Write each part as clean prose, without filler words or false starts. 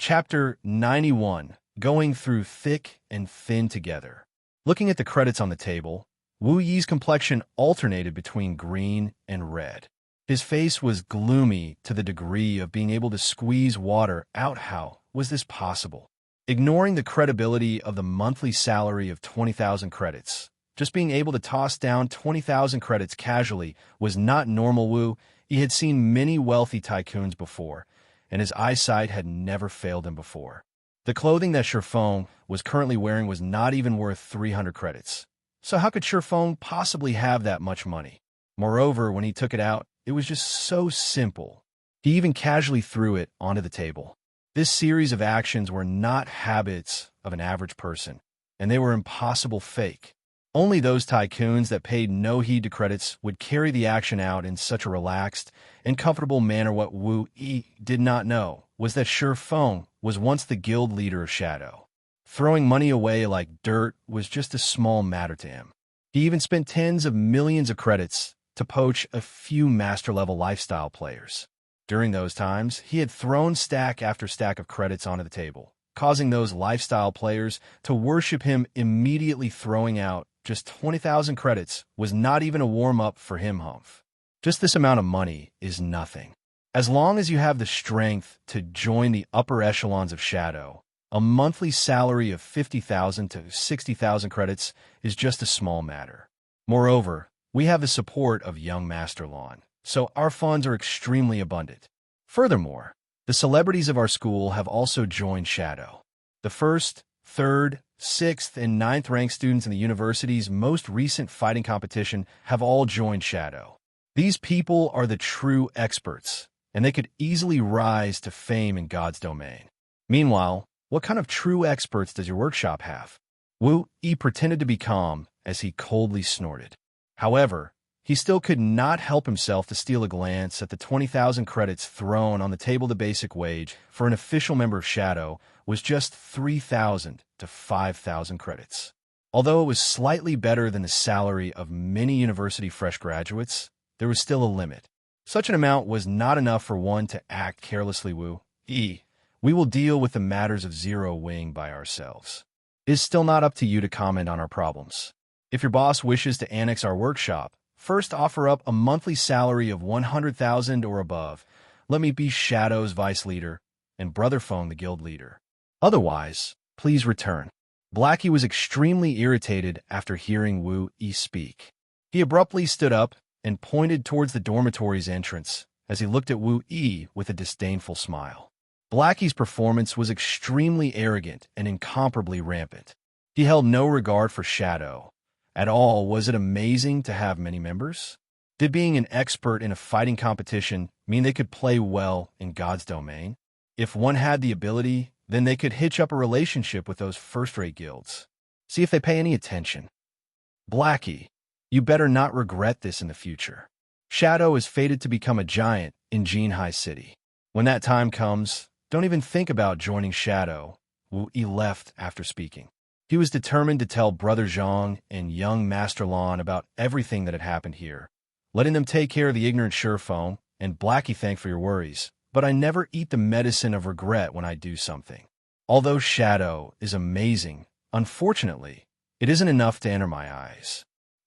Chapter 91, Going Through Thick and Thin Together. Looking at the credits on the table, Wu Yi's complexion alternated between green and red. His face was gloomy to the degree of being able to squeeze water out. How was this possible? Ignoring the credibility of the monthly salary of 20,000 credits, just being able to toss down 20,000 credits casually was not normal. Wu Yi had seen many wealthy tycoons before, and his eyesight had never failed him before. The clothing that Shifeng was currently wearing was not even worth 300 credits. So how could Shifeng possibly have that much money? Moreover, when he took it out, it was just so simple. He even casually threw it onto the table. This series of actions were not habits of an average person, and they were impossible fake. Only those tycoons that paid no heed to credits would carry the action out in such a relaxed and comfortable manner. What Wu Yi did not know was that Shifeng was once the guild leader of Shadow. Throwing money away like dirt was just a small matter to him. He even spent tens of millions of credits to poach a few master-level lifestyle players. During those times, he had thrown stack after stack of credits onto the table, causing those lifestyle players to worship him immediately. Throwing out just 20,000 credits was not even a warm-up for him. Humph. Just this amount of money is nothing. As long as you have the strength to join the upper echelons of Shadow, a monthly salary of 50,000 to 60,000 credits is just a small matter. Moreover, we have the support of young Master Lawn, so our funds are extremely abundant. Furthermore, the celebrities of our school have also joined Shadow. The 1st, 3rd, 6th, and 9th ranked students in the university's most recent fighting competition have all joined Shadow. These people are the true experts, and they could easily rise to fame in God's domain. Meanwhile, what kind of true experts does your workshop have? Wu Yi pretended to be calm as he coldly snorted. However, he still could not help himself to steal a glance at the 20,000 credits thrown on the table. The basic wage for an official member of Shadow was just 3,000 to 5,000 credits. Although it was slightly better than the salary of many university fresh graduates, there was still a limit. Such an amount was not enough for one to act carelessly. Wu Yi, we will deal with the matters of Zero Wing by ourselves. It is still not up to you to comment on our problems. If your boss wishes to annex our workshop, first offer up a monthly salary of 100,000 or above. Let me be Shadow's vice leader and Brother Feng the guild leader. Otherwise, please return. Blackie was extremely irritated after hearing Wu Yi speak. He abruptly stood up and pointed towards the dormitory's entrance as he looked at Wu Yi with a disdainful smile. Blackie's performance was extremely arrogant and incomparably rampant. He held no regard for Shadow at all. Was it amazing to have many members? Did being an expert in a fighting competition mean they could play well in God's domain? If one had the ability, then they could hitch up a relationship with those first-rate guilds. See if they pay any attention. Blackie, you better not regret this in the future. Shadow is fated to become a giant in Jinhai City. When that time comes, don't even think about joining Shadow. Wu Yi left after speaking. He was determined to tell Brother Zhang and young Master Lan about everything that had happened here, letting them take care of the ignorant Shifeng. And Blackie, thank for your worries, but I never eat the medicine of regret when I do something. Although Shadow is amazing, unfortunately, it isn't enough to enter my eyes.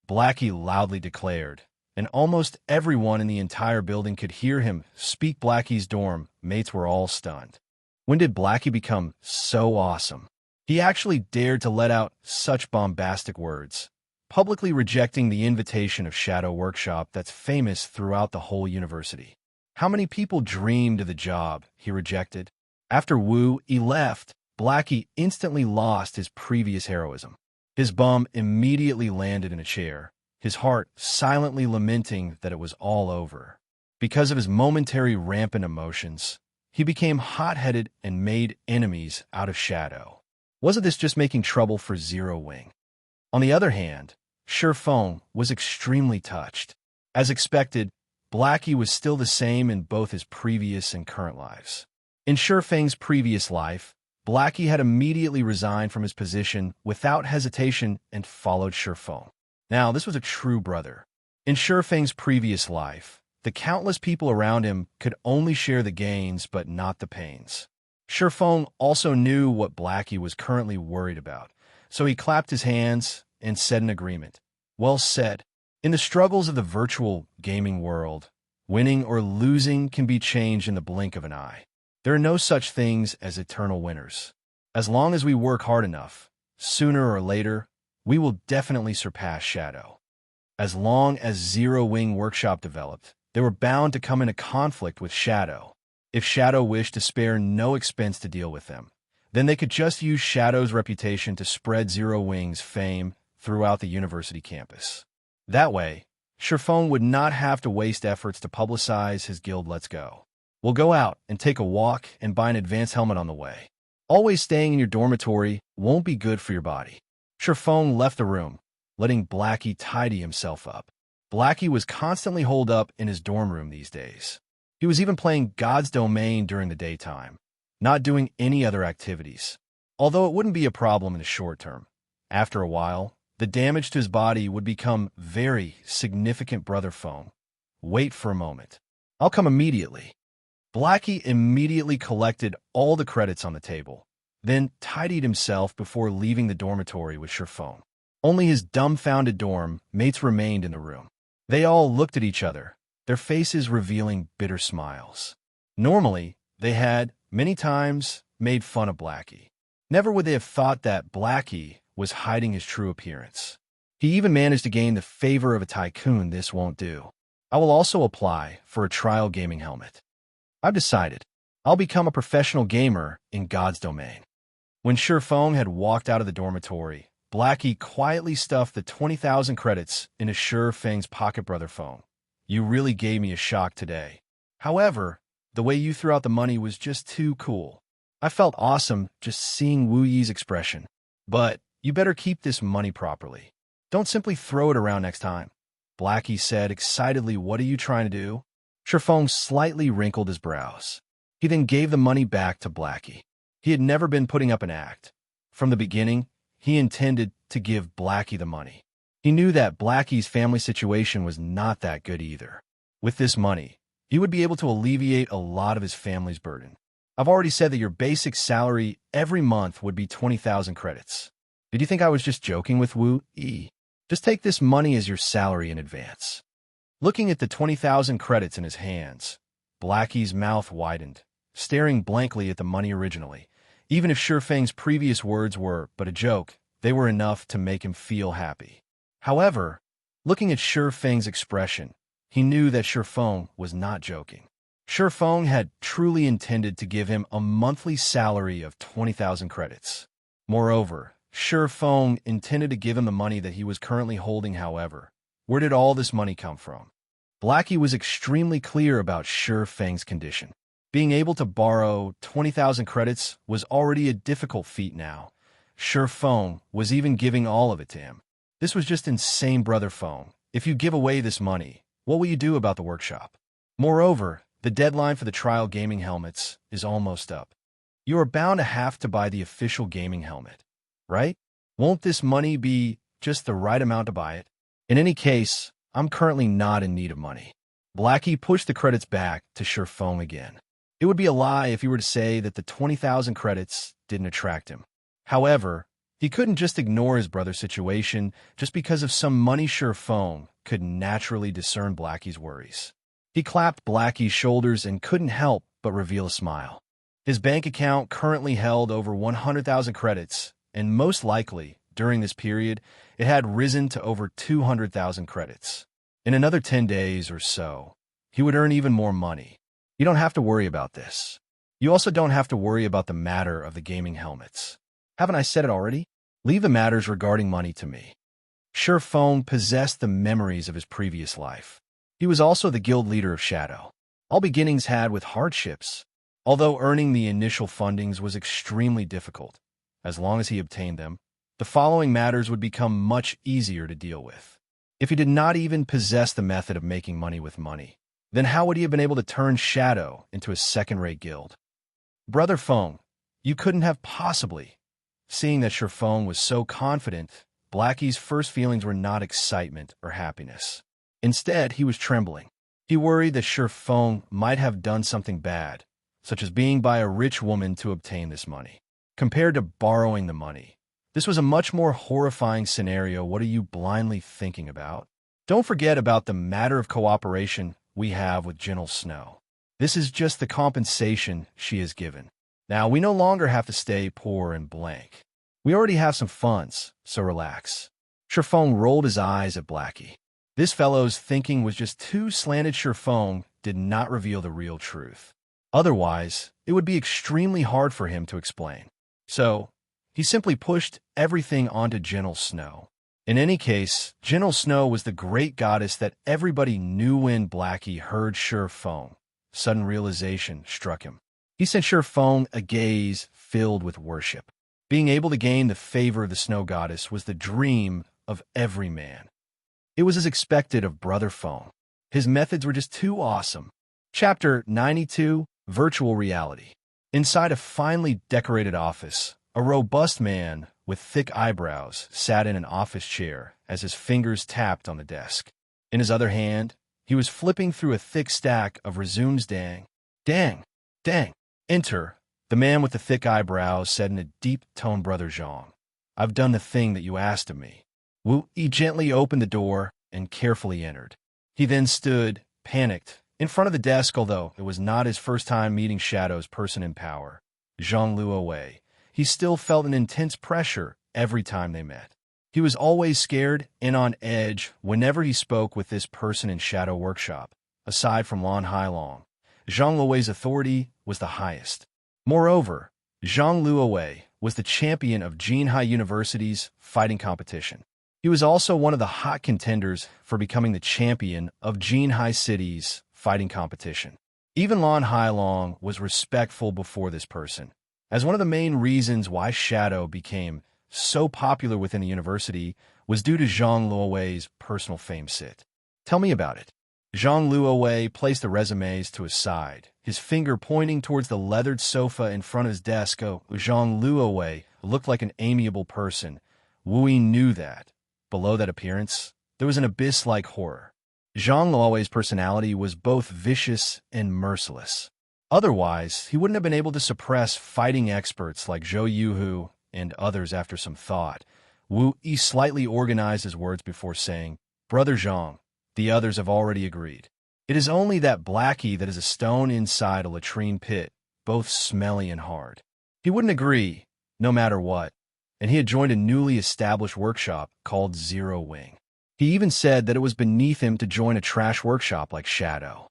Blackie loudly declared, and almost everyone in the entire building could hear him speak. Blackie's dorm mates were all stunned. When did Blackie become so awesome? He actually dared to let out such bombastic words, publicly rejecting the invitation of Shadow Workshop that's famous throughout the whole university. How many people dreamed of the job he rejected? After Wu Yi left, Blackie instantly lost his previous heroism. His bum immediately landed in a chair, his heart silently lamenting that it was all over. Because of his momentary rampant emotions, he became hot-headed and made enemies out of Shadow. Wasn't this just making trouble for Zero Wing? On the other hand, Shifeng was extremely touched. As expected, Blackie was still the same in both his previous and current lives. In Shifeng's previous life, Blackie had immediately resigned from his position without hesitation and followed Shifeng. Now, this was a true brother. In Shifeng's previous life, the countless people around him could only share the gains but not the pains. Sherfong also knew what Blackie was currently worried about, so he clapped his hands and said in agreement. Well said. In the struggles of the virtual gaming world, winning or losing can be changed in the blink of an eye. There are no such things as eternal winners. As long as we work hard enough, sooner or later, we will definitely surpass Shadow. As long as Zero Wing Workshop developed, they were bound to come into conflict with Shadow. If Shadow wished to spare no expense to deal with them, then they could just use Shadow's reputation to spread Zero Wing's fame throughout the university campus. That way, Sherfone would not have to waste efforts to publicize his guild Let's Go. We'll go out and take a walk and buy an advanced helmet on the way. Always staying in your dormitory won't be good for your body. Sherfone left the room, letting Blackie tidy himself up. Blackie was constantly holed up in his dorm room these days. He was even playing God's Domain during the daytime, not doing any other activities, although it wouldn't be a problem in the short term. After a while, the damage to his body would become very significant. Brother Phone, wait for a moment. I'll come immediately. Blackie immediately collected all the credits on the table, then tidied himself before leaving the dormitory with Sherfone. Only his dumbfounded dorm mates remained in the room. They all looked at each other, their faces revealing bitter smiles. Normally, they had, many times, made fun of Blackie. Never would they have thought that Blackie was hiding his true appearance. He even managed to gain the favor of a tycoon. This won't do. I will also apply for a trial gaming helmet. I've decided. I'll become a professional gamer in God's Domain. When Sherfong had walked out of the dormitory, Blackie quietly stuffed the 20,000 credits into Sherfang's pocket. Brother Phone, you really gave me a shock today. However, the way you threw out the money was just too cool. I felt awesome just seeing Wu Yi's expression. But you better keep this money properly. Don't simply throw it around next time. Blackie said excitedly. What are you trying to do? Sherfong slightly wrinkled his brows. He then gave the money back to Blackie. He had never been putting up an act. From the beginning, he intended to give Blackie the money. He knew that Blackie's family situation was not that good either. With this money, he would be able to alleviate a lot of his family's burden. I've already said that your basic salary every month would be 20,000 credits. Did you think I was just joking with Wu Yi? Just take this money as your salary in advance. Looking at the 20,000 credits in his hands, Blackie's mouth widened, staring blankly at the money. Originally, even if Sherfang's previous words were but a joke, they were enough to make him feel happy. However, looking at Sherfang's expression, he knew that Sherfang was not joking. Sherfang had truly intended to give him a monthly salary of 20,000 credits. Moreover, Sherfang intended to give him the money that he was currently holding. However, where did all this money come from? Blackie was extremely clear about Sherfang's condition. Being able to borrow 20,000 credits was already a difficult feat now. Sherfang was even giving all of it to him. This was just insane. Brother Phone, if you give away this money, what will you do about the workshop? Moreover, the deadline for the trial gaming helmets is almost up. You are bound to have to buy the official gaming helmet, right? Won't this money be just the right amount to buy it? In any case, I'm currently not in need of money. Blackie pushed the credits back to Sherfong again. It would be a lie if he were to say that the 20,000 credits didn't attract him. However, he couldn't just ignore his brother's situation just because of some money. Sherfong could naturally discern Blackie's worries. He clapped Blackie's shoulders and couldn't help but reveal a smile. His bank account currently held over 100,000 credits, and most likely, during this period, it had risen to over 200,000 credits. In another 10 days or so, he would earn even more money. You don't have to worry about this. You also don't have to worry about the matter of the gaming helmets. Haven't I said it already? Leave the matters regarding money to me. Sherfong possessed the memories of his previous life. He was also the guild leader of Shadow. All beginnings had with hardships, although earning the initial fundings was extremely difficult. As long as he obtained them, the following matters would become much easier to deal with. If he did not even possess the method of making money with money, then how would he have been able to turn Shadow into a second-rate guild? Brother Phone, you couldn't have possibly. Seeing that Sherfong was so confident, Blackie's first feelings were not excitement or happiness. Instead, he was trembling. He worried that Sherfong might have done something bad, such as being by a rich woman to obtain this money. Compared to borrowing the money, this was a much more horrifying scenario. What are you blindly thinking about? Don't forget about the matter of cooperation we have with Gentle Snow. This is just the compensation she has given. Now, we no longer have to stay poor and blank. We already have some funds, so relax. Sherfone rolled his eyes at Blackie. This fellow's thinking was just too slanted. Sherfone did not reveal the real truth. Otherwise, it would be extremely hard for him to explain. So, he simply pushed everything onto Gentle Snow. In any case, Gentle Snow was the great goddess that everybody knew. When Blackie heard Sherfone, sudden realization struck him. He sent Sherfone a gaze filled with worship. Being able to gain the favor of the snow goddess was the dream of every man. It was as expected of Brother Phone. His methods were just too awesome. Chapter 92, Virtual Reality. Inside a finely decorated office, a robust man with thick eyebrows sat in an office chair as his fingers tapped on the desk. In his other hand, he was flipping through a thick stack of resumes. Dang. Enter. The man with the thick eyebrows said in a deep tone. Brother Zhang, I've done the thing that you asked of me. Wu Yi gently opened the door and carefully entered. He then stood, panicked, in front of the desk. Although it was not his first time meeting Shadow's person in power, Zhang Luowei, he still felt an intense pressure every time they met. He was always scared and on edge whenever he spoke with this person in Shadow Workshop. Aside from Lan Hailong, Zhang Luowei's authority was the highest. Moreover, Zhang Luowei was the champion of Jinhai University's fighting competition. He was also one of the hot contenders for becoming the champion of Jinhai City's fighting competition. Even Lan Hailong was respectful before this person, as one of the main reasons why Shadow became so popular within the university was due to Zhang Luowei's personal fame. Sit. Tell me about it. Zhang Luowei placed the resumes to his side, his finger pointing towards the leathered sofa in front of his desk. Oh, Zhang Luowei looked like an amiable person. Wu Yi knew that. Below that appearance, there was an abyss-like horror. Zhang Luowei's personality was both vicious and merciless. Otherwise, he wouldn't have been able to suppress fighting experts like Zhou Yuhu and others. After some thought, Wu Yi slightly organized his words before saying, Brother Zhang, the others have already agreed. It is only that Blackie that is a stone inside a latrine pit, both smelly and hard. He wouldn't agree, no matter what, and he had joined a newly established workshop called Zero Wing. He even said that it was beneath him to join a trash workshop like Shadow.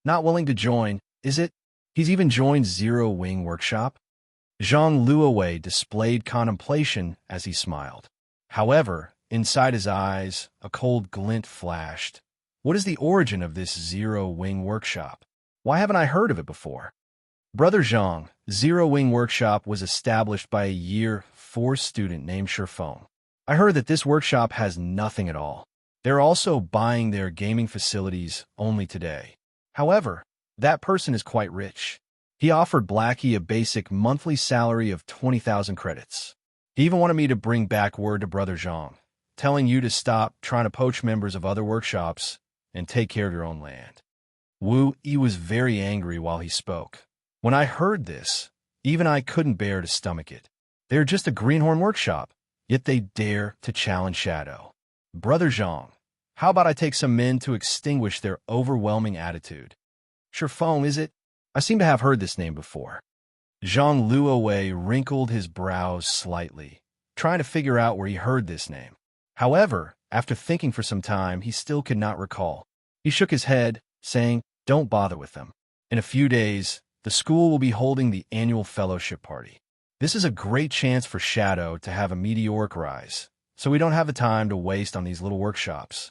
Not willing to join, is it? He's even joined Zero Wing Workshop? Zhang Luowei displayed contemplation as he smiled. However, inside his eyes, a cold glint flashed. What is the origin of this Zero Wing Workshop? Why haven't I heard of it before? Brother Zhang, Zero Wing Workshop was established by a Year 4 student named Sherfone. I heard that this workshop has nothing at all. They're also buying their gaming facilities only today. However, that person is quite rich. He offered Blackie a basic monthly salary of 20,000 credits. He even wanted me to bring back word to Brother Zhang, telling you to stop trying to poach members of other workshops and take care of your own land. Wu Yi was very angry while he spoke. When I heard this, even I couldn't bear to stomach it. They're just a greenhorn workshop, yet they dare to challenge Shadow. Brother Zhang, how about I take some men to extinguish their overwhelming attitude? Sherfone, is it? I seem to have heard this name before. Zhang Luowei wrinkled his brows slightly, trying to figure out where he heard this name. However, after thinking for some time, he still could not recall. He shook his head, saying, Don't bother with them. In a few days, the school will be holding the annual fellowship party. This is a great chance for Shadow to have a meteoric rise, so we don't have the time to waste on these little workshops.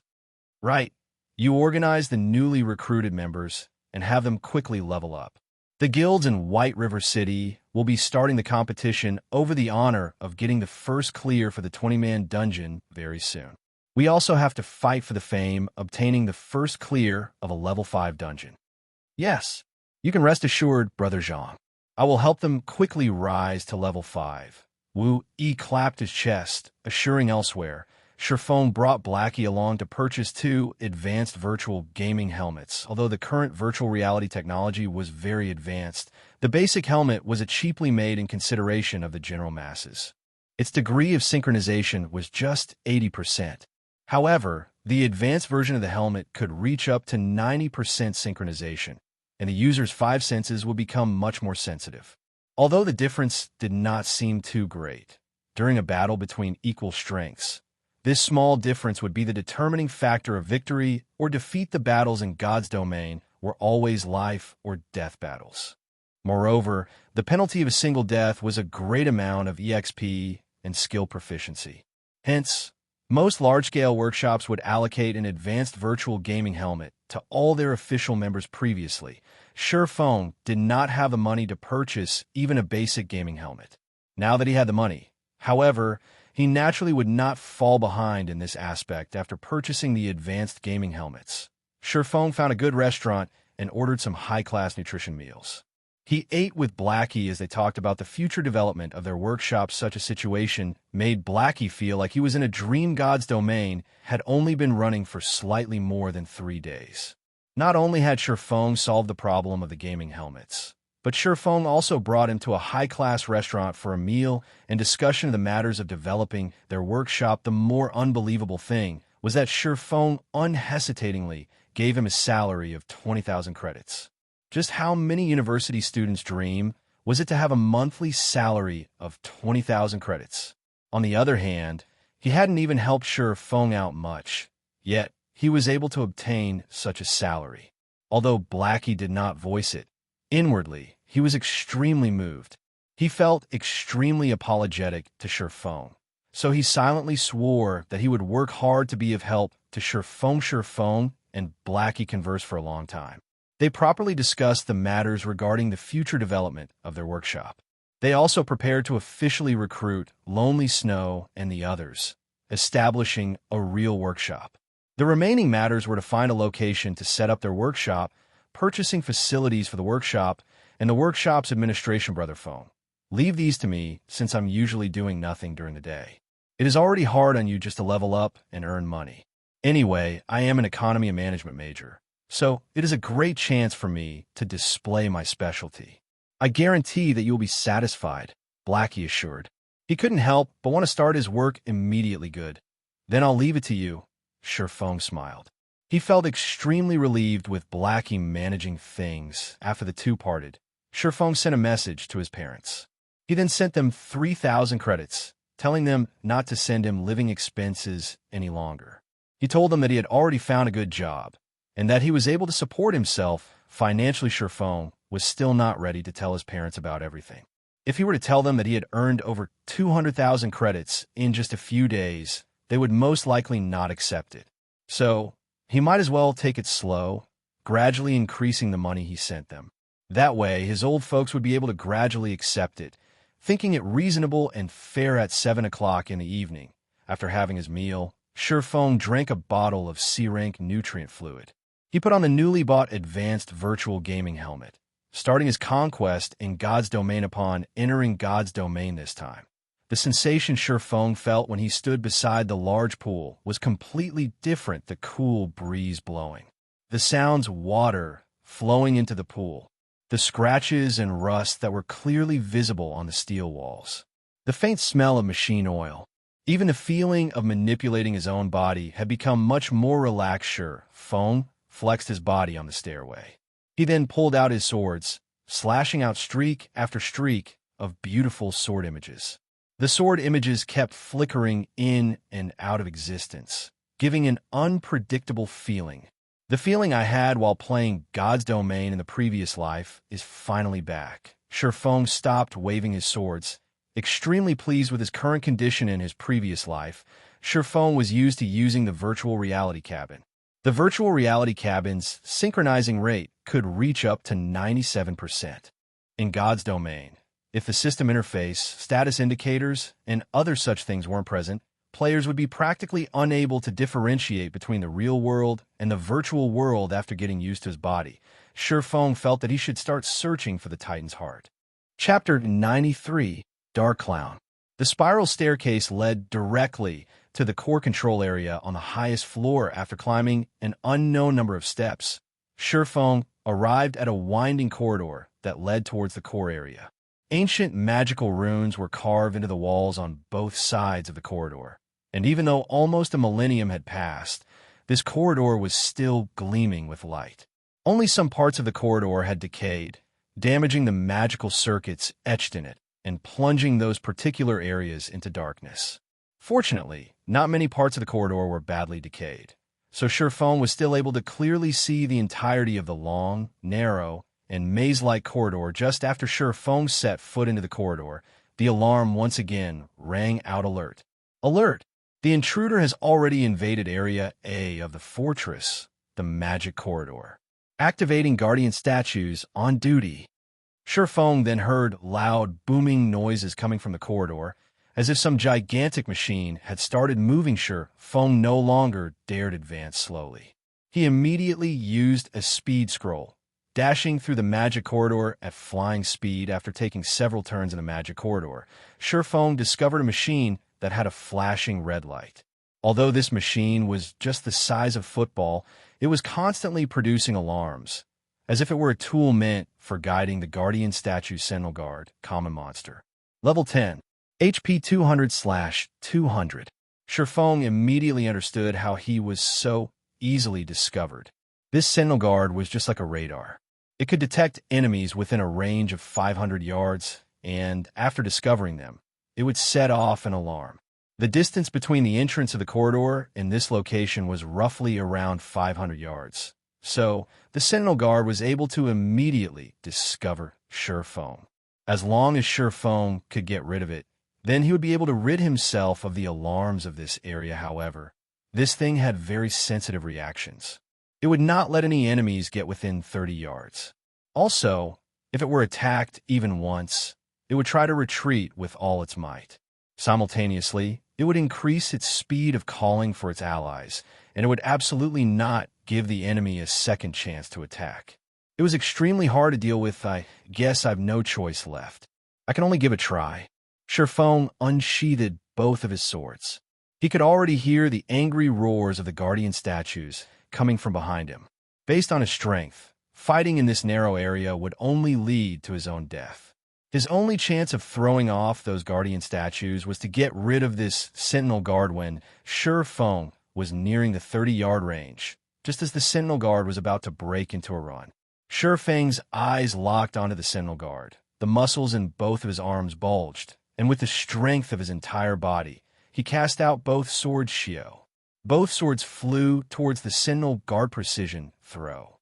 Right. You organize the newly recruited members and have them quickly level up. The guilds in White River City will be starting the competition over the honor of getting the first clear for the 20-man dungeon very soon. We also have to fight for the fame obtaining the first clear of a level 5 dungeon. Yes, you can rest assured, Brother Zhang. I will help them quickly rise to level 5. Wu Yi clapped his chest, assuring elsewhere. Sherfone brought Blackie along to purchase 2 advanced virtual gaming helmets. Although the current virtual reality technology was very advanced, The basic helmet was a cheaply made in consideration of the general masses. Its degree of synchronization was just 80%. However, the advanced version of the helmet could reach up to 90% synchronization, and the user's five senses would become much more sensitive. Although the difference did not seem too great, during a battle between equal strengths, this small difference would be the determining factor of victory or defeat. The battles in God's domain were always life or death battles. Moreover, the penalty of a single death was a great amount of EXP and skill proficiency. Hence, most large-scale workshops would allocate an advanced virtual gaming helmet to all their official members previously. Feng did not have the money to purchase even a basic gaming helmet. Now that he had the money, however, he naturally would not fall behind in this aspect after purchasing the advanced gaming helmets. Feng found a good restaurant and ordered some high-class nutrition meals. He ate with Blackie as they talked about the future development of their workshop. Such a situation made Blackie feel like he was in a dream. God's domain had only been running for slightly more than 3 days. Not only had Feng solved the problem of the gaming helmets, but Feng also brought him to a high-class restaurant for a meal and discussion of the matters of developing their workshop. The more unbelievable thing was that Feng unhesitatingly gave him a salary of 20,000 credits. Just how many university students' dream was it to have a monthly salary of 20,000 credits? On the other hand, he hadn't even helped Feng out much, yet he was able to obtain such a salary. Although Blackie did not voice it, inwardly, he was extremely moved. He felt extremely apologetic to Feng, so he silently swore that he would work hard to be of help to Feng. Feng and Blackie conversed for a long time. They properly discussed the matters regarding the future development of their workshop. They also prepared to officially recruit Lonely Snow and the others, establishing a real workshop. The remaining matters were to find a location to set up their workshop, purchasing facilities for the workshop, and the workshop's administration. Brother Feng, leave these to me since I'm usually doing nothing during the day. It is already hard on you just to level up and earn money. Anyway, I am an economy and management major, so it is a great chance for me to display my specialty. I guarantee that you will be satisfied, Blackie assured. He couldn't help but want to start his work immediately. Good. Then I'll leave it to you. Feng smiled. He felt extremely relieved with Blackie managing things. After the two parted, Feng sent a message to his parents. He then sent them 3,000 credits, telling them not to send him living expenses any longer. He told them that he had already found a good job, and that he was able to support himself financially. Feng was still not ready to tell his parents about everything. If he were to tell them that he had earned over 200,000 credits in just a few days, they would most likely not accept it. So, he might as well take it slow, gradually increasing the money he sent them. That way, his old folks would be able to gradually accept it, thinking it reasonable and fair. At 7 o'clock in the evening, after having his meal, Feng drank a bottle of C-rank nutrient fluid. He put on the newly bought advanced virtual gaming helmet, starting his conquest in God's domain. Upon entering God's domain this time, the sensation Feng felt when he stood beside the large pool was completely different. The cool breeze blowing, the sounds water flowing into the pool, the scratches and rust that were clearly visible on the steel walls, the faint smell of machine oil. Even the feeling of manipulating his own body had become much more relaxed. Feng flexed his body on the stairway. He then pulled out his swords, slashing out streak after streak of beautiful sword images. The sword images kept flickering in and out of existence, giving an unpredictable feeling. The feeling I had while playing God's domain in the previous life is finally back. Feng stopped waving his swords. Extremely pleased with his current condition in his previous life, Feng was used to using the virtual reality cabin. The virtual reality cabin's synchronizing rate could reach up to 97%. In God's domain, if the system interface, status indicators, and other such things weren't present, players would be practically unable to differentiate between the real world and the virtual world. After getting used to his body, Feng felt that he should start searching for the Titan's heart. Chapter 93. Dark Clown. The spiral staircase led directly to the core control area on the highest floor. After climbing an unknown number of steps, Feng arrived at a winding corridor that led towards the core area. Ancient magical runes were carved into the walls on both sides of the corridor, and even though almost a millennium had passed, this corridor was still gleaming with light. Only some parts of the corridor had decayed, damaging the magical circuits etched in it and plunging those particular areas into darkness. Fortunately, not many parts of the corridor were badly decayed, so Shurfong was still able to clearly see the entirety of the long, narrow, and maze-like corridor. Just after Shurfong set foot into the corridor, the alarm once again rang out. Alert! Alert! The intruder has already invaded Area A of the fortress, the magic corridor. Activating Guardian statues on duty. Shurfong then heard loud, booming noises coming from the corridor, as if some gigantic machine had started moving. Shurfong no longer dared advance slowly. He immediately used a speed scroll, dashing through the magic corridor at flying speed. After taking several turns in the magic corridor, Shurfong discovered a machine that had a flashing red light. Although this machine was just the size of football, it was constantly producing alarms, as if it were a tool meant for guiding the Guardian Statue Sentinel Guard, common monster. Level 10. HP 200/200. Shurfong immediately understood how he was so easily discovered. This Sentinel Guard was just like a radar. It could detect enemies within a range of 500 yards, and after discovering them, it would set off an alarm. The distance between the entrance of the corridor and this location was roughly around 500 yards, so the Sentinel Guard was able to immediately discover Shurfong. As long as Shurfong could get rid of it, then he would be able to rid himself of the alarms of this area. However, this thing had very sensitive reactions. It would not let any enemies get within 30 yards. Also, if it were attacked even once, it would try to retreat with all its might. Simultaneously, it would increase its speed of calling for its allies, and it would absolutely not give the enemy a second chance to attack. It was extremely hard to deal with. I guess I've no choice left. I can only give a try. Shurfong unsheathed both of his swords. He could already hear the angry roars of the Guardian statues coming from behind him. Based on his strength, fighting in this narrow area would only lead to his own death. His only chance of throwing off those Guardian statues was to get rid of this Sentinel Guard when Shurfong was nearing the 30-yard range, just as the Sentinel Guard was about to break into a run. Shurfang's eyes locked onto the Sentinel Guard. The muscles in both of his arms bulged, and with the strength of his entire body, he cast out both swords. Both swords flew towards the Sentinel Guard. Precision throw.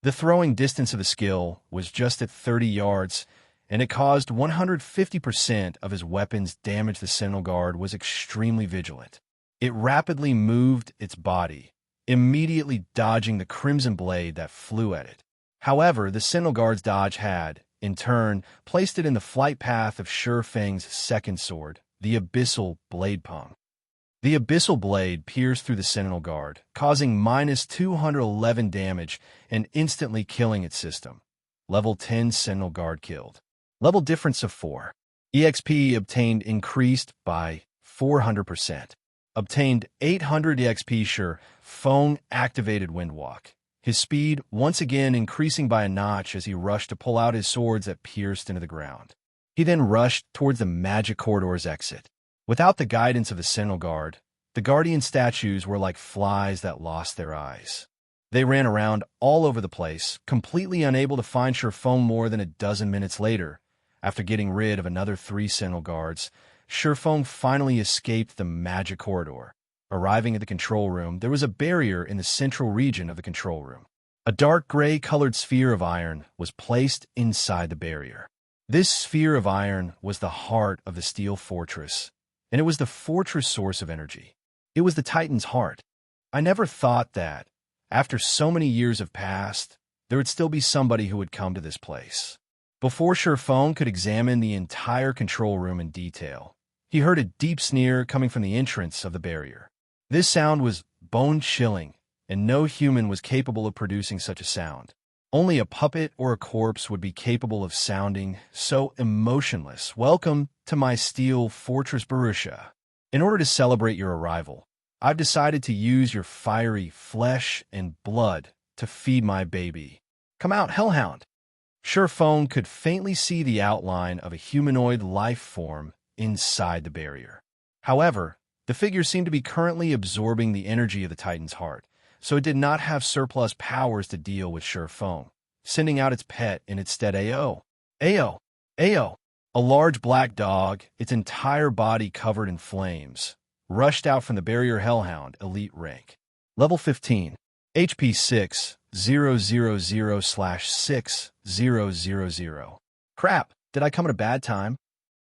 The throwing distance of the skill was just at 30 yards, and it caused 150% of his weapons damage. The Sentinel Guard was extremely vigilant. It rapidly moved its body, immediately dodging the crimson blade that flew at it. However, the Sentinel Guard's dodge had, in turn, placed it in the flight path of Shurfang's second sword, the Abyssal Blade Pung. The Abyssal Blade pierced through the Sentinel Guard, causing -211 damage and instantly killing its system. Level 10 Sentinel Guard killed. Level difference of 4. EXP obtained increased by 400%. Obtained 800 EXP. Shurfong activated Windwalk. His speed once again increasing by a notch as he rushed to pull out his swords that pierced into the ground. He then rushed towards the magic corridor's exit. Without the guidance of the Sentinel Guard, the Guardian statues were like flies that lost their eyes. They ran around all over the place, completely unable to find Shurfong. More than a dozen minutes later, after getting rid of another 3 Sentinel Guards, Shurfong finally escaped the magic corridor. Arriving at the control room, there was a barrier in the central region of the control room. A dark gray-colored sphere of iron was placed inside the barrier. This sphere of iron was the heart of the steel fortress, and it was the fortress source of energy. It was the Titan's heart. I never thought that, after so many years have passed, there would still be somebody who would come to this place. Before Shurfong could examine the entire control room in detail, he heard a deep sneer coming from the entrance of the barrier. This sound was bone-chilling, and no human was capable of producing such a sound. Only a puppet or a corpse would be capable of sounding so emotionless. Welcome to my steel fortress, Borussia. In order to celebrate your arrival, I've decided to use your fiery flesh and blood to feed my baby. Come out, Hellhound. Feng could faintly see the outline of a humanoid life form inside the barrier. However, the figure seemed to be currently absorbing the energy of the Titan's heart, so it did not have surplus powers to deal with Feng, sending out its pet in its stead. Ao. Ao. Ao. A large black dog, its entire body covered in flames, rushed out from the barrier hellhound elite rank. Level 15. HP 6000/6000. Crap, did I come at a bad time?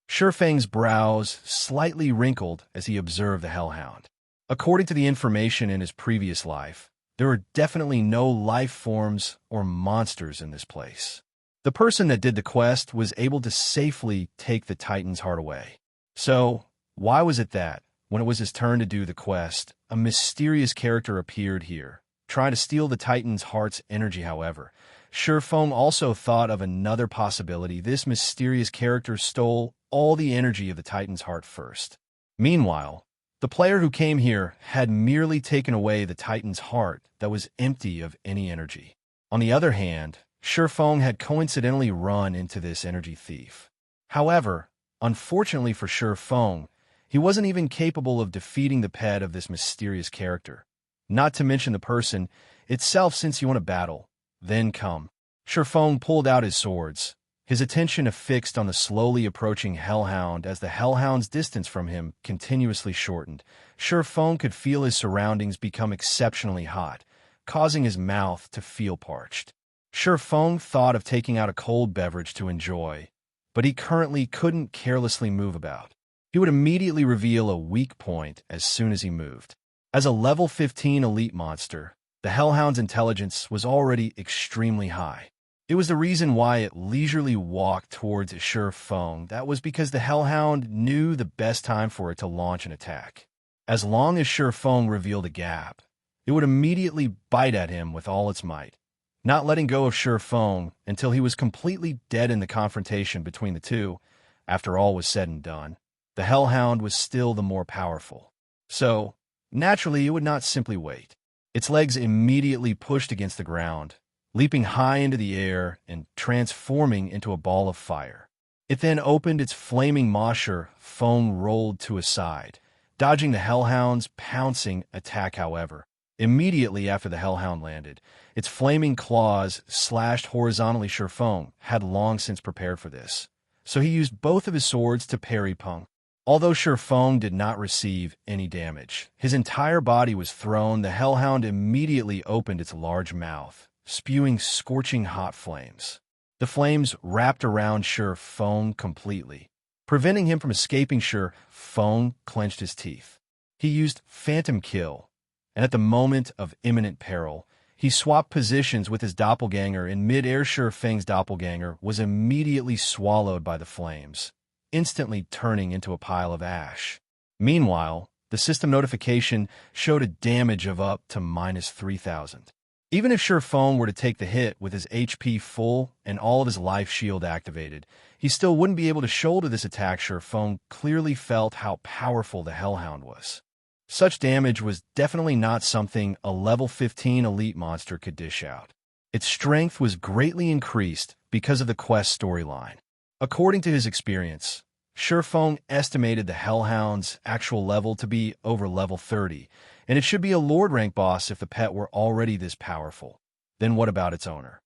Feng's brows slightly wrinkled as he observed the hellhound. According to the information in his previous life, there were definitely no life forms or monsters in this place. The person that did the quest was able to safely take the Titan's heart away. So, why was it that, when it was his turn to do the quest, a mysterious character appeared here, trying to steal the Titan's heart's energy? However, Feng also thought of another possibility. This mysterious character stole all the energy of the Titan's heart first. Meanwhile, the player who came here had merely taken away the Titan's heart that was empty of any energy. On the other hand, Feng had coincidentally run into this energy thief. However, unfortunately for Feng, he wasn't even capable of defeating the pet of this mysterious character. Not to mention the person itself. Since you want to battle, then come. Feng pulled out his swords, his attention affixed on the slowly approaching hellhound. As the hellhound's distance from him continuously shortened, Feng could feel his surroundings become exceptionally hot, causing his mouth to feel parched. Feng thought of taking out a cold beverage to enjoy, but he currently couldn't carelessly move about. He would immediately reveal a weak point as soon as he moved. As a level 15 elite monster, the hellhound's intelligence was already extremely high. It was the reason why it leisurely walked towards Feng. That was because the hellhound knew the best time for it to launch an attack. As long as Feng revealed a gap, it would immediately bite at him with all its might, not letting go of Feng until he was completely dead in the confrontation between the two. After all was said and done, the hellhound was still the more powerful. So, naturally, it would not simply wait. Its legs immediately pushed against the ground, leaping high into the air and transforming into a ball of fire. It then opened its flaming maw. Feng rolled to his side, dodging the hellhound's pouncing attack. However, immediately after the hellhound landed, its flaming claws slashed horizontally. Feng had long since prepared for this, so he used both of his swords to parry Peng. Although Feng did not receive any damage, his entire body was thrown. The hellhound immediately opened its large mouth, spewing scorching hot flames. The flames wrapped around Feng completely, preventing him from escaping. Feng clenched his teeth. He used Phantom Kill, and at the moment of imminent peril, he swapped positions with his doppelganger in mid-air. Feng's doppelganger was immediately swallowed by the flames, instantly turning into a pile of ash. Meanwhile, the system notification showed a damage of up to -3,000. Even if Feng were to take the hit with his HP full and all of his life shield activated, he still wouldn't be able to shoulder this attack. Feng clearly felt how powerful the hellhound was. Such damage was definitely not something a level 15 elite monster could dish out. Its strength was greatly increased because of the quest storyline. According to his experience, Feng estimated the hellhound's actual level to be over level 30, and it should be a Lord rank boss if the pet were already this powerful. Then what about its owner?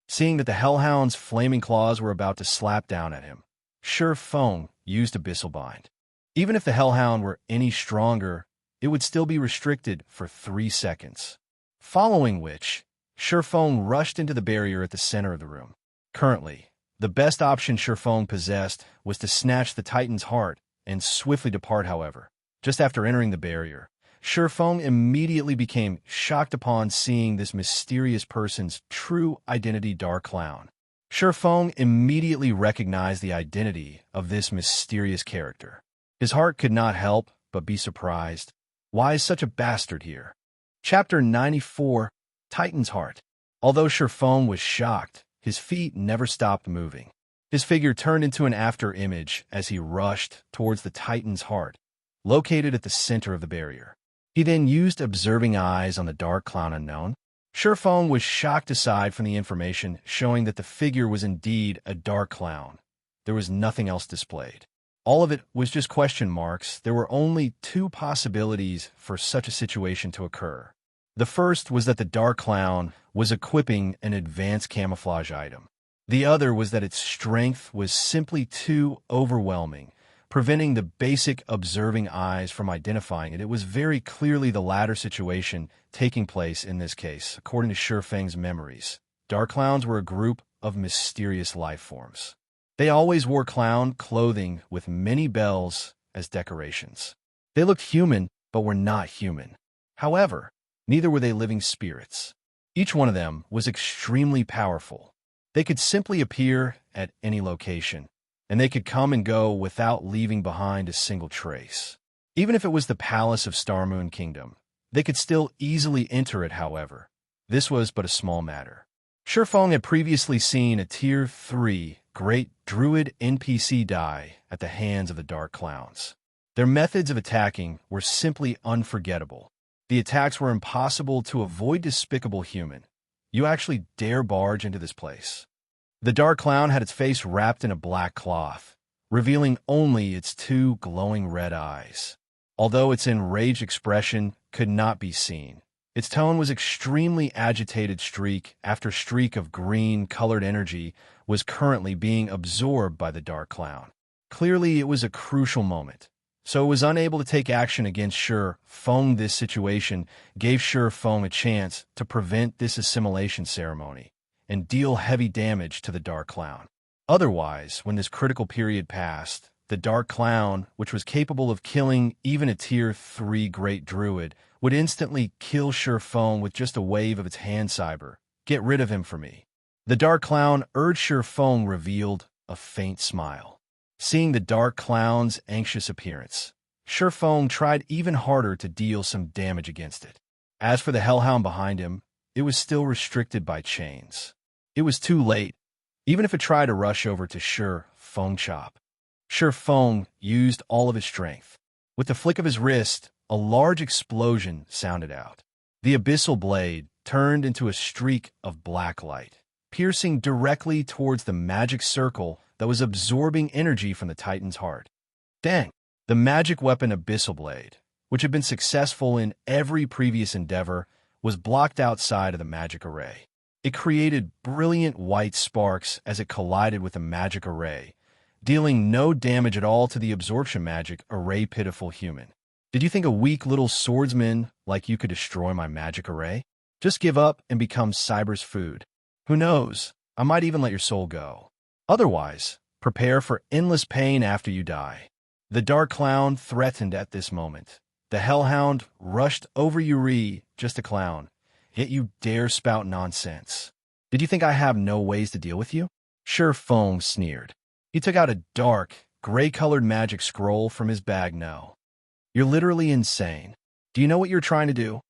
Seeing that the hellhound's flaming claws were about to slap down at him, Feng used Abyssal Bind. Even if the hellhound were any stronger, it would still be restricted for 3 seconds. Following which, Feng rushed into the barrier at the center of the room. Currently, the best option Feng possessed was to snatch the Titan's heart and swiftly depart. However, just after entering the barrier, Feng immediately became shocked upon seeing this mysterious person's true identity. Dark Clown. Feng immediately recognized the identity of this mysterious character. His heart could not help but be surprised. Why is such a bastard here? Chapter 94, Titan's Heart. Although Feng was shocked, his feet never stopped moving. His figure turned into an after image as he rushed towards the Titan's heart, located at the center of the barrier. He then used observing eyes on the Dark Clown unknown. Feng was shocked aside from the information showing that the figure was indeed a dark clown. There was nothing else displayed. All of it was just question marks. There were only two possibilities for such a situation to occur. The first was that the dark clown was equipping an advanced camouflage item. The other was that its strength was simply too overwhelming, preventing the basic observing eyes from identifying it. It was very clearly the latter situation taking place in this case, according to Feng's memories. Dark clowns were a group of mysterious life forms. They always wore clown clothing with many bells as decorations. They looked human, but were not human. However, neither were they living spirits. Each one of them was extremely powerful. They could simply appear at any location, and they could come and go without leaving behind a single trace. Even if it was the palace of Starmoon Kingdom, they could still easily enter it, however. This was but a small matter. Feng had previously seen a Tier 3 Great Druid NPC die at the hands of the Dark Clowns. Their methods of attacking were simply unforgettable. The attacks were impossible to avoid. Despicable human. You actually dare barge into this place? The Dark Clown had its face wrapped in a black cloth, revealing only its two glowing red eyes. Although its enraged expression could not be seen, its tone was extremely agitated. Streak after streak of green-colored energy was currently being absorbed by the Dark Clown. Clearly, it was a crucial moment, so it was unable to take action against Feng. This situation gave Feng a chance to prevent this assimilation ceremony and deal heavy damage to the Dark Clown. Otherwise, when this critical period passed, the Dark Clown, which was capable of killing even a Tier 3 Great Druid, would instantly kill Feng with just a wave of its hand cyber. Get rid of him for me. The Dark Clown urged. Feng revealed a faint smile. Seeing the Dark Clown's anxious appearance, Feng tried even harder to deal some damage against it. As for the Hellhound behind him, it was still restricted by chains. It was too late. Even if it tried to rush over to Feng chop, Feng used all of his strength. With the flick of his wrist, a large explosion sounded out. The Abyssal blade turned into a streak of black light, piercing directly towards the magic circle that was absorbing energy from the Titan's heart. Dang! The magic weapon Abyssal blade, which had been successful in every previous endeavor, was blocked outside of the magic array. It created brilliant white sparks as it collided with the magic array, dealing no damage at all to the absorption magic array. Pitiful human. Did you think a weak little swordsman like you could destroy my magic array? Just give up and become Cyber's food. Who knows? I might even let your soul go. Otherwise, prepare for endless pain after you die. The Dark Clown threatened at this moment. The Hellhound rushed over Yuri, just a clown. Yet you dare spout nonsense. Did you think I have no ways to deal with you? Feng sneered. He took out a dark, gray-colored magic scroll from his bag. No. You're literally insane. Do you know what you're trying to do?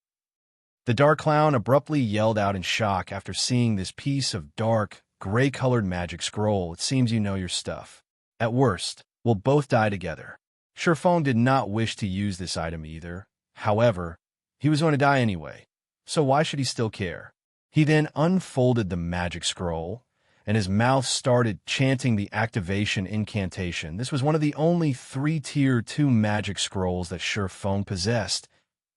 The Dark Clown abruptly yelled out in shock after seeing this piece of dark, gray-colored magic scroll. It seems you know your stuff. At worst, we'll both die together. Feng did not wish to use this item either. However, he was going to die anyway, so why should he still care? He then unfolded the magic scroll, and his mouth started chanting the activation incantation. This was one of the only 3 Tier 2 magic scrolls that Feng possessed,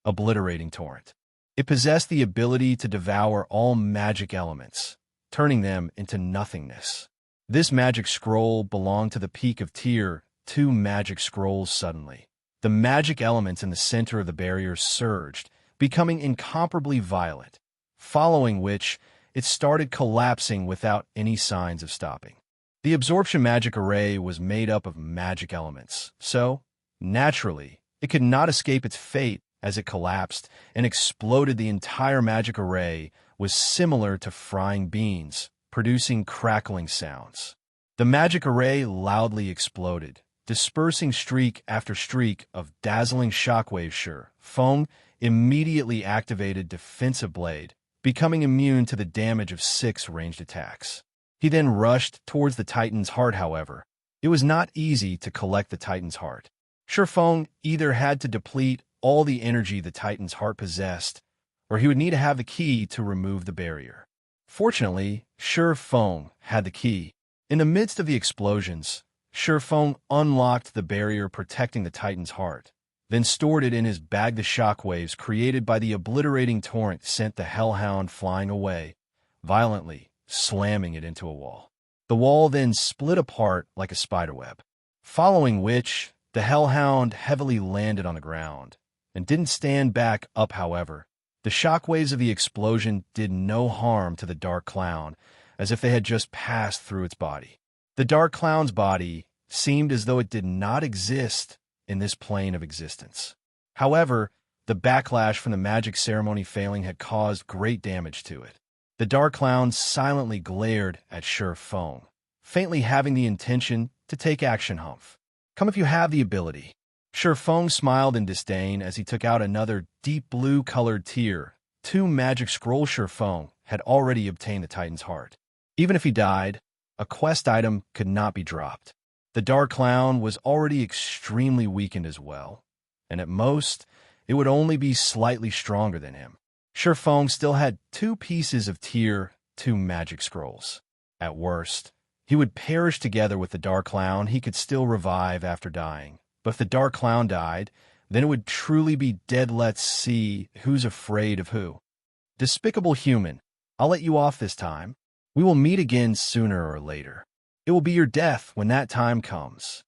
Obliterating Torrent. It possessed the ability to devour all magic elements, turning them into nothingness. This magic scroll belonged to the peak of Tier 2 magic scrolls. Suddenly, the magic elements in the center of the barrier surged, becoming incomparably violent, following which it started collapsing without any signs of stopping. The absorption magic array was made up of magic elements, so, naturally, it could not escape its fate as it collapsed and exploded. The entire magic array was similar to frying beans, producing crackling sounds. The magic array loudly exploded, dispersing streak after streak of dazzling shockwaves. Feng immediately activated Defensive Blade, becoming immune to the damage of 6 ranged attacks. He then rushed towards the Titan's heart. However, it was not easy to collect the Titan's heart. Feng either had to deplete all the energy the Titan's heart possessed, or he would need to have the key to remove the barrier. Fortunately, Feng had the key. In the midst of the explosions, Feng unlocked the barrier protecting the Titan's heart, then stored it in his bag. The shockwaves created by the obliterating torrent sent the Hellhound flying away, violently slamming it into a wall. The wall then split apart like a spiderweb, following which the Hellhound heavily landed on the ground and didn't stand back up. However, the shockwaves of the explosion did no harm to the Dark Clown, as if they had just passed through its body. The Dark Clown's body seemed as though it did not exist in this plane of existence. However, the backlash from the magic ceremony failing had caused great damage to it. The Dark Clown silently glared at Feng, faintly having the intention to take action. Humph. Come if you have the ability. Feng smiled in disdain as he took out another deep blue-colored tier 2 magic scroll. Feng had already obtained the Titan's heart. Even if he died, a quest item could not be dropped. The Dark Clown was already extremely weakened as well, and at most, it would only be slightly stronger than him. Feng still had 2 pieces of tier 2 magic scrolls. At worst, he would perish together with the Dark Clown. He could still revive after dying. But if the Dark Clown died, then it would truly be dead. Let's see who's afraid of who. Despicable human, I'll let you off this time. We will meet again sooner or later. It will be your death when that time comes.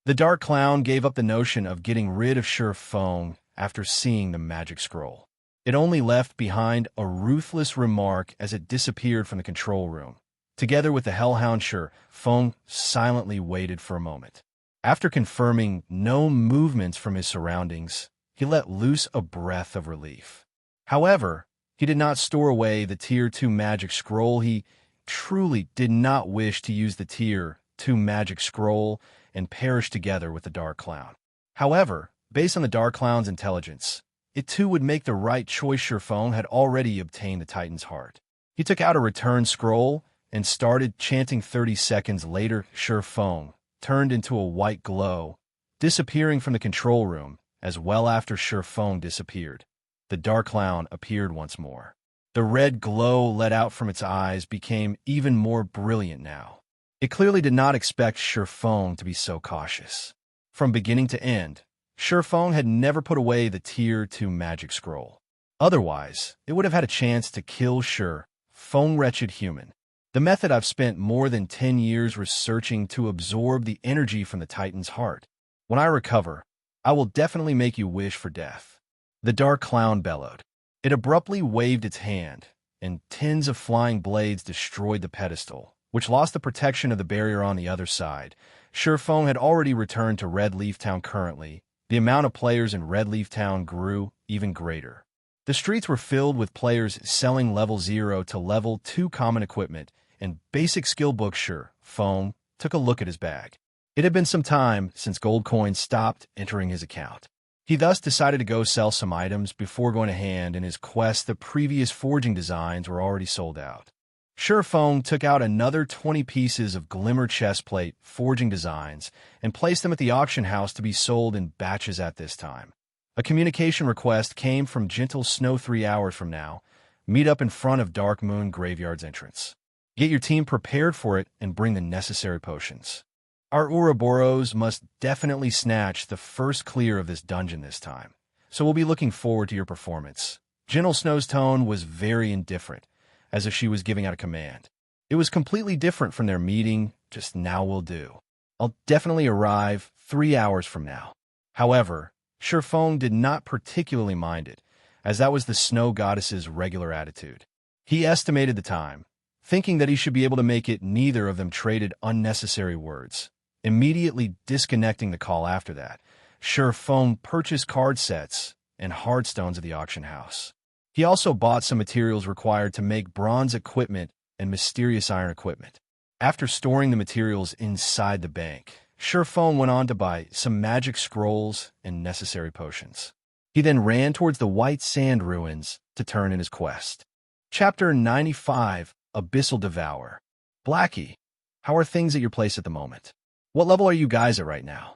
The Dark Clown gave up the notion of getting rid of Feng after seeing the magic scroll. It only left behind a ruthless remark as it disappeared from the control room. Together with the Hellhound, Feng silently waited for a moment. After confirming no movements from his surroundings, he let loose a breath of relief. However, he did not store away the Tier 2 magic scroll. He truly did not wish to use the Tier 2 magic scroll and perish together with the Dark Clown. However, based on the Dark Clown's intelligence, it too would make the right choice. Feng had already obtained the Titan's heart. He took out a return scroll and started chanting. 30 seconds later, Feng turned into a white glow, disappearing from the control room. As well after Feng disappeared, the Dark Clown appeared once more. The red glow let out from its eyes became even more brilliant now. It clearly did not expect Feng to be so cautious. From beginning to end, Feng had never put away the Tier 2 magic scroll. Otherwise, it would have had a chance to kill Feng. Wretched human. The method I've spent more than 10 years researching to absorb the energy from the Titan's heart. When I recover, I will definitely make you wish for death. The Dark Clown bellowed. It abruptly waved its hand, and tens of flying blades destroyed the pedestal, which lost the protection of the barrier on the other side. Feng had already returned to Red Leaf Town. Currently, the amount of players in Red Leaf Town grew even greater. The streets were filled with players selling level 0 to level 2 common equipment and basic skill books. Feng took a look at his bag. It had been some time since gold coins stopped entering his account. He thus decided to go sell some items before going to hand in his quest. The previous forging designs were already sold out. Feng took out another 20 pieces of glimmer chestplate forging designs and placed them at the auction house to be sold in batches. At this time, a communication request came from Gentle Snow. 3 hours from now, meet up in front of Dark Moon Graveyard's entrance. Get your team prepared for it and bring the necessary potions. Our Ouroboros must definitely snatch the first clear of this dungeon this time, so we'll be looking forward to your performance. Gentle Snow's tone was very indifferent, as if she was giving out a command. It was completely different from their meeting, just now will do. I'll definitely arrive 3 hours from now. However, Feng did not particularly mind it, as that was the snow goddess's regular attitude. He estimated the time, thinking that he should be able to make it. Neither of them traded unnecessary words. Immediately disconnecting the call after that, Feng purchased card sets and hardstones at the auction house. He also bought some materials required to make bronze equipment and mysterious iron equipment. After storing the materials inside the bank, Feng went on to buy some magic scrolls and necessary potions. He then ran towards the White Sand Ruins to turn in his quest. Chapter 95, Abyssal Devour. Blackie, how are things at your place at the moment? What level are you guys at right now?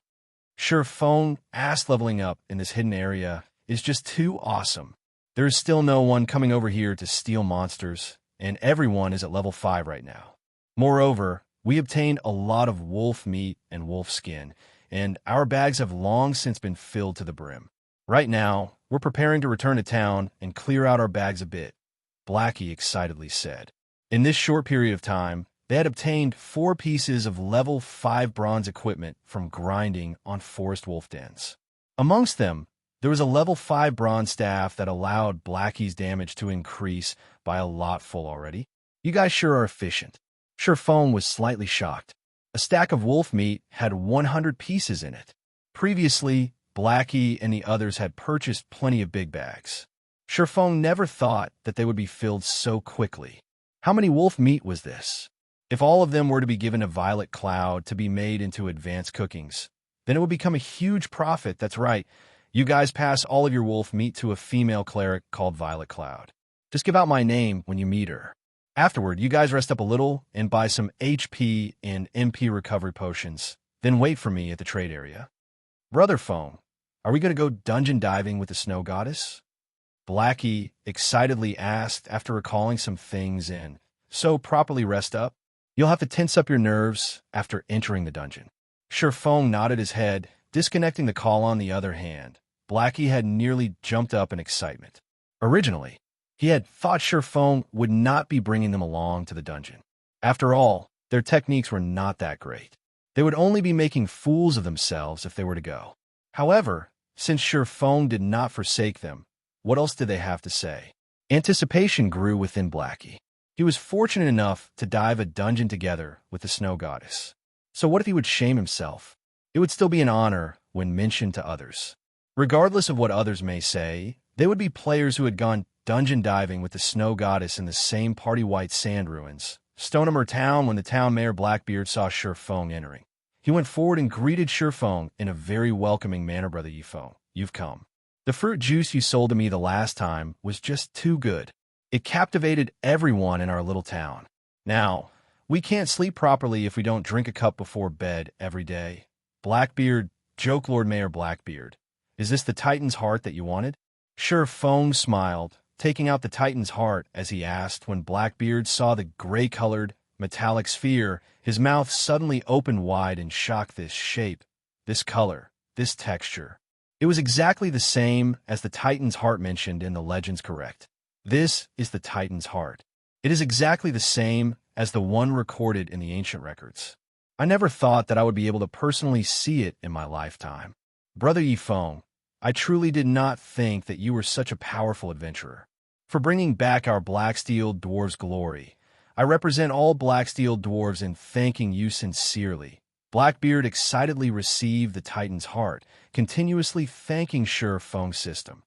Feng asked. Leveling up in this hidden area is just too awesome. There is still no one coming over here to steal monsters, and everyone is at level 5 right now. Moreover, we obtained a lot of wolf meat and wolf skin, and our bags have long since been filled to the brim. Right now, we're preparing to return to town and clear out our bags a bit, Blackie excitedly said. In this short period of time, they had obtained 4 pieces of level 5 bronze equipment from grinding on forest wolf dens. Amongst them, there was a level 5 bronze staff that allowed Blackie's damage to increase by a lot full already. You guys sure are efficient. Sherfone was slightly shocked. A stack of wolf meat had 100 pieces in it. Previously, Blackie and the others had purchased plenty of big bags. Sherfone never thought that they would be filled so quickly. How many wolf meat was this? If all of them were to be given a violet cloud to be made into advanced cookings, then it would become a huge profit. That's right. You guys pass all of your wolf meat to a female cleric called Violet Cloud. Just give out my name when you meet her. Afterward, you guys rest up a little and buy some HP and MP recovery potions. Then wait for me at the trade area. Brother Phone, are we going to go dungeon diving with the snow goddess? Blackie excitedly asked after recalling some things and so properly rest up. You'll have to tense up your nerves after entering the dungeon. Sherfone nodded his head, disconnecting the call. On the other hand, Blackie had nearly jumped up in excitement. Originally, he had thought Sherfone would not be bringing them along to the dungeon. After all, their techniques were not that great. They would only be making fools of themselves if they were to go. However, since Sherfone did not forsake them, what else did they have to say? Anticipation grew within Blackie. He was fortunate enough to dive a dungeon together with the snow goddess. So what if he would shame himself? It would still be an honor when mentioned to others. Regardless of what others may say, they would be players who had gone dungeon diving with the snow goddess in the same party-white sand ruins, Stonehammer Town, when the town mayor Blackbeard saw Sherfone entering. He went forward and greeted Sherfone in a very welcoming manner. Brother Yifone, you've come. The fruit juice you sold to me the last time was just too good. It captivated everyone in our little town. Now, we can't sleep properly if we don't drink a cup before bed every day. Blackbeard, joke Lord Mayor Blackbeard. Is this the Titan's heart that you wanted? Sherfone smiled, taking out the Titan's heart as he asked. When Blackbeard saw the gray-colored, metallic sphere, his mouth suddenly opened wide in shock. This shape, this color, this texture. It was exactly the same as the Titan's heart mentioned in the legends, correct? This is the Titan's heart. It is exactly the same as the one recorded in the ancient records. I never thought that I would be able to personally see it in my lifetime. Brother Yifone, I truly did not think that you were such a powerful adventurer. For bringing back our Blacksteel Dwarves' glory, I represent all Blacksteel Dwarves in thanking you sincerely. Blackbeard excitedly received the Titan's heart, continuously thanking Sherfone's system.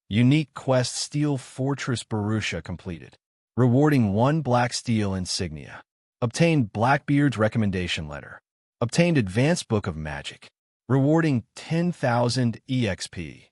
Unique quest Steel Fortress Borussia completed. Rewarding 1 Blacksteel insignia. Obtained Blackbeard's recommendation letter. Obtained Advanced Book of Magic. Rewarding 10,000 EXP.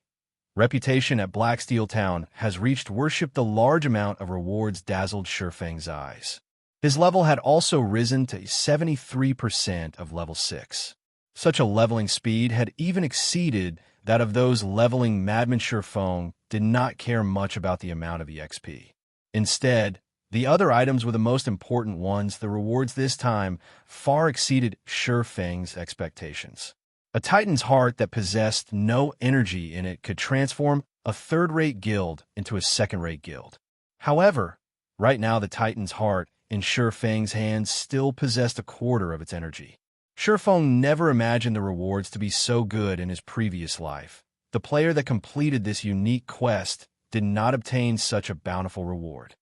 Reputation at Blacksteel Town has reached worship. The large amount of rewards dazzled Sherfang's eyes. His level had also risen to 73% of level 6. Such a leveling speed had even exceeded that of those leveling Madman. Sherfang did not care much about the amount of EXP. Instead, the other items were the most important ones. The rewards this time far exceeded Sherfang's expectations. A Titan's heart that possessed no energy in it could transform a third-rate guild into a second-rate guild. However, right now the Titan's heart in Sherfang's hands still possessed a quarter of its energy. Sherfang never imagined the rewards to be so good in his previous life. The player that completed this unique quest did not obtain such a bountiful reward.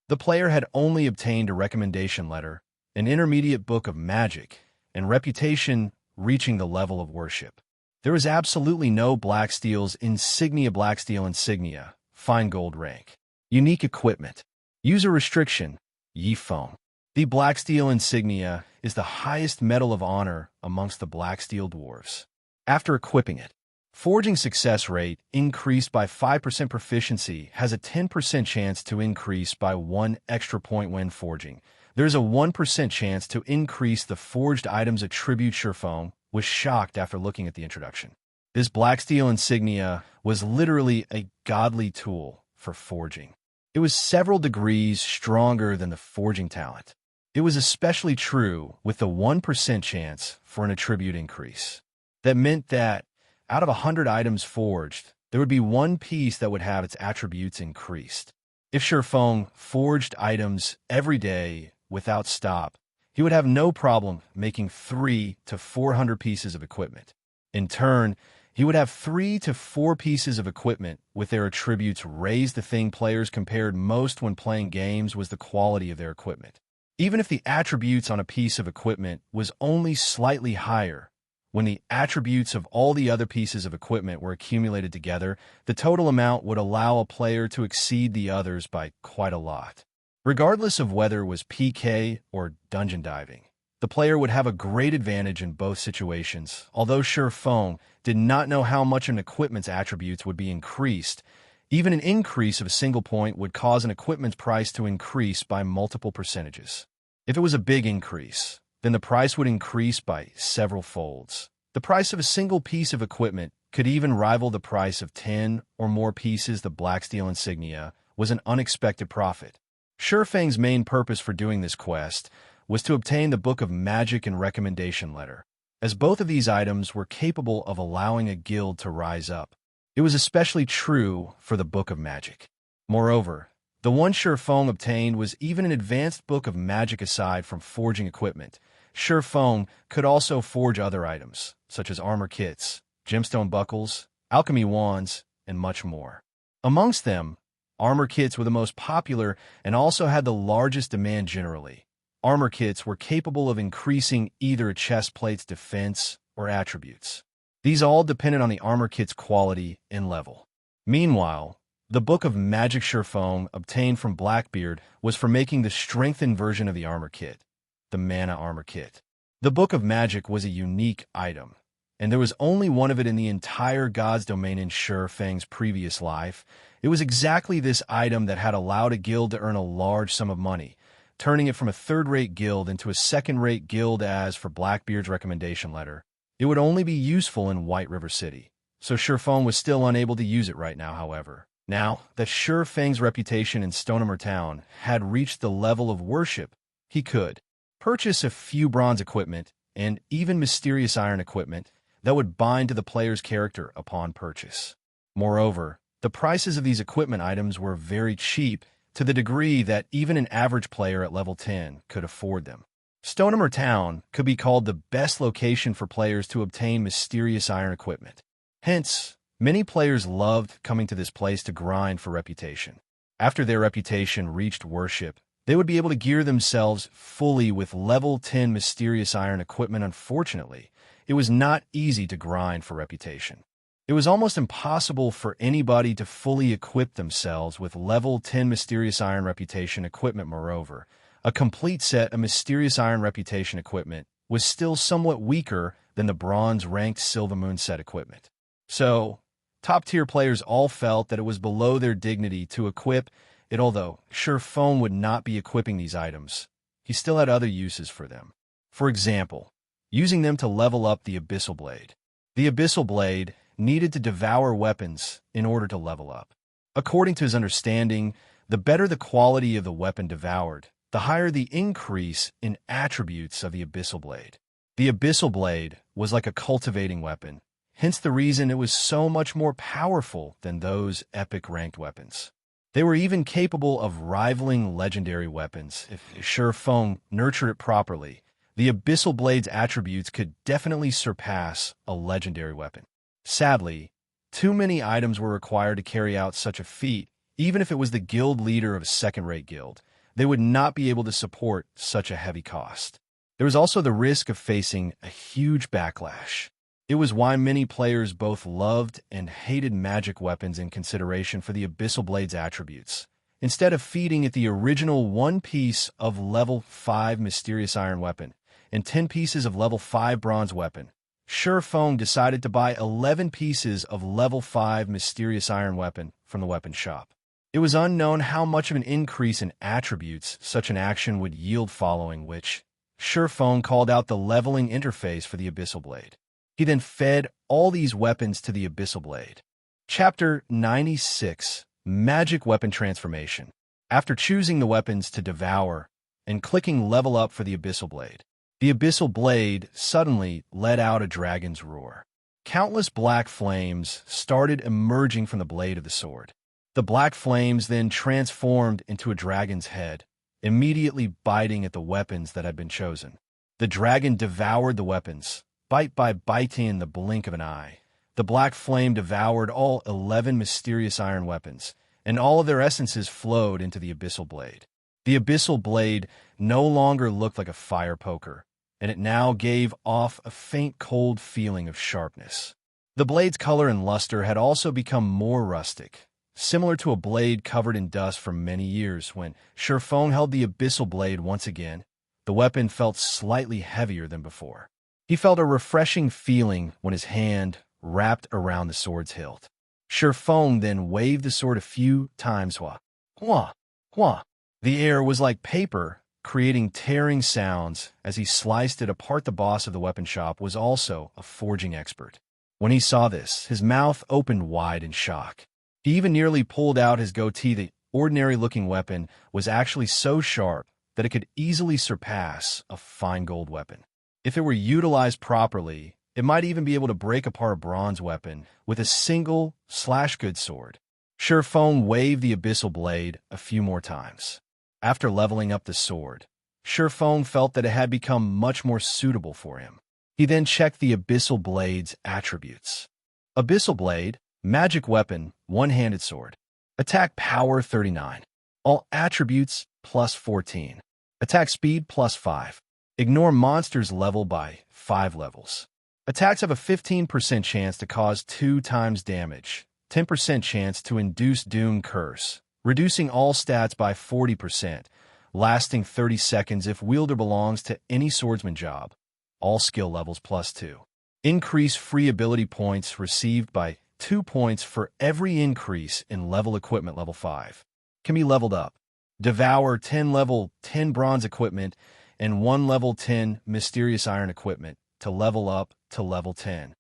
The player had only obtained a recommendation letter, an intermediate book of magic, and reputation reaching the level of worship. There was absolutely no Blacksteel's insignia. Blacksteel insignia, fine gold rank. Unique equipment. User restriction, Yifone. The Blacksteel insignia is the highest medal of honor amongst the Blacksteel Dwarves. After equipping it, forging success rate increased by 5%. Proficiency has a 10% chance to increase by 1 extra point when forging. There's a 1% chance to increase the forged items attribute. Sherfang was shocked after looking at the introduction. This Blacksteel insignia was literally a godly tool for forging. It was several degrees stronger than the forging talent. It was especially true with the 1% chance for an attribute increase. That meant that, out of 100 items forged, there would be one piece that would have its attributes increased. If Shifeng forged items every day without stop, he would have no problem making 300 to 400 pieces of equipment. In turn, he would have 3 to 4 pieces of equipment with their attributes raised. The thing players compared most when playing games was the quality of their equipment. Even if the attributes on a piece of equipment was only slightly higher, when the attributes of all the other pieces of equipment were accumulated together, the total amount would allow a player to exceed the others by quite a lot. Regardless of whether it was PK or dungeon diving, the player would have a great advantage in both situations. Although Shifeng did not know how much an equipment's attributes would be increased, even an increase of a single point would cause an equipment's price to increase by multiple percentages. If it was a big increase, then the price would increase by several folds. The price of a single piece of equipment could even rival the price of 10 or more pieces. The Blacksteel insignia was an unexpected profit. Shifeng's main purpose for doing this quest was to obtain the Book of Magic and Recommendation Letter, as both of these items were capable of allowing a guild to rise up. It was especially true for the Book of Magic. Moreover, the one Shifeng obtained was even an advanced book of magic. Aside from forging equipment, Shifeng could also forge other items, such as armor kits, gemstone buckles, alchemy wands, and much more. Amongst them, armor kits were the most popular and also had the largest demand generally. Armor kits were capable of increasing either a chest plate's defense or attributes. These all depended on the armor kit's quality and level. Meanwhile, the Book of Magic Shifeng obtained from Blackbeard was for making the strengthened version of the armor kit, the Mana Armor Kit. The Book of Magic was a unique item, and there was only one of it in the entire God's Domain in Shifeng's previous life. It was exactly this item that had allowed a guild to earn a large sum of money, turning it from a third-rate guild into a second-rate guild. As for Blackbeard's recommendation letter, it would only be useful in White River City, so Shifeng was still unable to use it right now. However, now that Shifeng's reputation in Stonehammer Town had reached the level of worship, he could purchase a few bronze equipment and even mysterious iron equipment that would bind to the player's character upon purchase. Moreover, the prices of these equipment items were very cheap, to the degree that even an average player at level 10 could afford them. Stonehammer Town could be called the best location for players to obtain mysterious iron equipment. Hence, many players loved coming to this place to grind for reputation. After their reputation reached worship, they would be able to gear themselves fully with level 10 mysterious iron equipment. Unfortunately, it was not easy to grind for reputation. It was almost impossible for anybody to fully equip themselves with level 10 mysterious iron reputation equipment. Moreover, a complete set of mysterious iron reputation equipment was still somewhat weaker than the bronze-ranked Silvermoon set equipment. So, top-tier players all felt that it was below their dignity to equip it. Although Shifeng would not be equipping these items, he still had other uses for them. For example, using them to level up the Abyssal Blade. The Abyssal Blade needed to devour weapons in order to level up. According to his understanding, the better the quality of the weapon devoured, the higher the increase in attributes of the Abyssal Blade. The Abyssal Blade was like a cultivating weapon, hence the reason it was so much more powerful than those epic ranked weapons. They were even capable of rivaling legendary weapons. If Shifeng nurtured it properly, the Abyssal Blade's attributes could definitely surpass a legendary weapon. Sadly, too many items were required to carry out such a feat. Even if it was the guild leader of a second-rate guild, they would not be able to support such a heavy cost. There was also the risk of facing a huge backlash. It was why many players both loved and hated magic weapons in consideration for the Abyssal Blade's attributes. Instead of feeding it the original 1 piece of level 5 mysterious iron weapon and 10 pieces of level 5 bronze weapon, Shifeng decided to buy 11 pieces of level 5 mysterious iron weapon from the weapon shop. It was unknown how much of an increase in attributes such an action would yield, following which Shifeng called out the leveling interface for the Abyssal Blade. He then fed all these weapons to the Abyssal Blade. Chapter 96. Magic Weapon Transformation. After choosing the weapons to Devour and clicking Level Up for the Abyssal Blade, the Abyssal Blade suddenly let out a dragon's roar. Countless black flames started emerging from the blade of the sword. The black flames then transformed into a dragon's head, immediately biting at the weapons that had been chosen. The dragon devoured the weapons, bite by bite in the blink of an eye. The black flame devoured all 11 mysterious iron weapons, and all of their essences flowed into the Abyssal Blade. The Abyssal Blade no longer looked like a fire poker, and it now gave off a faint cold feeling of sharpness. The blade's color and luster had also become more rustic, similar to a blade covered in dust for many years. When Shurfong held the Abyssal Blade once again, the weapon felt slightly heavier than before. He felt a refreshing feeling when his hand wrapped around the sword's hilt. Shurfong then waved the sword a few times. Hua, hua, hua. The air was like paper, creating tearing sounds as he sliced it apart. The boss of the weapon shop was also a forging expert. When he saw this, his mouth opened wide in shock. He even nearly pulled out his goatee. The ordinary-looking weapon was actually so sharp that it could easily surpass a fine gold weapon. If it were utilized properly, it might even be able to break apart a bronze weapon with a single slash-good sword. Shurfong waved the Abyssal Blade a few more times. After leveling up the sword, Shurfong felt that it had become much more suitable for him. He then checked the Abyssal Blade's attributes. Abyssal Blade, magic weapon, one-handed sword. Attack power 39. All attributes plus 14. Attack speed plus 5. Ignore monsters level by 5 levels. Attacks have a 15% chance to cause 2 times damage, 10% chance to induce Doom Curse, reducing all stats by 40%, lasting 30 seconds if wielder belongs to any swordsman job. All skill levels plus 2. Increase free ability points received by 2 points for every increase in level equipment. Level 5. Can be leveled up. Devour 10 level 10 bronze equipment and 1 level 10 mysterious iron equipment to level up to level 10.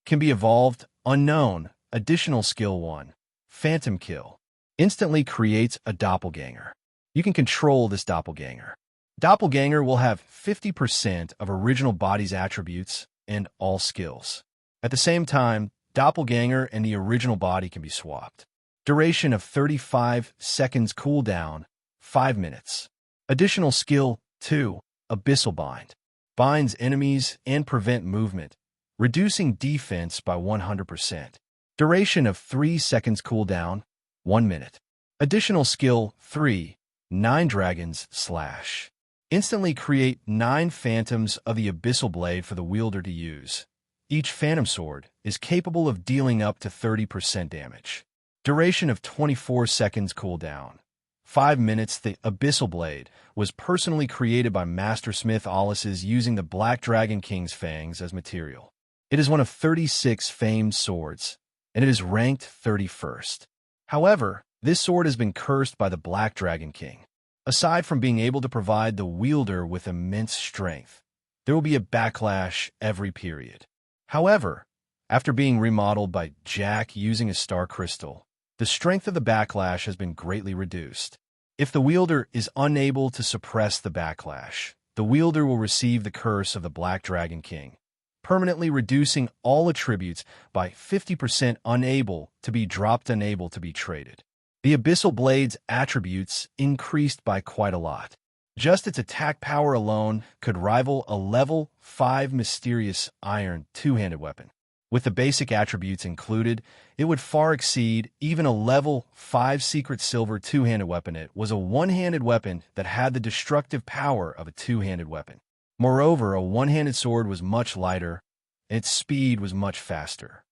Can be evolved. Unknown. Additional skill 1. Phantom Kill. Instantly creates a doppelganger. You can control this doppelganger. Doppelganger will have 50% of original body's attributes and all skills. At the same time, doppelganger and the original body can be swapped. Duration of 35 seconds. Cooldown 5 minutes. Additional skill 2. Abyssal Bind. Binds enemies and prevent movement, reducing defense by 100%. Duration of 3 seconds. Cooldown 1 minute. Additional skill 3. 9 Dragons Slash. Instantly create 9 phantoms of the Abyssal Blade for the wielder to use. Each phantom sword is capable of dealing up to 30% damage. Duration of 24 seconds. Cooldown 5 minutes. The Abyssal Blade was personally created by Mastersmith Alice's using the Black Dragon King's fangs as material. It is one of 36 famed swords, and it is ranked 31st. However, this sword has been cursed by the Black Dragon King. Aside from being able to provide the wielder with immense strength, there will be a backlash every period. However, after being remodeled by Jack using a star crystal, the strength of the backlash has been greatly reduced. If the wielder is unable to suppress the backlash, the wielder will receive the curse of the Black Dragon King, permanently reducing all attributes by 50%. Unable to be dropped, unable to be traded. The Abyssal Blade's attributes increased by quite a lot. Just its attack power alone could rival a level 5 mysterious iron two-handed weapon. With the basic attributes included, it would far exceed even a level 5 secret silver two-handed weapon. It was a one-handed weapon that had the destructive power of a two-handed weapon. Moreover, a one-handed sword was much lighter, and its speed was much faster.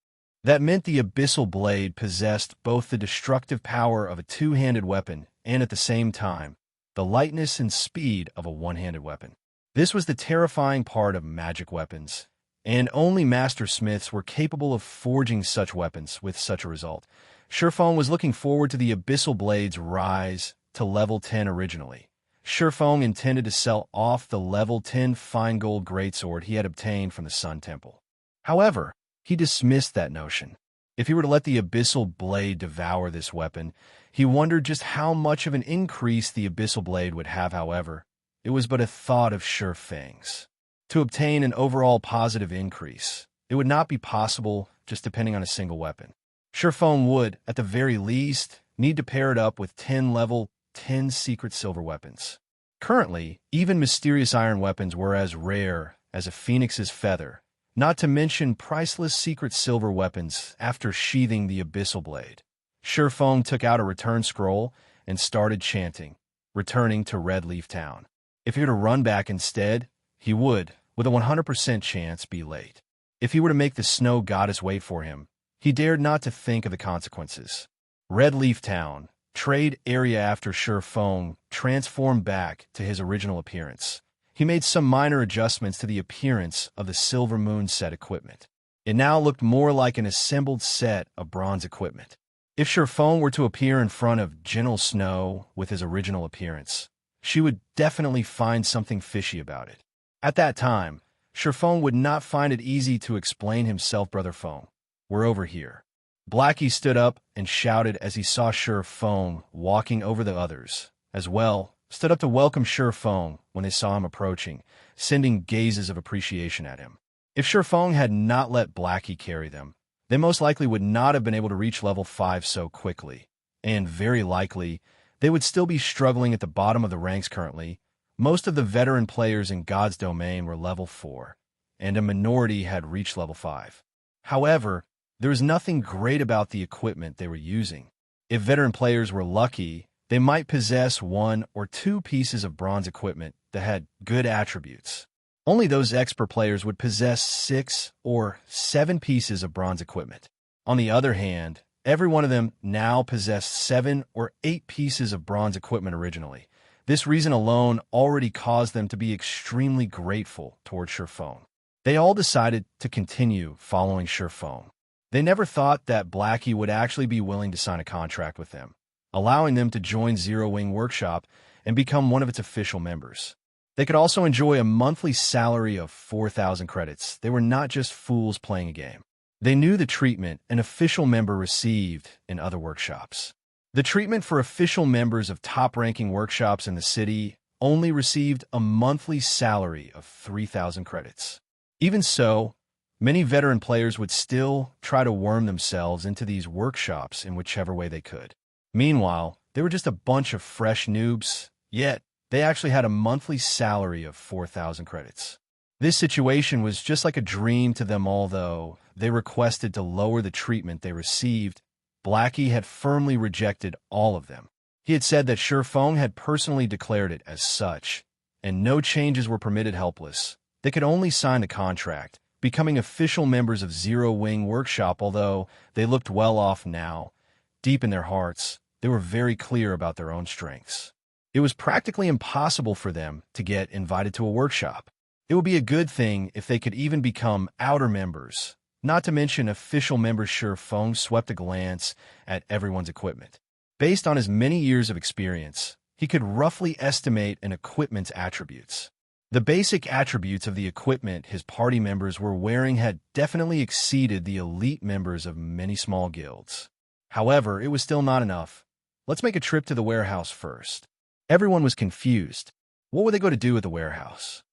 That meant the Abyssal Blade possessed both the destructive power of a two-handed weapon and, at the same time, the lightness and speed of a one-handed weapon. This was the terrifying part of magic weapons, and only master smiths were capable of forging such weapons with such a result. Shurfong was looking forward to the Abyssal Blade's rise to level 10 originally. Shurfong intended to sell off the level 10 fine gold greatsword he had obtained from the Sun Temple. However, he dismissed that notion. If he were to let the Abyssal Blade devour this weapon, he wondered just how much of an increase the Abyssal Blade would have. However, it was but a thought of sure things. To obtain an overall positive increase, it would not be possible just depending on a single weapon. Surefone would, at the very least, need to pair it up with 10 level 10 secret silver weapons. Currently, even mysterious iron weapons were as rare as a phoenix's feather, not to mention priceless secret silver weapons after sheathing the Abyssal Blade. Surefone took out a return scroll and started chanting, returning to Red Leaf Town. If he were to run back instead, he would, with a 100% chance, be late. If he were to make the snow goddess wait for him, he dared not to think of the consequences. Red Leaf Town, trade area. After Surefone transformed back to his original appearance, he made some minor adjustments to the appearance of the Silver Moon set equipment. It now looked more like an assembled set of bronze equipment. If Surefone were to appear in front of Gentle Snow with his original appearance, she would definitely find something fishy about it. At that time, Surefone would not find it easy to explain himself. Brother Phone, we're over here. Blackie stood up and shouted as he saw Surefone walking over the others, as well, stood up to welcome Surefone when they saw him approaching, sending gazes of appreciation at him. If Surefone had not let Blackie carry them, they most likely would not have been able to reach level 5 so quickly, and very likely, they would still be struggling at the bottom of the ranks currently. Most of the veteran players in God's Domain were level 4, and a minority had reached level 5. However, there was nothing great about the equipment they were using. If veteran players were lucky, they might possess 1 or 2 pieces of bronze equipment that had good attributes. Only those expert players would possess 6 or 7 pieces of bronze equipment. On the other hand, every one of them now possessed 7 or 8 pieces of bronze equipment originally. This reason alone already caused them to be extremely grateful towards Surefone. They all decided to continue following Surefone. They never thought that Blackie would actually be willing to sign a contract with them, allowing them to join Zero Wing Workshop and become one of its official members. They could also enjoy a monthly salary of 4,000 credits. They were not just fools playing a game. They knew the treatment an official member received in other workshops. The treatment for official members of top-ranking workshops in the city only received a monthly salary of 3,000 credits. Even so, many veteran players would still try to worm themselves into these workshops in whichever way they could. Meanwhile, they were just a bunch of fresh noobs, yet they actually had a monthly salary of 4,000 credits. This situation was just like a dream to them. Although they requested to lower the treatment they received, Blackie had firmly rejected all of them. He had said that Surefone had personally declared it as such, and no changes were permitted. Helpless, they could only sign the contract, becoming official members of Zero Wing Workshop. Although they looked well off now, deep in their hearts, they were very clear about their own strengths. It was practically impossible for them to get invited to a workshop. It would be a good thing if they could even become outer members, not to mention official members. Surefone swept a glance at everyone's equipment. Based on his many years of experience, he could roughly estimate an equipment's attributes. The basic attributes of the equipment his party members were wearing had definitely exceeded the elite members of many small guilds. However, it was still not enough. Let's make a trip to the warehouse first. Everyone was confused. What would they go to do at the warehouse?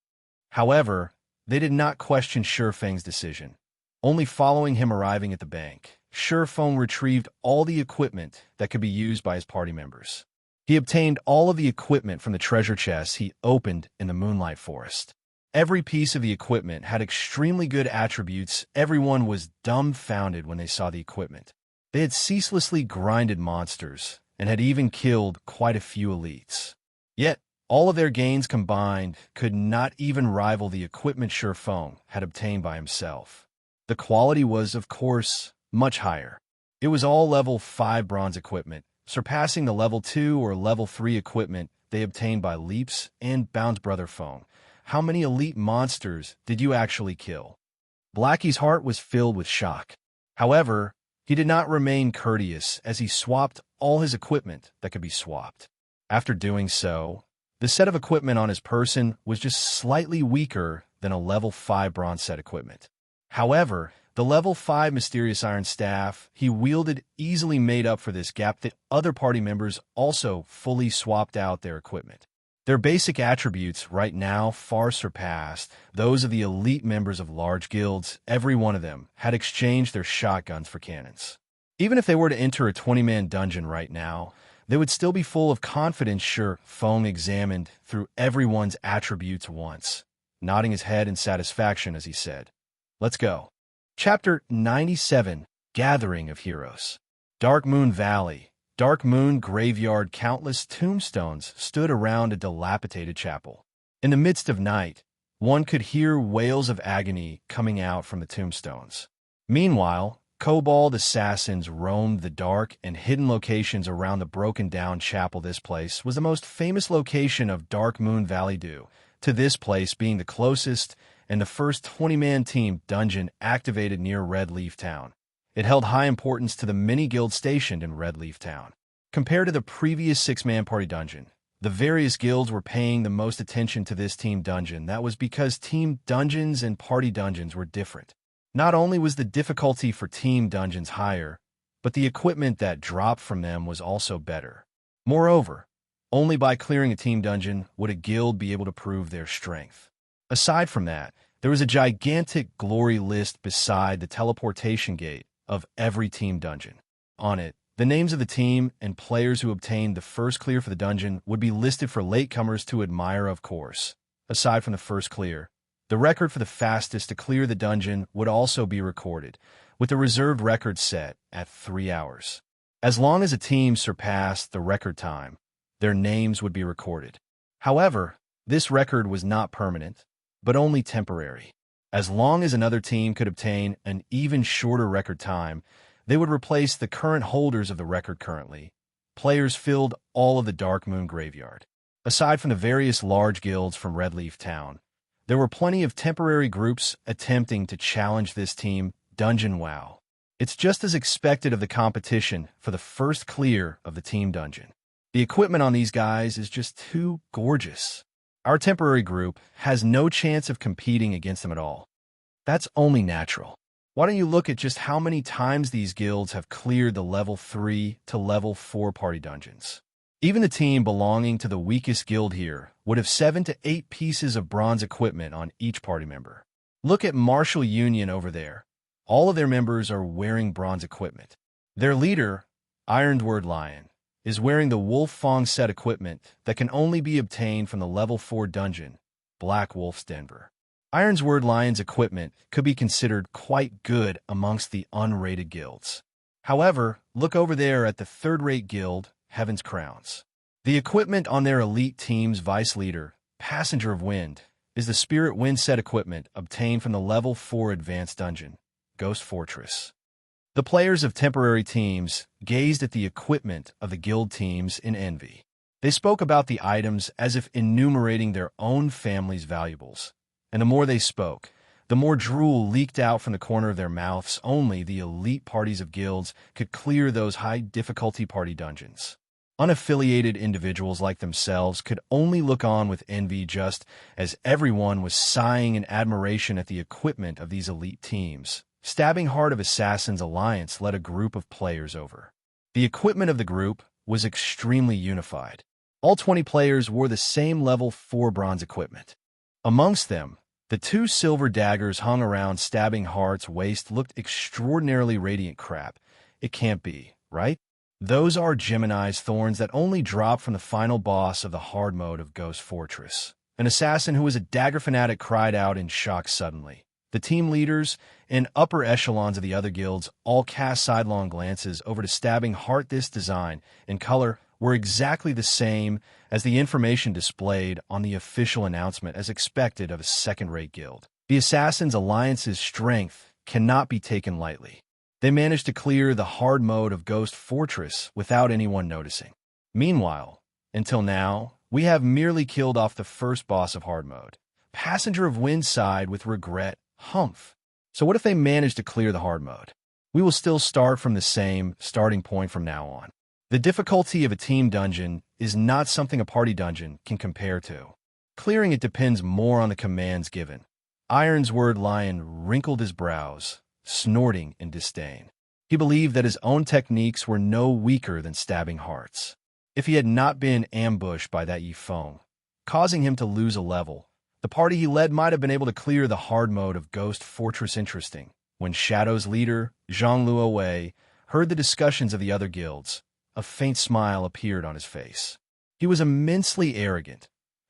However, they did not question Surefang's decision. Only following him arriving at the bank, Surefone retrieved all the equipment that could be used by his party members. He obtained all of the equipment from the treasure chests he opened in the Moonlight Forest. Every piece of the equipment had extremely good attributes. Everyone was dumbfounded when they saw the equipment. They had ceaselessly grinded monsters and had even killed quite a few elites. Yet, all of their gains combined could not even rival the equipment Surefone had obtained by himself. The quality was, of course, much higher. It was all level 5 bronze equipment, surpassing the level 2 or level 3 equipment they obtained by leaps and bounds. Brother Phone, how many elite monsters did you actually kill? Blackie's heart was filled with shock. However, he did not remain courteous as he swapped all his equipment that could be swapped. After doing so, the set of equipment on his person was just slightly weaker than a level 5 bronze set equipment. However, the The level 5 mysterious iron staff he wielded easily made up for this gap that other party members also fully swapped out their equipment. Their basic attributes right now far surpassed those of the elite members of large guilds. Every one of them had exchanged their shotguns for cannons. Even if they were to enter a 20-man dungeon right now, they would still be full of confidence. Sure, Foam examined through everyone's attributes once, nodding his head in satisfaction as he said, "Let's go." Chapter 97, Gathering of Heroes. Dark Moon Valley. Dark Moon Graveyard. Countless tombstones stood around a dilapidated chapel. In the midst of night, one could hear wails of agony coming out from the tombstones. Meanwhile, Kobold assassins roamed the dark and hidden locations around the broken-down chapel. This place was the most famous location of Dark Moon Valley due to this place being the closest and the first 20-man team dungeon activated near Red Leaf Town. It held high importance to the many guilds stationed in Red Leaf Town. Compared to the previous 6-man party dungeon, the various guilds were paying the most attention to this team dungeon. That was because team dungeons and party dungeons were different. Not only was the difficulty for team dungeons higher, but the equipment that dropped from them was also better. Moreover, only by clearing a team dungeon would a guild be able to prove their strength. Aside from that, there was a gigantic glory list beside the teleportation gate of every team dungeon. On it, the names of the team and players who obtained the first clear for the dungeon would be listed for latecomers to admire, of course. Aside from the first clear, the record for the fastest to clear the dungeon would also be recorded, with the reserved record set at 3 hours. As long as a team surpassed the record time, their names would be recorded. However, this record was not permanent, but only temporary. As long as another team could obtain an even shorter record time, they would replace the current holders of the record. Currently, players filled all of the Dark Moon Graveyard. Aside from the various large guilds from Red Leaf Town, there were plenty of temporary groups attempting to challenge this team dungeon. Wow. It's just as expected of the competition for the first clear of the team dungeon. The equipment on these guys is just too gorgeous. Our temporary group has no chance of competing against them at all. That's only natural. Why don't you look at just how many times these guilds have cleared the level 3 to level 4 party dungeons? Even the team belonging to the weakest guild here would have 7 to 8 pieces of bronze equipment on each party member. Look at Martial Union over there. All of their members are wearing bronze equipment. Their leader, Ironsword Lion, is wearing the Wolf Fong set equipment that can only be obtained from the level 4 dungeon, Black Wolf's Denver. Ironsword Lion's equipment could be considered quite good amongst the unrated guilds. However, look over there at the third-rate guild, Heaven's Crowns. The equipment on their elite team's vice leader, Passenger of Wind, is the Spirit Wind set equipment obtained from the level 4 advanced dungeon, Ghost Fortress. The players of temporary teams gazed at the equipment of the guild teams in envy. They spoke about the items as if enumerating their own family's valuables. And the more they spoke, the more drool leaked out from the corner of their mouths. Only the elite parties of guilds could clear those high-difficulty party dungeons. Unaffiliated individuals like themselves could only look on with envy, just as everyone was sighing in admiration at the equipment of these elite teams. Stabbing Heart of Assassins Alliance led a group of players over. The equipment of the group was extremely unified. All 20 players wore the same level 4 bronze equipment. Amongst them, the 2 silver daggers hung around Stabbing Heart's waist looked extraordinarily radiant. Crap. It can't be, right? Those are Gemini's thorns that only drop from the final boss of the hard mode of Ghost Fortress. An assassin who was a dagger fanatic cried out in shock suddenly. The team leaders and upper echelons of the other guilds all cast sidelong glances over to Stabbing Heart. This design and color were exactly the same as the information displayed on the official announcement, as expected of a second-rate guild. The Assassins Alliance's strength cannot be taken lightly. They managed to clear the hard mode of Ghost Fortress without anyone noticing. Meanwhile, until now, we have merely killed off the first boss of hard mode. Passenger of Wind sighed with regret. Humph. So what if they manage to clear the hard mode? We will still start from the same starting point from now on. The difficulty of a team dungeon is not something a party dungeon can compare to. Clearing it depends more on the commands given. Ironsword Lion wrinkled his brows. snorting in disdain. He believed that his own techniques were no weaker than stabbing hearts. If he had not been ambushed by that Yifeng, causing him to lose a level, the party he led might have been able to clear the hard mode of Ghost Fortress. Interesting. When Shadow's leader, Zhang Luowei, heard the discussions of the other guilds, a faint smile appeared on his face. He was immensely arrogant.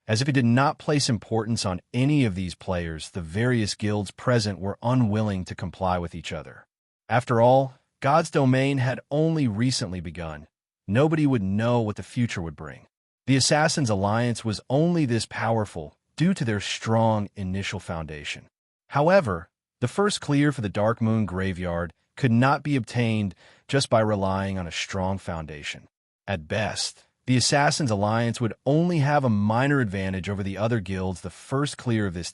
As if he did not place importance on any of these players, the various guilds present were unwilling to comply with each other. After all, God's domain had only recently begun. Nobody would know what the future would bring. The Assassins' Alliance was only this powerful due to their strong initial foundation. However, the first clear for the Dark Moon Graveyard could not be obtained just by relying on a strong foundation. At best, the Assassins' Alliance would only have a minor advantage over the other guilds. The first clear of this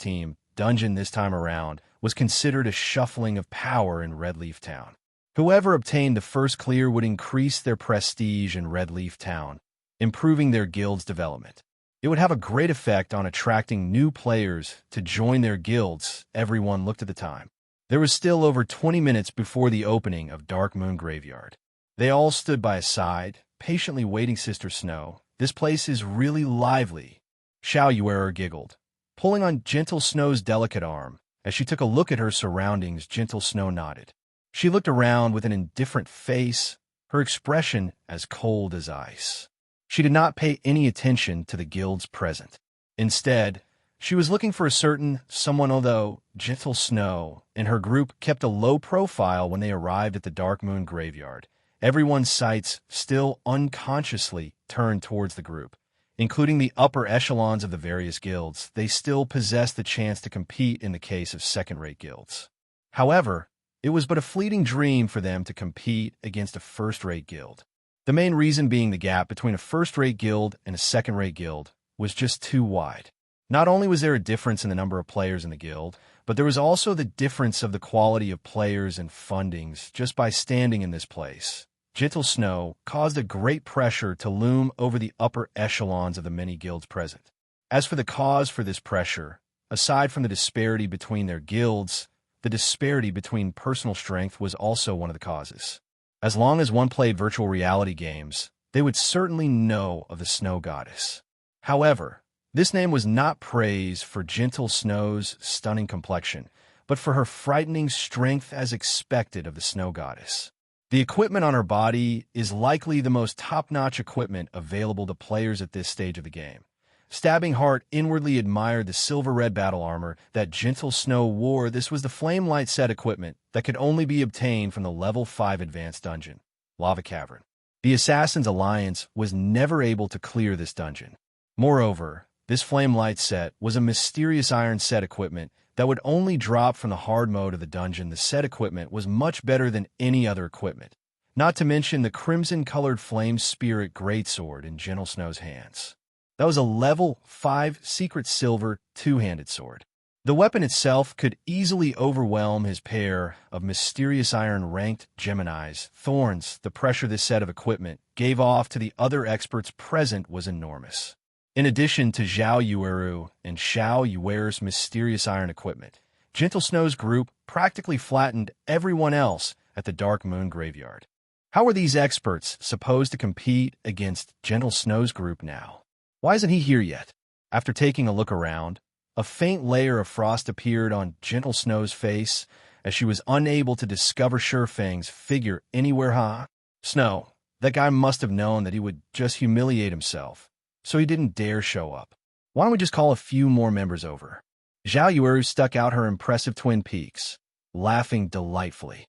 dungeon this time around, was considered a shuffling of power in Redleaf Town. Whoever obtained the first clear would increase their prestige in Redleaf Town, improving their guild's development. It would have a great effect on attracting new players to join their guilds. Everyone looked at the time. There was still over 20 minutes before the opening of Dark Moon Graveyard. They all stood by a side, patiently waiting. Sister Snow, this place is really lively. Xiao Yuer giggled, pulling on Gentle Snow's delicate arm. As she took a look at her surroundings, Gentle Snow nodded. She looked around with an indifferent face, her expression as cold as ice. She did not pay any attention to the guilds present. Instead, she was looking for a certain someone, although Gentle Snow and her group kept a low profile when they arrived at the Dark Moon Graveyard. Everyone's sights still unconsciously turned towards the group. Including the upper echelons of the various guilds, they still possessed the chance to compete in the case of second-rate guilds. However, it was but a fleeting dream for them to compete against a first-rate guild. The main reason being the gap between a first-rate guild and a second-rate guild was just too wide. Not only was there a difference in the number of players in the guild, but there was also the difference of the quality of players and fundings. Just by standing in this place, Gentle Snow caused a great pressure to loom over the upper echelons of the many guilds present. As for the cause for this pressure, aside from the disparity between their guilds, the disparity between personal strength was also one of the causes. As long as one played virtual reality games, they would certainly know of the Snow Goddess. However, this name was not praise for Gentle Snow's stunning complexion, but for her frightening strength as expected of the Snow Goddess. The equipment on her body is likely the most top-notch equipment available to players at this stage of the game. Stabbing Heart inwardly admired the silver-red battle armor that Gentle Snow wore. This was the Flame Light set equipment that could only be obtained from the Level 5 Advanced Dungeon, Lava Cavern. The Assassins' Alliance was never able to clear this dungeon. Moreover, this Flame Light set was a mysterious iron set equipment that would only drop from the hard mode of the dungeon. The set equipment was much better than any other equipment, not to mention the crimson-colored Flame Spirit Greatsword in Gentle Snow's hands. That was a Level 5 secret silver two-handed sword. The weapon itself could easily overwhelm his pair of mysterious iron-ranked Geminis. Thorns. The pressure this set of equipment gave off to the other experts present was enormous. In addition to Zhao Yueru and Xiao Yuer's mysterious iron equipment, Gentle Snow's group practically flattened everyone else at the Dark Moon Graveyard. How were these experts supposed to compete against Gentle Snow's group now? Why isn't he here yet? After taking a look around, a faint layer of frost appeared on Gentle Snow's face as she was unable to discover Shurfang's figure anywhere. Snow, that guy must have known that he would just humiliate himself, so he didn't dare show up. Why don't we just call a few more members over? Zhao Yuer stuck out her impressive twin peaks, laughing delightfully.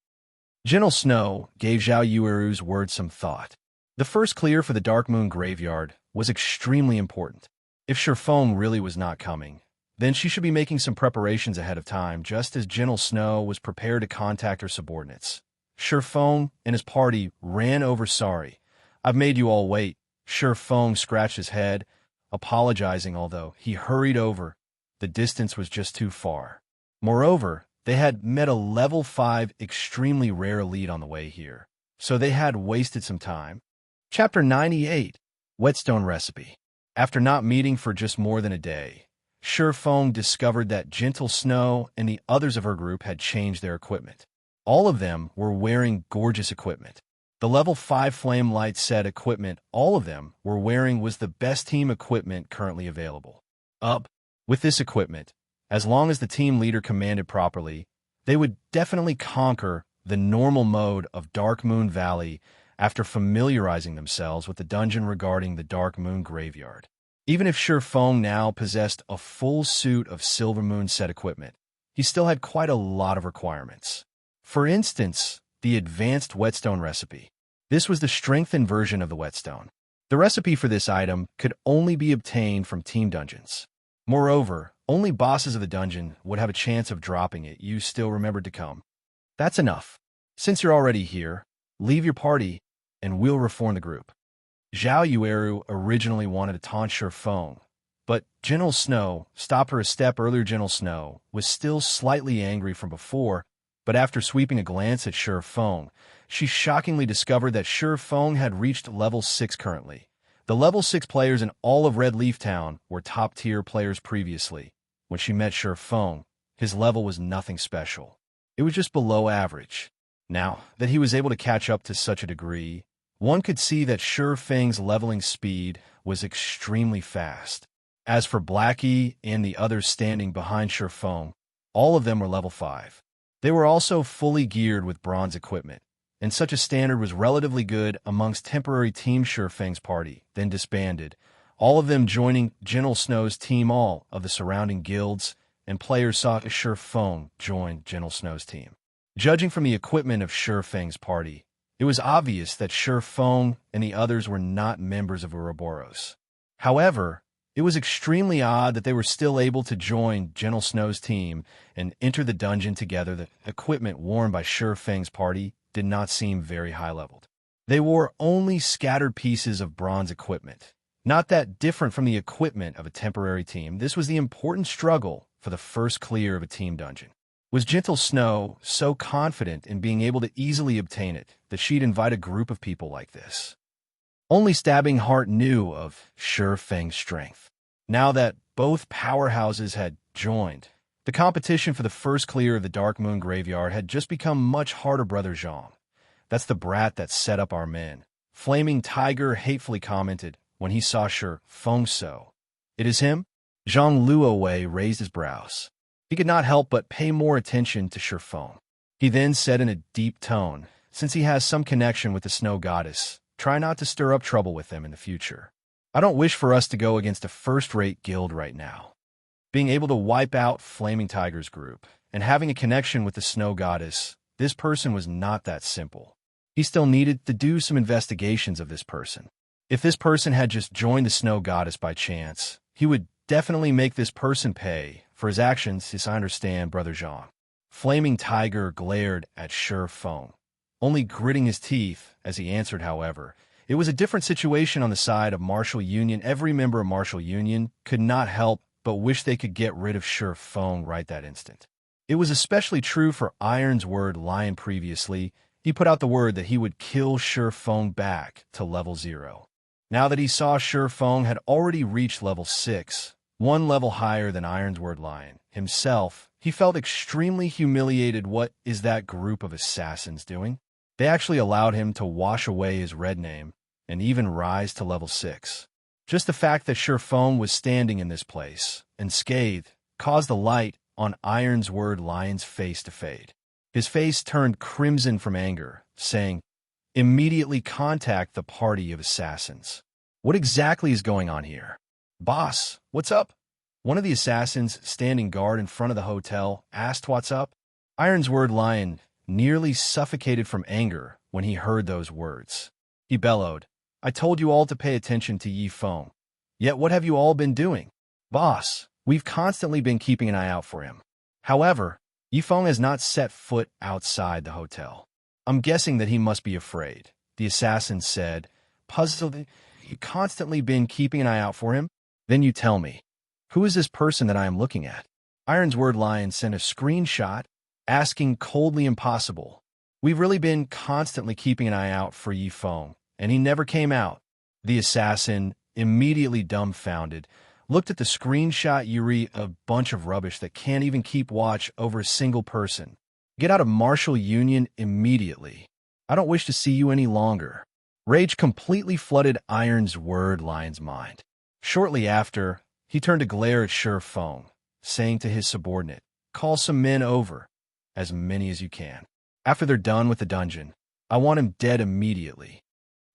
Gentle Snow gave Zhao Yueru's words some thought. The first clear for the Dark Moon Graveyard was extremely important. If Shurfang really was not coming, then she should be making some preparations ahead of time, just as Gentle Snow was prepared to contact her subordinates. Shurfang and his party ran over. Sorry, I've made you all wait. Shurfang scratched his head, apologizing, although he hurried over. The distance was just too far. Moreover, they had met a Level 5 extremely rare elite on the way here, so they had wasted some time. Chapter 98, Whetstone Recipe. After not meeting for just more than a day, Shurfang discovered that Gentle Snow and the others of her group had changed their equipment. All of them were wearing gorgeous equipment. The level 5 flame light set equipment all of them were wearing was the best team equipment currently available. With this equipment, as long as the team leader commanded properly, they would definitely conquer the normal mode of Dark Moon Valley after familiarizing themselves with the dungeon regarding the Dark Moon Graveyard. Even if Shi Feng now possessed a full suit of Silver Moon set equipment, he still had quite a lot of requirements. For instance, the advanced Whetstone recipe. This was the strengthened version of the Whetstone. The recipe for this item could only be obtained from team dungeons. Moreover, only bosses of the dungeon would have a chance of dropping it. You still remembered to come. That's enough. Since you're already here, leave your party, and we'll reform the group. Zhao Yueru originally wanted to taunt Shi Feng, but General Snow stopped her a step earlier. General Snow was still slightly angry from before, but after sweeping a glance at Shi Feng, she shockingly discovered that Shi Feng had reached level 6 currently. The level 6 players in all of Red Leaf Town were top-tier players previously. When she met Shi Feng, his level was nothing special. It was just below average. Now that he was able to catch up to such a degree, one could see that Shi Feng's leveling speed was extremely fast. As for Blackie and the others standing behind Shi Feng, all of them were level 5. They were also fully geared with bronze equipment, and such a standard was relatively good amongst temporary Team Shi Feng's party, then disbanded, all of them joining General Snow's team. All of the surrounding guilds and players saw Shi Feng join General Snow's team. Judging from the equipment of Shi Feng's party, it was obvious that Shi Feng and the others were not members of Ouroboros. However, it was extremely odd that they were still able to join General Snow's team and enter the dungeon together. The equipment worn by Shi Feng's party did not seem very high-leveled. They wore only scattered pieces of bronze equipment, not that different from the equipment of a temporary team. This was the important struggle for the first clear of a team dungeon. Was Gentle Snow so confident in being able to easily obtain it that she'd invite a group of people like this? Only Stabbing Heart knew of Shi Feng's strength. Now that both powerhouses had joined, the competition for the first clear of the Dark Moon Graveyard had just become much harder. Brother Zhang, that's the brat that set up our men, Flaming Tiger hatefully commented when he saw Shi Feng. So, it is him? Zhang Luowei raised his brows. He could not help but pay more attention to Shi Feng. He then said in a deep tone, since he has some connection with the Snow Goddess, try not to stir up trouble with them in the future. I don't wish for us to go against a first-rate guild right now. Being able to wipe out Flaming Tiger's group and having a connection with the Snow Goddess, this person was not that simple. He still needed to do some investigations of this person. If this person had just joined the Snow Goddess by chance, he would definitely make this person pay for his actions. Yes, I understand, Brother Zhang. Flaming Tiger glared at Shi Feng, only gritting his teeth as he answered. However, it was a different situation on the side of Martial Union. Every member of Martial Union could not help but wish they could get rid of Shi Feng right that instant. It was especially true for Ironsword Lion. Previously, he put out the word that he would kill Shi Feng back to level 0. Now that he saw Shi Feng had already reached level 6, one level higher than Ironsword Lion himself, he felt extremely humiliated. What is that group of assassins doing? They actually allowed him to wash away his red name and even rise to level 6. Just the fact that Shi Feng was standing in this place, unscathed, caused the light on Ironsword Lion's face to fade. His face turned crimson from anger, saying, "Immediately contact the party of assassins." What exactly is going on here? Boss, what's up? One of the assassins standing guard in front of the hotel asked what's up. Ironsword Lion nearly suffocated from anger when he heard those words. He bellowed, "I told you all to pay attention to Yi Feng. Yet what have you all been doing?" "Boss, we've constantly been keeping an eye out for him. However, Yi Feng has not set foot outside the hotel. I'm guessing that he must be afraid," the assassin said, puzzled. "You've constantly been keeping an eye out for him? Then you tell me, who is this person that I am looking at?" Ironsword Lion sent a screenshot, asking coldly. "Impossible. We've really been constantly keeping an eye out for Yi Feng, and he never came out." The assassin, immediately dumbfounded, looked at the screenshot. "Yuri, a bunch of rubbish that can't even keep watch over a single person. Get out of Martial Union immediately. I don't wish to see you any longer. Rage completely flooded Ironsword Lion's mind. Shortly after, he turned to glare at Sure Feng, saying to his subordinate, "Call some men over, as many as you can. After they're done with the dungeon, I want him dead immediately."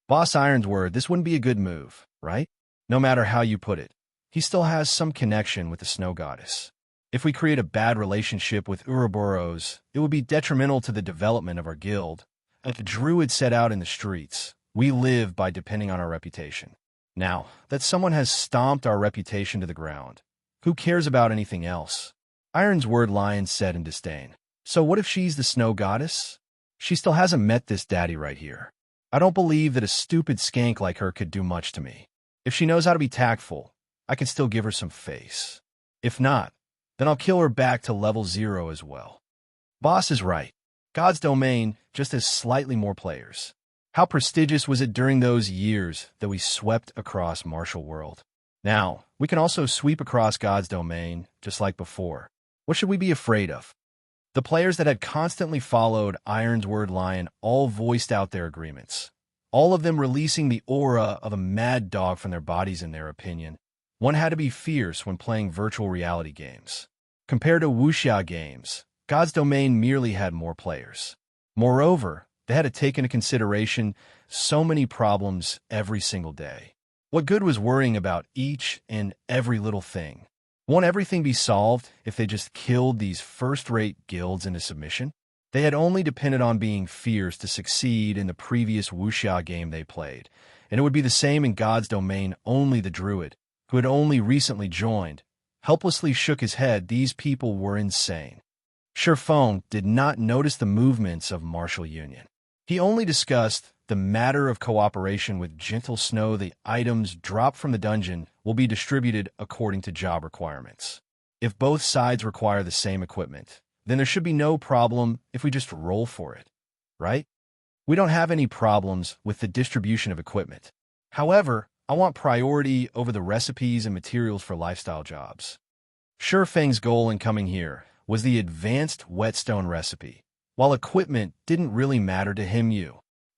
Boss Ironsword, this wouldn't be a good move, right? No matter how you put it, he still has some connection with the Snow Goddess. If we create a bad relationship with Ouroboros, it would be detrimental to the development of our guild. If the druid set out in the streets, we live by depending on our reputation. Now that someone has stomped our reputation to the ground, who cares about anything else? Ironsword Lion said in disdain. So what if she's the Snow Goddess? She still hasn't met this daddy right here. I don't believe that a stupid skank like her could do much to me. If she knows how to be tactful, I can still give her some face. If not, then I'll kill her back to level 0 as well. Boss is right. God's domain just has slightly more players. How prestigious was it during those years that we swept across Martial World? Now, we can also sweep across God's domain, just like before. What should we be afraid of? The players that had constantly followed Ironsword Lion all voiced out their agreements, all of them releasing the aura of a mad dog from their bodies in their opinion. One had to be fierce when playing virtual reality games. Compared to wuxia games, God's domain merely had more players. Moreover, they had to take into consideration so many problems every single day. What good was worrying about each and every little thing? Won't everything be solved if they just killed these first-rate guilds into submission? They had only depended on being fierce to succeed in the previous wuxia game they played, and it would be the same in God's domain. Only the druid, who had only recently joined, helplessly shook his head. These people were insane. Sure Feng did not notice the movements of Martial Union. He only discussed the matter of cooperation with Gentle Snow. The items dropped from the dungeon will be distributed according to job requirements. If both sides require the same equipment, then there should be no problem if we just roll for it, right? We don't have any problems with the distribution of equipment. However, I want priority over the recipes and materials for lifestyle jobs. Sure Feng's goal in coming here was the advanced Whetstone recipe, while equipment didn't really matter to him.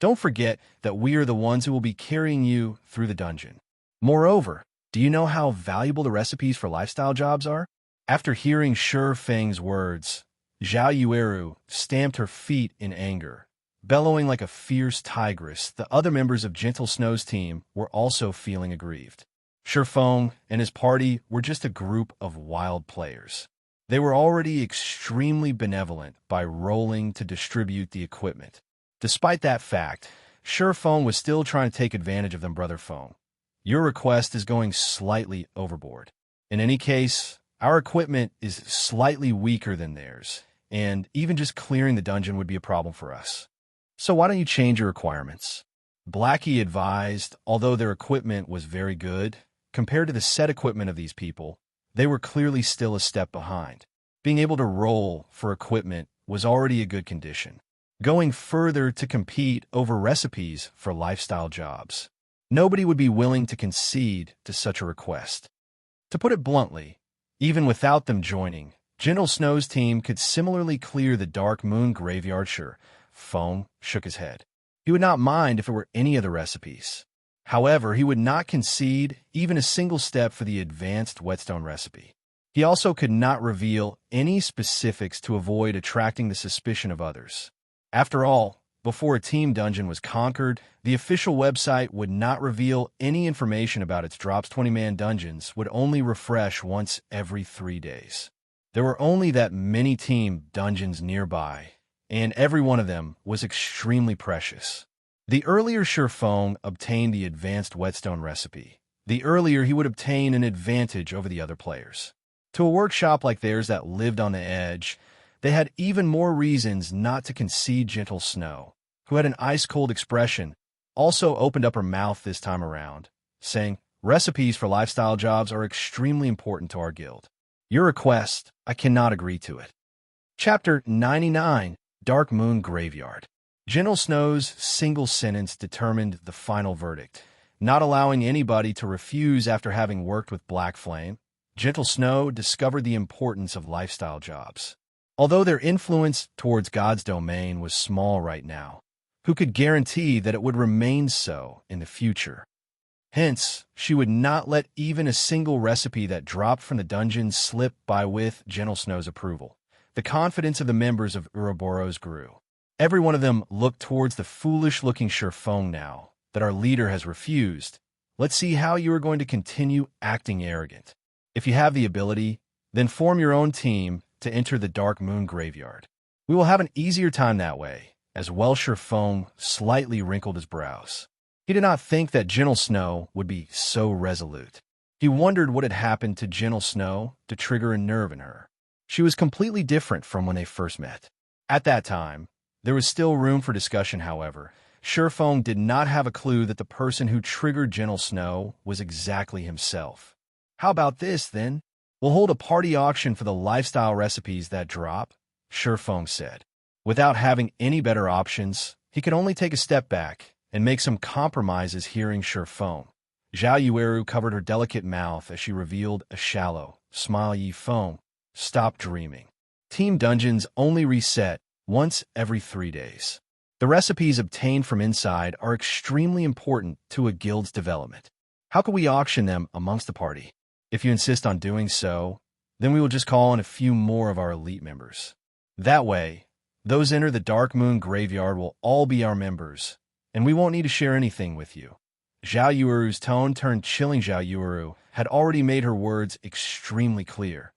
Don't forget that we are the ones who will be carrying you through the dungeon. Moreover, do you know how valuable the recipes for lifestyle jobs are? After hearing Sure Feng's words, Zhao Yueru stamped her feet in anger. Bellowing like a fierce tigress, the other members of Gentle Snow's team were also feeling aggrieved. Sure Feng and his party were just a group of wild players. They were already extremely benevolent by rolling to distribute the equipment. Despite that fact, Sure Feng was still trying to take advantage of them. Brother Feng, your request is going slightly overboard. In any case, our equipment is slightly weaker than theirs, and even just clearing the dungeon would be a problem for us. So why don't you change your requirements? Blackie advised. Although their equipment was very good, compared to the set equipment of these people, they were clearly still a step behind. Being able to roll for equipment was already a good condition. Going further to compete over recipes for lifestyle jobs. Nobody would be willing to concede to such a request. To put it bluntly, even without them joining, Gentle Snow's team could similarly clear the Dark Moon Graveyard. Sure Feng shook his head. He would not mind if it were any of the recipes. However, he would not concede even a single step for the advanced Whetstone recipe. He also could not reveal any specifics to avoid attracting the suspicion of others. After all, before a team dungeon was conquered, the official website would not reveal any information about its drops. 20-man dungeons would only refresh once every 3 days. There were only that many team dungeons nearby, and every one of them was extremely precious. The earlier Sure Feng obtained the advanced Whetstone recipe, the earlier he would obtain an advantage over the other players. To a workshop like theirs that lived on the edge, they had even more reasons not to concede. Gentle Snow, who had an ice-cold expression, also opened up her mouth this time around, saying, "Recipes for lifestyle jobs are extremely important to our guild. Your request, I cannot agree to it." Chapter 99, Dark Moon Graveyard. Gentle Snow's single sentence determined the final verdict, not allowing anybody to refuse. After having worked with Black Flame, Gentle Snow discovered the importance of lifestyle jobs. Although their influence towards God's domain was small right now, who could guarantee that it would remain so in the future? Hence, she would not let even a single recipe that dropped from the dungeon slip by with Gentle Snow's approval. The confidence of the members of Ouroboros grew. Every one of them looked towards the foolish-looking Sherfong now that our leader has refused. Let's see how you are going to continue acting arrogant. If you have the ability, then form your own team to enter the Dark Moon Graveyard. We will have an easier time that way, as well. Sherfong slightly wrinkled his brows. He did not think that Gentle Snow would be so resolute. He wondered what had happened to Gentle Snow to trigger a nerve in her. She was completely different from when they first met. At that time, there was still room for discussion, however. Sherfong did not have a clue that the person who triggered Gentle Snow was exactly himself. How about this, then? We'll hold a party auction for the lifestyle recipes that drop, Sherfong said. Without having any better options, he could only take a step back and make some compromises. Hearing Sherfong, Zhao Yueru covered her delicate mouth as she revealed a shallow smile. Yi Feng, stop dreaming. Team dungeons only reset once every 3 days. The recipes obtained from inside are extremely important to a guild's development. How can we auction them amongst the party? If you insist on doing so, then we will just call in a few more of our elite members. That way, those enter the Dark Moon Graveyard will all be our members, and we won't need to share anything with you. Zhao Yueru's tone turned chilling. Zhao Yueru had already made her words extremely clear.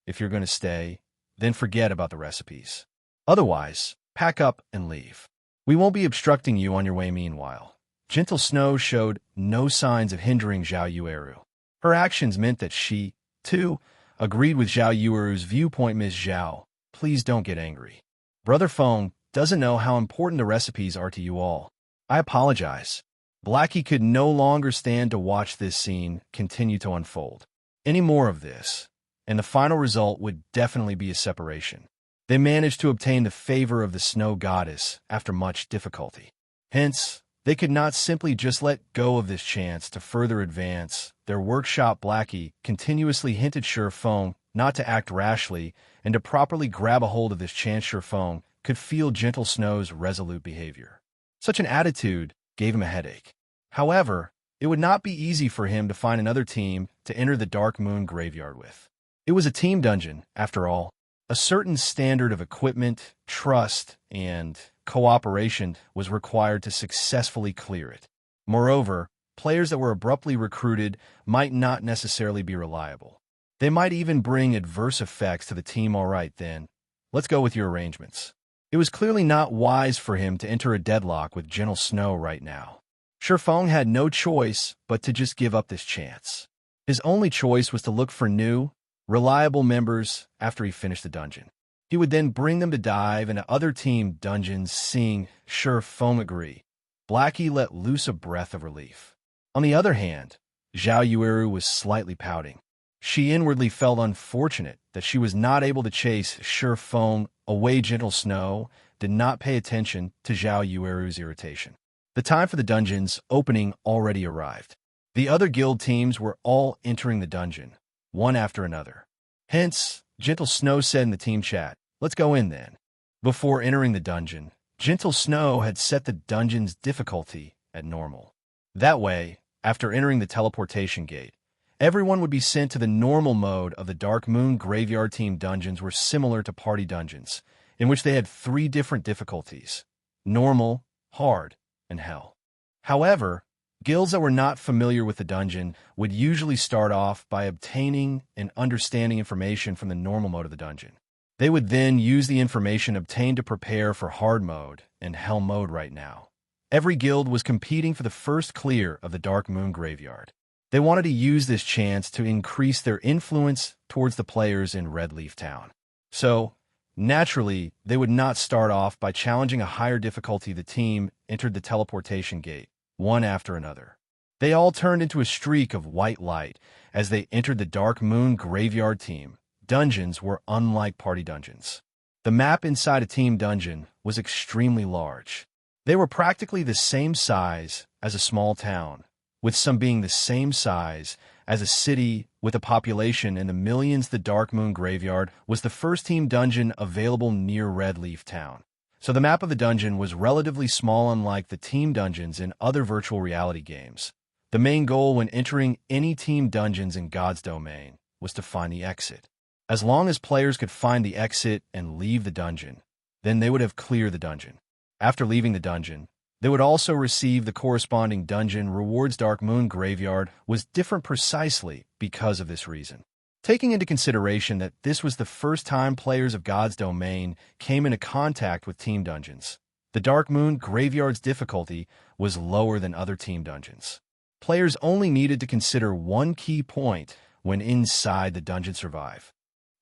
If you're going to stay, then forget about the recipes. Otherwise, pack up and leave. We won't be obstructing you on your way. Meanwhile, Gentle Snow showed no signs of hindering Zhao Yueru. Her actions meant that she, too, agreed with Zhao Yueru's viewpoint. Ms. Zhao, please don't get angry. Brother Feng doesn't know how important the recipes are to you all. I apologize. Blackie could no longer stand to watch this scene continue to unfold. Any more of this, and the final result would definitely be a separation. They managed to obtain the favor of the Snow Goddess after much difficulty. Hence, they could not simply just let go of this chance to further advance their workshop. Blackie continuously hinted Sherfong not to act rashly and to properly grab a hold of this chance. Sherfong could feel Gentle Snow's resolute behavior. Such an attitude gave him a headache. However, it would not be easy for him to find another team to enter the Dark Moon Graveyard with. It was a team dungeon, after all. A certain standard of equipment, trust, and cooperation was required to successfully clear it. Moreover, players that were abruptly recruited might not necessarily be reliable. They might even bring adverse effects to the team. All right, then, let's go with your arrangements. It was clearly not wise for him to enter a deadlock with Gentle Snow right now. Sherfong had no choice but to just give up this chance. His only choice was to look for new, reliable members after he finished the dungeon. He would then bring them to dive into other team dungeons. Seeing Sherfong agree, Blackie let loose a breath of relief. On the other hand, Zhao Yueru was slightly pouting. She inwardly felt unfortunate that she was not able to chase Sherfong away. Gentle Snow did not pay attention to Zhao Yueru's irritation. The time for the dungeon's opening already arrived. The other guild teams were all entering the dungeon, one after another. Hence, Gentle Snow said in the team chat, let's go in then. Before entering the dungeon, Gentle Snow had set the dungeon's difficulty at normal. That way, after entering the teleportation gate, everyone would be sent to the normal mode of the Dark Moon Graveyard. Team dungeons were similar to party dungeons, in which they had 3 different difficulties: normal, hard, and hell. However, guilds that were not familiar with the dungeon would usually start off by obtaining and understanding information from the normal mode of the dungeon. They would then use the information obtained to prepare for hard mode and hell mode. Right now, every guild was competing for the first clear of the Dark Moon Graveyard. They wanted to use this chance to increase their influence towards the players in Red Leaf Town. So, naturally, they would not start off by challenging a higher difficulty. The team entered the teleportation gate, one after another. They all turned into a streak of white light as they entered the Dark Moon Graveyard. Team dungeons were unlike party dungeons. The map inside a team dungeon was extremely large. They were practically the same size as a small town, with some being the same size as a city with a population in the millions. The Dark Moon Graveyard was the first team dungeon available near Red Leaf Town. So the map of the dungeon was relatively small, unlike the team dungeons in other virtual reality games. The main goal when entering any team dungeons in God's domain was to find the exit. As long as players could find the exit and leave the dungeon, then they would have cleared the dungeon. After leaving the dungeon, they would also receive the corresponding dungeon rewards. Dark Moon Graveyard was different precisely because of this reason. Taking into consideration that this was the first time players of God's domain came into contact with team dungeons, the Dark Moon Graveyard's difficulty was lower than other team dungeons. Players only needed to consider one key point when inside the dungeon: survive.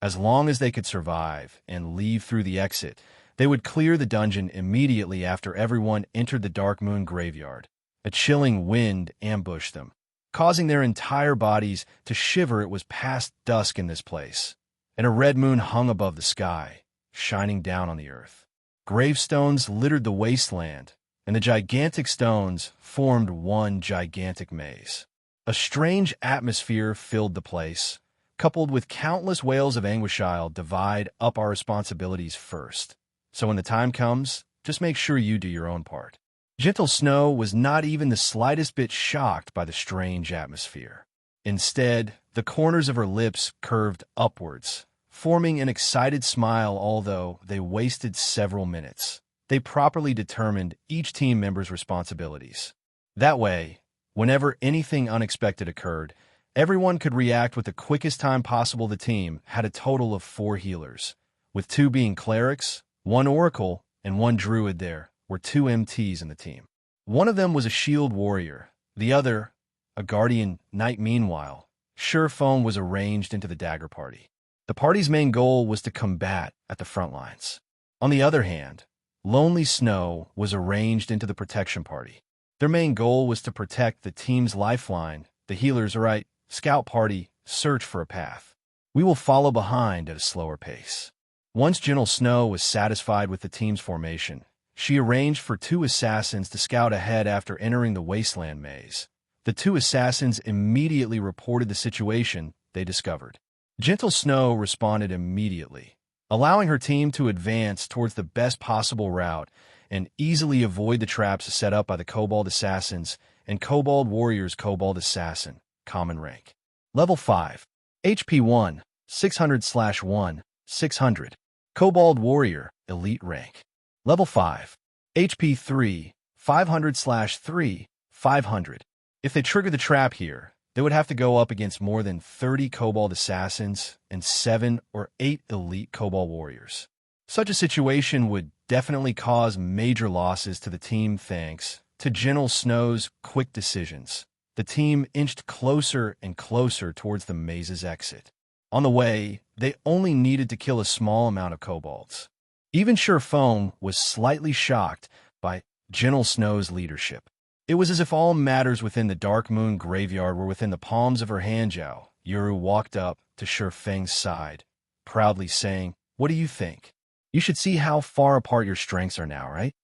As long as they could survive and leave through the exit, they would clear the dungeon immediately after everyone entered the Dark Moon Graveyard. A chilling wind ambushed them, causing their entire bodies to shiver. It was past dusk in this place, and a red moon hung above the sky, shining down on the earth. Gravestones littered the wasteland, and the gigantic stones formed one gigantic maze. A strange atmosphere filled the place, coupled with countless wails of anguish. I'll divide up our responsibilities first. So when the time comes, just make sure you do your own part. Gentle Snow was not even the slightest bit shocked by the strange atmosphere. Instead, the corners of her lips curved upwards, forming an excited smile. Although they wasted several minutes, they properly determined each team member's responsibilities. That way, whenever anything unexpected occurred, everyone could react with the quickest time possible. The team had a total of 4 healers, with 2 being clerics, 1 oracle, and 1 druid. There were 2 MTs in the team. One of them was a shield warrior, the other a guardian knight. Meanwhile, Surefoam was arranged into the dagger party. The party's main goal was to combat at the front lines. On the other hand, Lonely Snow was arranged into the protection party. Their main goal was to protect the team's lifeline. The healers, right, scout party, search for a path. We will follow behind at a slower pace. Once Gentle Snow was satisfied with the team's formation, she arranged for 2 assassins to scout ahead. After entering the wasteland maze, the 2 assassins immediately reported the situation they discovered. Gentle Snow responded immediately, allowing her team to advance towards the best possible route and easily avoid the traps set up by the Kobold assassins and Kobold warriors. Kobold assassin, common rank. Level 5. HP 1, 600/1, 600. Kobold warrior, elite rank. Level 5. HP 3, 500/3, 500. If they trigger the trap here, they would have to go up against more than 30 Kobold assassins and 7 or 8 elite Kobold warriors. Such a situation would definitely cause major losses to the team. Thanks to Gentle Snow's quick decisions, the team inched closer and closer towards the maze's exit. On the way, they only needed to kill a small amount of kobolds. Even Surefoam was slightly shocked by Gentle Snow's leadership. It was as if all matters within the Dark Moon Graveyard were within the palms of her hand. Zhao Yuru walked up to Shurfeng's side, proudly saying, "What do you think? You should see how far apart your strengths are now, right?"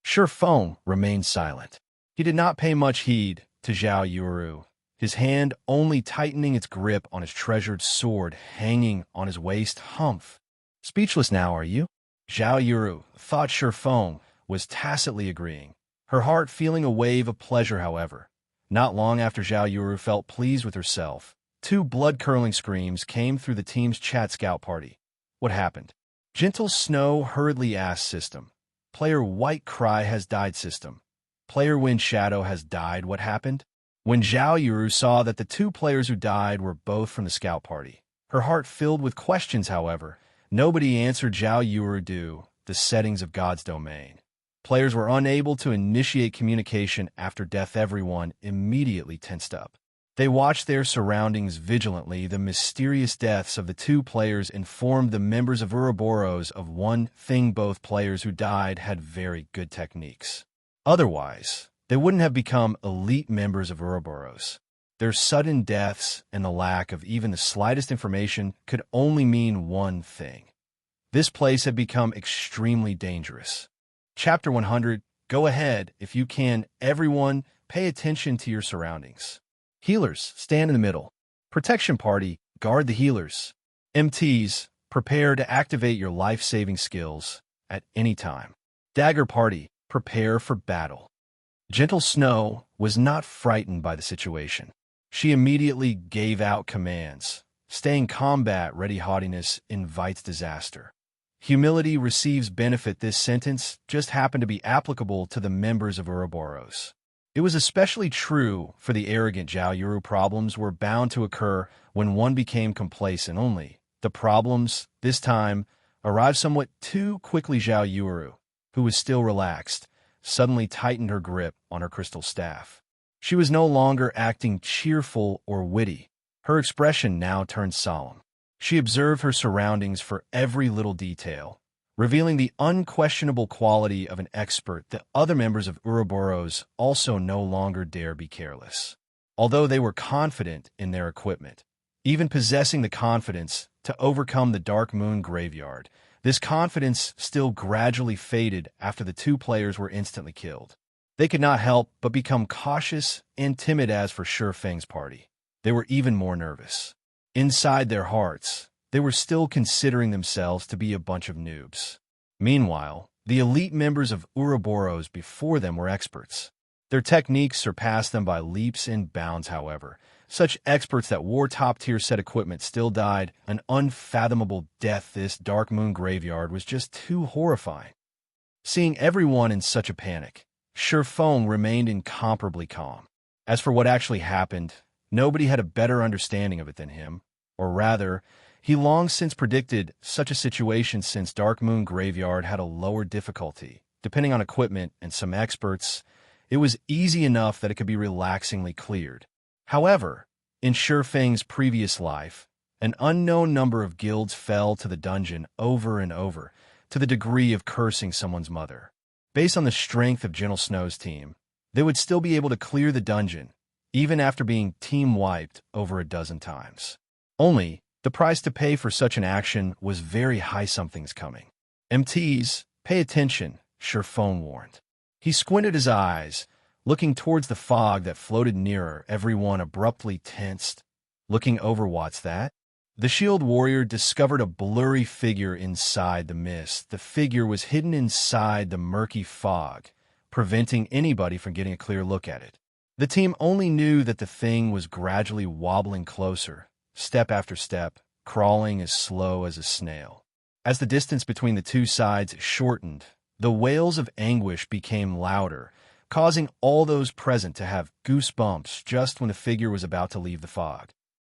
Surefoam remained silent. He did not pay much heed to Zhao Yuru, his hand only tightening its grip on his treasured sword hanging on his waist. "Humph. Speechless now, are you?" Zhao Yuru thought Surefoam was tacitly agreeing, her heart feeling a wave of pleasure. However, not long after Zhao Yuru felt pleased with herself, 2 blood-curdling screams came through the team's chat scout party. What happened? Gentle Snow hurriedly asked system. Player White Cry has died. System. Player Wind Shadow has died. What happened? When Zhao Yuru saw that the 2 players who died were both from the scout party, her heart filled with questions. However, nobody answered Zhao Yuru due the settings of God's domain. Players were unable to initiate communication after death. Everyone immediately tensed up. They watched their surroundings vigilantly. The mysterious deaths of the 2 players informed the members of Ouroboros of one thing: both players who died had very good techniques. Otherwise, they wouldn't have become elite members of Ouroboros. Their sudden deaths and the lack of even the slightest information could only mean one thing: this place had become extremely dangerous. Chapter 100. Go ahead if you can. Everyone, pay attention to your surroundings. Healers, stand in the middle. Protection party, guard the healers. MTs, prepare to activate your life-saving skills at any time. Dagger party, prepare for battle. Gentle Snow was not frightened by the situation. She immediately gave out commands. Staying combat-ready haughtiness invites disaster. Humility receives benefit. This sentence just happened to be applicable to the members of Ouroboros. It was especially true for the arrogant Zhao Yuru. Problems were bound to occur when one became complacent. Only the problems, this time, arrived somewhat too quickly. Zhao Yuru, who was still relaxed, suddenly tightened her grip on her crystal staff. She was no longer acting cheerful or witty. Her expression now turned solemn. She observed her surroundings for every little detail, revealing the unquestionable quality of an expert that other members of Ouroboros also no longer dare be careless. Although they were confident in their equipment, even possessing the confidence to overcome the Dark Moon Graveyard, this confidence still gradually faded after the two players were instantly killed. They could not help but become cautious and timid. As for Shi Feng's party, they were even more nervous. Inside their hearts, they were still considering themselves to be a bunch of noobs. Meanwhile, the elite members of Ouroboros before them were experts. Their techniques surpassed them by leaps and bounds. However, such experts that wore top-tier set equipment still died an unfathomable death. This Dark Moon Graveyard was just too horrifying. Seeing everyone in such a panic, Shi Feng remained incomparably calm. As for what actually happened, nobody had a better understanding of it than him. Or rather, he long since predicted such a situation since Dark Moon Graveyard had a lower difficulty. Depending on equipment and some experts, it was easy enough that it could be relaxingly cleared. However, in Shi Feng's previous life, an unknown number of guilds fell to the dungeon over and over, to the degree of cursing someone's mother. Based on the strength of Gentle Snow's team, they would still be able to clear the dungeon, even after being team-wiped over a dozen times. Only, the price to pay for such an action was very high. Something's coming. MTs, pay attention, Shi Feng warned. He squinted his eyes, looking towards the fog that floated nearer. Everyone abruptly tensed. Looking over, what's that? The shield warrior discovered a blurry figure inside the mist. The figure was hidden inside the murky fog, preventing anybody from getting a clear look at it. The team only knew that the thing was gradually wobbling closer, step after step, crawling as slow as a snail. As the distance between the two sides shortened, the wails of anguish became louder, causing all those present to have goosebumps just when the figure was about to leave the fog.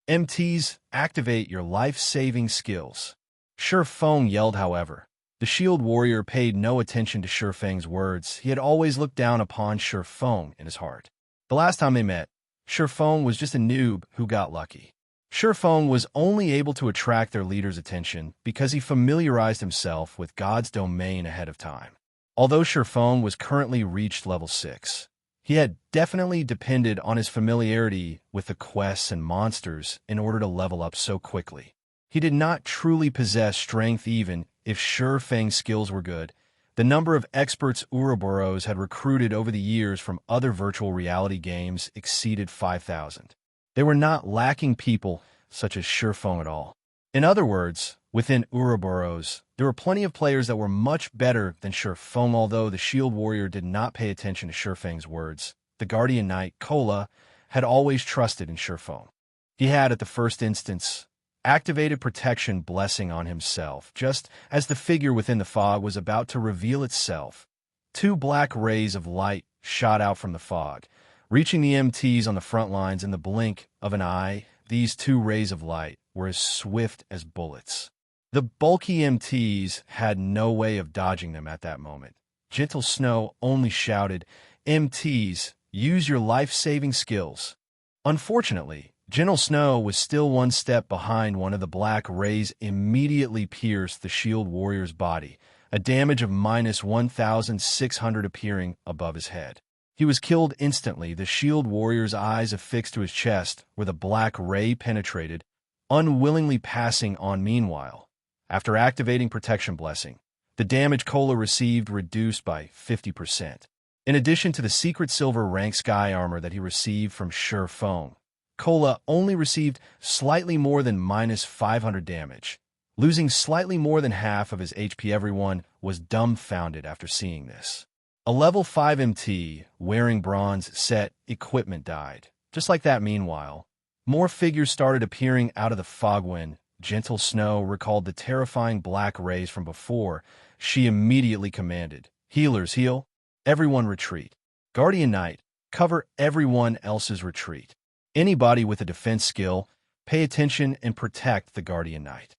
MTs, activate your life-saving skills. Shi Feng yelled. However, the shield warrior paid no attention to Shi Feng's words. He had always looked down upon Shi Feng in his heart. The last time they met, Shi Feng was just a noob who got lucky. Shi Feng was only able to attract their leader's attention because he familiarized himself with God's domain ahead of time. Although Shi Feng was currently reached level 6, he had definitely depended on his familiarity with the quests and monsters in order to level up so quickly. He did not truly possess strength even if Shi Feng's skills were good. The number of experts Ouroboros had recruited over the years from other virtual reality games exceeded 5,000. They were not lacking people such as Shi Feng at all. In other words, within Ouroboros, there were plenty of players that were much better than Shi Feng. Although the shield warrior did not pay attention to Shi Feng's words, the guardian knight, Kola, had always trusted in Shi Feng. He had, at the first instance, activated protection blessing on himself. Just as the figure within the fog was about to reveal itself, two black rays of light shot out from the fog, reaching the MTs on the front lines in the blink of an eye. These two rays of light were as swift as bullets. The bulky MTs had no way of dodging them at that moment. Gentle Snow only shouted, "MTs, use your life-saving skills." Unfortunately, Gentle Snow was still one step behind. One of the black rays immediately pierced the shield warrior's body, a damage of -1,600 appearing above his head. He was killed instantly. The shield warrior's eyes affixed to his chest where the black ray penetrated, unwillingly passing on. Meanwhile, after activating protection blessing, the damage Kola received reduced by 50%. In addition to the secret silver rank sky armor that he received from Shi Feng, Kola only received slightly more than minus 500 damage. Losing slightly more than half of his HP. Everyone was dumbfounded after seeing this. A level 5 MT wearing bronze set equipment died. Just like that, meanwhile, more figures started appearing out of the fog. When Gentle Snow recalled the terrifying black rays from before, she immediately commanded, "Healers, heal. Everyone retreat. Guardian Knight, cover everyone else's retreat. Anybody with a defense skill, pay attention and protect the Guardian Knight."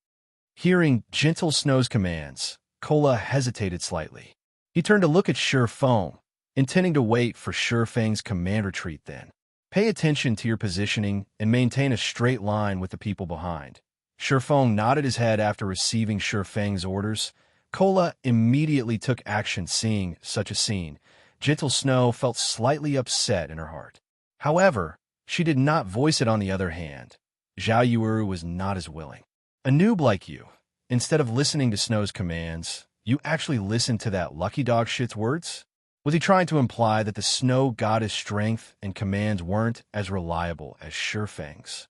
Hearing Gentle Snow's commands, Kola hesitated slightly. He turned to look at Shi Feng, intending to wait for Shi Feng's command retreat then. Pay attention to your positioning and maintain a straight line with the people behind. Shi Feng nodded his head after receiving Shi Feng's orders. Kola immediately took action. Seeing such a scene, Gentle Snow felt slightly upset in her heart. However, she did not voice it. On the other hand, Zhao Yuuru was not as willing. A noob like you, instead of listening to Snow's commands, you actually listened to that lucky dog shit's words? Was he trying to imply that the Snow Goddess' strength and commands weren't as reliable as Shi Feng's?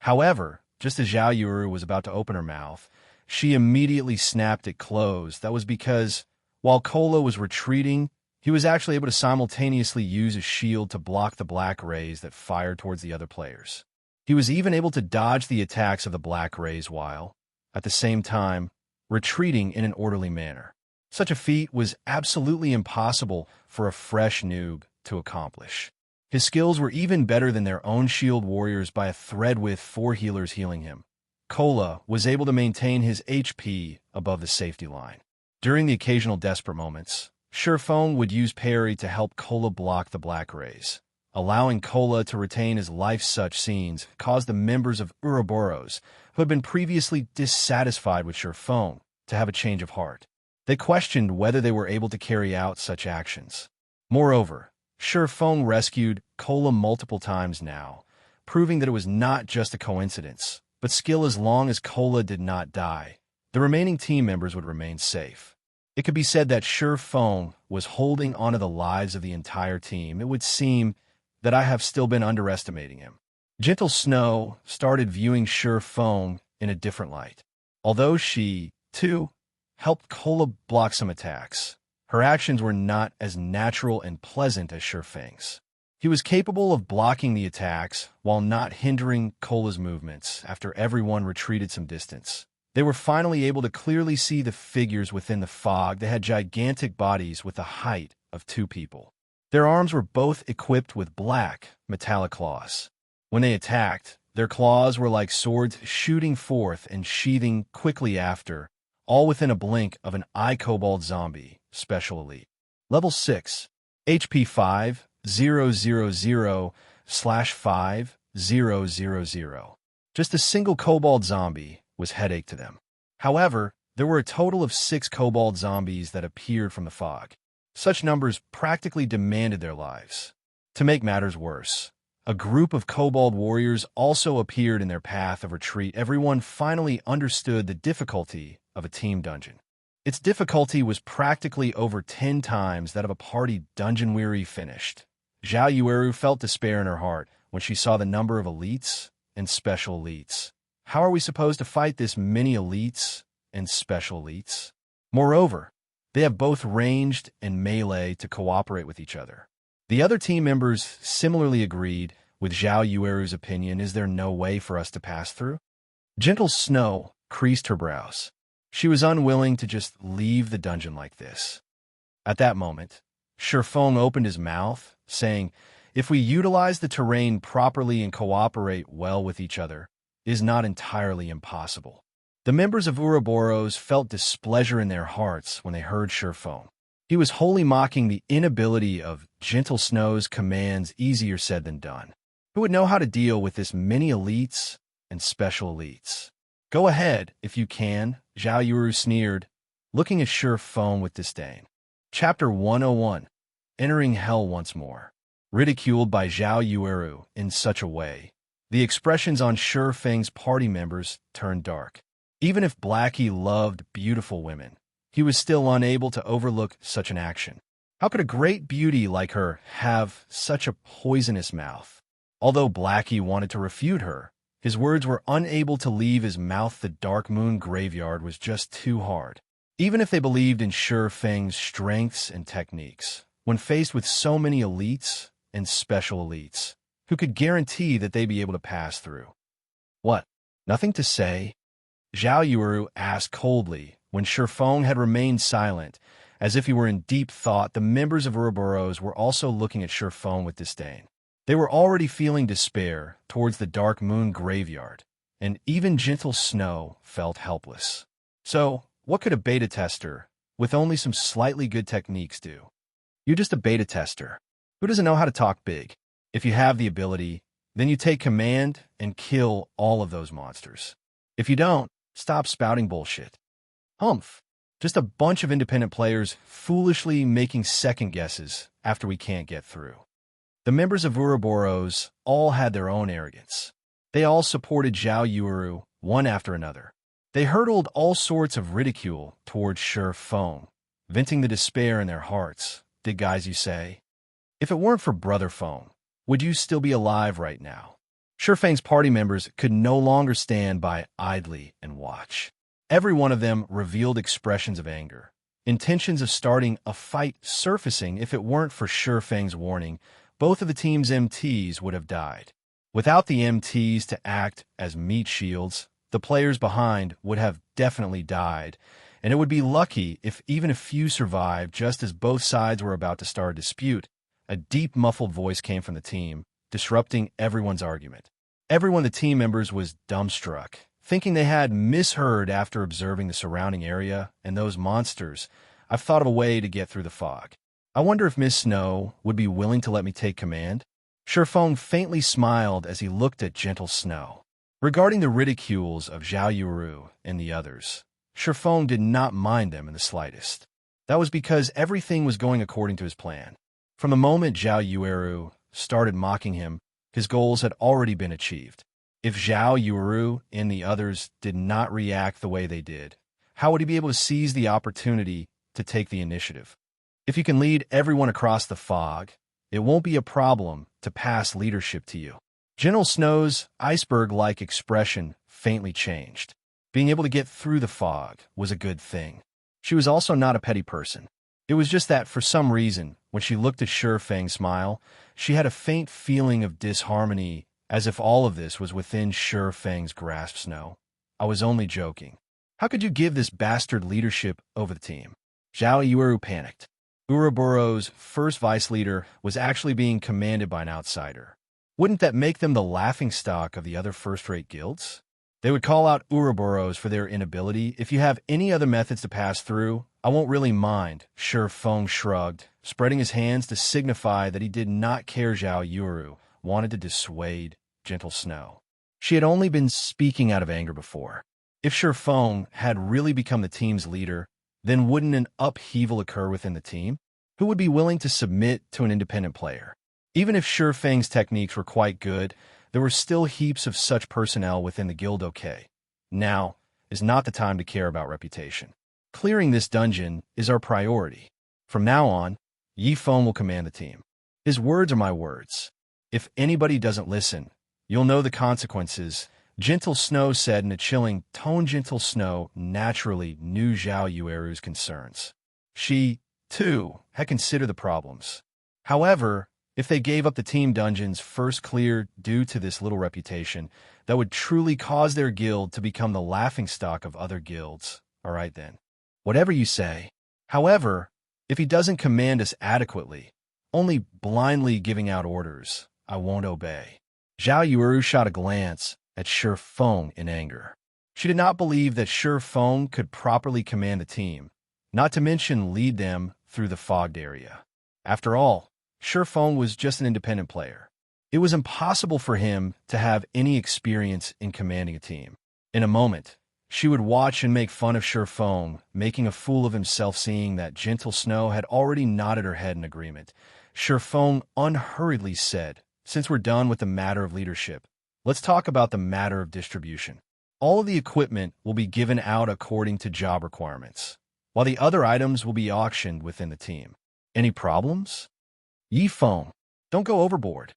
However, just as Zhao Yuuru was about to open her mouth, she immediately snapped it closed. That was because, while Kola was retreating, he was actually able to simultaneously use his shield to block the black rays that fired towards the other players. He was even able to dodge the attacks of the black rays while, at the same time, retreating in an orderly manner. Such a feat was absolutely impossible for a fresh noob to accomplish. His skills were even better than their own shield warriors by a thread, with 4 healers healing him. Kola was able to maintain his HP above the safety line. During the occasional desperate moments, Shi Feng would use parry to help Kola block the black rays, allowing Kola to retain his life. Such scenes caused the members of Ouroboros, who had been previously dissatisfied with Shi Feng, to have a change of heart. They questioned whether they were able to carry out such actions. Moreover, Shi Feng rescued Kola multiple times now, proving that it was not just a coincidence, but skill. As long as Kola did not die, the remaining team members would remain safe. It could be said that Shi Feng was holding onto the lives of the entire team. It would seem that I have still been underestimating him. Gentle Snow started viewing Shi Feng in a different light. Although she, too, helped Kola block some attacks, her actions were not as natural and pleasant as Shi Feng's. He was capable of blocking the attacks while not hindering Kola's movements. After everyone retreated some distance, they were finally able to clearly see the figures within the fog. They had gigantic bodies with the height of 2 people. Their arms were both equipped with black, metallic claws. When they attacked, their claws were like swords shooting forth and sheathing quickly after, all within a blink of an eye. Kobold zombie, special elite. Level 6, HP 5000/5000. Just a single Kobold zombie was headache to them. However, there were a total of 6 Kobold zombies that appeared from the fog. Such numbers practically demanded their lives. To make matters worse, a group of Kobold warriors also appeared in their path of retreat. Everyone finally understood the difficulty of a team dungeon. Its difficulty was practically over 10 times that of a party dungeon. Weary finished, Zhao Yuuru felt despair in her heart when she saw the number of elites and special elites. How are we supposed to fight this many elites and special elites? Moreover, they have both ranged and melee to cooperate with each other. The other team members similarly agreed with Zhao Yueru's opinion. Is there no way for us to pass through? Gentle Snow creased her brows. She was unwilling to just leave the dungeon like this. At that moment, Shi Feng opened his mouth, saying, "If we utilize the terrain properly and cooperate well with each other, it is not entirely impossible." The members of Ouroboros felt displeasure in their hearts when they heard Shi Feng. He was wholly mocking the inability of Gentle Snow's commands. Easier said than done. Who would know how to deal with this many elites and special elites? Go ahead, if you can, Zhao Yuuru sneered, looking at Shi Feng with disdain. Chapter 101, Entering Hell Once More. Ridiculed by Zhao Yuuru in such a way, the expressions on Shi Feng's party members turned dark. Even if Blackie loved beautiful women, he was still unable to overlook such an action. How could a great beauty like her have such a poisonous mouth? Although Blackie wanted to refute her, his words were unable to leave his mouth. The Dark Moon Graveyard was just too hard. Even if they believed in Sure Feng's strengths and techniques, when faced with so many elites and special elites, who could guarantee that they'd be able to pass through? What? Nothing to say? Zhao Yuru asked coldly when Sure Feng had remained silent, as if he were in deep thought. The members of Ouroboros were also looking at Sure Feng with disdain. They were already feeling despair towards the Dark Moon Graveyard, and even Gentle Snow felt helpless. So, what could a beta tester, with only some slightly good techniques, do? You're just a beta tester. Who doesn't know how to talk big? If you have the ability, then you take command and kill all of those monsters. If you don't, stop spouting bullshit. Humph. Just a bunch of independent players foolishly making second guesses after we can't get through. The members of Ouroboros all had their own arrogance. They all supported Zhao Yuru, one after another. They hurled all sorts of ridicule towards Sure Feng, venting the despair in their hearts. Did guys, you say? If it weren't for Brother Feng, would you still be alive right now? Sure Feng's party members could no longer stand by idly and watch. Every one of them revealed expressions of anger, intentions of starting a fight surfacing. If it weren't for Sure Feng's warning, both of the team's MTs would have died. Without the MTs to act as meat shields, the players behind would have definitely died, and it would be lucky if even a few survived. Just as both sides were about to start a dispute, a deep, muffled voice came from the team, disrupting everyone's argument. Everyone, the team members, was dumbstruck, thinking they had misheard after observing the surrounding area and those monsters. I've thought of a way to get through the fog. I wonder if Miss Snow would be willing to let me take command? Sure Feng faintly smiled as he looked at Gentle Snow. Regarding the ridicules of Zhao Yuru and the others, Sure Feng did not mind them in the slightest. That was because everything was going according to his plan. From the moment Zhao Yuru started mocking him, his goals had already been achieved. If Zhao Yuru and the others did not react the way they did, how would he be able to seize the opportunity to take the initiative? If you can lead everyone across the fog, it won't be a problem to pass leadership to you. Gentle Snow's iceberg-like expression faintly changed. Being able to get through the fog was a good thing. She was also not a petty person. It was just that, for some reason, when she looked at Sure Feng's smile, she had a faint feeling of disharmony, as if all of this was within Sure Feng's grasp. Snow, I was only joking. How could you give this bastard leadership over the team? Zhao Yuru panicked. Ouroboros' first vice leader was actually being commanded by an outsider. Wouldn't that make them the laughingstock of the other first-rate guilds? They would call out Ouroboros for their inability. If you have any other methods to pass through, I won't really mind. Sure Feng shrugged, spreading his hands to signify that he did not care. Zhao Yuru wanted to dissuade Gentle Snow. She had only been speaking out of anger before. If Sure Feng had really become the team's leader, then wouldn't an upheaval occur within the team? Who would be willing to submit to an independent player? Even if Sure Feng's techniques were quite good, there were still heaps of such personnel within the guild. Okay, now is not the time to care about reputation. Clearing this dungeon is our priority. From now on, Yi Feng will command the team. His words are my words. If anybody doesn't listen, you'll know the consequences. Gentle Snow said in a chilling tone. Gentle Snow naturally knew Zhao Yueru's concerns. She, too, had considered the problems. However, if they gave up the team dungeons first cleared due to this little reputation, that would truly cause their guild to become the laughingstock of other guilds. All right then. Whatever you say. However, if he doesn't command us adequately, only blindly giving out orders, I won't obey. Zhao Yuru shot a glance at Sure Feng in anger. She did not believe that Sure Feng could properly command the team, not to mention lead them through the fogged area. After all, Sure Feng was just an independent player. It was impossible for him to have any experience in commanding a team. In a moment, she would watch and make fun of Sure Feng, making a fool of himself. Seeing that Gentle Snow had already nodded her head in agreement, Sure Feng unhurriedly said, "Since we're done with the matter of leadership, let's talk about the matter of distribution. All of the equipment will be given out according to job requirements, while the other items will be auctioned within the team. Any problems? Yi Feng, don't go overboard.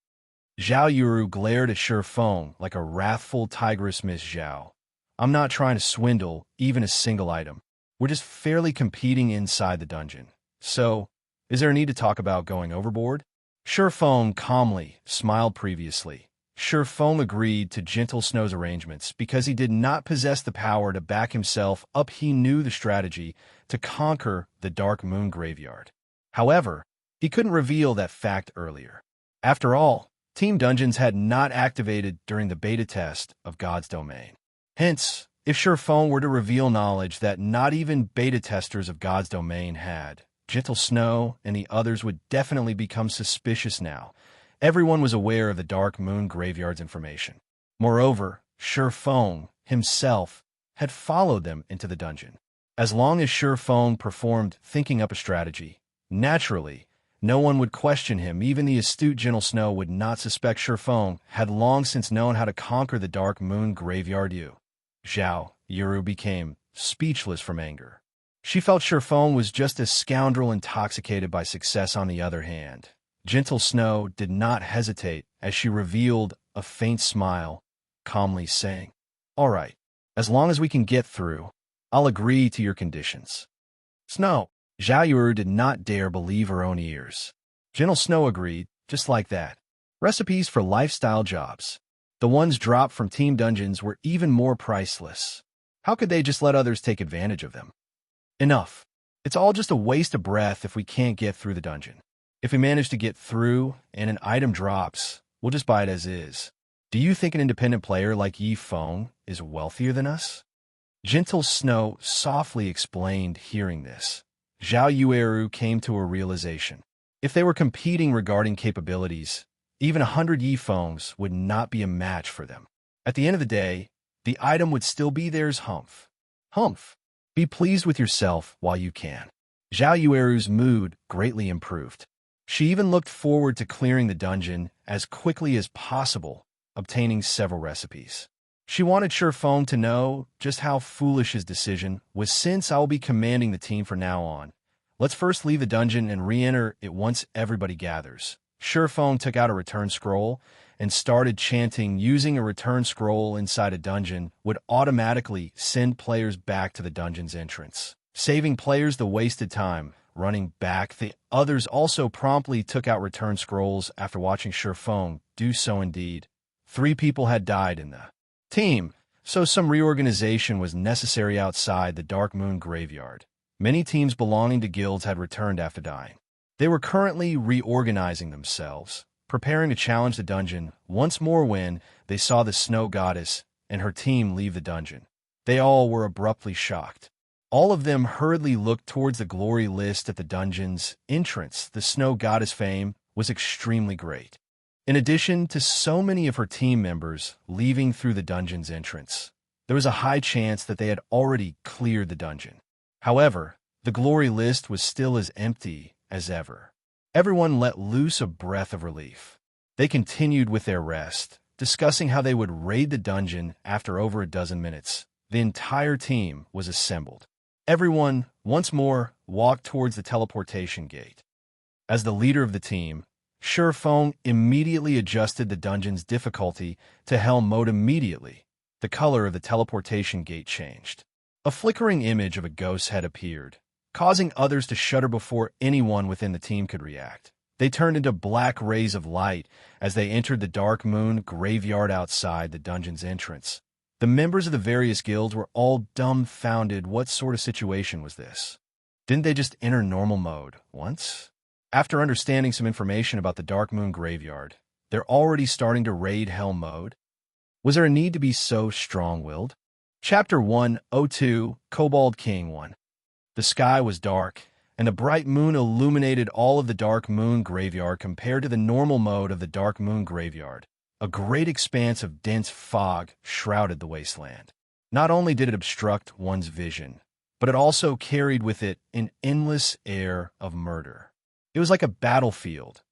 Zhao Yuru glared at Shi Feng like a wrathful tigress. Miss Zhao, I'm not trying to swindle even a single item. We're just fairly competing inside the dungeon. So, is there a need to talk about going overboard? Shi Feng calmly smiled previously. Shi Feng agreed to Gentle Snow's arrangements because he did not possess the power to back himself up. He knew the strategy to conquer the Dark Moon Graveyard. However, he couldn't reveal that fact earlier. After all, Team Dungeons had not activated during the beta test of God's Domain. Hence, if Shi Feng were to reveal knowledge that not even beta testers of God's Domain had, Gentle Snow and the others would definitely become suspicious now. Everyone was aware of the Dark Moon Graveyard's information. Moreover, Shi Feng himself had followed them into the dungeon. As long as Shi Feng performed thinking up a strategy, naturally, no one would question him. Even the astute Gentle Snow would not suspect. Shi Feng had long since known how to conquer the Dark Moon Graveyard. Zhao Yuru became speechless from anger. She felt Shi Feng was just a scoundrel intoxicated by success. On the other hand, Gentle Snow did not hesitate as she revealed a faint smile, calmly saying, "All right, as long as we can get through, I'll agree to your conditions." Snow. Zhao Yuru did not dare believe her own ears. Gentle Snow agreed, just like that. Recipes for lifestyle jobs. The ones dropped from Team Dungeons were even more priceless. How could they just let others take advantage of them? Enough. It's all just a waste of breath if we can't get through the dungeon. If we manage to get through and an item drops, we'll just buy it as is. Do you think an independent player like Yi Feng is wealthier than us? Gentle Snow softly explained. Hearing this, Zhao Yueru came to a realization. If they were competing regarding capabilities, even 100 Yi Fengs would not be a match for them. At the end of the day, the item would still be theirs. Humph. Humph. Be pleased with yourself while you can. Zhao Yueru's mood greatly improved. She even looked forward to clearing the dungeon as quickly as possible, obtaining several recipes. She wanted Shi Feng to know just how foolish his decision was. Since I will be commanding the team from now on, let's first leave the dungeon and re-enter it once everybody gathers. Shi Feng took out a return scroll and started chanting. Using a return scroll inside a dungeon would automatically send players back to the dungeon's entrance, saving players the wasted time running back. The others also promptly took out return scrolls after watching Shi Feng do so. Indeed, 3 people had died in the team, so some reorganization was necessary outside the Dark Moon Graveyard. Many teams belonging to guilds had returned after dying. They were currently reorganizing themselves, preparing to challenge the dungeon once more when they saw the Snow Goddess and her team leave the dungeon. They all were abruptly shocked. All of them hurriedly looked towards the glory list at the dungeon's entrance. The Snow Goddess' fame was extremely great. In addition to so many of her team members leaving through the dungeon's entrance, there was a high chance that they had already cleared the dungeon. However, the glory list was still as empty as ever. Everyone let loose a breath of relief. They continued with their rest, discussing how they would raid the dungeon. After over a dozen minutes, the entire team was assembled. Everyone, once more, walked towards the teleportation gate. As the leader of the team, Shi Feng immediately adjusted the dungeon's difficulty to Hell mode. Immediately, the color of the teleportation gate changed. A flickering image of a ghost head appeared, causing others to shudder before anyone within the team could react. They turned into black rays of light as they entered the Dark Moon Graveyard outside the dungeon's entrance. The members of the various guilds were all dumbfounded. What sort of situation was this? Didn't they just enter normal mode once? After understanding some information about the Dark Moon Graveyard, they're already starting to raid Hell mode? Was there a need to be so strong-willed? Chapter 102, Kobold King 1. The sky was dark, and the bright moon illuminated all of the Dark Moon Graveyard. Compared to the normal mode of the Dark Moon Graveyard, a great expanse of dense fog shrouded the wasteland. Not only did it obstruct one's vision, but it also carried with it an endless air of murder. It was like a battlefield.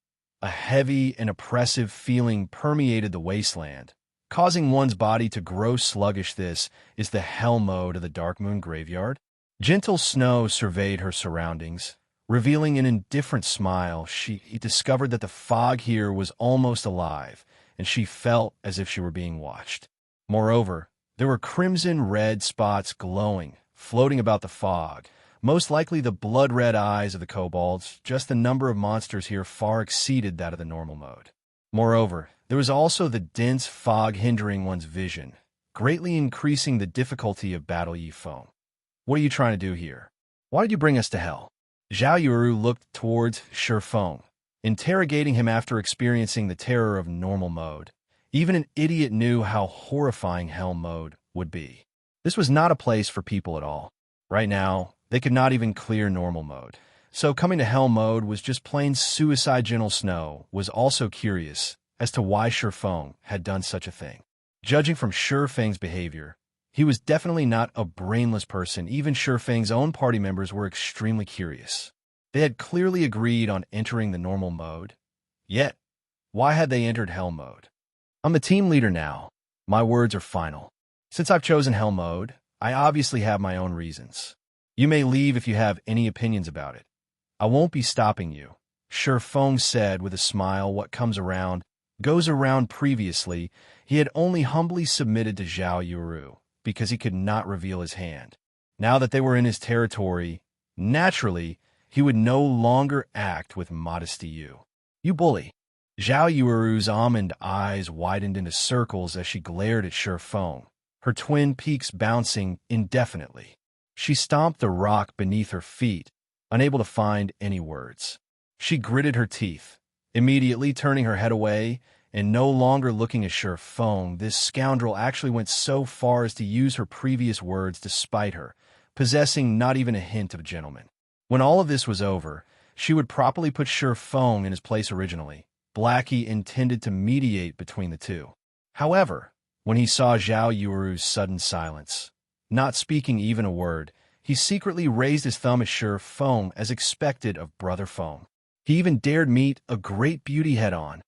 A heavy and oppressive feeling permeated the wasteland, causing one's body to grow sluggish. This is the Hell mode of the Dark Moon Graveyard. Gentle Snow surveyed her surroundings, Revealing an indifferent smile, she discovered that the fog here was almost alive, and she felt as if she were being watched. Moreover, there were crimson-red spots glowing, floating about the fog, most likely the blood-red eyes of the kobolds. Just the number of monsters here far exceeded that of the normal mode. Moreover, there was also the dense fog hindering one's vision, greatly increasing the difficulty of battle ye foe. What are you trying to do here? Why did you bring us to hell? Zhao Yuru looked towards Shifeng, interrogating him after experiencing the terror of normal mode. Even an idiot knew how horrifying hell mode would be. This was not a place for people at all. Right now, they could not even clear normal mode. So coming to hell mode was just plain suicide. Gentle Snow was also curious as to why Shifeng had done such a thing. Judging from Shifeng's behavior, he was definitely not a brainless person. Even Shifeng's own party members were extremely curious. They had clearly agreed on entering the normal mode. Yet, why had they entered hell mode? I'm the team leader now. My words are final. Since I've chosen hell mode, I obviously have my own reasons. You may leave if you have any opinions about it. I won't be stopping you, Shifeng said with a smile. What comes around goes around. Previously, he had only humbly submitted to Zhao Yuru because he could not reveal his hand. Now that they were in his territory, naturally, he would no longer act with modesty. You bully. Zhao Yuru's almond eyes widened into circles as she glared at Shifeng, her twin peaks bouncing indefinitely. She stomped the rock beneath her feet, unable to find any words. She gritted her teeth, immediately turning her head away and no longer looking at Shifeng. This scoundrel actually went so far as to use her previous words to spite her, possessing not even a hint of gentleman. When all of this was over, she would properly put Shifeng in his place. Originally, Blackie intended to mediate between the two. However, when he saw Zhao Yuru's sudden silence, not speaking even a word, he secretly raised his thumb at Shifeng as expected of Brother Feng. He even dared meet a great beauty head-on.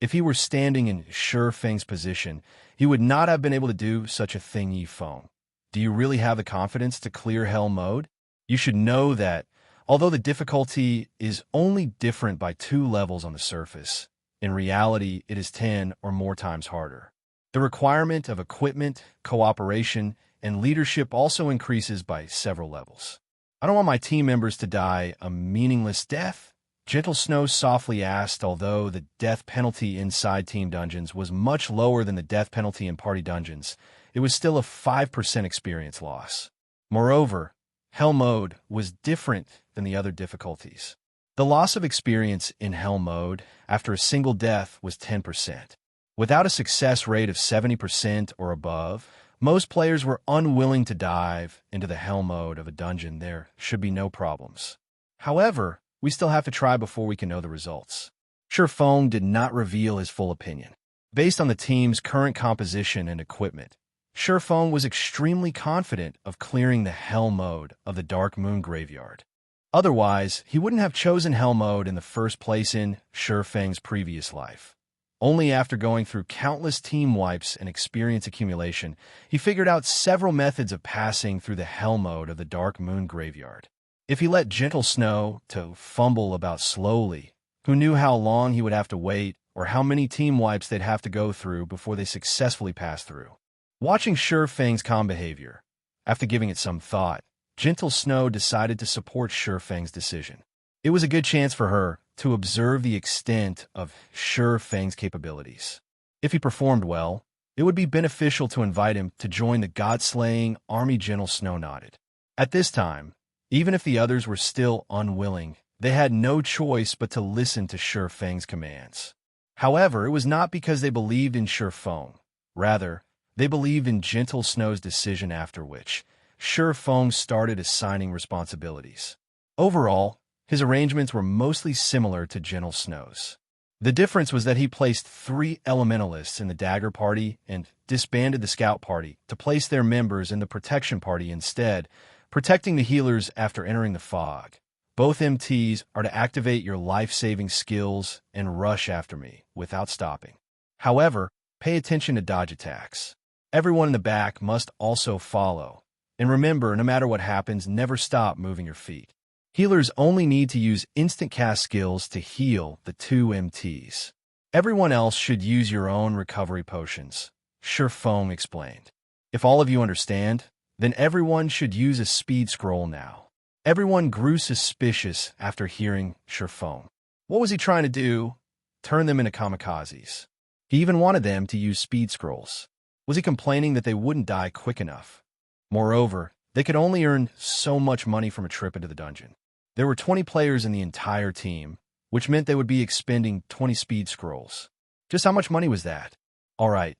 If he were standing in Shifeng's position, he would not have been able to do such a thing. Yi Feng, do you really have the confidence to clear hell mode? You should know that, although the difficulty is only different by 2 levels on the surface, in reality it is 10 or more times harder. The requirement of equipment, cooperation, and leadership also increases by several levels. I don't want my team members to die a meaningless death, Gentle Snow softly asked. Although the death penalty inside team dungeons was much lower than the death penalty in party dungeons, it was still a 5% experience loss. Moreover, hell mode was different than the other difficulties. The loss of experience in hell mode after a single death was 10%. Without a success rate of 70% or above, most players were unwilling to dive into the hell mode of a dungeon. There should be no problems. However, we still have to try before we can know the results. Shifeng did not reveal his full opinion. Based on the team's current composition and equipment, Shifeng was extremely confident of clearing the hell mode of the Dark Moon Graveyard. Otherwise, he wouldn't have chosen hell mode in the first place in Shifeng's previous life. Only after going through countless team wipes and experience accumulation, he figured out several methods of passing through the hell mode of the Dark Moon Graveyard. If he let Gentle Snow to fumble about slowly, who knew how long he would have to wait or how many team wipes they'd have to go through before they successfully passed through. Watching Shifeng's calm behavior, after giving it some thought, Gentle Snow decided to support Shifeng's decision. It was a good chance for her to observe the extent of Shifeng's capabilities. If he performed well, it would be beneficial to invite him to join the god-slaying army. Gentle Snow nodded. At this time, even if the others were still unwilling, they had no choice but to listen to Shifeng's commands. However, it was not because they believed in Shifeng. Rather, they believed in Gentle Snow's decision, after which Shifeng started assigning responsibilities. Overall, his arrangements were mostly similar to Gentle Snow's. The difference was that he placed 3 elementalists in the Dagger Party and disbanded the Scout Party to place their members in the Protection Party instead, protecting the healers after entering the fog. Both MTs are to activate your life-saving skills and rush after me without stopping. However, pay attention to dodge attacks. Everyone in the back must also follow. And remember, no matter what happens, never stop moving your feet. Healers only need to use instant cast skills to heal the 2 MTs. Everyone else should use your own recovery potions, Feng explained. If all of you understand, then everyone should use a speed scroll now. Everyone grew suspicious after hearing Feng. What was he trying to do? Turn them into kamikazes. He even wanted them to use speed scrolls. Was he complaining that they wouldn't die quick enough? Moreover, they could only earn so much money from a trip into the dungeon. There were 20 players in the entire team, which meant they would be expending 20 speed scrolls. Just how much money was that? All right,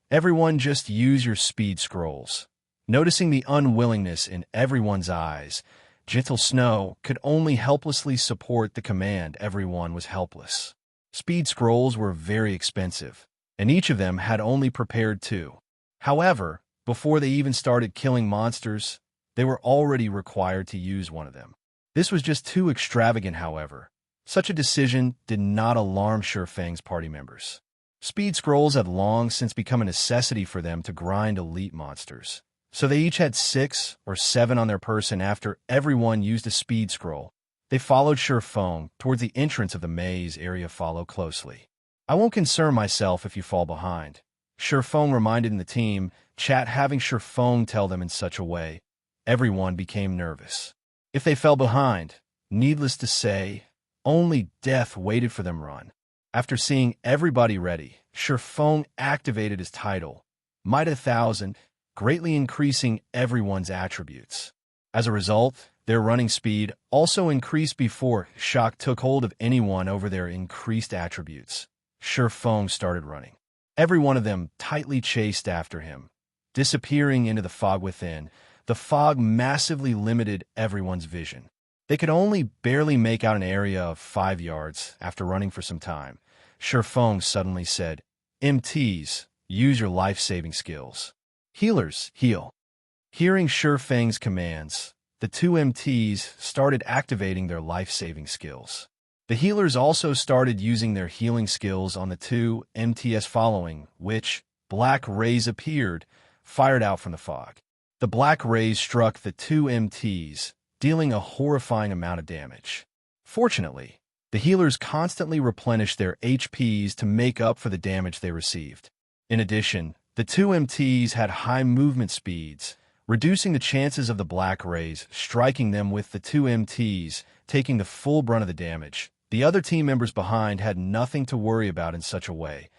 everyone just use your speed scrolls. Noticing the unwillingness in everyone's eyes, Gentle Snow could only helplessly support the command. Everyone was helpless. Speed scrolls were very expensive, and each of them had only prepared 2. However, before they even started killing monsters, they were already required to use one of them. This was just too extravagant, however. Such a decision did not alarm Feng's party members. Speed scrolls had long since become a necessity for them to grind elite monsters, so they each had 6 or 7 on their person. After everyone used a speed scroll, they followed Feng towards the entrance of the maze area. Follow closely. I won't concern myself if you fall behind, Feng reminded in the team chat. Having Feng tell them in such a way, everyone became nervous. If they fell behind, needless to say, only death waited for them. Run. After seeing everybody ready, Feng activated his title, Might 1,000, greatly increasing everyone's attributes. As a result, their running speed also increased. Before shock took hold of anyone over their increased attributes, Feng started running. Every one of them tightly chased after him, disappearing into the fog within. The fog massively limited everyone's vision. They could only barely make out an area of 5 yards. After running for some time, Feng suddenly said, MTs, use your life-saving skills. Healers, heal. Hearing Feng's commands, the 2 MTs started activating their life-saving skills. The healers also started using their healing skills on the 2 MTs, following which black rays appeared, fired out from the fog. The black rays struck the 2 MTs, dealing a horrifying amount of damage. Fortunately, the healers constantly replenished their HPs to make up for the damage they received. In addition, the 2 MTs had high movement speeds, reducing the chances of the black rays striking them, with the 2 MTs taking the full brunt of the damage. The other team members behind had nothing to worry about. In such a way,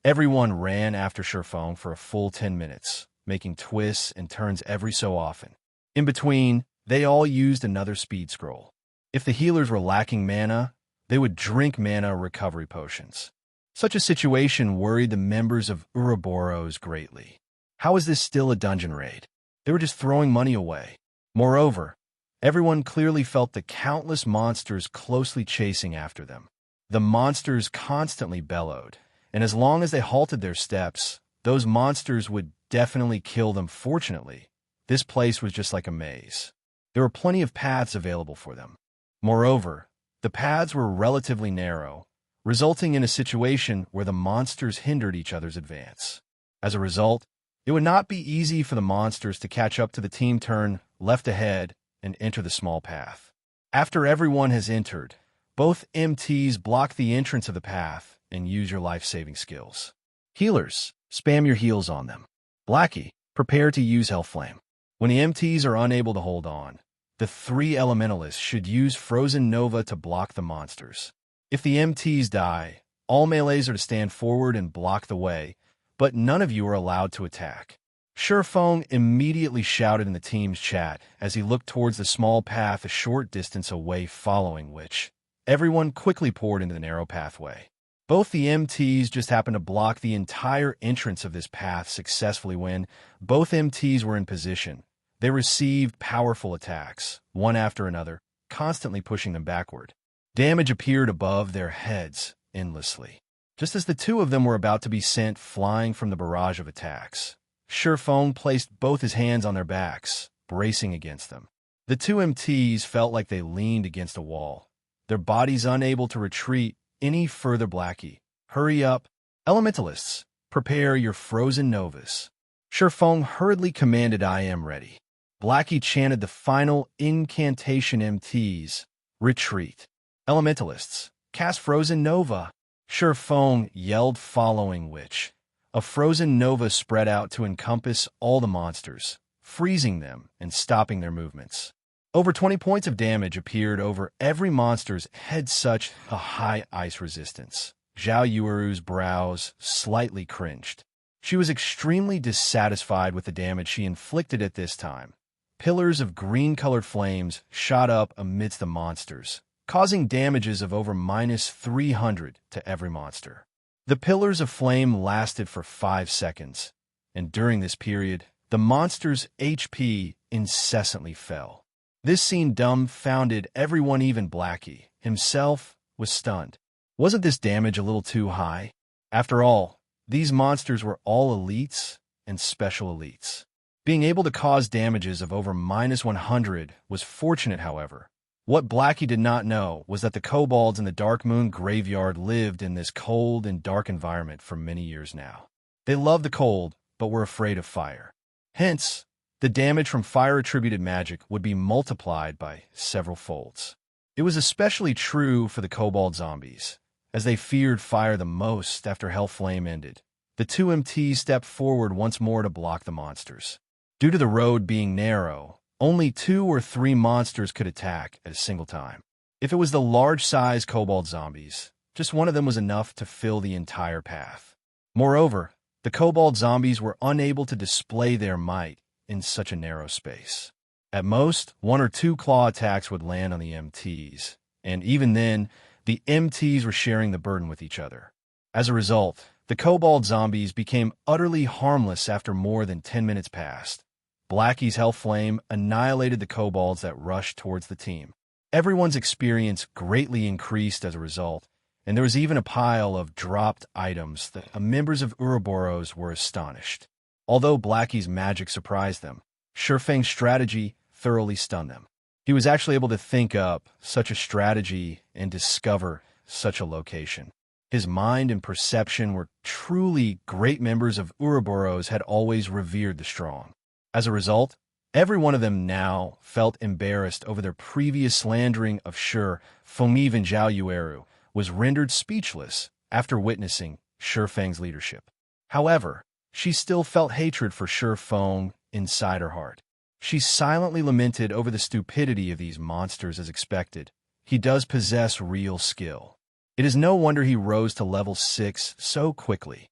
everyone ran after Feng for a full 10 minutes, making twists and turns every so often. In between, they all used another speed scroll. If the healers were lacking mana, they would drink mana recovery potions. Such a situation worried the members of Ouroboros greatly. How is this still a dungeon raid? They were just throwing money away. Moreover, everyone clearly felt the countless monsters closely chasing after them. The monsters constantly bellowed, and as long as they halted their steps, those monsters would definitely kill them. Fortunately, this place was just like a maze. There were plenty of paths available for them. Moreover, the paths were relatively narrow, resulting in a situation where the monsters hindered each other's advance. As a result, it would not be easy for the monsters to catch up to the team. Turn left ahead and enter the small path. After everyone has entered, both MTs block the entrance of the path and use your life-saving skills. Healers, spam your heals on them. Blackie, prepare to use Hellflame. When the MTs are unable to hold on, the 3 elementalists should use Frozen Nova to block the monsters. If the MTs die, all melees are to stand forward and block the way, but none of you are allowed to attack. Feng immediately shouted in the team's chat as he looked towards the small path a short distance away, following which everyone quickly poured into the narrow pathway. Both the MTs just happened to block the entire entrance of this path successfully. When both MTs were in position, they received powerful attacks, one after another, constantly pushing them backward. Damage appeared above their heads endlessly. Just as the 2 of them were about to be sent flying from the barrage of attacks, Feng placed both his hands on their backs, bracing against them. The 2 MTs felt like they leaned against a wall, their bodies unable to retreat any further. Blackie, hurry up. Elementalists, prepare your Frozen Novas. Feng hurriedly commanded. I am ready. Blackie chanted the final incantation MTs, retreat. Elementalists, cast Frozen Nova. Sure Fong yelled, following which a Frozen Nova spread out to encompass all the monsters, freezing them and stopping their movements. Over 20 points of damage appeared over every monster's head, such a high ice resistance. Zhao Yueru's brows slightly cringed. She was extremely dissatisfied with the damage she inflicted at this time. Pillars of green-colored flames shot up amidst the monsters, causing damages of over -300 to every monster. The pillars of flame lasted for 5 seconds, and during this period, the monster's HP incessantly fell. This scene dumbfounded everyone. Even Blackie himself was stunned. Wasn't this damage a little too high? After all, these monsters were all elites and special elites. Being able to cause damages of over -100 was fortunate, however. What Blackie did not know was that the kobolds in the Dark Moon Graveyard lived in this cold and dark environment for many years now. They loved the cold, but were afraid of fire. Hence, the damage from fire-attributed magic would be multiplied by several folds. It was especially true for the kobold zombies, as they feared fire the most after Hellflame ended. The two MTs stepped forward once more to block the monsters. Due to the road being narrow, only 2 or 3 monsters could attack at a single time. If it was the large-sized kobold zombies, just one of them was enough to fill the entire path. Moreover, the kobold zombies were unable to display their might in such a narrow space. At most, 1 or 2 claw attacks would land on the MTs, and even then, the MTs were sharing the burden with each other. As a result, the kobold zombies became utterly harmless after more than 10 minutes passed. Blackie's Hellflame annihilated the kobolds that rushed towards the team. Everyone's experience greatly increased as a result, and there was even a pile of dropped items that members of Ouroboros were astonished. Although Blackie's magic surprised them, Shurfeng's strategy thoroughly stunned them. He was actually able to think up such a strategy and discover such a location. His mind and perception were truly great. Members of Ouroboros had always revered the strong. As a result, every one of them now felt embarrassed over their previous slandering of Shurfeng. Even Zhao Yueru was rendered speechless after witnessing Shurfeng's leadership. However, she still felt hatred for Shurfeng inside her heart. She silently lamented over the stupidity of these monsters. As expected, he does possess real skill. It is no wonder he rose to level 6 so quickly.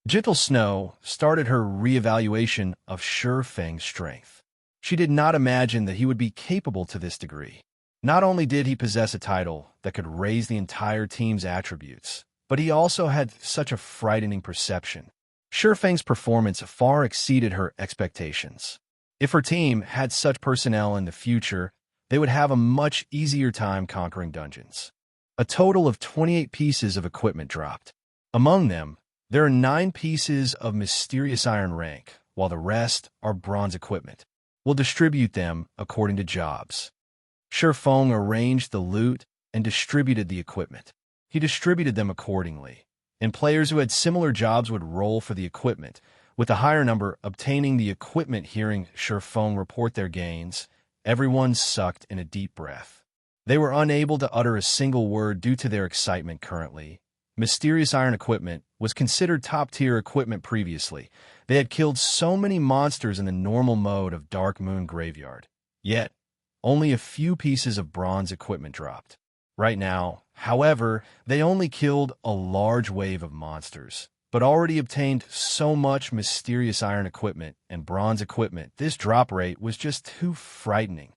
Gentle Snow started her re-evaluation of Shurfeng's strength. She did not imagine that he would be capable to this degree. Not only did he possess a title that could raise the entire team's attributes, but he also had such a frightening perception. Shurfeng's performance far exceeded her expectations. If her team had such personnel in the future, they would have a much easier time conquering dungeons. A total of 28 pieces of equipment dropped. Among them, there are 9 pieces of mysterious iron rank, while the rest are bronze equipment. We'll distribute them according to jobs. Shurfeng arranged the loot and distributed the equipment. He distributed them accordingly, and players who had similar jobs would roll for the equipment, with the higher number obtaining the equipment. Hearing Shurfeng report their gains, everyone sucked in a deep breath. They were unable to utter a single word due to their excitement. Currently, mysterious iron equipment was considered top-tier equipment previously. They had killed so many monsters in the normal mode of Dark Moon Graveyard. Yet, only a few pieces of bronze equipment dropped. Right now, however, they only killed a large wave of monsters, but already obtained so much mysterious iron equipment and bronze equipment. This drop rate was just too frightening.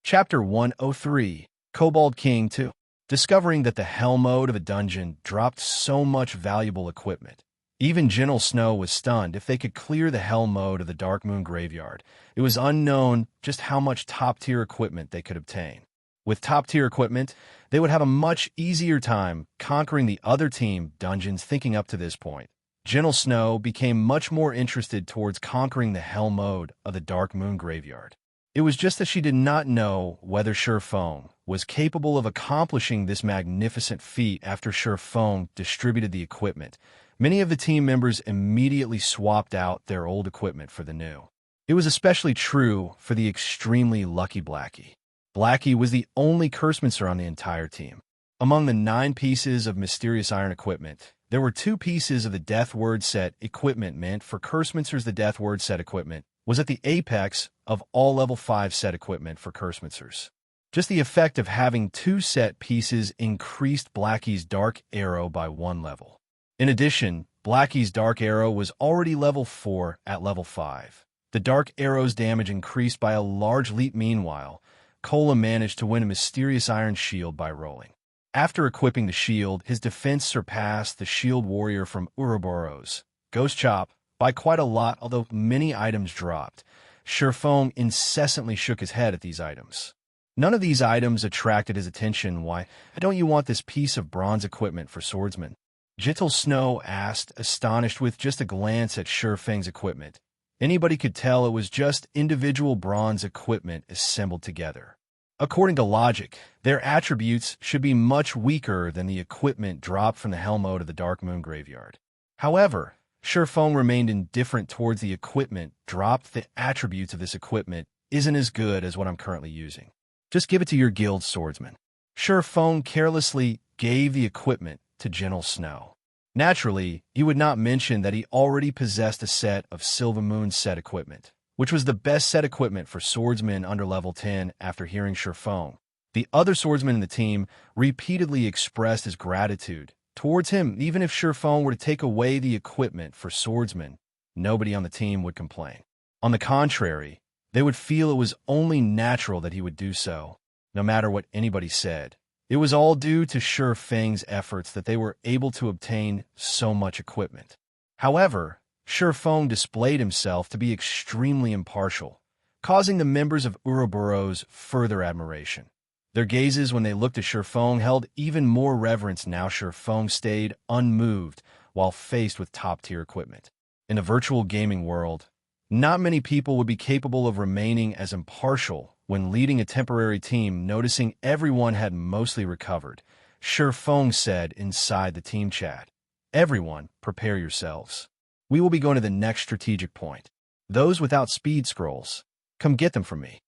Chapter 103, Kobold King 2. Discovering that the hell mode of a dungeon dropped so much valuable equipment. Even Gentle Snow was stunned. If they could clear the hell mode of the Dark Moon Graveyard, it was unknown just how much top-tier equipment they could obtain. With top-tier equipment, they would have a much easier time conquering the other team dungeons. Thinking up to this point, Gentle Snow became much more interested towards conquering the hell mode of the Dark Moon Graveyard. It was just that she did not know whether Shurfeng was capable of accomplishing this magnificent feat. After Shurfeng distributed the equipment, many of the team members immediately swapped out their old equipment for the new. It was especially true for the extremely lucky Blackie. Blackie was the only Cursemancer on the entire team. Among the 9 pieces of mysterious iron equipment, there were 2 pieces of the Death Word set equipment meant for Cursemancers. The Death Word set equipment was at the apex of all level 5 set equipment for Cursemancers. Just the effect of having 2 set pieces increased Blackie's Dark Arrow by 1 level. In addition, Blackie's Dark Arrow was already level 4 at level 5. The Dark Arrow's damage increased by a large leap. Meanwhile, Kola managed to win a mysterious iron shield by rolling. After equipping the shield, his defense surpassed the shield warrior from Ouroboros, Ghost Chop, by quite a lot. Although many items dropped, Sherfong incessantly shook his head at these items. None of these items attracted his attention. Why don't you want this piece of bronze equipment for swordsmen? Gentle Snow asked, astonished with just a glance at Sherfang's equipment. Anybody could tell it was just individual bronze equipment assembled together. According to logic, their attributes should be much weaker than the equipment dropped from the Hell Mode of the Dark Moon Graveyard. However, Sherfong remained indifferent towards the equipment dropped. The attributes of this equipment isn't as good as what I'm currently using. Just give it to your guild swordsman. Sherfong carelessly gave the equipment to Gentle Snow. Naturally, he would not mention that he already possessed a set of Silver Moon set equipment, which was the best set equipment for swordsmen under level 10. After hearing Sherfong, the other swordsmen in the team repeatedly expressed his gratitude towards him. Even if Sherfong were to take away the equipment for swordsmen, nobody on the team would complain. On the contrary, they would feel it was only natural that he would do so, no matter what anybody said. It was all due to Sherfang's efforts that they were able to obtain so much equipment. However, Sherfong displayed himself to be extremely impartial, causing the members of Ouroboros further admiration. Their gazes when they looked at Sherfong held even more reverence. Now Sherfong stayed unmoved while faced with top-tier equipment. In a virtual gaming world, not many people would be capable of remaining as impartial when leading a temporary team. Noticing everyone had mostly recovered, Sherfong said inside the team chat, "Everyone, prepare yourselves. We will be going to the next strategic point. Those without speed scrolls, come get them from me."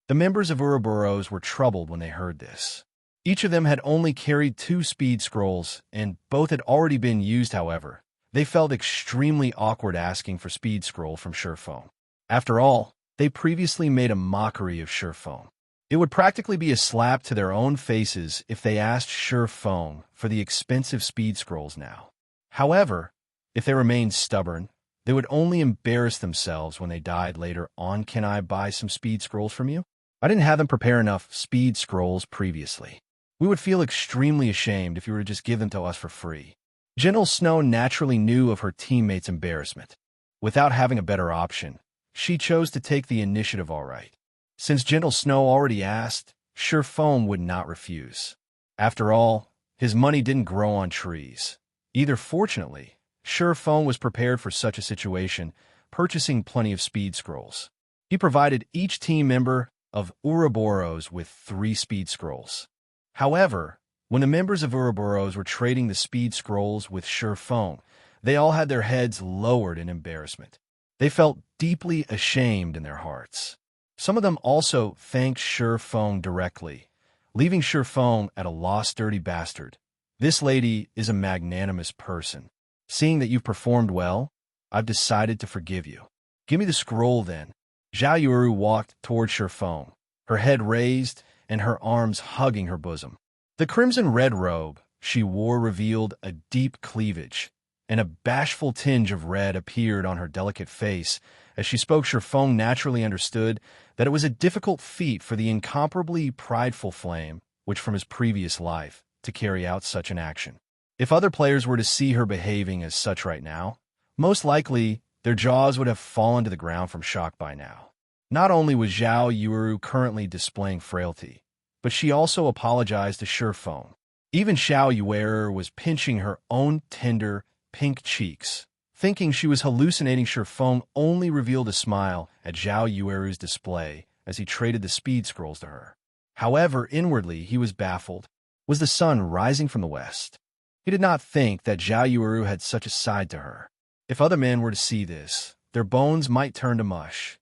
The members of Ouroboros were troubled when they heard this. Each of them had only carried 2 speed scrolls, and both had already been used. However, they felt extremely awkward asking for speed scroll from Sherfong. After all, they previously made a mockery of Sherfong. It would practically be a slap to their own faces if they asked Sherfong for the expensive speed scrolls now. However, if they remained stubborn, they would only embarrass themselves when they died later on. "Can I buy some speed scrolls from you? I didn't have them prepare enough speed scrolls previously. We would feel extremely ashamed if you were to just give them to us for free." Gentle Snow naturally knew of her teammates' embarrassment. Without having a better option, she chose to take the initiative. All right. Since Gentle Snow already asked, Sherfong would not refuse. After all, his money didn't grow on trees. Either. Fortunately, Sherfong was prepared for such a situation, purchasing plenty of speed scrolls. He provided each team member of Ouroboros with 3 speed scrolls. However, when the members of Ouroboros were trading the speed scrolls with Sherfong, they all had their heads lowered in embarrassment. They felt deeply ashamed in their hearts. Some of them also thanked Sherfong directly, leaving Sherfong at a loss. "Dirty bastard. This lady is a magnanimous person. Seeing that you've performed well, I've decided to forgive you. Give me the scroll then." Zhao Yuru walked toward Sherfong, her head raised and her arms hugging her bosom. The crimson-red robe she wore revealed a deep cleavage, and a bashful tinge of red appeared on her delicate face. As she spoke, Sherfong naturally understood that it was a difficult feat for the incomparably prideful flame, which from his previous life, to carry out such an action. If other players were to see her behaving as such right now, most likely their jaws would have fallen to the ground from shock by now. Not only was Zhao Yuru currently displaying frailty, but she also apologized to Sherfong. Even Zhao Yuru was pinching her own tender, pink cheeks. Thinking she was hallucinating, Sherfong only revealed a smile at Zhao Yuru's display as he traded the speed scrolls to her. However, inwardly he was baffled. Was the sun rising from the west? He did not think that Zhao Yuru had such a side to her. If other men were to see this, their bones might turn to mush.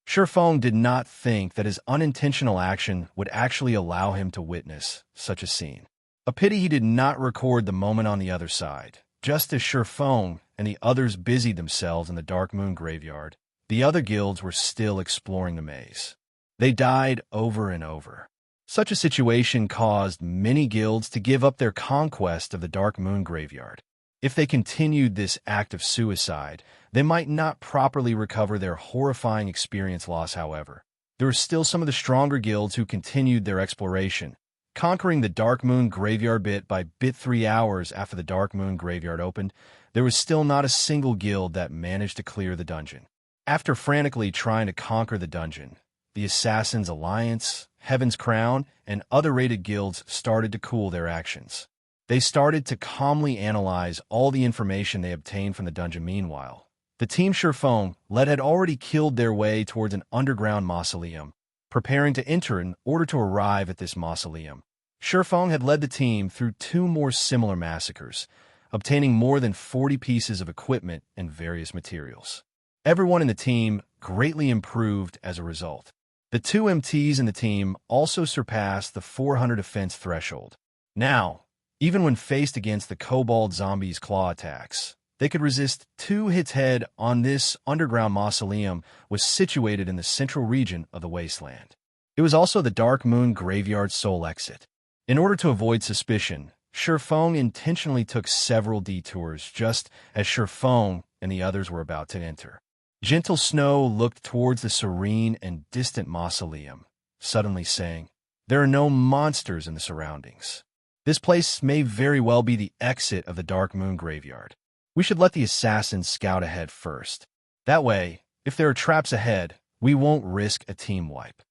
Feng did not think that his unintentional action would actually allow him to witness such a scene. A pity he did not record the moment on the other side. Just as Feng and the others busied themselves in the Dark Moon graveyard, the other guilds were still exploring the maze. They died over and over. Such a situation caused many guilds to give up their conquest of the Dark Moon graveyard. If they continued this act of suicide, they might not properly recover their horrifying experience loss, however. There were still some of the stronger guilds who continued their exploration, conquering the Dark Moon graveyard bit by bit. 3 hours after the Dark Moon graveyard opened, there was still not a single guild that managed to clear the dungeon. After frantically trying to conquer the dungeon, the Assassin's Alliance, Heaven's Crown, and other rated guilds started to cool their actions. They started to calmly analyze all the information they obtained from the dungeon. Meanwhile, the Team Feng led had already killed their way towards an underground mausoleum, preparing to enter in order to arrive at this mausoleum. Feng had led the team through 2 more similar massacres, obtaining more than 40 pieces of equipment and various materials. Everyone in the team greatly improved as a result. The 2 MTs in the team also surpassed the 400 defense threshold. Now, even when faced against the Kobold zombies' claw attacks, they could resist 2 hits head on. This underground mausoleum was situated in the central region of the wasteland. It was also the Dark Moon graveyard's sole exit. In order to avoid suspicion, Feng intentionally took several detours just as Feng and the others were about to enter. Gentle Snow looked towards the serene and distant mausoleum, suddenly saying, "There are no monsters in the surroundings. This place may very well be the exit of the Dark Moon graveyard. We should let the assassins scout ahead first. That way, if there are traps ahead, we won't risk a team wipe."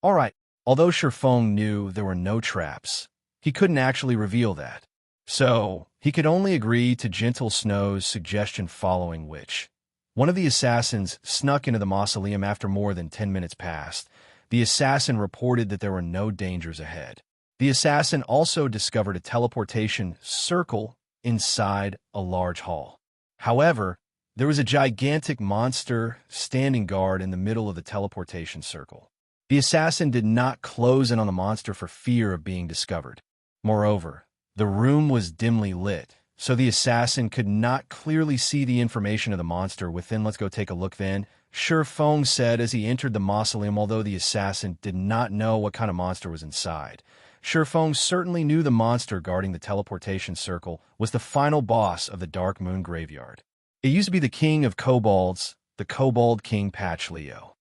All right. Although Feng knew there were no traps, he couldn't actually reveal that. So, he could only agree to Gentle Snow's suggestion, following which one of the assassins snuck into the mausoleum. After more than 10 minutes passed, the assassin reported that there were no dangers ahead. The assassin also discovered a teleportation circle inside a large hall. However, there was a gigantic monster standing guard in the middle of the teleportation circle. The assassin did not close in on the monster for fear of being discovered. Moreover, the room was dimly lit, so the assassin could not clearly see the information of the monster within. "Let's go take a look then," Feng said as he entered the mausoleum. Although the assassin did not know what kind of monster was inside, Feng certainly knew the monster guarding the teleportation circle was the final boss of the Dark Moon graveyard. It used to be the king of kobolds, the Kobold King Leo.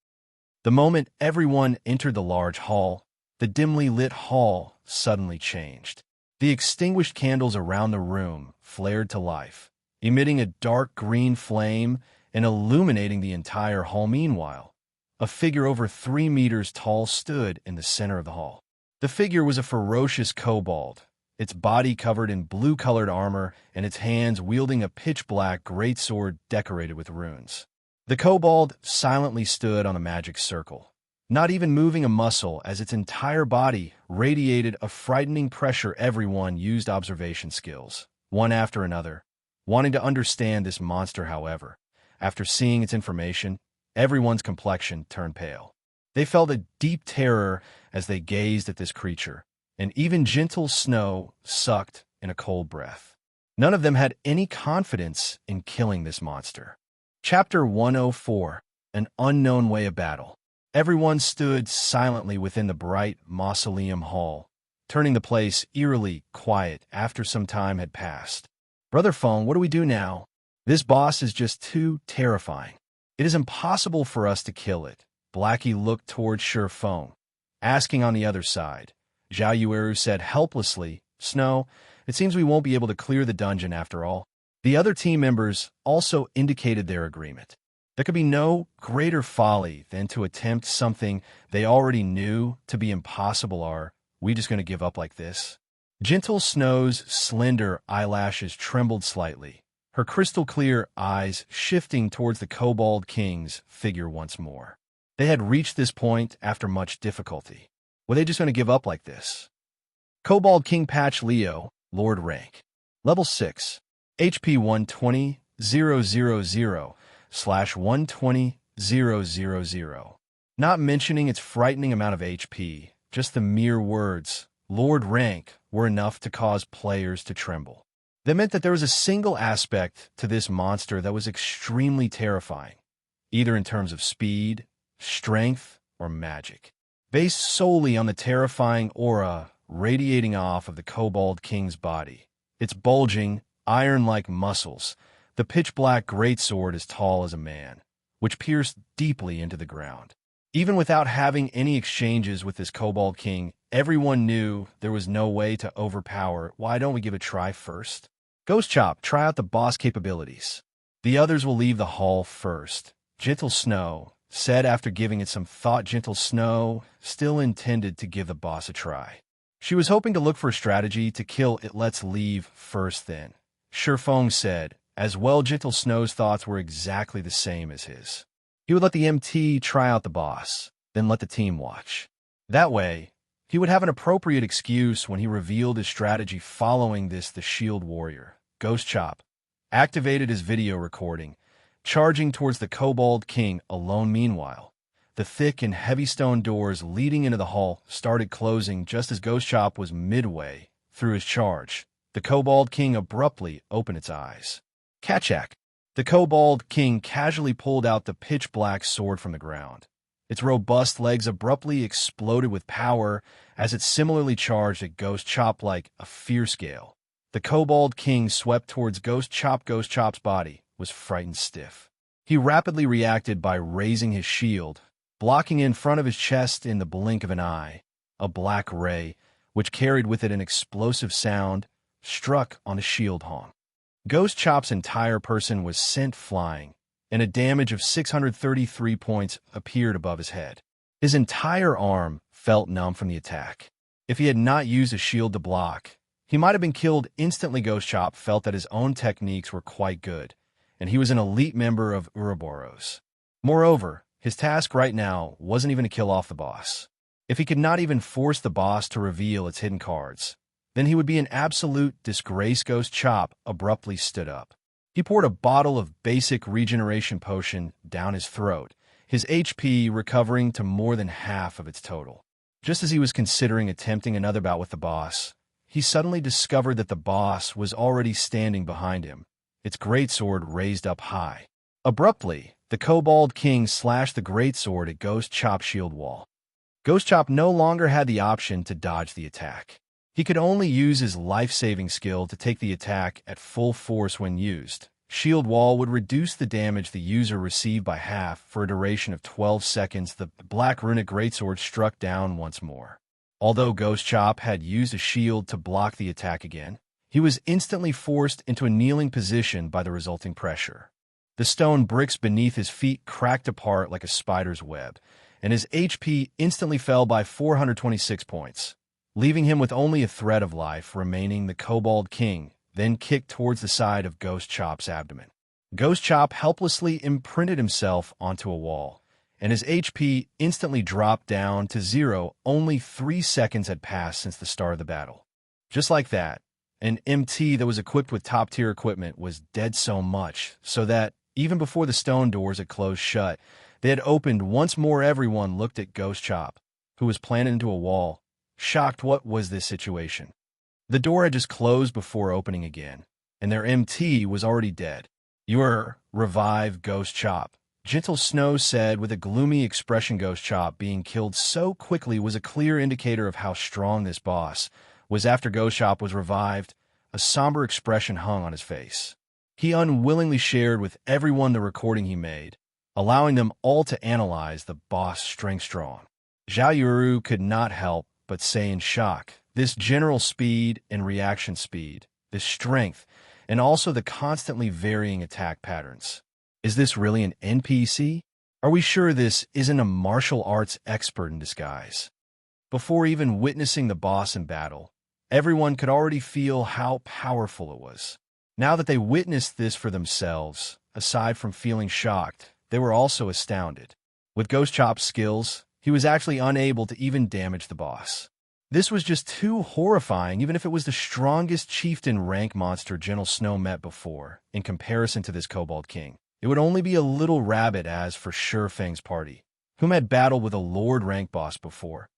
The moment everyone entered the large hall, the dimly lit hall suddenly changed. The extinguished candles around the room flared to life, emitting a dark green flame and illuminating the entire hall. Meanwhile, a figure over 3 meters tall stood in the center of the hall. The figure was a ferocious kobold, its body covered in blue-colored armor and its hands wielding a pitch-black greatsword decorated with runes. The kobold silently stood on the magic circle, not even moving a muscle, as its entire body radiated a frightening pressure. Everyone used observation skills, one after another, wanting to understand this monster. However, after seeing its information, everyone's complexion turned pale. They felt a deep terror as they gazed at this creature, and even Gentle Snow sucked in a cold breath. None of them had any confidence in killing this monster. Chapter 104, An Unknown Way of Battle. Everyone stood silently within the bright mausoleum hall, turning the place eerily quiet after some time had passed. "Brother Feng, what do we do now? This boss is just too terrifying. It is impossible for us to kill it." Blackie looked towards Feng, asking on the other side. Zhao Yueru said helplessly, "Snow, it seems we won't be able to clear the dungeon after all." The other team members also indicated their agreement. There could be no greater folly than to attempt something they already knew to be impossible. "Are we just going to give up like this?" Gentle Snow's slender eyelashes trembled slightly, her crystal-clear eyes shifting towards the Kobold King's figure once more. They had reached this point after much difficulty. Were they just going to give up like this? Kobold King Leo, Lord Rank. Level 6. HP 120,000/120,000. Not mentioning its frightening amount of HP, just the mere words, Lord Rank, were enough to cause players to tremble. That meant that there was a single aspect to this monster that was extremely terrifying, either in terms of speed, strength, or magic. Based solely on the terrifying aura radiating off of the Kobold King's body, its bulging, iron-like muscles, the pitch-black greatsword as tall as a man, which pierced deeply into the ground. Even without having any exchanges with this Kobold King, everyone knew there was no way to overpower. Why don't we give it a try first? Ghost Chop, try out the boss capabilities. The others will leave the hall first. Gentle Snow said after giving it some thought. Gentle Snow still intended to give the boss a try. She was hoping to look for a strategy to kill it. Let's leave first then. Shifeng said. As well, Gentle Snow's thoughts were exactly the same as his. He would let the MT try out the boss, then let the team watch. That way, he would have an appropriate excuse when he revealed his strategy. Following this, the Shield Warrior, Ghost Chop, activated his video recording, charging towards the Kobold King alone. Meanwhile, the thick and heavy stone doors leading into the hall started closing just as Ghost Chop was midway through his charge. The Kobold King abruptly opened its eyes. Kachak. The Kobold King casually pulled out the pitch-black sword from the ground. Its robust legs abruptly exploded with power as it similarly charged at Ghost Chop like a fierce gale. The Kobold King swept towards Ghost Chop. Ghost Chop's body was frightened stiff. He rapidly reacted by raising his shield, blocking in front of his chest. In the blink of an eye, a black ray, which carried with it an explosive sound, struck on the shield hong. Ghost Chop's entire person was sent flying, and a damage of 633 points appeared above his head. His entire arm felt numb from the attack. If he had not used a shield to block, he might have been killed instantly. Ghost Chop felt that his own techniques were quite good, and he was an elite member of Ouroboros. Moreover, his task right now wasn't even to kill off the boss. If he could not even force the boss to reveal its hidden cards, then he would be an absolute disgrace. Ghost Chop abruptly stood up. He poured a bottle of basic regeneration potion down his throat, his HP recovering to more than half of its total. Just as he was considering attempting another bout with the boss, he suddenly discovered that the boss was already standing behind him, its greatsword raised up high. Abruptly, the Kobold King slashed the greatsword at Ghost Chop's shield wall. Ghost Chop no longer had the option to dodge the attack. He could only use his life-saving skill to take the attack at full force. When used, Shield Wall would reduce the damage the user received by half for a duration of 12 seconds. The black runic greatsword struck down once more. Although Ghost Chop had used a shield to block the attack again, he was instantly forced into a kneeling position by the resulting pressure. The stone bricks beneath his feet cracked apart like a spider's web, and his HP instantly fell by 426 points. Leaving him with only a thread of life remaining. The Kobold King then kicked towards the side of Ghost Chop's abdomen. Ghost Chop helplessly imprinted himself onto a wall, and his HP instantly dropped down to 0. Only 3 seconds had passed since the start of the battle. Just like that, an MT that was equipped with top-tier equipment was dead, so much so that, even before the stone doors had closed shut, they had opened once more. Everyone looked at Ghost Chop, who was planted into a wall, shocked. What was this situation? The door had just closed before opening again, and their MT was already dead. "You're revived, Ghost Chop," Gentle Snow said with a gloomy expression. Ghost Chop being killed so quickly was a clear indicator of how strong this boss was. After Ghost Chop was revived, a somber expression hung on his face. He unwillingly shared with everyone the recording he made, allowing them all to analyze the boss' strength strong. Zhao Yuru could not help but say in shock, this general speed and reaction speed, this strength, and also the constantly varying attack patterns. Is this really an NPC? Are we sure this isn't a martial arts expert in disguise? Before even witnessing the boss in battle, everyone could already feel how powerful it was. Now that they witnessed this for themselves, aside from feeling shocked, they were also astounded. With Ghost Chop's skills, he was actually unable to even damage the boss. This was just too horrifying. Even if it was the strongest chieftain rank monster Gentle Snow met before, in comparison to this Kobold King, it would only be a little rabbit. As for Shifeng's party, whom had battled with a Lord rank boss before.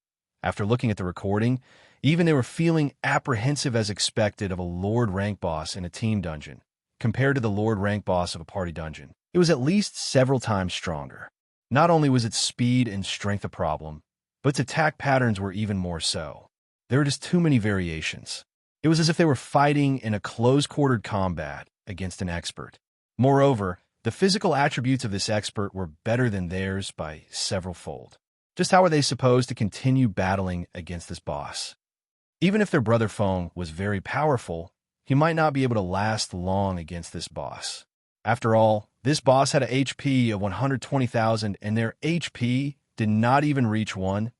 After looking at the recording, even they were feeling apprehensive as expected of a Lord rank boss in a team dungeon, compared to the Lord rank boss of a party dungeon. It was at least several times stronger. Not only was its speed and strength a problem, but its attack patterns were even more so. There were just too many variations. It was as if they were fighting in a close-quartered combat against an expert. Moreover, the physical attributes of this expert were better than theirs by several fold. Just how were they supposed to continue battling against this boss? Even if their brother Feng was very powerful, he might not be able to last long against this boss. After all, this boss had a HP of 120,000 and their HP did not even reach 1,000.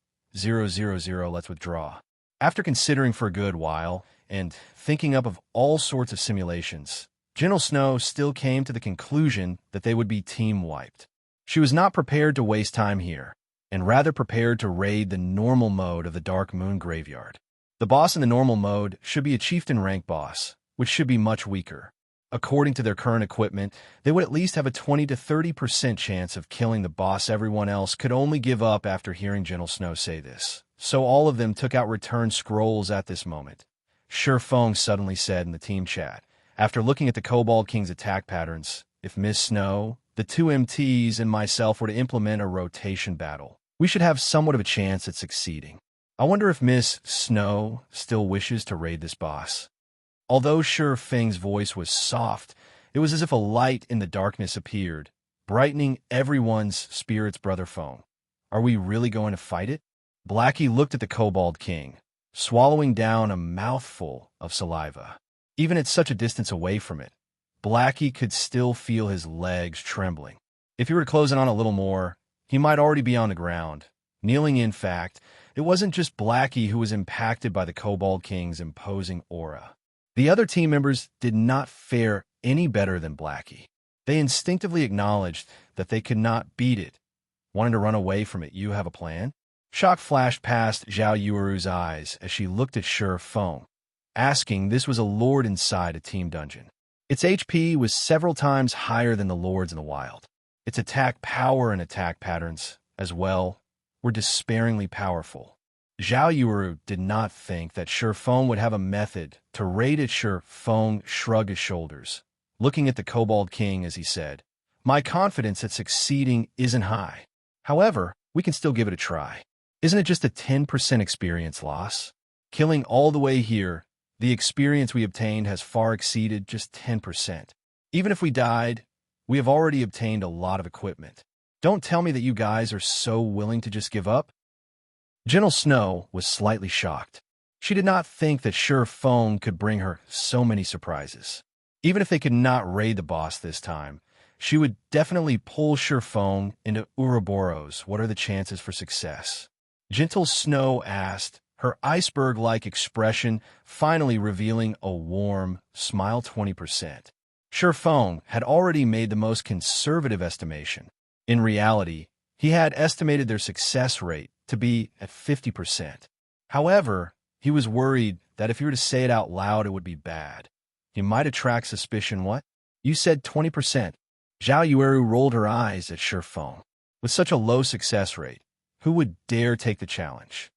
Let's withdraw. After considering for a good while and thinking up of all sorts of simulations, Gentle Snow still came to the conclusion that they would be team-wiped. She was not prepared to waste time here, and rather prepared to raid the normal mode of the Dark Moon Graveyard. The boss in the normal mode should be a chieftain rank boss, which should be much weaker. According to their current equipment, they would at least have a 20 to 30% chance of killing the boss. Everyone else could only give up after hearing Gentle Snow say this. So all of them took out return scrolls at this moment. Sure Feng suddenly said in the team chat, after looking at the Kobold King's attack patterns, if Miss Snow, the two MTs, and myself were to implement a rotation battle, we should have somewhat of a chance at succeeding. I wonder if Miss Snow still wishes to raid this boss. Although Sure Feng's voice was soft, it was as if a light in the darkness appeared, brightening everyone's spirits. Brother Feng, are we really going to fight it? Blackie looked at the Kobold King, swallowing down a mouthful of saliva. Even at such a distance away from it, Blackie could still feel his legs trembling. If he were to close in on a little more, he might already be on the ground, kneeling. In fact, it wasn't just Blackie who was impacted by the Kobold King's imposing aura. The other team members did not fare any better than Blackie. They instinctively acknowledged that they could not beat it. Wanting to run away from it, you have a plan? Shock flashed past Zhao Yueru's eyes as she looked at Sure Feng, asking this was a lord inside a team dungeon. Its HP was several times higher than the lords in the wild. Its attack power and attack patterns, as well, were despairingly powerful. Zhao Yueru did not think that Sure Feng would have a method to raid it. Sure Feng shrugged his shoulders, looking at the Kobold King as he said, my confidence at succeeding isn't high. However, we can still give it a try. Isn't it just a 10% experience loss? Killing all the way here, the experience we obtained has far exceeded just 10%. Even if we died, we have already obtained a lot of equipment. Don't tell me that you guys are so willing to just give up. Gentle Snow was slightly shocked. She did not think that Sure Feng could bring her so many surprises. Even if they could not raid the boss this time, she would definitely pull Sure Feng into Ouroboros. What are the chances for success? Gentle Snow asked, her iceberg-like expression finally revealing a warm smile. 20%. Sure Feng had already made the most conservative estimation. In reality, he had estimated their success rate to be at 50%. However, he was worried that if he were to say it out loud, it would be bad. He might attract suspicion. What? You said 20%. Zhao Yueru rolled her eyes at Sure Feng. With such a low success rate, who would dare take the challenge?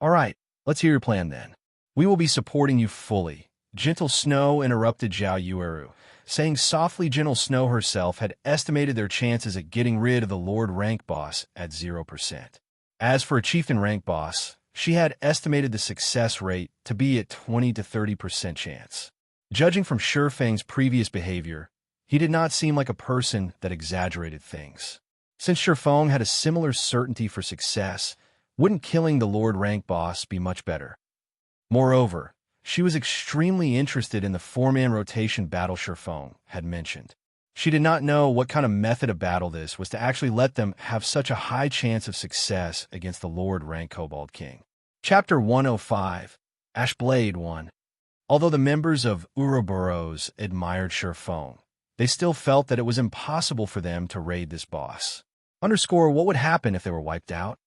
All right, let's hear your plan then. We will be supporting you fully. Gentle Snow interrupted Zhao Yueru, saying softly Gentle Snow herself had estimated their chances at getting rid of the Lord rank boss at 0%. As for a chieftain rank boss, she had estimated the success rate to be at 20 to 30% chance. Judging from Sure Feng's previous behavior, he did not seem like a person that exaggerated things. Since Sure Feng had a similar certainty for success, wouldn't killing the Lord rank boss be much better? Moreover, she was extremely interested in the four-man rotation battle Sure Feng had mentioned. She did not know what kind of method of battle this was to actually let them have such a high chance of success against the Lord rank Kobold King. Chapter 105, Ashblade 1. Although the members of Ouroboros admired Sure Feng, they still felt that it was impossible for them to raid this boss. What would happen if they were wiped out?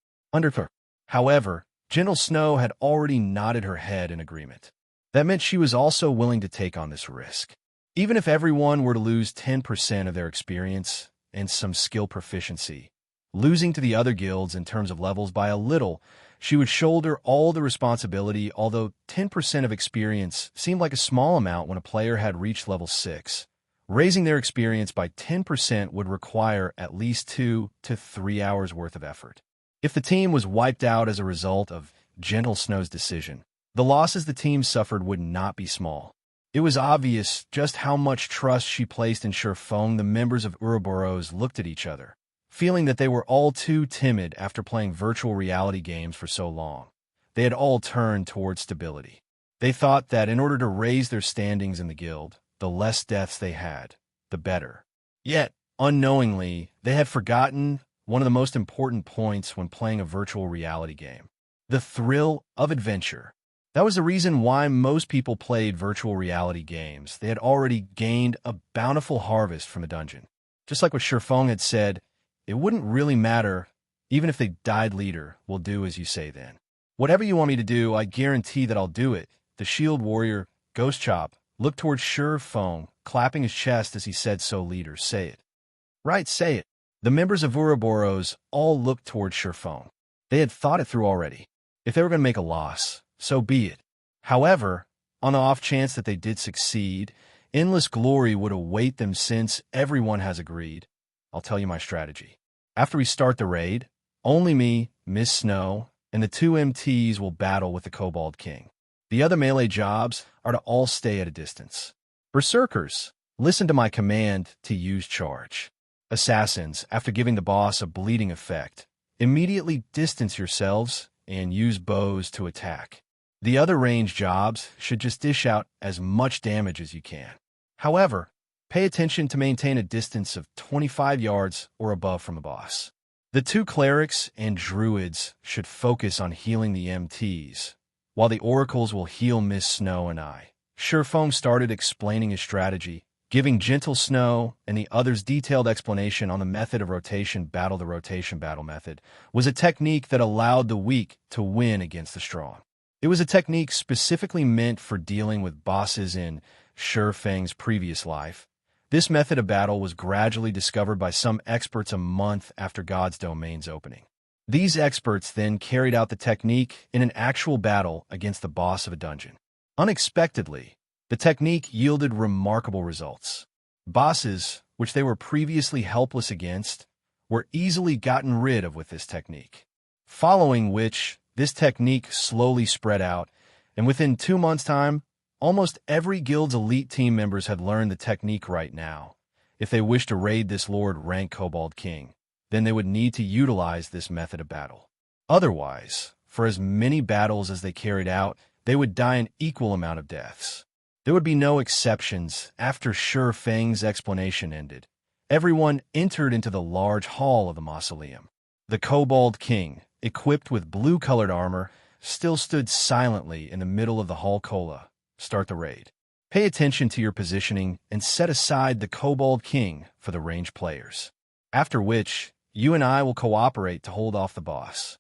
However, Gentle Snow had already nodded her head in agreement. That meant she was also willing to take on this risk. Even if everyone were to lose 10% of their experience and some skill proficiency, Losing to the other guilds in terms of levels by a little, she would shoulder all the responsibility, although 10% of experience seemed like a small amount when a player had reached level 6. Raising their experience by 10% would require at least 2 to 3 hours worth of effort. If the team was wiped out as a result of Gentle Snow's decision, the losses the team suffered would not be small. It was obvious just how much trust she placed in Shurfeng. The members of Ouroboros looked at each other, feeling that they were all too timid after playing virtual reality games for so long. They had all turned towards stability. They thought that in order to raise their standings in the guild, the less deaths they had, the better. Yet, unknowingly, they had forgotten one of the most important points when playing a virtual reality game: the thrill of adventure. That was the reason why most people played virtual reality games. They had already gained a bountiful harvest from a dungeon. Just like what Shurfeng had said, it wouldn't really matter, even if they died leader, we'll do as you say then. Whatever you want me to do, I guarantee that I'll do it. The shield warrior, Ghost Chop, looked towards Shurfeng, clapping his chest as he said, so leader, say it. Right, say it. The members of Ouroboros all looked towards Shurfeng. They had thought it through already. If they were going to make a loss, so be it. However, on the off chance that they did succeed, endless glory would await them since everyone has agreed. I'll tell you my strategy. After we start the raid, only me, Miss Snow, and the 2 MTs will battle with the Kobold King. The other melee jobs are to all stay at a distance. Berserkers, listen to my command to use charge. Assassins, after giving the boss a bleeding effect, immediately distance yourselves and use bows to attack. The other range jobs should just dish out as much damage as you can. However, pay attention to maintain a distance of 25 yards or above from the boss. The 2 clerics and druids should focus on healing the MTs, while the oracles will heal Miss Snow and I. Shurfeng started explaining his strategy, giving Gentle Snow and the others detailed explanation on the method of rotation battle. The rotation battle method was a technique that allowed the weak to win against the strong. It was a technique specifically meant for dealing with bosses in Shurfeng's previous life. This method of battle was gradually discovered by some experts a month after God's Domain's opening. These experts then carried out the technique in an actual battle against the boss of a dungeon. Unexpectedly, the technique yielded remarkable results. Bosses, which they were previously helpless against, were easily gotten rid of with this technique. Following which, this technique slowly spread out, and within 2 months' time, almost every guild's elite team members had learned the technique. Right now, if they wished to raid this Lord-rank Kobold King, then they would need to utilize this method of battle. Otherwise, for as many battles as they carried out, they would die an equal amount of deaths. There would be no exceptions. After Shurfeng's explanation ended, everyone entered into the large hall of the mausoleum. The Kobold King, equipped with blue-colored armor, still stood silently in the middle of the hall. Kola, start the raid. Pay attention to your positioning and set aside the Kobold King for the ranged players. After which, you and I will cooperate to hold off the boss.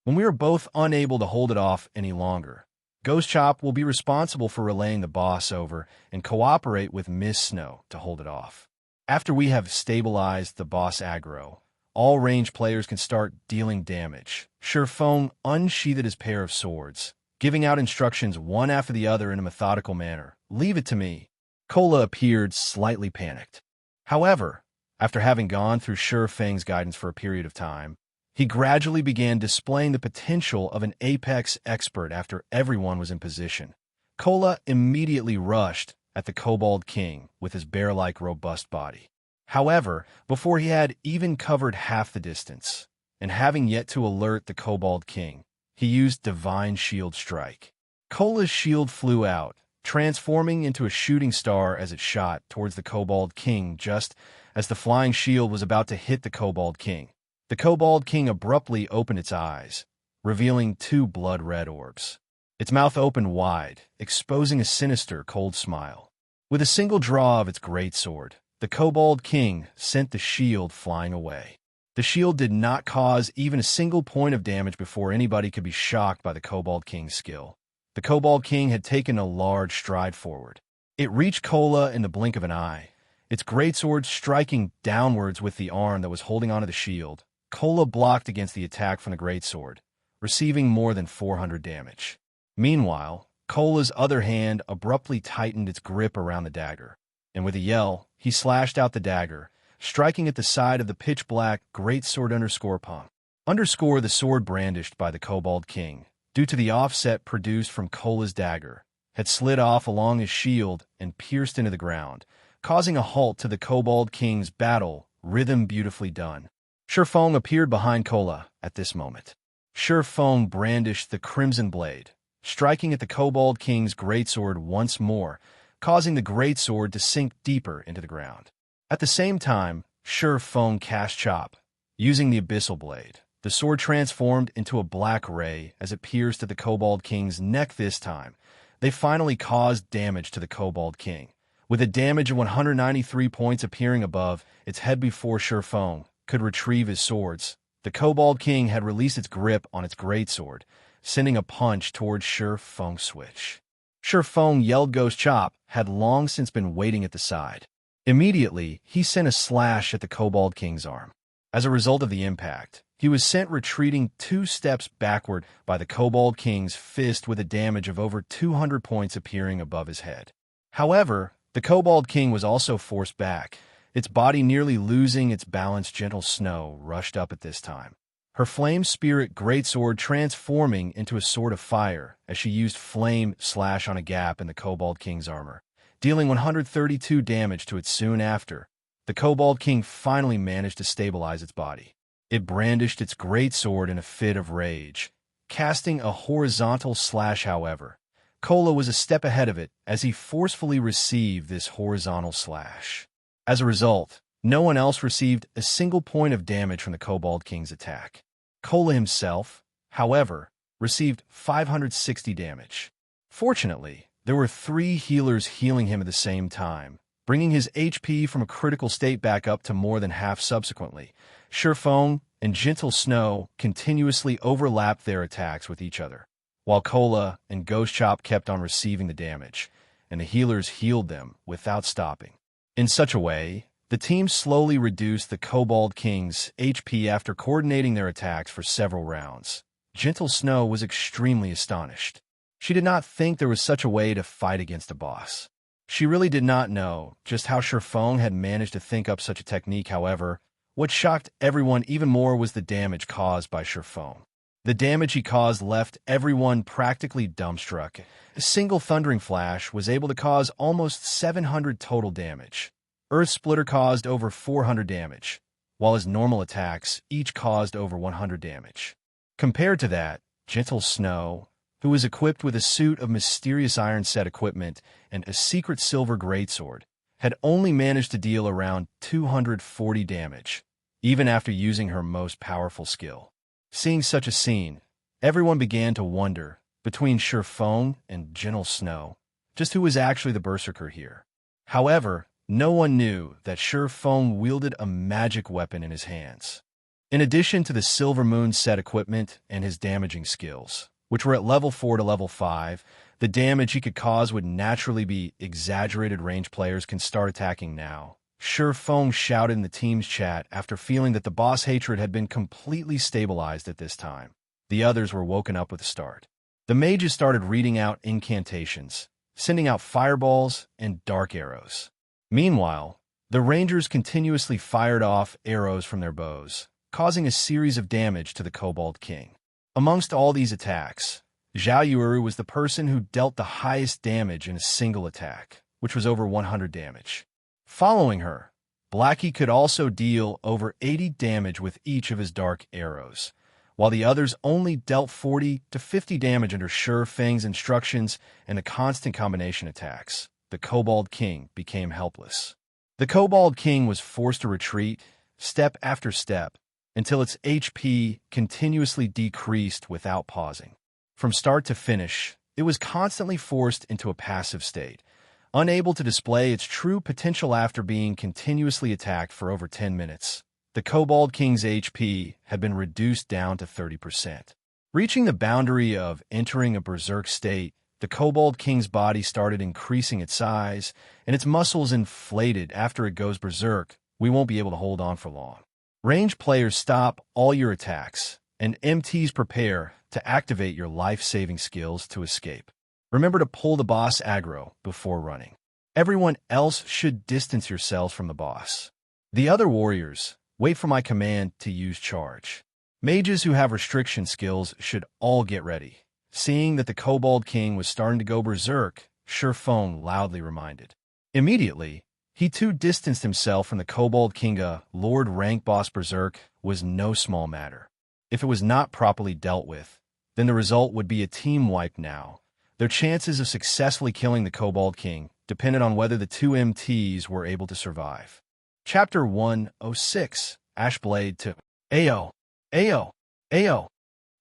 When we are both unable to hold it off any longer, Ghost Chop will be responsible for relaying the boss over and cooperate with Miss Snow to hold it off. After we have stabilized the boss aggro, all ranged players can start dealing damage. Shurfeng unsheathed his pair of swords, giving out instructions one after the other in a methodical manner. Leave it to me. Kola appeared slightly panicked. However, after having gone through Shurfeng's guidance for a period of time, he gradually began displaying the potential of an apex expert. After everyone was in position, Kola immediately rushed at the Kobold King with his bear-like robust body. However, before he had even covered half the distance, and having yet to alert the Kobold King, he used Divine Shield Strike. Kola's shield flew out, transforming into a shooting star as it shot towards the Kobold King just as the flying shield was about to hit the Kobold King. The Kobold King abruptly opened its eyes, revealing 2 blood-red orbs. Its mouth opened wide, exposing a sinister, cold smile. With a single draw of its greatsword, the Kobold King sent the shield flying away. The shield did not cause even a single point of damage before anybody could be shocked by the Kobold King's skill. The Kobold King had taken a large stride forward. It reached Kola in the blink of an eye, its greatsword striking downwards with the arm that was holding onto the shield. Kola blocked against the attack from the greatsword, receiving more than 400 damage. Meanwhile, Kola's other hand abruptly tightened its grip around the dagger, and with a yell, he slashed out the dagger, striking at the side of the pitch-black greatsword palm. The sword brandished by the Kobold King, due to the offset produced from Kola's dagger, had slid off along his shield and pierced into the ground, causing a halt to the Kobold King's battle, rhythm beautifully done. Shifeng appeared behind Kola at this moment. Shifeng brandished the crimson blade, striking at the Kobold King's greatsword once more, causing the greatsword to sink deeper into the ground. At the same time, Shifeng cast Chop. Using the Abyssal blade, the sword transformed into a black ray as it pierced at the Kobold King's neck this time. They finally caused damage to the Kobold King, with a damage of 193 points appearing above its head before Shifeng could retrieve his swords. The Kobold King had released its grip on its greatsword, sending a punch towards Shifeng's switch. Shifeng yelled Ghost Chop had long since been waiting at the side. Immediately, he sent a slash at the Kobold King's arm. As a result of the impact, he was sent retreating 2 steps backward by the Kobold King's fist with a damage of over 200 points appearing above his head. However, the Kobold King was also forced back, its body nearly losing its balance. Gentle Snow rushed up at this time, her flame spirit greatsword transforming into a sword of fire as she used flame slash on a gap in the Kobold King's armor, dealing 132 damage to it. Soon after, the Kobold King finally managed to stabilize its body. It brandished its greatsword in a fit of rage, casting a horizontal slash. However, Kola was a step ahead of it as he forcefully received this horizontal slash. As a result, no one else received a single point of damage from the Kobold King's attack. Kola himself, however, received 560 damage. Fortunately, there were 3 healers healing him at the same time, bringing his HP from a critical state back up to more than half. Subsequently, Shifeng and Gentle Snow continuously overlapped their attacks with each other, while Kola and Ghost Chop kept on receiving the damage, and the healers healed them without stopping. In such a way, the team slowly reduced the Kobold King's HP after coordinating their attacks for several rounds. Gentle Snow was extremely astonished. She did not think there was such a way to fight against a boss. She really did not know just how Shifeng had managed to think up such a technique. However, what shocked everyone even more was the damage caused by Shifeng. The damage he caused left everyone practically dumbstruck. A single Thundering Flash was able to cause almost 700 total damage. Earth Splitter caused over 400 damage, while his normal attacks each caused over 100 damage. Compared to that, Gentle Snow, who was equipped with a suit of mysterious iron set equipment and a secret silver greatsword, had only managed to deal around 240 damage, even after using her most powerful skill. Seeing such a scene, everyone began to wonder, between Shifeng and Gentle Snow, just who was actually the berserker here. However, no one knew that Shifeng wielded a magic weapon in his hands. In addition to the Silver Moon set equipment and his damaging skills, which were at level 4 to level 5, the damage he could cause would naturally be exaggerated. Range players can start attacking now. Shifeng shouted in the team's chat after feeling that the boss hatred had been completely stabilized at this time. The others were woken up with a start. The mages started reading out incantations, sending out fireballs and dark arrows. Meanwhile, the rangers continuously fired off arrows from their bows, causing a series of damage to the Kobold King. Amongst all these attacks, Zhao Yuru was the person who dealt the highest damage in a single attack, which was over 100 damage. Following her, Blackie could also deal over 80 damage with each of his dark arrows, while the others only dealt 40 to 50 damage under Shifeng's instructions and the constant combination attacks. The Kobold King became helpless. The Kobold King was forced to retreat, step after step, until its HP continuously decreased without pausing. From start to finish, it was constantly forced into a passive state, unable to display its true potential after being continuously attacked for over 10 minutes. The Kobold King's HP had been reduced down to 30%. Reaching the boundary of entering a berserk state, the Kobold King's body started increasing its size, and its muscles inflated. After it goes berserk, we won't be able to hold on for long. Ranged players stop all your attacks, and MTs prepare to activate your life-saving skills to escape. Remember to pull the boss aggro before running. Everyone else should distance yourselves from the boss. The other warriors, wait for my command to use charge. Mages who have restriction skills should all get ready. Seeing that the Kobold King was starting to go berserk, Shurfong loudly reminded. Immediately, he too distanced himself from the Kobold King. Lord rank boss berserk was no small matter. If it was not properly dealt with, then the result would be a team wipe now. Their chances of successfully killing the Kobold King depended on whether the two MTs were able to survive. Chapter 106, Ashblade 2. Ayo! Ayo! Ayo!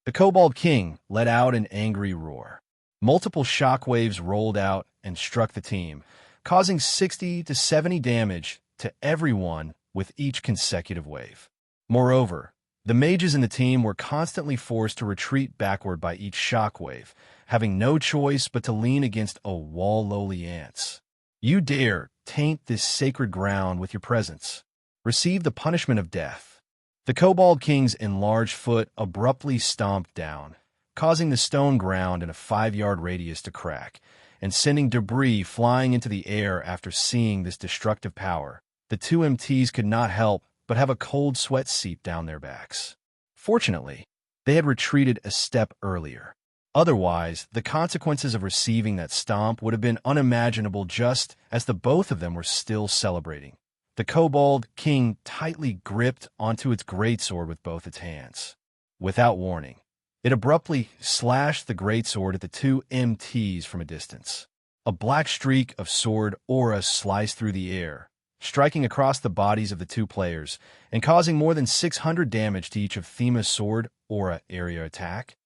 The Kobold King let out an angry roar. Multiple shockwaves rolled out and struck the team, causing 60 to 70 damage to everyone with each consecutive wave. Moreover, the mages in the team were constantly forced to retreat backward by each shockwave, having no choice but to lean against a wall. Lowly ants. You dare taint this sacred ground with your presence. Receive the punishment of death. The Kobold King's enlarged foot abruptly stomped down, causing the stone ground in a 5-yard radius to crack, and sending debris flying into the air. After seeing this destructive power, the two MTs could not help but have a cold sweat seep down their backs. Fortunately, they had retreated a step earlier. Otherwise, the consequences of receiving that stomp would have been unimaginable, just as the both of them were still celebrating. The Kobold King tightly gripped onto its greatsword with both its hands. Without warning, it abruptly slashed the greatsword at the two MTs from a distance. A black streak of sword aura sliced through the air, striking across the bodies of the two players and causing more than 600 damage to each of Thema's sword aura area attack.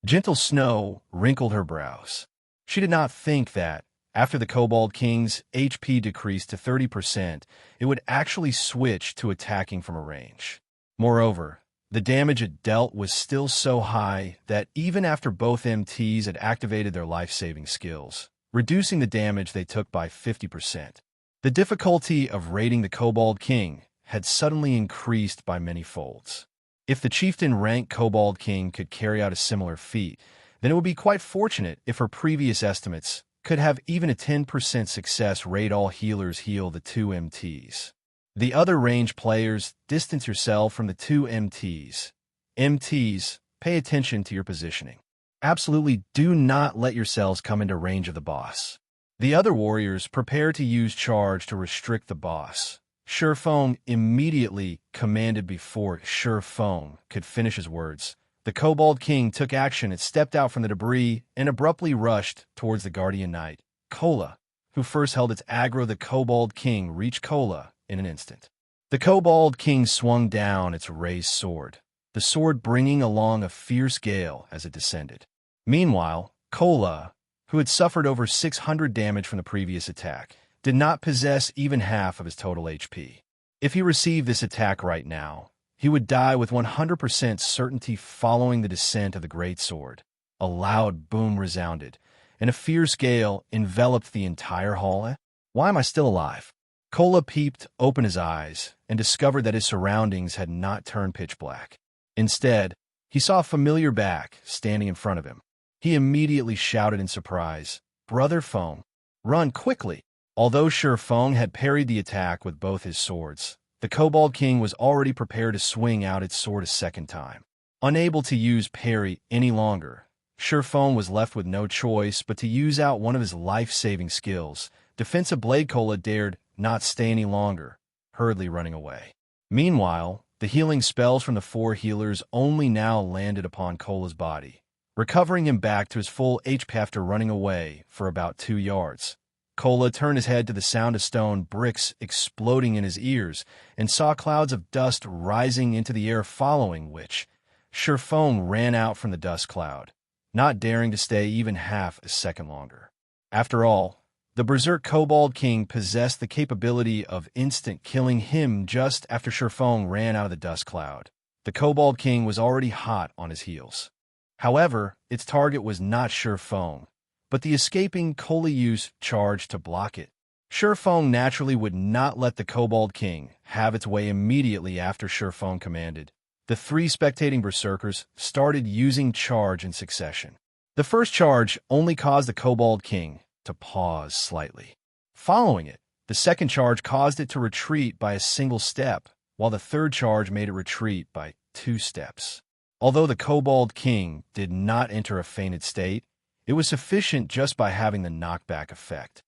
Gentle Snow wrinkled her brows. She did not think that, after the Kobold King's HP decreased to 30%, it would actually switch to attacking from a range. Moreover, the damage it dealt was still so high that even after both MTs had activated their life-saving skills, reducing the damage they took by 50%. The difficulty of raiding the Kobold King had suddenly increased by many folds. If the chieftain-rank Kobold King could carry out a similar feat, then it would be quite fortunate if her previous estimates could have even a 10% success rate. All healers heal the two MTs. The other range players, distance yourself from the two MTs. MTs, pay attention to your positioning. Absolutely do not let yourselves come into range of the boss. The other warriors prepare to use charge to restrict the boss. Shurfong immediately commanded. Before Shurfong could finish his words, the Kobold King took action and stepped out from the debris and abruptly rushed towards the Guardian Knight, Kola, who first held its aggro. The Kobold King reached Kola in an instant. The Kobold King swung down its raised sword, the sword bringing along a fierce gale as it descended. Meanwhile, Kola, who had suffered over 600 damage from the previous attack, did not possess even half of his total HP. If he received this attack right now, he would die with 100% certainty. Following the descent of the greatsword, a loud boom resounded, and a fierce gale enveloped the entire hall. Why am I still alive? Kola peeped open his eyes and discovered that his surroundings had not turned pitch black. Instead, he saw a familiar back standing in front of him. He immediately shouted in surprise, "Brother Fong, run quickly!" Although Shurfong had parried the attack with both his swords, the Kobold King was already prepared to swing out its sword a second time. Unable to use parry any longer, Shurfong was left with no choice but to use out one of his life-saving skills. Defensive Blade. Kola dared not stay any longer, hurriedly running away. Meanwhile, the healing spells from the four healers only now landed upon Kola's body, recovering him back to his full HP after running away for about 2 yards. Kola turned his head to the sound of stone bricks exploding in his ears and saw clouds of dust rising into the air, following which Shurfong ran out from the dust cloud, not daring to stay even half a second longer. After all, the Berserk Kobold King possessed the capability of instant killing him just after Shurfong ran out of the dust cloud. The Kobold King was already hot on his heels. However, its target was not Shurfong, but the escaping Kola used charge to block it. Shurfeng naturally would not let the Kobold King have its way immediately after Shurfeng commanded. The three spectating berserkers started using charge in succession. The first charge only caused the Kobold King to pause slightly. Following it, the second charge caused it to retreat by a single step, while the third charge made it retreat by 2 steps. Although the Kobold King did not enter a fainted state, it was sufficient just by having the knockback effect.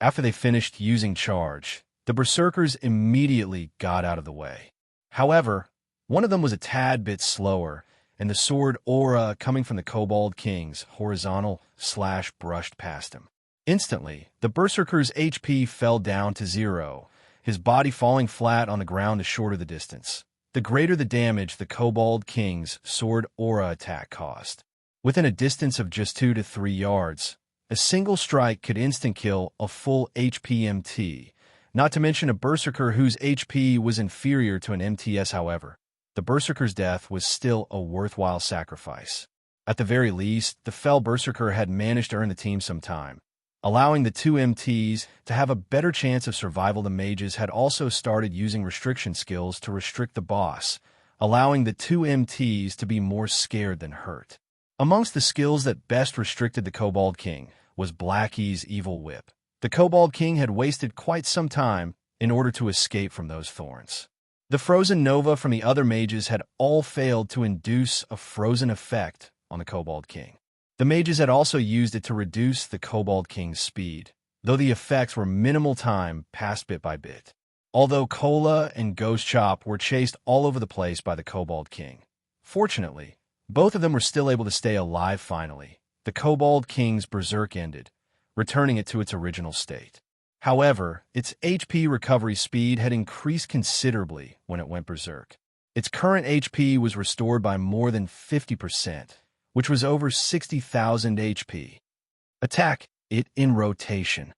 After they finished using charge, the berserkers immediately got out of the way. However, one of them was a tad bit slower, and the sword aura coming from the Kobold King's horizontal slash brushed past him. Instantly, the berserker's HP fell down to 0, his body falling flat on the ground the shorter the distance. The greater the damage the Kobold King's sword aura attack caused. Within a distance of just 2 to 3 yards, a single strike could instant-kill a full HP MT, not to mention a berserker whose HP was inferior to an MTS. However, the berserker's death was still a worthwhile sacrifice. At the very least, the fell berserker had managed to earn the team some time. Allowing the 2 MTs to have a better chance of survival, the mages had also started using restriction skills to restrict the boss, allowing the 2 MTs to be more scared than hurt. Amongst the skills that best restricted the Kobold King was Blackie's Evil Whip. The Kobold King had wasted quite some time in order to escape from those thorns. The Frozen Nova from the other mages had all failed to induce a frozen effect on the Kobold King. The mages had also used it to reduce the Kobold King's speed, though the effects were minimal time passed bit by bit. Although Cola and Ghost Chop were chased all over the place by the Kobold King, fortunately, both of them were still able to stay alive finally. The Kobold King's berserk ended, returning it to its original state. However, its HP recovery speed had increased considerably when it went berserk. Its current HP was restored by more than 50%, which was over 60,000 HP. Attack it in rotation.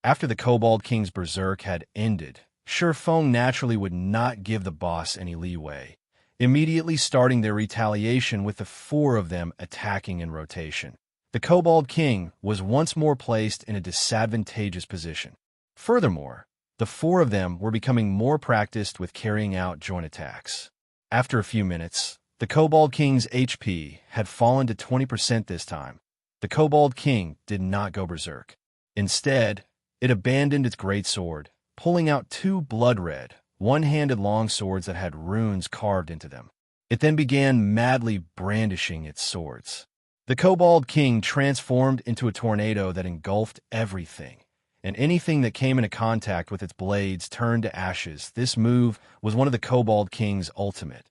After the Kobold King's berserk had ended, Shurfeng naturally would not give the boss any leeway, immediately starting their retaliation with the 4 of them attacking in rotation. The Kobold King was once more placed in a disadvantageous position. Furthermore, the 4 of them were becoming more practiced with carrying out joint attacks. After a few minutes, the Kobold King's HP had fallen to 20% this time. The Kobold King did not go berserk. Instead, it abandoned its greatsword, pulling out 2 blood-red, one-handed long swords that had runes carved into them. It then began madly brandishing its swords. The Kobold King transformed into a tornado that engulfed everything, and anything that came into contact with its blades turned to ashes. This move was one of the Kobold King's ultimate.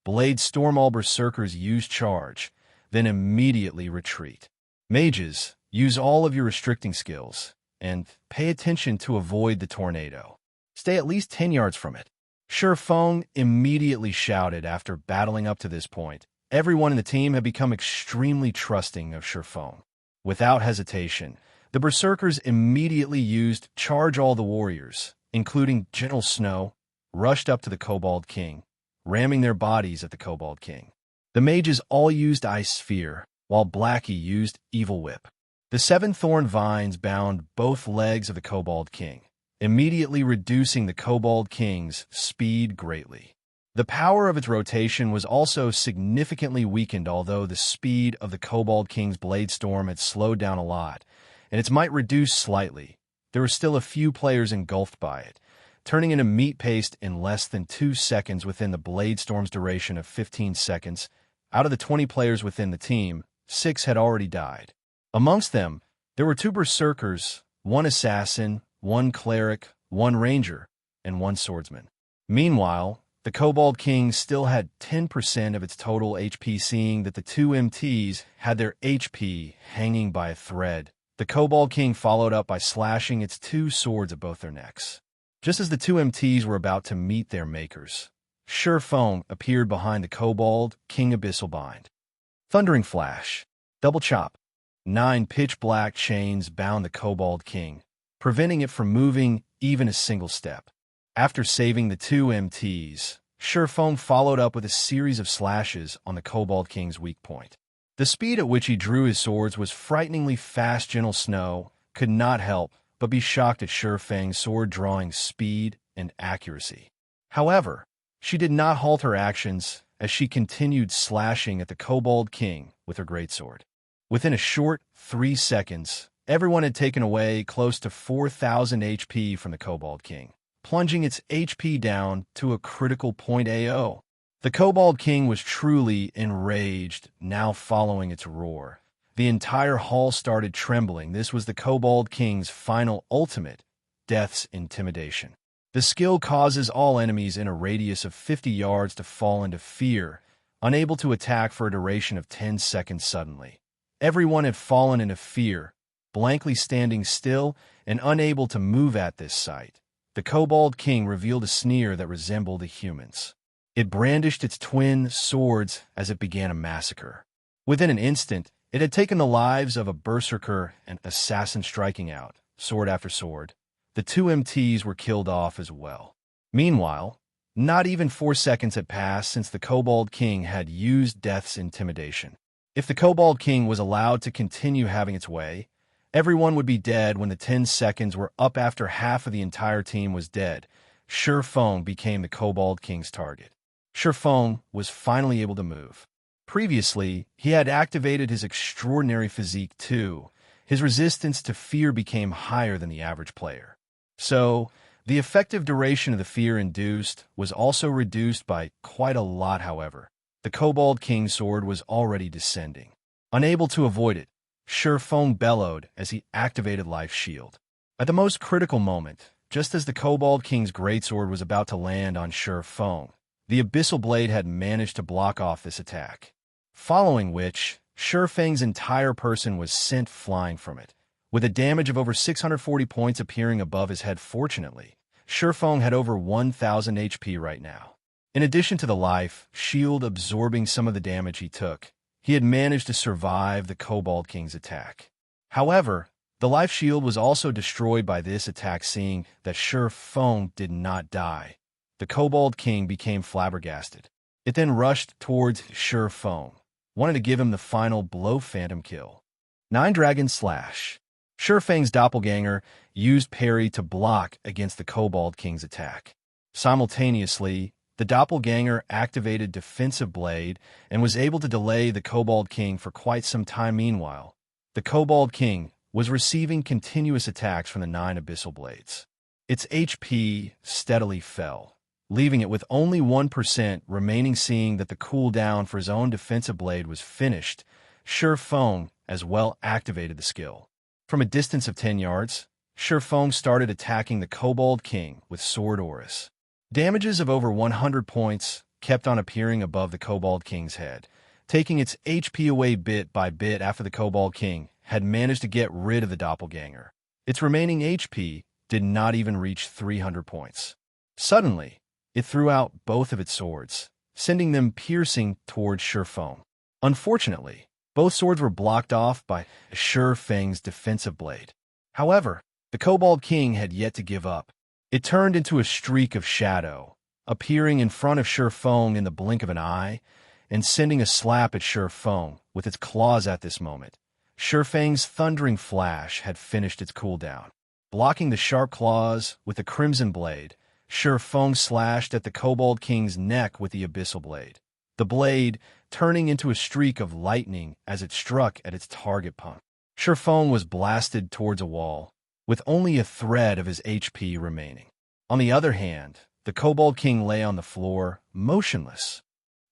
Blade storm. All berserkers use charge, then immediately retreat. Mages, use all of your restricting skills, and pay attention to avoid the tornado. Stay at least 10 yards from it. Shurfeng immediately shouted after battling up to this point. Everyone in the team had become extremely trusting of Shurfeng. Without hesitation, the berserkers immediately used charge. All the warriors, including Gentle Snow, rushed up to the Kobold King, ramming their bodies at the Kobold King. The mages all used Ice Sphere, while Blackie used Evil Whip. The 7 thorn vines bound both legs of the Kobold King, immediately reducing the Kobold King's speed greatly. The power of its rotation was also significantly weakened, although the speed of the Kobold King's blade storm had slowed down a lot, and its might reduced slightly. There were still a few players engulfed by it, turning into meat paste in less than 2 seconds within the blade storm's duration of 15 seconds. Out of the 20 players within the team, 6 had already died. Amongst them, there were 2 berserkers, 1 assassin, 1 cleric, 1 ranger, and 1 swordsman. Meanwhile, the Kobold King still had 10% of its total HP, seeing that the 2 MTs had their HP hanging by a thread. The Kobold King followed up by slashing its 2 swords at both their necks. Just as the 2 MTs were about to meet their makers, Shurfeng appeared behind the Kobold King. Abyssal Bind. Thundering Flash. Double Chop. 9 pitch-black chains bound the Kobold King, preventing it from moving even a single step. After saving the 2 MTs, Shurfeng followed up with a series of slashes on the Kobold King's weak point. The speed at which he drew his swords was frighteningly fast. Gentle Snow could not help but be shocked at Feng's sword-drawing speed and accuracy. However, she did not halt her actions as she continued slashing at the Kobold King with her greatsword. Within a short 3 seconds, everyone had taken away close to 4,000 HP from the Kobold King, plunging its HP down to a critical point AO. The Kobold King was truly enraged, now following its roar. The entire hall started trembling. This was the Kobold King's final ultimate, Death's Intimidation. The skill causes all enemies in a radius of 50 yards to fall into fear, unable to attack for a duration of 10 seconds suddenly. Everyone had fallen into fear, blankly standing still and unable to move at this sight. The Kobold King revealed a sneer that resembled a human's. It brandished its twin swords as it began a massacre. Within an instant, it had taken the lives of a berserker and assassin striking out, sword after sword. The 2 MTs were killed off as well. Meanwhile, not even 4 seconds had passed since the Kobold King had used Death's Intimidation. If the Kobold King was allowed to continue having its way, everyone would be dead when the 10 seconds were up. After half of the entire team was dead, Feng became the Kobold King's target. Feng was finally able to move. Previously, he had activated his extraordinary physique too. His resistance to fear became higher than the average player. So, the effective duration of the fear induced was also reduced by quite a lot. However, the Kobold King's sword was already descending. Unable to avoid it, Feng bellowed as he activated Life Shield. At the most critical moment, just as the Kobold King's greatsword was about to land on Feng, the Abyssal Blade had managed to block off this attack. Following which, Feng's entire person was sent flying from it, with a damage of over 640 points appearing above his head. Fortunately, Feng had over 1,000 HP right now. In addition to the Life Shield absorbing some of the damage he took, he had managed to survive the Kobold King's attack. However, the Life Shield was also destroyed by this attack. Seeing that Feng did not die, the Kobold King became flabbergasted. It then rushed towards Feng, wanted to give him the final blow. Phantom kill. 9 Dragon Slash. Feng's doppelganger used parry to block against the Kobold King's attack. Simultaneously, the doppelganger activated Defensive Blade and was able to delay the Kobold King for quite some time. Meanwhile, the Kobold King was receiving continuous attacks from the 9 Abyssal Blades. Its HP steadily fell, leaving it with only 1% remaining. Seeing that the cooldown for his own Defensive Blade was finished, Feng as well activated the skill. From a distance of 10 yards, Feng started attacking the Kobold King with Sword Oris. Damages of over 100 points kept on appearing above the Kobold King's head, taking its HP away bit by bit. After the Kobold King had managed to get rid of the doppelganger, its remaining HP did not even reach 300 points. Suddenly, it threw out both of its swords, sending them piercing towards Feng. Unfortunately, both swords were blocked off by Feng's Defensive Blade. However, the Kobold King had yet to give up. It turned into a streak of shadow, appearing in front of Feng in the blink of an eye, and sending a slap at Feng with its claws. At this moment, Feng's Thundering Flash had finished its cooldown. Blocking the sharp claws with the Crimson Blade, Feng slashed at the Kobold King's neck with the Abyssal Blade, the blade turning into a streak of lightning as it struck at its target punch. Feng was blasted towards a wall, with only a thread of his HP remaining. On the other hand, the Kobold King lay on the floor, motionless.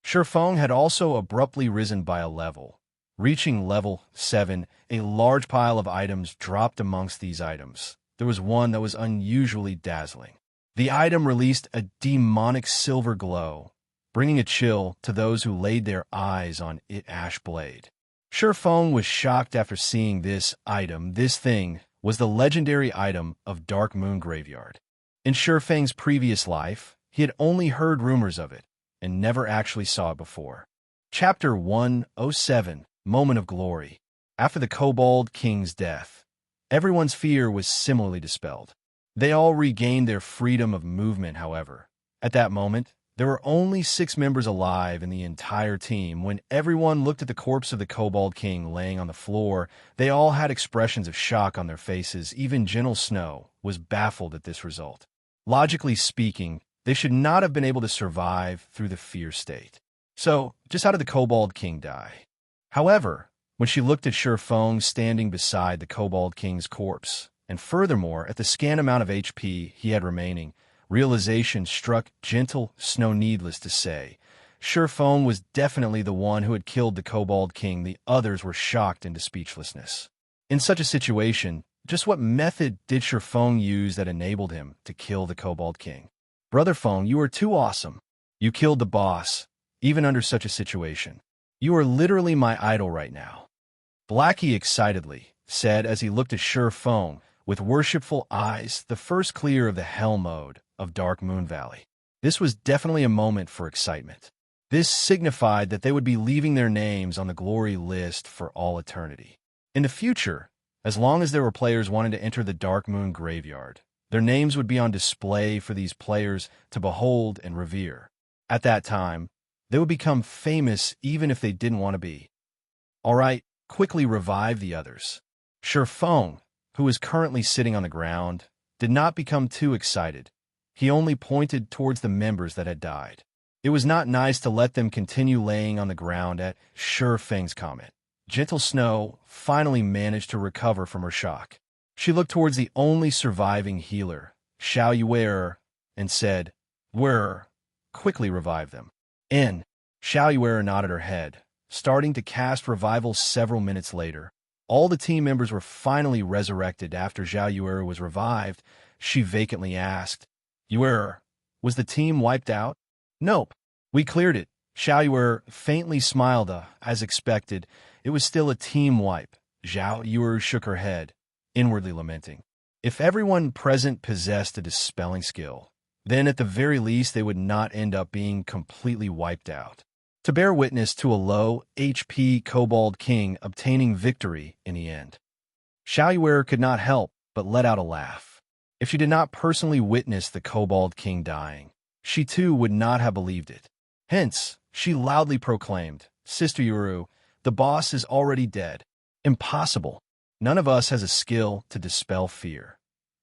Feng had also abruptly risen by a level, reaching level 7. A large pile of items dropped. Amongst these items, there was one that was unusually dazzling. The item released a demonic silver glow, bringing a chill to those who laid their eyes on it. Ash Blade. Feng was shocked after seeing this item. This thing was the legendary item of Dark Moon Graveyard. In Feng's previous life, he had only heard rumors of it and never actually saw it before. Chapter 107, Moment of Glory. After the Kobold King's death, everyone's fear was similarly dispelled. They all regained their freedom of movement. However, at that moment, There were only 6 members alive in the entire team. When everyone looked at the corpse of the Kobold King laying on the floor, they all had expressions of shock on their faces. Even Gentle Snow was baffled at this result. Logically speaking, they should not have been able to survive through the fear state. So, just how did the Kobold King die? However, when she looked at Feng standing beside the Kobold King's corpse, and furthermore at the scant amount of HP he had remaining, realization struck Gentle Snow. Needless to say, Feng was definitely the one who had killed the Kobold King. The others were shocked into speechlessness. In such a situation, just what method did Feng use that enabled him to kill the Kobold King? Brother Feng, you are too awesome. You killed the boss, even under such a situation. You are literally my idol right now. Blackie excitedly said as he looked at Feng with worshipful eyes, the first clear of the hell mode of Dark Moon Valley. This was definitely a moment for excitement. This signified that they would be leaving their names on the glory list for all eternity. In the future, as long as there were players wanting to enter the Dark Moon Graveyard, their names would be on display for these players to behold and revere. At that time, they would become famous even if they didn't want to be. All right, quickly revive the others. Feng, who was currently sitting on the ground, did not become too excited. He only pointed towards the members that had died. It was not nice to let them continue laying on the ground at Feng's comment. Gentle Snow finally managed to recover from her shock. She looked towards the only surviving healer, Xiao Yuer, and said, "Where? Quickly revive them." Xiao Yuer nodded her head, starting to cast revival several minutes later. All the team members were finally resurrected. After Xiao Yuer was revived, she vacantly asked, "Yuer, was the team wiped out?" "Nope. We cleared it." Xiao Yuer faintly smiled. As expected, it was still a team wipe. Xiao Yuer shook her head, inwardly lamenting. If everyone present possessed a dispelling skill, then at the very least they would not end up being completely wiped out. To bear witness to a low HP Kobold King obtaining victory in the end. Xiao Yuer could not help but let out a laugh. If she did not personally witness the Kobold King dying, she too would not have believed it. Hence, she loudly proclaimed, "Sister Yuru, the boss is already dead." "Impossible. None of us has a skill to dispel fear,"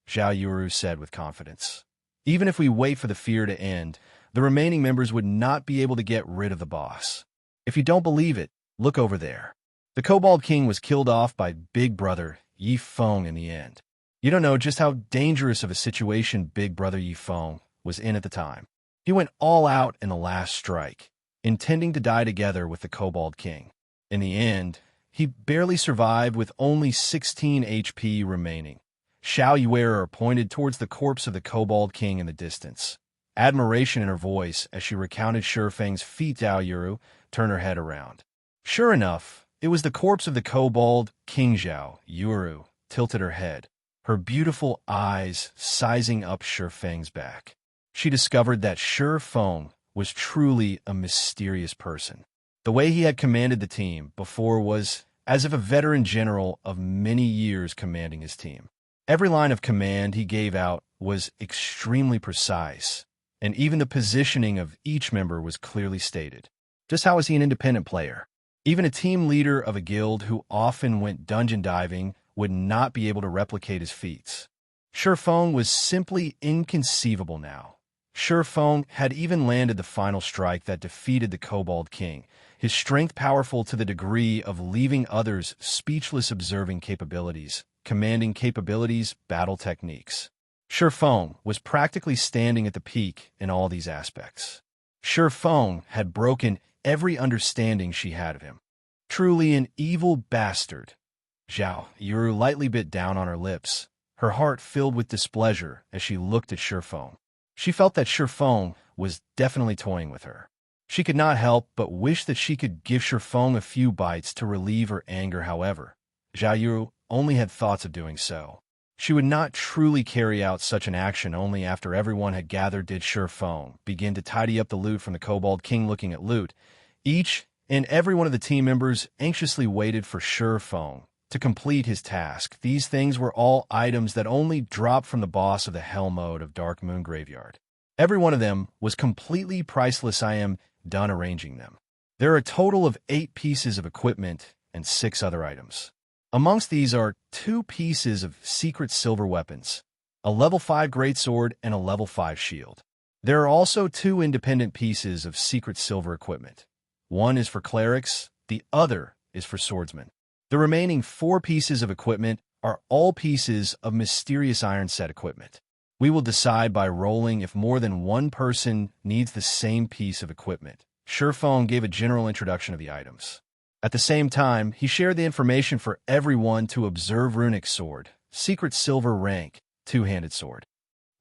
Xiao Yuru said with confidence. "Even if we wait for the fear to end, the remaining members would not be able to get rid of the boss. If you don't believe it, look over there." The Kobold King was killed off by Big Brother Yi Feng in the end. You don't know just how dangerous of a situation Big Brother Yi Feng was in at the time. He went all out in the last strike, intending to die together with the Kobold King. In the end, he barely survived with only 16 HP remaining. Xiao Yuer pointed towards the corpse of the Kobold King in the distance. Admiration in her voice as she recounted Feng's feat. Xiao Yuru turned her head around. Sure enough, it was the corpse of the Kobold King. Xiao Yuru tilted her head, her beautiful eyes sizing up Feng's back. She discovered that Feng was truly a mysterious person. The way he had commanded the team before was as if a veteran general of many years commanding his team. Every line of command he gave out was extremely precise, and even the positioning of each member was clearly stated. Just how is he an independent player? Even a team leader of a guild who often went dungeon diving would not be able to replicate his feats. Feng was simply inconceivable now. Feng had even landed the final strike that defeated the Kobold King, his strength powerful to the degree of leaving others speechless, observing capabilities, commanding capabilities, battle techniques. Feng was practically standing at the peak in all these aspects. Feng had broken every understanding she had of him. Truly an evil bastard. Xiao Yuru lightly bit down on her lips, her heart filled with displeasure as she looked at Feng. She felt that Feng was definitely toying with her. She could not help but wish that she could give Feng a few bites to relieve her anger. However, Xiao Yuru only had thoughts of doing so. She would not truly carry out such an action. Only after everyone had gathered did Feng begin to tidy up the loot from the Kobold King. Looking at loot, each and every one of the team members anxiously waited for Feng to complete his task. These things were all items that only dropped from the boss of the Hell mode of Dark Moon Graveyard. Every one of them was completely priceless. I am done arranging them. There are a total of 8 pieces of equipment and 6 other items. Amongst these are 2 pieces of secret silver weapons, a level 5 greatsword and a level 5 shield. There are also 2 independent pieces of secret silver equipment. One is for clerics, the other is for swordsmen. The remaining 4 pieces of equipment are all pieces of mysterious iron set equipment. We will decide by rolling if more than one person needs the same piece of equipment. Shurfong gave a general introduction of the items. At the same time, he shared the information for everyone to observe. Runic sword, secret silver rank, 2-handed sword.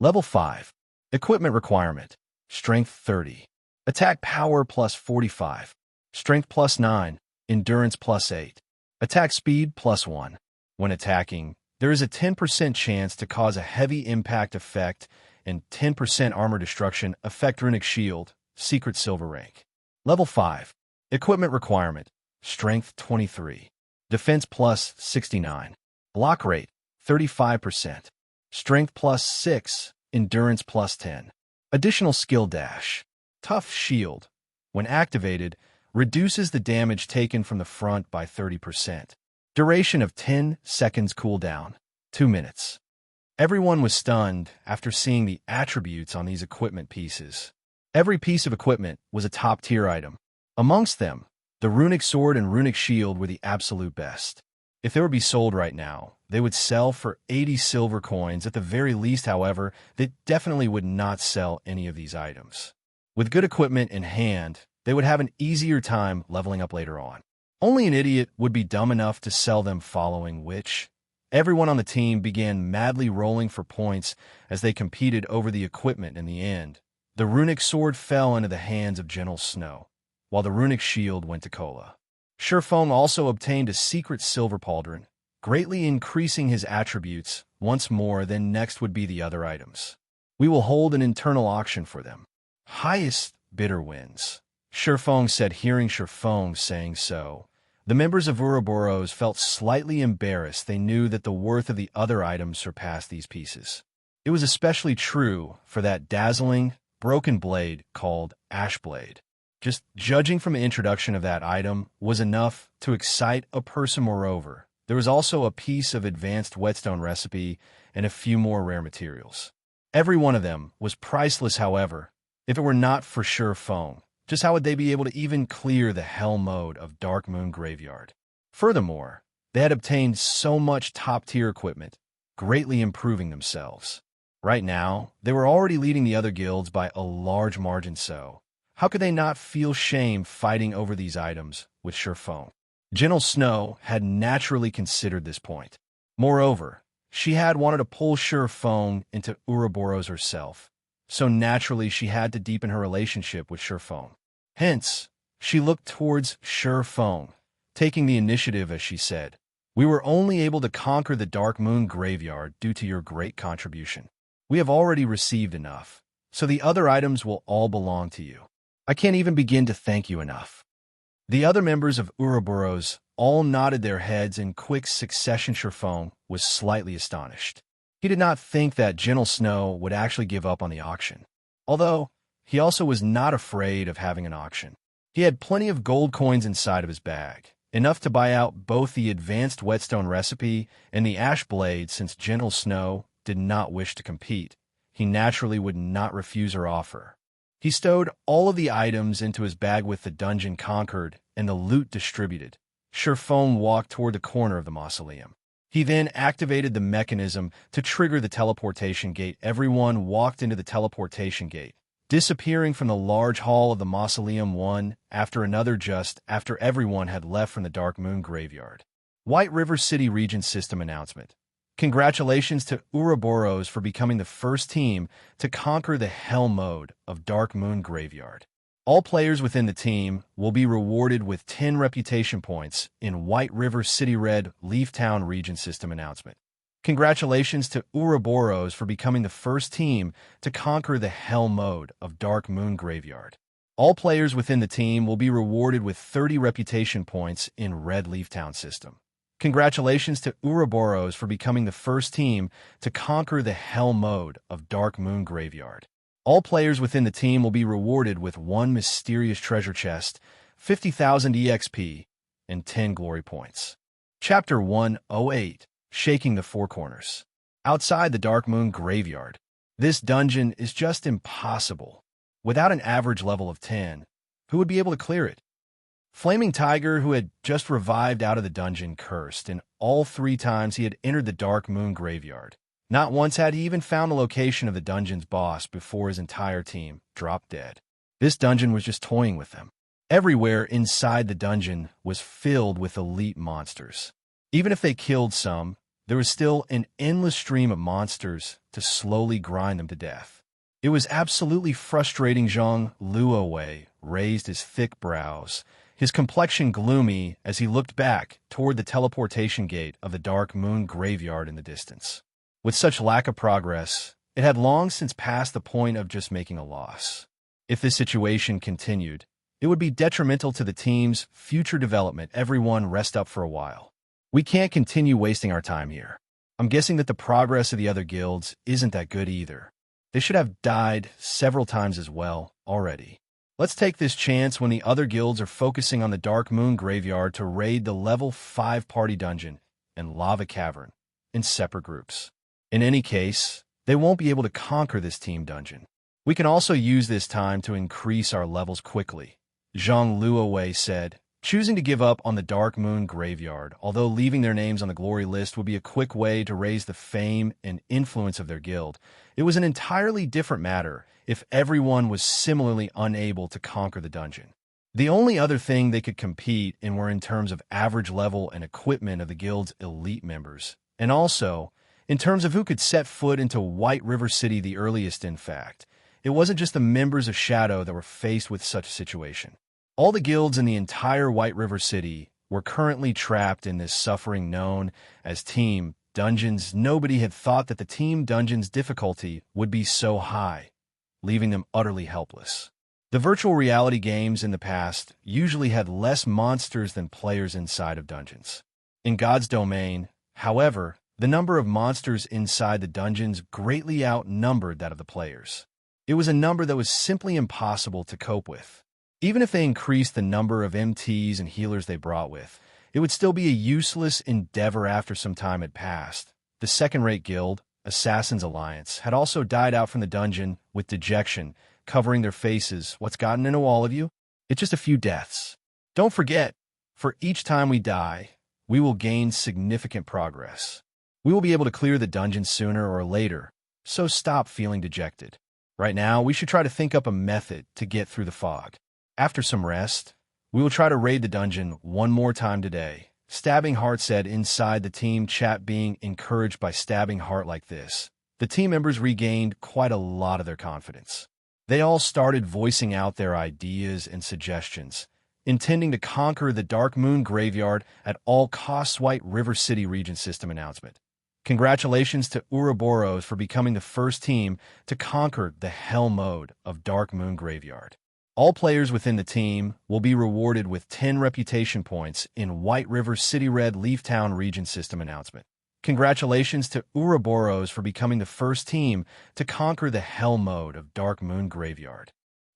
Level 5. Equipment requirement, strength 30. Attack power plus 45. Strength plus 9. Endurance plus 8. Attack speed plus 1. When attacking, there is a 10% chance to cause a heavy impact effect and 10% armor destruction effect. Runic shield, secret silver rank. Level 5. Equipment requirement, strength 23. Defense plus 69. Block rate, 35%. Strength plus 6. Endurance plus 10. Additional skill dash. Tough shield. When activated, reduces the damage taken from the front by 30%. Duration of 10 seconds. Cooldown, 2 minutes. Everyone was stunned after seeing the attributes on these equipment pieces. Every piece of equipment was a top-tier item. Amongst them, the runic sword and runic shield were the absolute best. If they would be sold right now, they would sell for 80 silver coins at the very least. However, they definitely would not sell any of these items. With good equipment in hand, they would have an easier time leveling up later on. Only an idiot would be dumb enough to sell them, following which everyone on the team began madly rolling for points as they competed over the equipment. In the end, the runic sword fell into the hands of Gentle Snow, while the runic shield went to Kola. Shurfong also obtained a secret silver pauldron, greatly increasing his attributes once more. Then next would be the other items. We will hold an internal auction for them. Highest bidder wins, Shurfong said. Hearing Shurfong saying so, the members of Ouroboros felt slightly embarrassed. They knew that the worth of the other items surpassed these pieces. It was especially true for that dazzling, broken blade called Ashblade. Just judging from the introduction of that item was enough to excite a person. Moreover, there was also a piece of advanced Whetstone recipe and a few more rare materials. Every one of them was priceless. However, if it were not for Shurfong, just how would they be able to even clear the hell mode of Dark Moon Graveyard? Furthermore, they had obtained so much top-tier equipment, greatly improving themselves. Right now, they were already leading the other guilds by a large margin, so how could they not feel shame fighting over these items with Shurfong? Gentle Snow had naturally considered this point. Moreover, she had wanted to pull Shurfong into Ouroboros herself, so naturally she had to deepen her relationship with Shurfong. Hence, she looked towards Shurfong, taking the initiative as she said, "We were only able to conquer the Dark Moon Graveyard due to your great contribution. We have already received enough, so the other items will all belong to you. I can't even begin to thank you enough." The other members of Ouroboros all nodded their heads in quick succession. Shurfong was slightly astonished. He did not think that Gentle Snow would actually give up on the auction. Although, he also was not afraid of having an auction. He had plenty of gold coins inside of his bag, enough to buy out both the advanced Whetstone recipe and the Ash Blade. Since Gentle Snow did not wish to compete, he naturally would not refuse her offer. He stowed all of the items into his bag. With the dungeon conquered and the loot distributed, Shurfong walked toward the corner of the mausoleum. He then activated the mechanism to trigger the teleportation gate. Everyone walked into the teleportation gate, disappearing from the large hall of the mausoleum one after another just after everyone had left from the Dark Moon Graveyard. White River City Region System announcement. Congratulations to Ouroboros for becoming the first team to conquer the hell mode of Dark Moon Graveyard. All players within the team will be rewarded with 10 reputation points in White River City Red Leaf Town Region System announcement. Congratulations to Ouroboros for becoming the first team to conquer the hell mode of Dark Moon Graveyard. All players within the team will be rewarded with 30 reputation points in Red Leaf Town System. Congratulations to Ouroboros for becoming the first team to conquer the hell mode of Dark Moon Graveyard. All players within the team will be rewarded with 1 mysterious treasure chest, 50,000 EXP, and 10 glory points. Chapter 108, Shaking the Four Corners. Outside the Dark Moon Graveyard. This dungeon is just impossible. Without an average level of 10, who would be able to clear it? Flaming Tiger, who had just revived out of the dungeon, cursed, and all 3 times he had entered the Dark Moon Graveyard. Not once had he even found the location of the dungeon's boss before his entire team dropped dead. This dungeon was just toying with them. Everywhere inside the dungeon was filled with elite monsters. Even if they killed some, there was still an endless stream of monsters to slowly grind them to death. It was absolutely frustrating. Zhang Luowei raised his thick brows, his complexion gloomy as he looked back toward the teleportation gate of the Dark Moon Graveyard in the distance. With such lack of progress, it had long since passed the point of just making a loss. If this situation continued, it would be detrimental to the team's future development. Everyone rest up for a while. We can't continue wasting our time here. I'm guessing that the progress of the other guilds isn't that good either. They should have died several times as well already. Let's take this chance when the other guilds are focusing on the Dark Moon Graveyard to raid the level 5 party dungeon and Lava Cavern in separate groups. In any case, they won't be able to conquer this team dungeon. We can also use this time to increase our levels quickly, Zhang Luowei said. Choosing to give up on the Dark Moon Graveyard, although leaving their names on the glory list would be a quick way to raise the fame and influence of their guild, it was an entirely different matter if everyone was similarly unable to conquer the dungeon. The only other thing they could compete in were in terms of average level and equipment of the guild's elite members, and also in terms of who could set foot into White River City the earliest. In fact, it wasn't just the members of Shadow that were faced with such a situation. All the guilds in the entire White River City were currently trapped in this suffering known as Team Dungeons. Nobody had thought that the Team Dungeons difficulty would be so high, leaving them utterly helpless. The virtual reality games in the past usually had less monsters than players inside of dungeons. In God's Domain, however, the number of monsters inside the dungeons greatly outnumbered that of the players. It was a number that was simply impossible to cope with. Even if they increased the number of MTs and healers they brought with, it would still be a useless endeavor after some time had passed. The second-rate guild, Assassin's Alliance, had also died out from the dungeon with dejection covering their faces. What's gotten into all of you? It's just a few deaths. Don't forget, for each time we die, we will gain significant progress. We will be able to clear the dungeon sooner or later, so stop feeling dejected. Right now, we should try to think up a method to get through the fog. After some rest, we will try to raid the dungeon one more time today, Stabbing Heart said inside the team chat. Being encouraged by Stabbing Heart like this, the team members regained quite a lot of their confidence. They all started voicing out their ideas and suggestions, intending to conquer the Dark Moon Graveyard at all costs. White River City Region System announcement. Congratulations to Ouroboros for becoming the first team to conquer the Hell mode of Dark Moon Graveyard. All players within the team will be rewarded with 10 reputation points in White River City Red Leaf Town Region System announcement. Congratulations to Ouroboros for becoming the first team to conquer the Hell mode of Dark Moon Graveyard.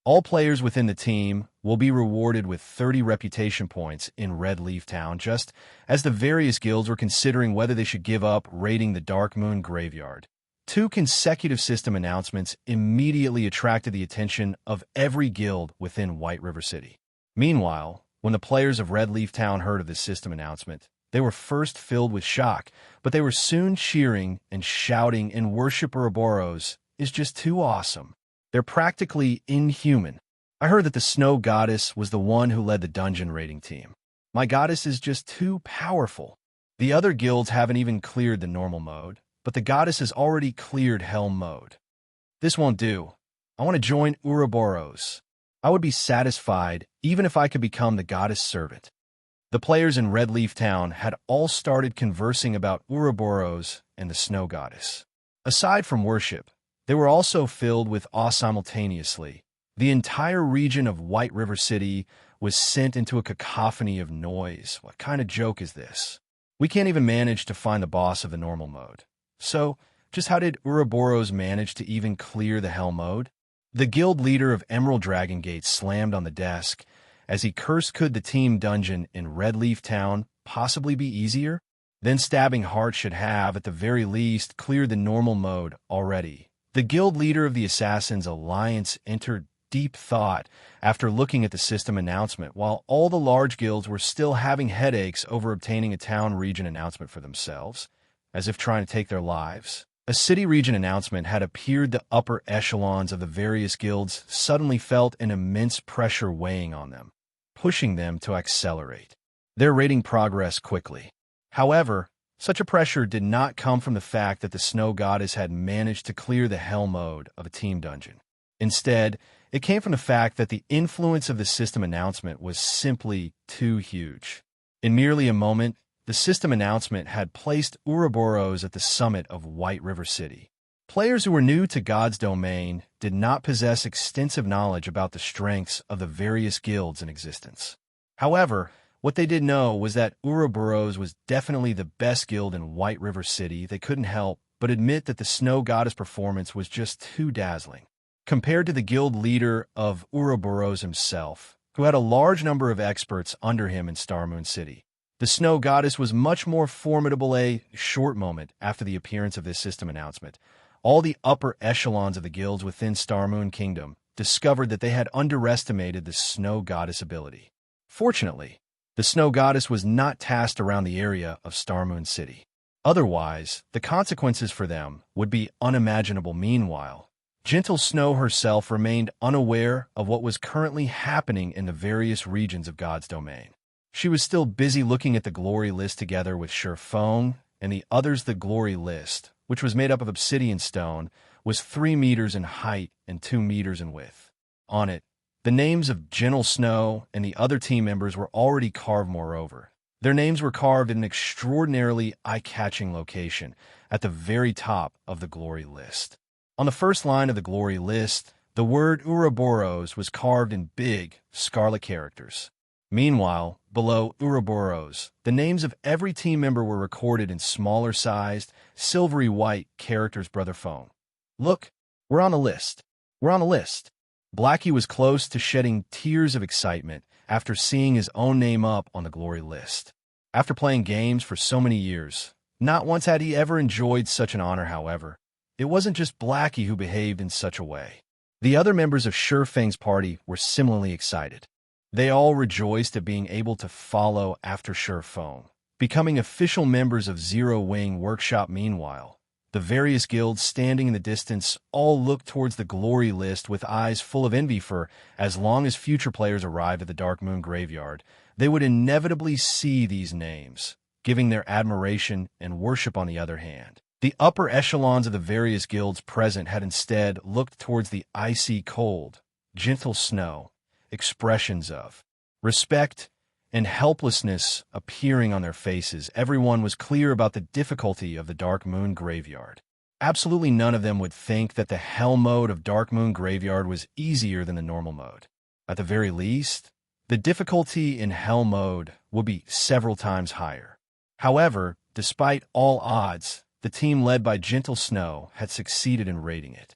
All players within the team will be rewarded with 30 reputation points in Red Leaf Town, just as the various guilds were considering whether they should give up raiding the Dark Moon Graveyard. 2 consecutive system announcements immediately attracted the attention of every guild within White River City. Meanwhile, when the players of Red Leaf Town heard of this system announcement, they were first filled with shock, but they were soon cheering and shouting in worship. Ouroboros is just too awesome. They're practically inhuman. I heard that the Snow Goddess was the one who led the dungeon raiding team. My goddess is just too powerful. The other guilds haven't even cleared the normal mode, but the goddess has already cleared Hell mode. This won't do. I want to join Ouroboros. I would be satisfied even if I could become the goddess servant. The players in Red Leaf Town had all started conversing about Ouroboros and the Snow Goddess. Aside from worship, they were also filled with awe simultaneously. The entire region of White River City was sent into a cacophony of noise. What kind of joke is this? We can't even manage to find the boss of the normal mode. So, just how did Ouroboros manage to even clear the Hell mode? The guild leader of Emerald Dragon Gate slammed on the desk as he cursed. Could the team dungeon in Red Leaf Town possibly be easier? Then Stabbing Heart should have, at the very least, cleared the normal mode already. The guild leader of the Assassins Alliance entered deep thought after looking at the system announcement, while all the large guilds were still having headaches over obtaining a town region announcement for themselves, as if trying to take their lives. A city region announcement had appeared. The upper echelons of the various guilds suddenly felt an immense pressure weighing on them, pushing them to accelerate their raiding progress quickly. However, such a pressure did not come from the fact that the Snow Goddess had managed to clear the Hell mode of a team dungeon. Instead, it came from the fact that the influence of the system announcement was simply too huge. In merely a moment, the system announcement had placed Ouroboros at the summit of White River City. Players who were new to God's domain did not possess extensive knowledge about the strengths of the various guilds in existence. However, what they did know was that Ouroboros was definitely the best guild in White River City. They couldn't help but admit that the Snow Goddess performance was just too dazzling. Compared to the guild leader of Ouroboros himself, who had a large number of experts under him in Starmoon City, the Snow Goddess was much more formidable. A short moment after the appearance of this system announcement, all the upper echelons of the guilds within Starmoon Kingdom discovered that they had underestimated the Snow Goddess ability. Fortunately, the Snow Goddess was not tasked around the area of Starmoon City. Otherwise, the consequences for them would be unimaginable. Meanwhile, Gentle Snow herself remained unaware of what was currently happening in the various regions of God's domain. She was still busy looking at the glory list together with Sherfone and the others. The glory list, which was made up of obsidian stone, was 3 meters in height and 2 meters in width. On it, the names of Gentle Snow and the other team members were already carved. Moreover, their names were carved in an extraordinarily eye-catching location at the very top of the glory list. On the first line of the glory list, the word Ouroboros was carved in big, scarlet characters. Meanwhile, below Ouroboros, the names of every team member were recorded in smaller-sized, silvery white characters. Brother Phone. Look, we're on a list. We're on a list. Blackie was close to shedding tears of excitement after seeing his own name up on the glory list. After playing games for so many years, not once had he ever enjoyed such an honor. However, it wasn't just Blackie who behaved in such a way. The other members of Sherfang's party were similarly excited. They all rejoiced at being able to follow after Sherfone, becoming official members of Zero Wing Workshop. Meanwhile, the various guilds standing in the distance all looked towards the glory list with eyes full of envy, for as long as future players arrived at the Dark Moon Graveyard, they would inevitably see these names, giving their admiration and worship. On the other hand, the upper echelons of the various guilds present had instead looked towards the icy cold, Gentle Snow, expressions of respect and helplessness appearing on their faces. Everyone was clear about the difficulty of the Dark Moon Graveyard. Absolutely none of them would think that the Hell mode of Dark Moon Graveyard was easier than the normal mode. At the very least, the difficulty in Hell mode would be several times higher. However, despite all odds, the team led by Gentle Snow had succeeded in raiding it.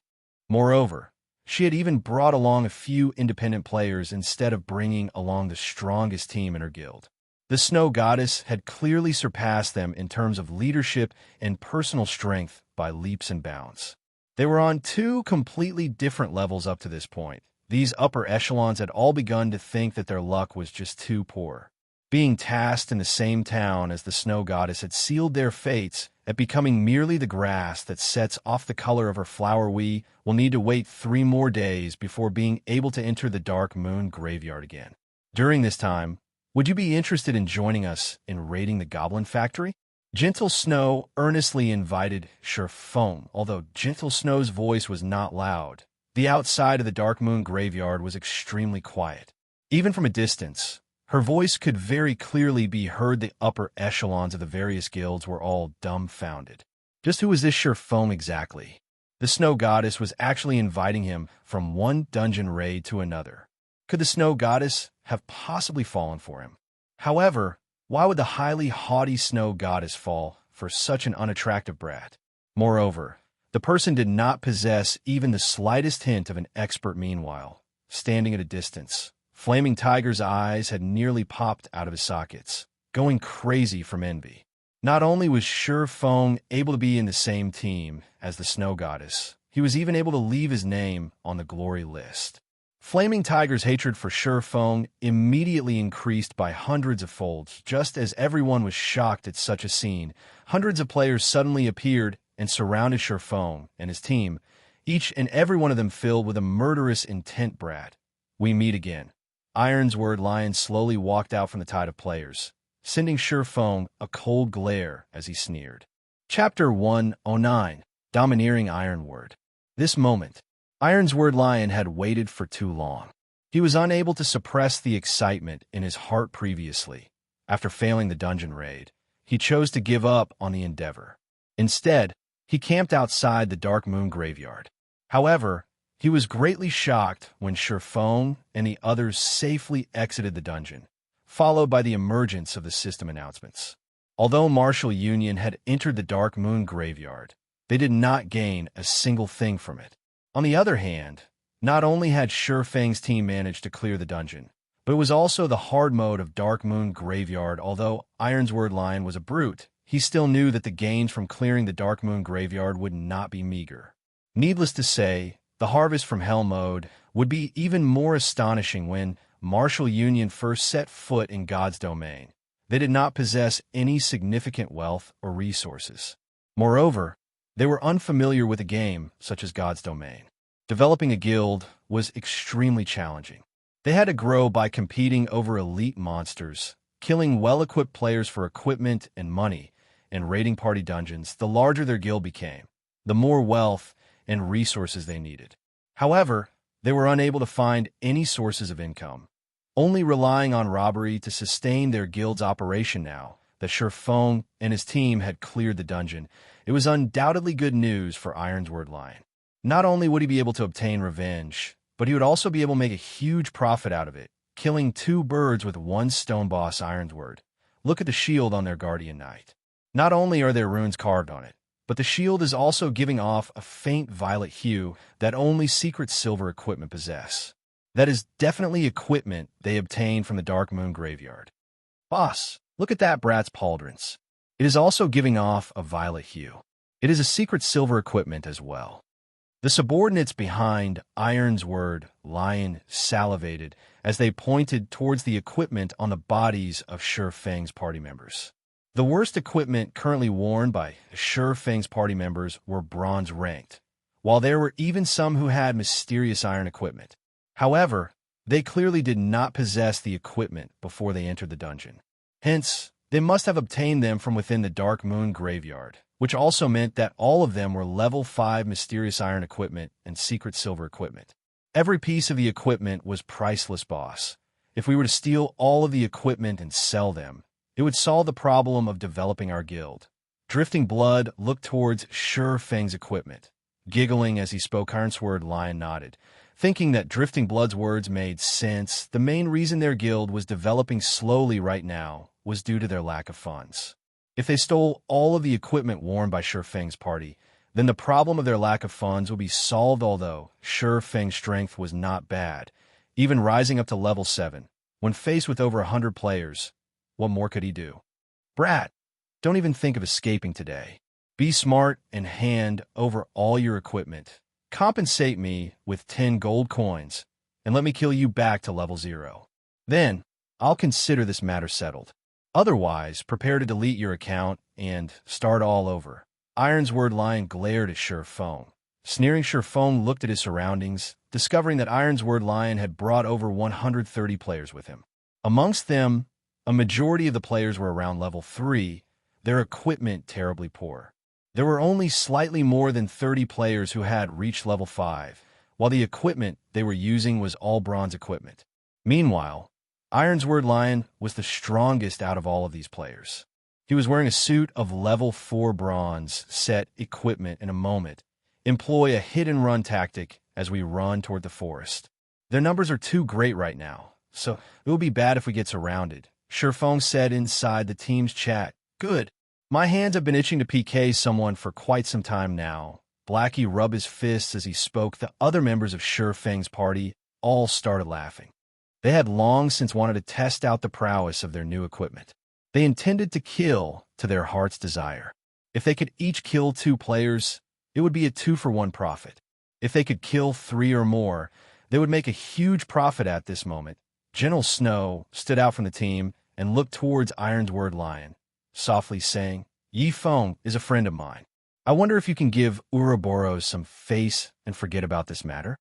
Moreover, she had even brought along a few independent players instead of bringing along the strongest team in her guild. The Snow Goddess had clearly surpassed them in terms of leadership and personal strength by leaps and bounds. They were on 2 completely different levels up to this point. These upper echelons had all begun to think that their luck was just too poor. Being tasked in the same town as the Snow Goddess had sealed their fates at becoming merely the grass that sets off the color of her flower. We will need to wait 3 more days before being able to enter the Dark Moon Graveyard again. During this time, would you be interested in joining us in raiding the Goblin Factory? Gentle Snow earnestly invited Sherfone. Although Gentle Snow's voice was not loud, the outside of the Dark Moon Graveyard was extremely quiet. Even from a distance, her voice could very clearly be heard. The upper echelons of the various guilds were all dumbfounded. Just who was this Sherfone exactly? The Snow Goddess was actually inviting him from one dungeon raid to another. Could the Snow Goddess have possibly fallen for him? However, why would the highly haughty Snow Goddess fall for such an unattractive brat? Moreover, The person did not possess even the slightest hint of an expert meanwhile, standing at a distance. Flaming Tiger's eyes had nearly popped out of his sockets, going crazy from envy. Not only was Sure Feng able to be in the same team as the Snow Goddess, he was even able to leave his name on the glory list. Flaming Tiger's hatred for Sure Feng immediately increased by hundreds of folds. Just as everyone was shocked at such a scene, hundreds of players suddenly appeared and surrounded Sure Feng and his team, each and every one of them filled with a murderous intent. Brat, we meet again. Ironsword Lion slowly walked out from the tide of players, sending Sure Feng a cold glare as he sneered. Chapter 109, Domineering Ironword. This moment, Ironsword Lion had waited for too long. He was unable to suppress the excitement in his heart previously. After failing the dungeon raid, he chose to give up on the endeavor. Instead, he camped outside the Dark Moon graveyard. However, he was greatly shocked when Sure Feng and the others safely exited the dungeon, followed by the emergence of the system announcements. Although Martial Union had entered the Dark Moon graveyard, they did not gain a single thing from it. On the other hand, not only had Sure Feng's team managed to clear the dungeon, but it was also the hard mode of Dark Moon graveyard. Although Ironsword Lion was a brute, he still knew that the gains from clearing the Dark Moon graveyard would not be meager. Needless to say, the harvest from Hell mode would be even more astonishing when Martial Union first set foot in God's domain. They did not possess any significant wealth or resources. Moreover, they were unfamiliar with a game such as God's domain. Developing a guild was extremely challenging. They had to grow by competing over elite monsters, killing well-equipped players for equipment and money, and raiding party dungeons. The larger their guild became, the more wealth and resources they needed. However, they were unable to find any sources of income, only relying on robbery to sustain their guild's operation. Now that Sure Feng and his team had cleared the dungeon, it was undoubtedly good news for Ironsword Lion. Not only would he be able to obtain revenge, but he would also be able to make a huge profit out of it, killing two birds with one stone. Boss Ironsword, look at the shield on their Guardian Knight. Not only are there runes carved on it, but the shield is also giving off a faint violet hue that only secret silver equipment possess. That is definitely equipment they obtained from the Dark Moon graveyard. Boss, look at that brat's pauldrons. It is also giving off a violet hue. It is a secret silver equipment as well. The subordinates behind Ironsword Lion salivated as they pointed towards the equipment on the bodies of Sure Feng's party members. The worst equipment currently worn by Sure Feng's party members were bronze ranked, while there were even some who had mysterious iron equipment. However, they clearly did not possess the equipment before they entered the dungeon. Hence, they must have obtained them from within the Dark Moon graveyard, which also meant that all of them were level 5 mysterious iron equipment and secret silver equipment. Every piece of the equipment was priceless, boss. If we were to steal all of the equipment and sell them, it would solve the problem of developing our guild. Drifting Blood looked towards Sure Feng's equipment. Giggling as he spoke, Ironsword Lion nodded, thinking that Drifting Blood's words made sense. The main reason their guild was developing slowly right now was due to their lack of funds. If they stole all of the equipment worn by Sure Feng's party, then the problem of their lack of funds would be solved. Although Sure Feng's strength was not bad, even rising up to level 7, when faced with over 100 players, what more could he do? Brat, don't even think of escaping today. Be smart and hand over all your equipment. Compensate me with 10 gold coins, and let me kill you back to level 0. Then, I'll consider this matter settled. Otherwise, prepare to delete your account and start all over. Ironsword Lion glared at Sure Feng. Sneering, Sure Feng looked at his surroundings, discovering that Ironsword Lion had brought over 130 players with him. Amongst them, a majority of the players were around level 3, their equipment terribly poor. There were only slightly more than 30 players who had reached level 5, while the equipment they were using was all bronze equipment. Meanwhile, Ironsword Lion was the strongest out of all of these players. He was wearing a suit of level 4 bronze set equipment. In a moment, employ a hit-and-run tactic as we run toward the forest. Their numbers are too great right now, so it will be bad if we get surrounded, Sure Feng said inside the team's chat. Good. My hands have been itching to PK someone for quite some time now. Blackie rubbed his fists as he spoke. The other members of Sure Fang's party all started laughing. They had long since wanted to test out the prowess of their new equipment. They intended to kill to their heart's desire. If they could each kill 2 players, it would be a 2-for-1 profit. If they could kill 3 or more, they would make a huge profit at this moment. Gentle Snow stood out from the team and looked towards Ironsword Lion, softly saying, "Yi Feng is a friend of mine. I wonder if you can give Ouroboros some face and forget about this matter."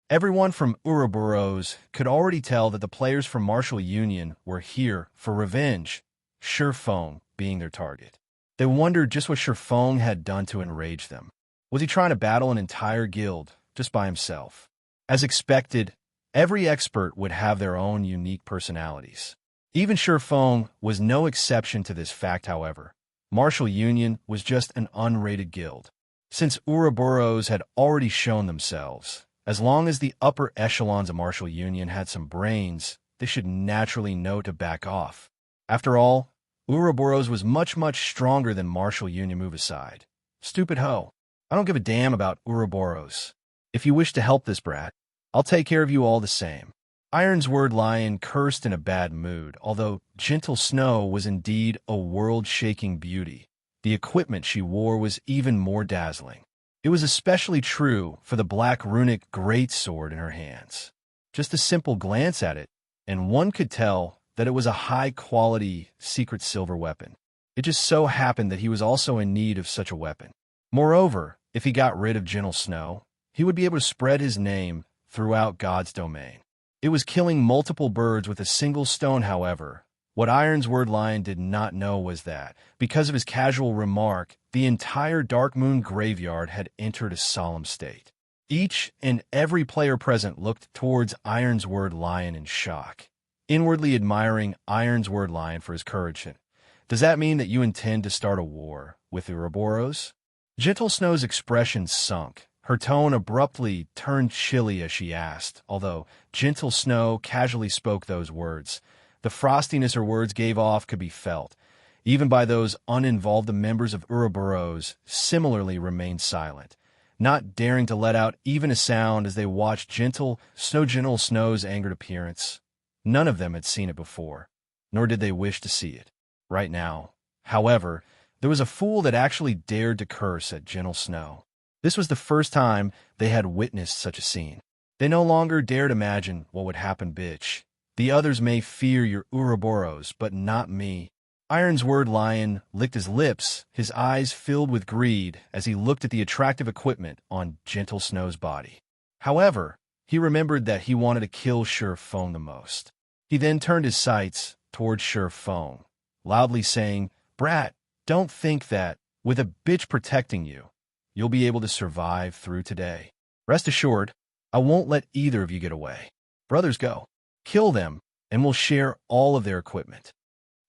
Everyone from Ouroboros could already tell that the players from Martial Union were here for revenge, Sure Feng being their target. They wondered just what Sure Feng had done to enrage them. Was he trying to battle an entire guild just by himself? As expected, every expert would have their own unique personalities. Even Sure Feng was no exception to this fact, however. Martial Union was just an unrated guild. Since Ouroboros had already shown themselves, as long as the upper echelons of Martial Union had some brains, they should naturally know to back off. After all, Ouroboros was much stronger than Martial Union. Move aside. Stupid hoe. I don't give a damn about Ouroboros. If you wish to help this brat, I'll take care of you all the same. Ironsword Lion cursed in a bad mood, although Gentle Snow was indeed a world-shaking beauty. The equipment she wore was even more dazzling. It was especially true for the black runic greatsword in her hands. Just a simple glance at it, and one could tell that it was a high-quality secret silver weapon. It just so happened that he was also in need of such a weapon. Moreover, if he got rid of Gentle Snow, he would be able to spread his name throughout God's domain. It was killing multiple birds with a single stone, however. What Ironsword Lion did not know was that, because of his casual remark, the entire Dark Moon graveyard had entered a solemn state. Each and every player present looked towards Ironsword Lion in shock, inwardly admiring Ironsword Lion for his courage. Does that mean that you intend to start a war with the Ouroboros? Gentle Snow's expression sunk. Her tone abruptly turned chilly as she asked, although Gentle Snow casually spoke those words. The frostiness her words gave off could be felt. Even by those uninvolved, the members of Ouroboros similarly remained silent, not daring to let out even a sound as they watched Gentle Snow's angered appearance. None of them had seen it before, nor did they wish to see it. Right now, however, there was a fool that actually dared to curse at Gentle Snow. This was the first time they had witnessed such a scene. They no longer dared imagine what would happen, bitch. The others may fear your Ouroboros, but not me. Ironsword Lion licked his lips, his eyes filled with greed as he looked at the attractive equipment on Gentle Snow's body. However, he remembered that he wanted to kill Sure Feng the most. He then turned his sights towards Sure Feng, loudly saying, "Brat, don't think that, with a bitch protecting you, you'll be able to survive through today. Rest assured, I won't let either of you get away. Brothers, go. Kill them, and we'll share all of their equipment."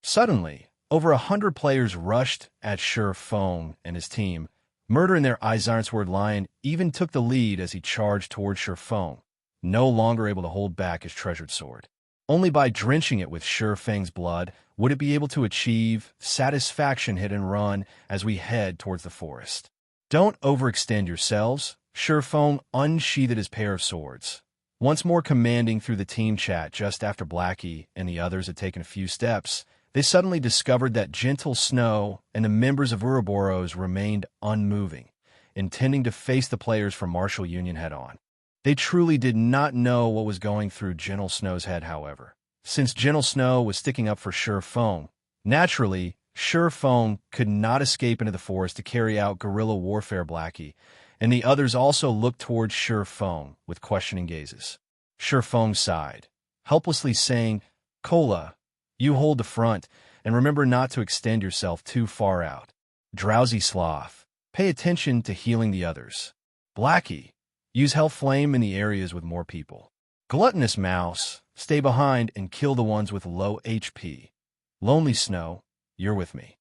Suddenly, over 100 players rushed at Sure Feng and his team. Murder in their eyes, Ironsword Lion even took the lead as he charged towards Sure Feng, no longer able to hold back his treasured sword. Only by drenching it with Sure Feng's blood would it be able to achieve satisfaction. Hit and run as we head towards the forest. Don't overextend yourselves. Sure Feng unsheathed his pair of swords, once more commanding through the team chat. Just after Blackie and the others had taken a few steps, they suddenly discovered that Gentle Snow and the members of Ouroboros remained unmoving, intending to face the players from Martial Union head-on. They truly did not know what was going through Gentle Snow's head, however. Since Gentle Snow was sticking up for Sure Feng, naturally, Sure Feng could not escape into the forest to carry out guerrilla warfare. Blackie and the others also looked towards Sure Feng with questioning gazes. Sure Feng sighed, helplessly saying, "Kola, you hold the front, and remember not to extend yourself too far out. Drowsy sloth, pay attention to healing the others. Blackie, use Hell Flame in the areas with more people. Gluttonous mouse, stay behind and kill the ones with low HP. Lonely Snow, you're with me."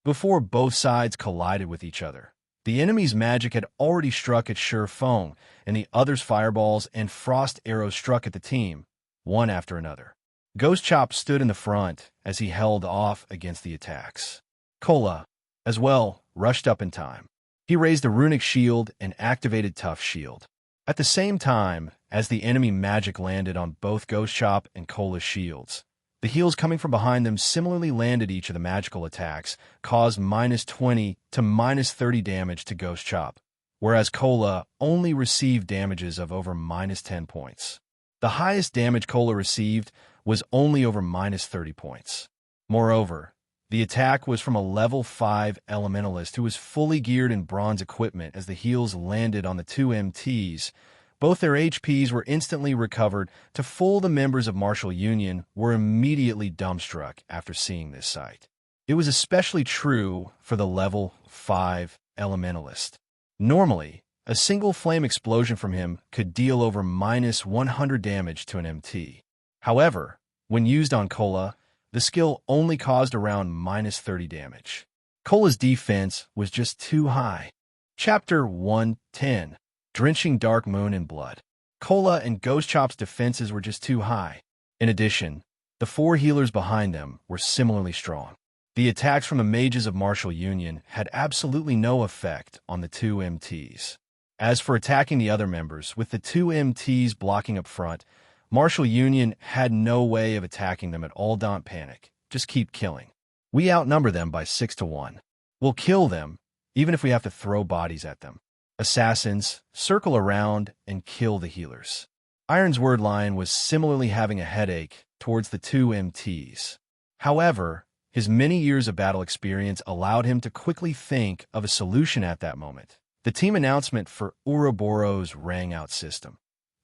Before both sides collided with each other, the enemy's magic had already struck at Sure Feng, and the others' fireballs and frost arrows struck at the team, one after another. Ghost Chop stood in the front as he held off against the attacks. Kola, as well, rushed up in time. He raised a runic shield and activated Tough Shield. At the same time, as the enemy magic landed on both Ghost Chop and Kola's shields, the heals coming from behind them similarly landed each of the magical attacks, caused -20 to -30 damage to Ghost Chop, whereas Kola only received damages of over -10 points. The highest damage Kola received was only over -30 points. Moreover, the attack was from a level 5 elementalist who was fully geared in bronze equipment. As the heals landed on the two MTs, both their HPs were instantly recovered to full. The members of Martial Union were immediately dumbstruck after seeing this sight. It was especially true for the level 5 elementalist. Normally, a single flame explosion from him could deal over -100 damage to an MT. However, when used on Kola, the skill only caused around -30 damage. Kola's defense was just too high. Chapter 110. Drenching Dark Moon in Blood. Kola and Ghost Chop's defenses were just too high. In addition, the 4 healers behind them were similarly strong. The attacks from the mages of Martial Union had absolutely no effect on the two MTs. As for attacking the other members, with the two MTs blocking up front, Martial Union had no way of attacking them at all. Don't panic. Just keep killing. We outnumber them by 6 to 1. We'll kill them, even if we have to throw bodies at them. Assassins, circle around and kill the healers. Ironsword Lion was similarly having a headache towards the two MTs. However, his many years of battle experience allowed him to quickly think of a solution at that moment. The team announcement for Ouroboros rang out. System.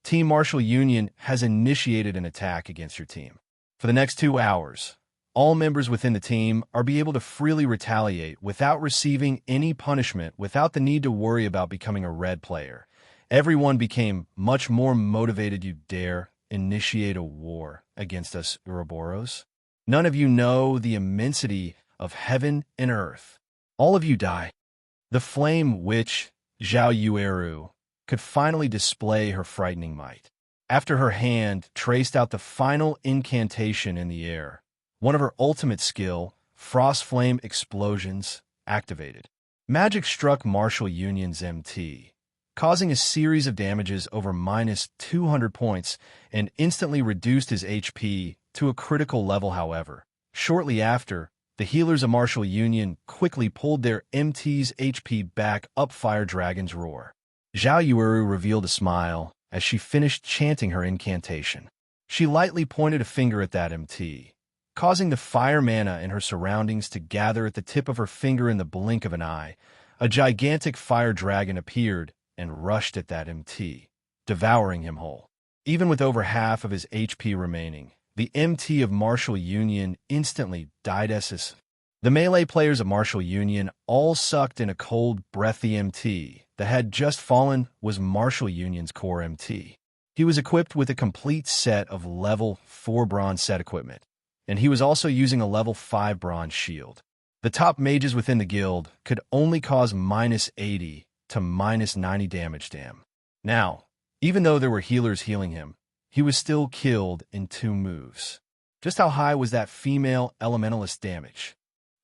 Team Martial Union has initiated an attack against your team. For the next 2 hours, all members within the team are be able to freely retaliate without receiving any punishment, without the need to worry about becoming a red player. Everyone became much more motivated. You dare initiate a war against us, Ouroboros? None of you know the immensity of heaven and earth. All of you die. The flame witch, Zhao Yueru, could finally display her frightening might. After her hand traced out the final incantation in the air, one of her ultimate skill, Frost Flame Explosions, activated. Magic struck Martial Union's MT, causing a series of damages over -200 points and instantly reduced his HP to a critical level. However, shortly after, the healers of Martial Union quickly pulled their MT's HP back up. Fire Dragon's Roar. Zhao Yueru revealed a smile as she finished chanting her incantation. She lightly pointed a finger at that MT, causing the fire mana in her surroundings to gather at the tip of her finger. In the blink of an eye, a gigantic fire dragon appeared and rushed at that MT, devouring him whole. Even with over half of his HP remaining, the MT of Martial Union instantly died. The melee players of Martial Union all sucked in a cold breath. The MT that had just fallen was Martial Union's core MT. He was equipped with a complete set of level 4 bronze set equipment, and he was also using a level 5 bronze shield. The top mages within the guild could only cause -80 to -90 damage to him. Now, even though there were healers healing him, he was still killed in 2 moves. Just how high was that female elementalist damage?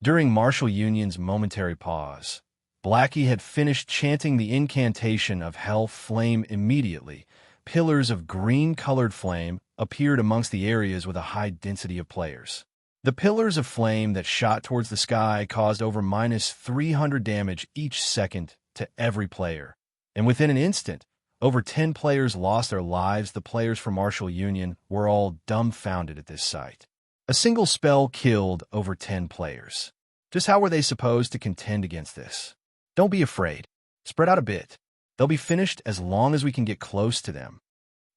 During Martial Union's momentary pause, Blackie had finished chanting the incantation of Hell Flame. Immediately, pillars of green-colored flame appeared amongst the areas with a high density of players. The pillars of flame that shot towards the sky caused over -300 damage each second to every player, and within an instant, over 10 players lost their lives. The players from Martial Union were all dumbfounded at this sight. A single spell killed over 10 players. Just how were they supposed to contend against this? Don't be afraid. Spread out a bit. They'll be finished as long as we can get close to them.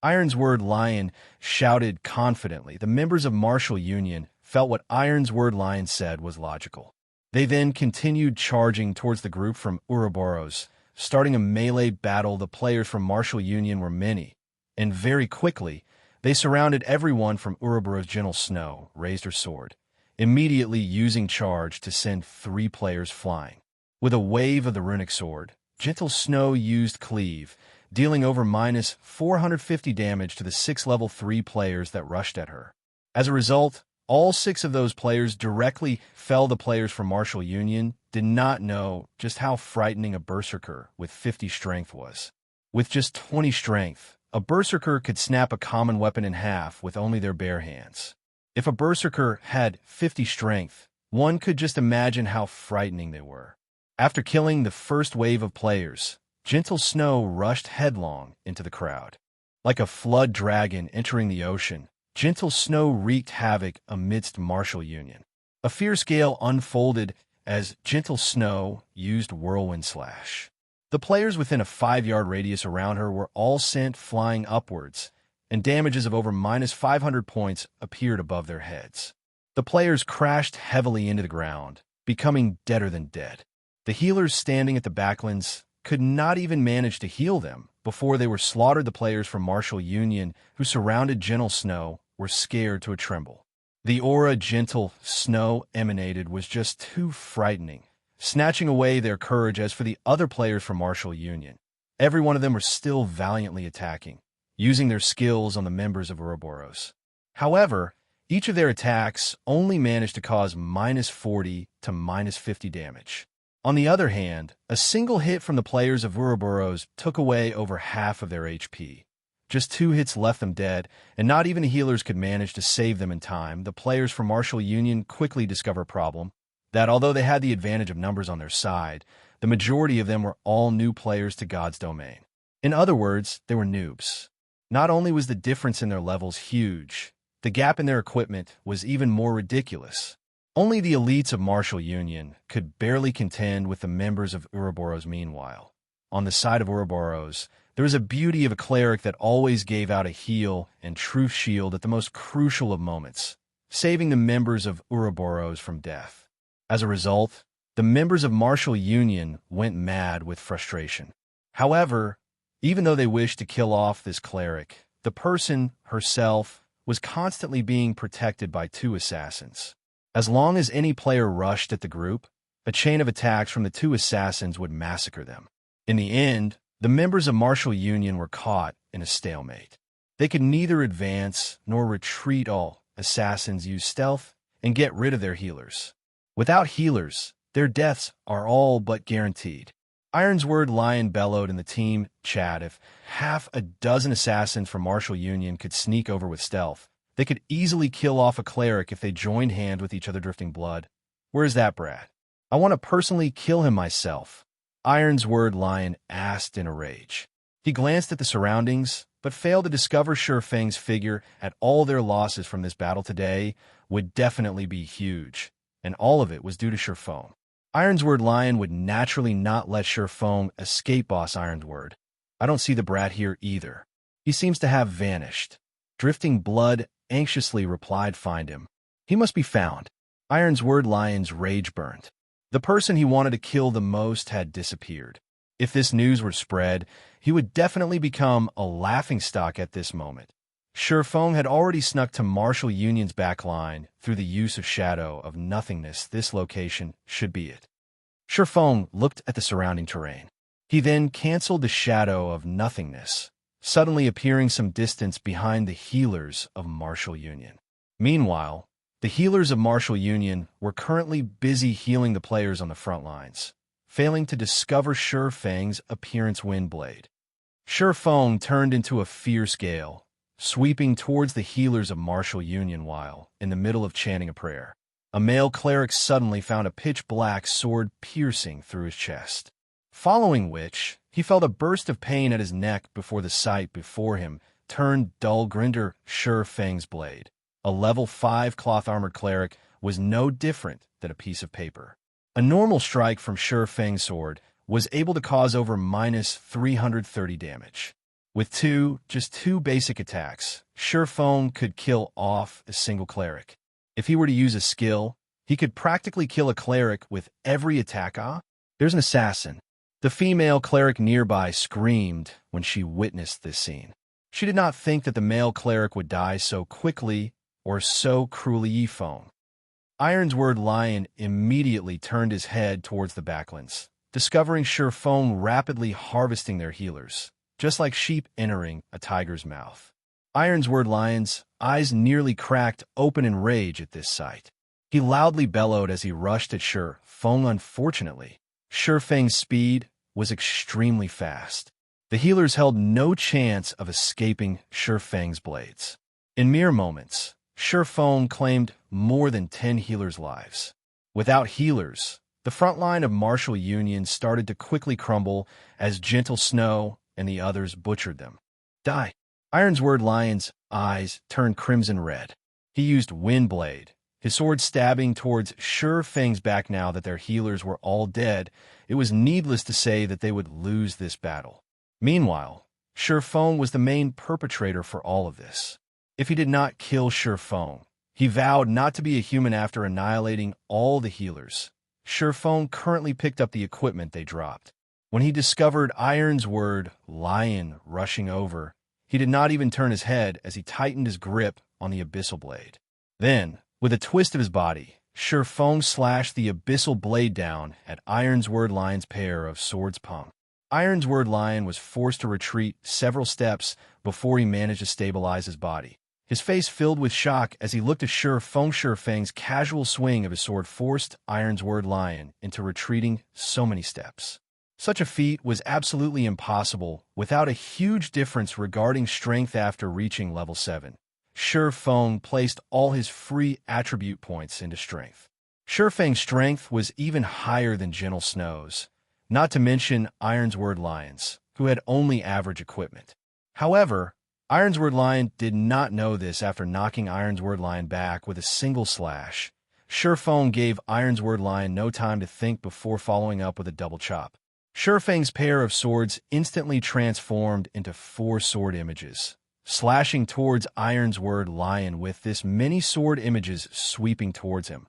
Ironsword Lion shouted confidently. The members of Martial Union felt what Ironsword Lion said was logical. They then continued charging towards the group from Ouroboros, starting a melee battle. The players from Martial Union were many, and very quickly, they surrounded everyone from Ouroboros. Gentle Snow raised her sword, immediately using charge to send 3 players flying. With a wave of the runic sword, Gentle Snow used Cleave, dealing over -450 damage to the 6 level 3 players that rushed at her. As a result, all 6 of those players directly fell. The players from Martial Union did not know just how frightening a berserker with 50 strength was. With just 20 strength, a berserker could snap a common weapon in half with only their bare hands. If a berserker had 50 strength, one could just imagine how frightening they were. After killing the first wave of players, Gentle Snow rushed headlong into the crowd. Like a flood dragon entering the ocean, Gentle Snow wreaked havoc amidst martial union. A fierce gale unfolded as Gentle Snow used Whirlwind Slash. The players within a 5-yard radius around her were all sent flying upwards, and damages of over -500 points appeared above their heads. The players crashed heavily into the ground, becoming deader than dead. The healers standing at the backlands could not even manage to heal them before they were slaughtered. The players from Martial Union who surrounded Gentle Snow were scared to a tremble. The aura Gentle Snow emanated was just too frightening, snatching away their courage. As for the other players from Martial Union, every one of them were still valiantly attacking, using their skills on the members of Ouroboros. However, each of their attacks only managed to cause -40 to -50 damage. On the other hand, a single hit from the players of Ouroboros took away over half of their HP. Just 2 hits left them dead, and not even the healers could manage to save them in time. The players from Martial Union quickly discovered a problem, that although they had the advantage of numbers on their side, the majority of them were all new players to God's domain. In other words, they were noobs. Not only was the difference in their levels huge, the gap in their equipment was even more ridiculous. Only the elites of Martial Union could barely contend with the members of Ouroboros. Meanwhile, on the side of Ouroboros, there was a beauty of a cleric that always gave out a heal and truth shield at the most crucial of moments, saving the members of Ouroboros from death. As a result, the members of Martial Union went mad with frustration. However, even though they wished to kill off this cleric, the person herself was constantly being protected by 2 assassins. As long as any player rushed at the group, a chain of attacks from the 2 assassins would massacre them. In the end, the members of Martial Union were caught in a stalemate. They could neither advance nor retreat. All assassins use stealth and get rid of their healers. Without healers, their deaths are all but guaranteed. Ironsword Lion bellowed in the team chat. If half a dozen assassins from Martial Union could sneak over with stealth, they could easily kill off a cleric if they joined hands with each other. Drifting blood. Where's that brat? I want to personally kill him myself, Ironsword Lion asked in a rage. He glanced at the surroundings, but failed to discover Shurfeng's figure. At all their losses from this battle today would definitely be huge, and all of it was due to Shurfeng. Ironsword Lion would naturally not let Shurfeng escape. Boss Ironsword, I don't see the brat here either. He seems to have vanished. Drifting Blood anxiously replied, find him. He must be found. Ironsword Lion's rage burned. The person he wanted to kill the most had disappeared. If this news were spread, he would definitely become a laughingstock at this moment. Shurfeng had already snuck to Martial Union's backline through the use of Shadow of Nothingness. This location should be it. Shurfeng looked at the surrounding terrain. He then canceled the Shadow of Nothingness, suddenly appearing some distance behind the healers of Martial Union. Meanwhile, the healers of Martial Union were currently busy healing the players on the front lines, failing to discover Shurfeng's appearance. Windblade. Shurfeng turned into a fierce gale, sweeping towards the healers of Martial Union while in the middle of chanting a prayer. A male cleric suddenly found a pitch-black sword piercing through his chest, following which he felt a burst of pain at his neck before the sight before him turned dull. Grinder. Shurfeng's blade, a level 5 cloth-armored cleric, was no different than a piece of paper. A normal strike from Shurfeng's sword was able to cause over -330 damage. With just two basic attacks, Shurfeng could kill off a single cleric. If he were to use a skill, he could practically kill a cleric with every attack. There's an assassin. The female cleric nearby screamed when she witnessed this scene. She did not think that the male cleric would die so quickly or so cruelly. Yifeng. Ironsword Lion immediately turned his head towards the backlands, discovering Shurfeng rapidly harvesting their healers, just like sheep entering a tiger's mouth. Ironsword Lion's eyes nearly cracked open in rage at this sight. He loudly bellowed as he rushed at Shi Feng. Unfortunately, Shi Feng's speed was extremely fast. The healers held no chance of escaping Shi Feng's blades. In mere moments, Shi Feng claimed more than 10 healers' lives. Without healers, the front line of martial union started to quickly crumble as Gentle Snow and the others butchered them. Die! Ironsword Lion's eyes turned crimson red. He used Windblade, his sword stabbing towards Shi Feng's back. Now that their healers were all dead, it was needless to say that they would lose this battle. Meanwhile, Shi Feng was the main perpetrator for all of this. If he did not kill Shi Feng, he vowed not to be a human. After annihilating all the healers, Shi Feng currently picked up the equipment they dropped. When he discovered Ironsword Lion rushing over, he did not even turn his head as he tightened his grip on the Abyssal blade. Then, with a twist of his body, Shi Feng slashed the Abyssal blade down at Ironsword Lion's pair of swords. Pung. Ironsword Lion was forced to retreat several steps before he managed to stabilize his body. His face filled with shock as he looked at Shi Feng. Shi Feng's casual swing of his sword forced Ironsword Lion into retreating so many steps. Such a feat was absolutely impossible without a huge difference regarding strength. After reaching level 7, Shi Feng placed all his free attribute points into strength. Shi Feng's strength was even higher than Gentle Snow's, not to mention Ironsword Lion's, who had only average equipment. However, Ironsword Lion did not know this. After knocking Ironsword Lion back with a single slash, Shi Feng gave Ironsword Lion no time to think before following up with a double chop. Shi Feng's pair of swords instantly transformed into 4 sword images, slashing towards Ironsword Lion with this many sword images sweeping towards him.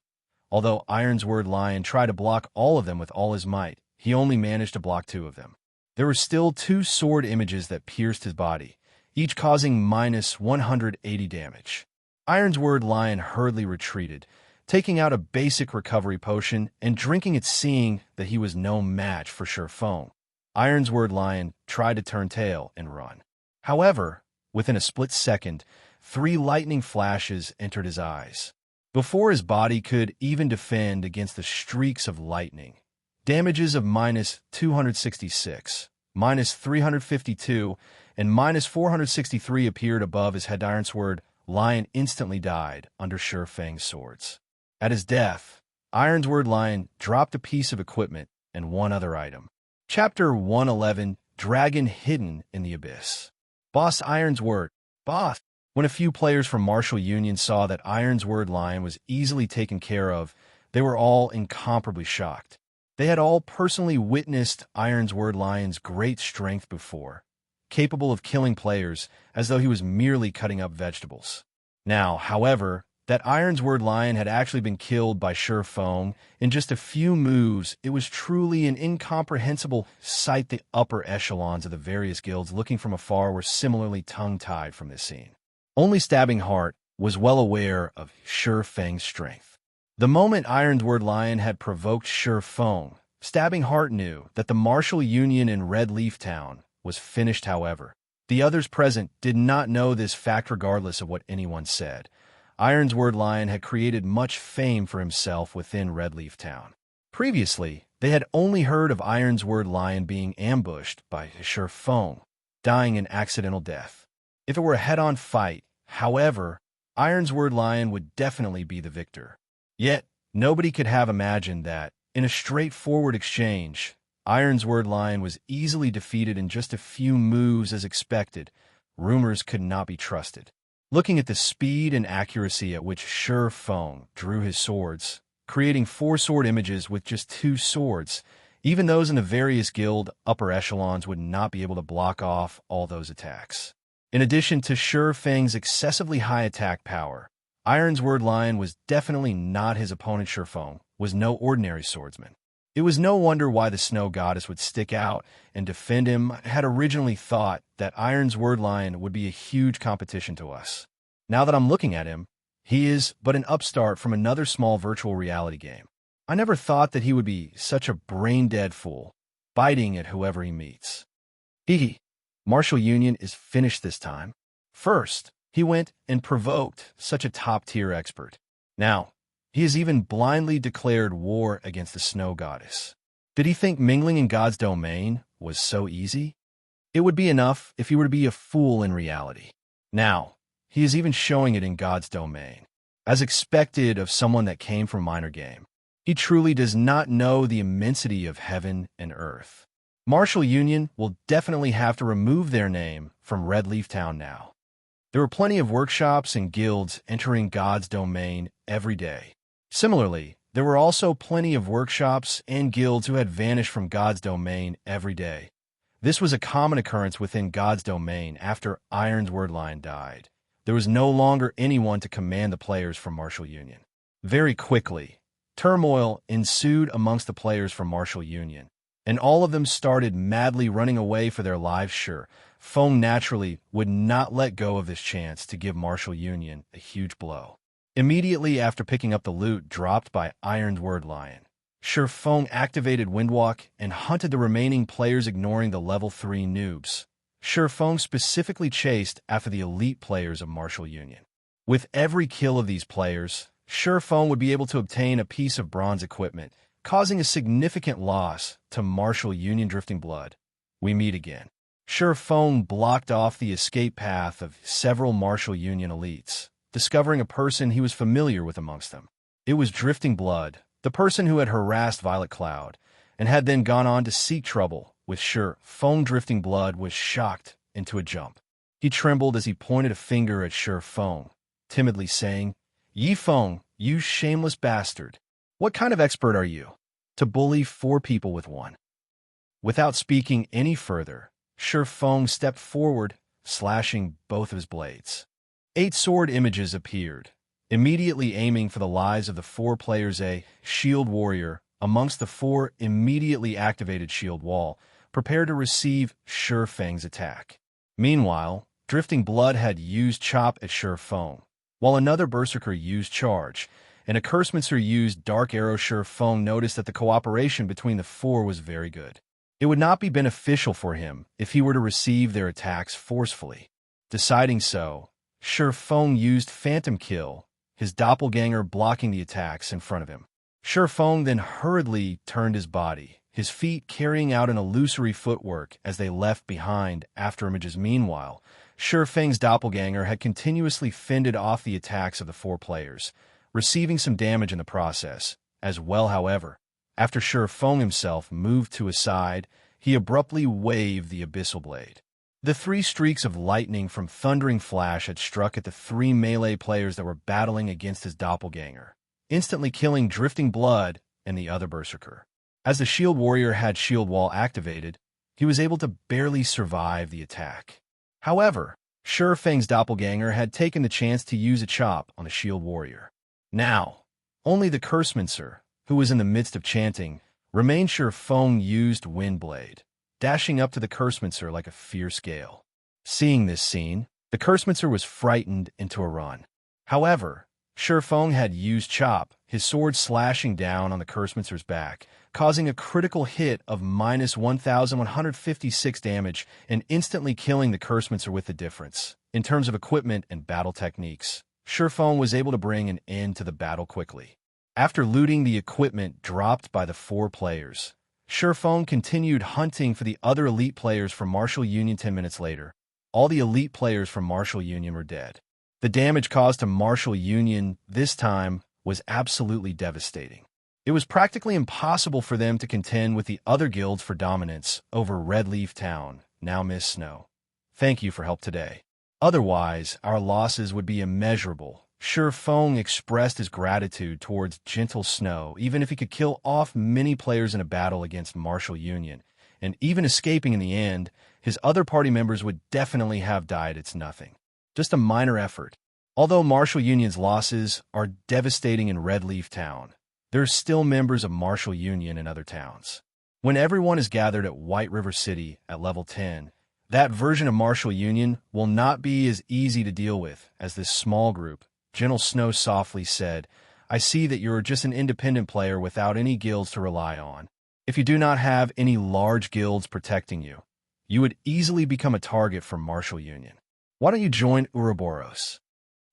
Although Ironsword Lion tried to block all of them with all his might, he only managed to block 2 of them. There were still 2 sword images that pierced his body, each causing minus 180 damage. Ironsword Lion hurriedly retreated, taking out a basic recovery potion and drinking it, seeing that he was no match for Shi Feng. Ironsword Lion tried to turn tail and run. However, within a split second, 3 lightning flashes entered his eyes. Before his body could even defend against the streaks of lightning, damages of minus 266, minus 352, and minus 463 appeared above his head. Ironsword Lion instantly died under Shi Feng's swords. At his death, Ironsword Lion dropped a piece of equipment and 1 other item. Chapter 111, Dragon Hidden in the Abyss. Boss Ironsword. Boss. When a few players from Martial Union saw that Ironsword Lion was easily taken care of, they were all incomparably shocked. They had all personally witnessed Ironsword Lion's great strength before, capable of killing players as though he was merely cutting up vegetables. Now, however, that Ironsword Lion had actually been killed by Shi Feng in just a few moves, it was truly an incomprehensible sight. The upper echelons of the various guilds looking from afar were similarly tongue-tied from this scene. Only Stabbing Heart was well aware of Shi Feng's strength. The moment Ironsword Lion had provoked Shi Feng, Stabbing Heart knew that the Martial Union in Red Leaf Town was finished. However, the others present did not know this fact. Regardless of what anyone said, Ironsword Lion had created much fame for himself within Red Leaf Town. Previously, they had only heard of Ironsword Lion being ambushed by Shi Feng, dying an accidental death. If it were a head-on fight, however, Ironsword Lion would definitely be the victor. Yet, nobody could have imagined that, in a straightforward exchange, Ironsword Lion was easily defeated in just a few moves. As expected, rumors could not be trusted. Looking at the speed and accuracy at which Shi Feng drew his swords, creating 4 sword images with just 2 swords, even those in the various guild upper echelons would not be able to block off all those attacks. In addition to Shi Feng's excessively high attack power, Ironsword Lion was definitely not his opponent. Shi Feng was no ordinary swordsman. It was no wonder why the Snow Goddess would stick out and defend him. I had originally thought that Ironsword Lion would be a huge competition to us. Now that I'm looking at him, he is but an upstart from another small virtual reality game. I never thought that he would be such a brain-dead fool, biting at whoever he meets. Martial Union is finished this time. First, he went and provoked such a top-tier expert. Now, He has even blindly declared war against the snow goddess. Did he think mingling in God's domain was so easy? It would be enough if he were to be a fool in reality. Now, he is even showing it in God's domain. As expected of someone that came from minor game, he truly does not know the immensity of heaven and earth. Martial Union will definitely have to remove their name from Red Leaf Town now. There were plenty of workshops and guilds entering God's domain every day. Similarly, there were also plenty of workshops and guilds who had vanished from God's domain every day. This was a common occurrence within God's domain after Ironsword line died. There was no longer anyone to command the players from Martial Union. Very quickly, turmoil ensued amongst the players from Martial Union, and all of them started madly running away for their lives. Sure, Feng naturally would not let go of this chance to give Martial Union a huge blow. Immediately after picking up the loot dropped by Ironsword Lion, Sure Feng activated Windwalk and hunted the remaining players, ignoring the level 3 noobs. Sure Feng specifically chased after the elite players of Martial Union. With every kill of these players, Sure Feng would be able to obtain a piece of bronze equipment, causing a significant loss to Martial Union. Drifting Blood. We meet again. Sure Feng blocked off the escape path of several Martial Union elites, discovering a person he was familiar with amongst them. It was Drifting Blood, the person who had harassed Violet Cloud, and had then gone on to seek trouble with Sure Feng. Drifting Blood was shocked into a jump. He trembled as he pointed a finger at Sure Feng, timidly saying, "Yi Feng, you shameless bastard. What kind of expert are you to bully 4 people with one?" Without speaking any further, Sure Feng stepped forward, slashing both of his blades. 8 sword images appeared, immediately aiming for the lives of the 4 players. A shield warrior amongst the 4 immediately activated shield wall, prepared to receive Sure Feng's attack. Meanwhile, Drifting Blood had used Chop at Sure Feng, while another Berserker used Charge, and a Cursemancer used Dark Arrow. Sure Feng noticed that the cooperation between the 4 was very good. It would not be beneficial for him if he were to receive their attacks forcefully. Deciding so, Sure Feng used Phantom Kill, his doppelganger blocking the attacks in front of him. Sure Feng then hurriedly turned his body, his feet carrying out an illusory footwork as they left behind afterimages. Meanwhile, Sure Feng's doppelganger had continuously fended off the attacks of the 4 players, receiving some damage in the process as well. However, after Sure Feng himself moved to his side, he abruptly waved the Abyssal Blade. The 3 streaks of lightning from Thundering Flash had struck at the 3 melee players that were battling against his doppelganger, instantly killing Drifting Blood and the other Berserker. As the Shield Warrior had Shield Wall activated, he was able to barely survive the attack. However, Sure Feng's doppelganger had taken the chance to use a chop on the Shield Warrior. Now, only the Cursemancer, who was in the midst of chanting, remained. Sure Feng used Windblade, dashing up to the Cursemancer like a fierce gale. Seeing this scene, the Cursemancer was frightened into a run. However, Sure Feng had used Chop, his sword slashing down on the Cursemancer's back, causing a critical hit of -1,156 damage and instantly killing the Cursemancer. With the difference in terms of equipment and battle techniques, Sure Feng was able to bring an end to the battle quickly. After looting the equipment dropped by the 4 players, Sure Feng continued hunting for the other elite players from Martial Union. 10 minutes later, all the elite players from Martial Union were dead. The damage caused to Martial Union this time was absolutely devastating. It was practically impossible for them to contend with the other guilds for dominance over Red Leaf Town. Now, Miss Snow, thank you for help today. Otherwise, our losses would be immeasurable. Sure Feng expressed his gratitude towards Gentle Snow, even if he could kill off many players in a battle against Martial Union, and even escaping in the end, his other party members would definitely have died. It's nothing. Just a minor effort. Although Martial Union's losses are devastating in Red Leaf Town, there are still members of Martial Union in other towns. When everyone is gathered at White River City at level 10, that version of Martial Union will not be as easy to deal with as this small group. Gentle Snow softly said, "I see that you are just an independent player without any guilds to rely on. If you do not have any large guilds protecting you, you would easily become a target for Martial Union. Why don't you join Ouroboros?"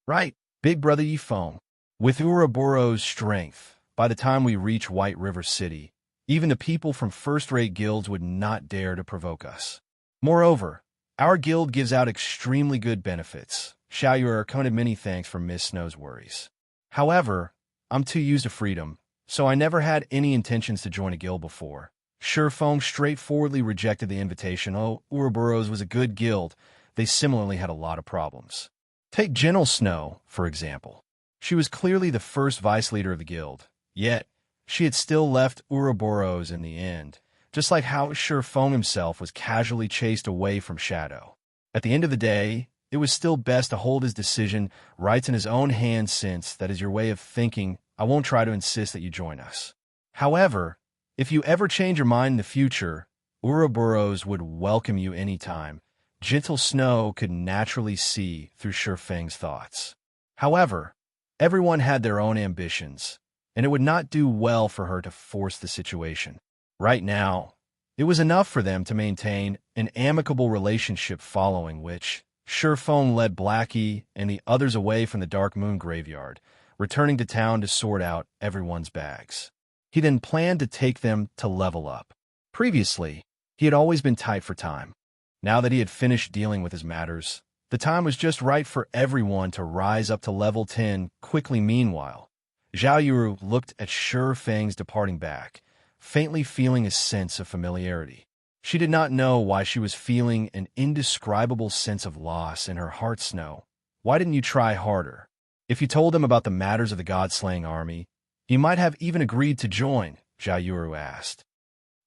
"Right, big brother Yi Feng. With Ouroboros' strength, by the time we reach White River City, even the people from first-rate guilds would not dare to provoke us. Moreover, our guild gives out extremely good benefits. Xiaoyuer counted many thanks for Miss Snow's worries. However, I'm too used to freedom, so I never had any intentions to join a guild before. Shifeng straightforwardly rejected the invitation. Oh, Ouroboros was a good guild. They similarly had a lot of problems. Take Gentle Snow, for example. She was clearly the first vice leader of the guild, yet she had still left Ouroboros in the end, just like how Shifeng himself was casually chased away from Shadow. At the end of the day, it was still best to hold his decision rights in his own hands, since that is your way of thinking. I won't try to insist that you join us. However, if you ever change your mind in the future, Ouroboros would welcome you anytime. Gentle Snow could naturally see through Shifeng's thoughts. However, everyone had their own ambitions, and it would not do well for her to force the situation. Right now, it was enough for them to maintain an amicable relationship, following which Shifeng led Blackie and the others away from the Dark Moon Graveyard, returning to town to sort out everyone's bags. He then planned to take them to level up. Previously, he had always been tight for time. Now that he had finished dealing with his matters, the time was just right for everyone to rise up to level 10 quickly. Meanwhile, Xiaoyuer looked at Shifeng's departing back, faintly feeling a sense of familiarity. She did not know why she was feeling an indescribable sense of loss in her heart. Snow, why didn't you try harder? If you told him about the matters of the God-slaying army, he might have even agreed to join, Xiaoyuer asked.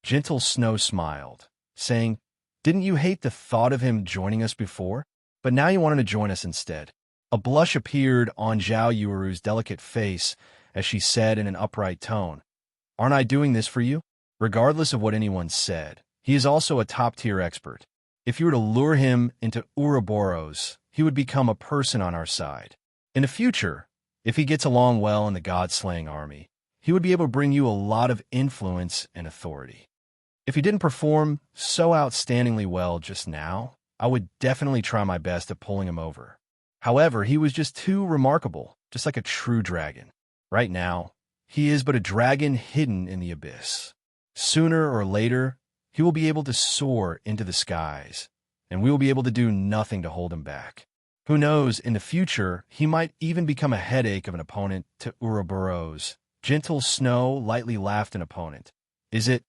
Gentle Snow smiled, saying, "Didn't you hate the thought of him joining us before? But now you wanted to join us instead." A blush appeared on Xiaoyuer's delicate face as she said in an upright tone, "Aren't I doing this for you?" Regardless of what anyone said, he is also a top-tier expert. If you were to lure him into Ouroboros, he would become a person on our side. In the future, if he gets along well in the God-slaying army, he would be able to bring you a lot of influence and authority. If he didn't perform so outstandingly well just now, I would definitely try my best at pulling him over. However, he was just too remarkable, just like a true dragon. Right now, he is but a dragon hidden in the abyss. Sooner or later, he will be able to soar into the skies, and we will be able to do nothing to hold him back. Who knows, in the future, he might even become a headache of an opponent to Ouroboros. Gentle Snow lightly laughed. An opponent. Is it?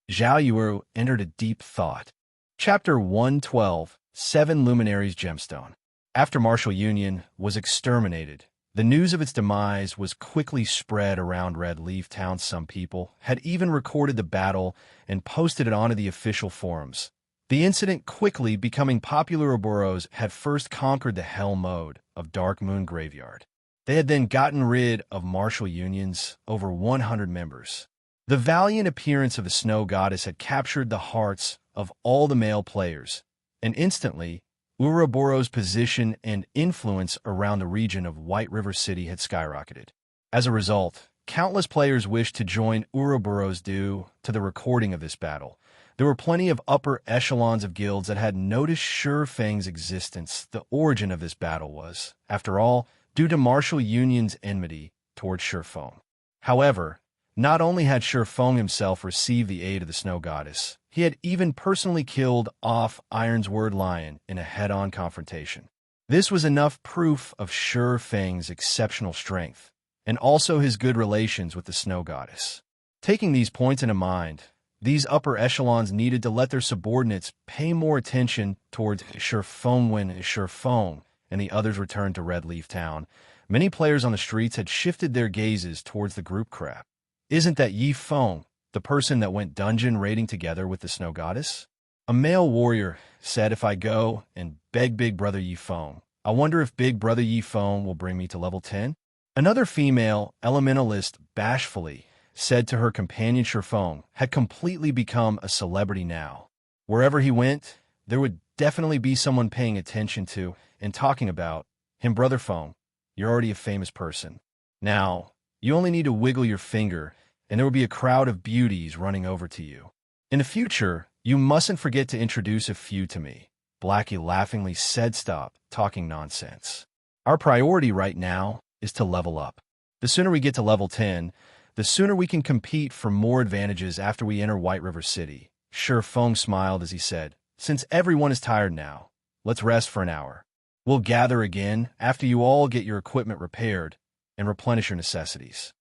Xiaoyuer entered a deep thought. Chapter 112, 7 Luminaries Gemstone. After Martial Union was exterminated, the news of its demise was quickly spread around Red Leaf Town. Some people had even recorded the battle and posted it onto the official forums. The incident quickly becoming popular. Ouroboros had first conquered the Hell mode of Dark Moon Graveyard. They had then gotten rid of Martial Union's over 100 members. The valiant appearance of the Snow Goddess had captured the hearts of all the male players, and instantly, Ouroboros' position and influence around the region of White River City had skyrocketed. As a result, countless players wished to join Ouroboros due to the recording of this battle. There were plenty of upper echelons of guilds that had noticed Shifeng's existence. The origin of this battle was, after all, due to Martial Union's enmity towards Shifeng. However, not only had Shifeng himself received the aid of the Snow Goddess, he had even personally killed off Ironsword Lion in a head-on confrontation. This was enough proof of Shifeng's exceptional strength, and also his good relations with the Snow Goddess. Taking these points into mind, these upper echelons needed to let their subordinates pay more attention towards Shifeng. When Shifeng and the others returned to Red Leaf Town, many players on the streets had shifted their gazes towards the group crap. Isn't that Yifeng, the person that went dungeon raiding together with the Snow Goddess? A male warrior said, "If I go and beg Big Brother Yifeng, I wonder if Big Brother Yifeng will bring me to level 10? Another female elementalist bashfully said to her companion Shifeng had completely become a celebrity now. Wherever he went, there would definitely be someone paying attention to and talking about him. Brother Feng, you're already a famous person. Now, you only need to wiggle your finger, and there will be a crowd of beauties running over to you. In the future, you mustn't forget to introduce a few to me." Blackie laughingly said. "Stop talking nonsense. Our priority right now is to level up." The sooner we get to level 10, the sooner we can compete for more advantages after we enter White River City. Shi Feng smiled as he said, since everyone is tired now, let's rest for an hour. We'll gather again after you all get your equipment repaired and replenish your necessities.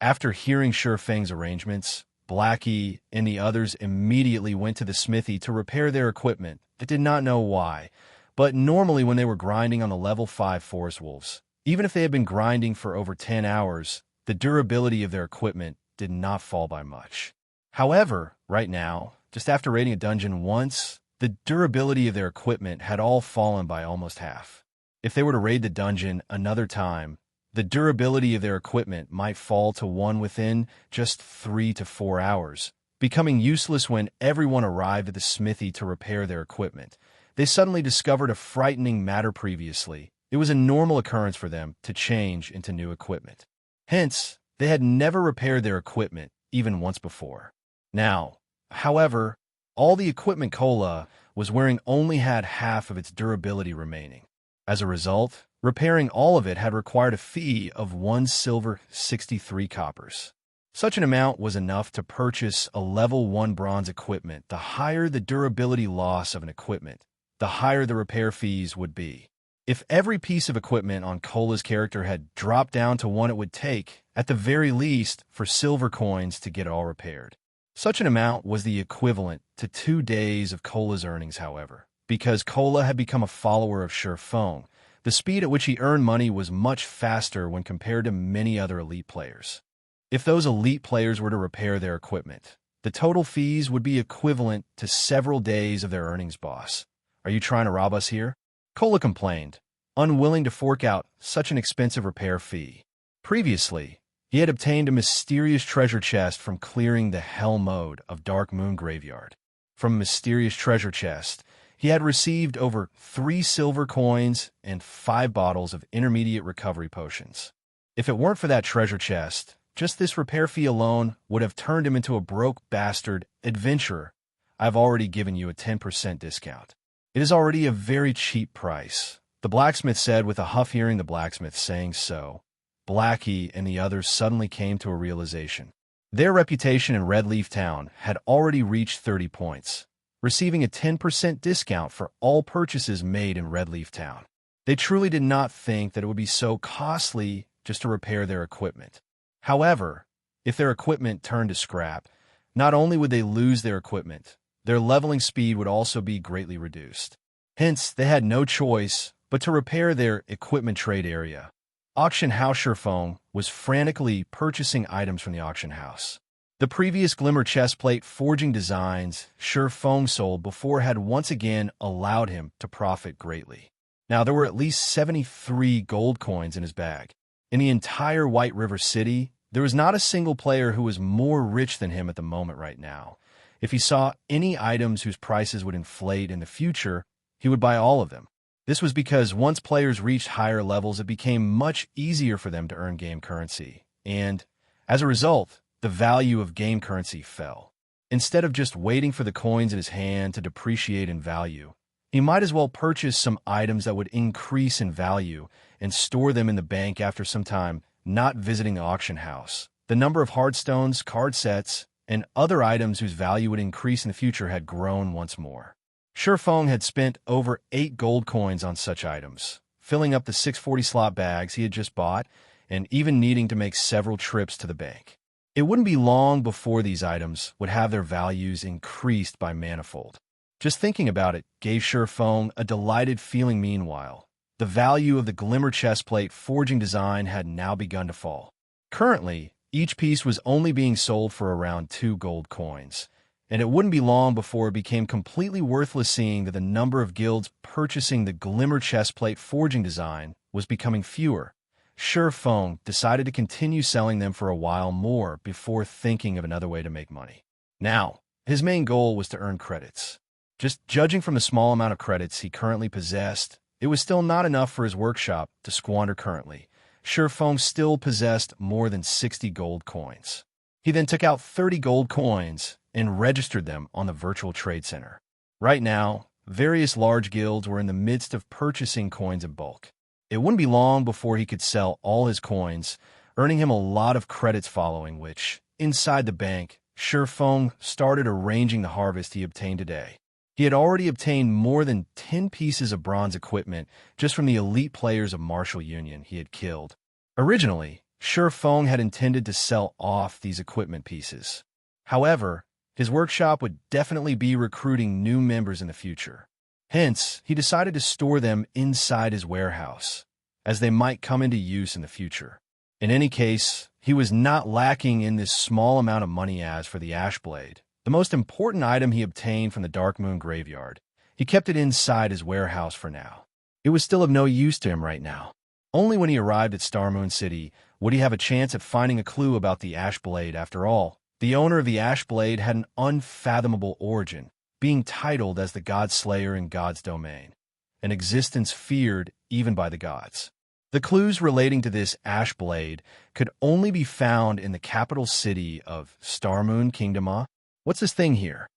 After hearing Shi Feng's arrangements, Blackie and the others immediately went to the smithy to repair their equipment. They did not know why, but normally when they were grinding on the level 5 Forest Wolves, even if they had been grinding for over 10 hours, the durability of their equipment did not fall by much. However, right now, just after raiding a dungeon once, the durability of their equipment had all fallen by almost half. If they were to raid the dungeon another time, the durability of their equipment might fall to 1 within just 3 to 4 hours, becoming useless when everyone arrived at the smithy to repair their equipment. They suddenly discovered a frightening matter previously. It was a normal occurrence for them to change into new equipment. Hence, they had never repaired their equipment even once before. Now, however, all the equipment Cola was wearing only had half of its durability remaining. As a result, repairing all of it had required a fee of 1 silver 63 coppers. Such an amount was enough to purchase a level 1 bronze equipment. The higher the durability loss of an equipment, the higher the repair fees would be. If every piece of equipment on Cola's character had dropped down to 1, it would take, at the very least, for silver coins to get it all repaired. Such an amount was the equivalent to 2 days of Cola's earnings, however. Because Cola had become a follower of Shi Feng, the speed at which he earned money was much faster when compared to many other elite players. If those elite players were to repair their equipment, the total fees would be equivalent to several days of their earnings. Boss, are you trying to rob us here? Cola complained, unwilling to fork out such an expensive repair fee. Previously, he had obtained a mysterious treasure chest from clearing the Hell mode of Dark Moon Graveyard. From a mysterious treasure chest, he had received over 3 silver coins and 5 bottles of intermediate recovery potions. If it weren't for that treasure chest, just this repair fee alone would have turned him into a broke bastard adventurer. I've already given you a 10% discount. It is already a very cheap price, the blacksmith said with a huff. Hearing the blacksmith saying so, Blackie and the others suddenly came to a realization. Their reputation in Red Leaf Town had already reached 30 points, receiving a 10% discount for all purchases made in Red Leaf Town. They truly did not think that it would be so costly just to repair their equipment. However, if their equipment turned to scrap, not only would they lose their equipment, their leveling speed would also be greatly reduced. Hence, they had no choice but to repair their equipment trade area. Auction House Shi Feng was frantically purchasing items from the auction house. The previous Glimmer chestplate forging designs Shi Feng sold before had once again allowed him to profit greatly. Now there were at least 73 gold coins in his bag. In the entire White River City, there was not a single player who was more rich than him at the moment right now. If he saw any items whose prices would inflate in the future, he would buy all of them. This was because once players reached higher levels, it became much easier for them to earn game currency, and, as a result, the value of game currency fell. Instead of just waiting for the coins in his hand to depreciate in value, he might as well purchase some items that would increase in value and store them in the bank after some time, not visiting the auction house. The number of hardstones, card sets, and other items whose value would increase in the future had grown once more. Shi Feng had spent over 8 gold coins on such items, filling up the 640 slot bags he had just bought, and even needing to make several trips to the bank. It wouldn't be long before these items would have their values increased by manifold. Just thinking about it gave Shi Feng a delighted feeling. Meanwhile, the value of the Glimmer chestplate forging design had now begun to fall. Currently, each piece was only being sold for around 2 gold coins, and it wouldn't be long before it became completely worthless, seeing that the number of guilds purchasing the Glimmer chestplate forging design was becoming fewer. Shi Feng decided to continue selling them for a while more before thinking of another way to make money. Now, his main goal was to earn credits. Just judging from the small amount of credits he currently possessed, it was still not enough for his workshop to squander currently. Shi Feng still possessed more than 60 gold coins. He then took out 30 gold coins and registered them on the virtual trade center. Right now, various large guilds were in the midst of purchasing coins in bulk. It wouldn't be long before he could sell all his coins, earning him a lot of credits following which, inside the bank, Shifeng started arranging the harvest he obtained today. He had already obtained more than 10 pieces of bronze equipment just from the elite players of Martial Union he had killed. Originally, Shifeng had intended to sell off these equipment pieces. However, his workshop would definitely be recruiting new members in the future. Hence, he decided to store them inside his warehouse, as they might come into use in the future. In any case, he was not lacking in this small amount of money as for the Ashblade, the most important item he obtained from the Dark Moon Graveyard. He kept it inside his warehouse for now. It was still of no use to him right now. Only when he arrived at Starmoon City would he have a chance at finding a clue about the Ashblade. After all, the owner of the Ashblade had an unfathomable origin, being titled as the God Slayer in God's domain, an existence feared even by the gods. The clues relating to this Ashblade could only be found in the capital city of Starmoon Kingdom. What's this thing here?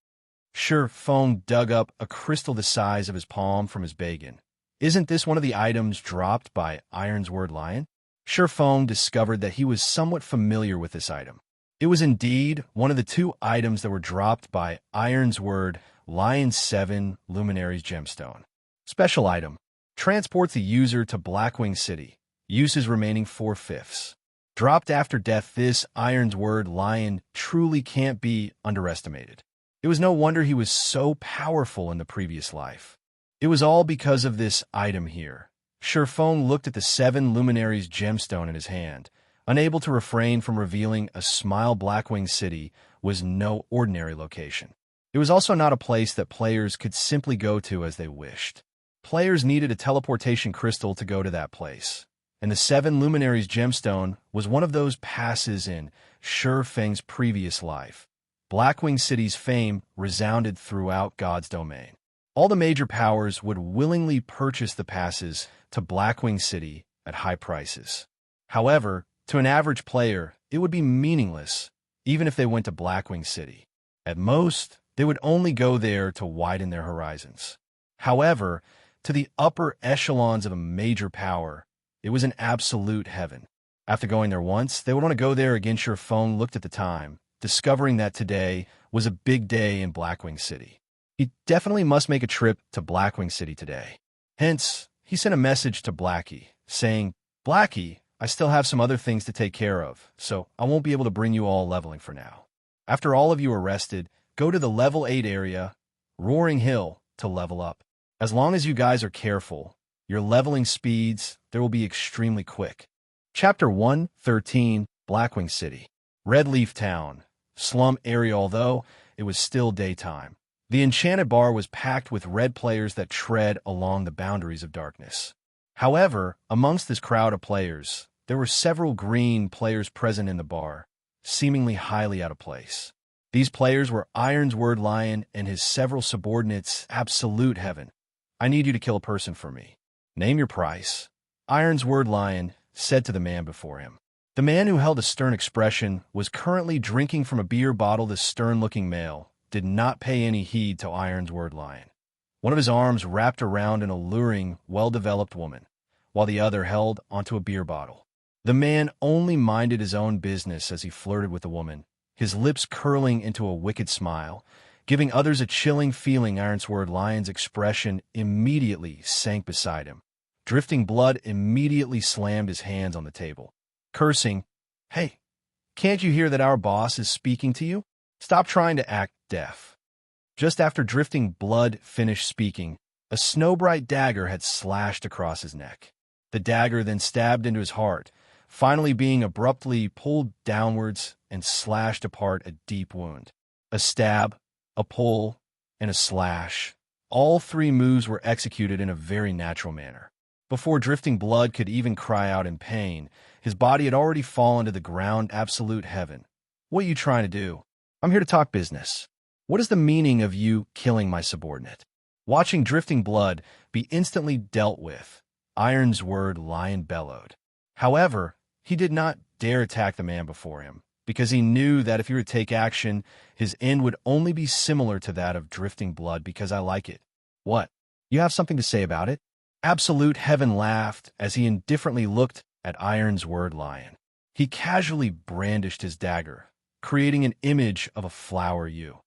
Shifeng dug up a crystal the size of his palm from his bagan. Isn't this one of the items dropped by Ironsword Lion? Shifeng discovered that he was somewhat familiar with this item. It was indeed one of the 2 items that were dropped by Ironsword Lion 7 Luminaries Gemstone. Special item. Transports the user to Blackwing City. Uses remaining 4/5. Dropped after death, this Ironsword Lion truly can't be underestimated. It was no wonder he was so powerful in the previous life. It was all because of this item here. Shifeng looked at the 7 Luminaries gemstone in his hand, unable to refrain from revealing a smile. Blackwing City was no ordinary location. It was also not a place that players could simply go to as they wished. Players needed a teleportation crystal to go to that place, and the 7 Luminaries gemstone was one of those passes in Shifeng's previous life. Blackwing City's fame resounded throughout God's domain. All the major powers would willingly purchase the passes to Blackwing City at high prices. However, to an average player, it would be meaningless, even if they went to Blackwing City. At most, they would only go there to widen their horizons. However, to the upper echelons of a major power, it was an absolute heaven. After going there once, they would want to go there again. Shifeng looked at the time, discovering that today was a big day in Blackwing City. He definitely must make a trip to Blackwing City today. Hence, he sent a message to Blackie, saying, "Blackie, I still have some other things to take care of, so I won't be able to bring you all leveling for now. After all of you are rested, go to the level 8 area, Roaring Hill, to level up. As long as you guys are careful, your leveling speeds, there will be extremely quick." Chapter 113, Blackwing City. Red Leaf Town. Slum area. Although it was still daytime, the enchanted bar was packed with red players that tread along the boundaries of darkness. However, amongst this crowd of players, there were several green players present in the bar, seemingly highly out of place. These players were Ironsword Lion and his several subordinates. Absolute heaven. "I need you to kill a person for me. Name your price," Ironsword Lion said to the man before him. The man, who held a stern expression, was currently drinking from a beer bottle. The stern-looking male did not pay any heed to Ironsword Lion. One of his arms wrapped around an alluring, well-developed woman, while the other held onto a beer bottle. The man only minded his own business as he flirted with the woman, his lips curling into a wicked smile, giving others a chilling feeling. Ironsword Lion's expression immediately sank beside him. Drifting Blood immediately slammed his hands on the table, cursing, "Hey, can't you hear that our boss is speaking to you? Stop trying to act deaf." Just after Drifting Blood finished speaking, a snow-bright dagger had slashed across his neck. The dagger then stabbed into his heart, finally being abruptly pulled downwards and slashed apart a deep wound. A stab, a pull, and a slash. All 3 moves were executed in a very natural manner. Before Drifting Blood could even cry out in pain, his body had already fallen to the ground. Absolute heaven. "What are you trying to do? I'm here to talk business. What is the meaning of you killing my subordinate?" Watching Drifting Blood be instantly dealt with, Ironsword Lion bellowed. However, he did not dare attack the man before him, because he knew that if he were to take action, his end would only be similar to that of Drifting Blood. "Because I like it." "What? You have something to say about it?" Absolute heaven laughed as he indifferently looked at Ironsword Lion. He casually brandished his dagger, creating an image of a flower U.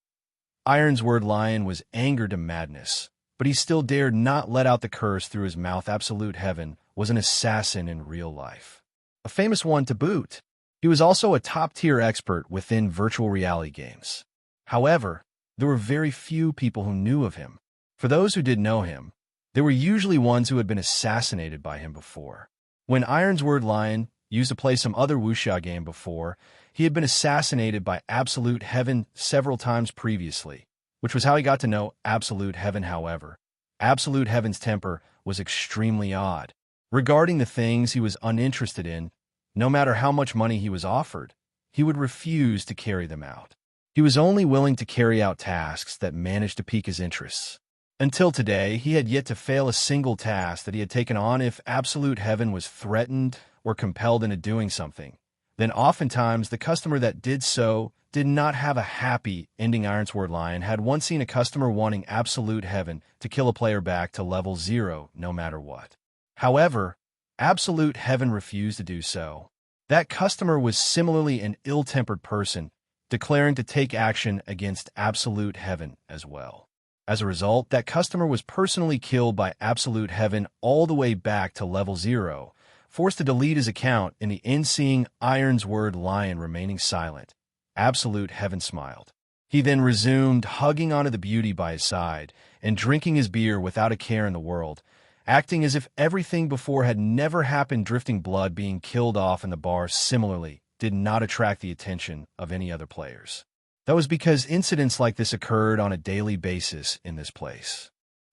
Ironsword Lion was angered to madness, but he still dared not let out the curse through his mouth. Absolute Heaven was an assassin in real life, a famous one to boot. He was also a top-tier expert within virtual reality games. However, there were very few people who knew of him. For those who did know him, they were usually ones who had been assassinated by him before. When Ironsword Lion used to play some other wuxia game before, he had been assassinated by Absolute Heaven several times previously, which was how he got to know Absolute Heaven. However, Absolute Heaven's temper was extremely odd. Regarding the things he was uninterested in, no matter how much money he was offered, he would refuse to carry them out. He was only willing to carry out tasks that managed to pique his interests. Until today, he had yet to fail a single task that he had taken on. If Absolute Heaven was threatened or compelled into doing something, then oftentimes the customer that did so did not have a happy ending. Ironsword Lion had once seen a customer wanting Absolute Heaven to kill a player back to level 0 no matter what. However, Absolute Heaven refused to do so. That customer was similarly an ill-tempered person, declaring to take action against Absolute Heaven as well. As a result, that customer was personally killed by Absolute Heaven all the way back to level 0, forced to delete his account. In the end, seeing Ironsword Lion remaining silent, Absolute Heaven smiled. He then resumed hugging onto the beauty by his side and drinking his beer without a care in the world, acting as if everything before had never happened. Drifting blood being killed off in the bar similarly did not attract the attention of any other players. That was because incidents like this occurred on a daily basis in this place.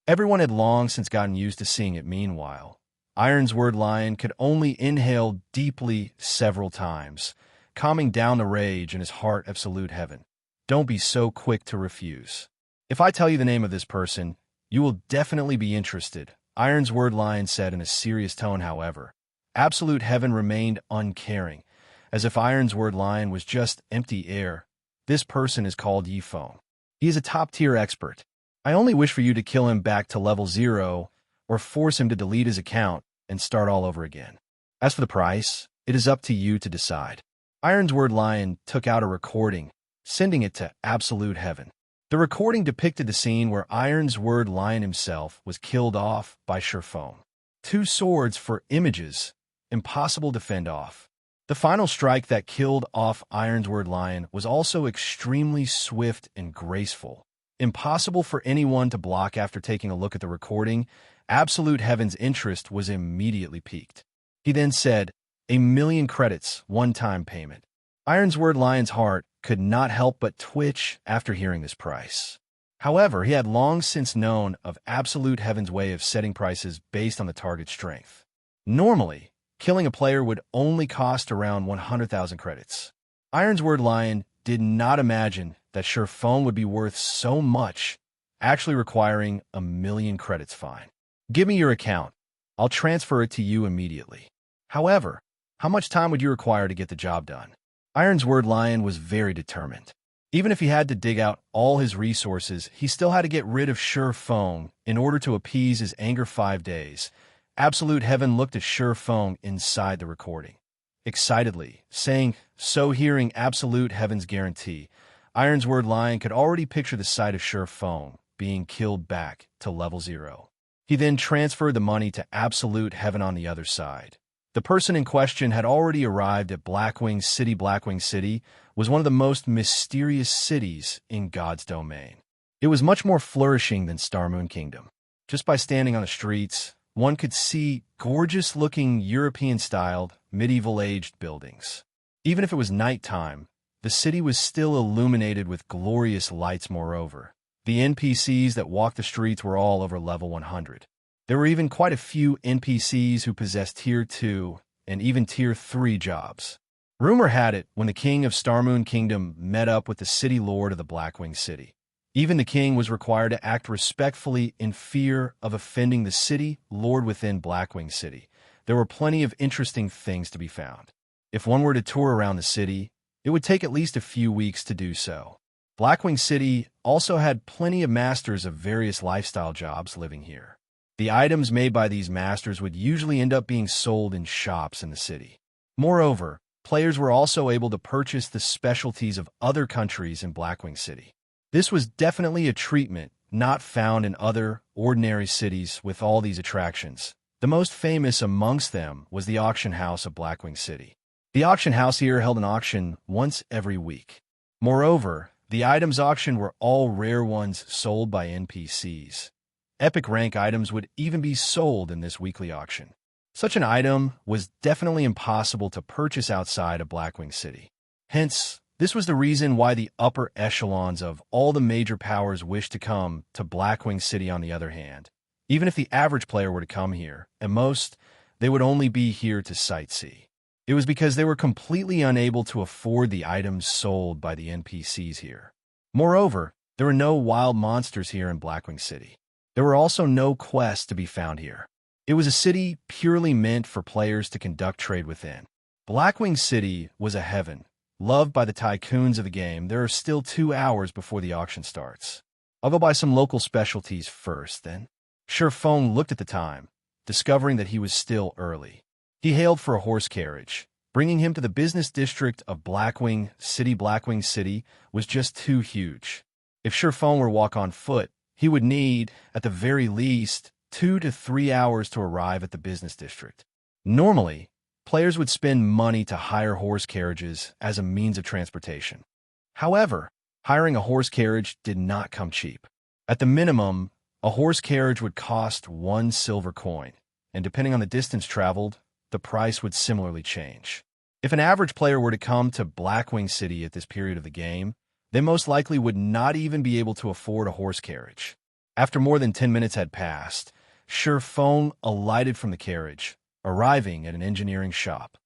Everyone had long since gotten used to seeing it. Meanwhile, Ironsword Lion could only inhale deeply several times, calming down the rage in his heart. Absolute Heaven, don't be so quick to refuse. If I tell you the name of this person, you will definitely be interested, Ironsword Lion said in a serious tone. However, Absolute Heaven remained uncaring, as if Ironsword Lion was just empty air. This person is called Yifeng. He is a top-tier expert. I only wish for you to kill him back to level 0 or force him to delete his account and start all over again. As for the price, it is up to you to decide. Ironsword Lion took out a recording, sending it to Absolute Heaven. The recording depicted the scene where Ironsword Lion himself was killed off by Yifeng. 2 swords for images, impossible to fend off. The final strike that killed off Ironsword Lion was also extremely swift and graceful, impossible for anyone to block. After taking a look at the recording, Absolute Heaven's interest was immediately piqued. He then said, 1,000,000 credits, one-time payment. Ironsword Lion's heart could not help but twitch after hearing this price. However, he had long since known of Absolute Heaven's way of setting prices based on the target strength. Normally, killing a player would only cost around 100,000 credits. Ironsword Lion did not imagine that Yifeng would be worth so much, actually requiring 1,000,000 credits. Fine. Give me your account. I'll transfer it to you immediately. However, how much time would you require to get the job done? Ironsword Lion was very determined. Even if he had to dig out all his resources, he still had to get rid of Yifeng in order to appease his anger. 5 days. Absolute Heaven looked at Yifeng inside the recording, excitedly, saying, so hearing Absolute Heaven's guarantee, Ironsword Lion could already picture the sight of Yifeng being killed back to level 0. He then transferred the money to Absolute Heaven on the other side. The person in question had already arrived at Blackwing City. Blackwing City was one of the most mysterious cities in God's domain. It was much more flourishing than Starmoon Kingdom. Just by standing on the streets, one could see gorgeous-looking European-styled, medieval-aged buildings. Even if it was nighttime, the city was still illuminated with glorious lights. Moreover, the NPCs that walked the streets were all over level 100. There were even quite a few NPCs who possessed Tier 2 and even Tier 3 jobs. Rumor had it, when the king of Starmoon Kingdom met up with the city lord of the Blackwing City, even the king was required to act respectfully in fear of offending the city lord within Blackwing City. There were plenty of interesting things to be found. If one were to tour around the city, it would take at least a few weeks to do so. Blackwing City also had plenty of masters of various lifestyle jobs living here. The items made by these masters would usually end up being sold in shops in the city. Moreover, players were also able to purchase the specialties of other countries in Blackwing City. This was definitely a treatment not found in other ordinary cities with all these attractions. The most famous amongst them was the auction house of Blackwing City. The auction house here held an auction once every week. Moreover, the items auctioned were all rare ones sold by NPCs. Epic rank items would even be sold in this weekly auction. Such an item was definitely impossible to purchase outside of Blackwing City. Hence, this was the reason why the upper echelons of all the major powers wished to come to Blackwing City on the other hand. Even if the average player were to come here, at most, they would only be here to sightsee. It was because they were completely unable to afford the items sold by the NPCs here. Moreover, there were no wild monsters here in Blackwing City. There were also no quests to be found here. It was a city purely meant for players to conduct trade within. Blackwing City was a heaven. Loved by the tycoons of the game, there are still 2 hours before the auction starts. I'll go buy some local specialties first, then. Sherfone looked at the time, discovering that he was still early. He hailed for a horse carriage. Bringing him to the business district of Blackwing City. Blackwing City was just too huge. If Sherfone were to walk on foot, he would need, at the very least, 2 to 3 hours to arrive at the business district. Normally, players would spend money to hire horse carriages as a means of transportation. However, hiring a horse carriage did not come cheap. At the minimum, a horse carriage would cost 1 silver coin, and depending on the distance traveled, the price would similarly change. If an average player were to come to Blackwing City at this period of the game, they most likely would not even be able to afford a horse carriage. After more than 10 minutes had passed, Sherfone alighted from the carriage, arriving at an engineering shop.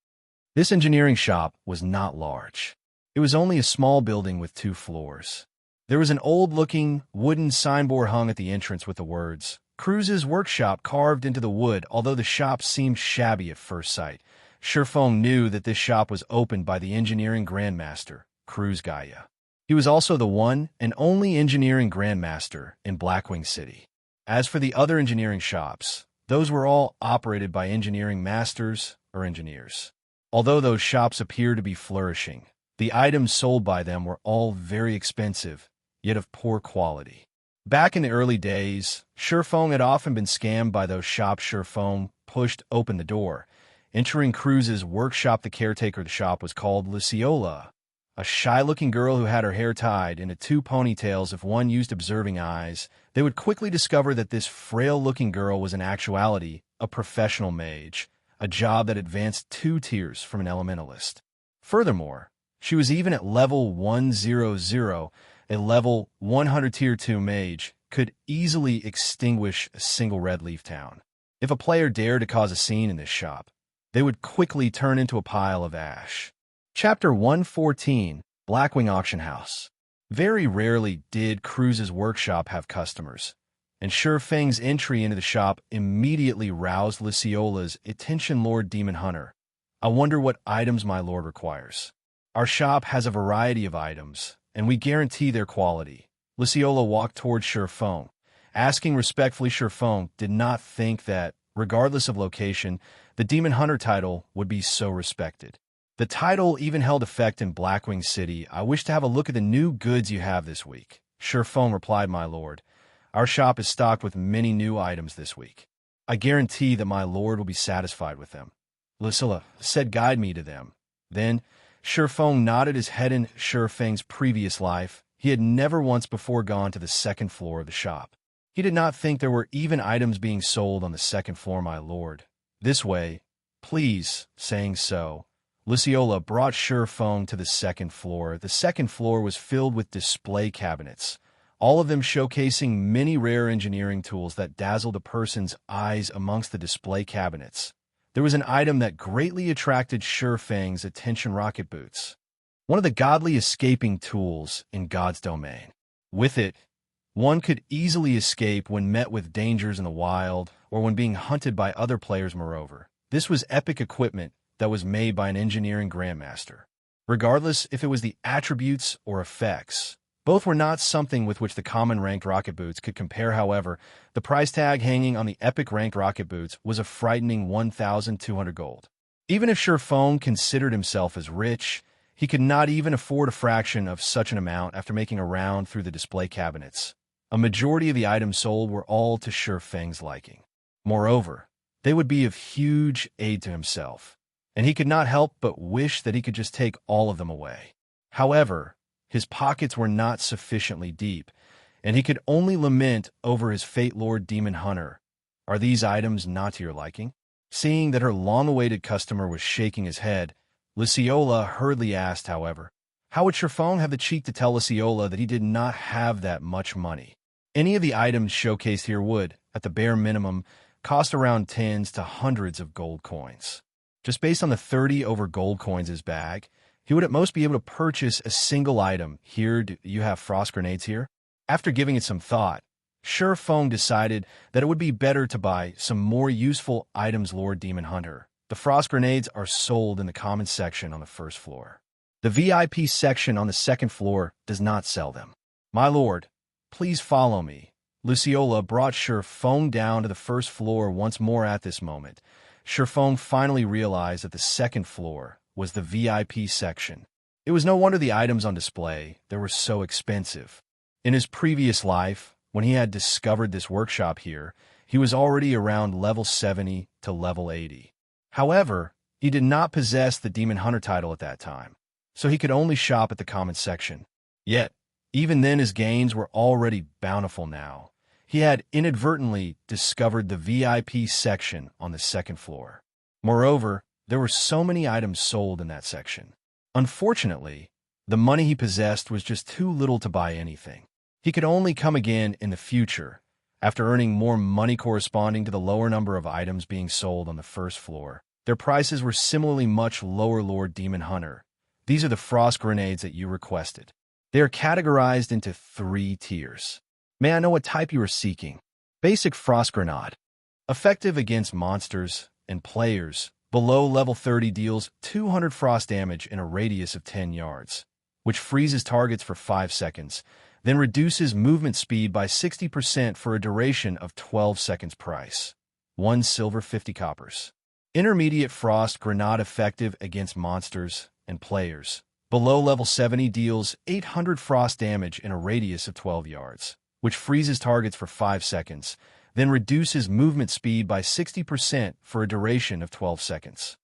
This engineering shop was not large. It was only a small building with 2 floors. There was an old-looking wooden signboard hung at the entrance with the words, Cruz's Workshop, carved into the wood. Although the shop seemed shabby at first sight, Sherfone knew that this shop was opened by the engineering grandmaster, Cruz Gaia. He was also the one and only engineering grandmaster in Blackwing City. As for the other engineering shops, those were all operated by engineering masters or engineers. Although those shops appeared to be flourishing, the items sold by them were all very expensive, yet of poor quality. Back in the early days, Sherfone had often been scammed by those shops. Sherfone pushed open the door. Entering Cruz's workshop, the caretaker of the shop was called Luciola, a shy-looking girl who had her hair tied into 2 ponytails. If one used observing eyes, they would quickly discover that this frail-looking girl was in actuality a professional mage, a job that advanced 2 tiers from an elementalist. Furthermore, she was even at level 100, a level 100 tier 2 mage could easily extinguish a single red leaf town. If a player dared to cause a scene in this shop, they would quickly turn into a pile of ash. Chapter 114, Blackwing Auction House. Very rarely did Cruz's workshop have customers, and Sherfeng's entry into the shop immediately roused Luciola's attention. Lord Demon Hunter, I wonder what items my lord requires. Our shop has a variety of items, and we guarantee their quality. Luciola walked towards Sherfone, asking respectfully. Sherfone did not think that, regardless of location, the Demon Hunter title would be so respected. The title even held effect in Blackwing City. I wish to have a look at the new goods you have this week. Sherfone replied, My lord, our shop is stocked with many new items this week. I guarantee that my lord will be satisfied with them. Lucilla said, Guide me to them. Then, Sherfone nodded his head. In Sherfeng's previous life, he had never once before gone to the 2nd floor of the shop. He did not think there were even items being sold on the 2nd floor. My lord, this way, please. Saying so, Luciola brought Sherfone to the 2nd floor. The 2nd floor was filled with display cabinets, all of them showcasing many rare engineering tools that dazzled a person's eyes. Amongst the display cabinets, there was an item that greatly attracted Sherfeng's attention: rocket boots, one of the godly escaping tools in God's domain. With it, one could easily escape when met with dangers in the wild or when being hunted by other players. Moreover, this was epic equipment that was made by an engineering grandmaster. Regardless if it was the attributes or effects, both were not something with which the common ranked rocket boots could compare. However, the price tag hanging on the epic ranked rocket boots was a frightening 1,200 gold. Even if Feng considered himself as rich, he could not even afford a fraction of such an amount after making a round through the display cabinets. A majority of the items sold were all to Feng's liking. Moreover, they would be of huge aid to himself, and he could not help but wish that he could just take all of them away. However, his pockets were not sufficiently deep, and he could only lament over his Fate Lord Demon Hunter. Are these items not to your liking? Seeing that her long-awaited customer was shaking his head, Luciola hurriedly asked, however, how would Feng have the cheek to tell Luciola that he did not have that much money? Any of the items showcased here would, at the bare minimum, cost around tens to hundreds of gold coins. Just based on the 30 over gold coins in his bag, he would at most be able to purchase a single item. Here, do you have frost grenades here? After giving it some thought, Feng decided that it would be better to buy some more useful items. Lord Demon Hunter, the frost grenades are sold in the common section on the first floor. The VIP section on the second floor does not sell them. My lord, please follow me. Luciola brought Feng down to the first floor once more. At this moment, Feng finally realized that the second floor was the VIP section. It was no wonder the items on display there were so expensive. In his previous life, when he had discovered this workshop here, he was already around level 70 to level 80. However, he did not possess the Demon Hunter title at that time, so he could only shop at the common section. Yet, even then his gains were already bountiful now. He had inadvertently discovered the VIP section on the second floor. Moreover, there were so many items sold in that section. Unfortunately, the money he possessed was just too little to buy anything. He could only come again in the future, after earning more money corresponding to the lower number of items being sold on the first floor. Their prices were similarly much lower. Lord Demon Hunter, these are the frost grenades that you requested. They are categorized into 3 tiers. May I know what type you are seeking? Basic frost grenade. Effective against monsters and players. Below level 30 deals 200 frost damage in a radius of 10 yards, which freezes targets for 5 seconds, then reduces movement speed by 60% for a duration of 12 seconds. Price: 1 silver 50 coppers. Intermediate frost grenade effective against monsters and players. Below level 70 deals 800 frost damage in a radius of 12 yards, which freezes targets for 5 seconds, then reduces movement speed by 60% for a duration of 12 seconds.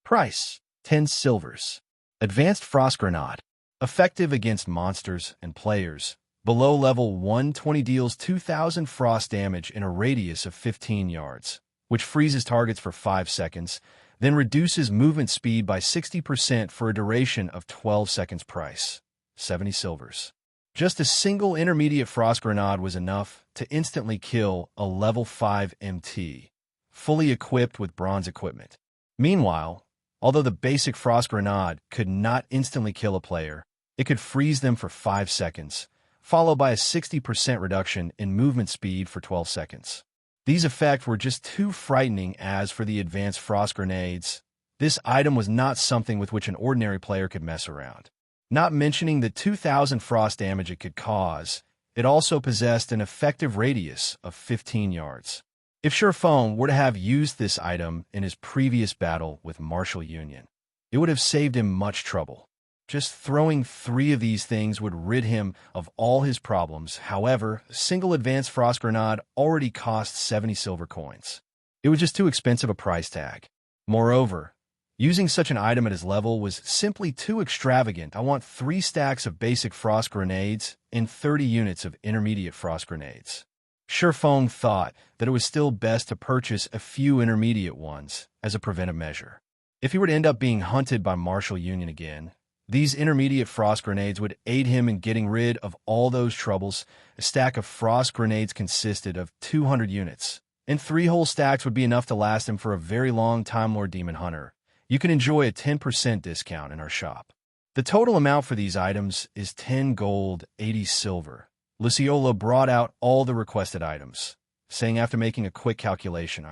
Price: 10 silvers. Advanced frost grenade. Effective against monsters and players. Below level 120 deals 2000 frost damage in a radius of 15 yards, which freezes targets for 5 seconds, then reduces movement speed by 60% for a duration of 12 seconds. Price: 70 silvers. Just a single intermediate frost grenade was enough to instantly kill a level 5 MT, fully equipped with bronze equipment. Meanwhile, although the basic frost grenade could not instantly kill a player, it could freeze them for 5 seconds, followed by a 60% reduction in movement speed for 12 seconds. These effects were just too frightening. As for the advanced frost grenades, this item was not something with which an ordinary player could mess around. Not mentioning the 2000 frost damage it could cause, it also possessed an effective radius of 15 yards. If Feng were to have used this item in his previous battle with Martial Union, it would have saved him much trouble. Just throwing 3 of these things would rid him of all his problems. However, a single advanced frost grenade already cost 70 silver coins. It was just too expensive a price tag. Moreover, using such an item at his level was simply too extravagant. I want 3 stacks of basic frost grenades and 30 units of intermediate frost grenades. Feng thought that it was still best to purchase a few intermediate ones as a preventive measure. If he were to end up being hunted by Martial Union again, these intermediate frost grenades would aid him in getting rid of all those troubles. A stack of frost grenades consisted of 200 units, and 3 whole stacks would be enough to last him for a very long time. Lord Demon Hunter, you can enjoy a 10% discount in our shop. The total amount for these items is 10 gold, 80 silver. Luciola brought out all the requested items, saying after making a quick calculation,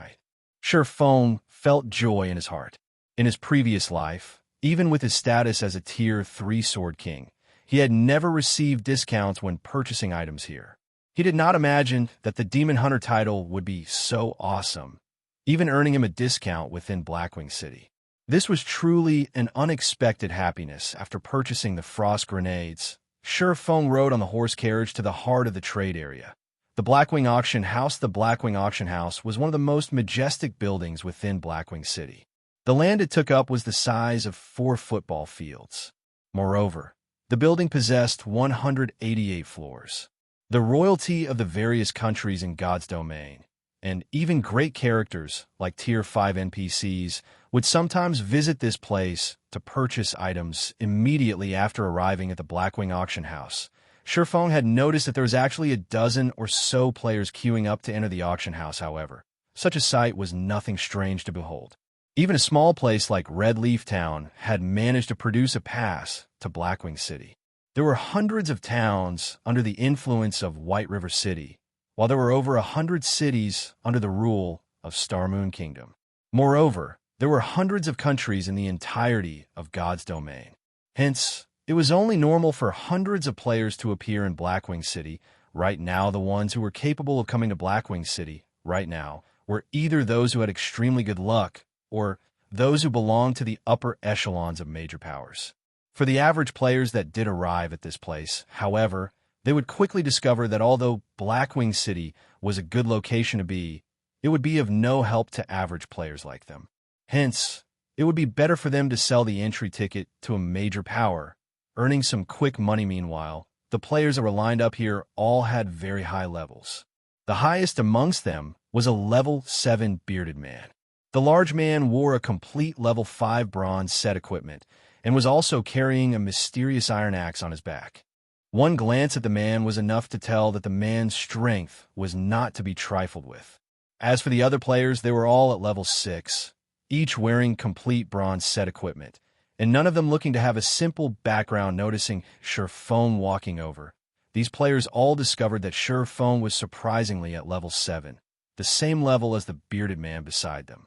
Feng felt joy in his heart. In his previous life, even with his status as a Tier 3 Sword King, he had never received discounts when purchasing items here. He did not imagine that the Demon Hunter title would be so awesome, even earning him a discount within Blackwing City. This was truly an unexpected happiness after purchasing the frost grenades. Feng rode on the horse carriage to the heart of the trade area. The Blackwing Auction House. The Blackwing Auction House was one of the most majestic buildings within Blackwing City. The land it took up was the size of 4 football fields. Moreover, the building possessed 188 floors. The royalty of the various countries in God's domain, and even great characters like Tier 5 NPCs, would sometimes visit this place to purchase items immediately after arriving at the Blackwing Auction House. Feng had noticed that there was actually a dozen or so players queuing up to enter the auction house, however. Such a sight was nothing strange to behold. Even a small place like Red Leaf Town had managed to produce a pass to Blackwing City. There were hundreds of towns under the influence of White River City, while there were over 100 cities under the rule of Starmoon Kingdom. Moreover, there were hundreds of countries in the entirety of God's domain. Hence, it was only normal for hundreds of players to appear in Blackwing City. Right now, the ones who were capable of coming to Blackwing City right now were either those who had extremely good luck or those who belonged to the upper echelons of major powers. For the average players that did arrive at this place, however, they would quickly discover that although Blackwing City was a good location to be, it would be of no help to average players like them. Hence, it would be better for them to sell the entry ticket to a major power, earning some quick money. Meanwhile, the players that were lined up here all had very high levels. The highest amongst them was a level 7 bearded man. The large man wore a complete level 5 bronze set equipment and was also carrying a mysterious iron axe on his back. One glance at the man was enough to tell that the man's strength was not to be trifled with. As for the other players, they were all at level 6, each wearing complete bronze set equipment, and none of them looking to have a simple background. Noticing Feng walking over, these players all discovered that Feng was surprisingly at level 7, the same level as the bearded man beside them.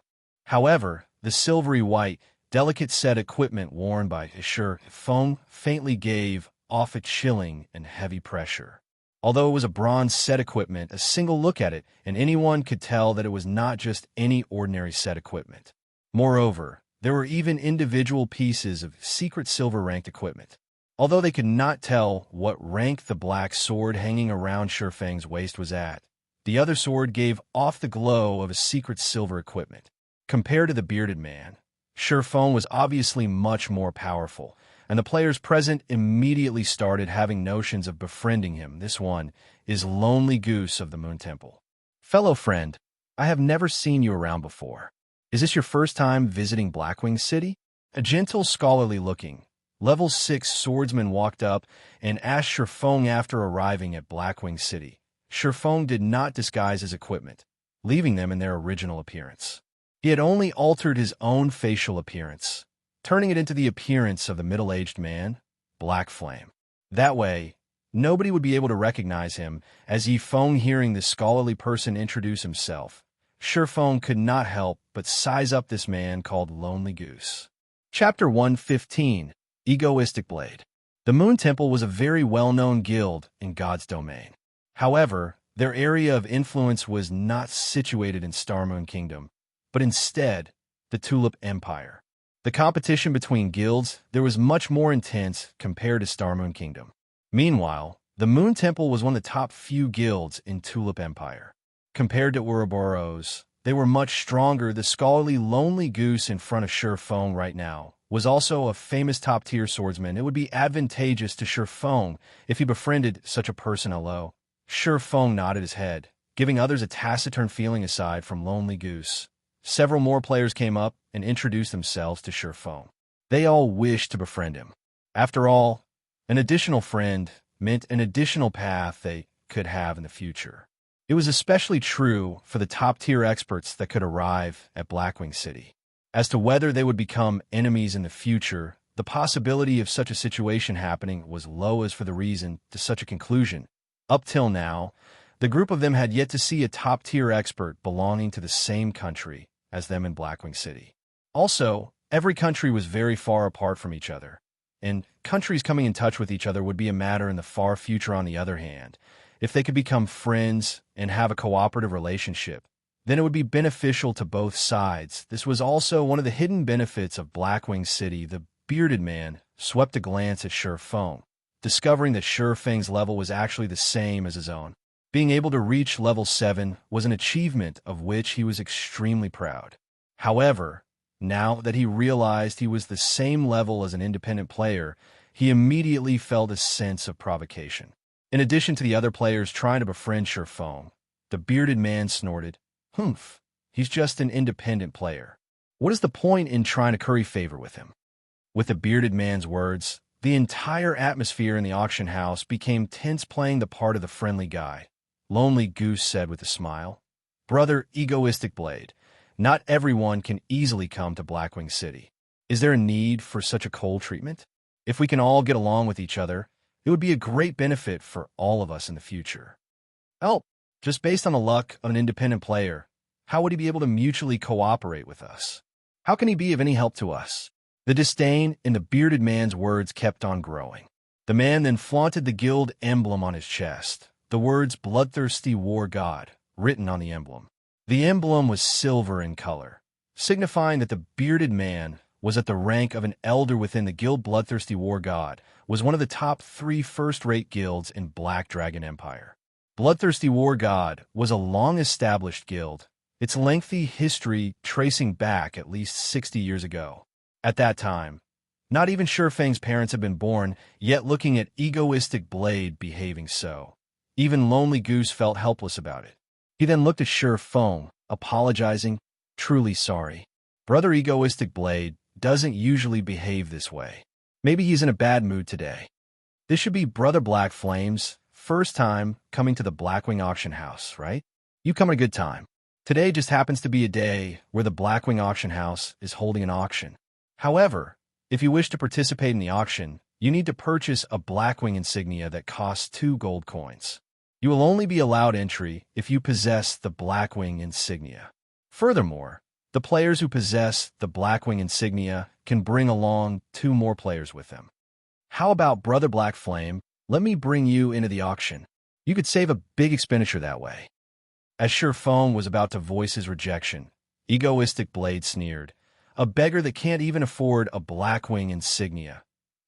However, the silvery white, delicate set equipment worn by Feng faintly gave off a chilling and heavy pressure. Although it was a bronze set equipment, a single look at it, and anyone could tell that it was not just any ordinary set equipment. Moreover, there were even individual pieces of secret silver-ranked equipment. Although they could not tell what rank the black sword hanging around Feng's waist was at, the other sword gave off the glow of a secret silver equipment. Compared to the bearded man, Feng was obviously much more powerful, and the players present immediately started having notions of befriending him. This one is Lonely Goose of the Moon Temple. Fellow friend, I have never seen you around before. Is this your first time visiting Blackwing City? A gentle, scholarly-looking, level 6 swordsman walked up and asked Feng after arriving at Blackwing City. Feng did not disguise his equipment, leaving them in their original appearance. He had only altered his own facial appearance, turning it into the appearance of the middle-aged man, Black Flame. That way, nobody would be able to recognize him. As Feng hearing this scholarly person introduce himself, Feng could not help but size up this man called Lonely Goose. Chapter 115, Egoistic Blade. The Moon Temple was a very well-known guild in God's domain. However, their area of influence was not situated in Starmoon Kingdom, but instead, the Tulip Empire. The competition between guilds there was much more intense compared to Starmoon Kingdom. Meanwhile, the Moon Temple was one of the top few guilds in Tulip Empire. Compared to Ouroboros, they were much stronger. The scholarly Lonely Goose in front of Feng right now was also a famous top-tier swordsman. It would be advantageous to Feng if he befriended such a person. Hello. Feng nodded his head, giving others a taciturn feeling aside from Lonely Goose. Several more players came up and introduced themselves to Feng. They all wished to befriend him. After all, an additional friend meant an additional path they could have in the future. It was especially true for the top-tier experts that could arrive at Blackwing City. As to whether they would become enemies in the future, the possibility of such a situation happening was low. As for the reason to such a conclusion, up till now, the group of them had yet to see a top-tier expert belonging to the same country as them in Blackwing City. Also, every country was very far apart from each other, and countries coming in touch with each other would be a matter in the far future. On the other hand, if they could become friends and have a cooperative relationship, then it would be beneficial to both sides. This was also one of the hidden benefits of Blackwing City. The bearded man swept a glance at Shurfeng, discovering that Shurfeng's level was actually the same as his own. Being able to reach level 7 was an achievement of which he was extremely proud. However, now that he realized he was the same level as an independent player, he immediately felt a sense of provocation. In addition to the other players trying to befriend Shurfeng, the bearded man snorted, "Humph, he's just an independent player. What is the point in trying to curry favor with him?" With the bearded man's words, the entire atmosphere in the auction house became tense. Playing the part of the friendly guy, Lonely Goose said with a smile, "Brother Egoistic Blade, not everyone can easily come to Blackwing City. Is there a need for such a cold treatment? If we can all get along with each other, it would be a great benefit for all of us in the future." Oh, just based on the luck of an independent player, how would he be able to mutually cooperate with us? How can he be of any help to us? The disdain in the bearded man's words kept on growing. The man then flaunted the guild emblem on his chest, the words "Bloodthirsty War God" written on the emblem. The emblem was silver in color, signifying that the bearded man was at the rank of an elder within the guild. Bloodthirsty War God was one of the top 3 first-rate guilds in Black Dragon Empire. Bloodthirsty War God was a long-established guild, its lengthy history tracing back at least 60 years ago. At that time, not even Shurfeng's parents had been born, yet looking at Egoistic Blade behaving so, even Lonely Goose felt helpless about it. He then looked at Shurfeng, apologizing, "Truly sorry. Brother Egoistic Blade doesn't usually behave this way. Maybe he's in a bad mood today. This should be Brother Black Flame's first time coming to the Blackwing auction house, right? You come at a good time. Today just happens to be a day where the Blackwing auction house is holding an auction. However, if you wish to participate in the auction, you need to purchase a Blackwing insignia that costs 2 gold coins. You will only be allowed entry if you possess the Blackwing insignia. Furthermore, the players who possess the Blackwing insignia can bring along 2 more players with them. How about Brother Black Flame? Let me bring you into the auction. You could save a big expenditure that way." As Shurfeng was about to voice his rejection, Egoistic Blade sneered, "A beggar that can't even afford a Blackwing insignia.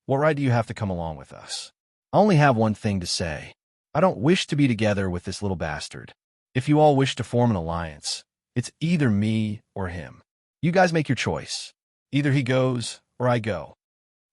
What right do you have to come along with us? I only have one thing to say. I don't wish to be together with this little bastard. If you all wish to form an alliance, it's either me or him. You guys make your choice. Either he goes or I go."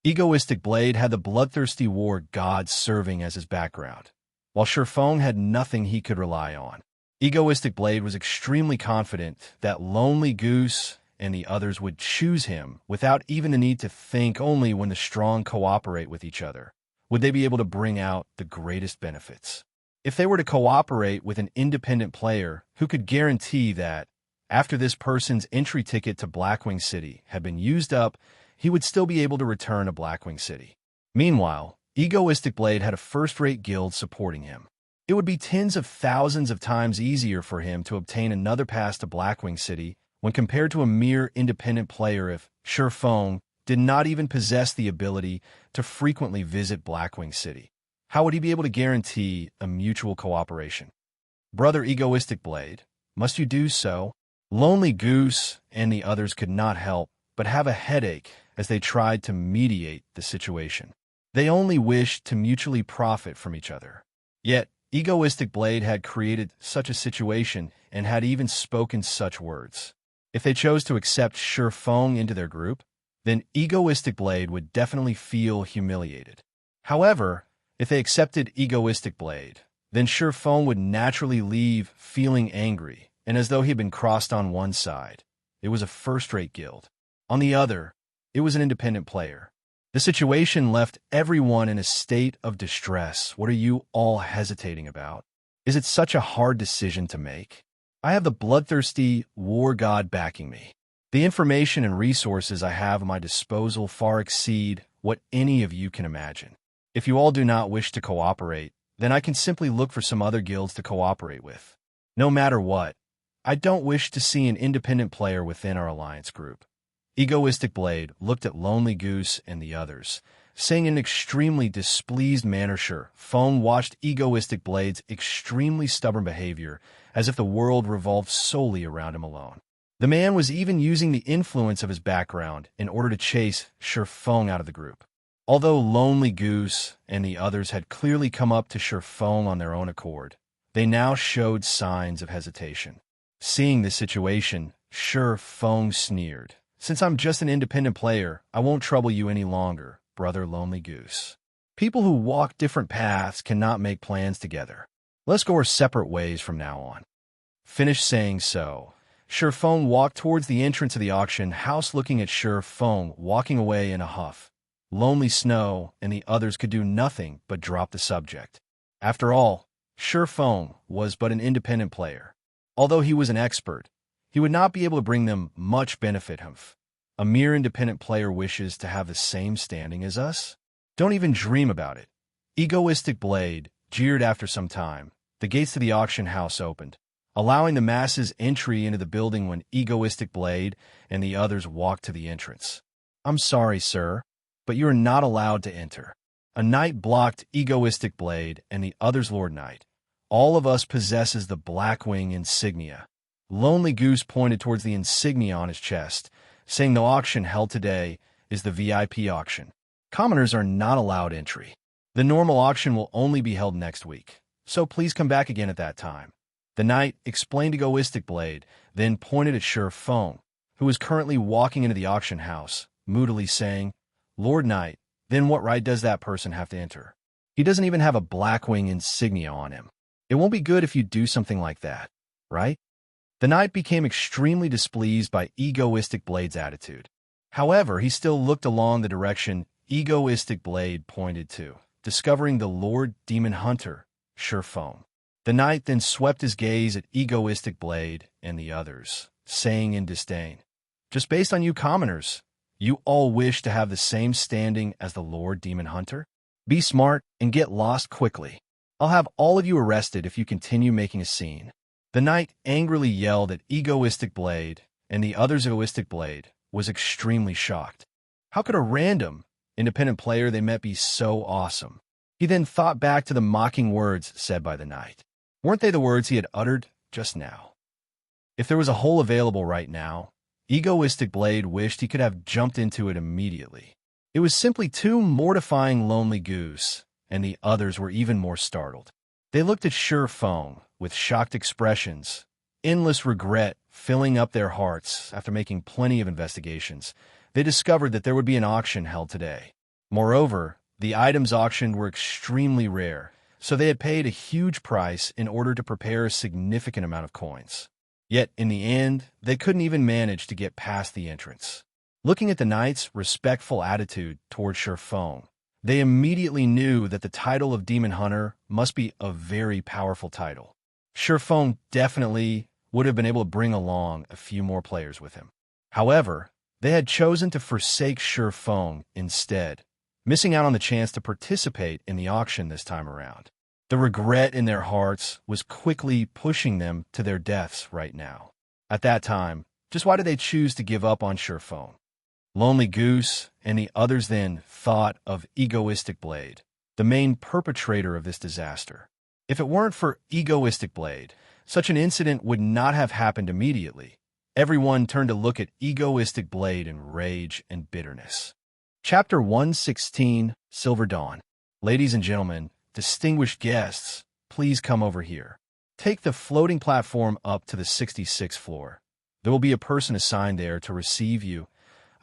Egoistic Blade had the Bloodthirsty War God serving as his background, while Shurfeng had nothing he could rely on. Egoistic Blade was extremely confident that Lonely Goose and the others would choose him without even the need to think. Only when the strong cooperate with each other would they be able to bring out the greatest benefits. If they were to cooperate with an independent player who could guarantee that, after this person's entry ticket to Blackwing City had been used up, he would still be able to return to Blackwing City. Meanwhile, Egoistic Blade had a first-rate guild supporting him. It would be tens of thousands of times easier for him to obtain another pass to Blackwing City when compared to a mere independent player if Shurfeng did not even possess the ability to frequently visit Blackwing City. How would he be able to guarantee a mutual cooperation? Brother Egoistic Blade, must you do so? Lonely Goose and the others could not help but have a headache as they tried to mediate the situation. They only wished to mutually profit from each other. Yet, Egoistic Blade had created such a situation and had even spoken such words. If they chose to accept Shurfeng into their group, then Egoistic Blade would definitely feel humiliated. However, if they accepted Egoistic Blade, then Shurfeng would naturally leave feeling angry and as though he had been crossed. On one side, it was a first-rate guild. On the other, it was an independent player. The situation left everyone in a state of distress. What are you all hesitating about? Is it such a hard decision to make? I have the Bloodthirsty War God backing me. The information and resources I have at my disposal far exceed what any of you can imagine. If you all do not wish to cooperate, then I can simply look for some other guilds to cooperate with. No matter what, I don't wish to see an independent player within our alliance group. Egoistic Blade looked at Lonely Goose and the others, saying in an extremely displeased manner. Sure, Fong watched Egoistic Blade's extremely stubborn behavior as if the world revolved solely around him alone. The man was even using the influence of his background in order to chase Sure Fong out of the group. Although Lonely Goose and the others had clearly come up to Sure Fong on their own accord, they now showed signs of hesitation. Seeing this situation, Sure Fong sneered. "Since I'm just an independent player, I won't trouble you any longer, brother Lonely Goose. People who walk different paths cannot make plans together. Let's go our separate ways from now on." Finished saying so, Sure Fong walked towards the entrance of the auction house, looking at Sure Fong walking away in a huff. Lonely Snow and the others could do nothing but drop the subject. After all, Sure Fong was but an independent player. Although he was an expert, he would not be able to bring them much benefit. A mere independent player wishes to have the same standing as us? Don't even dream about it. Egoistic Blade jeered. After some time, the gates to the auction house opened, allowing the masses entry into the building when Egoistic Blade and the others walked to the entrance. "I'm sorry, sir, but you are not allowed to enter." A knight blocked Egoistic Blade and the others. "Lord Knight, all of us possesses the Blackwing insignia." Lonely Goose pointed towards the insignia on his chest, saying the auction held today is the VIP auction. Commoners are not allowed entry. The normal auction will only be held next week, so please come back again at that time. The knight explained to Egoistic Blade, then pointed at Sure Fong, who was currently walking into the auction house, moodily saying, "Lord Knight, then what right does that person have to enter? He doesn't even have a Blackwing insignia on him. It won't be good if you do something like that, right?" The knight became extremely displeased by Egoistic Blade's attitude. However, he still looked along the direction Egoistic Blade pointed to, discovering the Lord Demon Hunter, Sure Fong. The knight then swept his gaze at Egoistic Blade and the others, saying in disdain, "Just based on you commoners, you all wish to have the same standing as the Lord Demon Hunter? Be smart and get lost quickly. I'll have all of you arrested if you continue making a scene." The knight angrily yelled at Egoistic Blade, and the others. Egoistic Blade was extremely shocked. How could a random, independent player they met be so awesome? He then thought back to the mocking words said by the knight. Weren't they the words he had uttered just now? If there was a hole available right now, Egoistic Blade wished he could have jumped into it immediately. It was simply too mortifying. Lonely Goose and the others were even more startled. They looked at Sure Fong with shocked expressions, endless regret filling up their hearts. After making plenty of investigations, they discovered that there would be an auction held today. Moreover, the items auctioned were extremely rare, so they had paid a huge price in order to prepare a significant amount of coins. Yet, in the end, they couldn't even manage to get past the entrance. Looking at the knight's respectful attitude toward Sure Fong, they immediately knew that the title of Demon Hunter must be a very powerful title. Sure Fong definitely would have been able to bring along a few more players with him. However, they had chosen to forsake Sure Fong instead, missing out on the chance to participate in the auction this time around. The regret in their hearts was quickly pushing them to their deaths right now. At that time, just why did they choose to give up on Sure Fong? Lonely Goose and the others then thought of Egoistic Blade, the main perpetrator of this disaster. If it weren't for Egoistic Blade, such an incident would not have happened immediately. Everyone turned to look at Egoistic Blade in rage and bitterness. Chapter 116, Silver Dawn. Ladies and gentlemen, distinguished guests, please come over here. Take the floating platform up to the 66th floor. There will be a person assigned there to receive you.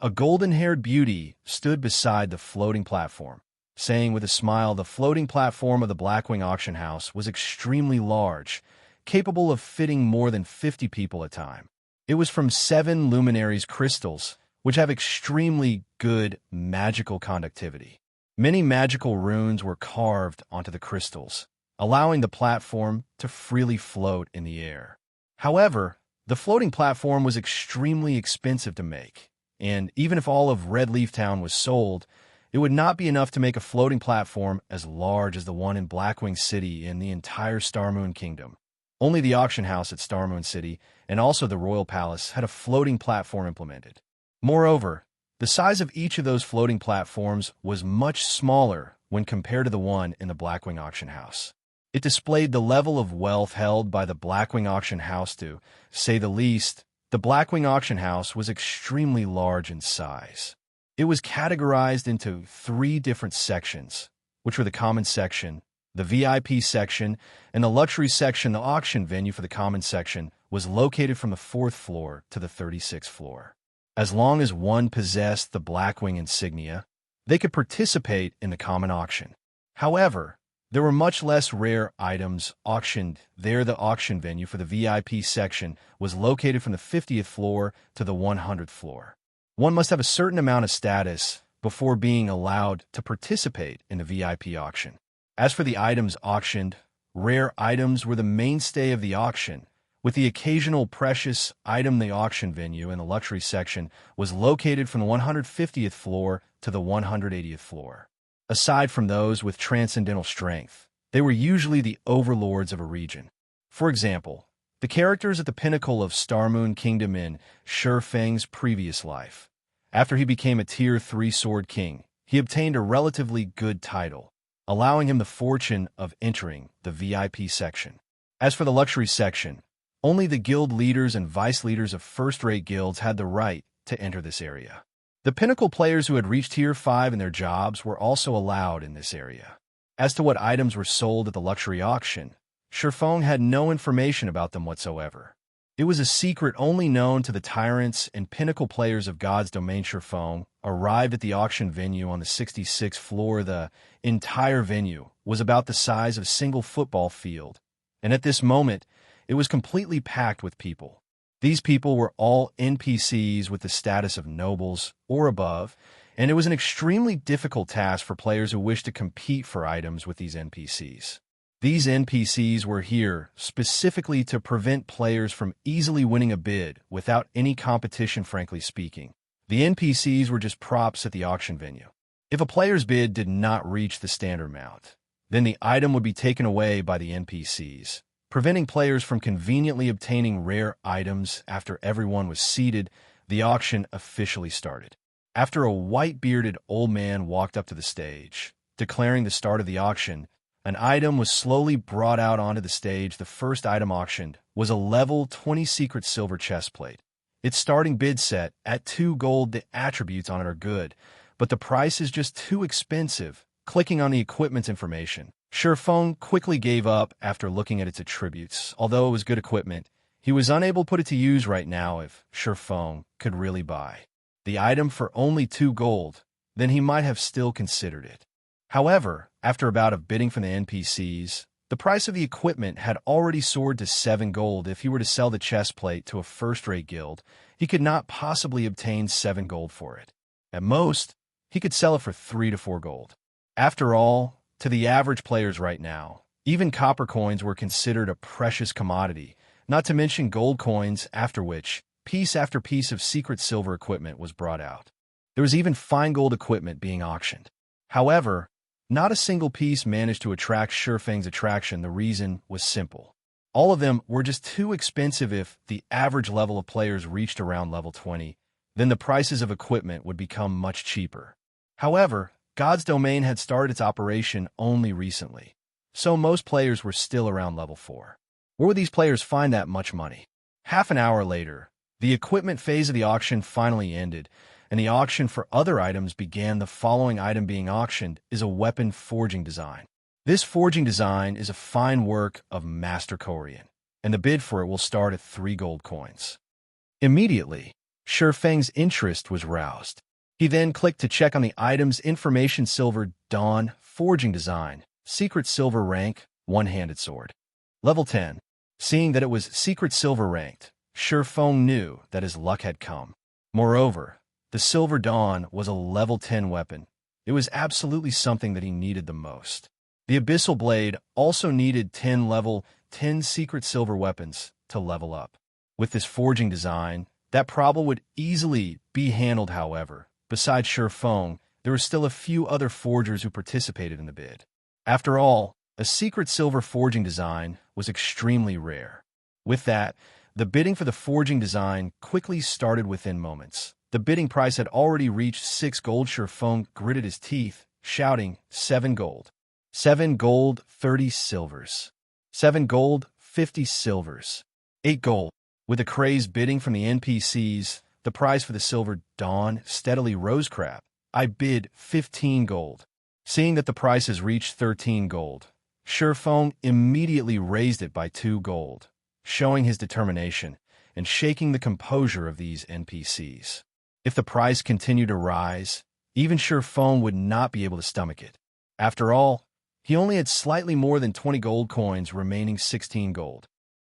A golden-haired beauty stood beside the floating platform, saying with a smile the floating platform of the Blackwing auction house was extremely large, capable of fitting more than 50 people at a time. It was from 7 Luminaries crystals, which have extremely good magical conductivity. Many magical runes were carved onto the crystals, allowing the platform to freely float in the air. However, the floating platform was extremely expensive to make, and even if all of Red Leaf Town was sold, it would not be enough to make a floating platform as large as the one in Blackwing City in the entire Starmoon Kingdom. Only the auction house at Starmoon City and also the Royal Palace had a floating platform implemented. Moreover, The size of each of those floating platforms was much smaller when compared to the one in the Blackwing auction house. It displayed the level of wealth held by the Blackwing auction house to, say the least. The Blackwing auction house was extremely large in size. It was categorized into 3 different sections, which were the common section, the VIP section, and the luxury section. The auction venue for the common section was located from the 4th floor to the 36th floor. As long as one possessed the Blackwing insignia, they could participate in the common auction. However, there were much less rare items auctioned there. The auction venue for the VIP section was located from the 50th floor to the 100th floor. One must have a certain amount of status before being allowed to participate in the VIP auction. As for the items auctioned, rare items were the mainstay of the auction, with the occasional precious item. The auction venue in the luxury section was located from the 150th floor to the 180th floor. Aside from those with transcendental strength, they were usually the overlords of a region. For example, the characters at the pinnacle of Starmoon Kingdom in Shi Feng's previous life. After he became a Tier 3 Sword King, he obtained a relatively good title, allowing him the fortune of entering the VIP section. As for the luxury section, only the guild leaders and vice leaders of first-rate guilds had the right to enter this area. The pinnacle players who had reached Tier 5 in their jobs were also allowed in this area. As to what items were sold at the luxury auction, Shi Feng had no information about them whatsoever. It was a secret only known to the tyrants and pinnacle players of God's domain. Shi Feng arrived at the auction venue on the 66th floor. The entire venue was about the size of a single football field, and at this moment, it was completely packed with people. These people were all NPCs with the status of nobles or above, and it was an extremely difficult task for players who wished to compete for items with these NPCs. These NPCs were here specifically to prevent players from easily winning a bid without any competition. Frankly speaking, the NPCs were just props at the auction venue. If a player's bid did not reach the standard amount, then the item would be taken away by the NPCs, preventing players from conveniently obtaining rare items. After everyone was seated, the auction officially started. After a white-bearded old man walked up to the stage, declaring the start of the auction, an item was slowly brought out onto the stage. The first item auctioned was a level 20 secret silver chestplate. Its starting bid set at 2 gold. The attributes on it are good, but the price is just too expensive. Clicking on the equipment's information, Shi Feng quickly gave up after looking at its attributes. Although it was good equipment, he was unable to put it to use right now. If Shi Feng could really buy the item for only 2 gold, then he might have still considered it. However, after a bout of bidding from the NPCs, the price of the equipment had already soared to 7 gold. If he were to sell the chestplate to a first-rate guild, he could not possibly obtain 7 gold for it. At most, he could sell it for 3 to 4 gold. After all, to the average players right now, even copper coins were considered a precious commodity, not to mention gold coins, after which piece after piece of secret silver equipment was brought out. There was even fine gold equipment being auctioned. However, not a single piece managed to attract Shi Feng's attraction. The reason was simple. All of them were just too expensive. If the average level of players reached around level 20, then the prices of equipment would become much cheaper. However, God's domain had started its operation only recently, so most players were still around level 4. Where would these players find that much money? Half an hour later, the equipment phase of the auction finally ended, and the auction for other items began. The following item being auctioned is a weapon forging design. This forging design is a fine work of Master Korean, and the bid for it will start at 3 gold coins. Immediately, Shi Feng's interest was roused. He then clicked to check on the item's information. Silver Dawn Forging Design, Secret Silver Rank, One-Handed Sword. Level 10. Seeing that it was Secret Silver ranked, Shi Feng knew that his luck had come. Moreover, the Silver Dawn was a level 10 weapon. It was absolutely something that he needed the most. The Abyssal Blade also needed 10 level 10 secret silver weapons to level up. With this forging design, that problem would easily be handled. However, besides Shi Feng, there were still a few other forgers who participated in the bid. After all, a secret silver forging design was extremely rare. With that, the bidding for the forging design quickly started within moments. The bidding price had already reached 6 gold. Sure Feng gritted his teeth, shouting, 7 gold. 7 gold, 30 silvers. 7 gold, 50 silvers. 8 gold. With the crazed bidding from the NPCs, the price for the Silver Dawn steadily rose. Crap. I bid 15 gold. Seeing that the price has reached 13 gold, Sure Feng immediately raised it by 2 gold, showing his determination and shaking the composure of these NPCs. If the price continued to rise, even Sure Feng would not be able to stomach it. After all, he only had slightly more than 20 gold coins, remaining 16 gold.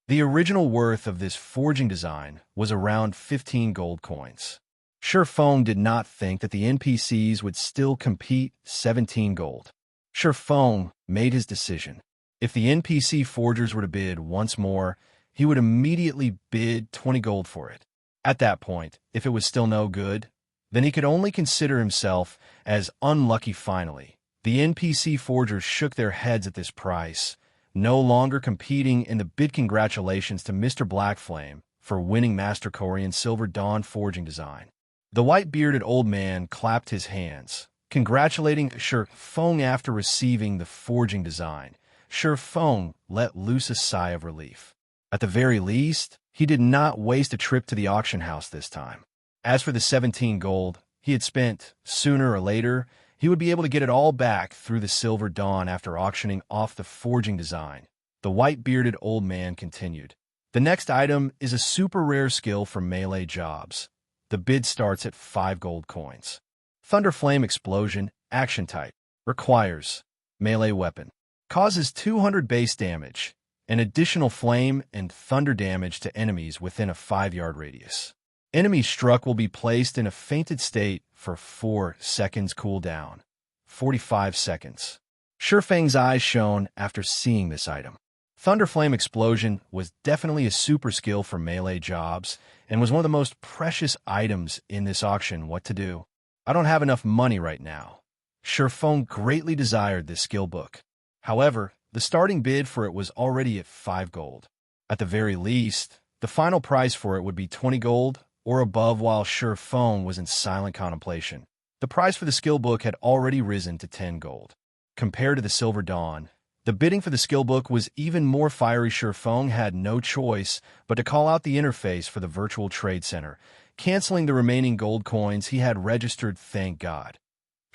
The original worth of this forging design was around 15 gold coins. Sure Feng did not think that the NPCs would still compete. 17 gold. Sure Feng made his decision. If the NPC forgers were to bid once more, he would immediately bid 20 gold for it. At that point, if it was still no good, then he could only consider himself as unlucky. Finally, the NPC forgers shook their heads at this price, no longer competing in the bid. Congratulations to Mr. Blackflame for winning Master Korean Silver Dawn forging design. The white-bearded old man clapped his hands, congratulating Sure Feng. After receiving the forging design, Sure Feng let loose a sigh of relief. At the very least, he did not waste a trip to the auction house this time. As for the 17 gold he had spent, sooner or later, he would be able to get it all back through the Silver Dawn after auctioning off the forging design. The white-bearded old man continued. The next item is a super rare skill for melee jobs. The bid starts at 5 gold coins. Thunderflame Explosion, action type. Requires melee weapon. Causes 200 base damage, an additional flame and thunder damage to enemies within a 5-yard radius. Enemies struck will be placed in a fainted state for 4 seconds. Cooldown, 45 seconds. Sure Feng's eyes shone after seeing this item. Thunderflame Explosion was definitely a super skill for melee jobs and was one of the most precious items in this auction. What to do? I don't have enough money right now. Sure Feng greatly desired this skill book. However, the starting bid for it was already at 5 gold. At the very least, the final price for it would be 20 gold or above. While Sure Feng was in silent contemplation, the price for the skill book had already risen to 10 gold. Compared to the Silver Dawn, the bidding for the skill book was even more fiery. Sure Feng had no choice but to call out the interface for the virtual trade center, canceling the remaining gold coins he had registered. Thank God.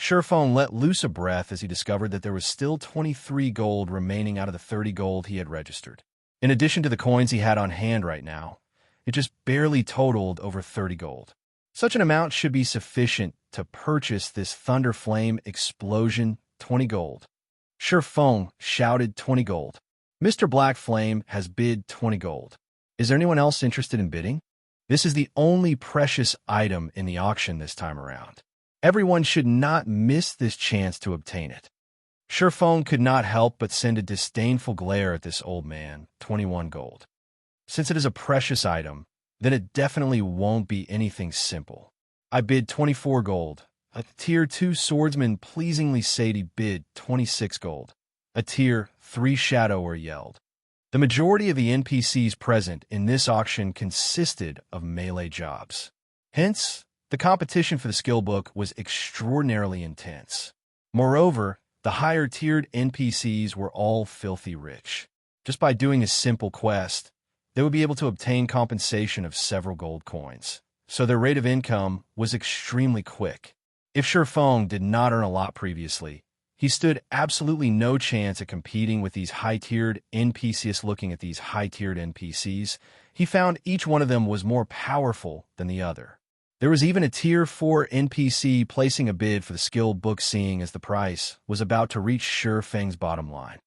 Sure Feng let loose a breath as he discovered that there was still 23 gold remaining out of the 30 gold he had registered. In addition to the coins he had on hand right now, it just barely totaled over 30 gold. Such an amount should be sufficient to purchase this Thunderflame Explosion. 20 gold. Sure Feng shouted, 20 gold. Mr. Blackflame has bid 20 gold. Is there anyone else interested in bidding? This is the only precious item in the auction this time around. Everyone should not miss this chance to obtain it. Sure Feng could not help but send a disdainful glare at this old man. 21 gold. Since it is a precious item, then it definitely won't be anything simple. I bid 24 gold. A Tier 2 swordsman pleasingly said he bid 26 gold. A Tier 3 shadower yelled. The majority of the NPCs present in this auction consisted of melee jobs. Hence, the competition for the skill book was extraordinarily intense. Moreover, the higher-tiered NPCs were all filthy rich. Just by doing a simple quest, they would be able to obtain compensation of several gold coins, so their rate of income was extremely quick. If Sure Feng did not earn a lot previously, he stood absolutely no chance at competing with these high-tiered NPCs. Looking at these high-tiered NPCs, he found each one of them was more powerful than the other. There was even a Tier 4 NPC placing a bid for the skill book, seeing as the price was about to reach Sure Feng's bottom line.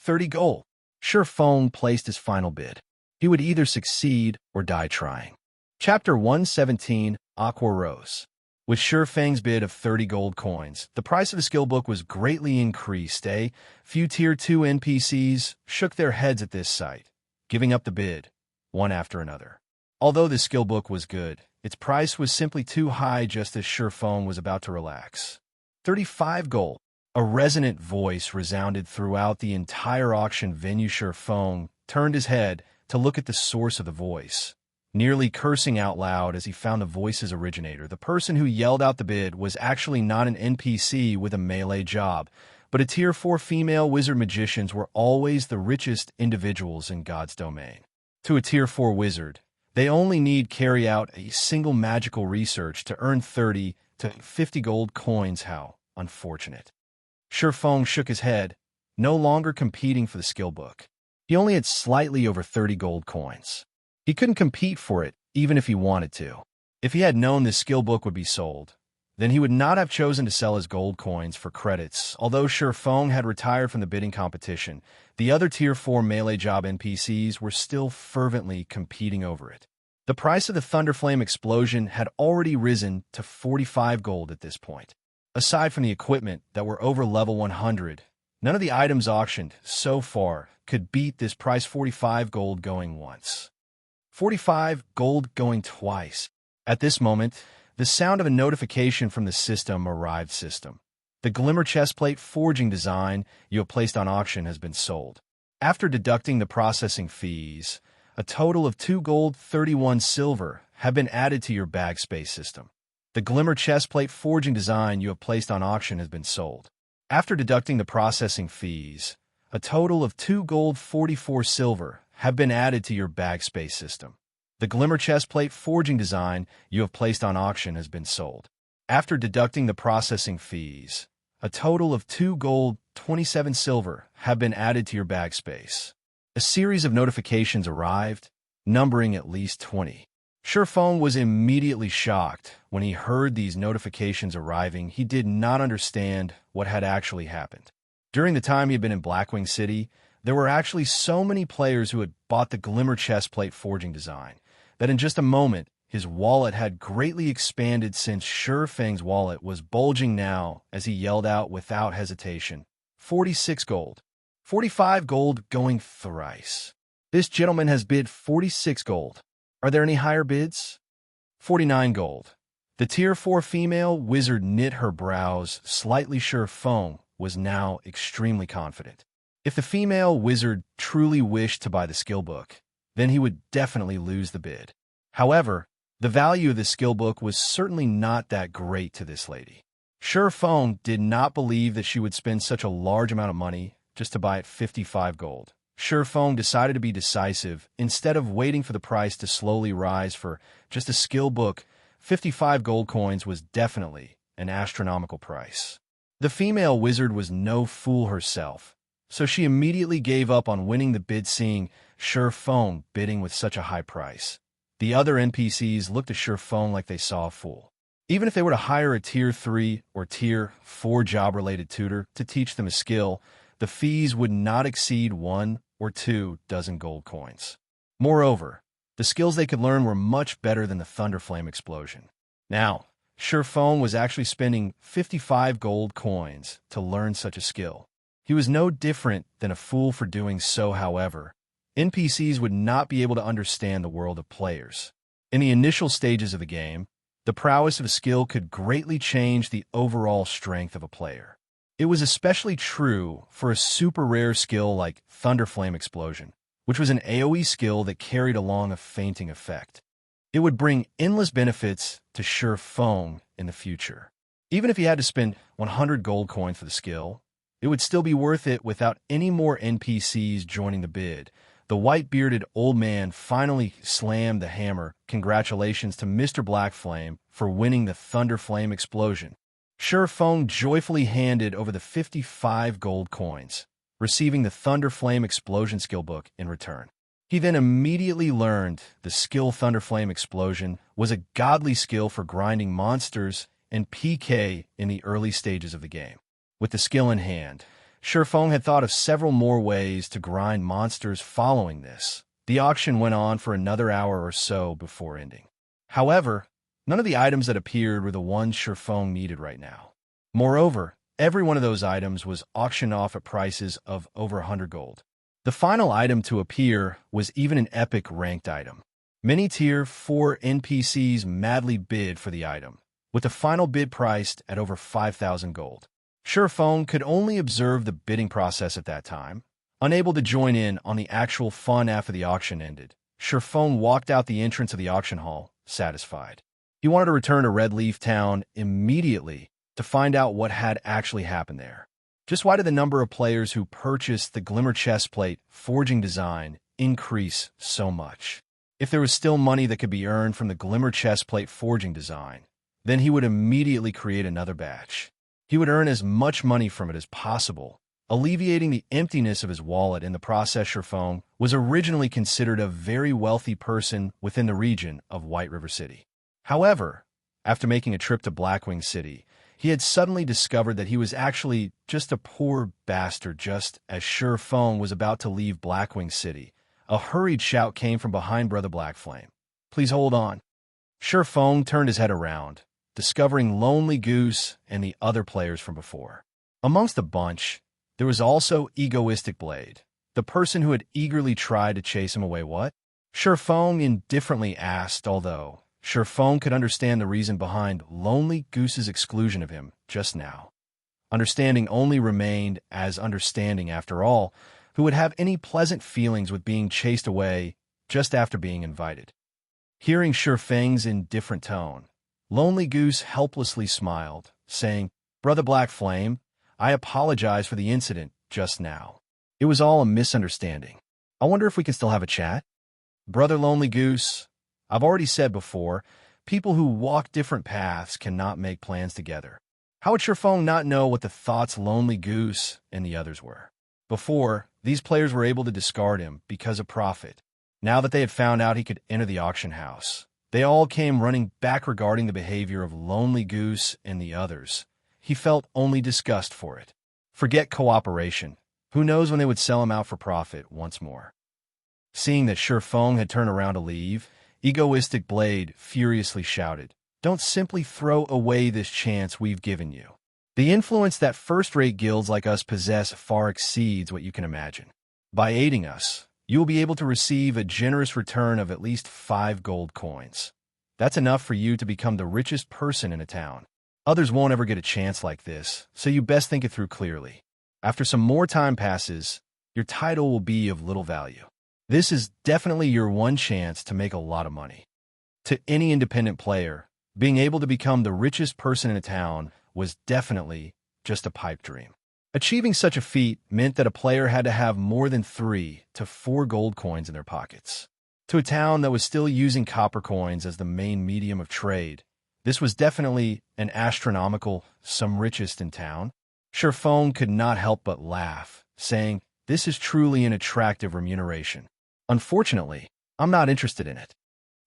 30 gold. Sure Feng placed his final bid. He would either succeed or die trying. Chapter 117, Aqua Rose. With Sure Feng's bid of 30 gold coins, the price of the skill book was greatly increased. A few Tier 2 NPCs shook their heads at this sight, giving up the bid, one after another. Although the skill book was good, its price was simply too high. Just as Sure Feng was about to relax. 35 gold. A resonant voice resounded throughout the entire auction venue. Sure Feng turned his head to look at the source of the voice. nearly cursing out loud as he found the voice's originator. The person who yelled out the bid was actually not an NPC with a melee job, but a Tier 4 female wizard. Magicians were always the richest individuals in God's domain. To a Tier 4 wizard, they only need carry out a single magical research to earn 30 to 50 gold coins. How unfortunate. Shifeng shook his head, no longer competing for the skill book. He only had slightly over 30 gold coins. He couldn't compete for it, even if he wanted to. If he had known this skill book would be sold, then he would not have chosen to sell his gold coins for credits. Although Shifeng had retired from the bidding competition, the other Tier 4 melee job NPCs were still fervently competing over it. The price of the Thunderflame explosion had already risen to 45 gold at this point. Aside from the equipment that were over level 100, none of the items auctioned so far could beat this price. 45 gold going once. 45 gold going twice. At this moment, the sound of a notification from the system arrived. The Glimmer Chestplate forging design you have placed on auction has been sold. After deducting the processing fees, a total of 2 gold, 31 silver have been added to your bag space system. The Glimmer Chestplate forging design you have placed on auction has been sold. After deducting the processing fees, a total of 2 gold, 44 silver have been added to your bag space system. The Glimmer Chestplate forging design you have placed on auction has been sold. After deducting the processing fees, a total of 2 gold, 27 silver have been added to your bag space. A series of notifications arrived, numbering at least 20. Shifeng was immediately shocked when he heard these notifications arriving. He did not understand what had actually happened. During the time he had been in Blackwing City, there were actually so many players who had bought the Glimmer Chestplate forging design that in just a moment, his wallet had greatly expanded. Since Shifeng's wallet was bulging now as he yelled out without hesitation, 46 gold. 45 gold going thrice. This gentleman has bid 46 gold. Are there any higher bids? 49 gold. The Tier 4 female wizard knit her brows slightly. Shifeng was now extremely confident. If the female wizard truly wished to buy the skill book, then he would definitely lose the bid. However, the value of the skill book was certainly not that great to this lady. Shifeng did not believe that she would spend such a large amount of money just to buy it 55 gold. Shifeng decided to be decisive. Instead of waiting for the price to slowly rise for just a skill book, 55 gold coins was definitely an astronomical price. The female wizard was no fool herself, so she immediately gave up on winning the bid, seeing Shifeng bidding with such a high price. The other NPCs looked at Shifeng like they saw a fool. Even if they were to hire a Tier 3 or Tier 4 job-related tutor to teach them a skill, the fees would not exceed 1 or 2 dozen gold coins. Moreover, the skills they could learn were much better than the Thunderflame explosion. Now, Shifeng was actually spending 55 gold coins to learn such a skill. He was no different than a fool for doing so. However, NPCs would not be able to understand the world of players. In the initial stages of the game, the prowess of a skill could greatly change the overall strength of a player. It was especially true for a super rare skill like Thunderflame Explosion, which was an AoE skill that carried along a fainting effect. It would bring endless benefits to Shifeng in the future. Even if he had to spend 100 gold coins for the skill, it would still be worth it without any more NPCs joining the bid. The white-bearded old man finally slammed the hammer. Congratulations to Mr. Blackflame for winning the Thunderflame Explosion. Shifeng joyfully handed over the 55 gold coins, receiving the Thunderflame Explosion skill book in return. He then immediately learned the skill Thunderflame Explosion was a godly skill for grinding monsters and PK in the early stages of the game. With the skill in hand, Shifeng had thought of several more ways to grind monsters following this. The auction went on for another hour or so before ending. However, none of the items that appeared were the ones Shifeng needed right now. Moreover, every one of those items was auctioned off at prices of over 100 gold. The final item to appear was even an epic ranked item. Many Tier 4 NPCs madly bid for the item, with the final bid priced at over 5,000 gold. Shifeng could only observe the bidding process at that time, unable to join in on the actual fun after the auction ended. Sherfone walked out the entrance of the auction hall, satisfied. He wanted to return to Red Leaf Town immediately to find out what had actually happened there. Just why did the number of players who purchased the Glimmer Chestplate forging design increase so much? If there was still money that could be earned from the Glimmer Chestplate forging design, then he would immediately create another batch. He would earn as much money from it as possible, alleviating the emptiness of his wallet. In the process, Sherfone was originally considered a very wealthy person within the region of White River City. However, after making a trip to Blackwing City, he had suddenly discovered that he was actually just a poor bastard. Just as Sherfone was about to leave Blackwing City, a hurried shout came from behind Brother Blackflame. "Please hold on." Sherfone turned his head around, discovering Lonely Goose and the other players from before. Amongst the bunch, there was also Egoistic Blade, the person who had eagerly tried to chase him away. What? Sherfone indifferently asked, although Sherfone could understand the reason behind Lonely Goose's exclusion of him just now. Understanding only remained as understanding after all. Who would have any pleasant feelings with being chased away just after being invited? Hearing Sherfang's indifferent tone, Lonely Goose helplessly smiled, saying, "Brother Blackflame, I apologize for the incident just now. It was all a misunderstanding. I wonder if we can still have a chat?" "Brother Lonely Goose, I've already said before, people who walk different paths cannot make plans together." How would Sherfone not know what the thoughts Lonely Goose and the others were? Before, these players were able to discard him because of profit. Now that they had found out he could enter the auction house, they all came running back regarding the behavior of Lonely Goose and the others. He felt only disgust for it. Forget cooperation. Who knows when they would sell him out for profit once more? Seeing that Sherfone had turned around to leave, Egoistic Blade furiously shouted, "Don't simply throw away this chance we've given you. The influence that first-rate guilds like us possess far exceeds what you can imagine. By aiding us, you will be able to receive a generous return of at least 5 gold coins. That's enough for you to become the richest person in a town. Others won't ever get a chance like this, so you best think it through clearly. After some more time passes, your title will be of little value. This is definitely your one chance to make a lot of money." To any independent player, being able to become the richest person in a town was definitely just a pipe dream. Achieving such a feat meant that a player had to have more than 3 to 4 gold coins in their pockets. To a town that was still using copper coins as the main medium of trade, this was definitely an astronomical, some richest in town. Sherfone could not help but laugh, saying, "This is truly an attractive remuneration. Unfortunately, I'm not interested in it."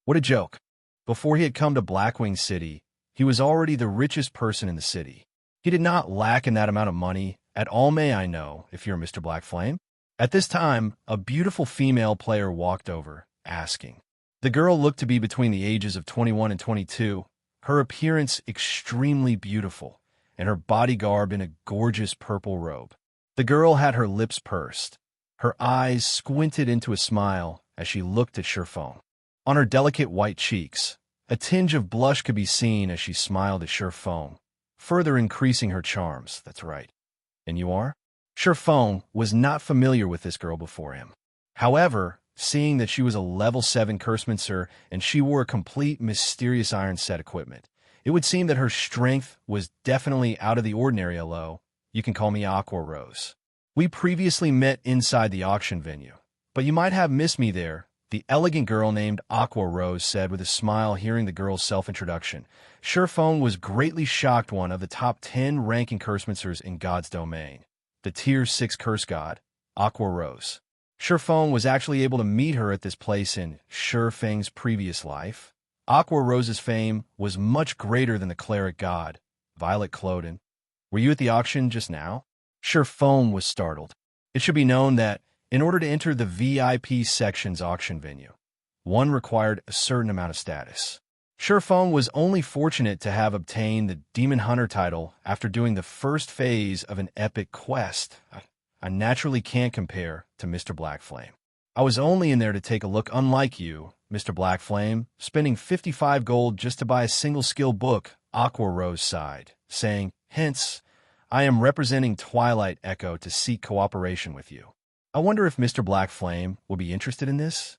What a joke. Before he had come to Blackwing City, he was already the richest person in the city. He did not lack in that amount of money at all. "May I know if you're Mr. Blackflame?" At this time, a beautiful female player walked over, asking. The girl looked to be between the ages of 21 and 22, her appearance extremely beautiful, and her body garb in a gorgeous purple robe. The girl had her lips pursed, her eyes squinted into a smile as she looked at Sherfone. On her delicate white cheeks, a tinge of blush could be seen as she smiled at Sherfone, further increasing her charms. "That's right. And you are?" Sherfone was not familiar with this girl before him. However, seeing that she was a level 7 Cursemancer and she wore a complete mysterious iron set equipment, it would seem that her strength was definitely out of the ordinary. "Hello, you can call me Aqua Rose. We previously met inside the auction venue, but you might have missed me there," the elegant girl named Aqua Rose said with a smile. Hearing the girl's self-introduction, Sherfone was greatly shocked. One of the top 10 ranking Cursemancers in God's domain, the Tier 6 Curse God, Aqua Rose. Sherfone was actually able to meet her at this place in Sherfang's previous life. Aqua Rose's fame was much greater than the Cleric God, Violet Cloden. "Were you at the auction just now?" Sherfone was startled. It should be known that in order to enter the VIP section's auction venue, one required a certain amount of status. Sherfone was only fortunate to have obtained the Demon Hunter title after doing the first phase of an epic quest. I naturally can't compare to Mr. Blackflame. "I was only in there to take a look. Unlike you, Mr. Blackflame, spending 55 gold just to buy a single skill book," Aqua Rose sighed, saying, "Hence, I am representing Twilight Echo to seek cooperation with you. I wonder if Mr. Blackflame will be interested in this?"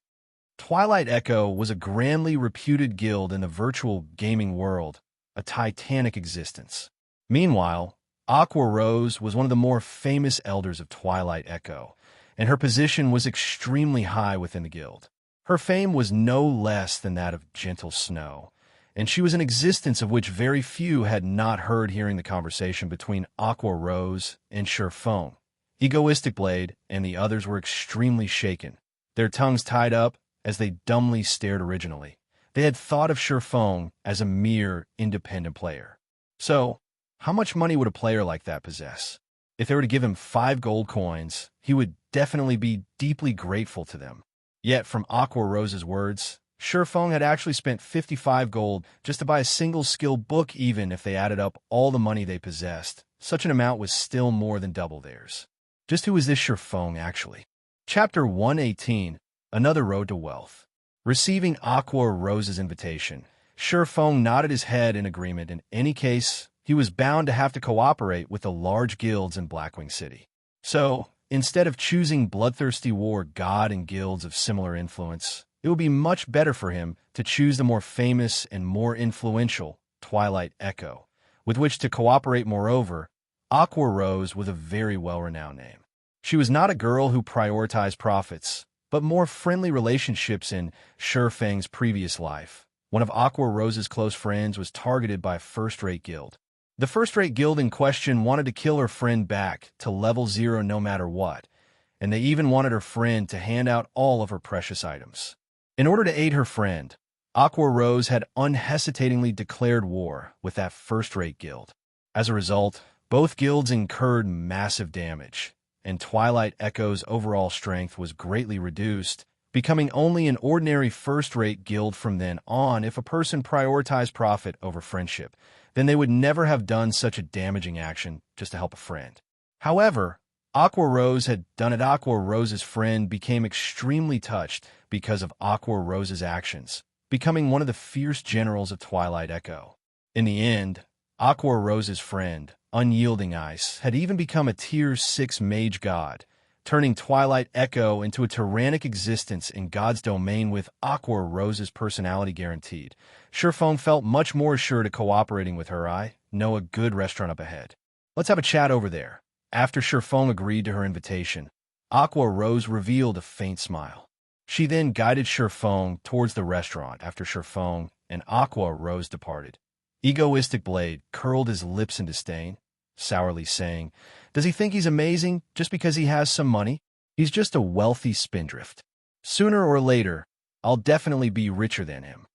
Twilight Echo was a grandly reputed guild in the virtual gaming world, a titanic existence. Meanwhile, Aqua Rose was one of the more famous elders of Twilight Echo, and her position was extremely high within the guild. Her fame was no less than that of Gentle Snow, and she was an existence of which very few had not heard hearing the conversation between Aqua Rose and Feng. Egoistic Blade and the others were extremely shaken, their tongues tied up as they dumbly stared originally. They had thought of Feng as a mere independent player. So, how much money would a player like that possess? If they were to give him 5 gold coins, he would definitely be deeply grateful to them. Yet, from Aqua Rose's words, Feng had actually spent 55 gold just to buy a single skill book. Even if they added up all the money they possessed, such an amount was still more than double theirs. Just who is this Feng actually? Chapter 118, Another Road to Wealth. Receiving Aqua Rose's invitation, Feng nodded his head in agreement. In any case, he was bound to have to cooperate with the large guilds in Blackwing City. So, instead of choosing bloodthirsty war god and guilds of similar influence, it would be much better for him to choose the more famous and more influential Twilight Echo, with which to cooperate. Moreover, Aqua Rose was a very well-renowned name. She was not a girl who prioritized profits, but more friendly relationships. In Feng's previous life, one of Aqua Rose's close friends was targeted by a first-rate guild. The first-rate guild in question wanted to kill her friend back to level 0 no matter what, and they even wanted her friend to hand out all of her precious items. In order to aid her friend, Aqua Rose had unhesitatingly declared war with that first-rate guild. As a result, both guilds incurred massive damage, and Twilight Echo's overall strength was greatly reduced, becoming only an ordinary first-rate guild from then on. If a person prioritized profit over friendship, then they would never have done such a damaging action just to help a friend. However, Aqua Rose had done it. Aqua Rose's friend became extremely touched because of Aqua Rose's actions, becoming one of the fierce generals of Twilight Echo. In the end, Aqua Rose's friend, Unyielding Ice, had even become a Tier 6 mage god, turning Twilight Echo into a tyrannic existence in God's domain. With Aqua Rose's personality guaranteed, Feng felt much more assured of cooperating with her. I know a good restaurant up ahead. Let's have a chat over there. After Feng agreed to her invitation, Aqua Rose revealed a faint smile. She then guided Feng towards the restaurant. After Feng and Aqua Rose departed, Egoistic Blade curled his lips in disdain, sourly saying, "Does he think he's amazing just because he has some money? He's just a wealthy spindrift. Sooner or later, I'll definitely be richer than him."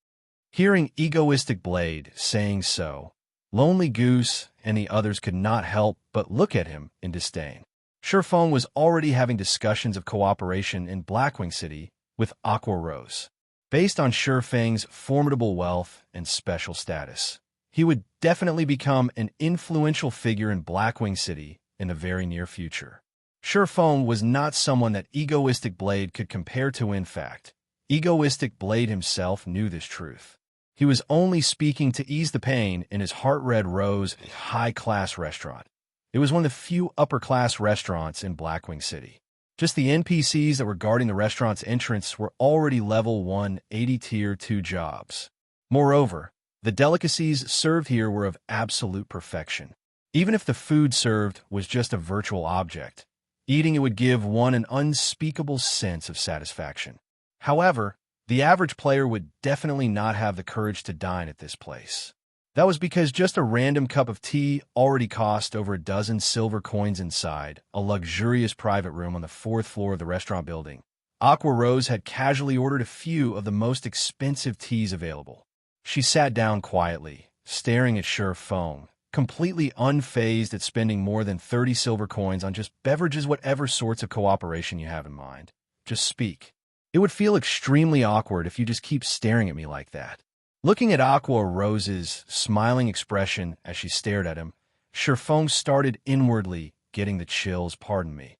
Hearing Egoistic Blade saying so, Lonely Goose and the others could not help but look at him in disdain. Feng was already having discussions of cooperation in Blackwing City with Aqua Rose. Based on Feng's formidable wealth and special status, he would definitely become an influential figure in Blackwing City in the very near future. Feng was not someone that Egoistic Blade could compare to. In fact, Egoistic Blade himself knew this truth. He was only speaking to ease the pain in his Heart Red Rose high-class restaurant. It was one of the few upper-class restaurants in Blackwing City. Just the NPCs that were guarding the restaurant's entrance were already level 180 Tier 2 jobs. Moreover, the delicacies served here were of absolute perfection. Even if the food served was just a virtual object, eating it would give one an unspeakable sense of satisfaction. However, the average player would definitely not have the courage to dine at this place. That was because just a random cup of tea already cost over a dozen silver coins inside a luxurious private room on the 4th floor of the restaurant building. Aqua Rose had casually ordered a few of the most expensive teas available. She sat down quietly, staring at Feng, completely unfazed at spending more than 30 silver coins on just beverages. Whatever sorts of cooperation you have in mind, just speak. It would feel extremely awkward if you just keep staring at me like that. Looking at Aqua Rose's smiling expression as she stared at him, Feng started inwardly getting the chills. "Pardon me.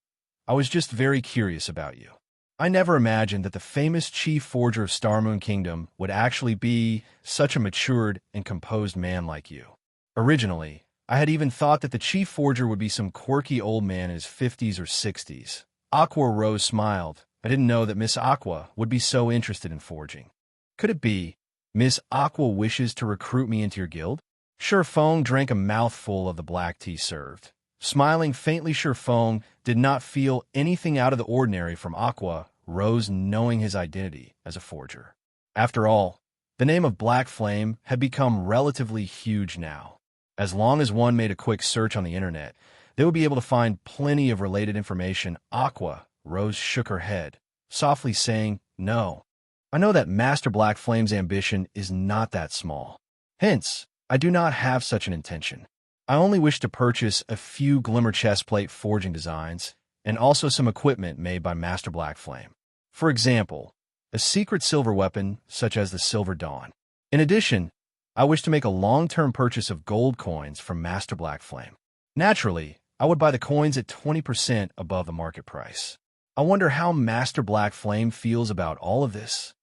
I was just very curious about you. I never imagined that the famous chief forger of Starmoon Kingdom would actually be such a matured and composed man like you. Originally, I had even thought that the chief forger would be some quirky old man in his 50s or 60s. Aqua Rose smiled I didn't know that Miss Aqua would be so interested in forging. Could it be Miss Aqua wishes to recruit me into your guild? Feng drank a mouthful of the black tea served. Smiling faintly, Feng did not feel anything out of the ordinary from Aqua Rose knowing his identity as a forger. After all, the name of Black Flame had become relatively huge now. As long as one made a quick search on the internet, they would be able to find plenty of related information. Aqua Rose shook her head, softly saying, "No. I know that Master Black Flame's ambition is not that small. Hence, I do not have such an intention. I only wish to purchase a few Glimmer chestplate forging designs and also some equipment made by Master Black Flame. For example, a secret silver weapon such as the Silver Dawn. In addition, I wish to make a long-term purchase of gold coins from Master Black Flame. Naturally, I would buy the coins at 20% above the market price. I wonder how Master Black Flame feels about all of this.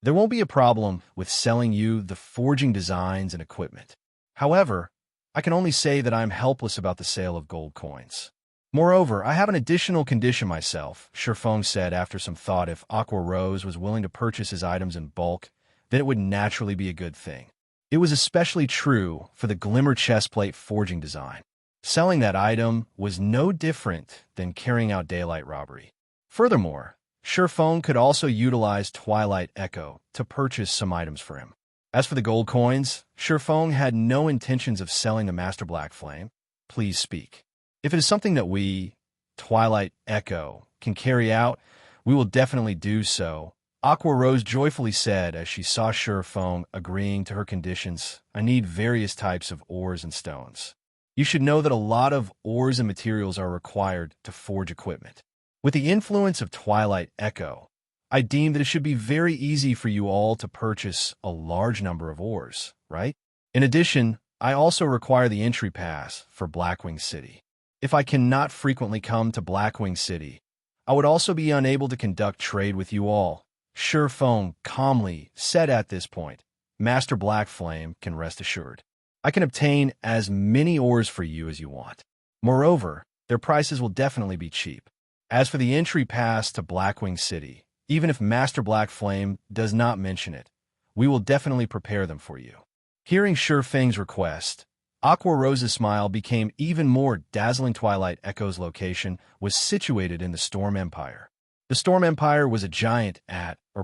There won't be a problem with selling you the forging designs and equipment. However, I can only say that I am helpless about the sale of gold coins. Moreover, I have an additional condition myself," Feng said after some thought. If Aqua Rose was willing to purchase his items in bulk, then it would naturally be a good thing. It was especially true for the Glimmer chestplate forging design. Selling that item was no different than carrying out daylight robbery. Furthermore, Feng could also utilize Twilight Echo to purchase some items for him. As for the gold coins, Feng had no intentions of selling to Master Black Flame. Please speak. If it is something that we, Twilight Echo, can carry out, we will definitely do so, Aqua Rose joyfully said as she saw Feng agreeing to her conditions. I need various types of ores and stones. You should know that a lot of ores and materials are required to forge equipment. With the influence of Twilight Echo, I deem that it should be very easy for you all to purchase a large number of ores, right? In addition, I also require the entry pass for Blackwing City. If I cannot frequently come to Blackwing City, I would also be unable to conduct trade with you all. Feng calmly said at this point, Master Black Flame can rest assured. I can obtain as many ores for you as you want. Moreover, their prices will definitely be cheap. As for the entry pass to Blackwing City, even if Master Black Flame does not mention it, we will definitely prepare them for you. Hearing Feng's request, Aqua Rose's smile became even more dazzling. Twilight Echo's location was situated in the Storm Empire. The Storm Empire was a giant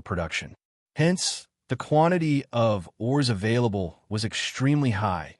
production. Hence, the quantity of ores available was extremely high,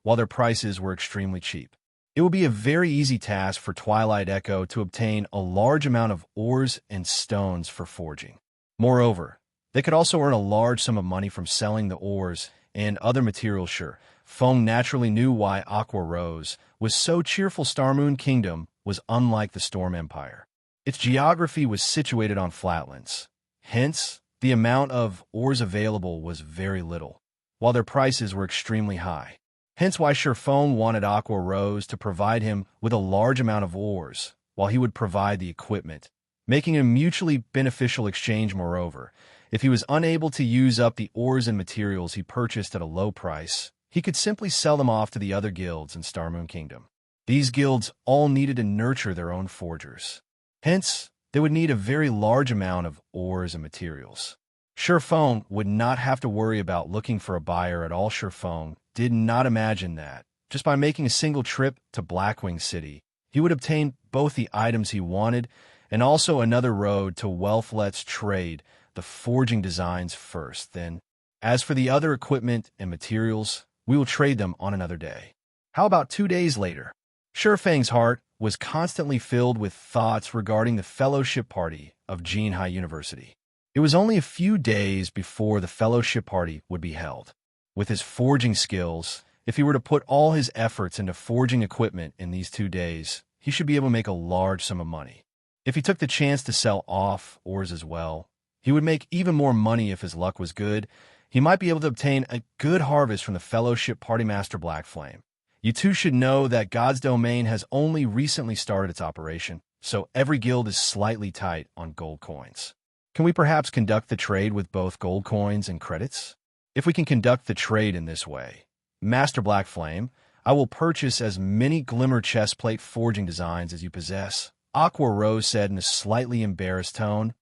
while their prices were extremely cheap. It would be a very easy task for Twilight Echo to obtain a large amount of ores and stones for forging. Moreover, they could also earn a large sum of money from selling the ores and other materials. Feng naturally knew why Aqua Rose was so cheerful. Starmoon Kingdom was unlike the Storm Empire. Its geography was situated on flatlands. Hence, the amount of ores available was very little, while their prices were extremely high. Hence why Feng wanted Aqua Rose to provide him with a large amount of ores, while he would provide the equipment, making a mutually beneficial exchange. Moreover, if he was unable to use up the ores and materials he purchased at a low price, he could simply sell them off to the other guilds in Starmoon Kingdom. These guilds all needed to nurture their own forgers. Hence, they would need a very large amount of ores and materials. Feng would not have to worry about looking for a buyer at all. Feng did not imagine that, just by making a single trip to Blackwing City, he would obtain both the items he wanted and also another road to wealth. Let's trade the forging designs first, then, as for the other equipment and materials, we will trade them on another day. How about 2 days later? Feng's heart was constantly filled with thoughts regarding the fellowship party of Jinhai University. It was only a few days before the fellowship party would be held. With his forging skills, if he were to put all his efforts into forging equipment in these 2 days, he should be able to make a large sum of money. If he took the chance to sell off ores as well, he would make even more money. If his luck was good, he might be able to obtain a good harvest from the fellowship party. Master Black Flame, you too should know that God's Domain has only recently started its operation, so every guild is slightly tight on gold coins. Can we perhaps conduct the trade with both gold coins and credits? If we can conduct the trade in this way, Master Black Flame, I will purchase as many Glimmer chestplate forging designs as you possess, Aqua Rose said in a slightly embarrassed tone.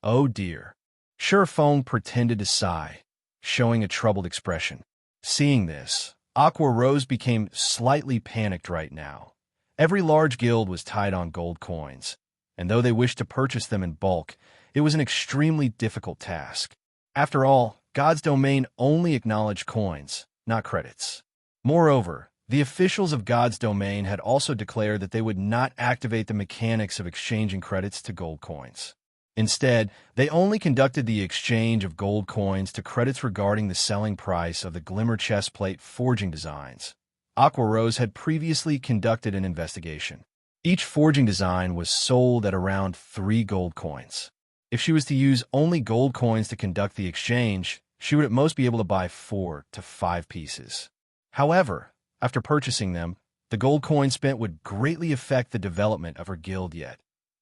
Oh dear. Feng pretended to sigh, showing a troubled expression. Seeing this, Aqua Rose became slightly panicked right now. Every large guild was tight on gold coins, and though they wished to purchase them in bulk, it was an extremely difficult task. After all, God's domain only acknowledged coins, not credits. Moreover, the officials of God's domain had also declared that they would not activate the mechanics of exchanging credits to gold coins. Instead, they only conducted the exchange of gold coins to credits regarding the selling price of the Glimmer chestplate forging designs. Aqua Rose had previously conducted an investigation. Each forging design was sold at around 3 gold coins. If she was to use only gold coins to conduct the exchange, she would at most be able to buy 4 to 5 pieces. However, after purchasing them, the gold coin spent would greatly affect the development of her guild yet.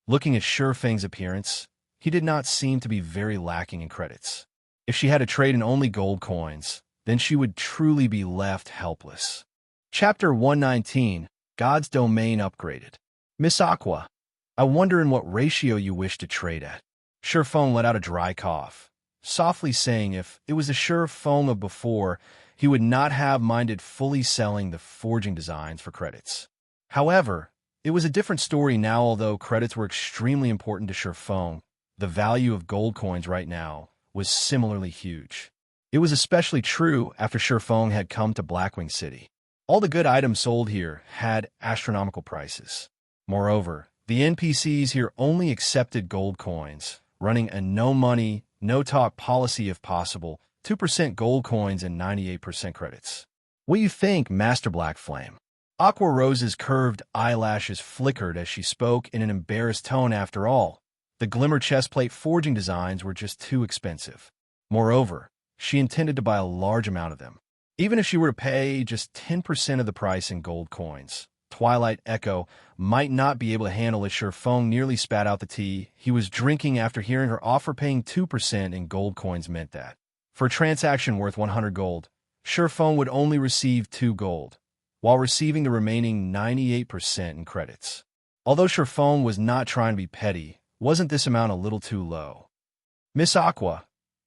Looking at Feng's appearance, he did not seem to be very lacking in credits. If she had to trade in only gold coins, then she would truly be left helpless. Chapter 119, God's Domain Upgraded. Miss Aqua, I wonder in what ratio you wish to trade at. Feng let out a dry cough, softly saying if it was the Feng of before, he would not have minded fully selling the forging designs for credits. However, it was a different story now. Although credits were extremely important to Feng, the value of gold coins right now was similarly huge. It was especially true after Feng had come to Blackwing City. All the good items sold here had astronomical prices. Moreover, the NPCs here only accepted gold coins, running a no-money, no-talk policy if possible, 2% gold coins and 98% credits. What do you think, Master Blackflame? Aqua Rose's curved eyelashes flickered as she spoke in an embarrassed tone. After all, the Glimmer chestplate forging designs were just too expensive. Moreover, she intended to buy a large amount of them. Even if she were to pay just 10% of the price in gold coins, Twilight Echo might not be able to handle it. Feng nearly spat out the tea he was drinking after hearing her offer. Paying 2% in gold coins meant that, for a transaction worth 100 gold, Feng would only receive 2 gold, while receiving the remaining 98% in credits. Although Feng was not trying to be petty, wasn't this amount a little too low? Miss Aqua,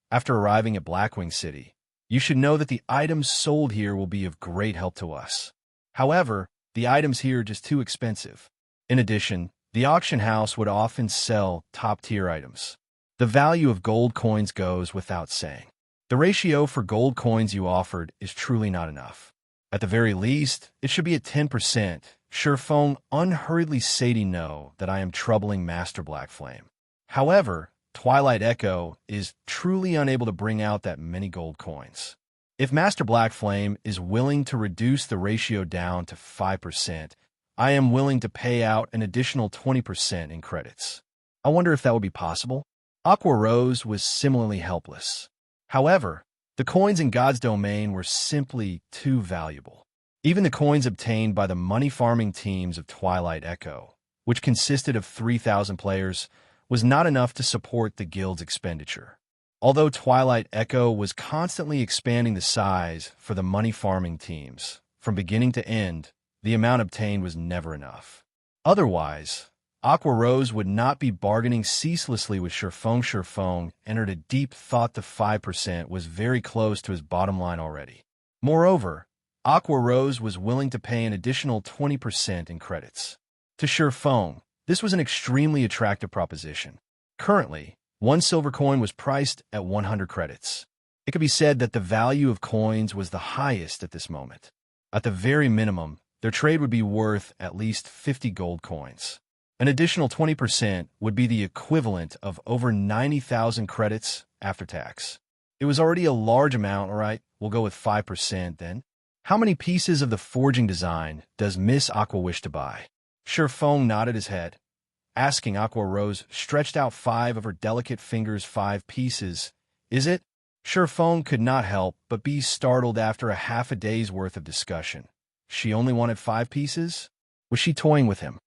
after arriving at Blackwing City, you should know that the items sold here will be of great help to us. However, the items here are just too expensive. In addition, the auction house would often sell top-tier items. The value of gold coins goes without saying. The ratio for gold coins you offered is truly not enough. At the very least, it should be at 10%. Feng unhurriedly said, "Know that I am troubling Master Blackflame. However, Twilight Echo is truly unable to bring out that many gold coins. If Master Blackflame is willing to reduce the ratio down to 5%, I am willing to pay out an additional 20% in credits." I wonder if that would be possible? Aqua Rose was similarly helpless. However, the coins in God's domain were simply too valuable. Even the coins obtained by the money-farming teams of Twilight Echo, which consisted of 3,000 players, was not enough to support the guild's expenditure. Although Twilight Echo was constantly expanding the size for the money-farming teams, from beginning to end, the amount obtained was never enough. Otherwise, Aqua Rose would not be bargaining ceaselessly with Feng. Feng entered a deep thought. The 5% was very close to his bottom line already. Moreover, Aqua Rose was willing to pay an additional 20% in credits. To Feng, this was an extremely attractive proposition. Currently, 1 silver coin was priced at 100 credits. It could be said that the value of coins was the highest at this moment. At the very minimum, their trade would be worth at least 50 gold coins. An additional 20% would be the equivalent of over 90,000 credits after tax. It was already a large amount. All right, we'll go with 5% then. How many pieces of the forging design does Miss Aqua wish to buy? Feng nodded his head, asking. Aqua Rose stretched out 5 of her delicate fingers. 5 pieces, is it? Feng could not help but be startled after a half a day's worth of discussion. She only wanted 5 pieces? Was she toying with him?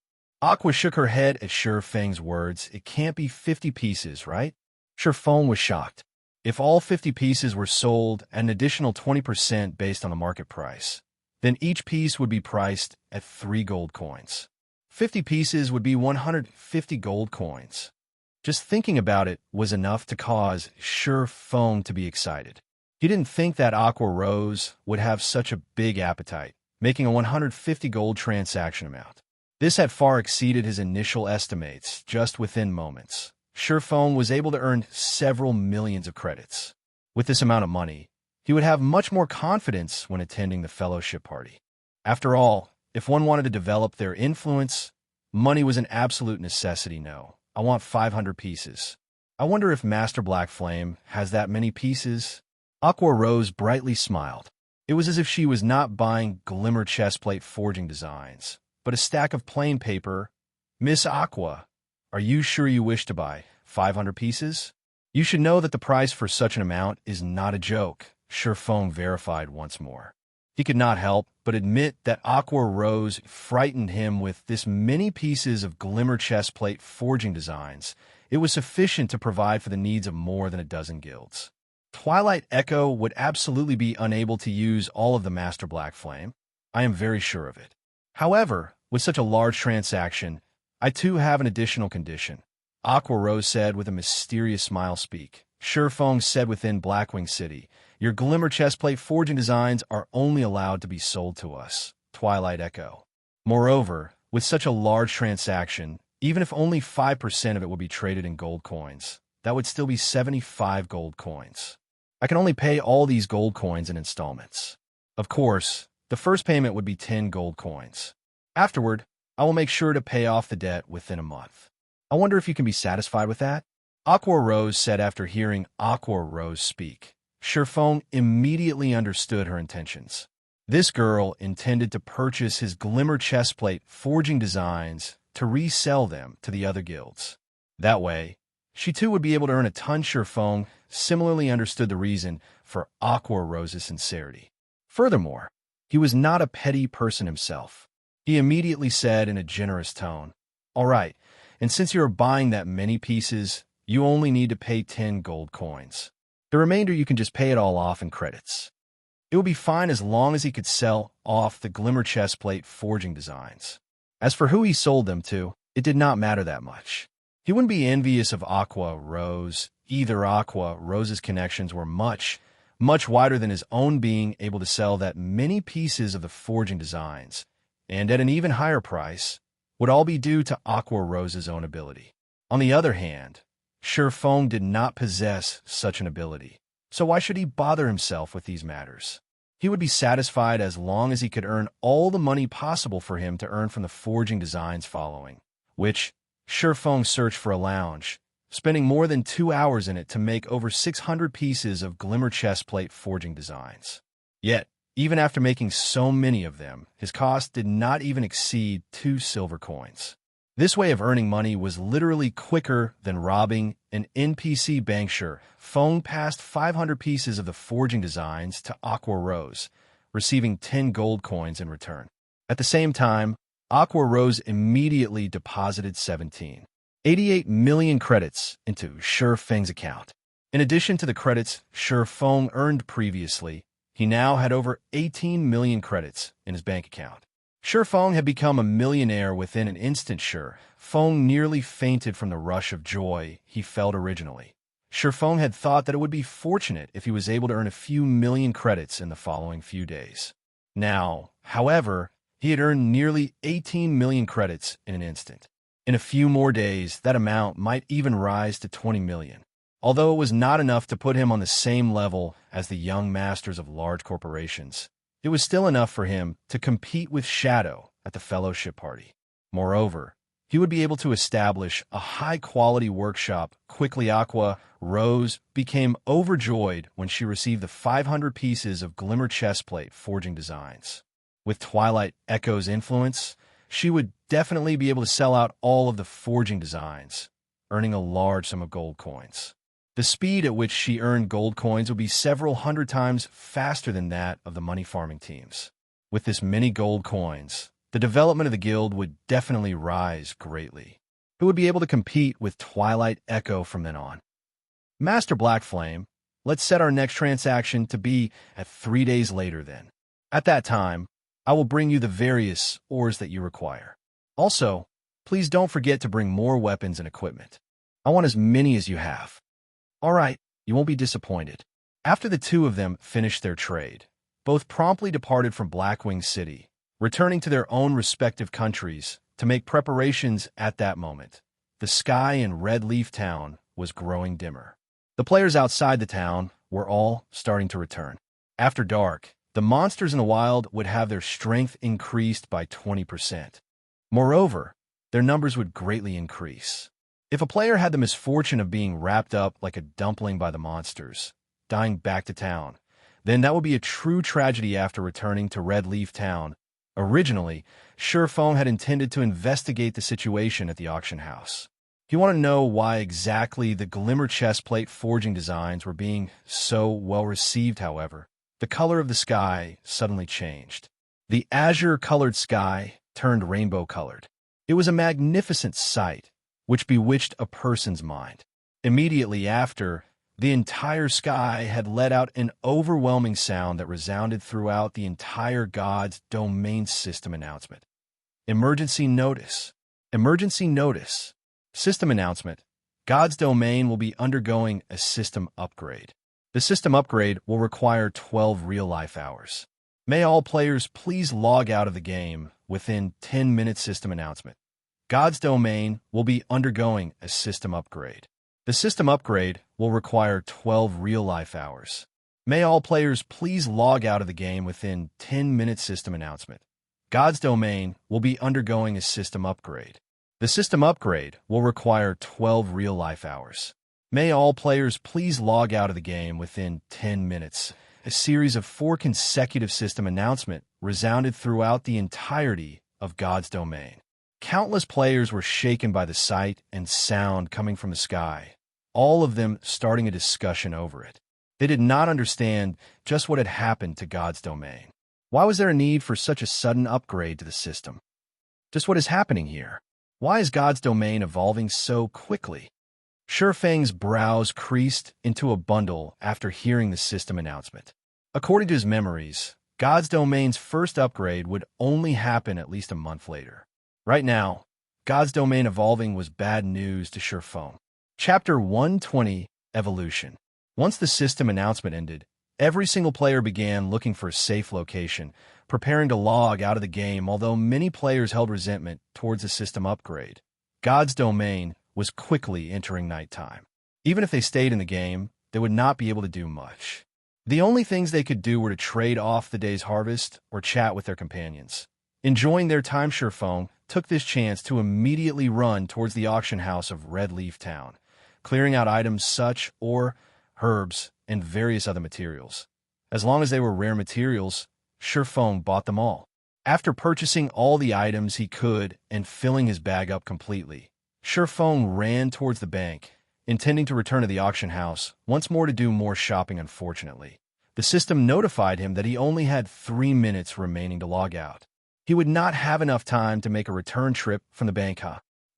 Aqua shook her head at Feng's words. It can't be 50 pieces, right? Feng was shocked. If all 50 pieces were sold at an additional 20% based on the market price, then each piece would be priced at 3 gold coins. 50 pieces would be 150 gold coins. Just thinking about it was enough to cause Sure Fong to be excited. He didn't think that Aqua Rose would have such a big appetite, making a 150 gold transaction amount. This had far exceeded his initial estimates just within moments. Sure Fong was able to earn several millions of credits. With this amount of money, he would have much more confidence when attending the fellowship party. After all, if one wanted to develop their influence, money was an absolute necessity. No, I want 500 pieces. I wonder if Master Black Flame has that many pieces. Aqua Rose brightly smiled. It was as if she was not buying glimmer chestplate forging designs, but a stack of plain paper. Miss Aqua, are you sure you wish to buy 500 pieces? You should know that the price for such an amount is not a joke, Sure Fong verified once more. He could not help but admit that Aqua Rose frightened him with this many pieces of glimmer chestplate forging designs. It was sufficient to provide for the needs of more than a dozen guilds. Twilight Echo would absolutely be unable to use all of the Master Black Flame. I am very sure of it. However, with such a large transaction, I too have an additional condition, Aqua Rose said with a mysterious smile. Speak. Sure Fong said within Blackwing City, your glimmer chestplate forging designs are only allowed to be sold to us, Twilight Echo. Moreover, with such a large transaction, even if only 5% of it would be traded in gold coins, that would still be 75 gold coins. I can only pay all these gold coins in installments. Of course, the first payment would be 10 gold coins. Afterward, I will make sure to pay off the debt within a month. I wonder if you can be satisfied with that? Aqua Rose said after hearing Aqua Rose speak. Sure Fong immediately understood her intentions. This girl intended to purchase his glimmer chestplate forging designs to resell them to the other guilds. That way, she too would be able to earn a ton. Sure Fong similarly understood the reason for Aqua Rose's sincerity. Furthermore, he was not a petty person himself. He immediately said in a generous tone, all right, and since you are buying that many pieces, you only need to pay 10 gold coins. The remainder you can just pay it all off in credits. It would be fine as long as he could sell off the glimmer chestplate forging designs. As for who he sold them to, it did not matter that much. He wouldn't be envious of Aqua Rose. Either Aqua Rose's connections were much wider than his own. Being able to sell that many pieces of the forging designs, and at an even higher price, would all be due to Aqua Rose's own ability. On the other hand, Sure Fong did not possess such an ability, so why should he bother himself with these matters? He would be satisfied as long as he could earn all the money possible for him to earn from the forging designs following, which Sure Fong searched for a lounge, spending more than 2 hours in it to make over 600 pieces of glimmer chestplate forging designs. Yet, even after making so many of them, his cost did not even exceed 2 silver coins. This way of earning money was literally quicker than robbing an NPC bank. Sure Fong passed 500 pieces of the forging designs to Aqua Rose, receiving 10 gold coins in return. At the same time, Aqua Rose immediately deposited 17.88 million credits into Sure Feng's account. In addition to the credits Sure Fong earned previously, he now had over 18 million credits in his bank account. Sure Fong had become a millionaire within an instant. Sure Fong nearly fainted from the rush of joy he felt originally. Sure Fong had thought that it would be fortunate if he was able to earn a few million credits in the following few days. Now, however, he had earned nearly 18 million credits in an instant. In a few more days, that amount might even rise to 20 million. Although it was not enough to put him on the same level as the young masters of large corporations, it was still enough for him to compete with Shadow at the fellowship party. Moreover, he would be able to establish a high-quality workshop quickly. Aqua Rose became overjoyed when she received the 500 pieces of glimmer chestplate forging designs. With Twilight Echo's influence, she would definitely be able to sell out all of the forging designs, earning a large sum of gold coins. The speed at which she earned gold coins would be several hundred times faster than that of the money farming teams. With this many gold coins, the development of the guild would definitely rise greatly. It would be able to compete with Twilight Echo from then on. Master Black Flame, let's set our next transaction to be at 3 days later then. At that time, I will bring you the various ores that you require. Also, please don't forget to bring more weapons and equipment. I want as many as you have. All right, you won't be disappointed. After the two of them finished their trade, both promptly departed from Blackwing City, returning to their own respective countries to make preparations. At that moment, the sky in Red Leaf Town was growing dimmer. The players outside the town were all starting to return. After dark, the monsters in the wild would have their strength increased by 20%. Moreover, their numbers would greatly increase. If a player had the misfortune of being wrapped up like a dumpling by the monsters, dying back to town, then that would be a true tragedy. After returning to Red Leaf Town, originally, Surephone had intended to investigate the situation at the auction house. He wanted to know why exactly the Glimmer chestplate forging designs were being so well received. However, the color of the sky suddenly changed. The azure-colored sky turned rainbow-colored. It was a magnificent sight, which bewitched a person's mind. Immediately after, the entire sky had let out an overwhelming sound that resounded throughout the entire God's Domain system announcement. Emergency notice. Emergency notice. System announcement. God's Domain will be undergoing a system upgrade. The system upgrade will require 12 real-life hours. May all players please log out of the game within 10 minutes. System announcement. God's Domain will be undergoing a system upgrade. The system upgrade will require 12 real-life hours. May all players please log out of the game within 10 minutes. System announcement. God's Domain will be undergoing a system upgrade. The system upgrade will require 12 real-life hours. May all players please log out of the game within 10 minutes. A series of 4 consecutive system announcements resounded throughout the entirety of God's Domain. Countless players were shaken by the sight and sound coming from the sky, all of them starting a discussion over it. They did not understand just what had happened to God's Domain. Why was there a need for such a sudden upgrade to the system? Just what is happening here? Why is God's Domain evolving so quickly? Shurfang's brows creased into a bundle after hearing the system announcement. According to his memories, God's Domain's first upgrade would only happen at least a month later. Right now, God's Domain evolving was bad news to Shurfang. Chapter 120, Evolution. Once the system announcement ended, every single player began looking for a safe location, preparing to log out of the game. Although many players held resentment towards the system upgrade, God's Domain was quickly entering nighttime. Even if they stayed in the game, they would not be able to do much. The only things they could do were to trade off the day's harvest or chat with their companions. Enjoying their time, Shurfang took this chance to immediately run towards the auction house of Red Leaf Town, clearing out items such ore, herbs, and various other materials. As long as they were rare materials, Shurfang bought them all. After purchasing all the items he could and filling his bag up completely, Shurfang ran towards the bank, intending to return to the auction house once more to do more shopping. Unfortunately, the system notified him that he only had 3 minutes remaining to log out. He would not have enough time to make a return trip from the bank.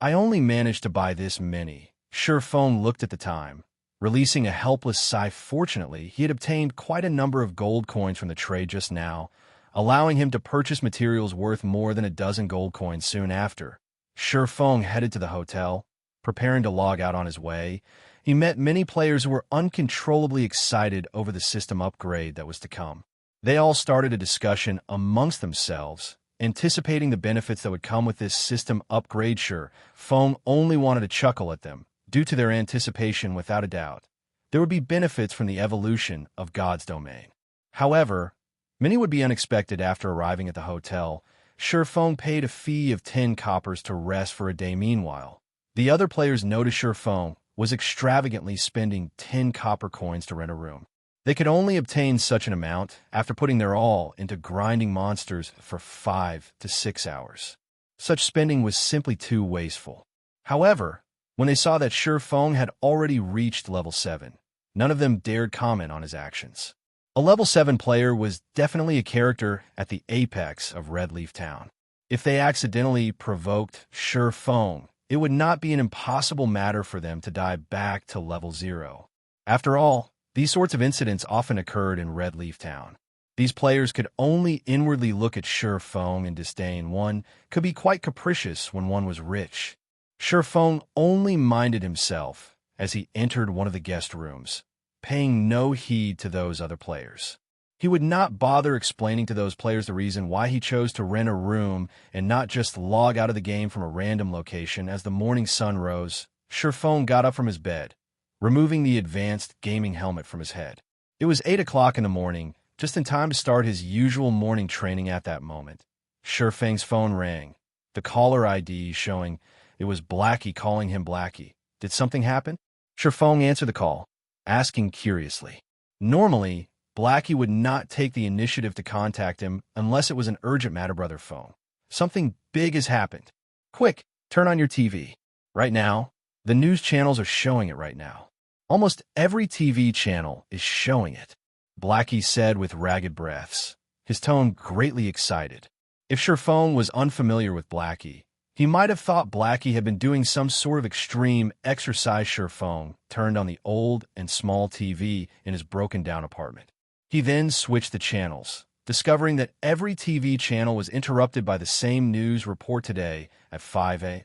I only managed to buy this many. Shurfang looked at the time, releasing a helpless sigh. Fortunately, he had obtained quite a number of gold coins from the trade just now, allowing him to purchase materials worth more than a dozen gold coins. Soon after, Shurfang headed to the hotel, preparing to log out. On his way, he met many players who were uncontrollably excited over the system upgrade that was to come. They all started a discussion amongst themselves, anticipating the benefits that would come with this system upgrade. Shurfang only wanted to chuckle at them, due to their anticipation. Without a doubt, there would be benefits from the evolution of God's Domain. However, many would be unexpected. After arriving at the hotel, Shurfang paid a fee of 10 coppers to rest for a day. Meanwhile, the other players noticed Shurfang was extravagantly spending 10 copper coins to rent a room. They could only obtain such an amount after putting their all into grinding monsters for 5 to 6 hours. Such spending was simply too wasteful. However, when they saw that Shurfang had already reached level 7, none of them dared comment on his actions. A level 7 player was definitely a character at the apex of Red Leaf Town. If they accidentally provoked Shurfang, it would not be an impossible matter for them to die back to level 0. After all, these sorts of incidents often occurred in Red Leaf Town. These players could only inwardly look at Shurfang in disdain. One could be quite capricious when one was rich. Feng only minded himself as he entered one of the guest rooms, paying no heed to those other players. He would not bother explaining to those players the reason why he chose to rent a room and not just log out of the game from a random location. As the morning sun rose, Feng got up from his bed, removing the advanced gaming helmet from his head. It was 8 o'clock in the morning, just in time to start his usual morning training. At that moment, Feng's phone rang, the caller ID showing it was Blackie calling him. Blackie, did something happen? Feng answered the call, asking curiously. Normally, Blackie would not take the initiative to contact him unless it was an urgent matter. Brother Phone, something big has happened. Quick, turn on your TV. Right now, the news channels are showing it right now. Almost every TV channel is showing it, Blackie said with ragged breaths, his tone greatly excited. If Feng was unfamiliar with Blackie, he might have thought Blackie had been doing some sort of extreme exercise. Feng turned on the old and small TV in his broken-down apartment. He then switched the channels, discovering that every TV channel was interrupted by the same news report today at 5 a.m.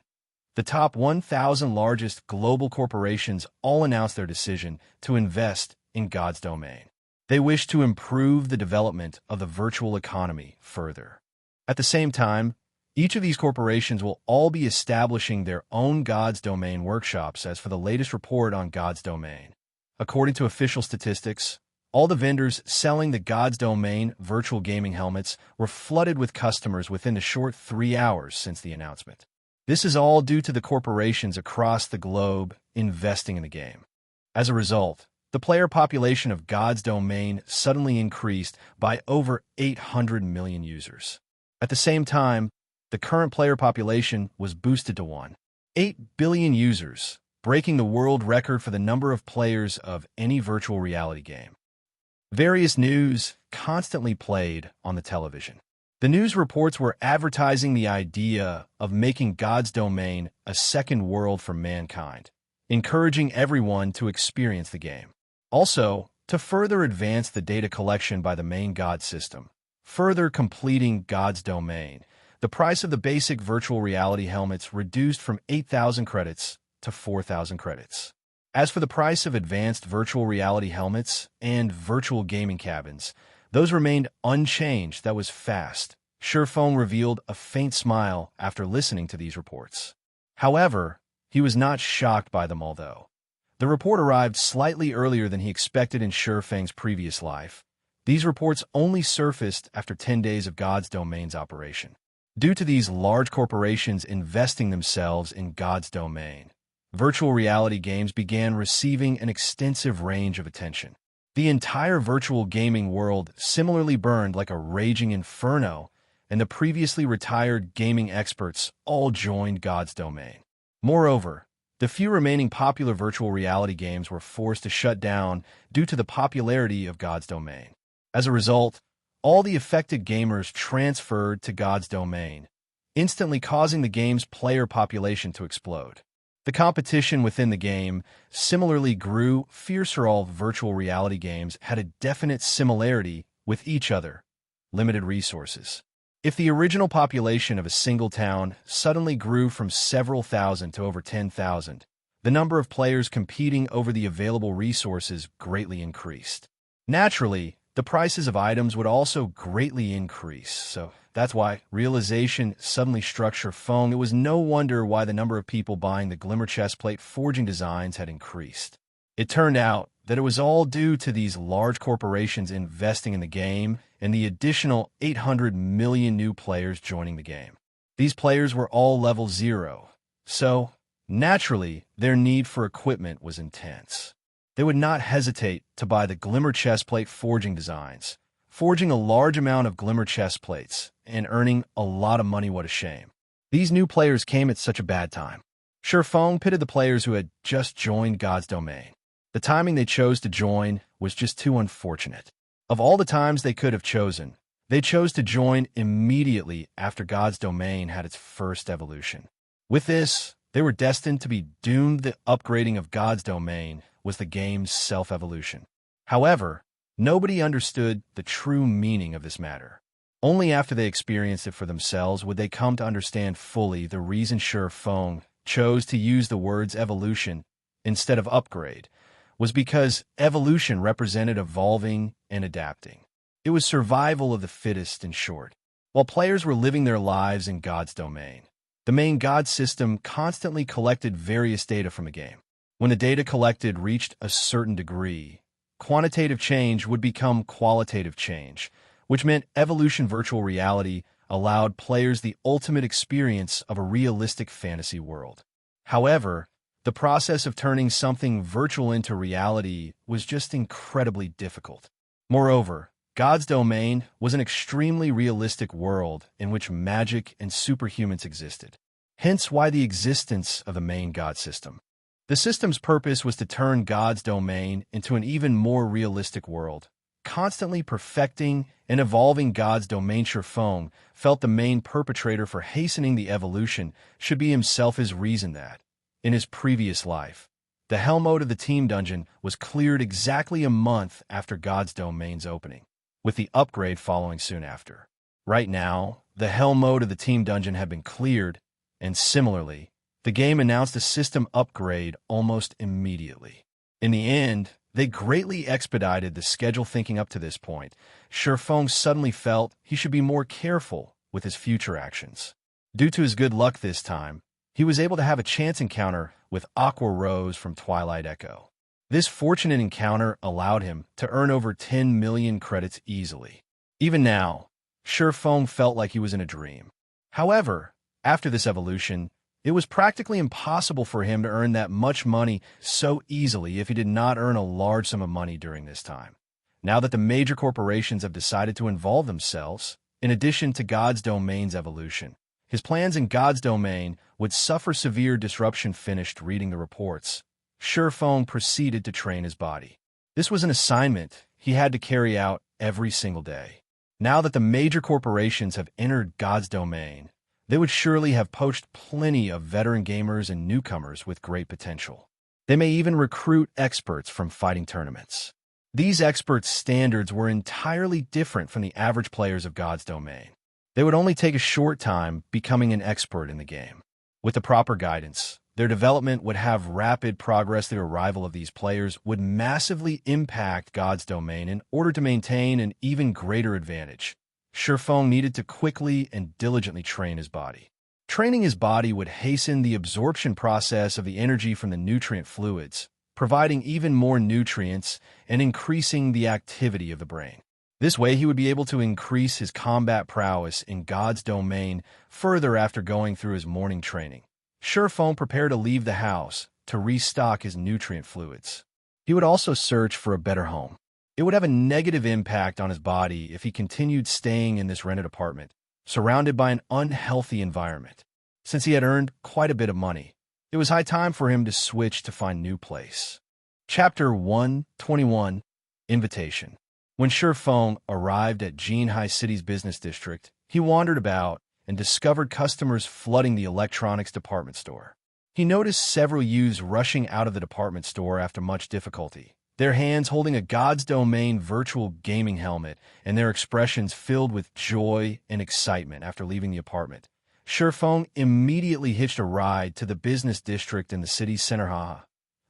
The top 1,000 largest global corporations all announced their decision to invest in God's domain. They wish to improve the development of the virtual economy further. At the same time, each of these corporations will all be establishing their own God's domain workshops. As for the latest report on God's domain, according to official statistics, all the vendors selling the God's Domain virtual gaming helmets were flooded with customers within the short 3 hours since the announcement. This is all due to the corporations across the globe investing in the game. As a result, the player population of God's Domain suddenly increased by over 800 million users. At the same time, the current player population was boosted to 1.8 billion users, breaking the world record for the number of players of any virtual reality game. Various news constantly played on the television. The news reports were advertising the idea of making God's domain a second world for mankind, encouraging everyone to experience the game. Also, to further advance the data collection by the main God system, further completing God's domain, the price of the basic virtual reality helmets reduced from 8,000 credits to 4,000 credits. As for the price of advanced virtual reality helmets and virtual gaming cabins, those remained unchanged. That was fast. Feng revealed a faint smile after listening to these reports. However, he was not shocked by them, although the report arrived slightly earlier than he expected in Feng's previous life. These reports only surfaced after 10 days of God's domain's operation. Due to these large corporations investing themselves in God's domain, virtual reality games began receiving an extensive range of attention. The entire virtual gaming world similarly burned like a raging inferno, and the previously retired gaming experts all joined God's domain. Moreover, the few remaining popular virtual reality games were forced to shut down due to the popularity of God's domain. As a result, all the affected gamers transferred to God's domain, instantly causing the game's player population to explode. The competition within the game similarly grew fiercer. All virtual reality games had a definite similarity with each other: limited resources. If the original population of a single town suddenly grew from several thousand to over 10,000, the number of players competing over the available resources greatly increased. Naturally, the prices of items would also greatly increase, so that's why realization suddenly struck Feng. It was no wonder why the number of people buying the Glimmer chestplate forging designs had increased. It turned out that it was all due to these large corporations investing in the game and the additional 800 million new players joining the game. These players were all level 0, so naturally their need for equipment was intense. They would not hesitate to buy the Glimmer chestplate forging designs, forging a large amount of Glimmer chestplates and earning a lot of money. What a shame. These new players came at such a bad time. Feng pitted the players who had just joined God's domain. The timing they chose to join was just too unfortunate. Of all the times they could have chosen, they chose to join immediately after God's domain had its first evolution. With this, they were destined to be doomed. The upgrading of God's domain was the game's self-evolution. However, nobody understood the true meaning of this matter. Only after they experienced it for themselves would they come to understand fully the reason Feng chose to use the words evolution instead of upgrade was because evolution represented evolving and adapting. It was survival of the fittest, in short. While players were living their lives in God's domain, the main God system constantly collected various data from the game. When the data collected reached a certain degree, quantitative change would become qualitative change, which meant evolution virtual reality allowed players the ultimate experience of a realistic fantasy world. However, the process of turning something virtual into reality was just incredibly difficult. Moreover, God's domain was an extremely realistic world in which magic and superhumans existed. Hence why the existence of the main God system. The system's purpose was to turn God's domain into an even more realistic world, constantly perfecting and evolving God's domain. Sherfong felt the main perpetrator for hastening the evolution should be himself. His reason that, in his previous life, the hell mode of the team dungeon was cleared exactly a month after God's domain's opening, with the upgrade following soon after. Right now, the hell mode of the team dungeon had been cleared, and similarly, the game announced a system upgrade almost immediately. In the end, they greatly expedited the schedule. Thinking up to this point, Sherfong suddenly felt he should be more careful with his future actions. Due to his good luck this time, he was able to have a chance encounter with Aqua Rose from Twilight Echo. This fortunate encounter allowed him to earn over 10 million credits easily. Even now, Sherfong felt like he was in a dream. However, after this evolution, it was practically impossible for him to earn that much money so easily if he did not earn a large sum of money during this time. Now that the major corporations have decided to involve themselves, in addition to God's domain's evolution, his plans in God's domain would suffer severe disruption. Finished reading the reports, Sherfong proceeded to train his body. This was an assignment he had to carry out every single day. Now that the major corporations have entered God's domain, they would surely have poached plenty of veteran gamers and newcomers with great potential. They may even recruit experts from fighting tournaments. These experts' standards were entirely different from the average players of God's domain. They would only take a short time becoming an expert in the game. With the proper guidance, their development would have rapid progress. The arrival of these players would massively impact God's domain in order to maintain an even greater advantage. Sherfong needed to quickly and diligently train his body. Training his body would hasten the absorption process of the energy from the nutrient fluids, providing even more nutrients and increasing the activity of the brain. This way, he would be able to increase his combat prowess in God's domain further after going through his morning training. Sherfong prepared to leave the house to restock his nutrient fluids. He would also search for a better home. It would have a negative impact on his body if he continued staying in this rented apartment, surrounded by an unhealthy environment. Since he had earned quite a bit of money, it was high time for him to switch to find a new place. Chapter 121, Invitation. When Sherfong arrived at Jinhai City's business district, he wandered about and discovered customers flooding the electronics department store. He noticed several youths rushing out of the department store after much difficulty, their hands holding a God's Domain virtual gaming helmet and their expressions filled with joy and excitement after leaving the apartment. Sherfong immediately hitched a ride to the business district in the city's center.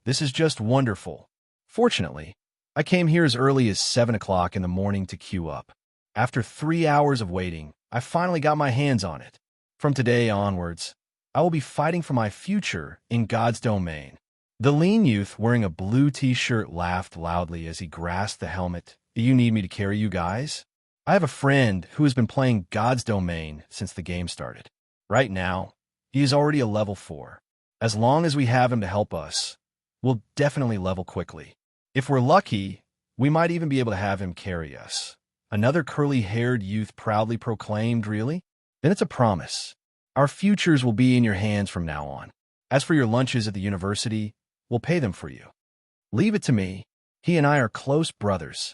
This is just wonderful. Fortunately, I came here as early as 7 o'clock in the morning to queue up. After 3 hours of waiting, I finally got my hands on it. From today onwards, I will be fighting for my future in God's domain. The lean youth wearing a blue t-shirt laughed loudly as he grasped the helmet. You need me to carry you guys? I have a friend who has been playing God's domain since the game started. Right now, he is already a level 4. As long as we have him to help us, we'll definitely level quickly. If we're lucky, we might even be able to have him carry us. Another curly-haired youth proudly proclaimed. Really? Then it's a promise. Our futures will be in your hands from now on. As for your lunches at the university, we'll pay them for you. Leave it to me. He and I are close brothers.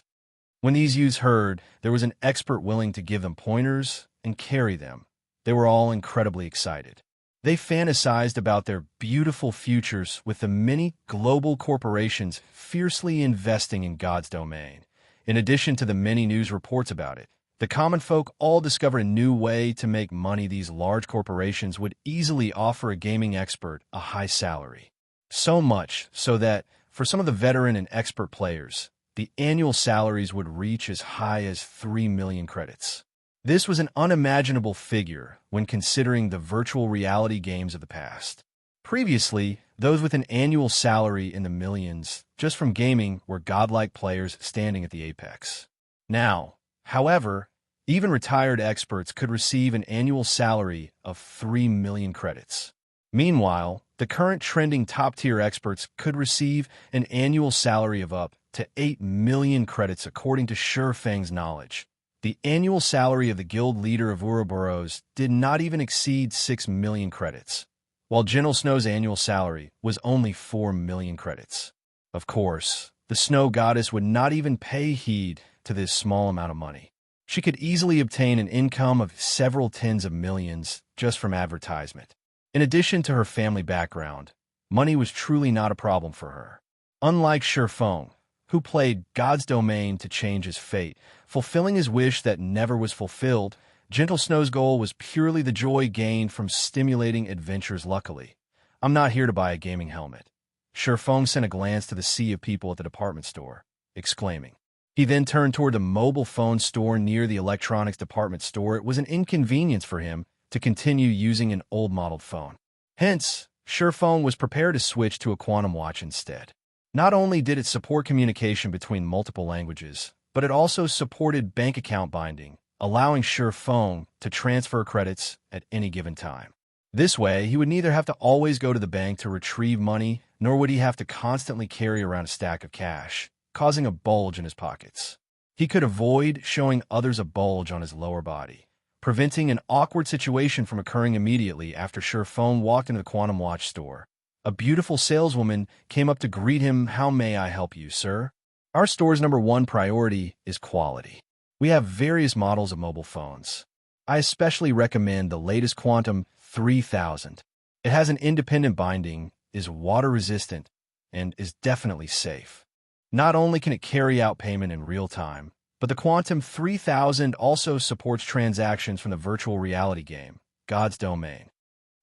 When these youths heard there was an expert willing to give them pointers and carry them, they were all incredibly excited. They fantasized about their beautiful futures with the many global corporations fiercely investing in God's domain. In addition to the many news reports about it, The common folk all discovered a new way to make money. These large corporations would easily offer a gaming expert a high salary. So much so that, for some of the veteran and expert players, the annual salaries would reach as high as 3 million credits. This was an unimaginable figure when considering the virtual reality games of the past. Previously, those with an annual salary in the millions just from gaming were godlike players standing at the apex. Now, however, even retired experts could receive an annual salary of 3 million credits. Meanwhile, the current trending top-tier experts could receive an annual salary of up to 8 million credits according to Shurfang's knowledge. The annual salary of the guild leader of Ouroboros did not even exceed 6 million credits, while Gentle Snow's annual salary was only 4 million credits. Of course, the snow goddess would not even pay heed to this small amount of money. She could easily obtain an income of several tens of millions just from advertisement. In addition to her family background, money was truly not a problem for her. Unlike Shurfang, who played God's domain to change his fate, fulfilling his wish that never was fulfilled, Gentle Snow's goal was purely the joy gained from stimulating adventures. Luckily, I'm not here to buy a gaming helmet. Shurfang sent a glance to the sea of people at the department store, exclaiming. He then turned toward the mobile phone store near the electronics department store. It was an inconvenience for him to continue using an old-modeled phone. Hence, Shurfang was prepared to switch to a quantum watch instead. Not only did it support communication between multiple languages, but it also supported bank account binding, allowing Shurfang to transfer credits at any given time. This way, he would neither have to always go to the bank to retrieve money, nor would he have to constantly carry around a stack of cash, causing a bulge in his pockets. He could avoid showing others a bulge on his lower body, preventing an awkward situation from occurring immediately after Shurfang walked into the quantum watch store. A beautiful saleswoman came up to greet him. How may I help you, sir? Our store's #1 priority is quality. We have various models of mobile phones. I especially recommend the latest Quantum 3000. It has an independent binding, is water-resistant, and is definitely safe. Not only can it carry out payment in real time, but the Quantum 3000 also supports transactions from the virtual reality game, God's Domain.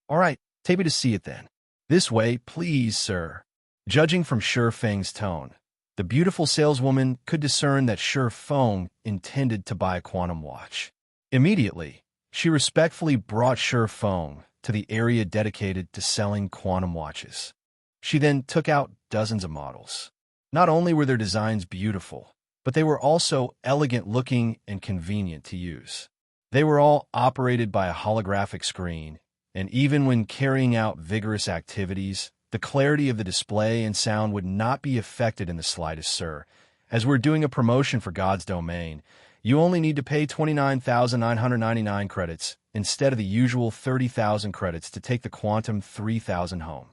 All right, take me to see it then. This way, please, sir. Judging from Shurfang's tone, the beautiful saleswoman could discern that Shurfang intended to buy a quantum watch. Immediately, she respectfully brought Shurfang to the area dedicated to selling quantum watches. She then took out dozens of models. Not only were their designs beautiful, but they were also elegant-looking and convenient to use. They were all operated by a holographic screen, and even when carrying out vigorous activities, the clarity of the display and sound would not be affected in the slightest, sir. As we're doing a promotion for God's Domain, you only need to pay 29,999 credits instead of the usual 30,000 credits to take the Quantum 3000 home.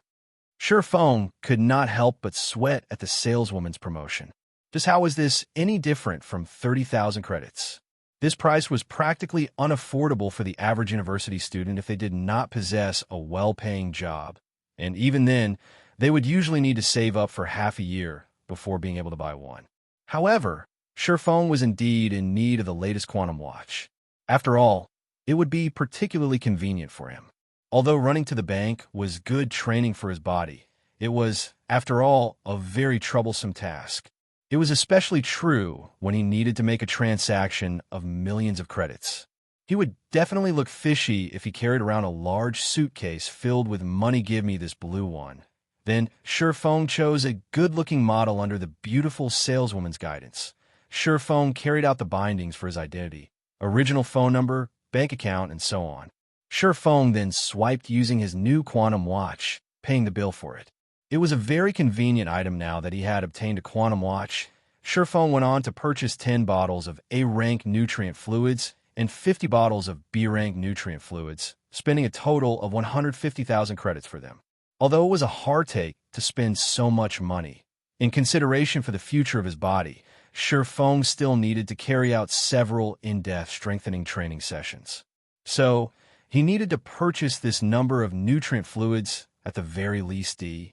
Shurfang could not help but sweat at the saleswoman's promotion. Just how was this any different from 30,000 credits? This price was practically unaffordable for the average university student if they did not possess a well-paying job. And even then, they would usually need to save up for half a year before being able to buy one. However, Shurfang was indeed in need of the latest quantum watch. After all, it would be particularly convenient for him. Although running to the bank was good training for his body, it was, after all, a very troublesome task. It was especially true when he needed to make a transaction of millions of credits. He would definitely look fishy if he carried around a large suitcase filled with money. Give me this blue one. Then Shurfang chose a good-looking model under the beautiful saleswoman's guidance. Shurfang carried out the bindings for his identity, original phone number, bank account, and so on. Shurfang then swiped using his new quantum watch, paying the bill for it. It was a very convenient item now that he had obtained a quantum watch. Shurfang went on to purchase 10 bottles of A-rank nutrient fluids and 50 bottles of B-rank nutrient fluids, spending a total of 150,000 credits for them. Although it was a hard take to spend so much money, in consideration for the future of his body, Shurfang still needed to carry out several in-depth strengthening training sessions. So, he needed to purchase this number of nutrient fluids, at the very least D.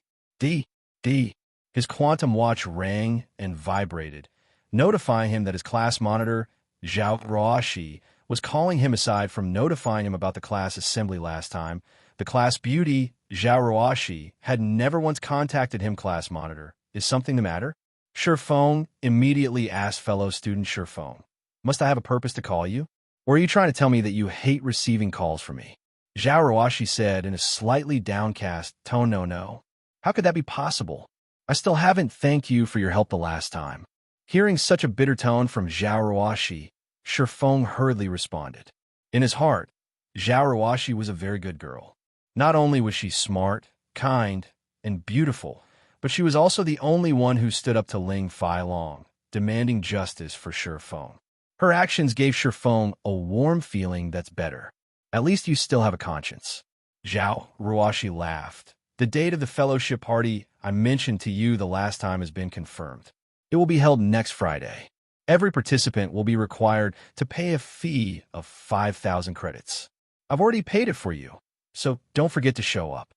His quantum watch rang and vibrated, notifying him that his class monitor, Zhao Ruoshi, was calling him aside from notifying him about the class assembly last time. The class beauty, Zhao Ruoshi, had never once contacted him. Class monitor, is something the matter? Shifeng immediately asked fellow student Shifeng. Must I have a purpose to call you? Or are you trying to tell me that you hate receiving calls from me? Zhao Ruoshi said in a slightly downcast tone. No. How could that be possible? I still haven't thanked you for your help the last time. Hearing such a bitter tone from Zhao Ruoshi, Shifeng hurriedly responded. In his heart, Zhao Ruoshi was a very good girl. Not only was she smart, kind, and beautiful, but she was also the only one who stood up to Ling Failong, demanding justice for Shifeng. Her actions gave Shifeng a warm feeling that's better. At least you still have a conscience. Zhao Ruoshi laughed. The date of the fellowship party I mentioned to you the last time has been confirmed. It will be held next Friday. Every participant will be required to pay a fee of 5,000 credits. I've already paid it for you, so don't forget to show up.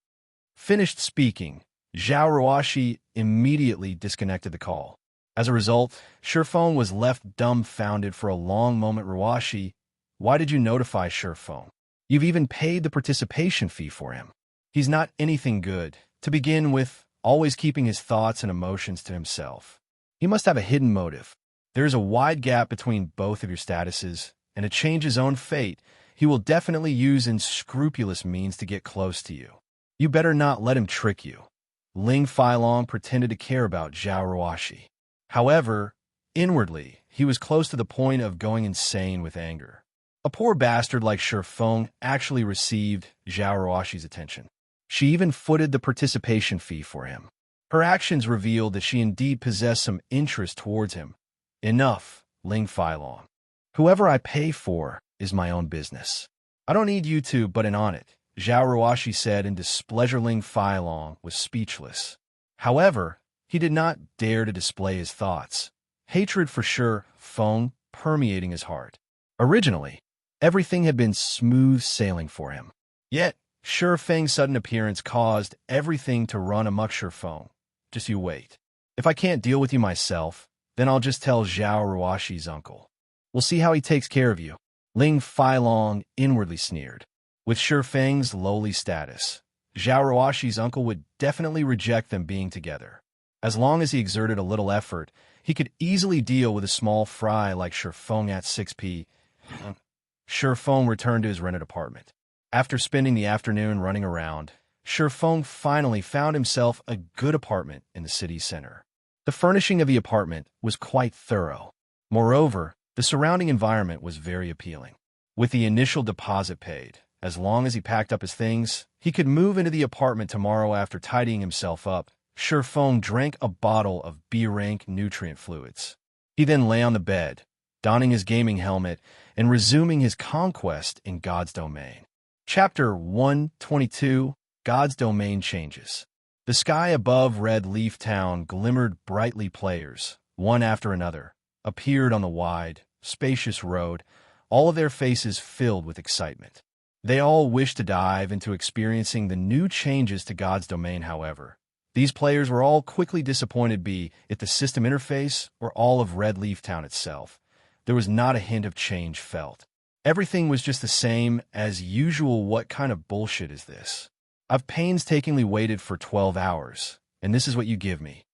Finished speaking, Zhao Ruoshi immediately disconnected the call. As a result, Shifeng was left dumbfounded for a long moment. Ruoshi, why did you notify Shifeng? You've even paid the participation fee for him. He's not anything good. To begin with, always keeping his thoughts and emotions to himself. He must have a hidden motive. There is a wide gap between both of your statuses, and to change his own fate, he will definitely use unscrupulous means to get close to you. You better not let him trick you. Ling Failong pretended to care about Zhao Ruoshi. However, inwardly, he was close to the point of going insane with anger. A poor bastard like Shifeng actually received Zhao Ruoshi's attention. She even footed the participation fee for him. Her actions revealed that she indeed possessed some interest towards him. Enough, Ling Failong. Whoever I pay for is my own business. I don't need you to butt in on it, Zhao Ruoshi said in displeasure. Ling Failong was speechless. However, he did not dare to display his thoughts. Hatred for Shifeng permeating his heart. Originally, everything had been smooth sailing for him. Yet, Shifeng's sudden appearance caused everything to run amok. Shifeng, just you wait. If I can't deal with you myself, then I'll just tell Zhao Ruoshi's uncle. We'll see how he takes care of you. Ling Failong inwardly sneered. With Shifeng's lowly status, Zhao Ruoshi's uncle would definitely reject them being together. As long as he exerted a little effort, he could easily deal with a small fry like Shifeng at 6p. Shifeng returned to his rented apartment. After spending the afternoon running around, Shifeng finally found himself a good apartment in the city center. The furnishing of the apartment was quite thorough. Moreover, the surrounding environment was very appealing. With the initial deposit paid, as long as he packed up his things, he could move into the apartment tomorrow. After tidying himself up, Shifeng drank a bottle of B-rank nutrient fluids. He then lay on the bed, donning his gaming helmet and resuming his conquest in God's domain. Chapter 122, God's Domain Changes. The sky above Red Leaf Town glimmered brightly. Players, one after another, appeared on the wide, spacious road, all of their faces filled with excitement. They all wished to dive into experiencing the new changes to God's domain. However, these players were all quickly disappointed, be it the system interface or all of Red Leaf Town itself. There was not a hint of change felt. Everything was just the same as usual. What kind of bullshit is this? I've painstakingly waited for 12 hours, and this is what you give me.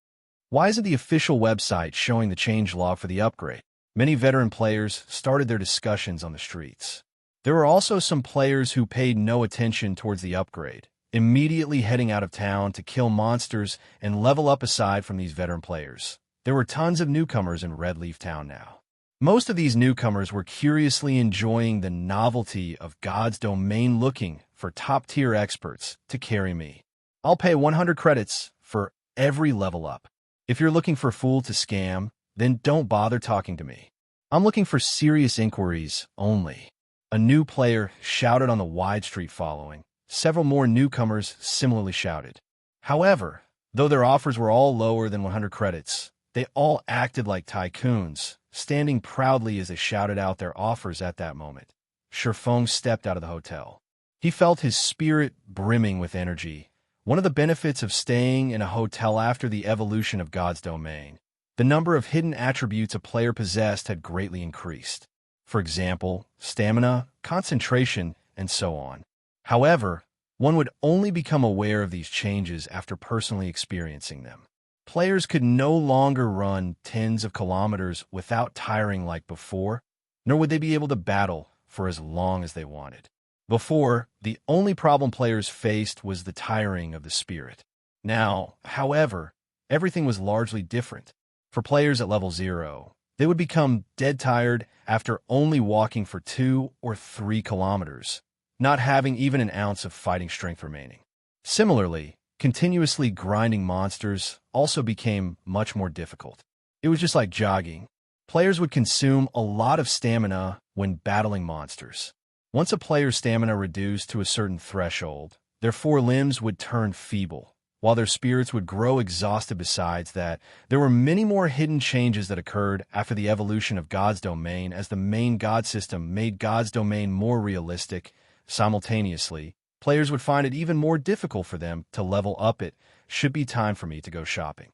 Why isn't the official website showing the change log for the upgrade? Many veteran players started their discussions on the streets. There were also some players who paid no attention towards the upgrade, immediately heading out of town to kill monsters and level up. Aside from these veteran players, there were tons of newcomers in Red Leaf Town now. Most of these newcomers were curiously enjoying the novelty of God's domain, looking for top-tier experts to carry me. I'll pay 100 credits for every level up. If you're looking for a fool to scam, then don't bother talking to me. I'm looking for serious inquiries only. A new player shouted on the wide street following. Several more newcomers similarly shouted. However, though their offers were all lower than 100 credits, they all acted like tycoons, standing proudly as they shouted out their offers. At that moment, Shifeng stepped out of the hotel. He felt his spirit brimming with energy. One of the benefits of staying in a hotel after the evolution of God's domain, the number of hidden attributes a player possessed had greatly increased. for example, stamina, concentration, and so on. However, one would only become aware of these changes after personally experiencing them. Players could no longer run tens of kilometers without tiring like before, nor would they be able to battle for as long as they wanted. Before, the only problem players faced was the tiring of the spirit. Now, however, everything was largely different. For players at level 0, they would become dead tired after only walking for 2 or 3 kilometers, not having even an ounce of fighting strength remaining. Similarly, continuously grinding monsters also became much more difficult. It was just like jogging. Players would consume a lot of stamina when battling monsters. Once a player's stamina reduced to a certain threshold, their 4 limbs would turn feeble, while their spirits would grow exhausted. Besides that, there were many more hidden changes that occurred after the evolution of God's Domain, as the main God system made God's Domain more realistic. Simultaneously, players would find it even more difficult for them to level up. It should be time for me to go shopping.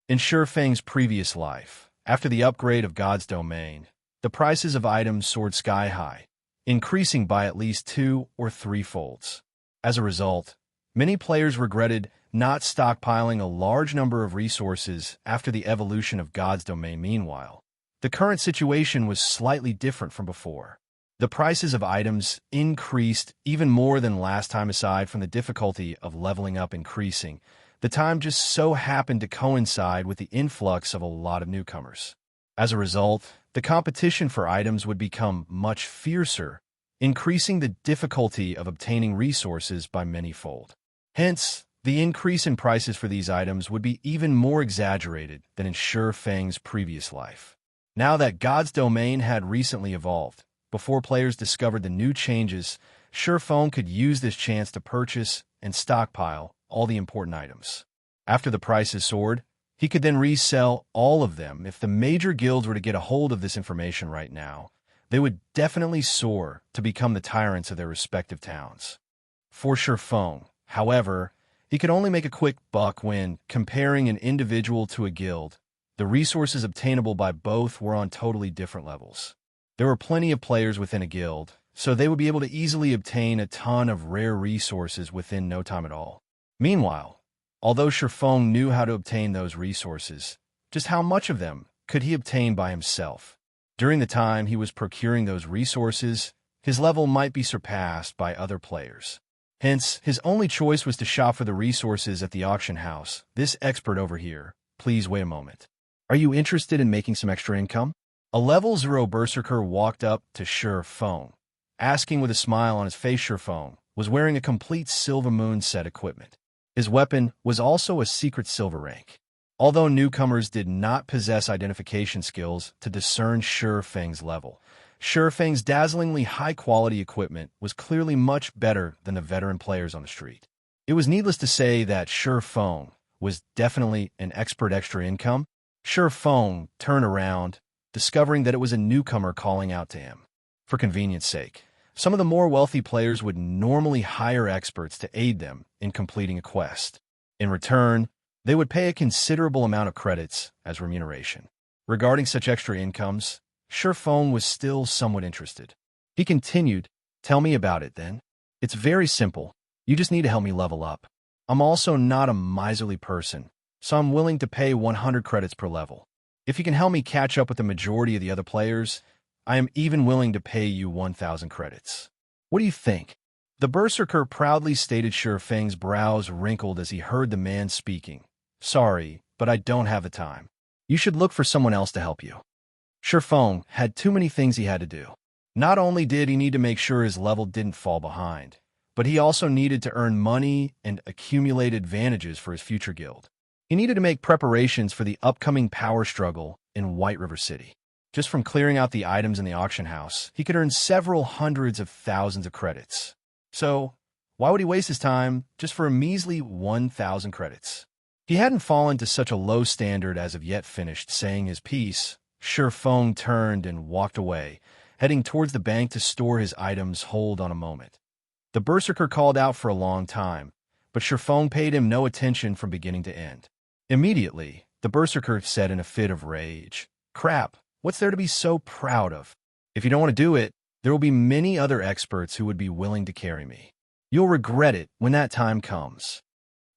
In Shurfang's previous life, after the upgrade of God's Domain, the prices of items soared sky high, increasing by at least 2 or 3 folds. As a result, many players regretted not stockpiling a large number of resources after the evolution of God's Domain. Meanwhile, the current situation was slightly different from before. The prices of items increased even more than last time. Aside from the difficulty of leveling up increasing, the time just so happened to coincide with the influx of a lot of newcomers. As a result, the competition for items would become much fiercer, increasing the difficulty of obtaining resources by many-fold. Hence, the increase in prices for these items would be even more exaggerated than in Shurfang's previous life. Now that God's Domain had recently evolved, before players discovered the new changes, Shurfang could use this chance to purchase and stockpile all the important items. After the prices soared, he could then resell all of them. If the major guilds were to get a hold of this information right now, they would definitely soar to become the tyrants of their respective towns. For Shurfang, however, he could only make a quick buck when comparing an individual to a guild. The resources obtainable by both were on totally different levels. There were plenty of players within a guild, so they would be able to easily obtain a ton of rare resources within no time at all. Meanwhile, although Shurfang knew how to obtain those resources, just how much of them could he obtain by himself? During the time he was procuring those resources, his level might be surpassed by other players. Hence, his only choice was to shop for the resources at the auction house. This expert over here, please wait a moment. Are you interested in making some extra income? A level 0 berserker walked up to Shurfang, asking with a smile on his face. Shurfang was wearing a complete Silver Moon set equipment. His weapon was also a secret silver rank. Although newcomers did not possess identification skills to discern Shurfang's level, Shurfang's dazzlingly high-quality equipment was clearly much better than the veteran players on the street. It was needless to say that Shurfang was definitely an expert. Extra income? Shurfang turned around, discovering that it was a newcomer calling out to him. For convenience sake, some of the more wealthy players would normally hire experts to aid them in completing a quest. In return, they would pay a considerable amount of credits as remuneration. Regarding such extra incomes, Shurfang was still somewhat interested. He continued, "Tell me about it, then. It's very simple. You just need to help me level up. I'm also not a miserly person, so I'm willing to pay 100 credits per level. If you can help me catch up with the majority of the other players, I am even willing to pay you 1,000 credits. What do you think?" The berserker proudly stated. Shurfang's brows wrinkled as he heard the man speaking. "Sorry, but I don't have the time. You should look for someone else to help you." Shurfang had too many things he had to do. Not only did he need to make sure his level didn't fall behind, but he also needed to earn money and accumulate advantages for his future guild. He needed to make preparations for the upcoming power struggle in White River City. Just from clearing out the items in the auction house, he could earn several hundreds of thousands of credits. So, why would he waste his time just for a measly 1,000 credits? He hadn't fallen to such a low standard as of yet. Finished saying his piece, Shurfang turned and walked away, heading towards the bank to store his items. Hold on a moment. The berserker called out for a long time, but Shurfang paid him no attention from beginning to end. Immediately, the berserker said in a fit of rage, "Crap, what's there to be so proud of? If you don't want to do it, there will be many other experts who would be willing to carry me. You'll regret it when that time comes.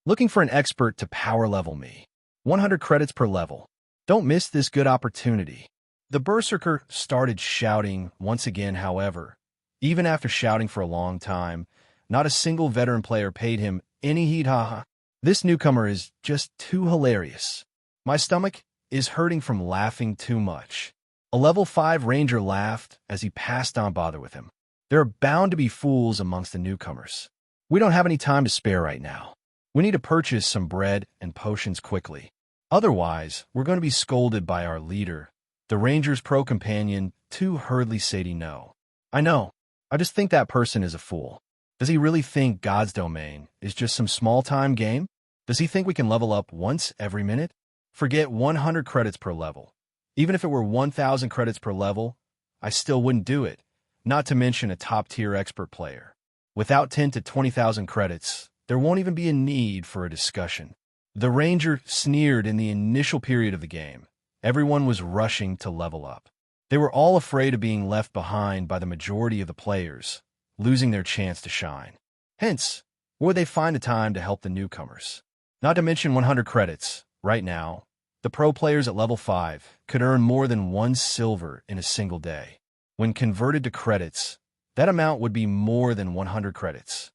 Looking for an expert to power level me. 100 credits per level. Don't miss this good opportunity. The Berserker started shouting once again, however. Even after shouting for a long time, not a single veteran player paid him any heed. Haha. This newcomer is just too hilarious. My stomach is hurting from laughing too much. A level 5 ranger laughed as he passed on. Bother with him. There are bound to be fools amongst the newcomers. We don't have any time to spare right now. We need to purchase some bread and potions quickly. Otherwise, we're going to be scolded by our leader, the ranger's pro companion, too hurriedly Sadie. No. I know. I just think that person is a fool. Does he really think God's domain is just some small-time game? Does he think we can level up once every minute? Forget 100 credits per level. Even if it were 1,000 credits per level, I still wouldn't do it, not to mention a top-tier expert player. Without 10 to 20,000 credits, there won't even be a need for a discussion. The ranger sneered. In the initial period of the game, everyone was rushing to level up. They were all afraid of being left behind by the majority of the players, losing their chance to shine. Hence, where would they find the time to help the newcomers? Not to mention 100 credits. Right now, the pro players at level 5 could earn more than 1 silver in a single day. When converted to credits, that amount would be more than 100 credits.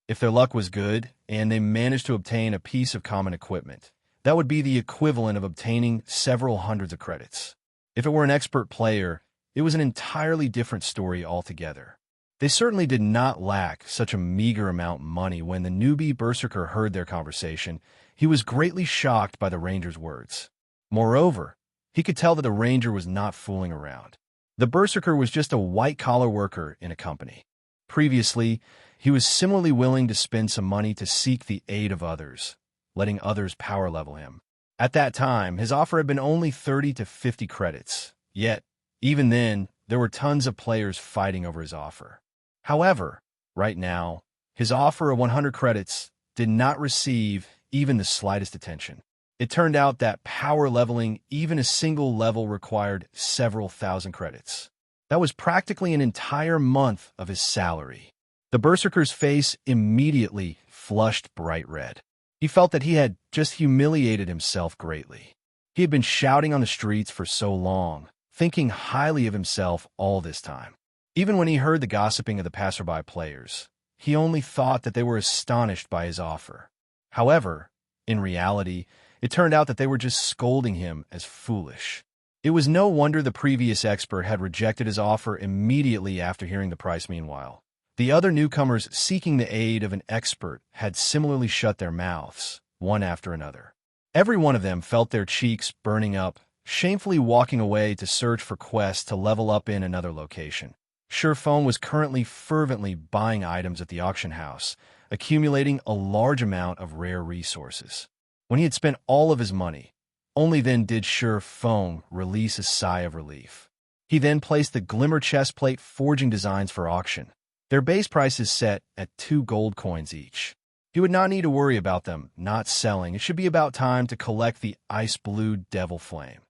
If their luck was good and they managed to obtain a piece of common equipment, that would be the equivalent of obtaining several hundreds of credits. If it were an expert player, it was an entirely different story altogether. They certainly did not lack such a meager amount of money. When the newbie Berserker heard their conversation, he was greatly shocked by the ranger's words. Moreover, he could tell that the ranger was not fooling around. The Berserker was just a white-collar worker in a company. Previously, he was similarly willing to spend some money to seek the aid of others, letting others power level him. At that time, his offer had been only 30 to 50 credits. Yet, even then, there were tons of players fighting over his offer. However, right now, his offer of 100 credits did not receive even the slightest attention. It turned out that power leveling even a single level required several thousand credits. That was practically an entire month of his salary. The Berserker's face immediately flushed bright red. He felt that he had just humiliated himself greatly. He had been shouting on the streets for so long, thinking highly of himself all this time. Even when he heard the gossiping of the passerby players, he only thought that they were astonished by his offer. However, in reality, it turned out that they were just scolding him as foolish. It was no wonder the previous expert had rejected his offer immediately after hearing the price. Meanwhile, the other newcomers seeking the aid of an expert had similarly shut their mouths, one after another. Every one of them felt their cheeks burning up, shamefully walking away to search for quests to level up in another location. Surephone was currently fervently buying items at the auction house, accumulating a large amount of rare resources. When he had spent all of his money, only then did Surephone release a sigh of relief. He then placed the Glimmer chestplate forging designs for auction. Their base price is set at 2 gold coins each. He would not need to worry about them not selling. It should be about time to collect the ice blue devil flame.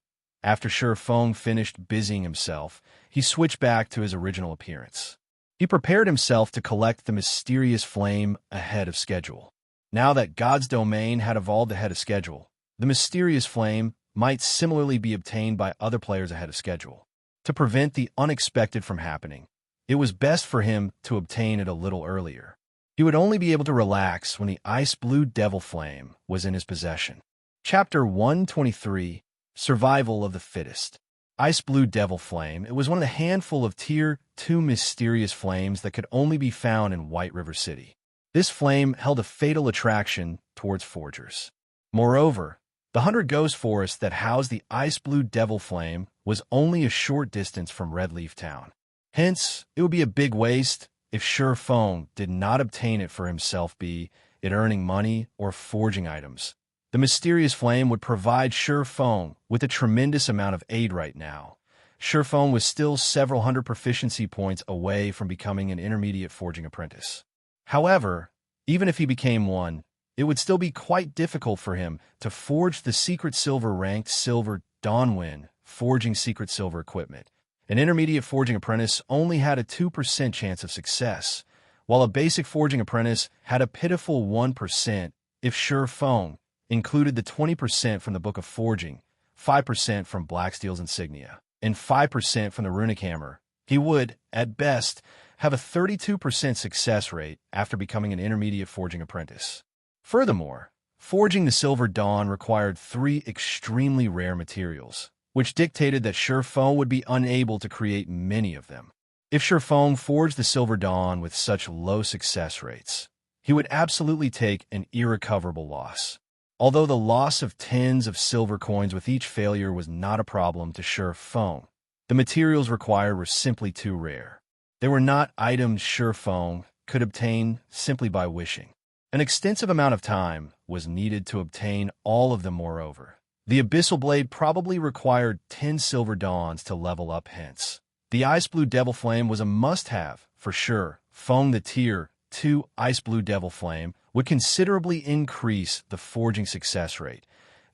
After Surephone finished busying himself, he switched back to his original appearance. He prepared himself to collect the mysterious flame ahead of schedule. Now that God's domain had evolved ahead of schedule, the mysterious flame might similarly be obtained by other players ahead of schedule. To prevent the unexpected from happening, it was best for him to obtain it a little earlier. He would only be able to relax when the ice blue devil flame was in his possession. Chapter 123, Survival of the Fittest. Ice blue devil flame, it was one of the handful of Tier 2 mysterious flames that could only be found in White River City. This flame held a fatal attraction towards forgers. Moreover, the 100 Ghost Forest that housed the ice blue devil flame was only a short distance from Redleaf Town. Hence, it would be a big waste if Surephone did not obtain it for himself, be it earning money or forging items. The mysterious flame would provide Surephone with a tremendous amount of aid right now. Surephone was still several hundred proficiency points away from becoming an intermediate forging apprentice. However, even if he became one, it would still be quite difficult for him to forge the secret silver ranked silver Dawnwind forging secret silver equipment. An intermediate forging apprentice only had a 2% chance of success, while a basic forging apprentice had a pitiful 1% if Sure Feng included the 20% from the Book of Forging, 5% from Blacksteel's Insignia, and 5% from the Runic Hammer. He would, at best, have a 32% success rate after becoming an intermediate forging apprentice. Furthermore, forging the Silver Dawn required 3 extremely rare materials, which dictated that Sure Feng would be unable to create many of them. If Sure Feng forged the Silver Dawn with such low success rates, he would absolutely take an irrecoverable loss. Although the loss of tens of silver coins with each failure was not a problem to Sure Feng, the materials required were simply too rare. They were not items Sure Feng could obtain simply by wishing. An extensive amount of time was needed to obtain all of them. Moreover, the Abyssal Blade probably required 10 Silver Dawns to level up, hence the Ice Blue Devil Flame was a must-have for Sure Feng. The Tier 2 Ice Blue Devil Flame would considerably increase the forging success rate,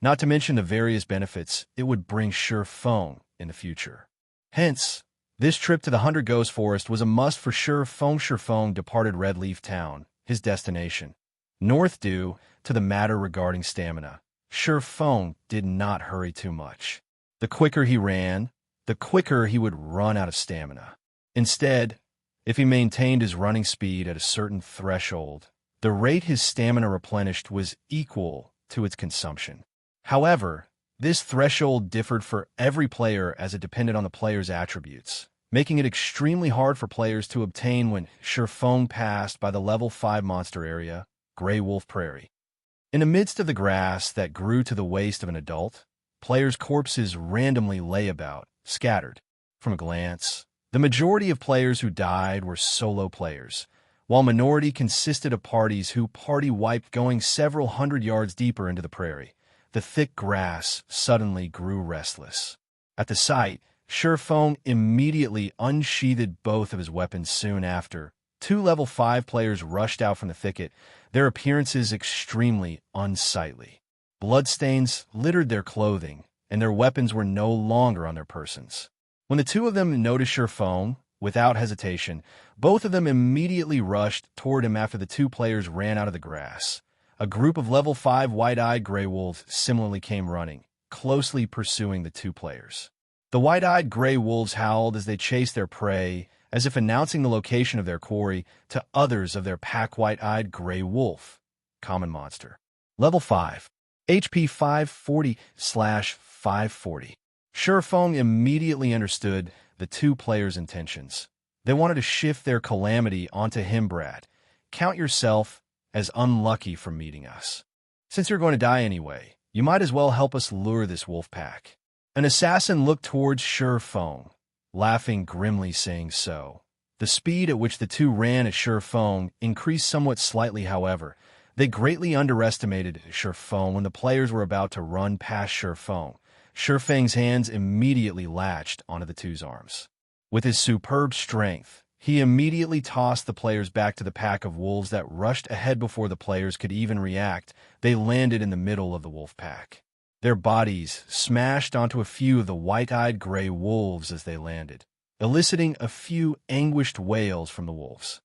not to mention the various benefits it would bring Sure Feng in the future. Hence, this trip to the 100 Ghost Forest was a must for Sure Feng. Sure Feng departed Red Leaf Town, his destination, north due to the matter regarding stamina. Sure Feng did not hurry too much. The quicker he ran, the quicker he would run out of stamina. Instead, if he maintained his running speed at a certain threshold, the rate his stamina replenished was equal to its consumption. However, this threshold differed for every player as it depended on the player's attributes, making it extremely hard for players to obtain when Sure Feng passed by the level 5 monster area, Grey Wolf Prairie. In the midst of the grass that grew to the waist of an adult, players' corpses randomly lay about, scattered. From a glance, the majority of players who died were solo players, while minority consisted of parties who party-wiped going several hundred yards deeper into the prairie. The thick grass suddenly grew restless. At the sight, Sure Feng immediately unsheathed both of his weapons. Soon after, 2 level 5 players rushed out from the thicket, their appearances extremely unsightly. Bloodstains littered their clothing, and their weapons were no longer on their persons. When the 2 of them noticed Sure Feng, without hesitation, both of them immediately rushed toward him. After the 2 players ran out of the grass, a group of level 5 white-eyed gray wolves similarly came running, closely pursuing the 2 players. The white-eyed gray wolves howled as they chased their prey, as if announcing the location of their quarry to others of their pack. White-eyed gray wolf, common monster. Level 5. HP 540/540. Sure Feng immediately understood the 2 players' intentions. They wanted to shift their calamity onto him. Brad, count yourself as unlucky for meeting us. Since you're going to die anyway, you might as well help us lure this wolf pack. An assassin looked towards Sure Feng, laughing grimly, saying so. The speed at which the 2 ran at Sure Feng increased somewhat slightly. However, they greatly underestimated Sure Feng. When the players were about to run past Sure Feng, Sure Feng's hands immediately latched onto the 2's arms. With his superb strength, he immediately tossed the players back to the pack of wolves that rushed ahead before the players could even react. They landed in the middle of the wolf pack. Their bodies smashed onto a few of the white-eyed gray wolves as they landed, eliciting a few anguished wails from the wolves.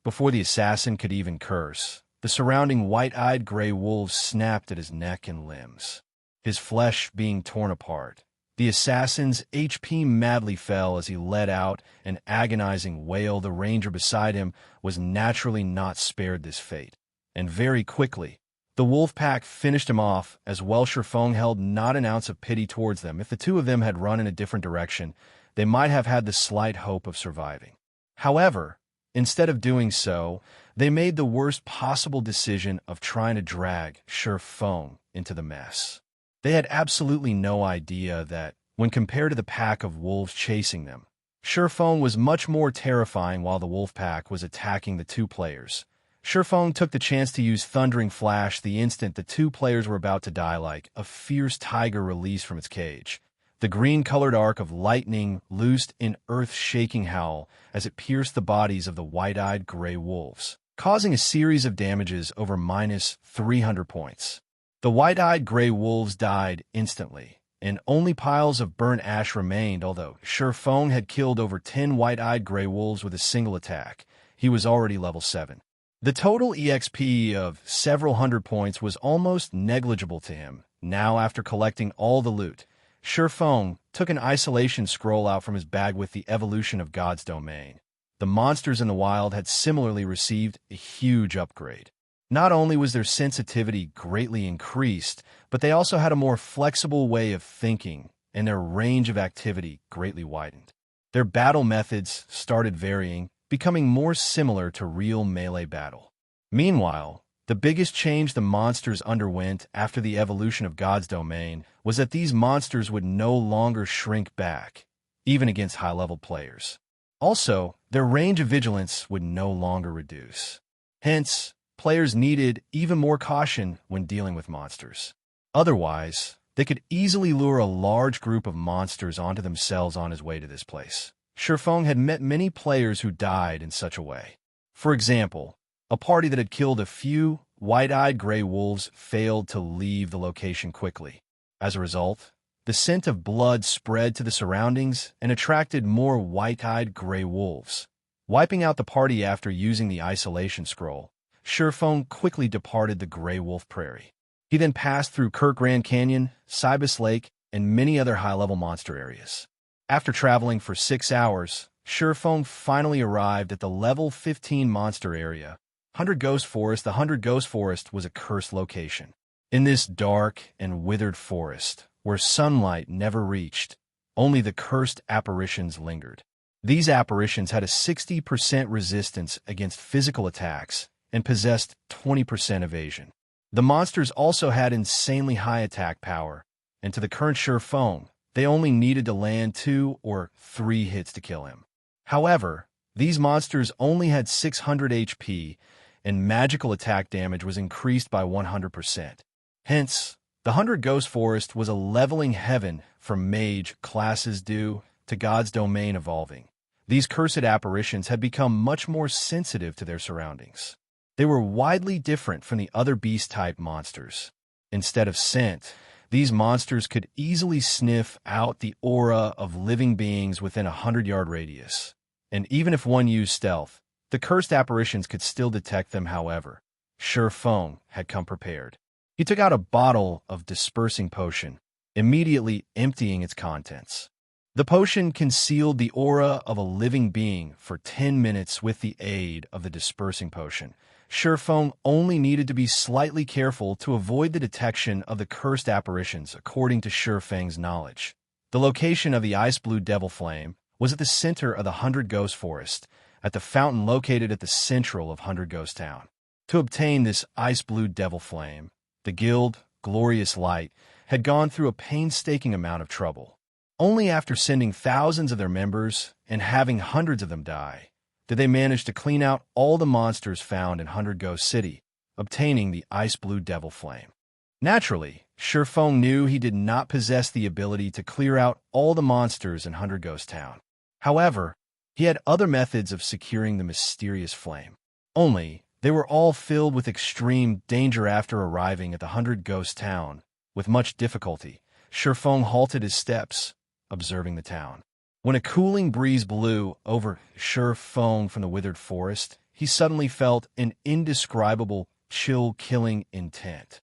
Before the assassin could even curse, the surrounding white-eyed gray wolves snapped at his neck and limbs, his flesh being torn apart. The assassin's HP madly fell as he let out an agonizing wail. The ranger beside him was naturally not spared this fate, and very quickly, the wolf pack finished him off as well. Sure Feng held not an ounce of pity towards them. If the 2 of them had run in a different direction, they might have had the slight hope of surviving. However, instead of doing so, they made the worst possible decision of trying to drag Sure Feng into the mess. They had absolutely no idea that, when compared to the pack of wolves chasing them, Sure Feng was much more terrifying. While the wolf pack was attacking the 2 players, Sure Feng took the chance to use Thundering Flash the instant the 2 players were about to die. Like a fierce tiger released from its cage, the green-colored arc of lightning loosed an earth-shaking howl as it pierced the bodies of the white-eyed gray wolves, causing a series of damages over -300 points. The white-eyed gray wolves died instantly, and only piles of burnt ash remained. Although Feng had killed over 10 white-eyed gray wolves with a single attack, he was already level 7. The total EXP of several hundred points was almost negligible to him. Now, after collecting all the loot, Feng took an isolation scroll out from his bag with the evolution of God's domain. The monsters in the wild had similarly received a huge upgrade. Not only was their sensitivity greatly increased, but they also had a more flexible way of thinking, and their range of activity greatly widened. Their battle methods started varying, becoming more similar to real melee battle. Meanwhile, the biggest change the monsters underwent after the evolution of God's domain was that these monsters would no longer shrink back, even against high-level players. Also, their range of vigilance would no longer reduce. Hence, players needed even more caution when dealing with monsters. Otherwise, they could easily lure a large group of monsters onto themselves on his way to this place. Feng had met many players who died in such a way. For example, a party that had killed a few white-eyed gray wolves failed to leave the location quickly. As a result, the scent of blood spread to the surroundings and attracted more white-eyed gray wolves. Wiping out the party after using the isolation scroll, Feng quickly departed the Grey Wolf Prairie. He then passed through Grand Canyon, Cybus Lake, and many other high-level monster areas. After traveling for 6 hours, Feng finally arrived at the level 15 monster area, 100 Ghost Forest. The 100 Ghost Forest was a cursed location. In this dark and withered forest, where sunlight never reached, only the cursed apparitions lingered. These apparitions had a 60% resistance against physical attacks and possessed 20% evasion. The monsters also had insanely high attack power, and to the current Feng, they only needed to land 2 or 3 hits to kill him. However, these monsters only had 600 HP, and magical attack damage was increased by 100%. Hence, the 100 Ghost Forest was a leveling heaven for mage classes due to God's domain evolving. These cursed apparitions had become much more sensitive to their surroundings. They were widely different from the other beast-type monsters. Instead of scent, these monsters could easily sniff out the aura of living beings within a 100-yard radius. And even if one used stealth, the cursed apparitions could still detect them. However, Feng had come prepared. He took out a bottle of dispersing potion, immediately emptying its contents. The potion concealed the aura of a living being for 10 minutes with the aid of the dispersing potion. Feng only needed to be slightly careful to avoid the detection of the cursed apparitions according to Feng's knowledge. The location of the ice blue devil flame was at the center of the 100 Ghost Forest, at the fountain located at the central of 100 Ghost Town. To obtain this ice blue devil flame, the guild, Glorious Light, had gone through a painstaking amount of trouble. Only after sending thousands of their members and having hundreds of them die, did they manage to clean out all the monsters found in 100 Ghost City, obtaining the ice blue devil flame. Naturally, Feng knew he did not possess the ability to clear out all the monsters in 100 Ghost Town. However, he had other methods of securing the mysterious flame. Only, they were all filled with extreme danger. After arriving at the 100 Ghost Town, with much difficulty, Feng halted his steps, observing the town. When a cooling breeze blew over Feng from the withered forest, he suddenly felt an indescribable, chill-killing intent.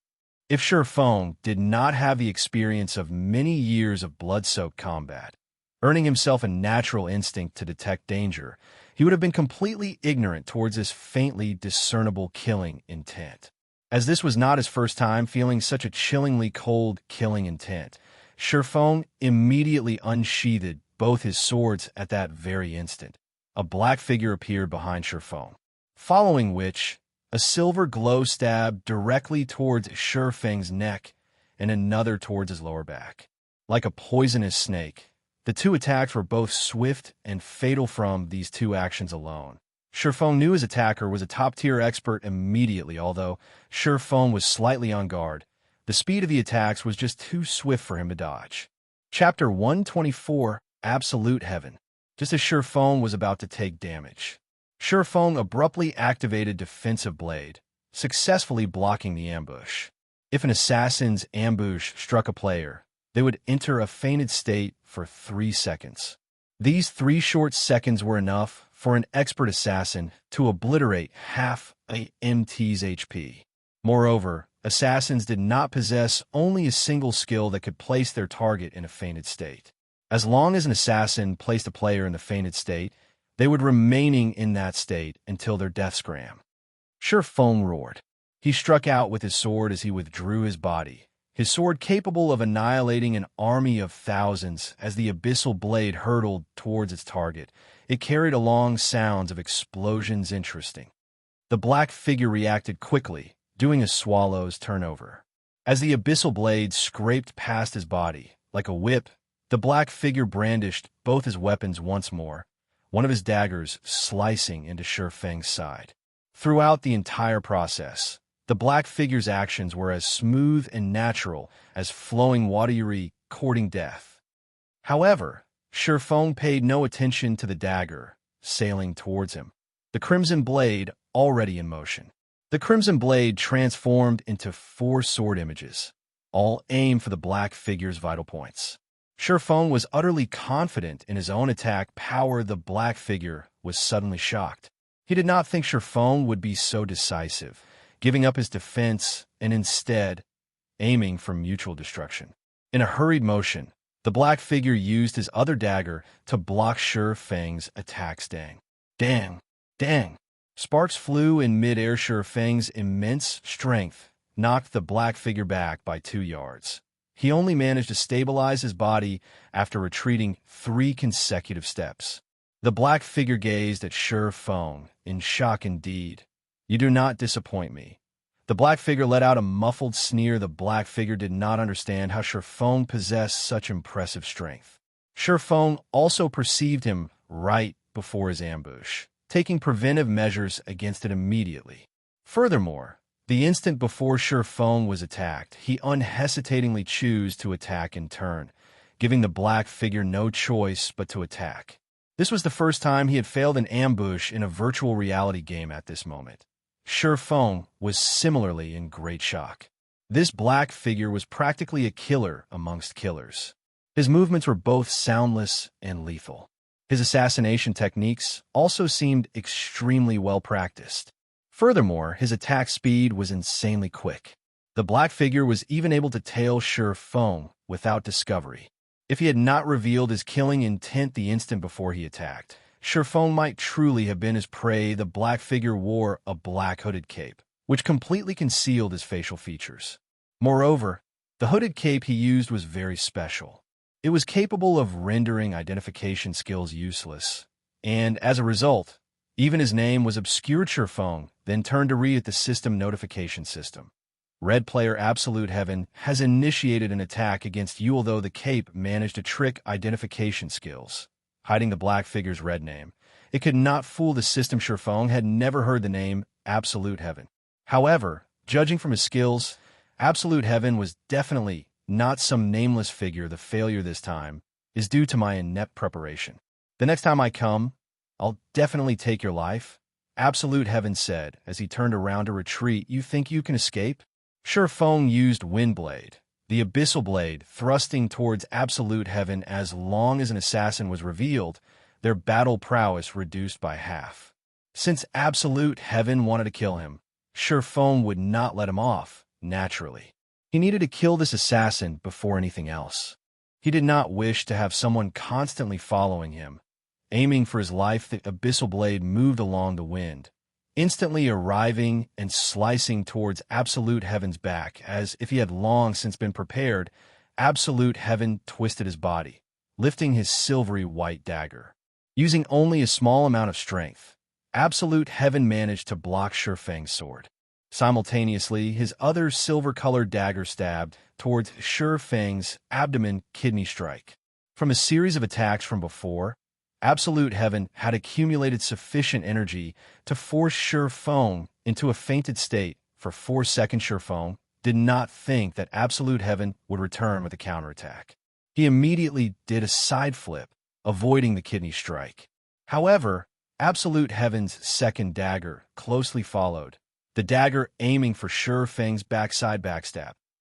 If Feng did not have the experience of many years of blood-soaked combat, earning himself a natural instinct to detect danger, he would have been completely ignorant towards this faintly discernible killing intent. As this was not his first time feeling such a chillingly cold killing intent, Feng immediately unsheathed both his swords at that very instant. A black figure appeared behind Feng, following which, a silver glow stabbed directly towards Feng's neck and another towards his lower back. Like a poisonous snake, the two attacks were both swift and fatal. From these two actions alone, Feng knew his attacker was a top-tier expert immediately. Although Feng was slightly on guard, the speed of the attacks was just too swift for him to dodge. Chapter 124, Absolute Heaven. Just as Feng was about to take damage, Feng abruptly activated Defensive Blade, successfully blocking the ambush. If an assassin's ambush struck a player, they would enter a fainted state for 3 seconds. These 3 short seconds were enough for an expert assassin to obliterate half a MT's HP. Moreover, assassins did not possess only a single skill that could place their target in a fainted state. As long as an assassin placed a player in the fainted state, they would remaining in that state until their death scram. Sure Feng roared. He struck out with his sword as he withdrew his body, his sword capable of annihilating an army of thousands. As the abyssal blade hurtled towards its target, it carried along sounds of explosions. Interesting. The black figure reacted quickly, doing a swallow's turnover. As the abyssal blade scraped past his body, like a whip, the black figure brandished both his weapons once more, one of his daggers slicing into Sure Feng's side. Throughout the entire process, the black figure's actions were as smooth and natural as flowing water courting death. However, Sure Feng paid no attention to the dagger sailing towards him, the crimson blade already in motion. The crimson blade transformed into 4 sword images, all aimed for the black figure's vital points. Sure Feng was utterly confident in his own attack power. The black figure was suddenly shocked. He did not think Sure Feng would be so decisive, giving up his defense and instead aiming for mutual destruction. In a hurried motion, the black figure used his other dagger to block Sure Feng's attacks. Dang! Sparks flew in mid-air. Sure Feng's immense strength knocked the black figure back by 2 yards. He only managed to stabilize his body after retreating 3 consecutive steps. The black figure gazed at Sure Feng in shock. Indeed, you do not disappoint me. The black figure let out a muffled sneer. The black figure did not understand how Sure Feng possessed such impressive strength. Sure Feng also perceived him right before his ambush, taking preventive measures against it immediately. Furthermore, the instant before Sure Feng was attacked, he unhesitatingly chose to attack in turn, giving the black figure no choice but to attack. This was the first time he had failed an ambush in a virtual reality game at this moment. Sure Feng was similarly in great shock. This black figure was practically a killer amongst killers. His movements were both soundless and lethal. His assassination techniques also seemed extremely well practiced. Furthermore, his attack speed was insanely quick. The black figure was even able to tail Sure Feng without discovery. If he had not revealed his killing intent the instant before he attacked, Sure Feng might truly have been his prey. The black figure wore a black hooded cape, which completely concealed his facial features. Moreover, the hooded cape he used was very special. It was capable of rendering identification skills useless, and as a result, even his name was obscured. Sure Feng then turned to read at the system notification system. Red player Absolute Heaven has initiated an attack against you. Although the cape managed to trick identification skills, hiding the black figure's red name, it could not fool the system. Sure Feng had never heard the name Absolute Heaven. However, judging from his skills, Absolute Heaven was definitely not some nameless figure. The failure this time is due to my inept preparation. The next time I come, I'll definitely take your life, Absolute Heaven said as he turned around to retreat. You think you can escape? Sure Feng used Windblade, the Abyssal Blade, thrusting towards Absolute Heaven. As long as an assassin was revealed, their battle prowess reduced by half. Since Absolute Heaven wanted to kill him, Sure Feng would not let him off, naturally. He needed to kill this assassin before anything else. He did not wish to have someone constantly following him. Aiming for his life, the Abyssal Blade moved along the wind, instantly arriving and slicing towards Absolute Heaven's back. As if he had long since been prepared, Absolute Heaven twisted his body, lifting his silvery white dagger. Using only a small amount of strength, Absolute Heaven managed to block Sure Feng's sword. Simultaneously, his other silver-colored dagger stabbed towards Sure Feng's abdomen. Kidney strike. From a series of attacks from before, Absolute Heaven had accumulated sufficient energy to force Sure Feng into a fainted state for 4 seconds. Sure Feng did not think that Absolute Heaven would return with a counterattack. He immediately did a side flip, avoiding the kidney strike. However, Absolute Heaven's second dagger closely followed, the dagger aiming for Sure Feng's backside backstab.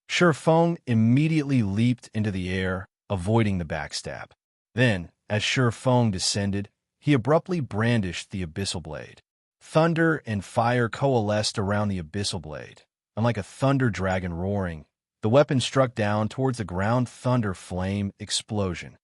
Feng immediately leaped into the air, avoiding the backstab. Then, as Feng descended, he abruptly brandished the Abyssal Blade. Thunder and fire coalesced around the Abyssal Blade, and like a thunder dragon roaring, the weapon struck down towards the ground. Thunder, flame, explosion.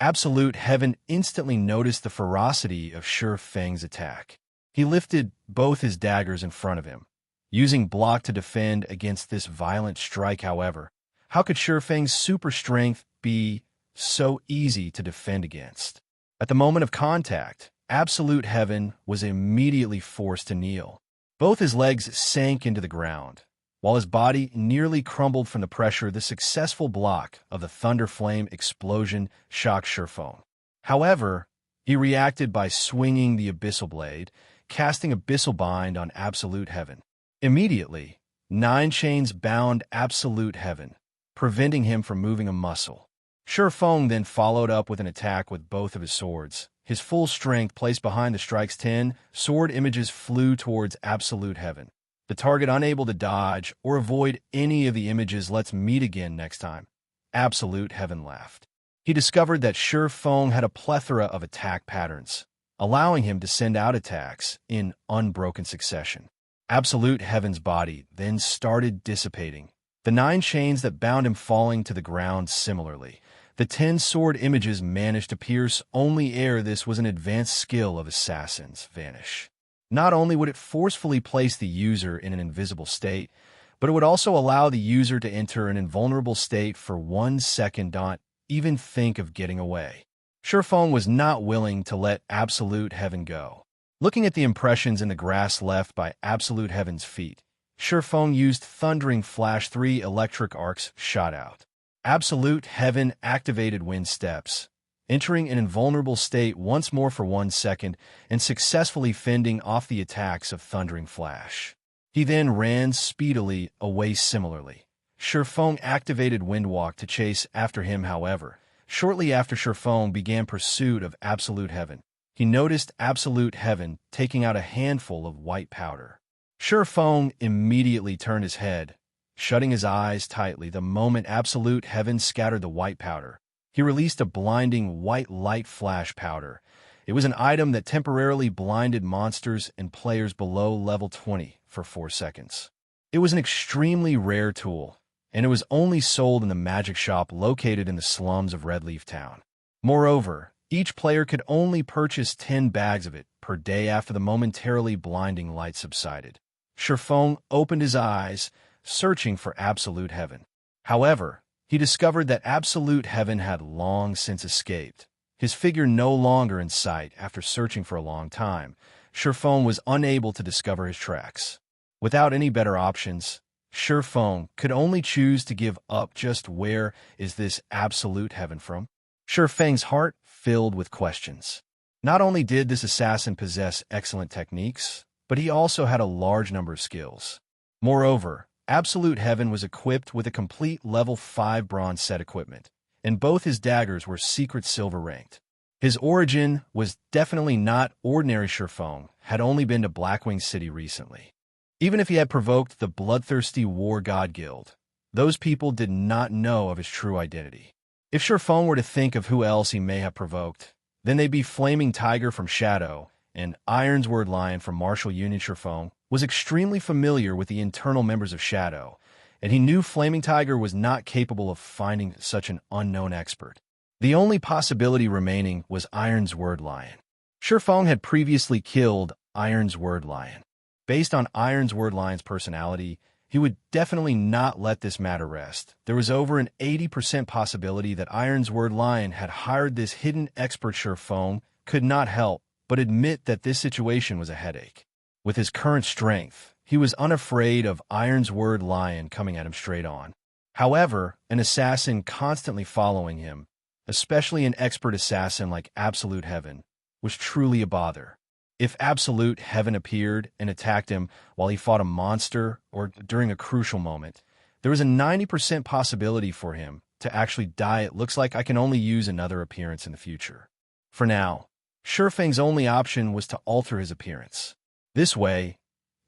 Absolute Heaven instantly noticed the ferocity of Feng's attack. He lifted both his daggers in front of him, using block to defend against this violent strike. However, how could Feng's super strength be so easy to defend against? At the moment of contact, Absolute Heaven was immediately forced to kneel. Both his legs sank into the ground, while his body nearly crumbled from the pressure. The successful block of the thunder flame explosion shocked Feng. However, he reacted by swinging the Abyssal Blade, casting Abyssal Bind on Absolute Heaven. Immediately, 9 chains bound Absolute Heaven, preventing him from moving a muscle. Feng then followed up with an attack with both of his swords. His full strength placed behind the strike's 10 sword images flew towards Absolute Heaven. The target unable to dodge or avoid any of the images. Let's meet again next time. Absolute Heaven laughed. He discovered that Feng had a plethora of attack patterns, allowing him to send out attacks in unbroken succession. Absolute Heaven's body then started dissipating, the 9 chains that bound him falling to the ground similarly. The 10 sword images managed to pierce only air. This was an advanced skill of assassins. Vanish. Not only would it forcefully place the user in an invisible state, but it would also allow the user to enter an invulnerable state for 1 second. Don't even think of getting away. Feng was not willing to let Absolute Heaven go. Looking at the impressions in the grass left by Absolute Heaven's feet, Feng used Thundering Flash. 3 electric arcs shot out. Absolute Heaven activated Wind Steps, entering an invulnerable state once more for 1 second and successfully fending off the attacks of Thundering Flash. He then ran speedily away. Similarly, Feng activated Windwalk to chase after him. However, shortly after Feng began pursuit of Absolute Heaven, he noticed Absolute Heaven taking out a handful of white powder. Feng immediately turned his head, shutting his eyes tightly. The moment Absolute Heaven scattered the white powder, he released a blinding white light flash powder. It was an item that temporarily blinded monsters and players below level 20 for 4 seconds. It was an extremely rare tool, and it was only sold in the magic shop located in the slums of Redleaf Town. Moreover, each player could only purchase 10 bags of it per day after the momentarily blinding light subsided. Feng opened his eyes, searching for Absolute Heaven. However, he discovered that Absolute Heaven had long since escaped, his figure no longer in sight. After searching for a long time, Feng was unable to discover his tracks. Without any better options, Feng could only choose to give up. Just where is this Absolute Heaven from? Feng's heart filled with questions. Not only did this assassin possess excellent techniques, but he also had a large number of skills. Moreover, Absolute Heaven was equipped with a complete level 5 bronze set equipment, and both his daggers were secret silver ranked. His origin was definitely not ordinary. Feng had only been to Blackwing City recently. Even if he had provoked the bloodthirsty War God Guild, those people did not know of his true identity. If Feng were to think of who else he may have provoked, then they'd be Flaming Tiger from Shadow and Ironsword Lion from Martial Union. Feng was extremely familiar with the internal members of Shadow, and he knew Flaming Tiger was not capable of finding such an unknown expert. The only possibility remaining was Ironsword Lion. Feng had previously killed Ironsword Lion. Based on Ironsword Lion's personality, he would definitely not let this matter rest. There was over an 80% possibility that Ironsword Lion had hired this hidden expert. Feng could not help but admit that this situation was a headache. With his current strength, he was unafraid of Ironsword Lion coming at him straight on. However, an assassin constantly following him, especially an expert assassin like Absolute Heaven, was truly a bother. If Absolute Heaven appeared and attacked him while he fought a monster or during a crucial moment, there was a 90% possibility for him to actually die. It looks like I can only use another appearance in the future. For now, Feng's only option was to alter his appearance. This way,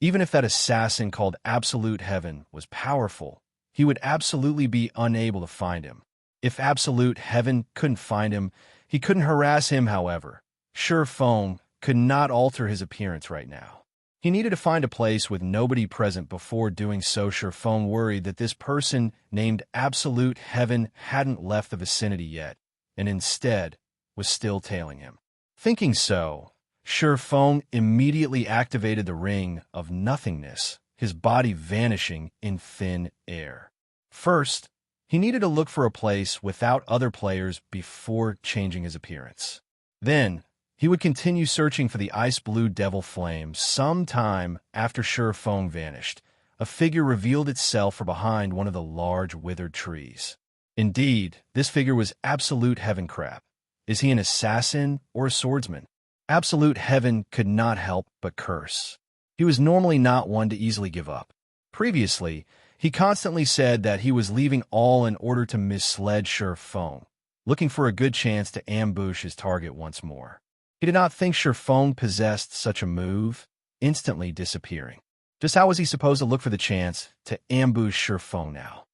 even if that assassin called Absolute Heaven was powerful, he would absolutely be unable to find him. If Absolute Heaven couldn't find him, he couldn't harass him, however. Feng could not alter his appearance right now. He needed to find a place with nobody present before doing so. Feng worried that this person named Absolute Heaven hadn't left the vicinity yet, and instead was still tailing him. Thinking so, Feng immediately activated the Ring of Nothingness, his body vanishing in thin air. First, he needed to look for a place without other players before changing his appearance. Then, he would continue searching for the ice-blue devil flame. Sometime after Feng vanished, a figure revealed itself from behind one of the large withered trees. Indeed, this figure was Absolute Heaven. Crap. Is he an assassin or a swordsman? Absolute Heaven could not help but curse. He was normally not one to easily give up. Previously, he constantly said that he was leaving all in order to mislead Feng, looking for a good chance to ambush his target once more. He did not think Feng possessed such a move, instantly disappearing. Just how was he supposed to look for the chance to ambush Feng now?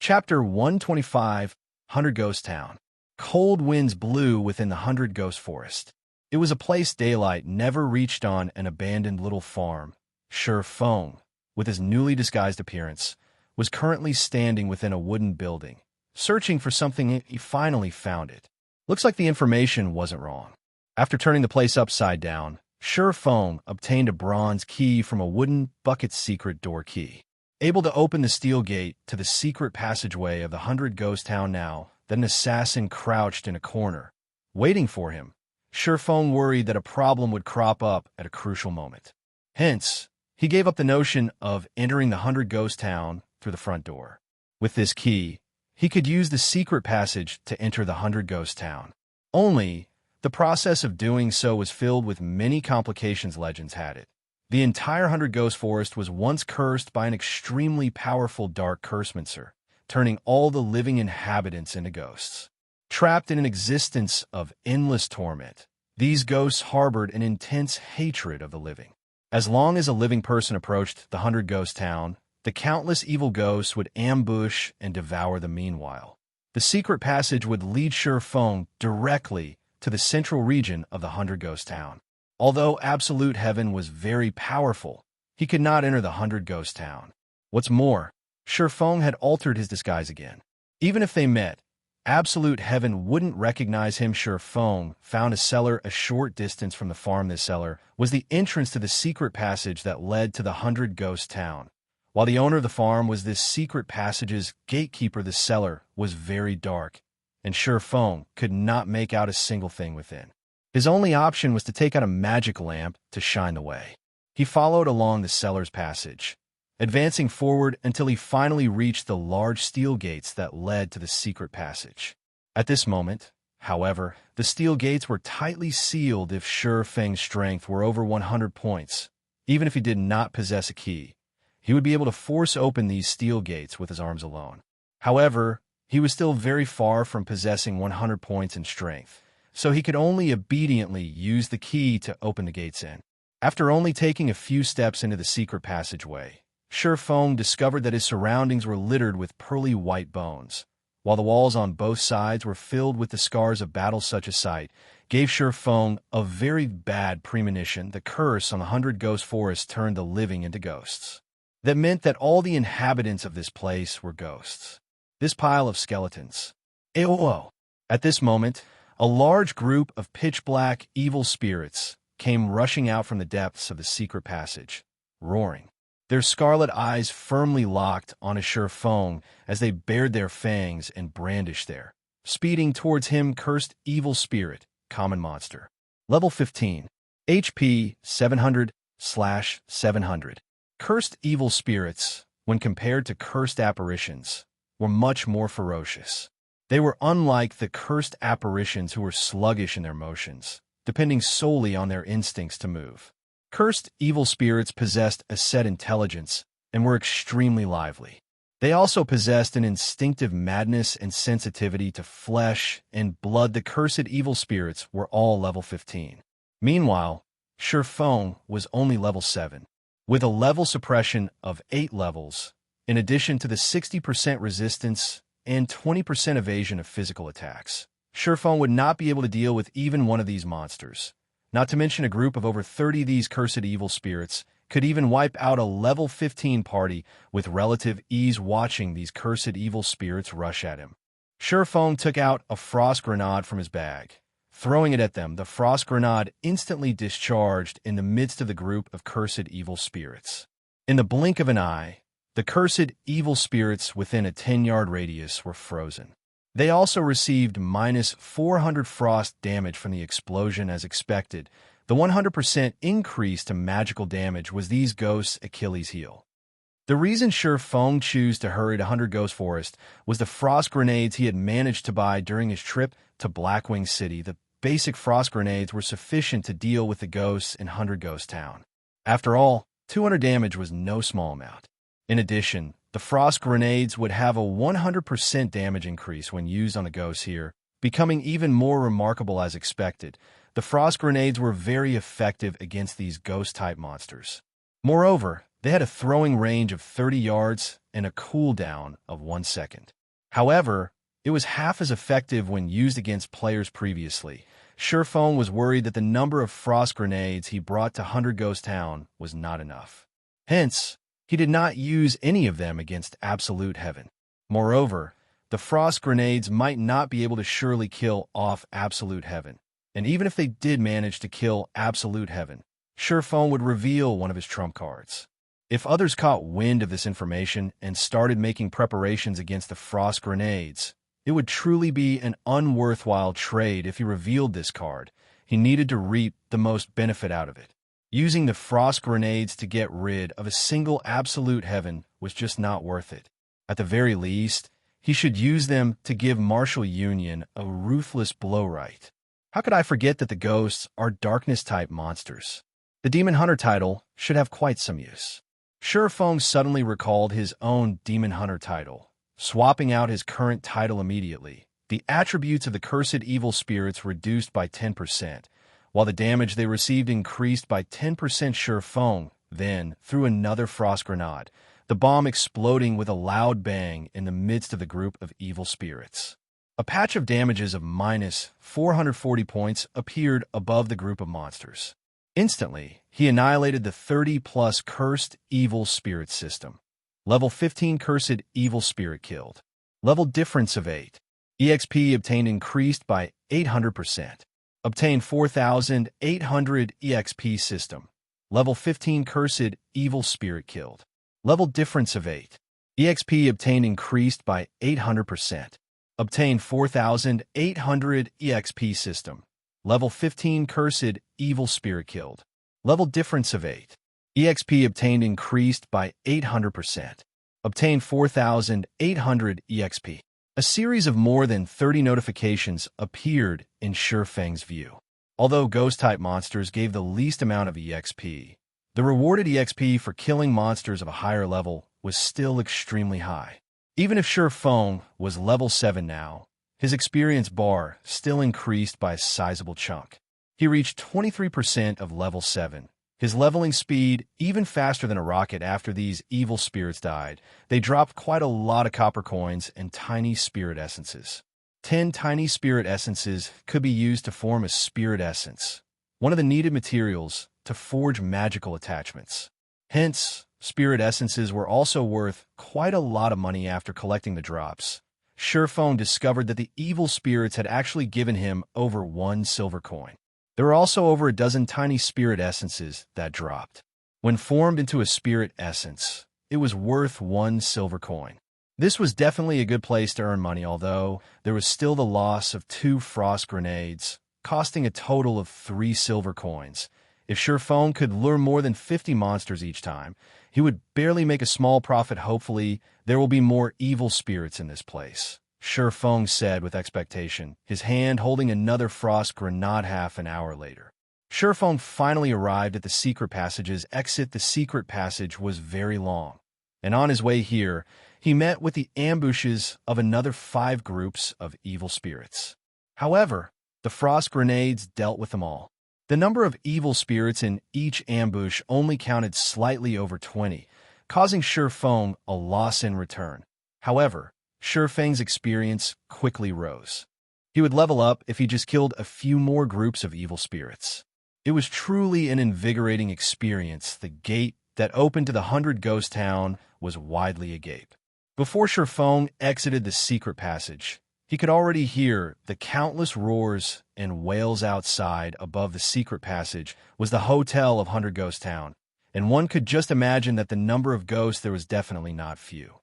Chapter 125, 100 Ghost Town. Cold winds blew within the 100 Ghost Forest. It was a place daylight never reached on an abandoned little farm. Feng, with his newly disguised appearance, was currently standing within a wooden building, searching for something. He finally found it. Looks like the information wasn't wrong. After turning the place upside down, Feng obtained a bronze key from a wooden bucket's secret door key. Able to open the steel gate to the secret passageway of the 100 Ghost Town now, that an assassin crouched in a corner, waiting for him. Feng worried that a problem would crop up at a crucial moment. Hence, he gave up the notion of entering the 100 Ghost Town through the front door. With this key, he could use the secret passage to enter the 100 Ghost Town. Only, the process of doing so was filled with many complications. Legends had it. The entire 100 Ghost Forest was once cursed by an extremely powerful dark cursemancer, turning all the living inhabitants into ghosts. Trapped in an existence of endless torment, these ghosts harbored an intense hatred of the living. As long as a living person approached the 100 Ghost Town, the countless evil ghosts would ambush and devour them. Meanwhile, the secret passage would lead Feng directly to the central region of the 100 Ghost Town. Although Absolute Heaven was very powerful, he could not enter the 100 Ghost Town. What's more, Feng had altered his disguise again. Even if they met, Absolute Heaven wouldn't recognize him. Feng found a cellar a short distance from the farm. This cellar was the entrance to the secret passage that led to the 100 Ghost Town. While the owner of the farm was this secret passage's gatekeeper, the cellar was very dark, and Feng could not make out a single thing within. His only option was to take out a magic lamp to shine the way. He followed along the cellar's passage, advancing forward until he finally reached the large steel gates that led to the secret passage. At this moment, however, the steel gates were tightly sealed. If Feng's strength were over 100 points, even if he did not possess a key, he would be able to force open these steel gates with his arms alone. However, he was still very far from possessing 100 points in strength, so he could only obediently use the key to open the gates in. After only taking a few steps into the secret passageway, Feng discovered that his surroundings were littered with pearly white bones, while the walls on both sides were filled with the scars of battle. Such a sight gave Feng a very bad premonition. The curse on the 100 Ghost Forest turned the living into ghosts. That meant that all the inhabitants of this place were ghosts. This pile of skeletons. Ew. At this moment, a large group of pitch-black evil spirits came rushing out from the depths of the secret passage, roaring. Their scarlet eyes firmly locked on Feng as they bared their fangs and brandished their, speeding towards him. Cursed evil spirit, common monster. Level 15. HP 700/700. Cursed evil spirits, when compared to cursed apparitions, were much more ferocious. They were unlike the cursed apparitions who were sluggish in their motions, depending solely on their instincts to move. Cursed evil spirits possessed a set intelligence and were extremely lively. They also possessed an instinctive madness and sensitivity to flesh and blood. The cursed evil spirits were all level 15. Meanwhile, Feng was only level 7. With a level suppression of 8 levels, in addition to the 60% resistance and 20% evasion of physical attacks. Surefeng would not be able to deal with even one of these monsters. Not to mention a group of over 30 of these cursed evil spirits could even wipe out a level 15 party with relative ease watching these cursed evil spirits rush at him. Surefeng took out a frost grenade from his bag. Throwing it at them, the frost grenade instantly discharged in the midst of the group of cursed evil spirits. In the blink of an eye, the cursed evil spirits within a 10-yard radius were frozen. They also received minus 400 frost damage from the explosion as expected. The 100% increase to magical damage was these ghosts' Achilles' heel. The reason Surefeng chose to hurry to 100 Ghost Forest was the frost grenades he had managed to buy during his trip to Blackwing City. The basic frost grenades were sufficient to deal with the ghosts in 100 Ghost Town. After all, 200 damage was no small amount. In addition, the frost grenades would have a 100% damage increase when used on a ghost here, becoming even more remarkable as expected. The frost grenades were very effective against these ghost-type monsters. Moreover, they had a throwing range of 30 yards and a cooldown of 1 second. However, it was half as effective when used against players previously. Surefeng was worried that the number of frost grenades he brought to 100 Ghost Town was not enough. Hence, he did not use any of them against Absolute Heaven. Moreover, the frost grenades might not be able to surely kill off Absolute Heaven. And even if they did manage to kill Absolute Heaven, Surefeng would reveal one of his trump cards. If others caught wind of this information and started making preparations against the frost grenades, it would truly be an unworthwhile trade if he revealed this card. He needed to reap the most benefit out of it. Using the frost grenades to get rid of a single Absolute Heaven was just not worth it. At the very least, he should use them to give Martial Union a ruthless blow right. How could I forget that the ghosts are darkness-type monsters? The Demon Hunter title should have quite some use. Surefeng suddenly recalled his own Demon Hunter title, swapping out his current title immediately. The attributes of the cursed evil spirits reduced by 10%, while the damage they received increased by 10%. Surefeng then threw another frost grenade, the bomb exploding with a loud bang in the midst of the group of evil spirits. A patch of damages of minus 440 points appeared above the group of monsters. Instantly, he annihilated the 30-plus cursed evil spirit system. Level 15 cursed evil spirit killed. Level difference of 8. EXP obtained increased by 800%. Obtained 4,800 EXP system. Level 15 cursed evil spirit killed. Level difference of 8. EXP obtained increased by 800%. Obtained 4,800 EXP system. Level 15 cursed evil spirit killed. Level difference of 8. EXP obtained increased by 800%. Obtained 4,800 EXP. A series of more than 30 notifications appeared in Surefeng's view. Although ghost-type monsters gave the least amount of EXP, the rewarded EXP for killing monsters of a higher level was still extremely high. Even if Surefeng was level 7 now, his experience bar still increased by a sizable chunk. He reached 23% of level 7. His leveling speed even faster than a rocket after these evil spirits died. They dropped quite a lot of copper coins and tiny spirit essences. 10 tiny spirit essences could be used to form a spirit essence, one of the needed materials to forge magical attachments. Hence, spirit essences were also worth quite a lot of money after collecting the drops. Surefeng discovered that the evil spirits had actually given him over 1 silver coin. There were also over a dozen tiny spirit essences that dropped. When formed into a spirit essence, it was worth 1 silver coin. This was definitely a good place to earn money, although there was still the loss of 2 frost grenades, costing a total of 3 silver coins. If Surefeng could lure more than 50 monsters each time, he would barely make a small profit. Hopefully, there will be more evil spirits in this place, Surefeng said with expectation, his hand holding another frost grenade. Half an hour later, Surefeng finally arrived at the secret passage's exit. The secret passage was very long, and on his way here, he met with the ambushes of another 5 groups of evil spirits. However, the frost grenades dealt with them all. The number of evil spirits in each ambush only counted slightly over 20. causing Shifeng a loss in return. However, Shifeng's experience quickly rose. He would level up if he just killed a few more groups of evil spirits. It was truly an invigorating experience. The gate that opened to the 100 Ghost Town was widely agape. Before Shifeng exited the secret passage, he could already hear the countless roars and wails outside. Above the secret passage was the hotel of 100 Ghost Town, and one could just imagine that the number of ghosts there was definitely not few.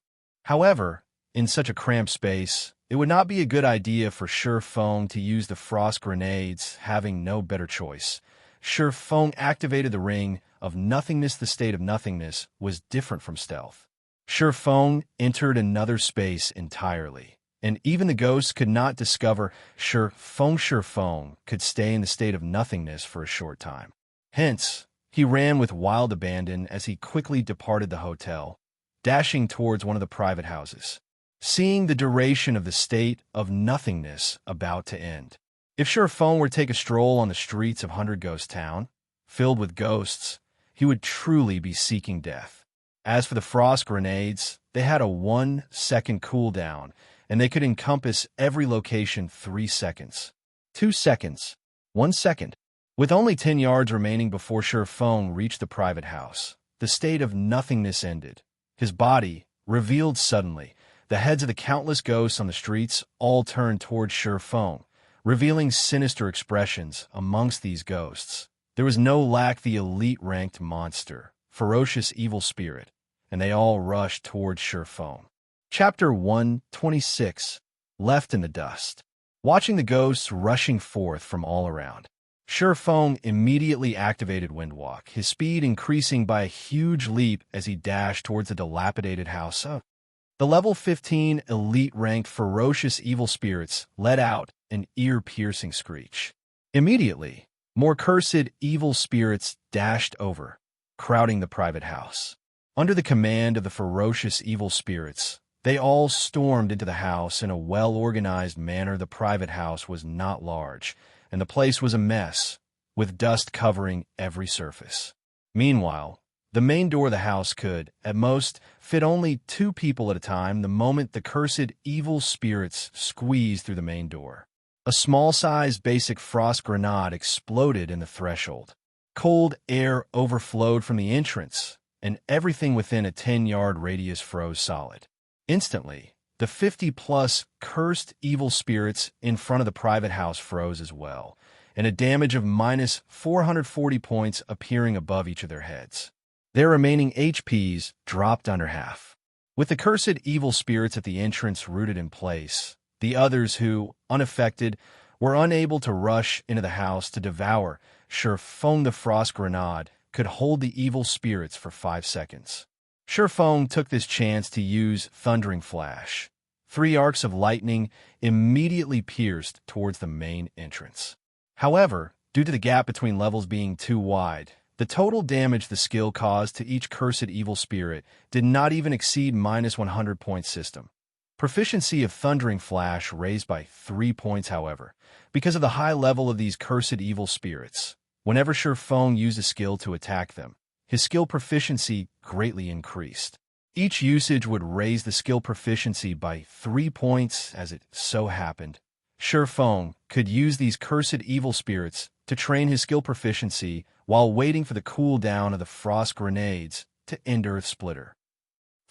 However, in such a cramped space, it would not be a good idea for Shifeng to use the frost grenades. Having no better choice, Shifeng activated the Ring of Nothingness. The state of nothingness was different from stealth. Shifeng entered another space entirely, and even the ghosts could not discover Shifeng. Shifeng could stay in the state of nothingness for a short time. Hence, he ran with wild abandon as he quickly departed the hotel, dashing towards one of the private houses. Seeing the duration of the state of nothingness about to end, if Shifeng were to take a stroll on the streets of 100 Ghost Town, filled with ghosts, he would truly be seeking death. As for the frost grenades, they had a 1-second cooldown, and they could encompass every location 3 seconds, 2 seconds, 1 second. With only 10 yards remaining before Shifeng reached the private house, the state of nothingness ended. His body revealed suddenly. The heads of the countless ghosts on the streets all turned towards Shifeng, revealing sinister expressions amongst these ghosts. There was no lack the elite-ranked monster, ferocious evil spirit, and they all rushed towards Shifeng. Chapter 126, Left in the Dust. Watching the ghosts rushing forth from all around, Shifeng immediately activated Windwalk, his speed increasing by a huge leap as he dashed towards the dilapidated house. The level 15 elite-ranked ferocious evil spirits let out an ear-piercing screech. Immediately, more cursed evil spirits dashed over, crowding the private house. Under the command of the ferocious evil spirits, they all stormed into the house in a well-organized manner. The private house was not large, and the place was a mess, with dust covering every surface. Meanwhile, the main door of the house could, at most, fit only 2 people at a time. The moment the cursed evil spirits squeezed through the main door, a small-sized basic frost grenade exploded in the threshold. Cold air overflowed from the entrance, and everything within a 10-yard radius froze solid. Instantly, the 50-plus cursed evil spirits in front of the private house froze as well, and a damage of minus 440 points appearing above each of their heads. Their remaining HPs dropped under half. With the cursed evil spirits at the entrance rooted in place, the others who, unaffected, were unable to rush into the house to devour Shifeng. The frost grenade could hold the evil spirits for 5 seconds. Shifeng took this chance to use Thundering Flash. 3 arcs of lightning immediately pierced towards the main entrance. However, due to the gap between levels being too wide, the total damage the skill caused to each cursed evil spirit did not even exceed minus 100 point system. Proficiency of Thundering Flash raised by 3 points, however, because of the high level of these cursed evil spirits. Whenever Shifeng used a skill to attack them, his skill proficiency greatly increased. Each usage would raise the skill proficiency by 3 points. As it so happened, Shifeng could use these cursed evil spirits to train his skill proficiency while waiting for the cooldown of the frost grenades to end Earth Splitter.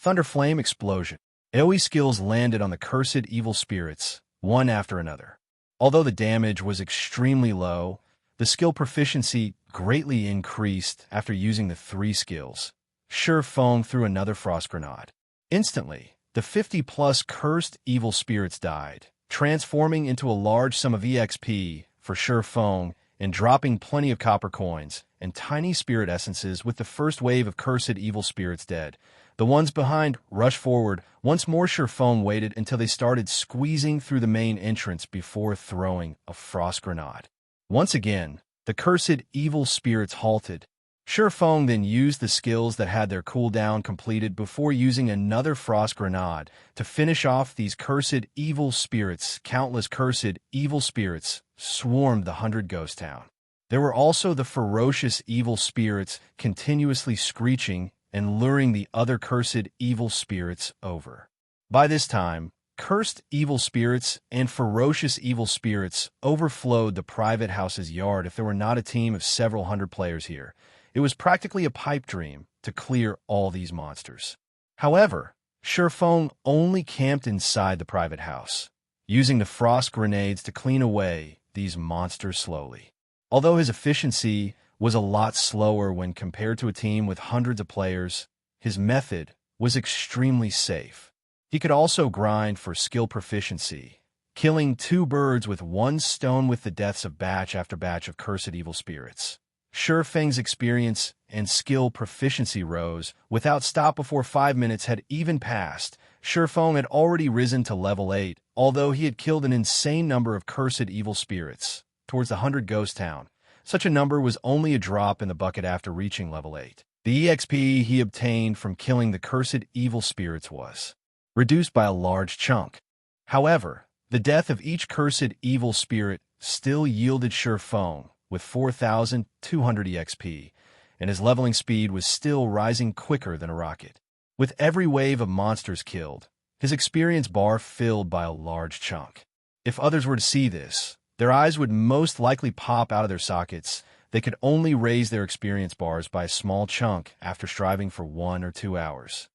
Thunderflame Explosion. AoE skills landed on the cursed evil spirits, one after another. Although the damage was extremely low, the skill proficiency greatly increased after using the 3 skills. Shifeng threw another frost grenade. Instantly, the 50-plus cursed evil spirits died, transforming into a large sum of EXP for Shifeng and dropping plenty of copper coins and tiny spirit essences. With the first wave of cursed evil spirits dead, the ones behind rushed forward. Once more, Shifeng waited until they started squeezing through the main entrance before throwing a frost grenade. Once again, the cursed evil spirits halted. Shifeng then used the skills that had their cooldown completed before using another frost grenade to finish off these cursed evil spirits. Countless cursed evil spirits swarmed the 100 Ghost Town. There were also the ferocious evil spirits continuously screeching and luring the other cursed evil spirits over. By this time, cursed evil spirits and ferocious evil spirits overflowed the private house's yard. If there were not a team of several hundred players here, it was practically a pipe dream to clear all these monsters. However, Shurfeng only camped inside the private house, using the frost grenades to clean away these monsters slowly. Although his efficiency was a lot slower when compared to a team with hundreds of players, his method was extremely safe. He could also grind for skill proficiency, killing 2 birds with 1 stone with the deaths of batch after batch of cursed evil spirits. Shurfeng's experience and skill proficiency rose without stop before 5 minutes had even passed. Shurfeng had already risen to level 8, although he had killed an insane number of cursed evil spirits towards the 100 ghost town. Such a number was only a drop in the bucket after reaching level 8. The EXP he obtained from killing the cursed evil spirits was reduced by a large chunk. However, the death of each cursed evil spirit still yielded Shurfeng with 4,200 EXP, and his leveling speed was still rising quicker than a rocket. With every wave of monsters killed, his experience bar filled by a large chunk. If others were to see this, their eyes would most likely pop out of their sockets. They could only raise their experience bars by a small chunk after striving for 1 or 2 hours.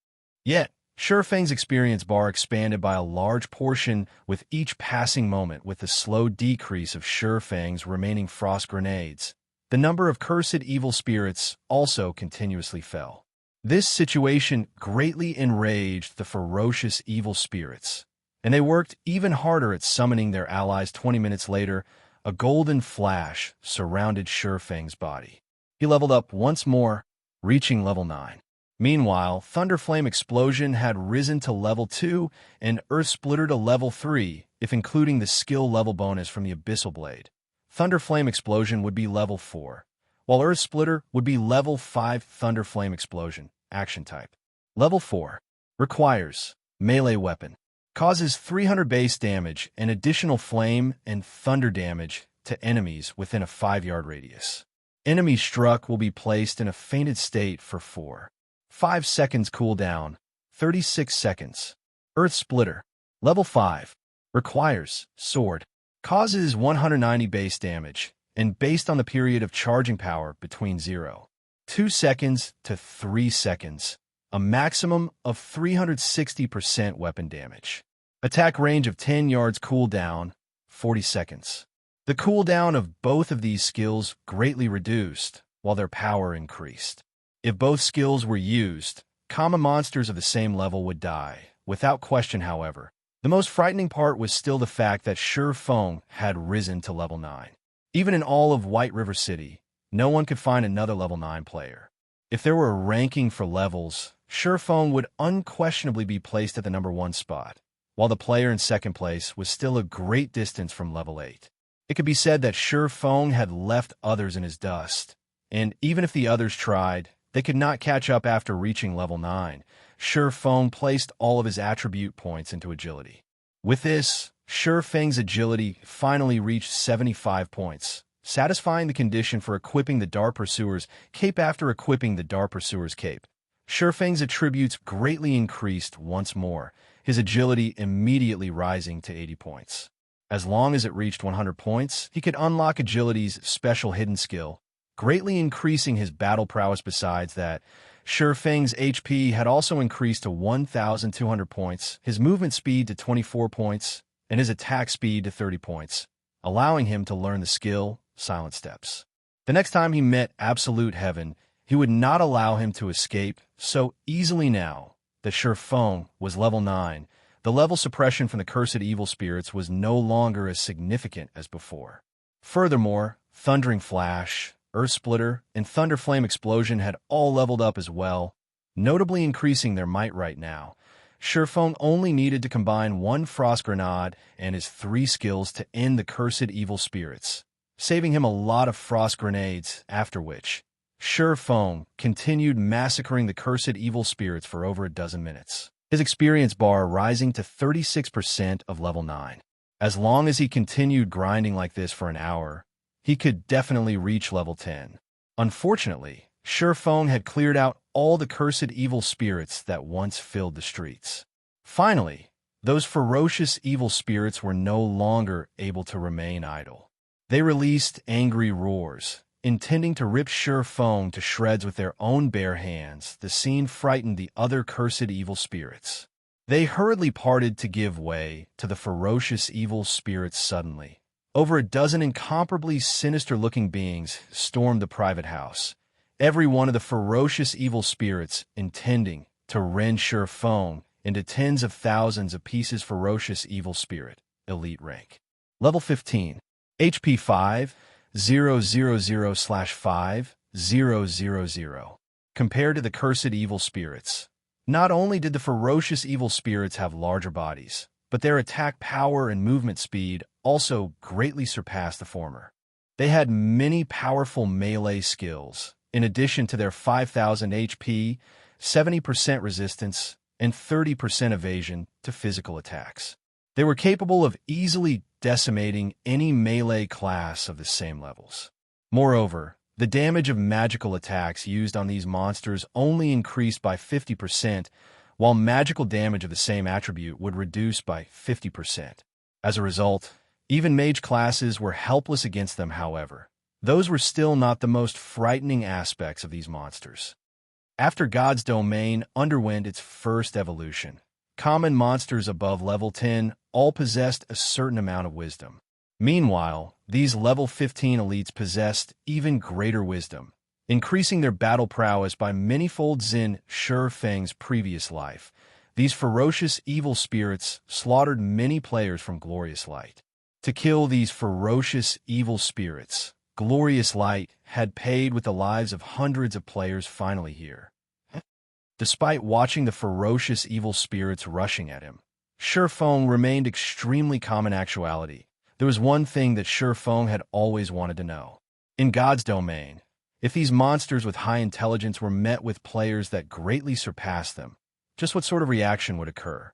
Yet, Shurfeng's experience bar expanded by a large portion with each passing moment. With the slow decrease of Shurfeng's remaining frost grenades, the number of cursed evil spirits also continuously fell. This situation greatly enraged the ferocious evil spirits, and they worked even harder at summoning their allies. 20 minutes later, a golden flash surrounded Shurfeng's body. He leveled up once more, reaching level 9. Meanwhile, Thunderflame Explosion had risen to level 2 and Earth Splitter to level 3, if including the skill level bonus from the Abyssal Blade. Thunderflame Explosion would be level 4, while Earth Splitter would be level 5. Thunderflame Explosion, action type. Level 4, requires melee weapon. Causes 300 base damage and additional flame and thunder damage to enemies within a 5-yard radius. Enemies struck will be placed in a fainted state for 5 seconds cooldown, 36 seconds. Earth Splitter, level 5, requires sword. Causes 190 base damage, and based on the period of charging power between 2 seconds to 3 seconds, a maximum of 360% weapon damage. Attack range of 10 yards cooldown, 40 seconds. The cooldown of both of these skills greatly reduced, while their power increased. If both skills were used, common monsters of the same level would die, without question. However, the most frightening part was still the fact that Shurfeng had risen to level 9. Even in all of White River City, no one could find another level 9 player. If there were a ranking for levels, Shurfeng would unquestionably be placed at the number 1 spot, while the player in second place was still a great distance from level 8. It could be said that Shurfeng had left others in his dust, and even if the others tried, they could not catch up after reaching level 9. Shurfeng placed all of his attribute points into agility. With this, Shurfeng's agility finally reached 75 points, satisfying the condition for equipping the Dark Pursuer's cape. After equipping the Dark Pursuer's cape, Shurfeng's attributes greatly increased once more, his agility immediately rising to 80 points. As long as it reached 100 points, he could unlock agility's special hidden skill, greatly increasing his battle prowess. Besides that, Shurfeng's HP had also increased to 1,200 points, his movement speed to 24 points, and his attack speed to 30 points, allowing him to learn the skill Silent Steps. The next time he met Absolute Heaven, he would not allow him to escape so easily. Now that Shurfeng was level 9, the level suppression from the cursed evil spirits was no longer as significant as before. Furthermore, Thundering Flash, Earth Splitter, and Thunderflame Explosion had all leveled up as well, notably increasing their might. Right now, Shurfeng only needed to combine 1 Frost Grenade and his 3 skills to end the cursed evil spirits, saving him a lot of frost grenades, after which Shurfeng continued massacring the cursed evil spirits for over a dozen minutes, his experience bar rising to 36% of level 9. As long as he continued grinding like this for an hour, he could definitely reach level 10. Unfortunately, Feng had cleared out all the cursed evil spirits that once filled the streets. Finally, those ferocious evil spirits were no longer able to remain idle. They released angry roars, intending to rip Feng to shreds with their own bare hands. The scene frightened the other cursed evil spirits. They hurriedly parted to give way to the ferocious evil spirits suddenly. Over a dozen incomparably sinister-looking beings stormed the private house, every one of the ferocious evil spirits intending to rend Feng into tens of thousands of pieces. Ferocious evil spirit, elite rank. Level 15. HP 5,000/5,000. Compared to the cursed evil spirits, not only did the ferocious evil spirits have larger bodies, but their attack power and movement speed also greatly surpassed the former. They had many powerful melee skills, in addition to their 5,000 HP, 70% resistance, and 30% evasion to physical attacks. They were capable of easily decimating any melee class of the same levels. Moreover, the damage of magical attacks used on these monsters only increased by 50%, while magical damage of the same attribute would reduce by 50%. As a result, even mage classes were helpless against them. However, those were still not the most frightening aspects of these monsters. After God's domain underwent its first evolution, common monsters above level 10 all possessed a certain amount of wisdom. Meanwhile, these level 15 elites possessed even greater wisdom, increasing their battle prowess by many folds. In Feng's previous life, these ferocious evil spirits slaughtered many players from Glorious Light. To kill these ferocious evil spirits, Glorious Light had paid with the lives of hundreds of players. Finally here, despite watching the ferocious evil spirits rushing at him, Feng remained extremely calm. In actuality, there was one thing that Feng had always wanted to know. In God's domain, if these monsters with high intelligence were met with players that greatly surpassed them, just what sort of reaction would occur?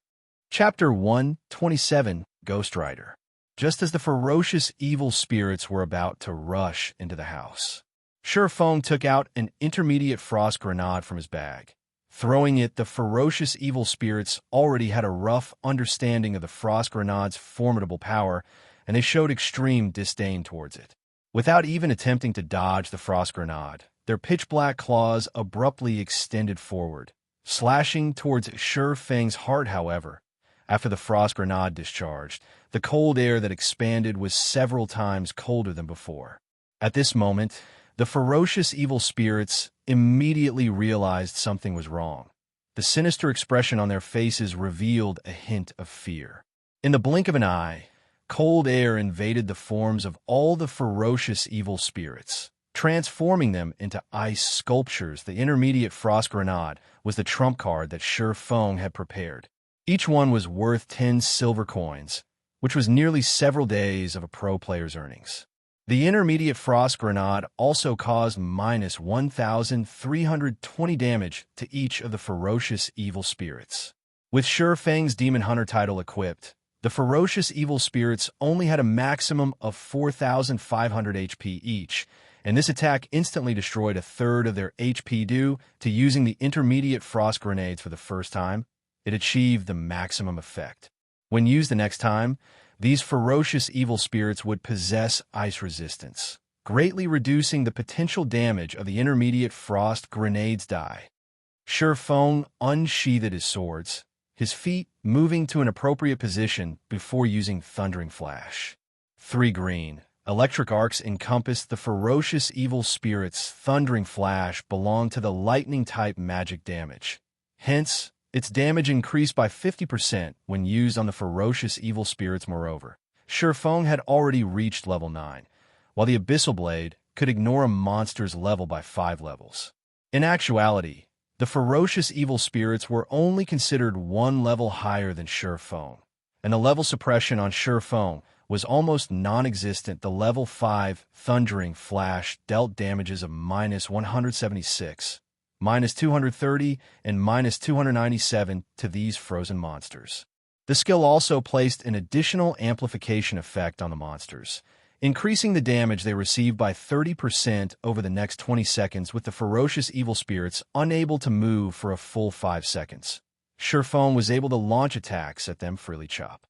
Chapter 127, Ghost Rider. Just as the ferocious evil spirits were about to rush into the house, Feng took out an intermediate frost grenade from his bag. Throwing it, the ferocious evil spirits already had a rough understanding of the frost grenade's formidable power, and they showed extreme disdain towards it. Without even attempting to dodge the frost grenade, their pitch-black claws abruptly extended forward, slashing towards Feng's heart. However, after the frost grenade discharged, the cold air that expanded was several times colder than before. At this moment, the ferocious evil spirits immediately realized something was wrong. The sinister expression on their faces revealed a hint of fear. In the blink of an eye, cold air invaded the forms of all the ferocious evil spirits, transforming them into ice sculptures. The intermediate frost grenade was the trump card that Feng had prepared. Each one was worth 10 silver coins, which was nearly several days of a pro player's earnings. The intermediate frost grenade also caused minus 1,320 damage to each of the ferocious evil spirits. With Feng's Demon Hunter title equipped, the ferocious evil spirits only had a maximum of 4,500 HP each, and this attack instantly destroyed a third of their HP due to using the intermediate frost grenades for the first time. It achieved the maximum effect. When used the next time, these ferocious evil spirits would possess ice resistance, greatly reducing the potential damage of the intermediate frost grenades die. Feng unsheathed his swords, his feet moving to an appropriate position before using Thundering Flash. 3 green, electric arcs encompassed the ferocious evil spirits. Thundering Flash belonged to the lightning-type magic damage. Hence, its damage increased by 50% when used on the ferocious evil spirits. Moreover, Feng had already reached level 9, while the Abyssal Blade could ignore a monster's level by 5 levels. In actuality, the ferocious evil spirits were only considered 1 level higher than Feng, and the level suppression on Feng was almost non-existent. The level 5 Thundering Flash dealt damages of minus 176, minus 230, and minus 297 to these frozen monsters. The skill also placed an additional amplification effect on the monsters, increasing the damage they received by 30% over the next 20 seconds, with the ferocious evil spirits unable to move for a full 5 seconds. Surefeng was able to launch attacks at them freely. Chop.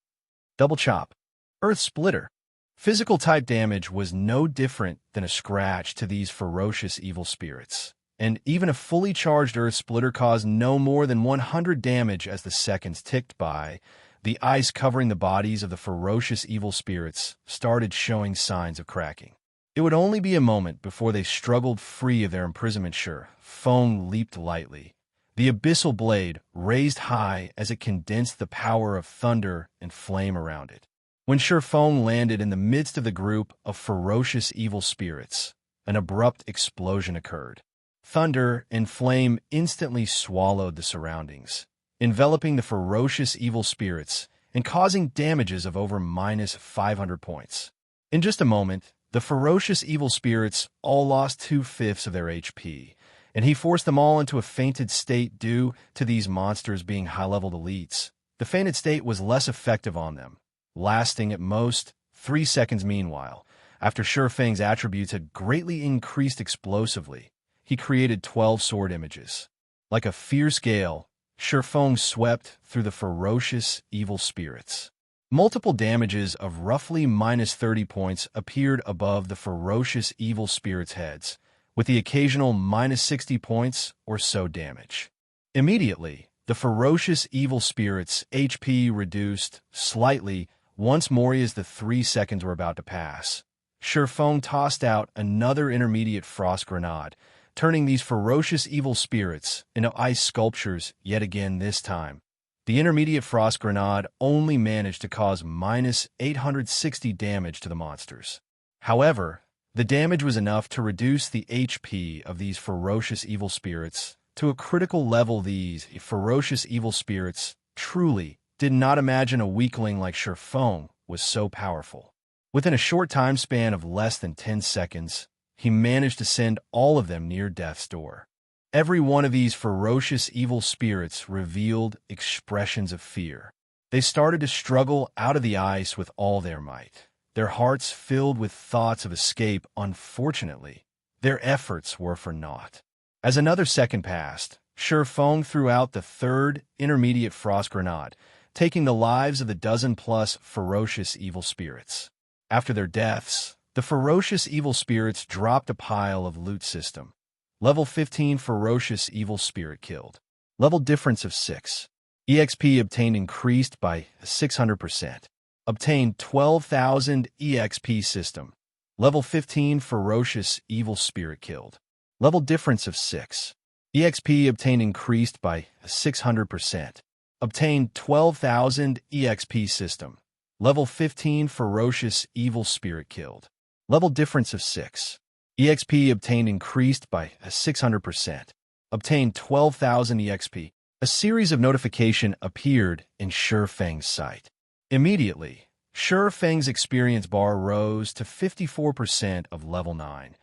Double Chop. Earth Splitter. Physical type damage was no different than a scratch to these ferocious evil spirits, and even a fully charged Earth Splitter caused no more than 100 damage as the seconds ticked by. The ice covering the bodies of the ferocious evil spirits started showing signs of cracking. It would only be a moment before they struggled free of their imprisonment. Surefeng leaped lightly, the abyssal blade raised high as it condensed the power of thunder and flame around it. When Surefeng landed in the midst of the group of ferocious evil spirits, an abrupt explosion occurred. Thunder and flame instantly swallowed the surroundings, enveloping the ferocious evil spirits and causing damages of over -500 points. In just a moment, the ferocious evil spirits all lost 2/5 of their HP, and he forced them all into a fainted state due to these monsters being high-leveled elites. The fainted state was less effective on them, lasting at most 3 seconds. Meanwhile, after Surefeng's attributes had greatly increased explosively, he created 12 sword images. Like a fierce gale, Surefeng swept through the ferocious evil spirits. Multiple damages of roughly -30 points appeared above the ferocious evil spirits' heads, with the occasional -60 points or so damage. Immediately, the ferocious evil spirits' HP reduced slightly once more as the 3 seconds were about to pass. Surefeng tossed out another intermediate frost grenade, turning these ferocious evil spirits into ice sculptures yet again. This time, the intermediate frost grenade only managed to cause -860 damage to the monsters. However, the damage was enough to reduce the HP of these ferocious evil spirits to a critical level. These ferocious evil spirits truly did not imagine a weakling like Surefeng was so powerful. Within a short time span of less than 10 seconds, he managed to send all of them near death's door. Every one of these ferocious evil spirits revealed expressions of fear. They started to struggle out of the ice with all their might, their hearts filled with thoughts of escape. Unfortunately, their efforts were for naught. As another second passed, Surefeng threw out the third intermediate frost grenade, taking the lives of the dozen-plus ferocious evil spirits. After their deaths, the ferocious evil spirits dropped a pile of loot system. Level 15 ferocious evil spirit killed. Level difference of 6. EXP obtained increased by 600%. Obtained 12,000 EXP system. Level 15 ferocious evil spirit killed. Level difference of 6. EXP obtained increased by 600%. Obtained 12,000 EXP system. Level 15 ferocious evil spirit killed. Level difference of 6. EXP obtained increased by 600%. Obtained 12,000 EXP. A series of notification appeared in Surefeng's sight. Immediately, Surefeng's experience bar rose to 54% of level 9,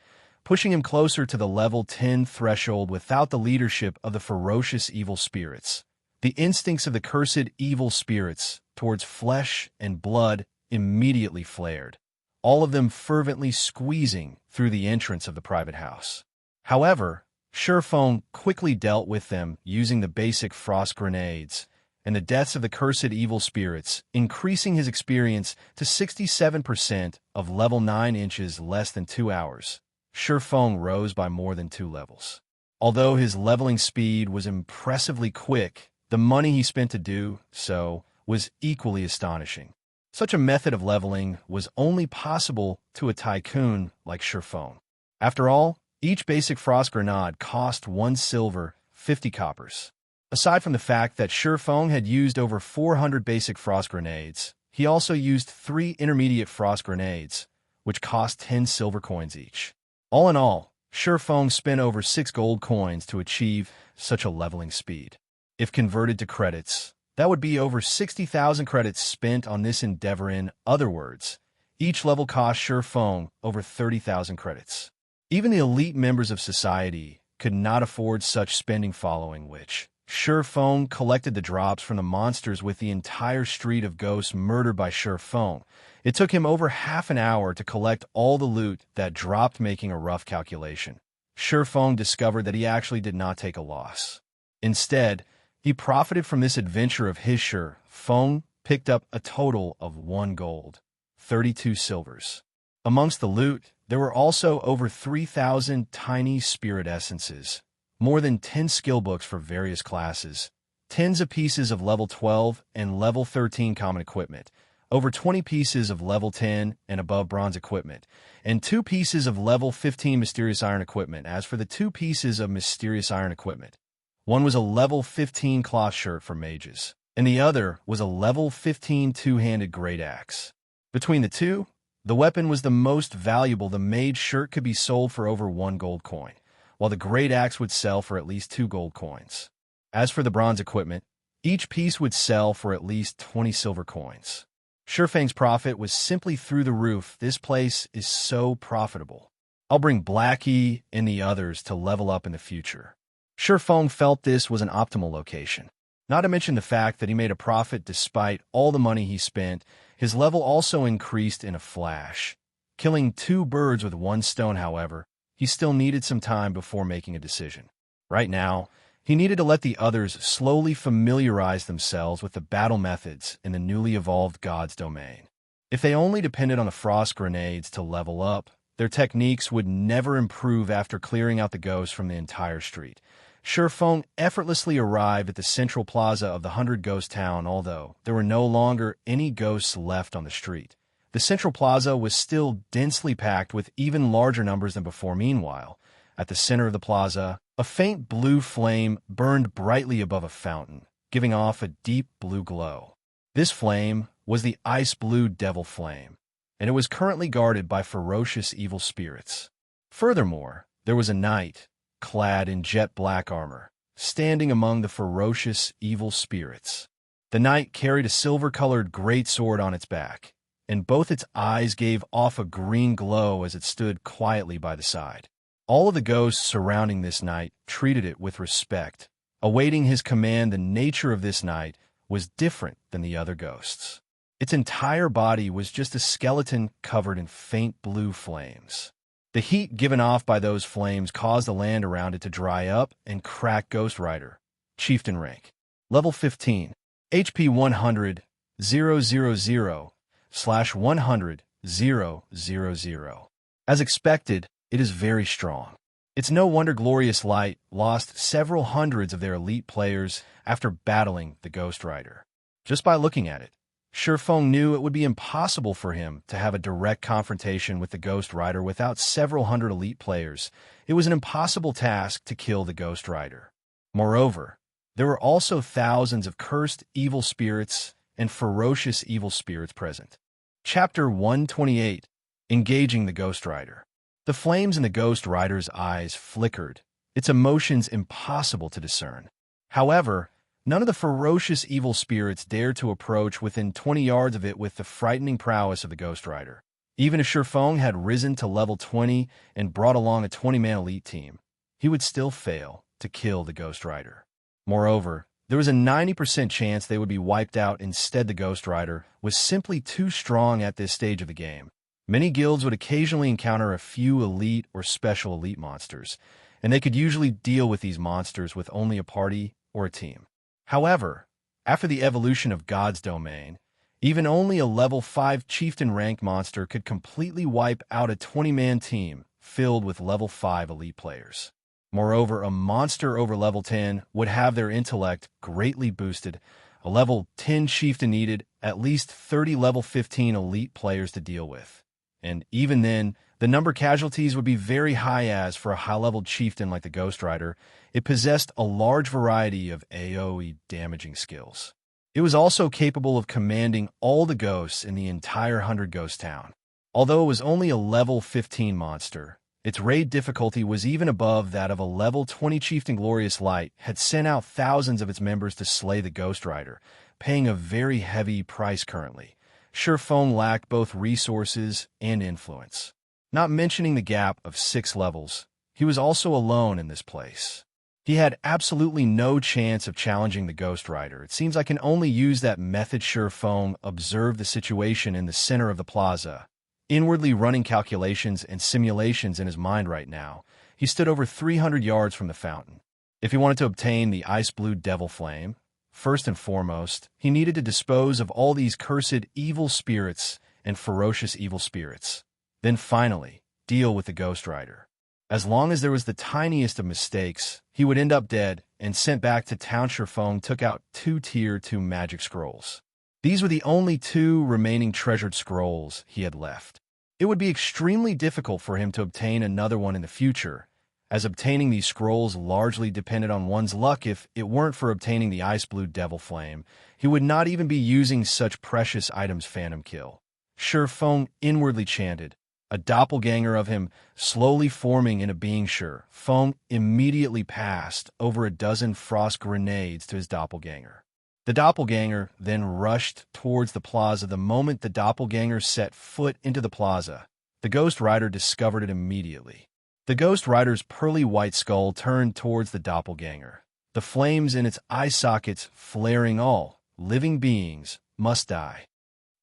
pushing him closer to the level 10 threshold. Without the leadership of the ferocious evil spirits, the instincts of the cursed evil spirits towards flesh and blood immediately flared, all of them fervently squeezing through the entrance of the private house. However, Surefeng quickly dealt with them using the basic frost grenades and the deaths of the cursed evil spirits, increasing his experience to 67% of level 9 inches less than 2 hours. Surefeng rose by more than 2 levels. Although his leveling speed was impressively quick, the money he spent to do so was equally astonishing. Such a method of leveling was only possible to a tycoon like Surefeng. After all, each basic frost grenade cost 1 silver, 50 coppers. Aside from the fact that Surefeng had used over 400 basic frost grenades, he also used 3 intermediate frost grenades, which cost 10 silver coins each. All in all, Surefeng spent over 6 gold coins to achieve such a leveling speed. If converted to credits, that would be over 60,000 credits spent on this endeavor. In other words, each level cost Surefeng over 30,000 credits. Even the elite members of society could not afford such spending, following which Feng collected the drops from the monsters with the entire street of ghosts murdered by Feng. It took him over half an hour to collect all the loot that dropped, making a rough calculation. Feng discovered that he actually did not take a loss. Instead, he profited from this adventure of his. Feng picked up a total of 1 gold, 32 silvers. Amongst the loot, there were also over 3,000 tiny spirit essences, more than 10 skill books for various classes, tens of pieces of level 12 and level 13 common equipment, over 20 pieces of level 10 and above bronze equipment, and 2 pieces of level 15 mysterious iron equipment. As for the 2 pieces of mysterious iron equipment, one was a level 15 cloth shirt for mages, and the other was a level 15 two-handed great axe. Between the two, the weapon was the most valuable. The mage shirt could be sold for over 1 gold coin, while the great axe would sell for at least 2 gold coins. As for the bronze equipment, each piece would sell for at least 20 silver coins. Feng's profit was simply through the roof. This place is so profitable. I'll bring Blackie and the others to level up in the future. Feng felt this was an optimal location. Not to mention the fact that he made a profit despite all the money he spent. His level also increased in a flash. Killing 2 birds with 1 stone, however, he still needed some time before making a decision. Right now, he needed to let the others slowly familiarize themselves with the battle methods in the newly evolved God's domain. If they only depended on the frost grenades to level up, their techniques would never improve. After clearing out the ghosts from the entire street, Feng effortlessly arrived at the central plaza of the 100 Ghost Town. Although there were no longer any ghosts left on the street, the central plaza was still densely packed with even larger numbers than before. Meanwhile, at the center of the plaza, a faint blue flame burned brightly above a fountain, giving off a deep blue glow. This flame was the ice blue devil flame, and it was currently guarded by ferocious evil spirits. Furthermore, there was a knight, clad in jet black armor, standing among the ferocious evil spirits. The knight carried a silver-colored great sword on its back, and both its eyes gave off a green glow as it stood quietly by the side. All of the ghosts surrounding this knight treated it with respect, awaiting his command. The nature of this knight was different than the other ghosts. Its entire body was just a skeleton covered in faint blue flames. The heat given off by those flames caused the land around it to dry up and crack. Ghost Rider, Chieftain rank, level 15, HP 100, 000/100,000. As expected, it is very strong. It's no wonder Glorious Light lost several hundreds of their elite players after battling the Ghost Rider. Just by looking at it, Feng knew it would be impossible for him to have a direct confrontation with the Ghost Rider without several hundred elite players. It was an impossible task to kill the Ghost Rider. Moreover, there were also thousands of cursed evil spirits and ferocious evil spirits present. Chapter 128, Engaging the Ghost Rider. The flames in the Ghost Rider's eyes flickered, its emotions impossible to discern. However, none of the ferocious evil spirits dared to approach within 20 yards of it with the frightening prowess of the Ghost Rider. Even if Feng had risen to level 20 and brought along a 20-man elite team, he would still fail to kill the Ghost Rider. Moreover, there was a 90% chance they would be wiped out. Instead, the Ghost Rider was simply too strong at this stage of the game. Many guilds would occasionally encounter a few elite or special elite monsters, and they could usually deal with these monsters with only a party or a team. However, after the evolution of God's domain, even only a level 5 chieftain rank monster could completely wipe out a 20-man team filled with level 5 elite players. Moreover, a monster over level 10 would have their intellect greatly boosted. A level 10 chieftain needed at least 30 level 15 elite players to deal with. And even then, the number of casualties would be very high. As for a high-leveled chieftain like the Ghost Rider, it possessed a large variety of AoE damaging skills. It was also capable of commanding all the ghosts in the entire 100 Ghost Town. Although it was only a level 15 monster, its raid difficulty was even above that of a level 20 chieftain. Glorious Light had sent out thousands of its members to slay the Ghost Rider, paying a very heavy price currently. Feng lacked both resources and influence. Not mentioning the gap of 6 levels, he was also alone in this place. He had absolutely no chance of challenging the Ghost Rider. It seems I can only use that method. Feng observed the situation in the center of the plaza, inwardly running calculations and simulations in his mind right now. He stood over 300 yards from the fountain. If he wanted to obtain the ice-blue devil flame, first and foremost, he needed to dispose of all these cursed evil spirits and ferocious evil spirits. Then finally, deal with the Ghost Rider. As long as there was the tiniest of mistakes, he would end up dead and sent back to town. Feng took out 2 Tier 2 magic scrolls. These were the only 2 remaining treasured scrolls he had left. It would be extremely difficult for him to obtain another one in the future, as obtaining these scrolls largely depended on one's luck. If it weren't for obtaining the ice-blue devil flame, he would not even be using such precious items. Phantom kill. Feng inwardly chanted, a doppelganger of him slowly forming in a being. Feng immediately passed over a dozen frost grenades to his doppelganger. The doppelganger then rushed towards the plaza. The moment the doppelganger set foot into the plaza, the Ghost Rider discovered it immediately. The Ghost Rider's pearly white skull turned towards the doppelganger, the flames in its eye sockets flaring. All living beings must die.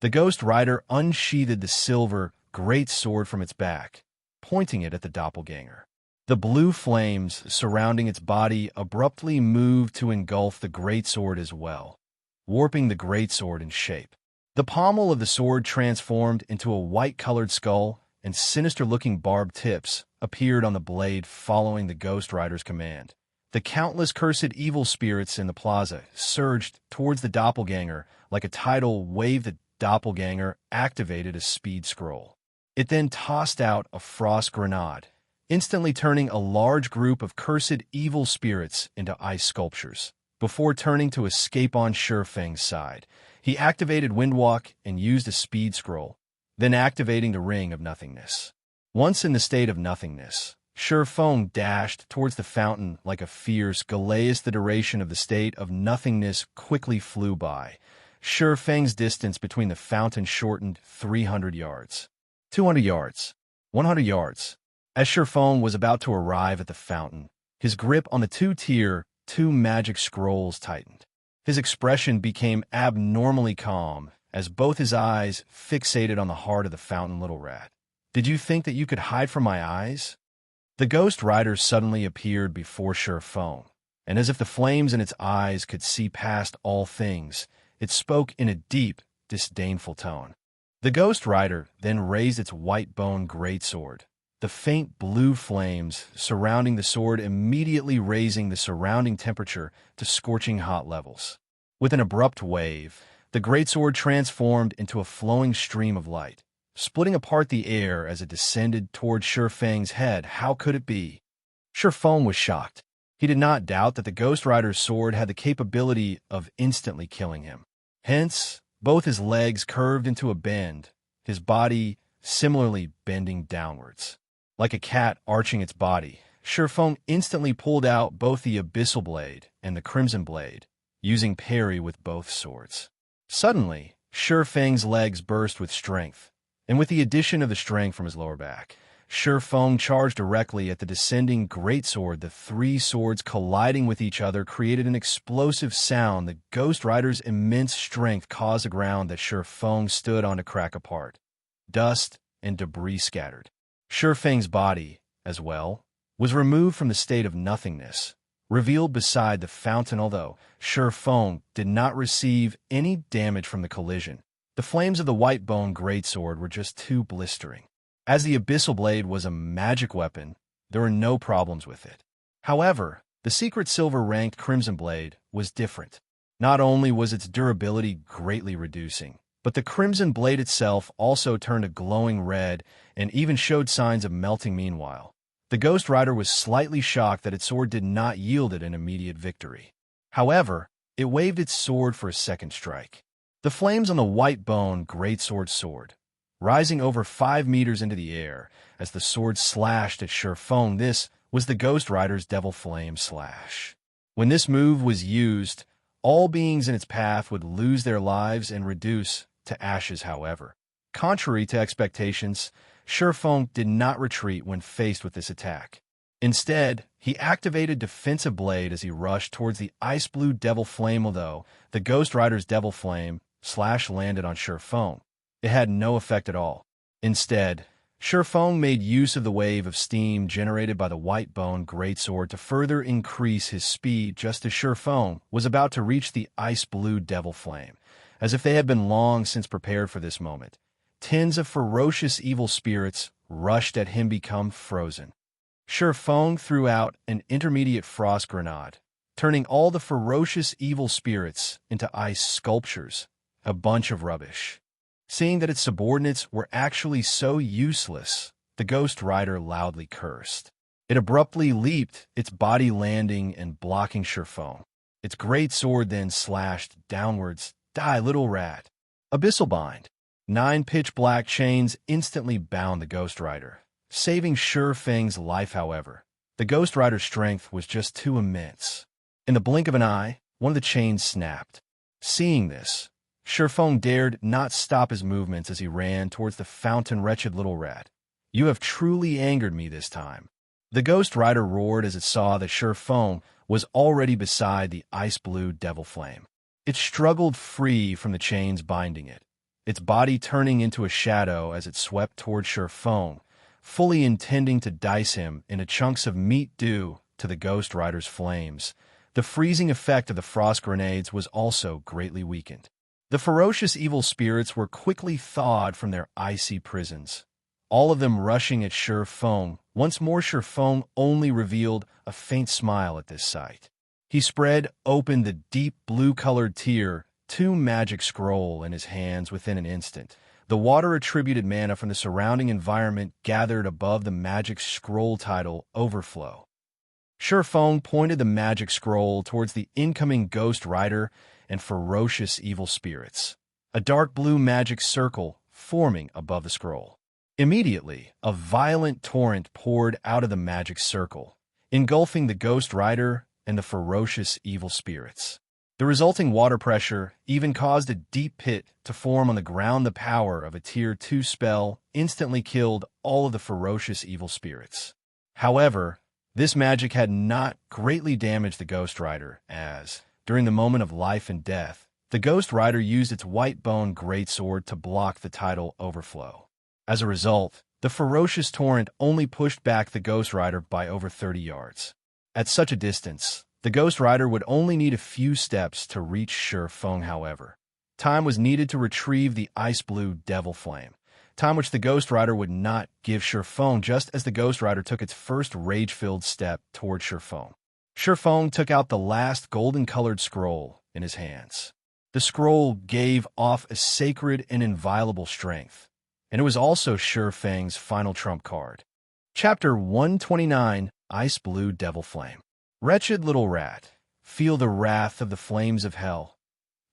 The Ghost Rider unsheathed the silver great sword from its back, pointing it at the doppelganger. The blue flames surrounding its body abruptly moved to engulf the great sword as well, warping the great sword in shape. The pommel of the sword transformed into a white-colored skull, and sinister-looking barbed tips appeared on the blade following the Ghost Rider's command. The countless cursed evil spirits in the plaza surged towards the doppelganger like a tidal wave. The doppelganger activated a speed scroll. It then tossed out a frost grenade, instantly turning a large group of cursed evil spirits into ice sculptures. Before turning to escape on Feng's side, he activated Windwalk and used a speed scroll, then activating the Ring of Nothingness. Once in the state of nothingness, Feng dashed towards the fountain like a fierce Galeas. The duration of the state of nothingness quickly flew by. Feng's distance between the fountain shortened 300 yards. 200 yards. 100 yards. As Feng was about to arrive at the fountain, his grip on the 2 Tier 2 magic scrolls tightened. His expression became abnormally calm as both his eyes fixated on the heart of the fountain. Little rat, did you think that you could hide from my eyes? The Ghost Rider suddenly appeared before Feng, and as if the flames in its eyes could see past all things, it spoke in a deep, disdainful tone. The Ghost Rider then raised its white bone greatsword, the faint blue flames surrounding the sword immediately raising the surrounding temperature to scorching hot levels. With an abrupt wave, the greatsword transformed into a flowing stream of light, splitting apart the air as it descended toward Feng's head. How could it be? Feng was shocked. He did not doubt that the Ghost Rider's sword had the capability of instantly killing him. Hence, both his legs curved into a bend, his body similarly bending downwards. Like a cat arching its body, Feng instantly pulled out both the Abyssal blade and the Crimson blade, using parry with both swords. Suddenly, Feng's legs burst with strength, and with the addition of the strength from his lower back, Feng charged directly at the descending greatsword. The 3 swords colliding with each other created an explosive sound. The Ghost Rider's immense strength caused the ground that Feng stood on to crack apart. Dust and debris scattered. Feng's body, as well, was removed from the state of nothingness, revealed beside the fountain. Although Feng did not receive any damage from the collision, the flames of the white bone greatsword were just too blistering. As the Abyssal blade was a magic weapon, there were no problems with it. However, the secret silver-ranked Crimson blade was different. Not only was its durability greatly reducing, but the Crimson blade itself also turned a glowing red and even showed signs of melting. Meanwhile, the Ghost Rider was slightly shocked that its sword did not yield it an immediate victory. However, it waved its sword for a second strike. The flames on the white bone greatsword sword, rising over 5 meters into the air as the sword slashed at Feng. This was the Ghost Rider's Devil Flame Slash. When this move was used, all beings in its path would lose their lives and reduce to ashes. However, contrary to expectations, Feng did not retreat when faced with this attack. Instead, he activated Defensive Blade as he rushed towards the Ice Blue Devil Flame, although the Ghost Rider's Devil Flame slash landed on Shurfeng. It had no effect at all. Instead, Shurfeng made use of the wave of steam generated by the White Bone Greatsword to further increase his speed just as Shurfeng was about to reach the Ice Blue Devil Flame. As if they had been long since prepared for this moment, tens of ferocious evil spirits rushed at him, become frozen. Shurfeng threw out an intermediate frost grenade, turning all the ferocious evil spirits into ice sculptures, a bunch of rubbish. Seeing that its subordinates were actually so useless, the Ghost Rider loudly cursed. It abruptly leaped, its body landing and blocking Shurfeng. Its great sword then slashed downwards. Die, little rat. Abyssal bind. 9 pitch-black chains instantly bound the Ghost Rider, saving Shurfeng's life. However, the Ghost Rider's strength was just too immense. In the blink of an eye, one of the chains snapped. Seeing this, Shurfeng dared not stop his movements as he ran towards the fountain. Wretched little rat, you have truly angered me this time. The Ghost Rider roared as it saw that Shurfeng was already beside the Ice Blue Devil Flame. It struggled free from the chains binding it, its body turning into a shadow as it swept toward Shurfeng, fully intending to dice him into chunks of meat due to the Ghost Rider's flames. The freezing effect of the frost grenades was also greatly weakened. The ferocious evil spirits were quickly thawed from their icy prisons, all of them rushing at Shurfeng. Once more, Shurfeng only revealed a faint smile at this sight. He spread open the deep blue-colored Tier 2 magic scroll in his hands. Within an instant, the water-attributed mana from the surrounding environment gathered above the magic scroll title Overflow. Shurfeng pointed the magic scroll towards the incoming Ghost Rider and ferocious evil spirits, a dark blue magic circle forming above the scroll. Immediately, a violent torrent poured out of the magic circle, engulfing the Ghost Rider and the ferocious evil spirits. The resulting water pressure even caused a deep pit to form on the ground. The power of a Tier 2 spell instantly killed all of the ferocious evil spirits. However, this magic had not greatly damaged the Ghost Rider, as, during the moment of life and death, the Ghost Rider used its White Bone Greatsword to block the tidal overflow. As a result, the ferocious torrent only pushed back the Ghost Rider by over 30 yards. At such a distance, the Ghost Rider would only need a few steps to reach Shurfeng. However, time was needed to retrieve the Ice Blue Devil Flame, time which the Ghost Rider would not give Shurfeng. Just as the Ghost Rider took its first rage-filled step toward Shurfeng, Shurfeng took out the last golden-colored scroll in his hands. The scroll gave off a sacred and inviolable strength, and it was also Shurfeng's final trump card. Chapter 129, Ice Blue Devil Flame. Wretched little rat, feel the wrath of the flames of hell.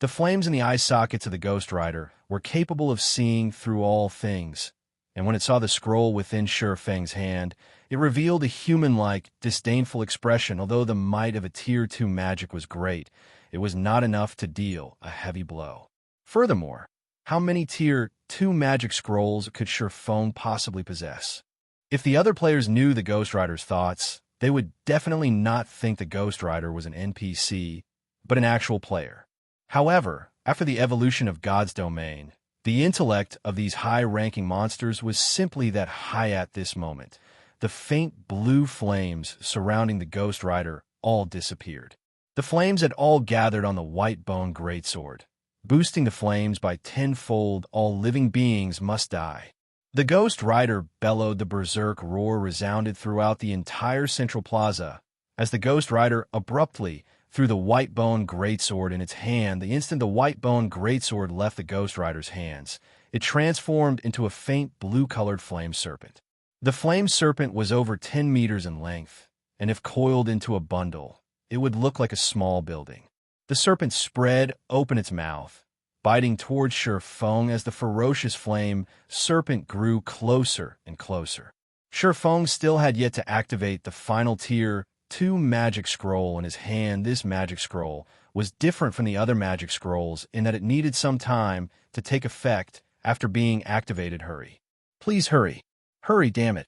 The flames in the eye sockets of the Ghost Rider were capable of seeing through all things, and when it saw the scroll within Shurfeng's hand, it revealed a human-like, disdainful expression. Although the might of a Tier 2 magic was great, it was not enough to deal a heavy blow. Furthermore, how many Tier 2 magic scrolls could Shurfeng possibly possess? If the other players knew the Ghost Rider's thoughts, they would definitely not think the Ghost Rider was an NPC, but an actual player. However, after the evolution of God's domain, the intellect of these high-ranking monsters was simply that high at this moment. The faint blue flames surrounding the Ghost Rider all disappeared. The flames had all gathered on the White Bone Greatsword, boosting the flames by tenfold. All living beings must die. The Ghost Rider bellowed. The berserk roar resounded throughout the entire central plaza as the Ghost Rider abruptly threw the White Bone Greatsword in its hand. The instant the White Bone Greatsword left the Ghost Rider's hands, it transformed into a faint blue-colored flame serpent. The flame serpent was over 10 meters in length, and if coiled into a bundle, it would look like a small building. The serpent spread open its mouth, biting towards Shurfeng as the ferocious flame serpent grew closer and closer. Shurfeng still had yet to activate the final Tier 2 magic scroll in his hand. This magic scroll was different from the other magic scrolls in that it needed some time to take effect after being activated. Hurry. Please hurry. Hurry, damn it.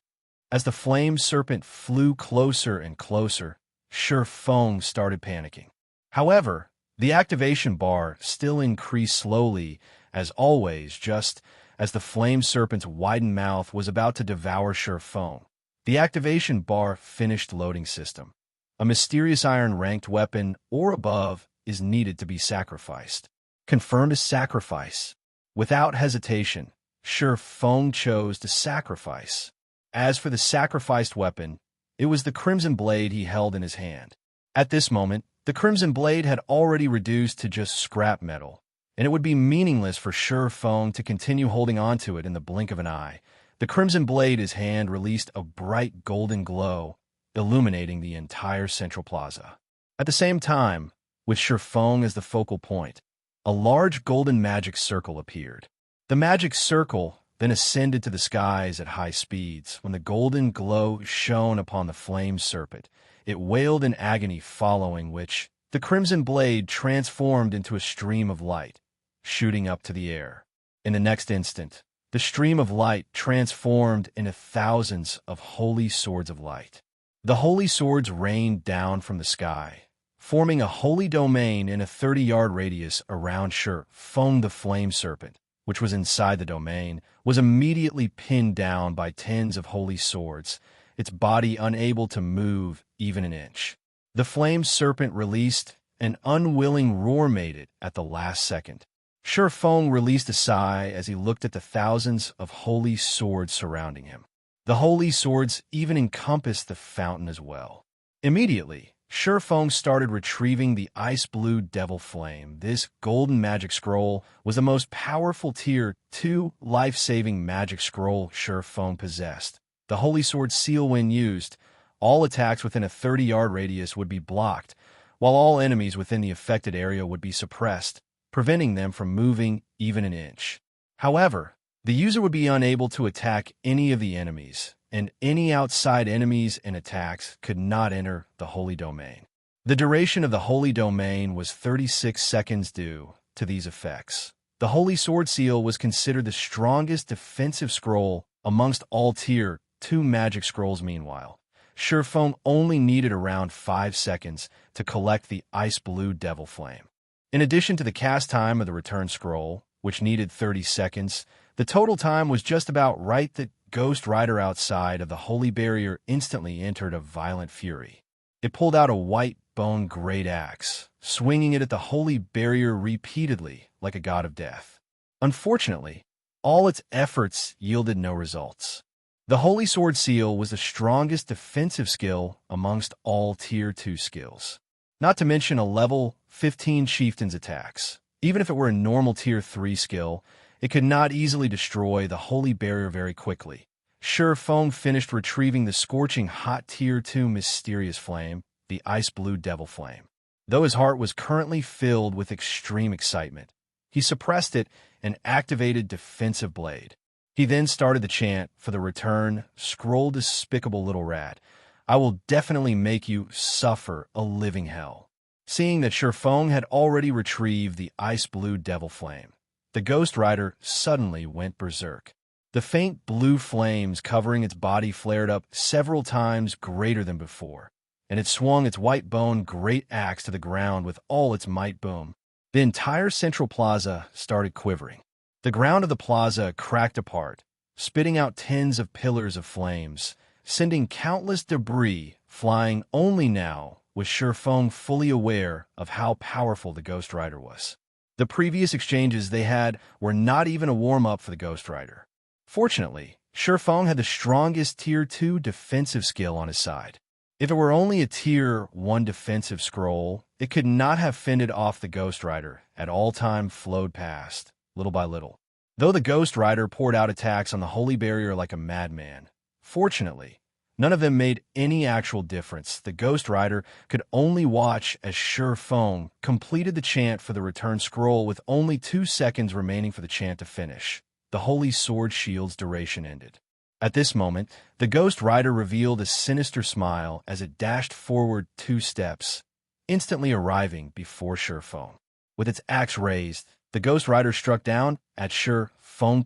As the flame serpent flew closer and closer, Sure Feng started panicking. However, the activation bar still increased slowly, as always, just as the flame serpent's widened mouth was about to devour Sure Feng. The activation bar finished loading system. A mysterious iron ranked weapon or above is needed to be sacrificed. Confirmed as sacrifice. Without hesitation, Sure Feng chose to sacrifice. As for the sacrificed weapon, it was the crimson blade he held in his hand. At this moment, the crimson blade had already reduced to just scrap metal, and it would be meaningless for Sure Feng to continue holding onto it in the blink of an eye. The crimson blade in his hand released a bright golden glow, illuminating the entire central plaza. At the same time, with Sure Feng as the focal point, a large golden magic circle appeared. The magic circle then ascended to the skies at high speeds. When the golden glow shone upon the flame serpent, it wailed in agony, following which the crimson blade transformed into a stream of light, shooting up to the air. In the next instant, the stream of light transformed into thousands of holy swords of light. The holy swords rained down from the sky, forming a holy domain in a 30-yard radius around Sure Feng. The flame serpent, which was inside the domain, was immediately pinned down by tens of holy swords, its body unable to move even an inch. The flame serpent released an unwilling roar made it at the last second. Sure Feng released a sigh as he looked at the thousands of holy swords surrounding him. The holy swords even encompassed the fountain as well. Immediately, Sure Feng started retrieving the ice blue devil flame. This golden magic scroll was the most powerful Tier 2 life-saving magic scroll Sure Feng possessed. The holy sword seal, when used, all attacks within a 30-yard radius would be blocked, while all enemies within the affected area would be suppressed, preventing them from moving even an inch. However, the user would be unable to attack any of the enemies, and any outside enemies and attacks could not enter the Holy Domain. The duration of the Holy Domain was 36 seconds due to these effects. The Holy Sword Seal was considered the strongest defensive scroll amongst all Tier 2 magic scrolls. Meanwhile, Sure Feng only needed around 5 seconds to collect the Ice Blue Devil Flame. In addition to the cast time of the Return Scroll, which needed 30 seconds, the total time was just about right. The Ghost Rider outside of the Holy Barrier instantly entered a violent fury. It pulled out a white bone great axe, swinging it at the Holy Barrier repeatedly like a god of death. Unfortunately, all its efforts yielded no results. The Holy Sword Seal was the strongest defensive skill amongst all Tier 2 skills, not to mention a level 15 Chieftain's attacks. Even if it were a normal Tier 3 skill, it could not easily destroy the Holy Barrier very quickly. Sure Feng finished retrieving the scorching hot Tier 2 mysterious flame, the Ice Blue Devil Flame. Though his heart was currently filled with extreme excitement, he suppressed it and activated Defensive Blade. He then started the chant for the Return Scroll. Despicable little rat, I will definitely make you suffer a living hell. Seeing that Sure Feng had already retrieved the Ice Blue Devil Flame, the Ghost Rider suddenly went berserk. The faint blue flames covering its body flared up several times greater than before, and it swung its white bone great axe to the ground with all its might. Boom! The entire central plaza started quivering. The ground of the plaza cracked apart, spitting out tens of pillars of flames, sending countless debris flying. Only now was Sure Feng fully aware of how powerful the Ghost Rider was. The previous exchanges they had were not even a warm-up for the Ghost Rider. Fortunately, Sure Feng had the strongest Tier 2 defensive skill on his side. If it were only a Tier 1 defensive scroll, it could not have fended off the Ghost Rider. At all time flowed past, little by little. Though the Ghost Rider poured out attacks on the Holy Barrier like a madman, fortunately, none of them made any actual difference. The Ghost Rider could only watch as Sure Feng completed the chant for the Return Scroll with only 2 seconds remaining for the chant to finish. The Holy Sword Shield's duration ended. At this moment, the Ghost Rider revealed a sinister smile as it dashed forward 2 steps, instantly arriving before Sure Feng. With its axe raised, the Ghost Rider struck down at Sure Feng.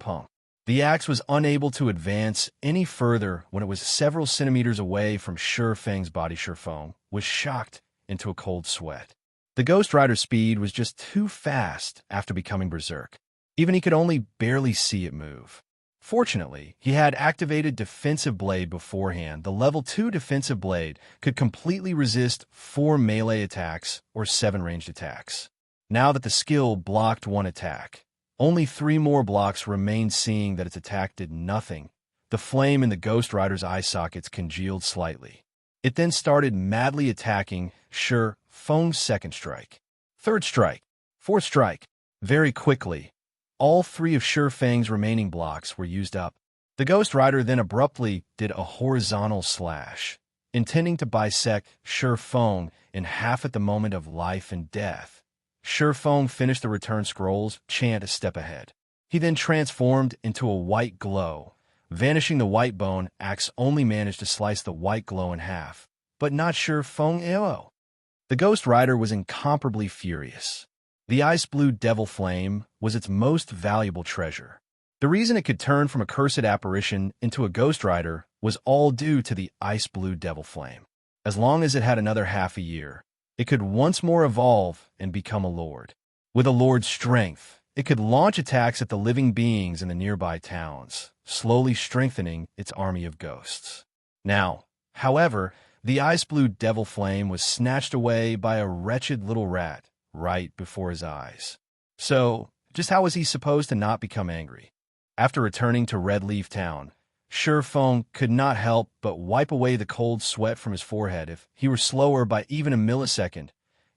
The axe was unable to advance any further when it was several centimeters away from Feng's body. Feng was shocked into a cold sweat. The Ghost Rider's speed was just too fast after becoming berserk. Even he could only barely see it move. Fortunately, he had activated Defensive Blade beforehand. The level 2 Defensive Blade could completely resist 4 melee attacks or 7 ranged attacks. Now that the skill blocked 1 attack, only 3 more blocks remained. Seeing that its attack did nothing, the flame in the Ghost Rider's eye sockets congealed slightly. It then started madly attacking Feng's second strike, third strike, fourth strike. Very quickly, all 3 of Feng's remaining blocks were used up. The Ghost Rider then abruptly did a horizontal slash, intending to bisect Feng in half at the moment of life and death. Feng finished the return scroll's chant a step ahead. He then transformed into a white glow. Vanishing the white bone, axe only managed to slice the white glow in half, but not Feng. The Ghost Rider was incomparably furious. The ice blue devil flame was its most valuable treasure. The reason it could turn from a cursed apparition into a Ghost Rider was all due to the ice blue devil flame. As long as it had another half a year, it could once more evolve and become a lord. With a lord's strength, it could launch attacks at the living beings in the nearby towns, slowly strengthening its army of ghosts. Now, however, the ice blue devil flame was snatched away by a wretched little rat right before his eyes. So, just how was he supposed to not become angry? After returning to Red Leaf Town, Feng could not help but wipe away the cold sweat from his forehead. If he were slower by even a millisecond,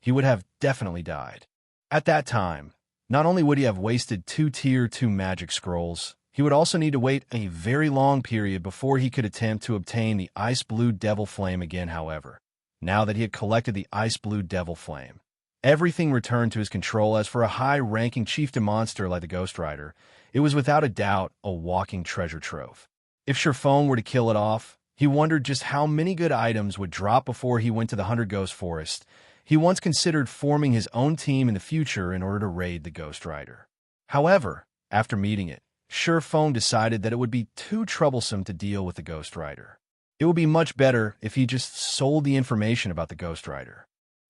he would have definitely died. At that time, not only would he have wasted 2 Tier 2 magic scrolls, he would also need to wait a very long period before he could attempt to obtain the Ice Blue Devil Flame again. However, now that he had collected the Ice Blue Devil Flame, everything returned to his control. As for a high-ranking chieftain monster like the Ghost Rider, it was without a doubt a walking treasure trove. If Feng were to kill it off, he wondered just how many good items would drop before he went to the 100 Ghost Forest. He once considered forming his own team in the future in order to raid the Ghost Rider. However, after meeting it, Feng decided that it would be too troublesome to deal with the Ghost Rider. It would be much better if he just sold the information about the Ghost Rider.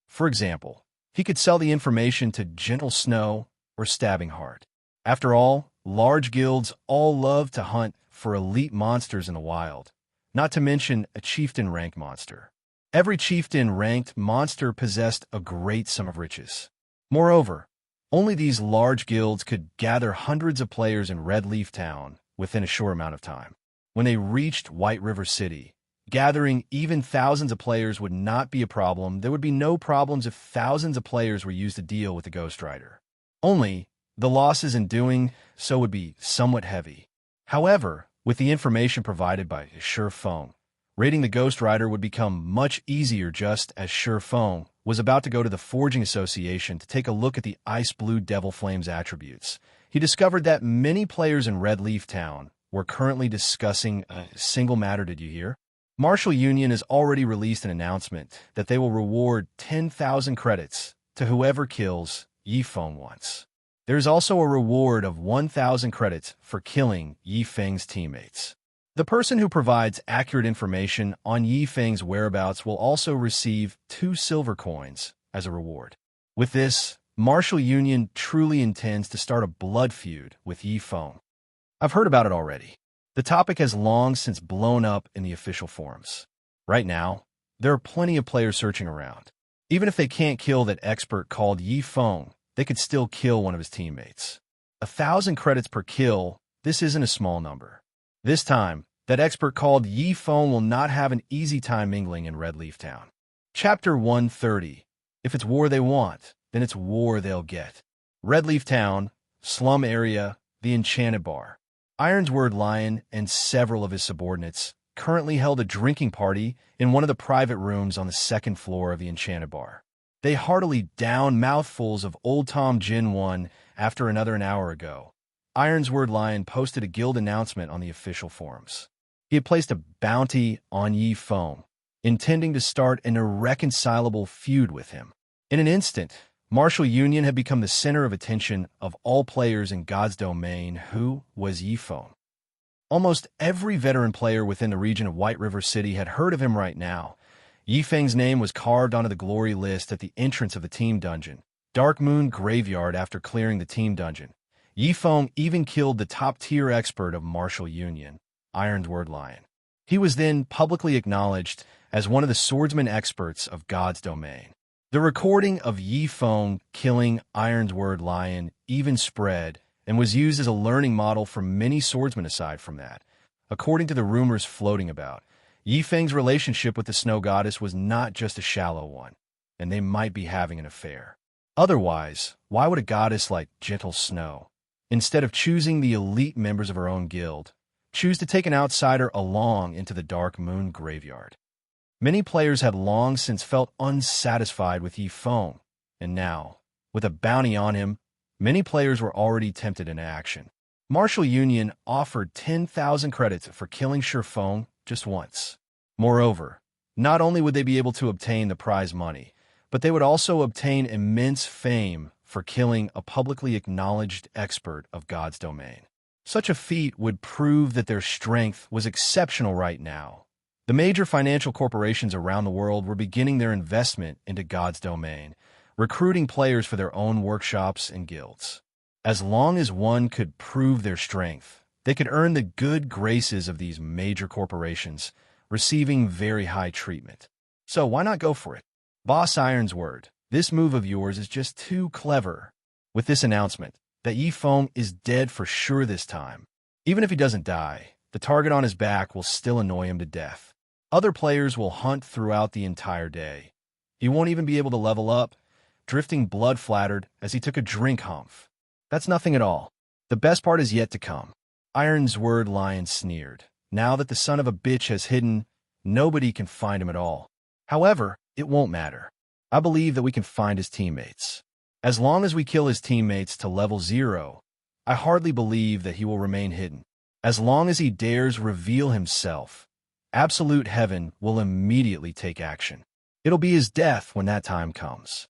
For example, he could sell the information to Gentle Snow or Stabbing Heart. After all, large guilds all love to hunt for elite monsters in the wild, not to mention a chieftain-ranked monster. Every chieftain-ranked monster possessed a great sum of riches. Moreover, only these large guilds could gather hundreds of players in Red Leaf Town within a short amount of time. When they reached White River City, gathering even thousands of players would not be a problem. There would be no problems if thousands of players were used to deal with the Ghost Rider. Only, the losses in doing so would be somewhat heavy. However, with the information provided by Feng, raiding the Ghost Rider would become much easier. Just as Feng was about to go to the Forging Association to take a look at the Ice Blue Devil Flame's attributes, he discovered that many players in Red Leaf Town were currently discussing a single matter. Did you hear? Martial Union has already released an announcement that they will reward 10,000 credits to whoever kills Feng once. There is also a reward of 1,000 credits for killing Feng's teammates. The person who provides accurate information on Feng's whereabouts will also receive 2 silver coins as a reward. With this, Martial Union truly intends to start a blood feud with Feng. I've heard about it already. The topic has long since blown up in the official forums. Right now, there are plenty of players searching around. Even if they can't kill that expert called Feng, they could still kill one of his teammates. 1,000 credits per kill, this isn't a small number. This time, that expert called Feng will not have an easy time mingling in Red Leaf Town. Chapter 130. If it's war they want, then it's war they'll get. Red Leaf Town, slum area, the Enchanted Bar. Ironsword Lion and several of his subordinates currently held a drinking party in one of the private rooms on the 2nd floor of the Enchanted Bar. They heartily downed mouthfuls of Old Tom Gin 1 after another an hour ago. Ironsword Lion posted a guild announcement on the official forums. He had placed a bounty on Feng, intending to start an irreconcilable feud with him. In an instant, Martial Union had become the center of attention of all players in God's domain. Who was Feng? Almost every veteran player within the region of White River City had heard of him right now. Yifeng's name was carved onto the glory list at the entrance of the team dungeon, Dark Moon Graveyard. After clearing the team dungeon, Yifeng even killed the top-tier expert of Martial Union, Ironsword Lion. He was then publicly acknowledged as one of the swordsman experts of God's domain. The recording of Yifeng killing Ironsword Lion even spread and was used as a learning model for many swordsmen. Aside from that, according to the rumors floating about, Yifeng's relationship with the snow goddess was not just a shallow one, and they might be having an affair. Otherwise, why would a goddess like Gentle Snow, instead of choosing the elite members of her own guild, choose to take an outsider along into the Dark Moon Graveyard? Many players had long since felt unsatisfied with Yifeng, and now, with a bounty on him, many players were already tempted into action. Martial Union offered 10,000 credits for killing Shifeng just once. Moreover, not only would they be able to obtain the prize money, but they would also obtain immense fame for killing a publicly acknowledged expert of God's domain. Such a feat would prove that their strength was exceptional right now. The major financial corporations around the world were beginning their investment into God's domain, recruiting players for their own workshops and guilds. As long as one could prove their strength, they could earn the good graces of these major corporations, receiving very high treatment. So why not go for it? Boss Ironsword, this move of yours is just too clever. With this announcement that Yifeng is dead for sure this time, even if he doesn't die, the target on his back will still annoy him to death. Other players will hunt throughout the entire day. He won't even be able to level up, drifting blood-flattered as he took a drink humph. That's nothing at all. The best part is yet to come. Ironsword Lion sneered. Now that the son of a bitch has hidden, nobody can find him at all. However, it won't matter. I believe that we can find his teammates. As long as we kill his teammates to level 0, I hardly believe that he will remain hidden. As long as he dares reveal himself, Absolute Heaven will immediately take action. It'll be his death when that time comes.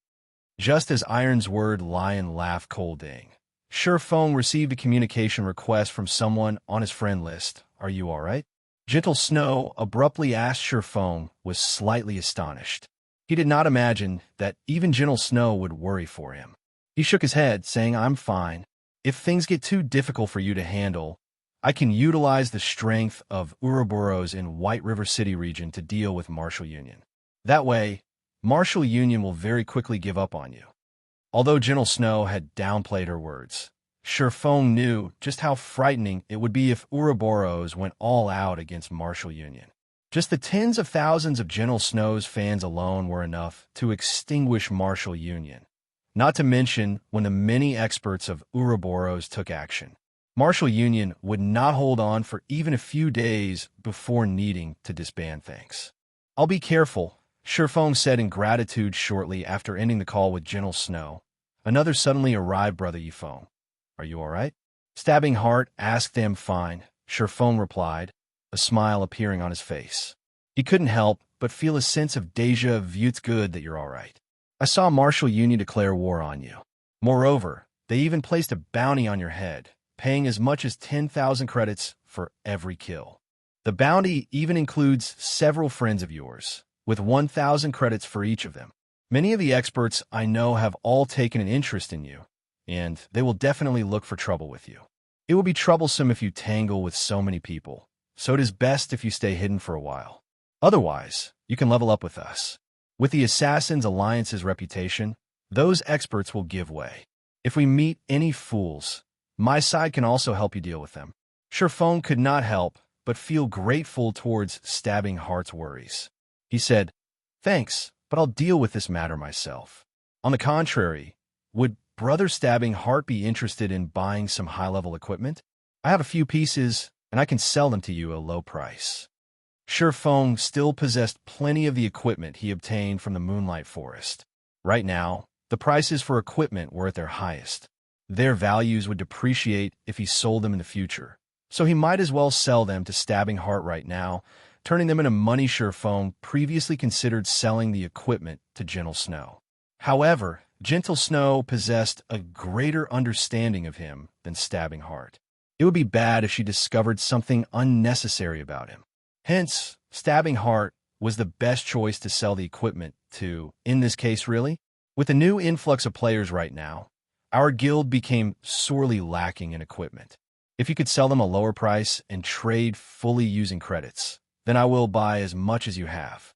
Just as Ironsword Lion laughed colding, Shifeng received a communication request from someone on his friend list. Are you all right? Gentle Snow abruptly asked. Shifeng was slightly astonished. He did not imagine that even Gentle Snow would worry for him. He shook his head, saying, I'm fine. If things get too difficult for you to handle, I can utilize the strength of Ouroboros in White River City region to deal with Martial Union. That way, Martial Union will very quickly give up on you. Although Gentle Snow had downplayed her words, Shifeng knew just how frightening it would be if Ouroboros went all out against Martial Union. Just the tens of thousands of Gentle Snow's fans alone were enough to extinguish Martial Union, not to mention when the many experts of Ouroboros took action. Martial Union would not hold on for even a few days before needing to disband things. I'll be careful, Shifeng said in gratitude shortly after ending the call with Gentle Snow. Another suddenly arrived brother Yifeng. Are you all right? Stabbing Heart asked them fine, Shifeng replied, a smile appearing on his face. He couldn't help but feel a sense of déjà vu. It's good that you're all right. I saw Martial Union declare war on you. Moreover, they even placed a bounty on your head, paying as much as 10,000 credits for every kill. The bounty even includes several friends of yours, with 1,000 credits for each of them. Many of the experts I know have all taken an interest in you, and they will definitely look for trouble with you. It will be troublesome if you tangle with so many people, so it is best if you stay hidden for a while. Otherwise, you can level up with us. With the Assassin's Alliance's reputation, those experts will give way. If we meet any fools, my side can also help you deal with them. Shifeng could not help but feel grateful towards Stabbing Heart's worries. He said, Thanks, but I'll deal with this matter myself. On the contrary, would Brother Stabbing Heart be interested in buying some high-level equipment? I have a few pieces, and I can sell them to you at a low price. Shifeng still possessed plenty of the equipment he obtained from the Moonlight Forest. Right now, the prices for equipment were at their highest. Their values would depreciate if he sold them in the future, so he might as well sell them to Stabbing Heart right now, turning them into money. Shifeng previously considered selling the equipment to Gentle Snow. However, Gentle Snow possessed a greater understanding of him than Stabbing Heart. It would be bad if she discovered something unnecessary about him. Hence, Stabbing Heart was the best choice to sell the equipment to, in this case really. With the new influx of players right now, our guild became sorely lacking in equipment. If you could sell them a lower price and trade fully using credits, then I will buy as much as you have.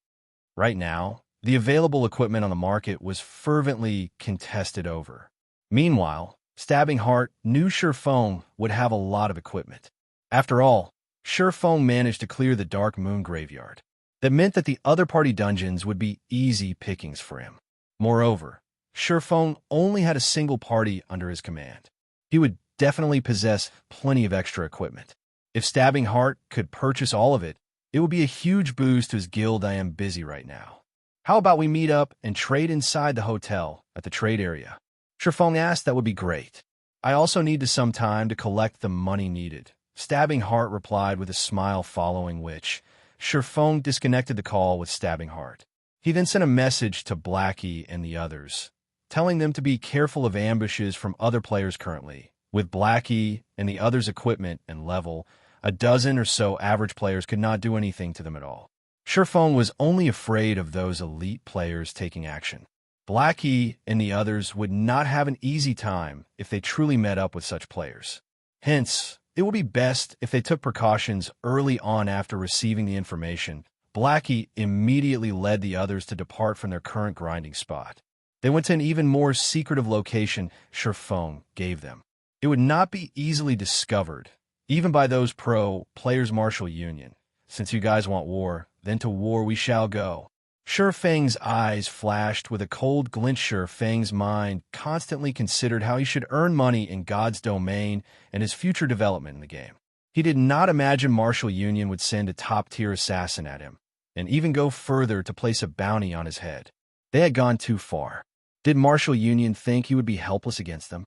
Right now, the available equipment on the market was fervently contested over. Meanwhile, Stabbing Heart knew Surefong would have a lot of equipment. After all, Surefong managed to clear the Dark Moon graveyard. That meant that the other party dungeons would be easy pickings for him. Moreover, Surefong only had a single party under his command. He would definitely possess plenty of extra equipment. If Stabbing Heart could purchase all of it, it would be a huge boost to his guild. I am busy right now. How about we meet up and trade inside the hotel at the trade area? Surefong asked. That would be great. I also need some time to collect the money needed. Stabbing Heart replied with a smile, following which Surefong disconnected the call with Stabbing Heart. He then sent a message to Blackie and the others, telling them to be careful of ambushes from other players currently. With Blackie and the others' equipment and level, a dozen or so average players could not do anything to them at all. Surefong was only afraid of those elite players taking action. Blackie and the others would not have an easy time if they truly met up with such players. Hence, it would be best if they took precautions early on. After receiving the information, Blackie immediately led the others to depart from their current grinding spot. They went to an even more secretive location Surefong gave them. It would not be easily discovered, even by those pro-players Martial Union. Since you guys want war, then to war we shall go. Surefang's eyes flashed with a cold glint. Surefang's mind constantly considered how he should earn money in God's domain and his future development in the game. He did not imagine Martial Union would send a top-tier assassin at him, and even go further to place a bounty on his head. They had gone too far. Did Martial Union think he would be helpless against them?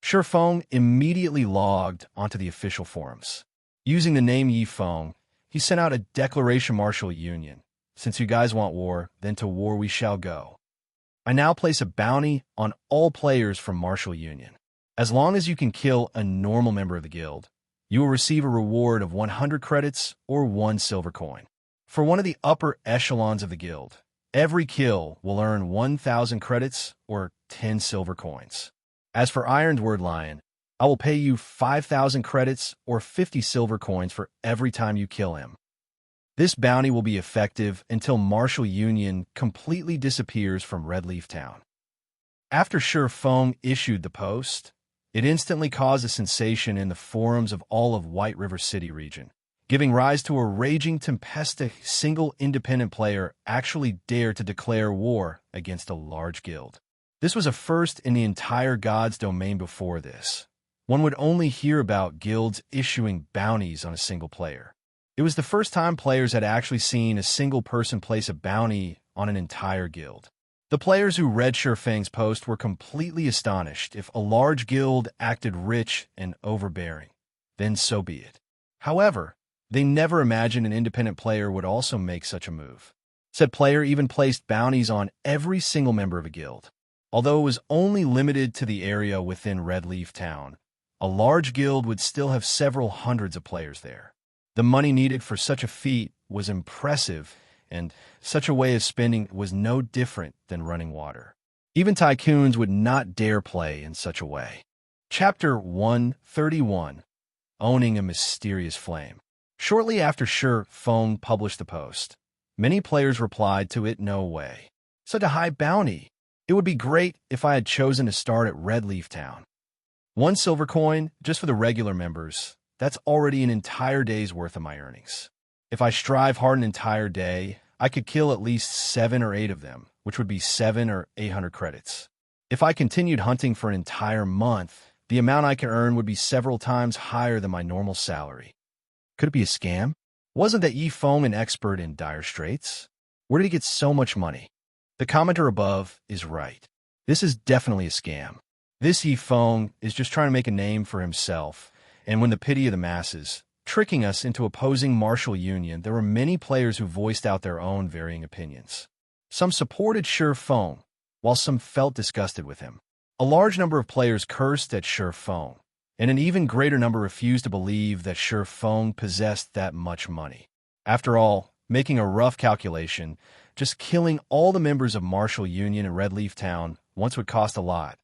Surefong immediately logged onto the official forums. Using the name Yifeng, he sent out a declaration. Martial Union, since you guys want war, then to war we shall go. I now place a bounty on all players from Martial Union. As long as you can kill a normal member of the guild, you will receive a reward of 100 credits or 1 silver coin. For one of the upper echelons of the guild, every kill will earn 1,000 credits or 10 silver coins. As for Ironsword Lion, I will pay you 5,000 credits or 50 silver coins for every time you kill him. This bounty will be effective until Martial Union completely disappears from Redleaf Town. After Surefong issued the post, it instantly caused a sensation in the forums of all of White River City region, giving rise to a raging tempest. A single independent player actually dared to declare war against a large guild. This was a first in the entire God's domain. Before this, one would only hear about guilds issuing bounties on a single player. It was the first time players had actually seen a single person place a bounty on an entire guild. The players who read Surefang's post were completely astonished. If a large guild acted rich and overbearing, then so be it. However, they never imagined an independent player would also make such a move. Said player even placed bounties on every single member of a guild. Although it was only limited to the area within Redleaf Town, a large guild would still have several hundreds of players there. The money needed for such a feat was impressive, and such a way of spending was no different than running water. Even tycoons would not dare play in such a way. Chapter 131, Owning a Mysterious Flame. Shortly after Surefong published the post, many players replied to it. No way. Such a high bounty. It would be great if I had chosen to start at Redleaf Town. 1 silver coin, just for the regular members, that's already an entire day's worth of my earnings. If I strive hard an entire day, I could kill at least 7 or 8 of them, which would be 700 or 800 credits. If I continued hunting for an entire month, the amount I could earn would be several times higher than my normal salary. Could it be a scam? Wasn't that Yifeng an expert in dire straits? Where did he get so much money? The commenter above is right. This is definitely a scam. This Yifeng is just trying to make a name for himself, and win the pity of the masses, tricking us into opposing Martial Union. There were many players who voiced out their own varying opinions. Some supported Surefong, while some felt disgusted with him. A large number of players cursed at Surefong, and an even greater number refused to believe that Shi Feng possessed that much money. After all, making a rough calculation, just killing all the members of Martial Union in Redleaf Town once would cost a lot,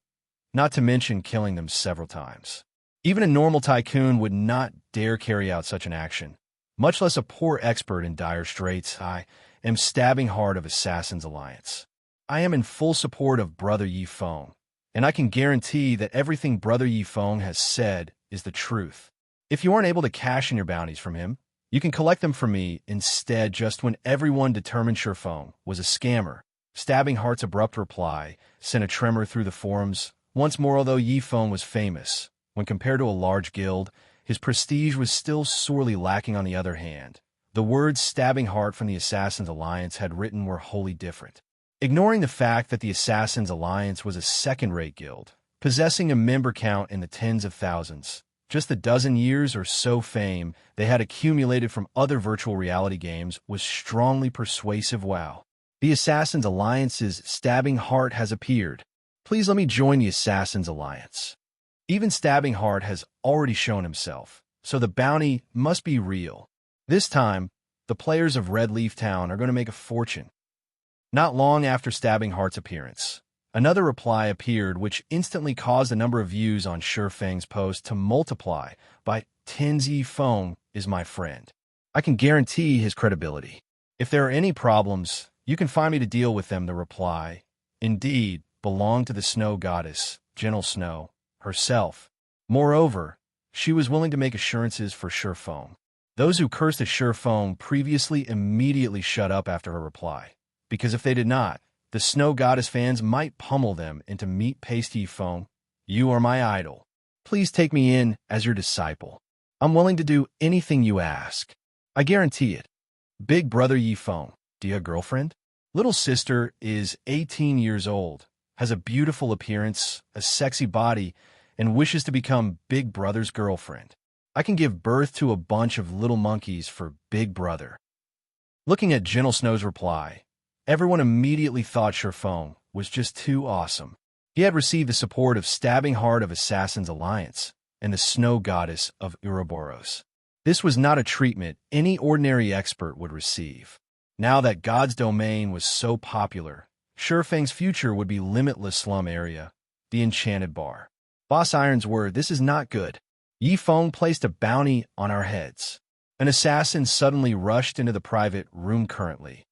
not to mention killing them several times. Even a normal tycoon would not dare carry out such an action, much less a poor expert in dire straits. I am stabbing hard of Assassin's Alliance. I am in full support of Brother Yi Feng, and I can guarantee that everything Brother Yi Feng has said is the truth. If you aren't able to cash in your bounties from him, you can collect them from me instead. Just when everyone determined Shi Feng was a scammer, Stabbing Heart's abrupt reply sent a tremor through the forums. Once more, although Yi Feng was famous, when compared to a large guild, his prestige was still sorely lacking. On the other hand, the words Stabbing Heart from the Assassin's Alliance had written were wholly different. Ignoring the fact that the Assassin's Alliance was a second-rate guild, possessing a member count in the tens of thousands, just the dozen years or so fame they had accumulated from other virtual reality games was strongly persuasive. Wow. The Assassin's Alliance's Stabbing Heart has appeared. Please let me join the Assassin's Alliance. Even Stabbing Heart has already shown himself, so the bounty must be real. This time, the players of Redleaf Town are going to make a fortune. Not long after Stabbing Heart's appearance, another reply appeared which instantly caused the number of views on Shi Feng's post to multiply by tens. Yi Feng is my friend. I can guarantee his credibility. If there are any problems, you can find me to deal with them. The reply, indeed, belonged to the snow goddess, Gentle Snow, herself. Moreover, she was willing to make assurances for Shi Feng. Those who cursed at Shi Feng previously immediately shut up after her reply, because if they did not, the Snow Goddess fans might pummel them into meat paste. Yi Feng, you are my idol. Please take me in as your disciple. I'm willing to do anything you ask. I guarantee it. Big brother Yi Feng, do you have a girlfriend? Little sister is 18 years old, has a beautiful appearance, a sexy body, and wishes to become Big Brother's girlfriend. I can give birth to a bunch of little monkeys for Big Brother. Looking at Gentle Snow's reply, everyone immediately thought Shi Feng was just too awesome. He had received the support of Stabbing Heart of Assassin's Alliance and the Snow Goddess of Ouroboros. This was not a treatment any ordinary expert would receive. Now that God's domain was so popular, Shi Feng's future would be limitless. Slum area, the Enchanted Bar. Boss Ironsword, this is not good. Yi Feng placed a bounty on our heads. An assassin suddenly rushed into the private room. Currently,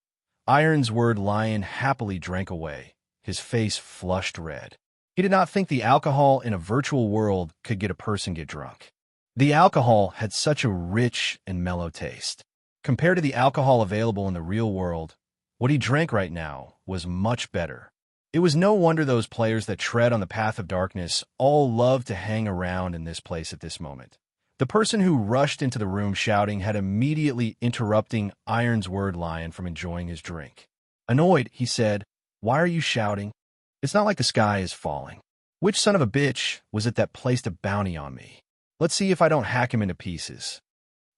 Ironsword Lion happily drank away, his face flushed red. He did not think the alcohol in a virtual world could get a person get drunk. The alcohol had such a rich and mellow taste. Compared to the alcohol available in the real world, what he drank right now was much better. It was no wonder those players that tread on the path of darkness all love to hang around in this place at this moment. The person who rushed into the room shouting had immediately interrupting Ironsword Lion from enjoying his drink. Annoyed, he said, "Why are you shouting? It's not like the sky is falling. Which son of a bitch was it that placed a bounty on me? Let's see if I don't hack him into pieces."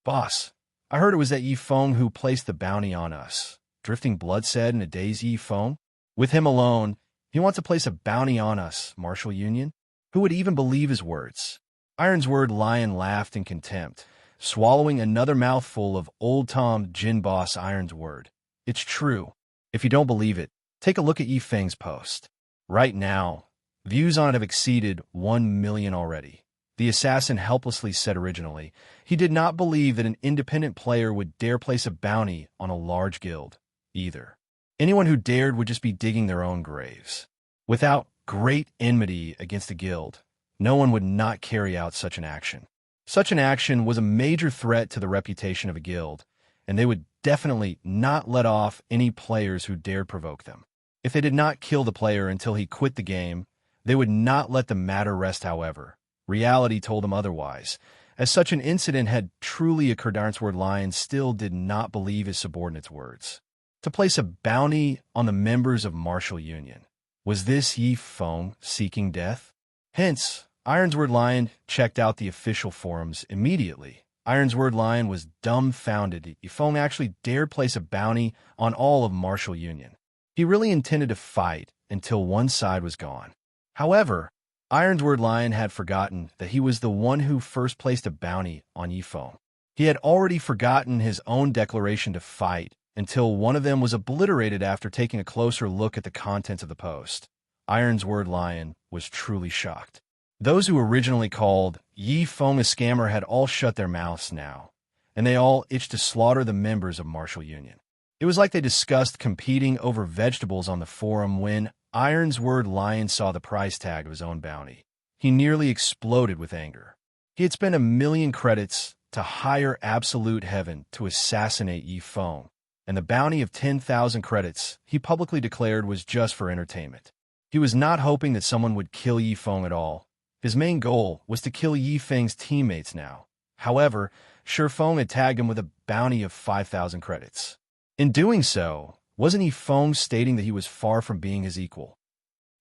"Boss, I heard it was that Yi Feng who placed the bounty on us," Drifting Blood said in a daze. "Yi Feng? With him alone, he wants to place a bounty on us, Martial Union? Who would even believe his words?" Ironsword Lion laughed in contempt, swallowing another mouthful of Old Tom Gin Boss. "Ironsword, it's true. If you don't believe it, take a look at Yi Feng's post. Right now, views on it have exceeded 1 million already." The assassin helplessly said originally, he did not believe that an independent player would dare place a bounty on a large guild, either. Anyone who dared would just be digging their own graves. Without great enmity against a guild, no one would not carry out such an action. Such an action was a major threat to the reputation of a guild, and they would definitely not let off any players who dared provoke them. If they did not kill the player until he quit the game, they would not let the matter rest. However, reality told them otherwise, as such an incident had truly occurred. Ironsword Lion still did not believe his subordinates' words. To place a bounty on the members of Martial Union. Was this Yi Feng seeking death? Hence, Ironsword Lion checked out the official forums immediately. Ironsword Lion was dumbfounded. Yi Feng actually dared place a bounty on all of Martial Union. He really intended to fight until one side was gone. However, Ironsword Lion had forgotten that he was the one who first placed a bounty on Yifeng. He had already forgotten his own declaration to fight until one of them was obliterated after taking a closer look at the contents of the post. Ironsword Lion was truly shocked. Those who originally called Yifeng a scammer had all shut their mouths now, and they all itched to slaughter the members of Martial Union. It was like they discussed competing over vegetables on the forum when Ironsword Lion saw the price tag of his own bounty. He nearly exploded with anger. He had spent 1,000,000 credits to hire Absolute Heaven to assassinate Yifeng, and the bounty of 10,000 credits he publicly declared was just for entertainment. He was not hoping that someone would kill Yifeng at all. His main goal was to kill Yifeng's teammates now. However, Shifeng had tagged him with a bounty of 5,000 credits. In doing so, wasn't Yifeng stating that he was far from being his equal?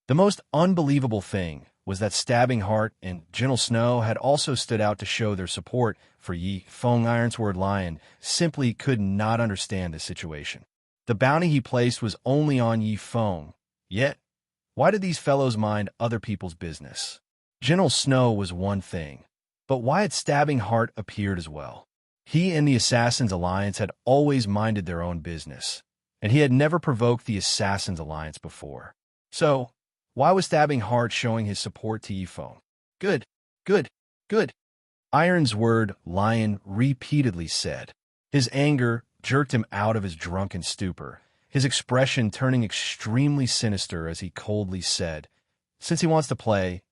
The most unbelievable thing was that Stabbing Heart and Gentle Snow had also stood out to show their support for Yifeng. Ironsword Lion simply could not understand the situation. The bounty he placed was only on Yifeng, yet why did these fellows mind other people's business? Gentle Snow was one thing, but why had Stabbing Heart appeared as well? He and the Assassins' Alliance had always minded their own business, and he had never provoked the Assassins' Alliance before. So, why was Stabbing Heart showing his support to Yifeng? Good, good, good, Ironsword Lion repeatedly said. His anger jerked him out of his drunken stupor, his expression turning extremely sinister as he coldly said, "Since he wants to play,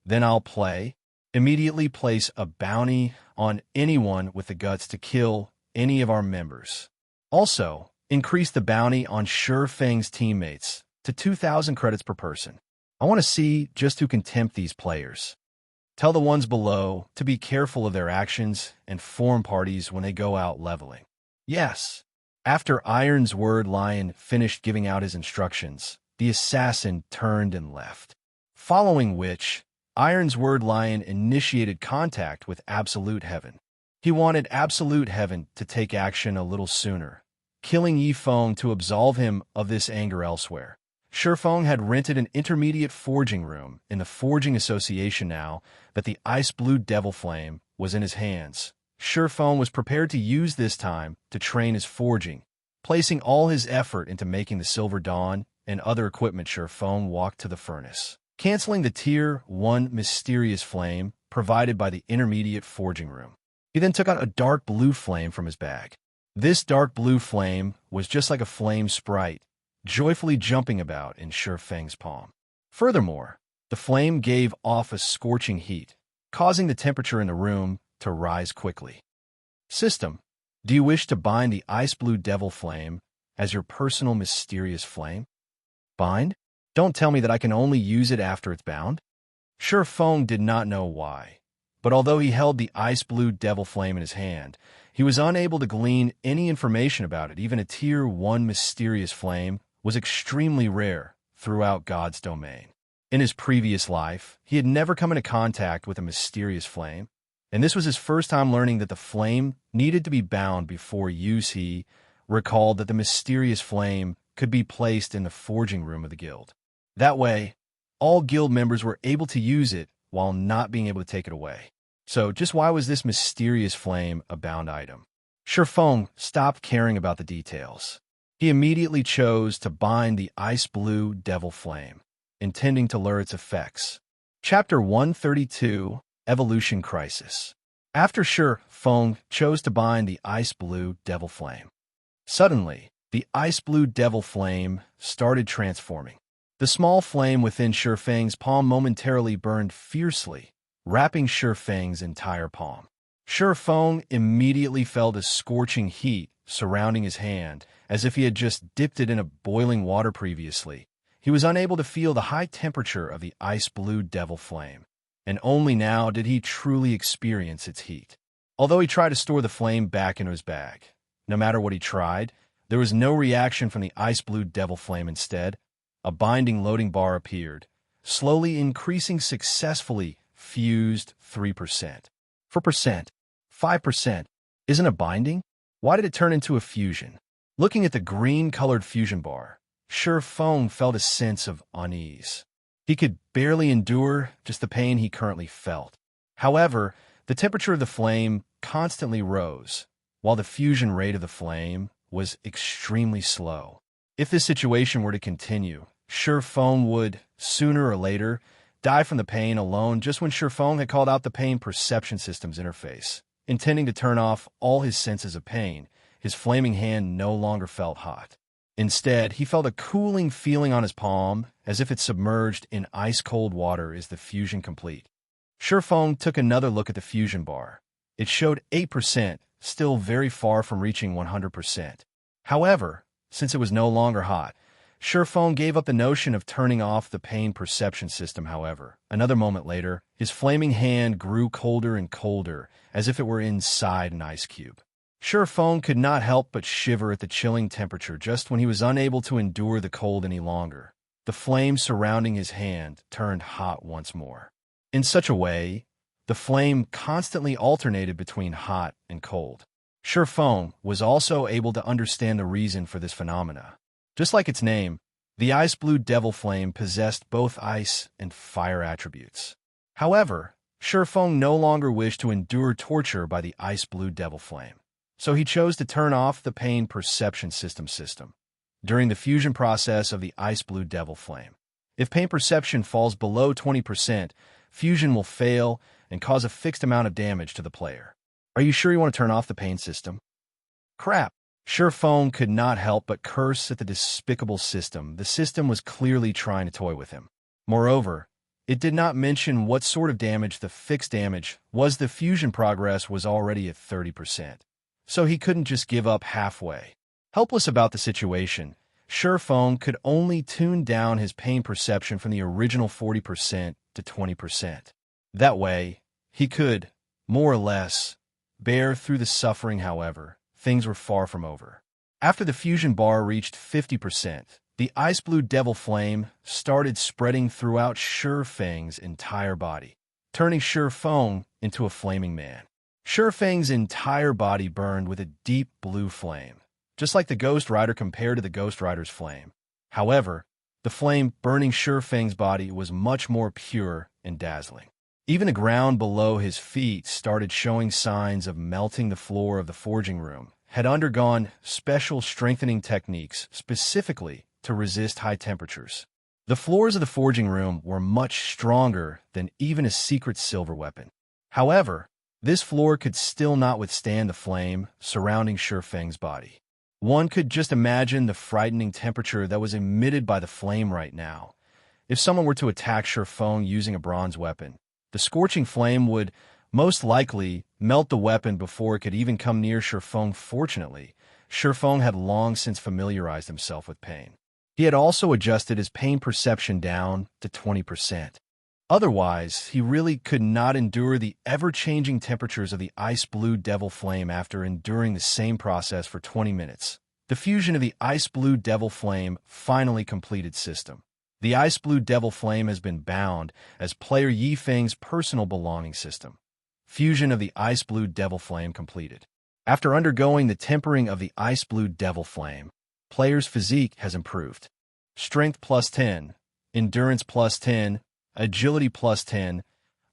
then I'll play. Immediately place a bounty on anyone with the guts to kill any of our members. Also, increase the bounty on Shifeng's teammates to 2,000 credits per person. I want to see just who can tempt these players. Tell the ones below to be careful of their actions and form parties when they go out leveling." Yes. After Ironsword Lion finished giving out his instructions, the assassin turned and left. Following which, Ironsword Lion initiated contact with Absolute Heaven. He wanted Absolute Heaven to take action a little sooner, killing Yifeng to absolve him of this anger elsewhere. Shifeng had rented an intermediate forging room in the Forging Association now that the Ice Blue Devil Flame was in his hands. Shifeng was prepared to use this time to train his forging, placing all his effort into making the Silver Dawn and other equipment. Shifeng walked to the furnace, canceling the Tier 1 Mysterious Flame provided by the intermediate forging room. He then took out a dark blue flame from his bag. This dark blue flame was just like a flame sprite, joyfully jumping about in Shifeng's palm. Furthermore, the flame gave off a scorching heat, causing the temperature in the room to rise quickly. System, do you wish to bind the Ice Blue Devil Flame as your personal mysterious flame? Bind? Don't tell me that I can only use it after it's bound? Shifeng did not know why, but although he held the Ice Blue Devil Flame in his hand, he was unable to glean any information about it. Even a Tier 1 Mysterious Flame was extremely rare throughout God's domain. In his previous life, he had never come into contact with a mysterious flame, and this was his first time learning that the flame needed to be bound before use. He recalled that the mysterious flame could be placed in the forging room of the guild. That way, all guild members were able to use it while not being able to take it away. So just why was this mysterious flame a bound item? Shifeng stopped caring about the details. He immediately chose to bind the Ice Blue Devil Flame, intending to lure its effects. Chapter 132, Evolution Crisis. After Shifeng chose to bind the Ice Blue Devil Flame, suddenly, the Ice Blue Devil Flame started transforming. The small flame within Shifeng's palm momentarily burned fiercely, wrapping Shifeng's entire palm. Shifeng immediately felt a scorching heat surrounding his hand, as if he had just dipped it in a boiling water previously. He was unable to feel the high temperature of the Ice Blue Devil Flame, and only now did he truly experience its heat. Although he tried to store the flame back into his bag, no matter what he tried, there was no reaction from the Ice Blue Devil Flame. Instead, a binding loading bar appeared, slowly increasing successfully fused 3%. 4%. 5%. Isn't a binding? Why did it turn into a fusion? Looking at the green-colored fusion bar, Shifeng felt a sense of unease. He could barely endure just the pain he currently felt. However, the temperature of the flame constantly rose, while the fusion rate of the flame was extremely slow. If this situation were to continue, Shurfeng would, sooner or later, die from the pain alone just when Shurfeng had called out the pain perception system's interface. Intending to turn off all his senses of pain, his flaming hand no longer felt hot. Instead, he felt a cooling feeling on his palm, as if it submerged in ice-cold water. Is the fusion complete? Shurfeng took another look at the fusion bar. It showed 8%, still very far from reaching 100%. However, since it was no longer hot, Shurfeng gave up the notion of turning off the pain perception system. However, another moment later, his flaming hand grew colder and colder, as if it were inside an ice cube. Shurfeng could not help but shiver at the chilling temperature just when he was unable to endure the cold any longer. The flame surrounding his hand turned hot once more. In such a way, the flame constantly alternated between hot and cold. Shurfeng was also able to understand the reason for this phenomena. Just like its name, the ice blue devil flame possessed both ice and fire attributes. However, Shurfeng no longer wished to endure torture by the ice blue devil flame, so he chose to turn off the pain perception system during the fusion process of the ice blue devil flame. If pain perception falls below 20%, fusion will fail and cause a fixed amount of damage to the player. Are you sure you want to turn off the pain system? Crap! Shurfeng could not help but curse at the despicable system. The system was clearly trying to toy with him. Moreover, it did not mention what sort of damage the fixed damage was. The fusion progress was already at 30%, so he couldn't just give up halfway. Helpless about the situation, Shurfeng could only tune down his pain perception from the original 40% to 20%. That way, he could, more or less, bear through the suffering. However, things were far from over. After the fusion bar reached 50%, the ice blue devil flame started spreading throughout Shurfeng's entire body, turning Shurfeng into a flaming man. Shurfeng's entire body burned with a deep blue flame, just like the Ghost Rider compared to the Ghost Rider's flame. However, the flame burning Shurfeng's body was much more pure and dazzling. Even the ground below his feet started showing signs of melting. The floor of the forging room had undergone special strengthening techniques specifically to resist high temperatures. The floors of the forging room were much stronger than even a secret silver weapon. However, this floor could still not withstand the flame surrounding Shurfeng's body. One could just imagine the frightening temperature that was emitted by the flame right now. If someone were to attack Shurfeng using a bronze weapon, the scorching flame would most likely melt the weapon before it could even come near Shurfeng. Fortunately, Shurfeng had long since familiarized himself with pain. He had also adjusted his pain perception down to 20%. Otherwise, he really could not endure the ever-changing temperatures of the ice blue devil flame. After enduring the same process for 20 minutes, the fusion of the ice blue devil flame finally completed system. The ice blue devil flame has been bound as player Yifeng's personal belonging system. Fusion of the ice blue devil flame completed. After undergoing the tempering of the ice blue devil flame, player's physique has improved. Strength plus 10, endurance plus 10, agility plus 10,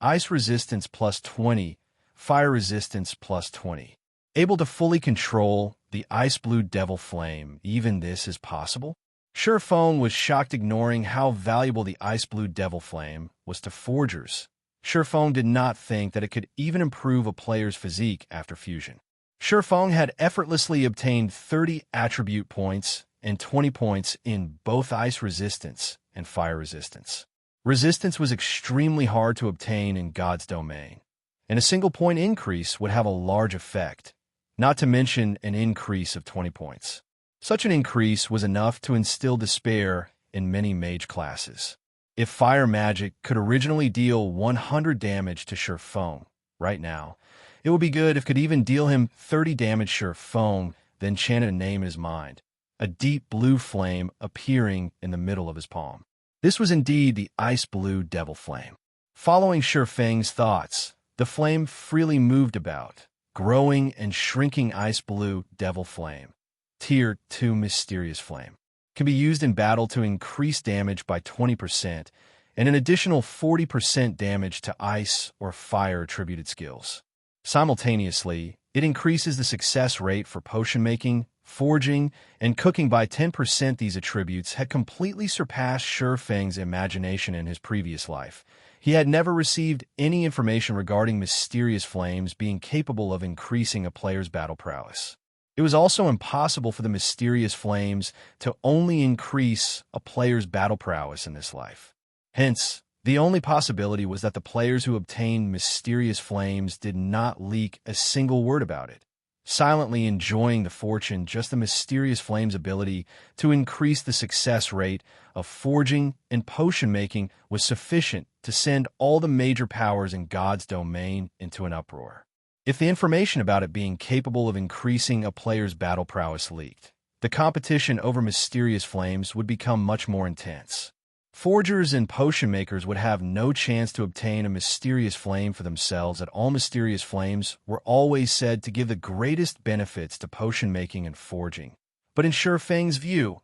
ice resistance plus 20, fire resistance plus 20. Able to fully control the ice blue devil flame. Even this is possible? Shurfeng was shocked, ignoring how valuable the ice blue devil flame was to forgers. Shurfeng did not think that it could even improve a player's physique after fusion. Shurfeng had effortlessly obtained 30 attribute points and 20 points in both ice resistance and fire resistance. Resistance was extremely hard to obtain in God's domain, and a single point increase would have a large effect, not to mention an increase of 20 points. Such an increase was enough to instill despair in many mage classes. If fire magic could originally deal 100 damage to Shurfeng right now, it would be good if it could even deal him 30 damage. Shurfeng then chanted a name in his mind, a deep blue flame appearing in the middle of his palm. This was indeed the ice blue devil flame. Following Shurfeng's thoughts, the flame freely moved about, growing and shrinking. Ice blue devil flame. Tier 2 mysterious flame. Can be used in battle to increase damage by 20%. and an additional 40% damage to ice or fire attributed skills. Simultaneously, it increases the success rate for potion making, forging, and cooking by 10%. These attributes had completely surpassed Shurfeng's imagination in his previous life. He had never received any information regarding mysterious flames being capable of increasing a player's battle prowess. It was also impossible for the mysterious flames to only increase a player's battle prowess in this life. Hence, the only possibility was that the players who obtained mysterious flames did not leak a single word about it, silently enjoying the fortune. Just the mysterious flames' ability to increase the success rate of forging and potion making was sufficient to send all the major powers in God's domain into an uproar. If the information about it being capable of increasing a player's battle prowess leaked, the competition over mysterious flames would become much more intense. Forgers and potion makers would have no chance to obtain a mysterious flame for themselves, and all mysterious flames were always said to give the greatest benefits to potion making and forging. But in Shurfeng's view,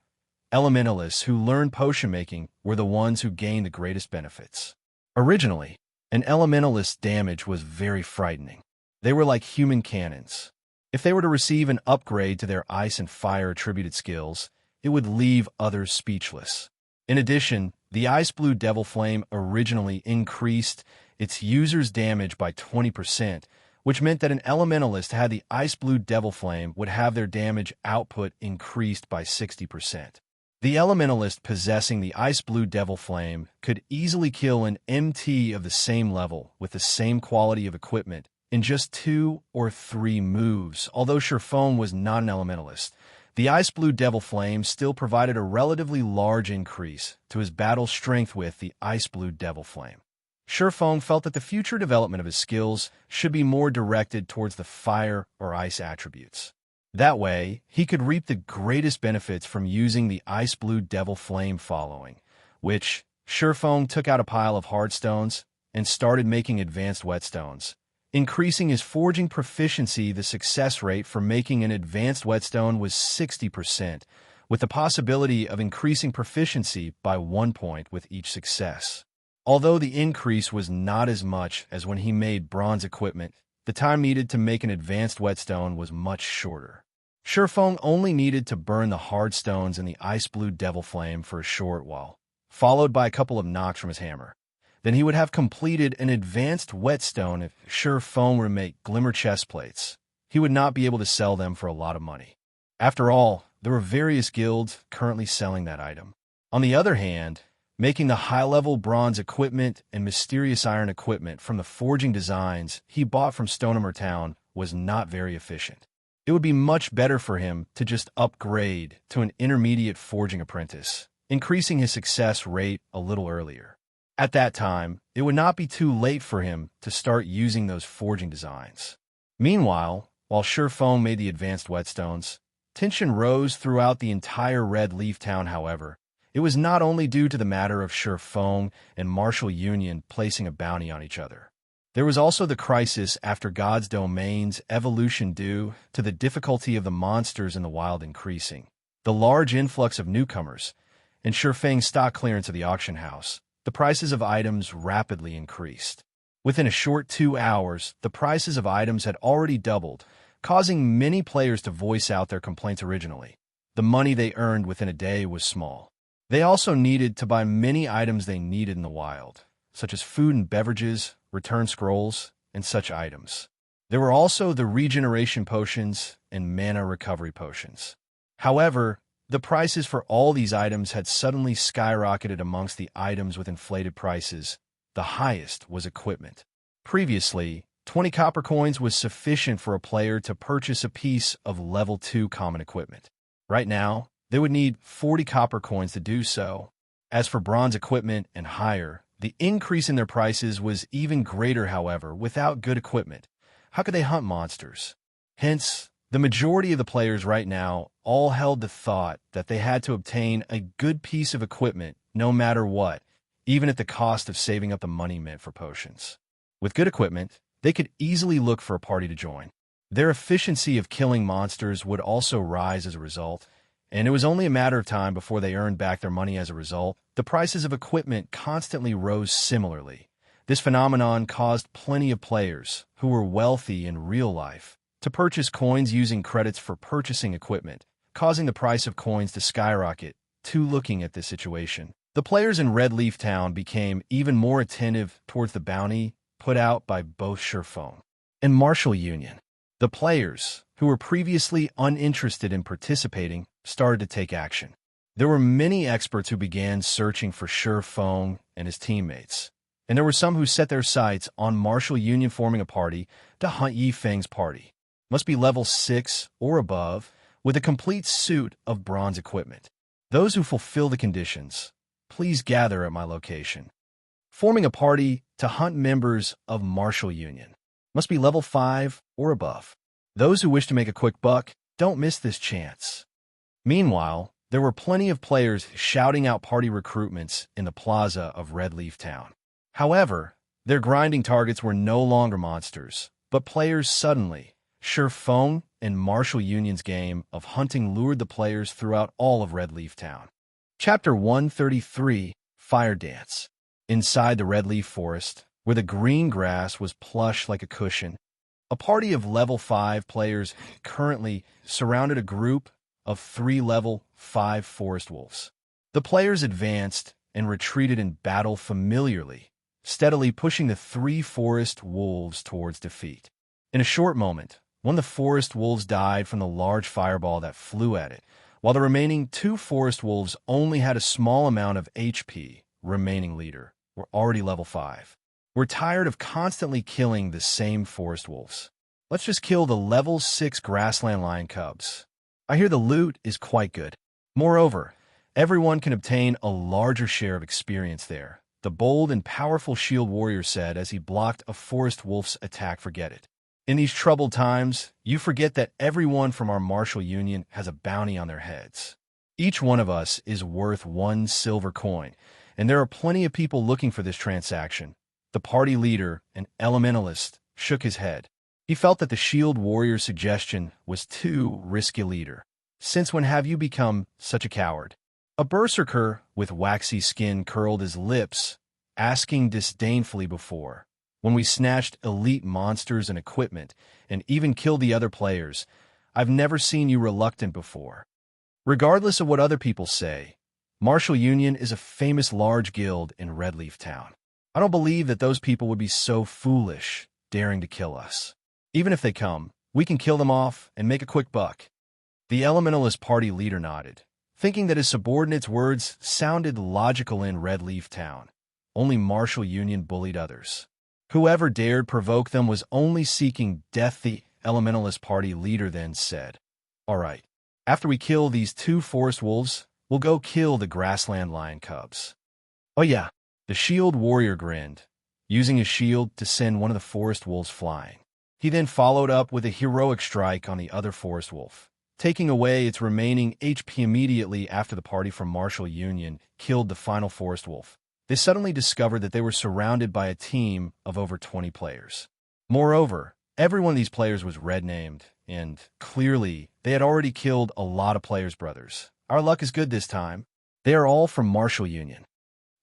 elementalists who learned potion making were the ones who gained the greatest benefits. Originally, an elementalist's damage was very frightening. They were like human cannons. If they were to receive an upgrade to their ice and fire attributed skills, it would leave others speechless. In addition, the Ice Blue Devil Flame originally increased its user's damage by 20%, which meant that an elementalist who had the Ice Blue Devil Flame would have their damage output increased by 60%. The elementalist possessing the Ice Blue Devil Flame could easily kill an MT of the same level with the same quality of equipment in just 2 or 3 moves. Although Shurfeng was not an elementalist, the Ice Blue Devil Flame still provided a relatively large increase to his battle strength with the Ice Blue Devil Flame. Shurfeng felt that the future development of his skills should be more directed towards the fire or ice attributes. That way, he could reap the greatest benefits from using the Ice Blue Devil Flame following, which Shurfeng took out a pile of hardstones and started making advanced whetstones. Increasing his forging proficiency, the success rate for making an advanced whetstone was 60%, with the possibility of increasing proficiency by 1 point with each success. Although the increase was not as much as when he made bronze equipment, the time needed to make an advanced whetstone was much shorter. Shurfeng only needed to burn the hard stones in the Ice Blue Devil Flame for a short while, followed by a couple of knocks from his hammer. Then he would have completed an advanced whetstone. If Shurfeng were to make glimmer chest plates, he would not be able to sell them for a lot of money. After all, there were various guilds currently selling that item. On the other hand, making the high-level bronze equipment and mysterious iron equipment from the forging designs he bought from Stonehammer Town was not very efficient. It would be much better for him to just upgrade to an intermediate forging apprentice, increasing his success rate a little earlier. At that time, it would not be too late for him to start using those forging designs. Meanwhile, while Shurfeng made the advanced whetstones, tension rose throughout the entire Red Leaf Town. However, it was not only due to the matter of Shurfeng and Martial Union placing a bounty on each other. There was also the crisis after God's domain's evolution due to the difficulty of the monsters in the wild increasing, the large influx of newcomers, and Shurfeng's stock clearance of the auction house. The prices of items rapidly increased. Within a short 2 hours, the prices of items had already doubled, causing many players to voice out their complaints. Originally, the money they earned within a day was small. They also needed to buy many items they needed in the wild, such as food and beverages, return scrolls, and such items. There were also the regeneration potions and mana recovery potions. However, the prices for all these items had suddenly skyrocketed. Amongst the items with inflated prices, the highest was equipment. Previously, 20 copper coins was sufficient for a player to purchase a piece of level 2 common equipment. Right now, they would need 40 copper coins to do so. As for bronze equipment and higher, the increase in their prices was even greater. However, without good equipment, how could they hunt monsters? Hence, the majority of the players right now all held the thought that they had to obtain a good piece of equipment no matter what, even at the cost of saving up the money meant for potions. With good equipment, they could easily look for a party to join. Their efficiency of killing monsters would also rise as a result, and it was only a matter of time before they earned back their money as a result. The prices of equipment constantly rose similarly. This phenomenon caused plenty of players, who were wealthy in real life, to purchase coins using credits for purchasing equipment, causing the price of coins to skyrocket. Looking at this situation, the players in Red Leaf Town became even more attentive towards the bounty put out by both Surephone and Martial Union. The players, who were previously uninterested in participating, started to take action. There were many experts who began searching for Surephone and his teammates, and there were some who set their sights on Martial Union forming a party to hunt Yi Feng's party. Must be level 6 or above, with a complete suit of bronze equipment. Those who fulfill the conditions, please gather at my location. Forming a party to hunt members of Martial Union. Must be level 5 or above. Those who wish to make a quick buck, don't miss this chance. Meanwhile, there were plenty of players shouting out party recruitments in the plaza of Red Leaf Town. However, their grinding targets were no longer monsters, but players suddenly. Surephone and Martial Union's game of hunting lured the players throughout all of Red Leaf Town. Chapter 133, Fire Dance. Inside the Red Leaf Forest, where the green grass was plush like a cushion, a party of level 5 players currently surrounded a group of 3 level 5 forest wolves. The players advanced and retreated in battle familiarly, steadily pushing the 3 forest wolves towards defeat. In a short moment, one of the forest wolves died from the large fireball that flew at it, while the remaining 2 forest wolves only had a small amount of HP. Remaining leader were already level 5. We're tired of constantly killing the same forest wolves. Let's just kill the level 6 grassland lion cubs. I hear the loot is quite good. Moreover, everyone can obtain a larger share of experience there, the bold and powerful shield warrior said as he blocked a forest wolf's attack. Forget it. In these troubled times, you forget that everyone from our Martial Union has a bounty on their heads. Each one of us is worth 1 silver coin, and there are plenty of people looking for this transaction. The party leader, an elementalist, shook his head. He felt that the shield warrior's suggestion was too risky. Leader, since when have you become such a coward? A berserker with waxy skin curled his lips, asking disdainfully before. When we snatched elite monsters and equipment, and even killed the other players, I've never seen you reluctant before. Regardless of what other people say, Martial Union is a famous large guild in Red Leaf Town. I don't believe that those people would be so foolish, daring to kill us. Even if they come, we can kill them off and make a quick buck. The Elementalist party leader nodded, thinking that his subordinate's words sounded logical in Red Leaf Town. Only Martial Union bullied others. Whoever dared provoke them was only seeking death. The Elementalist party leader then said, "All right, after we kill these 2 forest wolves, we'll go kill the grassland lion cubs." "Oh yeah," the shield warrior grinned, using his shield to send one of the forest wolves flying. He then followed up with a heroic strike on the other forest wolf, taking away its remaining HP immediately after the party from Martial Union killed the final forest wolf. They suddenly discovered that they were surrounded by a team of over 20 players. Moreover, every one of these players was red-named, and clearly they had already killed a lot of players' brothers. Our luck is good this time. They are all from Martial Union.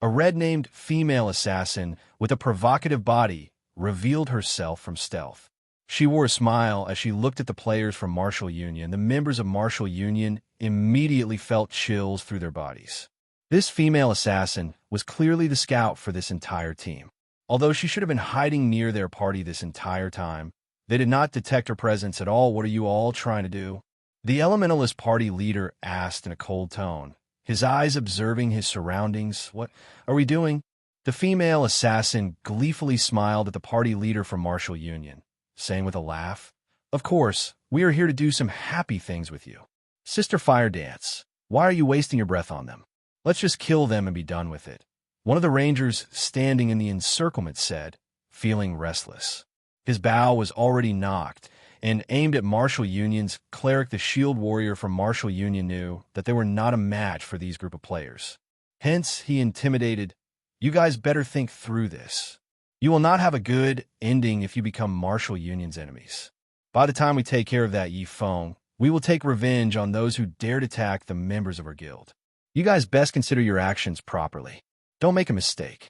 A red-named female assassin with a provocative body revealed herself from stealth. She wore a smile as she looked at the players from Martial Union. The members of Martial Union immediately felt chills through their bodies. This female assassin was clearly the scout for this entire team. Although she should have been hiding near their party this entire time, they did not detect her presence at all. "What are you all trying to do?" the Elementalist party leader asked in a cold tone, his eyes observing his surroundings. "What are we doing?" The female assassin gleefully smiled at the party leader from Martial Union, saying with a laugh, "Of course, we are here to do some happy things with you. Sister Fire Dance, why are you wasting your breath on them? Let's just kill them and be done with it." One of the rangers standing in the encirclement said, feeling restless. His bow was already knocked and aimed at Martial Union's cleric. The shield warrior from Martial Union knew that they were not a match for these group of players. Hence, he intimidated, "You guys better think through this. You will not have a good ending if you become Martial Union's enemies. By the time we take care of that Yi Feng, We will take revenge on those who dared attack the members of our guild. You guys best consider your actions properly. Don't make a mistake.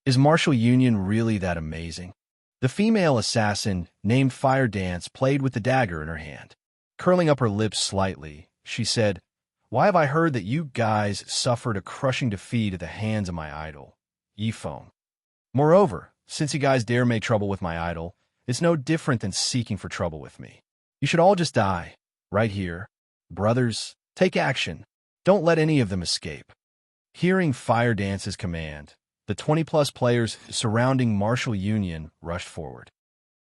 Is Martial Union really that amazing? The female assassin, named Fire Dance, played with the dagger in her hand. Curling up her lips slightly, she said, "Why have I heard that you guys suffered a crushing defeat at the hands of my idol, Yifeng? Moreover, since you guys dare make trouble with my idol, it's no different than seeking for trouble with me. You should all just die, right here. Brothers, take action. Don't let any of them escape." Hearing Fire Dance's command, the 20-plus players surrounding Martial Union rushed forward.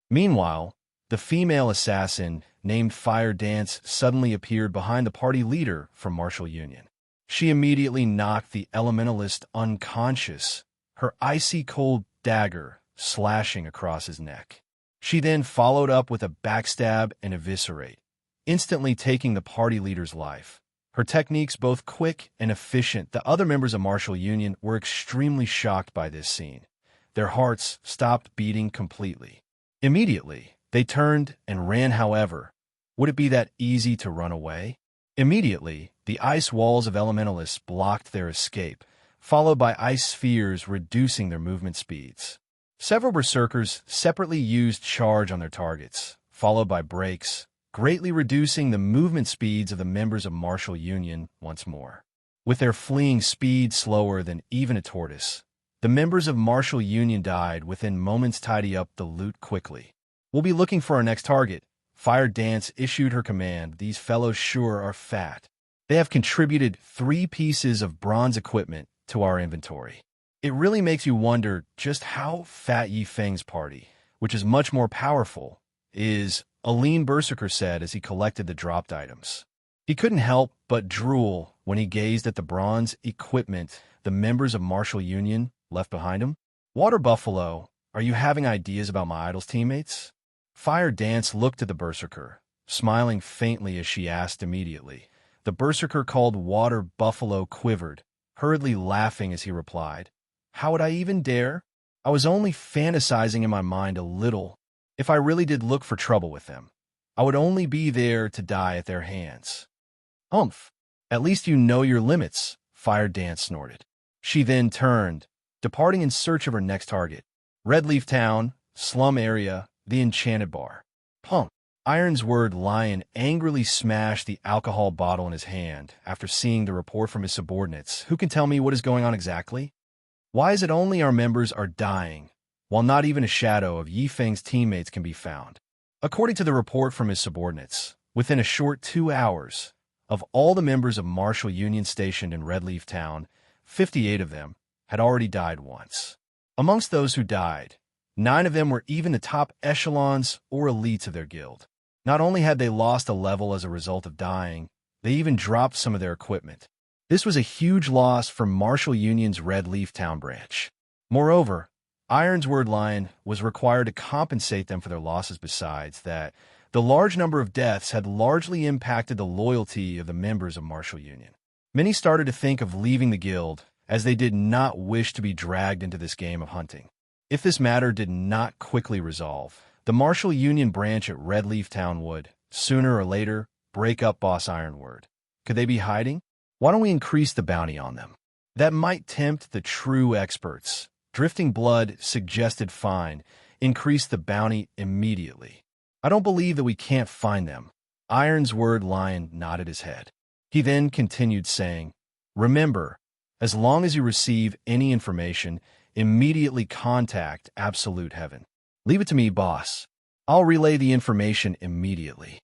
Meanwhile, the female assassin, named Fire Dance, suddenly appeared behind the party leader from Martial Union. She immediately knocked the elementalist unconscious, her icy cold dagger slashing across his neck. She then followed up with a backstab and eviscerate, instantly taking the party leader's life. Her techniques both quick and efficient. The other members of Martial Union were extremely shocked by this scene. Their hearts stopped beating completely. Immediately, they turned and ran. However, would it be that easy to run away? Immediately, the ice walls of elementalists blocked their escape, followed by ice spheres reducing their movement speeds. Several berserkers separately used charge on their targets, followed by breaks, greatly reducing the movement speeds of the members of Martial Union once more. With their fleeing speed slower than even a tortoise, the members of Martial Union died within moments. Tidy up the loot quickly. We'll be looking for our next target. Fire Dance issued her command. These fellows sure are fat. They have contributed 3 pieces of bronze equipment to our inventory. It really makes you wonder just how fat Yifeng's party, which is much more powerful, is, a lean berserker said as he collected the dropped items. He couldn't help but drool when he gazed at the bronze equipment the members of Martial Union left behind him. Water Buffalo, are you having ideas about my idol's teammates? Fire Dance looked at the berserker, smiling faintly as she asked immediately. The berserker called Water Buffalo quivered, hurriedly laughing as he replied, "How would I even dare? I was only fantasizing in my mind a little. If I really did look for trouble with them, I would only be there to die at their hands." "Umph, at least you know your limits," Fire Dance snorted. She then turned, departing in search of her next target. Redleaf Town, slum area, the Enchanted Bar. Pump. Ironsword Lion angrily smashed the alcohol bottle in his hand after seeing the report from his subordinates. "Who can tell me what is going on exactly? Why is it only our members are dying, while not even a shadow of Yifeng's teammates can be found?" According to the report from his subordinates, within a short 2 hours, of all the members of Martial Union stationed in Redleaf Town, 58 of them had already died once. Amongst those who died, 9 of them were even the top echelons or elites of their guild. Not only had they lost a level as a result of dying, they even dropped some of their equipment. This was a huge loss for Martial Union's Redleaf Town branch. Moreover, Ironsword Lion was required to compensate them for their losses. Besides that, the large number of deaths had largely impacted the loyalty of the members of Martial Union. Many started to think of leaving the guild, as they did not wish to be dragged into this game of hunting. If this matter did not quickly resolve, the Martial Union branch at Redleaf Town would, sooner or later, break up Boss Ironword. Could they be hiding? Why don't we increase the bounty on them? That might tempt the true experts. Drifting Blood suggested fine. Increase the bounty immediately. I don't believe that we can't find them. Ironsword Lion nodded his head. He then continued saying, "Remember, as long as you receive any information, immediately contact Absolute Heaven. Leave it to me, boss. I'll relay the information immediately."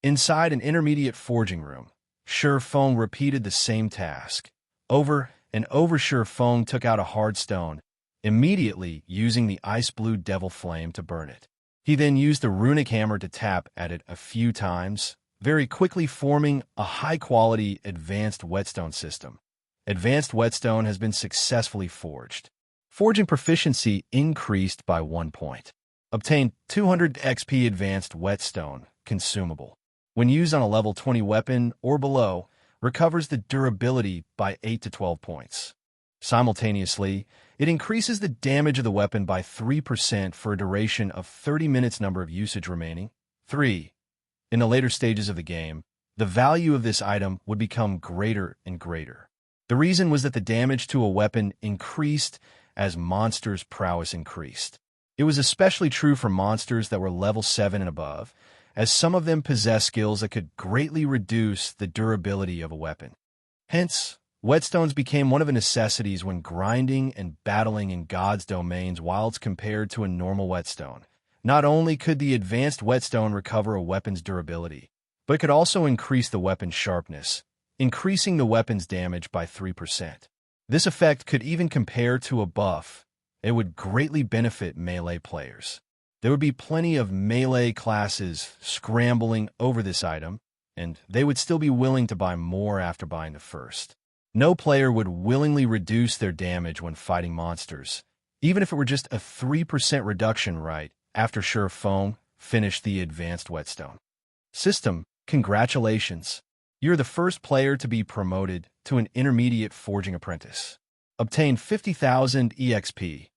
Inside an intermediate forging room, Sure Feng repeated the same task. Over and over, Sure Feng took out a hard stone, immediately using the ice blue devil flame to burn it. He then used the runic hammer to tap at it a few times, very quickly forming a high-quality advanced whetstone system. Advanced whetstone has been successfully forged. Forging proficiency increased by 1 point. Obtained 200 XP advanced whetstone consumable. When used on a level 20 weapon or below, recovers the durability by 8 to 12 points. Simultaneously, it increases the damage of the weapon by 3% for a duration of 30 minutes. Number of usage remaining 3. In the later stages of the game, the value of this item would become greater and greater. The reason was that the damage to a weapon increased as monsters' prowess increased. It was especially true for monsters that were level 7 and above, as some of them possessed skills that could greatly reduce the durability of a weapon. Hence, Whetstones became one of the necessities when grinding and battling in God's domains whilst compared to a normal Whetstone. Not only could the advanced Whetstone recover a weapon's durability, but it could also increase the weapon's sharpness, increasing the weapon's damage by 3%. This effect could even compare to a buff. It would greatly benefit melee players. There would be plenty of melee classes scrambling over this item, and they would still be willing to buy more after buying the first. No player would willingly reduce their damage when fighting monsters, even if it were just a 3% reduction right after Sure Foam finished the advanced Whetstone. System, congratulations! You're the first player to be promoted to an intermediate forging apprentice. Obtain 50,000 EXP,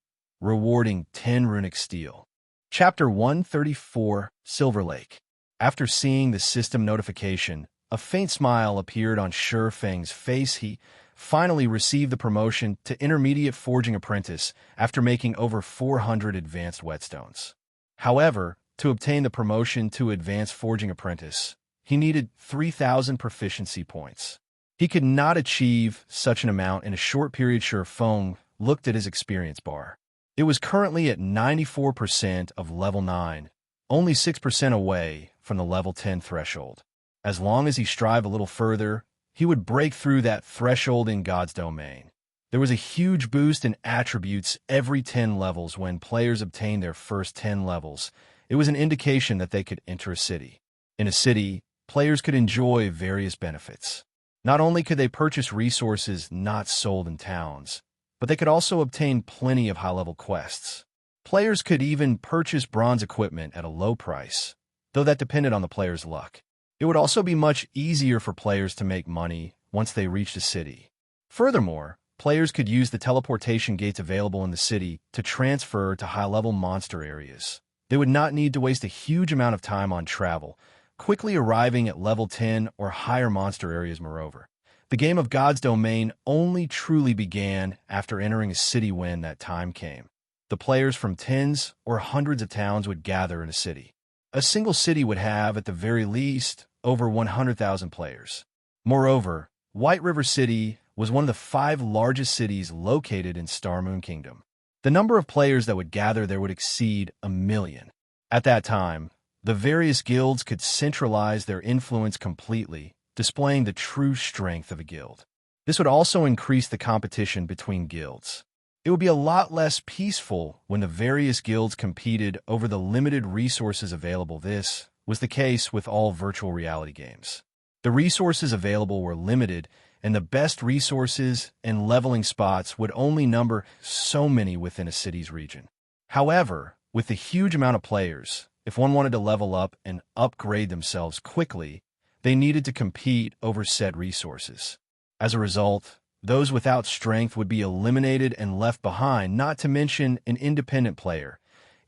rewarding 10 runic steel. Chapter 134, Silver Lake. After seeing the system notification, a faint smile appeared on Sure Feng's face. He finally received the promotion to intermediate forging apprentice after making over 400 advanced Whetstones. However, to obtain the promotion to advanced forging apprentice, he needed 3,000 proficiency points. He could not achieve such an amount in a short period. Sure Feng looked at his experience bar. It was currently at 94% of level 9, only 6% away from the level 10 threshold. As long as he strived a little further, he would break through that threshold in God's domain. There was a huge boost in attributes every 10 levels when players obtained their first 10 levels. It was an indication that they could enter a city. In a city, players could enjoy various benefits. Not only could they purchase resources not sold in towns, but they could also obtain plenty of high-level quests. Players could even purchase bronze equipment at a low price, though that depended on the player's luck. It would also be much easier for players to make money once they reached a city. Furthermore, players could use the teleportation gates available in the city to transfer to high-level monster areas. They would not need to waste a huge amount of time on travel, quickly arriving at level 10 or higher monster areas. Moreover, the game of God's domain only truly began after entering a city when that time came. The players from tens or hundreds of towns would gather in a city. A single city would have, at the very least, over 100,000 players. Moreover, White River City was one of the 5 largest cities located in Star Moon Kingdom. The number of players that would gather there would exceed 1 million. At that time, the various guilds could centralize their influence completely, displaying the true strength of a guild. This would also increase the competition between guilds. It would be a lot less peaceful when the various guilds competed over the limited resources available. This was the case with all virtual reality games. The resources available were limited, and the best resources and leveling spots would only number so many within a city's region. However, with the huge amount of players, if one wanted to level up and upgrade themselves quickly, they needed to compete over said resources. As a result, those without strength would be eliminated and left behind, not to mention an independent player.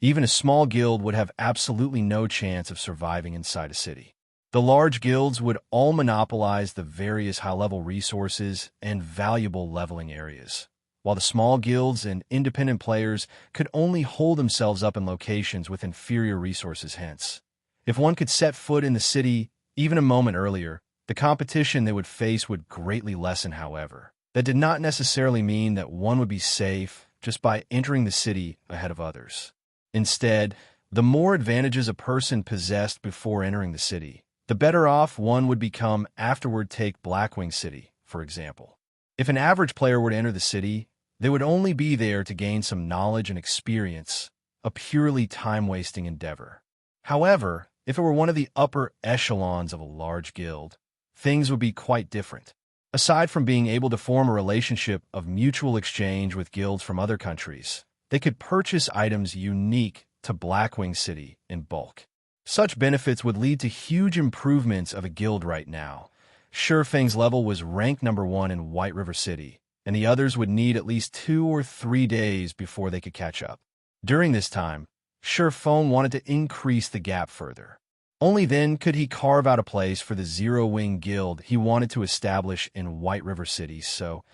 Even a small guild would have absolutely no chance of surviving inside a city. The large guilds would all monopolize the various high-level resources and valuable leveling areas, while the small guilds and independent players could only hold themselves up in locations with inferior resources. Hence, if one could set foot in the city even a moment earlier, the competition they would face would greatly lessen. However, that did not necessarily mean that one would be safe just by entering the city ahead of others. Instead, the more advantages a person possessed before entering the city, the better off one would become afterward. Take Blackwing City, for example. If an average player were to enter the city, they would only be there to gain some knowledge and experience, a purely time-wasting endeavor. However, if it were one of the upper echelons of a large guild, things would be quite different. Aside from being able to form a relationship of mutual exchange with guilds from other countries, they could purchase items unique to Blackwing City in bulk. Such benefits would lead to huge improvements of a guild. Right now, Sure Feng's level was ranked number 1 in White River City, and the others would need at least 2 or 3 days before they could catch up. During this time, Sure Feng wanted to increase the gap further. Only then could he carve out a place for the Zero-Wing Guild he wanted to establish in White River City. So,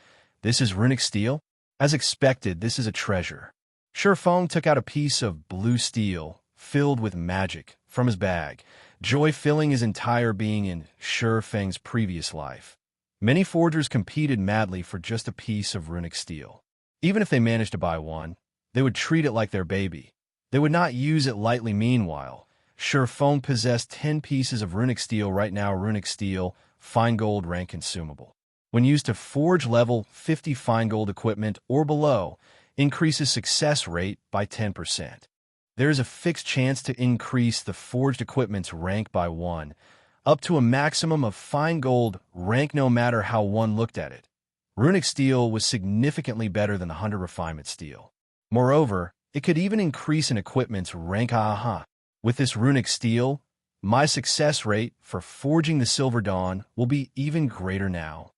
this is runic steel? As expected, this is a treasure. Shifeng took out a piece of blue steel, filled with magic, from his bag, joy filling his entire being in Shifeng's previous life. Many forgers competed madly for just a piece of runic steel. Even if they managed to buy one, they would treat it like their baby. They would not use it lightly. Meanwhile, Shifeng possessed 10 pieces of runic steel right now. Runic steel, fine gold rank consumable. When used to forge level 50 fine gold equipment or below, increases success rate by 10%. There is a fixed chance to increase the forged equipment's rank by 1, up to a maximum of fine gold rank no matter how one looked at it. Runic steel was significantly better than the 100 refinement steel. Moreover, it could even increase an equipment's rank. With this runic steel, my success rate for forging the Silver Dawn will be even greater now.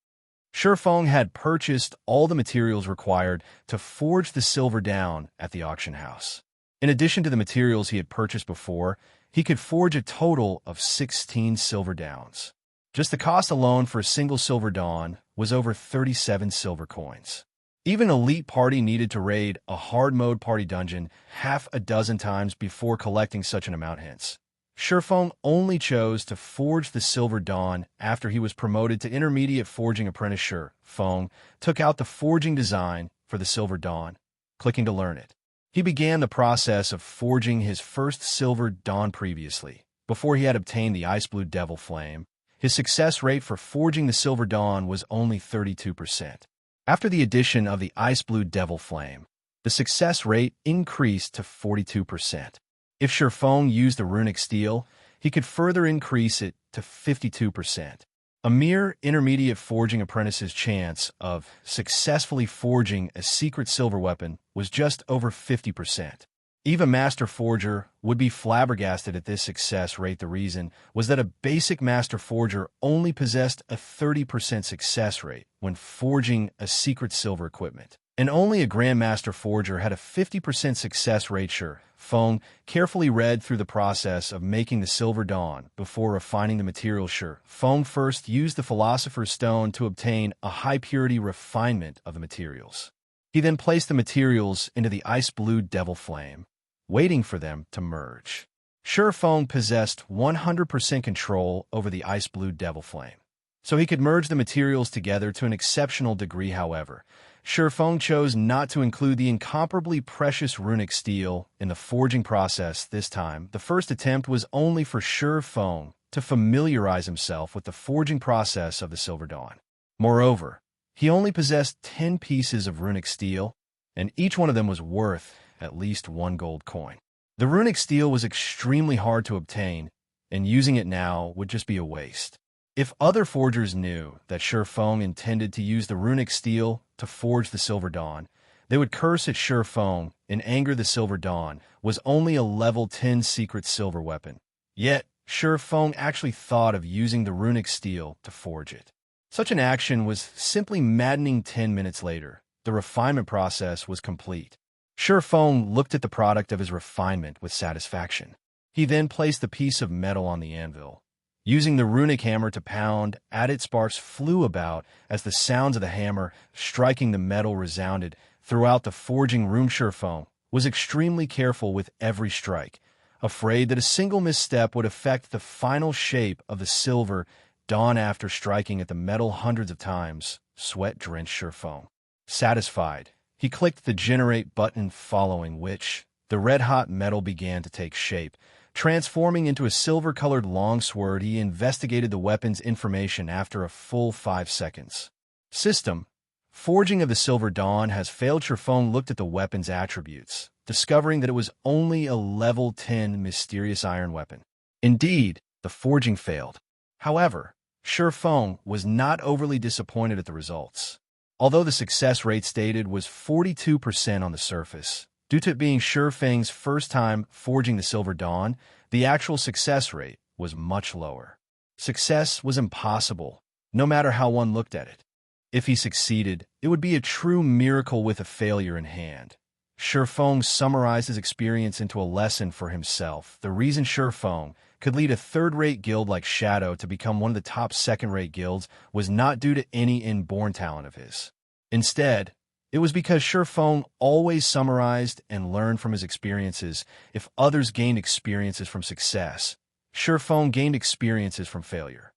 Shifeng had purchased all the materials required to forge the Silver Dawn at the auction house. In addition to the materials he had purchased before, he could forge a total of 16 Silver Dawns. Just the cost alone for a single Silver Dawn was over 37 silver coins. Even elite party needed to raid a hard mode party dungeon half a dozen times before collecting such an amount. Hence, Shifeng only chose to forge the Silver Dawn after he was promoted to intermediate forging apprentice. Shifeng took out the forging design for the Silver Dawn, clicking to learn it. He began the process of forging his first Silver Dawn previously, before he had obtained the Ice Blue Devil Flame. His success rate for forging the Silver Dawn was only 32%. After the addition of the Ice Blue Devil Flame, the success rate increased to 42%. If Shifeng used the runic steel, he could further increase it to 52%. A mere intermediate forging apprentice's chance of successfully forging a secret silver weapon was just over 50%. Even Master Forger would be flabbergasted at this success rate. The reason was that a basic Master Forger only possessed a 30% success rate when forging a secret silver equipment. And only a Grandmaster Forger had a 50% success rate. Shifeng carefully read through the process of making the Silver Dawn before refining the material. Shifeng first used the Philosopher's Stone to obtain a high-purity refinement of the materials. He then placed the materials into the Ice Blue Devil Flame, waiting for them to merge. Shifeng possessed 100% control over the Ice Blue Devil Flame, so he could merge the materials together to an exceptional degree. However, Shifeng chose not to include the incomparably precious runic steel in the forging process this time. The first attempt was only for Shifeng to familiarize himself with the forging process of the Silver Dawn. Moreover, he only possessed 10 pieces of runic steel, and each one of them was worth at least 1 gold coin. The runic steel was extremely hard to obtain, and using it now would just be a waste. If other forgers knew that Shifeng intended to use the runic steel to forge the Silver Dawn, they would curse at Shifeng in anger. The Silver Dawn was only a level 10 secret silver weapon. Yet, Shifeng actually thought of using the runic steel to forge it. Such an action was simply maddening. 10 minutes later, the refinement process was complete. Shifeng looked at the product of his refinement with satisfaction. He then placed the piece of metal on the anvil. Using the runic hammer to pound at it, sparks flew about as the sounds of the hammer striking the metal resounded throughout the forging room. Shifeng was extremely careful with every strike, afraid that a single misstep would affect the final shape of the Silver Dawn. After striking at the metal hundreds of times, sweat drenched Shifeng. Satisfied, he clicked the generate button, following which the red-hot metal began to take shape, transforming into a silver-colored longsword. He investigated the weapon's information after a full 5 seconds. System: forging of the Silver Dawn has failed. Shifeng looked at the weapon's attributes, discovering that it was only a level 10 mysterious iron weapon. Indeed, the forging failed. However, Shifeng was not overly disappointed at the results. Although the success rate stated was 42% on the surface, due to it being Shifeng's first time forging the Silver Dawn, the actual success rate was much lower. Success was impossible, no matter how one looked at it. If he succeeded, it would be a true miracle with a failure in hand. Shifeng summarized his experience into a lesson for himself. The reason Shifeng could lead a third-rate guild like Shadow to become one of the top second-rate guilds was not due to any inborn talent of his. Instead, it was because Shifeng always summarized and learned from his experiences. If others gained experiences from success, Shifeng gained experiences from failure.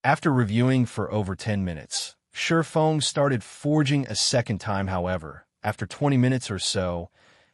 After reviewing for over 10 minutes, Shifeng started forging a second time. However, after 20 minutes or so,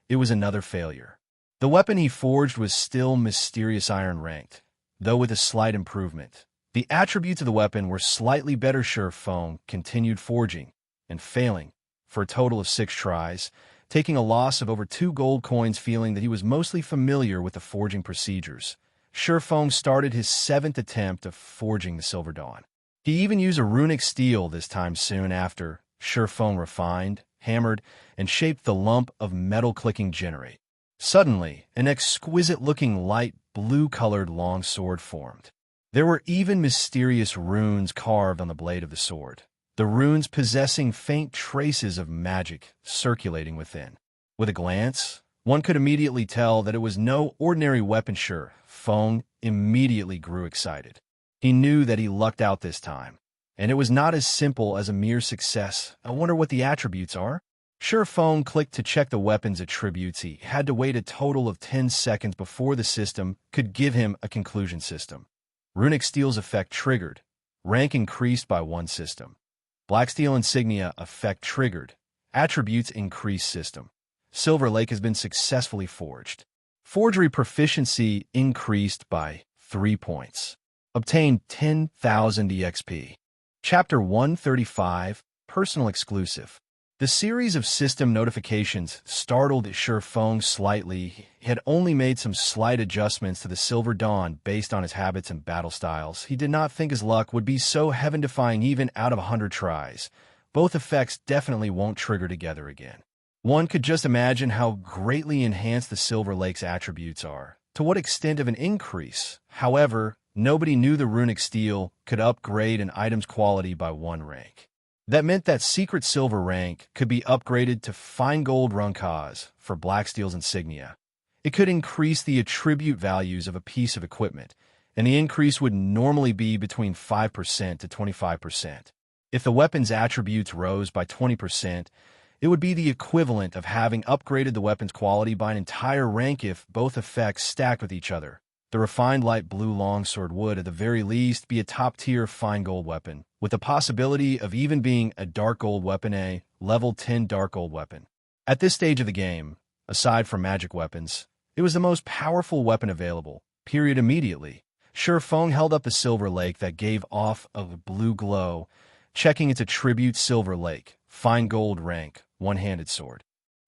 it was another failure. The weapon he forged was still Mysterious Iron ranked, though with a slight improvement. The attributes of the weapon were slightly better. Shifeng continued forging and failing for a total of 6 tries, taking a loss of over 2 gold coins. Feeling that he was mostly familiar with the forging procedures, Shifeng started his 7th attempt of forging the Silver Dawn. He even used a runic steel this time. Soon after, Shifeng refined, hammered, and shaped the lump of metal clicking generate. Suddenly, an exquisite-looking light blue-colored long sword formed. There were even mysterious runes carved on the blade of the sword, the runes possessing faint traces of magic circulating within. With a glance, one could immediately tell that it was no ordinary weapon. Shifeng immediately grew excited. He knew that he lucked out this time, and it was not as simple as a mere success. I wonder what the attributes are? Shifeng clicked to check the weapon's attributes. He had to wait a total of 10 seconds before the system could give him a conclusion. System. Runic Steel's effect triggered. Rank increased by 1 system. Black Steel Insignia effect triggered. Attributes increased. System. Silver Lake has been successfully forged. Forgery proficiency increased by 3 points. Obtained 10,000 EXP. Chapter 135, Personal Exclusive. The series of system notifications startled Shifeng slightly. He had only made some slight adjustments to the Silver Dawn based on his habits and battle styles. He did not think his luck would be so heaven-defying even out of 100 tries. Both effects definitely won't trigger together again. One could just imagine how greatly enhanced the Silver Lake's attributes are. To what extent of an increase? However, nobody knew the runic steel could upgrade an item's quality by 1 rank. That meant that secret silver rank could be upgraded to fine gold runcas for Black Steel's insignia. It could increase the attribute values of a piece of equipment, and the increase would normally be between 5% to 25%. If the weapon's attributes rose by 20%, it would be the equivalent of having upgraded the weapon's quality by an entire rank if both effects stacked with each other. The refined light blue longsword would, at the very least, be a top-tier fine gold weapon, with the possibility of even being a dark gold weapon, a level 10 dark gold weapon. At this stage of the game, aside from magic weapons, it was the most powerful weapon available. Immediately, Shifeng held up the Silver Lake that gave off a blue glow, checking its attribute. Silver Lake, fine gold rank, one-handed sword.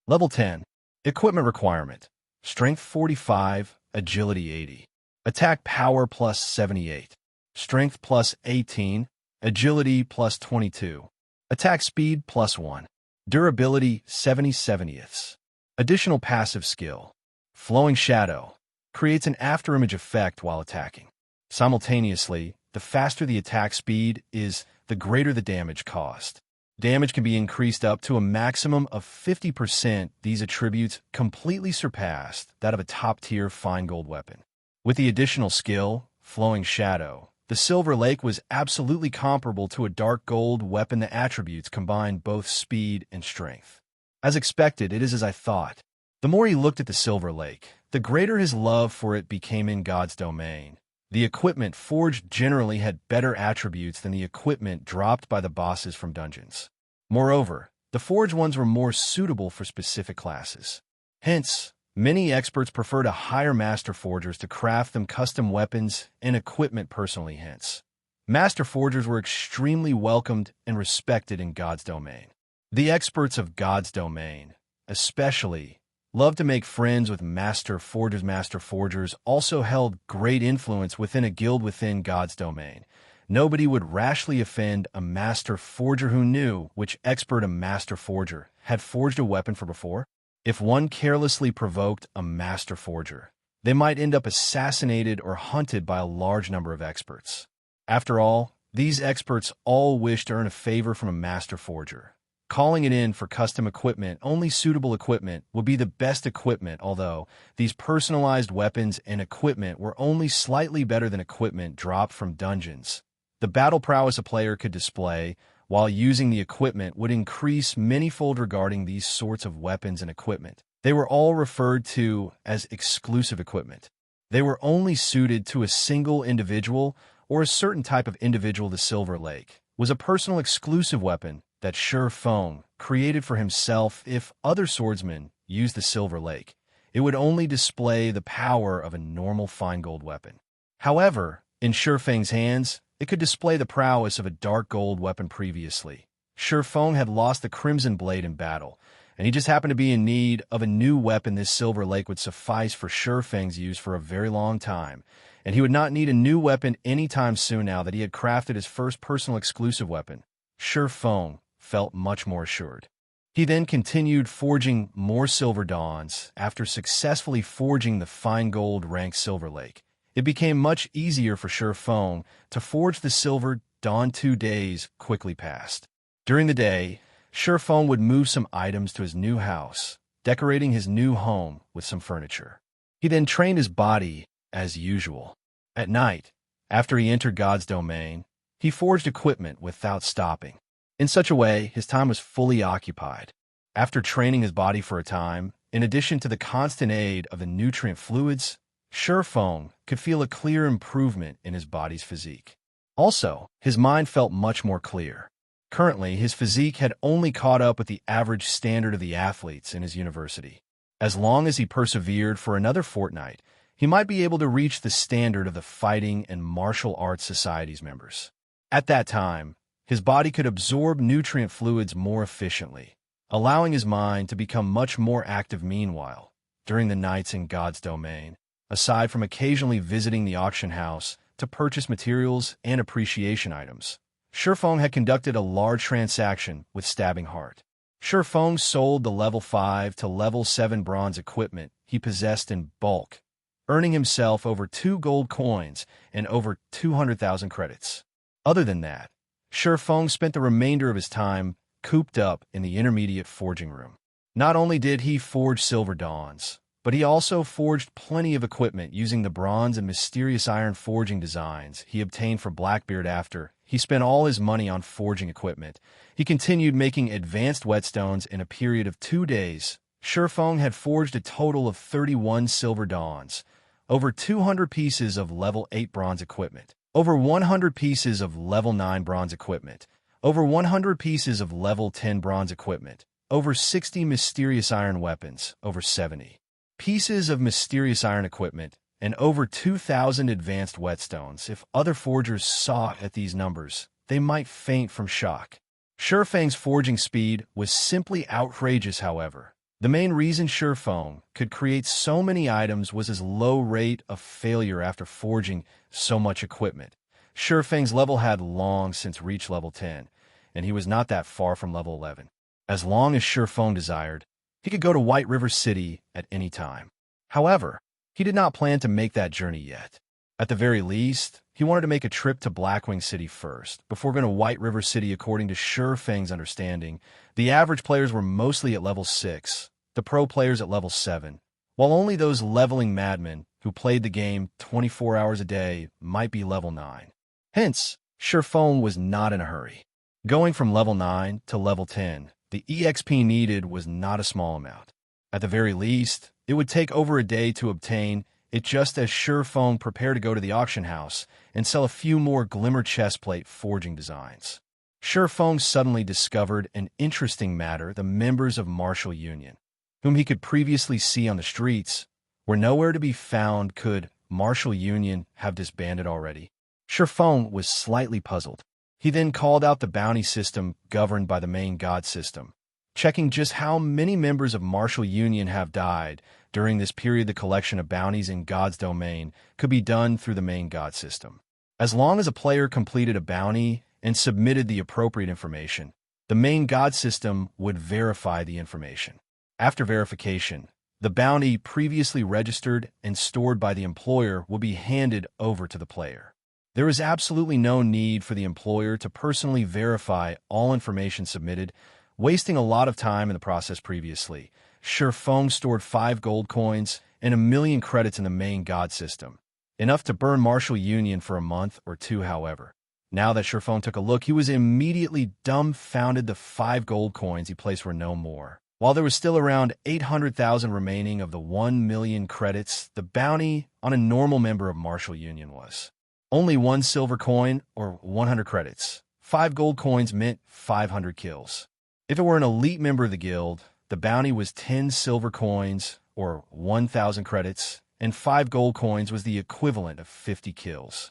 Level 10. Equipment requirement. Strength 45, agility 80. Attack power plus 78. Strength plus 18. Agility plus 22. Attack speed plus 1. Durability 70/70ths. Additional passive skill. Flowing Shadow. Creates an afterimage effect while attacking. Simultaneously, the faster the attack speed is, the greater the damage cost. Damage can be increased up to a maximum of 50%. These attributes completely surpassed that of a top-tier fine gold weapon. With the additional skill, Flowing Shadow, the Silver Lake was absolutely comparable to a dark gold weapon. The attributes combined both speed and strength. As expected, it is as I thought. The more he looked at the Silver Lake, the greater his love for it became. In God's domain, the equipment forged generally had better attributes than the equipment dropped by the bosses from dungeons. Moreover, the forged ones were more suitable for specific classes. Hence, many experts prefer to hire master forgers to craft them custom weapons and equipment personally. Hence, master forgers were extremely welcomed and respected in God's domain. The experts of God's domain, especially, loved to make friends with master forgers. Master forgers also held great influence within a guild within God's domain. Nobody would rashly offend a master forger who knew which expert a master forger had forged a weapon for before. If one carelessly provoked a master forger, they might end up assassinated or hunted by a large number of experts. After all, these experts all wish to earn a favor from a master forger. calling it in for custom equipment. Only suitable equipment would be the best equipment, although these personalized weapons and equipment were only slightly better than equipment dropped from dungeons. The battle prowess a player could display while using the equipment would increase manyfold. Regarding these sorts of weapons and equipment, they were all referred to as exclusive equipment. They were only suited to a single individual or a certain type of individual. The Silver Lake was a personal exclusive weapon that Sure Feng created for himself. If other swordsmen used the Silver Lake, it would only display the power of a normal fine gold weapon. However, in Sure Feng's hands, it could display the prowess of a dark gold weapon. Previously, Sure Feng had lost the Crimson Blade in battle, and he just happened to be in need of a new weapon. This Silver Lake would suffice for Sure Feng's use for a very long time, and he would not need a new weapon anytime soon. Now that he had crafted his first personal exclusive weapon, Sure Feng felt much more assured. He then continued forging more Silver Dawns. After successfully forging the fine gold ranked Silver Lake, it became much easier for Sure Feng to forge the Silver Dawn. 2 days quickly passed. During the day, Sure Feng would move some items to his new house, decorating his new home with some furniture. He then trained his body as usual. At night, after he entered God's domain, he forged equipment without stopping. In such a way, his time was fully occupied. After training his body for a time, in addition to the constant aid of the nutrient fluids, Sure Feng could feel a clear improvement in his body's physique. Also, his mind felt much more clear. Currently, his physique had only caught up with the average standard of the athletes in his university. As long as he persevered for another fortnight, he might be able to reach the standard of the Fighting and Martial Arts Society's members. At that time, his body could absorb nutrient fluids more efficiently, allowing his mind to become much more active. Meanwhile, during the nights in God's domain, aside from occasionally visiting the auction house to purchase materials and appreciation items, Sure Feng had conducted a large transaction with Stabbing Heart. Sure Feng sold the level 5 to level 7 bronze equipment he possessed in bulk, earning himself over 2 gold coins and over 200,000 credits. Other than that, Sure Feng spent the remainder of his time cooped up in the intermediate forging room. Not only did he forge Silver Dawns, but he also forged plenty of equipment using the bronze and mysterious iron forging designs he obtained for Blackbeard. After he spent all his money on forging equipment, he continued making advanced whetstones. In a period of 2 days, Sure Feng had forged a total of 31 Silver Dawns, over 200 pieces of level 8 bronze equipment, over 100 pieces of level 9 bronze equipment, over 100 pieces of level 10 bronze equipment, over 60 mysterious iron weapons, over 70 pieces of mysterious iron equipment, and over 2,000 advanced whetstones. If other forgers saw at these numbers, they might faint from shock. Sure Feng's forging speed was simply outrageous. However, the main reason Sure Feng could create so many items was his low rate of failure after forging so much equipment. Sure Feng's level had long since reached level 10, and he was not that far from level 11. As long as Sure Feng desired, he could go to White River City at any time. However, he did not plan to make that journey yet. At the very least, he wanted to make a trip to Blackwing City first, before going to White River City. According to Sure Feng's understanding, the average players were mostly at level 6, the pro players at level 7, while only those leveling madmen who played the game 24 hours a day might be level 9. Hence, Sure Feng was not in a hurry. Going from level 9 to level 10, the EXP needed was not a small amount. At the very least, it would take over a day to obtain it. Just as Sure Feng prepared to go to the auction house and sell a few more glimmer chestplate forging designs, Sure Feng suddenly discovered an interesting matter. The members of Martial Union, whom he could previously see on the streets, were nowhere to be found. Could Martial Union have disbanded already? Sure Feng was slightly puzzled. He then called out the bounty system governed by the main god system, checking just how many members of Martial Union have died during this period. The collection of bounties in God's domain could be done through the main god system. As long as a player completed a bounty and submitted the appropriate information, the main god system would verify the information. After verification, the bounty previously registered and stored by the employer will be handed over to the player. There is absolutely no need for the employer to personally verify all information submitted wasting a lot of time in the process previously. Shifeng stored 5 gold coins and 1,000,000 credits in the main god system, enough to burn Martial Union for a month or two, however. Now that Shifeng took a look, he was immediately dumbfounded. The 5 gold coins he placed were no more. While there was still around 800,000 remaining of the 1,000,000 credits, the bounty on a normal member of Martial Union was only 1 silver coin or 100 credits. 5 gold coins meant 500 kills. If it were an elite member of the guild, the bounty was 10 silver coins or 1,000 credits, and 5 gold coins was the equivalent of 50 kills.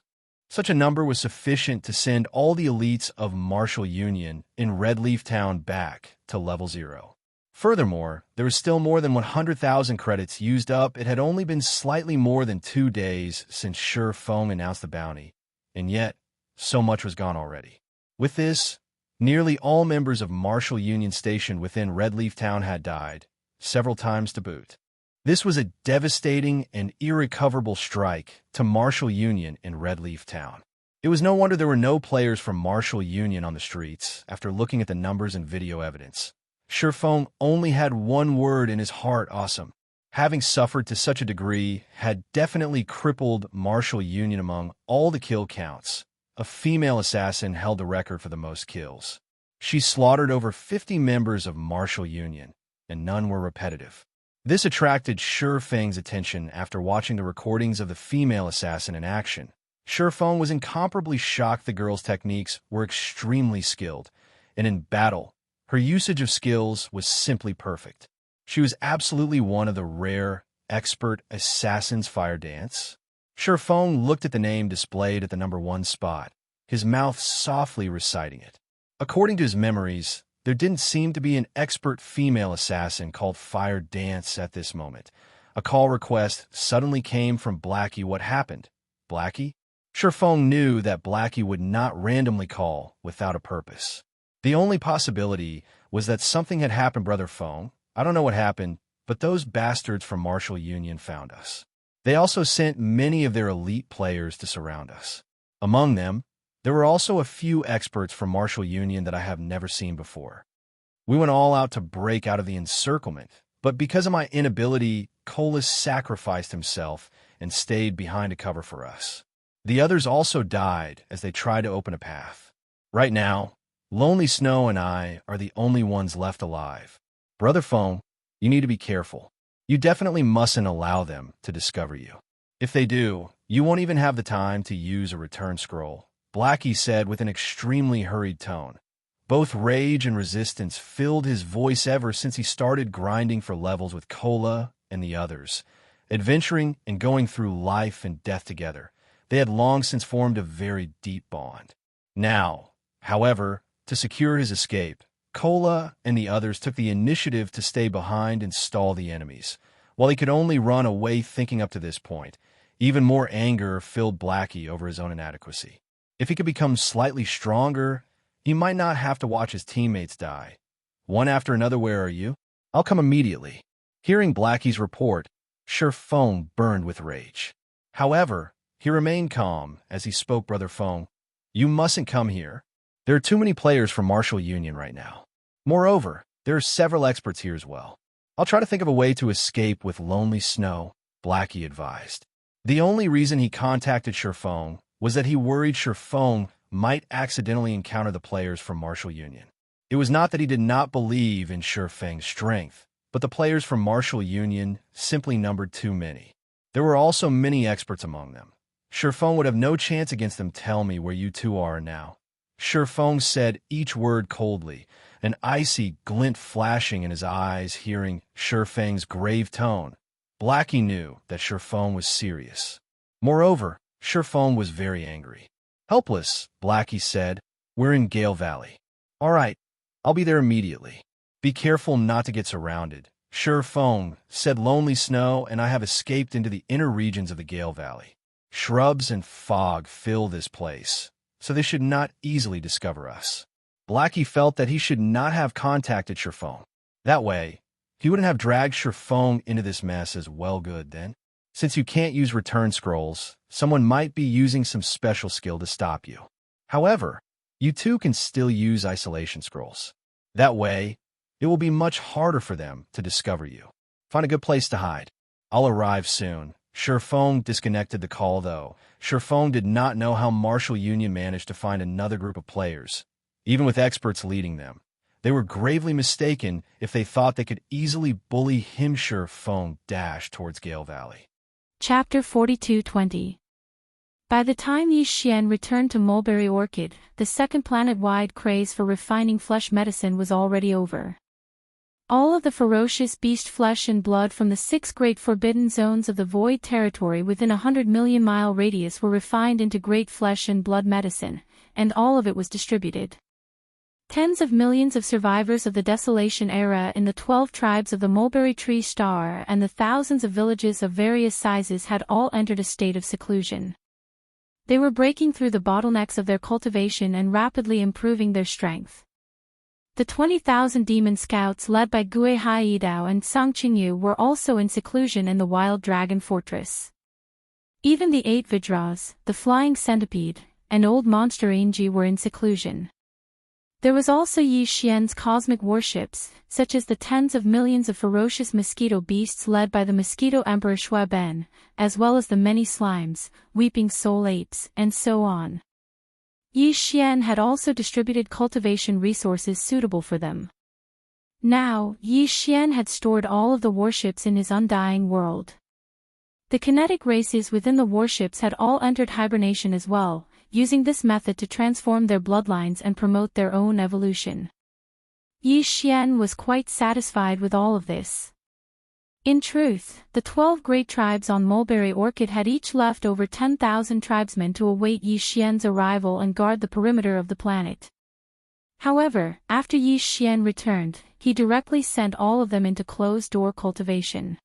Such a number was sufficient to send all the elites of Martial Union in Redleaf Town back to level 0. Furthermore, there was still more than 100,000 credits used up. It had only been slightly more than 2 days since Shifeng announced the bounty, and yet so much was gone already. With this, nearly all members of Martial Union stationed within Redleaf Town had died, several times to boot. This was a devastating and irrecoverable strike to Martial Union in Redleaf Town. It was no wonder there were no players from Martial Union on the streets after looking at the numbers and video evidence. Shifeng only had one word in his heart: awesome. Having suffered to such a degree had definitely crippled Martial Union among all the kill counts. A female assassin held the record for the most kills. She slaughtered over 50 members of Martial Union, and none were repetitive. This attracted Shifeng's attention after watching the recordings of the female assassin in action. Shifeng was incomparably shocked. The girl's techniques were extremely skilled, and in battle, her usage of skills was simply perfect. She was absolutely one of the rare, expert assassins. Fire dance. Shifeng looked at the name displayed at the number 1 spot, his mouth softly reciting it. According to his memories, there didn't seem to be an expert female assassin called Fire Dance at this moment. A call request suddenly came from Blackie. What happened? Blackie? Shifeng knew that Blackie would not randomly call without a purpose. The only possibility was that something had happened. Brother Feng, I don't know what happened, but those bastards from Martial Union found us. They also sent many of their elite players to surround us. Among them, there were also a few experts from Martial Union that I have never seen before. We went all out to break out of the encirclement, but because of my inability, Colas sacrificed himself and stayed behind to cover for us. The others also died as they tried to open a path. Right now, Lonely Snow and I are the only ones left alive. Brother Feng, you need to be careful. You definitely mustn't allow them to discover you. If they do, you won't even have the time to use a return scroll, Blackie said with an extremely hurried tone. Both rage and resistance filled his voice ever since he started grinding for levels with Kola and the others. Adventuring and going through life and death together, they had long since formed a very deep bond. Now, however, to secure his escape, Kola and the others took the initiative to stay behind and stall the enemies. While he could only run away thinking up to this point, even more anger filled Blackie over his own inadequacy. If he could become slightly stronger, he might not have to watch his teammates die. One after another. Where are you? I'll come immediately. Hearing Blackie's report, Shifeng burned with rage. However, he remained calm as he spoke. Brother Feng, you mustn't come here. There are too many players from Martial Union right now. Moreover, there are several experts here as well. I'll try to think of a way to escape with Lonely Snow, Blackie advised. The only reason he contacted Shifeng was that he worried Shifeng might accidentally encounter the players from Martial Union. It was not that he did not believe in Shifeng's strength, but the players from Martial Union simply numbered too many. There were also many experts among them. Shifeng would have no chance against them. Tell me where you two are now. Shifeng said each word coldly, an icy glint flashing in his eyes. Hearing Shifeng's grave tone, Blackie knew that Shifeng was serious. Moreover, Shifeng was very angry. Helpless, Blackie said, we're in Gale Valley. All right, I'll be there immediately. Be careful not to get surrounded. Shifeng said. Lonely Snow and I have escaped into the inner regions of the Gale Valley. Shrubs and fog fill this place, so they should not easily discover us. Blackie felt that he should not have contacted Shifeng. That way, he wouldn't have dragged Shifeng into this mess as well. Good then. Since you can't use return scrolls, someone might be using some special skill to stop you. However, you too can still use isolation scrolls. That way, it will be much harder for them to discover you. Find a good place to hide. I'll arrive soon. Sherfone disconnected the call, though. Sherfone did not know how Marshall Union managed to find another group of players, even with experts leading them. They were gravely mistaken if they thought they could easily bully him. Sherfone dashed towards Gale Valley. Chapter 42:20. By the time Yi Xian returned to Mulberry Orchid, the second planet-wide craze for refining flesh medicine was already over. All of the ferocious beast flesh and blood from the 6 great forbidden zones of the Void Territory within a 100-million-mile radius were refined into great flesh and blood medicine, and all of it was distributed. Tens of millions of survivors of the Desolation Era in the 12 tribes of the Mulberry Tree Star and the thousands of villages of various sizes had all entered a state of seclusion. They were breaking through the bottlenecks of their cultivation and rapidly improving their strength. The 20,000 demon scouts led by Gui Haidao and Sang Qingyu were also in seclusion in the Wild Dragon Fortress. Even the 8 Vidras, the Flying Centipede, and Old Monster Inji were in seclusion. There was also Yi Xian's cosmic warships, such as the tens of millions of ferocious mosquito beasts led by the Mosquito Emperor Shueben, as well as the many slimes, weeping soul apes, and so on. Yi Xian had also distributed cultivation resources suitable for them. Now, Yi Xian had stored all of the warships in his undying world. The kinetic races within the warships had all entered hibernation as well, using this method to transform their bloodlines and promote their own evolution. Yi Xian was quite satisfied with all of this. In truth, the 12 great tribes on Mulberry Orchid had each left over 10,000 tribesmen to await Yi Xian's arrival and guard the perimeter of the planet. However, after Yi Xian returned, he directly sent all of them into closed-door cultivation.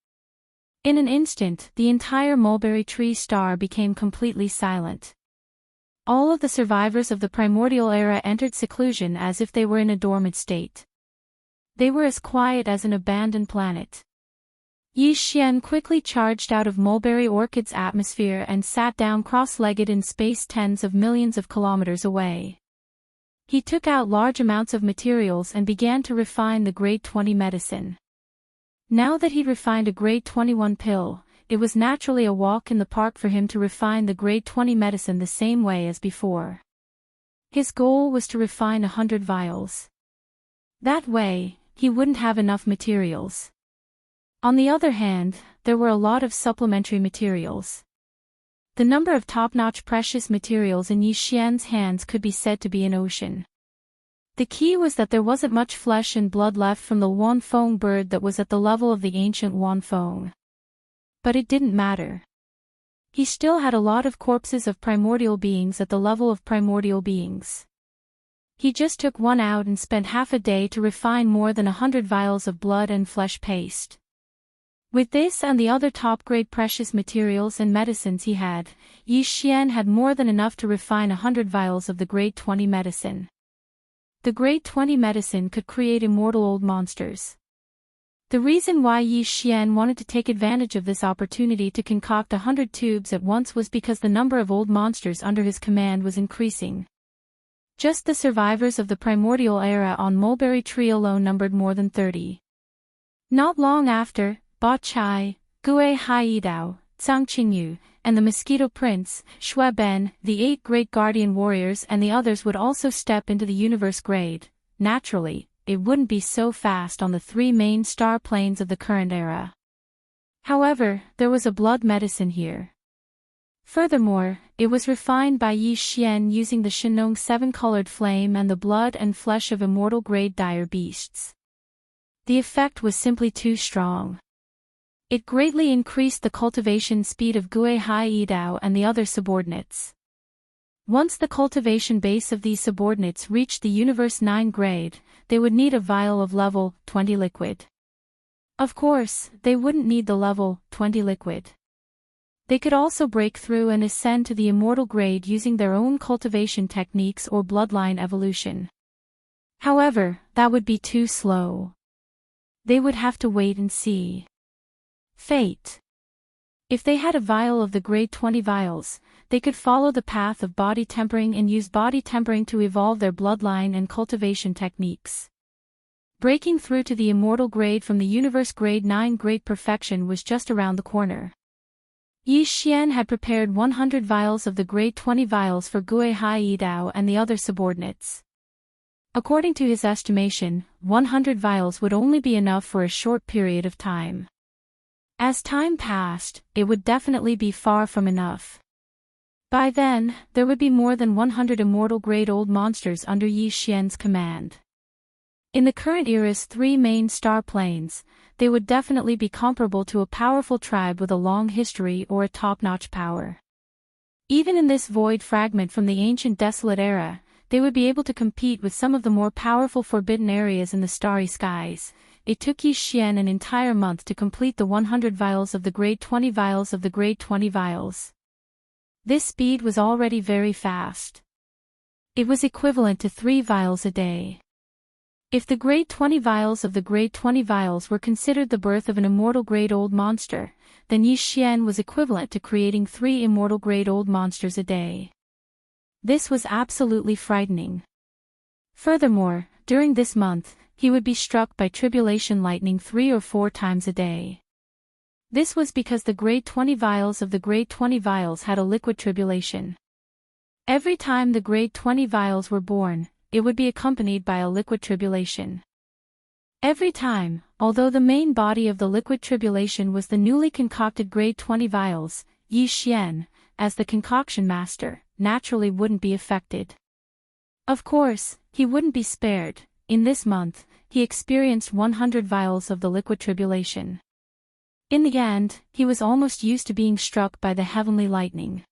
In an instant, the entire Mulberry Tree Star became completely silent. All of the survivors of the primordial era entered seclusion as if they were in a dormant state. They were as quiet as an abandoned planet. Yi Xian quickly charged out of Mulberry Orchid's atmosphere and sat down cross-legged in space tens of millions of kilometers away. He took out large amounts of materials and began to refine the grade 20 medicine. Now that he'd refined a grade 21 pill, it was naturally a walk in the park for him to refine the grade 20 medicine the same way as before. His goal was to refine 100 vials. That way, he wouldn't have enough materials. On the other hand, there were a lot of supplementary materials. The number of top-notch precious materials in Yi Xian's hands could be said to be an ocean. The key was that there wasn't much flesh and blood left from the Wanfeng bird that was at the level of the ancient Wanfeng. But it didn't matter. He still had a lot of corpses of primordial beings at the level of primordial beings. He just took one out and spent half a day to refine more than 100 vials of blood and flesh paste. With this and the other top-grade precious materials and medicines he had, Yi Xian had more than enough to refine 100 vials of the grade 20 medicine. The grade 20 medicine could create immortal old monsters. The reason why Yi Xian wanted to take advantage of this opportunity to concoct 100 tubes at once was because the number of old monsters under his command was increasing. Just the survivors of the primordial era on Mulberry Tree alone numbered more than 30. Not long after, Ba Chai, Gui Haidao, Sang Qingyu, and the Mosquito Prince, Shueben, the 8 great guardian warriors and the others would also step into the universe grade. Naturally, it wouldn't be so fast on the 3 main star planes of the current era. However, there was a blood medicine here. Furthermore, it was refined by Yi Xian using the Shenong 7-colored flame and the blood and flesh of immortal grade dire beasts. The effect was simply too strong. It greatly increased the cultivation speed of Gui Haidao and the other subordinates. Once the cultivation base of these subordinates reached the Universe 9 grade, they would need a vial of level 20 liquid. Of course, they wouldn't need the level 20 liquid. They could also break through and ascend to the immortal grade using their own cultivation techniques or bloodline evolution. However, that would be too slow. They would have to wait and see. Fate. If they had a vial of the grade 20 vials, they could follow the path of body tempering and use body tempering to evolve their bloodline and cultivation techniques. Breaking through to the immortal grade from the universe grade 9 great perfection was just around the corner. Yi Xian had prepared 100 vials of the grade 20 vials for Gui Hai Dao and the other subordinates. According to his estimation, 100 vials would only be enough for a short period of time. As time passed, it would definitely be far from enough. By then, there would be more than 100 immortal grade old monsters under Yi Xian's command. In the current era's 3 main star planes, they would definitely be comparable to a powerful tribe with a long history or a top-notch power. Even in this void fragment from the ancient desolate era, they would be able to compete with some of the more powerful forbidden areas in the starry skies. It took Yi Xian an entire month to complete the 100 vials of the grade 20 vials of the grade 20 vials. This speed was already very fast. It was equivalent to 3 vials a day. If the grade 20 vials of the grade 20 vials were considered the birth of an immortal grade old monster, then Yi Xian was equivalent to creating 3 immortal grade old monsters a day. This was absolutely frightening. Furthermore, during this month, he would be struck by tribulation lightning 3 or 4 times a day. This was because the grade 20 vials of the grade 20 vials had a liquid tribulation. Every time the grade 20 vials were born, it would be accompanied by a liquid tribulation. Every time, although the main body of the liquid tribulation was the newly concocted grade 20 vials, Yi Xian, as the concoction master, naturally wouldn't be affected. Of course, he wouldn't be spared. In this month, he experienced 100 vials of the liquid tribulation. In the end, he was almost used to being struck by the heavenly lightning.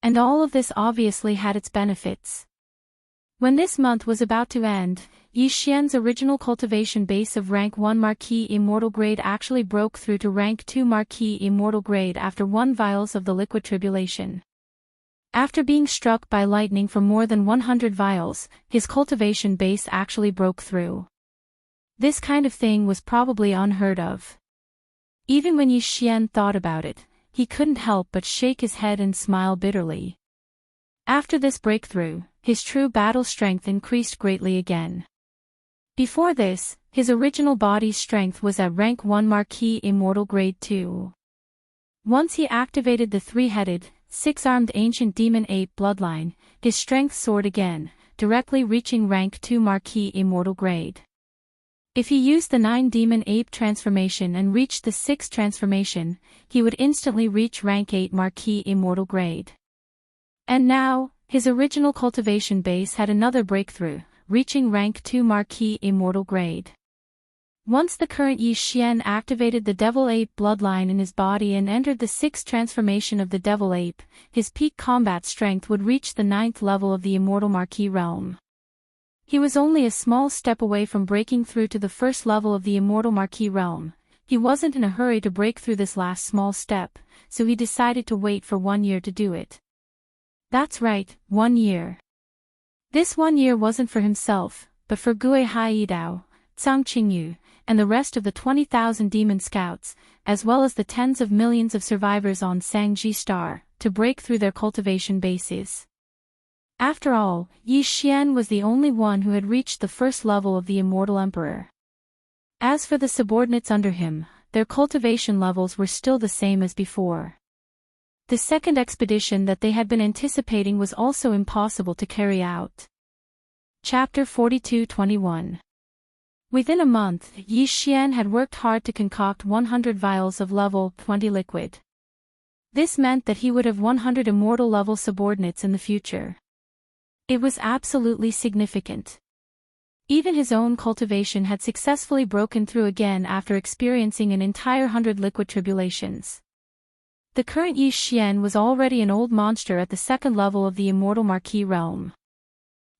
And all of this obviously had its benefits. When this month was about to end, Yi Xian's original cultivation base of rank 1 Marquis Immortal Grade actually broke through to rank 2 Marquis Immortal Grade after 1 vials of the liquid tribulation. After being struck by lightning for more than 100 vials, his cultivation base actually broke through. This kind of thing was probably unheard of. Even when Yi Xian thought about it, he couldn't help but shake his head and smile bitterly. After this breakthrough, his true battle strength increased greatly again. Before this, his original body's strength was at rank 1 Marquis Immortal Grade 2. Once he activated the 3-headed, 6-armed ancient demon ape bloodline, his strength soared again, directly reaching rank 2 Marquis Immortal Grade. If he used the 9 demon ape transformation and reached the 6th transformation, he would instantly reach rank 8 Marquis Immortal Grade. And now, his original cultivation base had another breakthrough, reaching rank 2 Marquis Immortal Grade. Once the current Yi Xian activated the Devil Ape bloodline in his body and entered the 6th transformation of the Devil Ape, his peak combat strength would reach the 9th level of the Immortal Marquis realm. He was only a small step away from breaking through to the 1st level of the Immortal Marquis realm. He wasn't in a hurry to break through this last small step, so he decided to wait for 1 year to do it. That's right, 1 year. This 1 year wasn't for himself, but for Gui Hai Dao, Zhang Qingyu, and the rest of the 20,000 demon scouts, as well as the tens of millions of survivors on Sangji Star, to break through their cultivation bases. After all, Yi Xian was the only one who had reached the 1st level of the Immortal Emperor. As for the subordinates under him, their cultivation levels were still the same as before. The second expedition that they had been anticipating was also impossible to carry out. Chapter 42-21. Within a month, Yi Xian had worked hard to concoct 100 vials of level 20 liquid. This meant that he would have 100 immortal level subordinates in the future. It was absolutely significant. Even his own cultivation had successfully broken through again after experiencing an entire 100 liquid tribulations. The current Yi Xian was already an old monster at the 2nd level of the Immortal Marquis realm.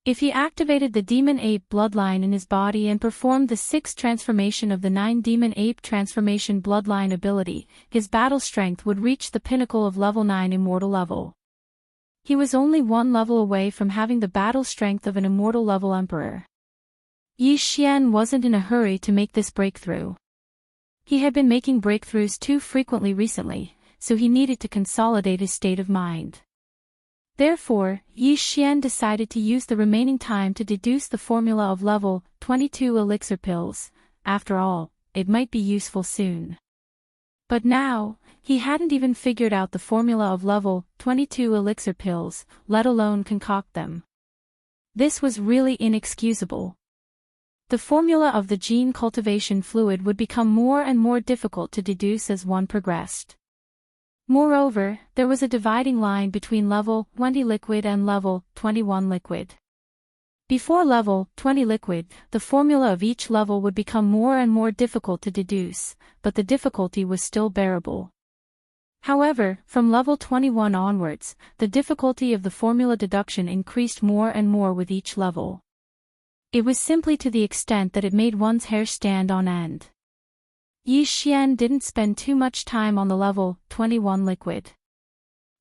If he activated the Demon Ape bloodline in his body and performed the 6th transformation of the 9 Demon Ape transformation bloodline ability, his battle strength would reach the pinnacle of level 9 Immortal level. He was only 1 level away from having the battle strength of an Immortal level Emperor. Yi Xian wasn't in a hurry to make this breakthrough. He had been making breakthroughs too frequently recently, so he needed to consolidate his state of mind. Therefore, Yi Xian decided to use the remaining time to deduce the formula of level 22 elixir pills. After all, it might be useful soon. But now, he hadn't even figured out the formula of level 22 elixir pills, let alone concoct them. This was really inexcusable. The formula of the gene cultivation fluid would become more and more difficult to deduce as one progressed. Moreover, there was a dividing line between level 20 liquid and level 21 liquid. Before level 20 liquid, the formula of each level would become more and more difficult to deduce, but the difficulty was still bearable. However, from level 21 onwards, the difficulty of the formula deduction increased more and more with each level. It was simply to the extent that it made one's hair stand on end. Yi Xian didn't spend too much time on the level 21 liquid.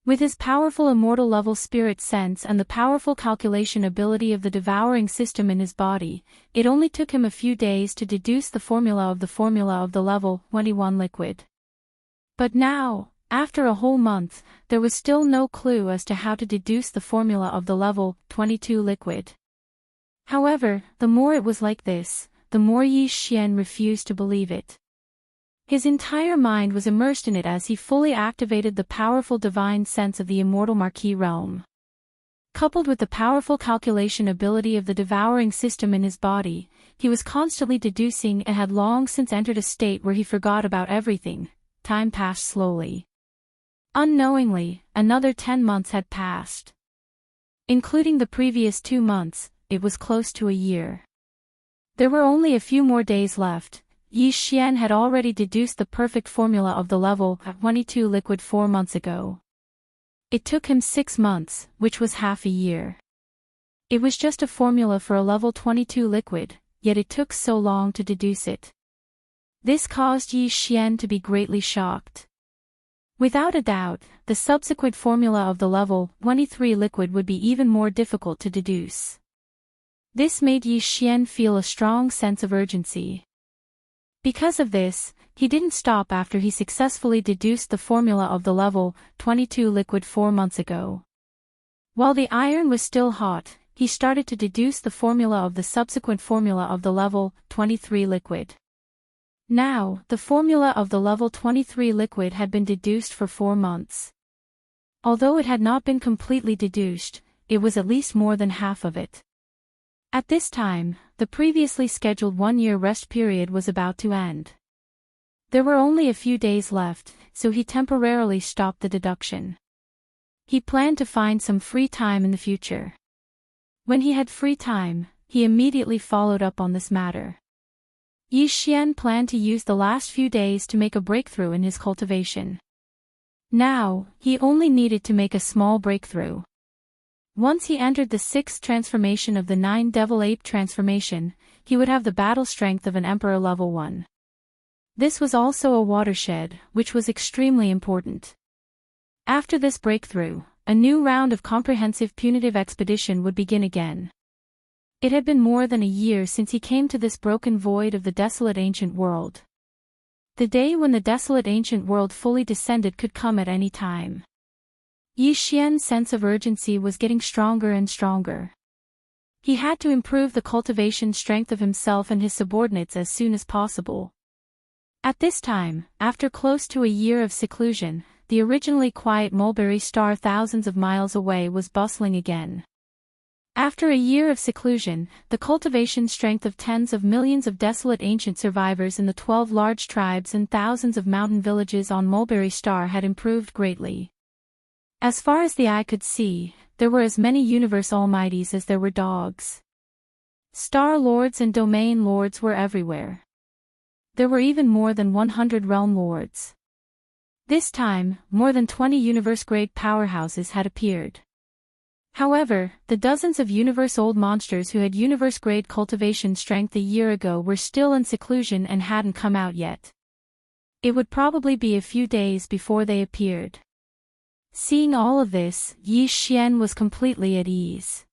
With his powerful immortal level spirit sense and the powerful calculation ability of the devouring system in his body, it only took him a few days to deduce the formula of the level 21 liquid. But now, after a whole month, there was still no clue as to how to deduce the formula of the level 22 liquid. However, the more it was like this, the more Yi Xian refused to believe it. His entire mind was immersed in it as he fully activated the powerful divine sense of the immortal Marquis realm. Coupled with the powerful calculation ability of the devouring system in his body, he was constantly deducing and had long since entered a state where he forgot about everything. Time passed slowly. Unknowingly, another 10 months had passed. Including the previous 2 months, it was close to a year. There were only a few more days left. Yi Xian had already deduced the perfect formula of the level 22 liquid 4 months ago. It took him 6 months, which was half a year. It was just a formula for a level 22 liquid, yet it took so long to deduce it. This caused Yi Xian to be greatly shocked. Without a doubt, the subsequent formula of the level 23 liquid would be even more difficult to deduce. This made Yi Xian feel a strong sense of urgency. Because of this, he didn't stop after he successfully deduced the formula of the level 22 liquid 4 months ago. While the iron was still hot, he started to deduce the formula of the subsequent formula of the level 23 liquid. Now, the formula of the level 23 liquid had been deduced for 4 months. Although it had not been completely deduced, it was at least more than half of it. At this time, the previously scheduled 1-year rest period was about to end. There were only a few days left, so he temporarily stopped the deduction. He planned to find some free time in the future. When he had free time, he immediately followed up on this matter. Yi Xian planned to use the last few days to make a breakthrough in his cultivation. Now, he only needed to make a small breakthrough. Once he entered the 6th transformation of the 9 Devil Ape transformation, he would have the battle strength of an Emperor level 1. This was also a watershed, which was extremely important. After this breakthrough, a new round of comprehensive punitive expedition would begin again. It had been more than a year since he came to this broken void of the desolate ancient world. The day when the desolate ancient world fully descended could come at any time. Yi Xian's sense of urgency was getting stronger and stronger. He had to improve the cultivation strength of himself and his subordinates as soon as possible. At this time, after close to a year of seclusion, the originally quiet Mulberry Star thousands of miles away was bustling again. After a year of seclusion, the cultivation strength of tens of millions of desolate ancient survivors in the 12 large tribes and thousands of mountain villages on Mulberry Star had improved greatly. As far as the eye could see, there were as many universe almighties as there were dogs. Star lords and domain lords were everywhere. There were even more than 100 realm lords. This time, more than 20 universe-grade powerhouses had appeared. However, the dozens of universe-old monsters who had universe-grade cultivation strength a year ago were still in seclusion and hadn't come out yet. It would probably be a few days before they appeared. Seeing all of this, Yi Xian was completely at ease.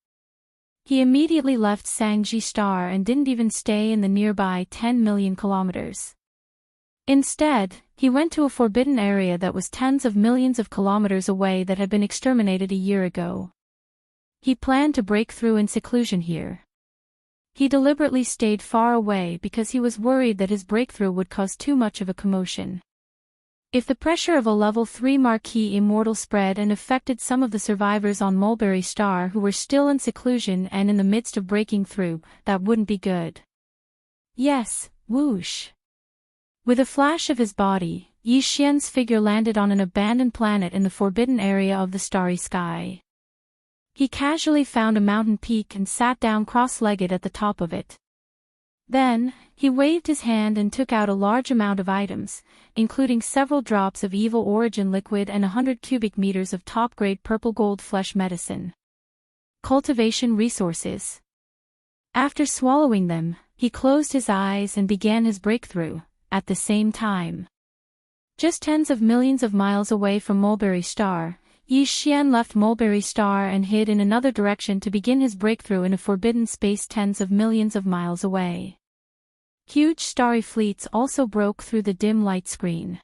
He immediately left Sangji Star and didn't even stay in the nearby 10 million kilometers. Instead, he went to a forbidden area that was tens of millions of kilometers away that had been exterminated a year ago. He planned to break through in seclusion here. He deliberately stayed far away because he was worried that his breakthrough would cause too much of a commotion. If the pressure of a level 3 Marquis Immortal spread and affected some of the survivors on Mulberry Star who were still in seclusion and in the midst of breaking through, that wouldn't be good. Yes, whoosh. With a flash of his body, Yi Xian's figure landed on an abandoned planet in the forbidden area of the starry sky. He casually found a mountain peak and sat down cross-legged at the top of it. Then, he waved his hand and took out a large amount of items, including several drops of evil origin liquid and 100 cubic meters of top-grade purple gold flesh medicine. Cultivation resources. After swallowing them, he closed his eyes and began his breakthrough, at the same time. Just tens of millions of miles away from Mulberry Star, Yi Xian left Mulberry Star and hid in another direction to begin his breakthrough in a forbidden space tens of millions of miles away. Huge starry fleets also broke through the dim light screen.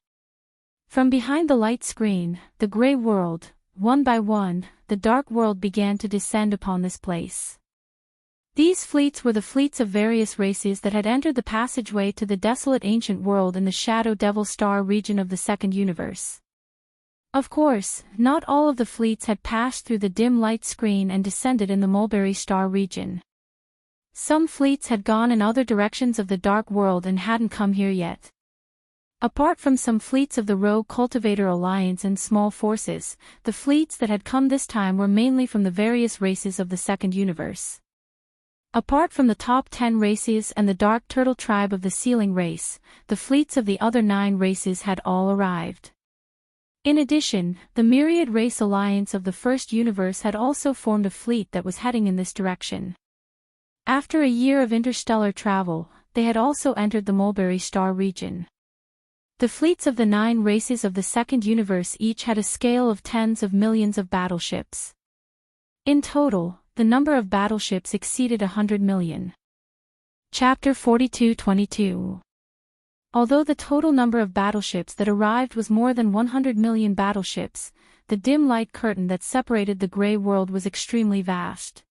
From behind the light screen, the gray world, one by one, the dark world began to descend upon this place. These fleets were the fleets of various races that had entered the passageway to the desolate ancient world in the Shadow Devil Star region of the Second Universe. Of course, not all of the fleets had passed through the dim light screen and descended in the Mulberry Star region. Some fleets had gone in other directions of the Dark World and hadn't come here yet. Apart from some fleets of the Rogue Cultivator Alliance and small forces, the fleets that had come this time were mainly from the various races of the Second Universe. Apart from the top 10 races and the Dark Turtle tribe of the Sealing race, the fleets of the other 9 races had all arrived. In addition, the Myriad Race Alliance of the First Universe had also formed a fleet that was heading in this direction. After a year of interstellar travel, they had also entered the Mulberry Star region. The fleets of the 9 races of the Second Universe each had a scale of tens of millions of battleships. In total, the number of battleships exceeded 100 million. Chapter 42-22. Although the total number of battleships that arrived was more than 100 million battleships, the dim light curtain that separated the gray world was extremely vast.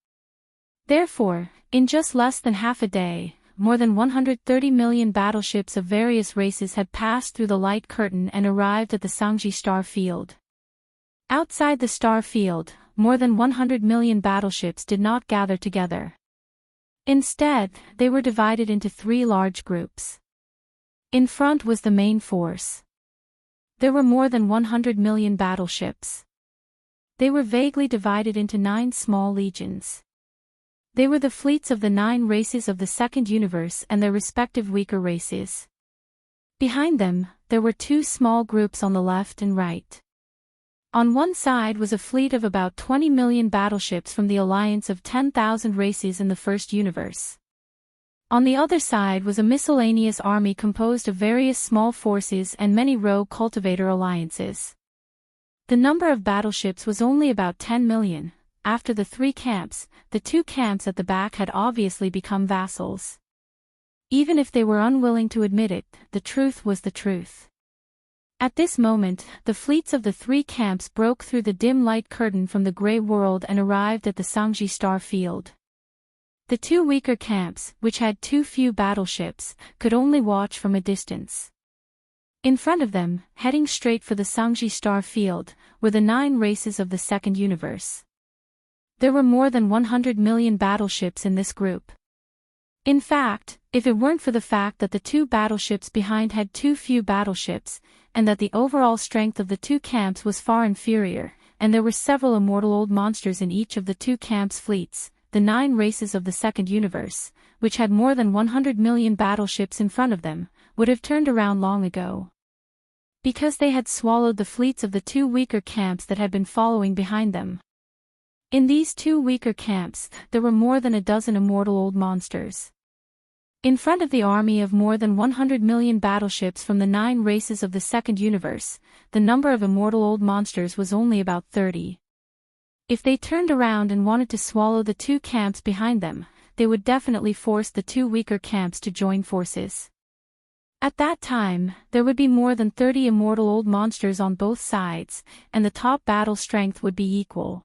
Therefore, in just less than half a day, more than 130 million battleships of various races had passed through the light curtain and arrived at the Sangji star field. Outside the star field, more than 100 million battleships did not gather together. Instead, they were divided into 3 large groups. In front was the main force. There were more than 100 million battleships. They were vaguely divided into 9 small legions. They were the fleets of the 9 races of the Second Universe and their respective weaker races. Behind them, there were 2 small groups on the left and right. On one side was a fleet of about 20 million battleships from the alliance of 10,000 races in the First Universe. On the other side was a miscellaneous army composed of various small forces and many rogue cultivator alliances. The number of battleships was only about 10 million. After the 3 camps, the 2 camps at the back had obviously become vassals. Even if they were unwilling to admit it, the truth was the truth. At this moment, the fleets of the 3 camps broke through the dim light curtain from the gray world and arrived at the Sangji star field. The 2 weaker camps, which had too few battleships, could only watch from a distance. In front of them, heading straight for the Sangji star field, were the 9 races of the Second Universe. There were more than 100 million battleships in this group. In fact, if it weren't for the fact that the 2 battleships behind had too few battleships, and that the overall strength of the 2 camps was far inferior, and there were several immortal old monsters in each of the 2 camps' fleets, the 9 races of the Second Universe, which had more than 100 million battleships in front of them, would have turned around long ago. Because they had swallowed the fleets of the 2 weaker camps that had been following behind them. In these 2 weaker camps, there were more than a dozen immortal old monsters. In front of the army of more than 100 million battleships from the 9 races of the Second Universe, the number of immortal old monsters was only about 30. If they turned around and wanted to swallow the 2 camps behind them, they would definitely force the 2 weaker camps to join forces. At that time, there would be more than 30 immortal old monsters on both sides, and the top battle strength would be equal.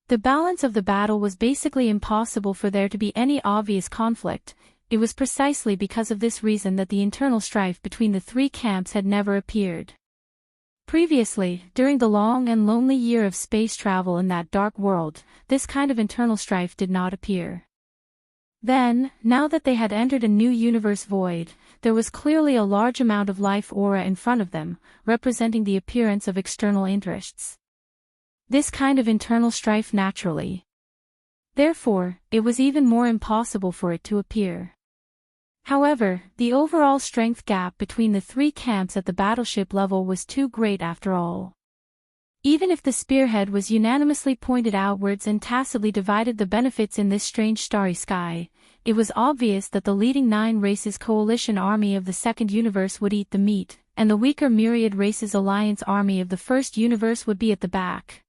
The balance of the battle was basically impossible for there to be any obvious conflict. It was precisely because of this reason that the internal strife between the three camps had never appeared. Previously, during the long and lonely year of space travel in that dark world, this kind of internal strife did not appear. Then, now that they had entered a new universe void, there was clearly a large amount of life aura in front of them, representing the appearance of external interests. This kind of internal strife naturally. Therefore, it was even more impossible for it to appear. However, the overall strength gap between the three camps at the battleship level was too great after all. Even if the spearhead was unanimously pointed outwards and tacitly divided the benefits in this strange starry sky, it was obvious that the leading 9 races coalition army of the second universe would eat the meat, and the weaker myriad races alliance army of the first universe would be at the back.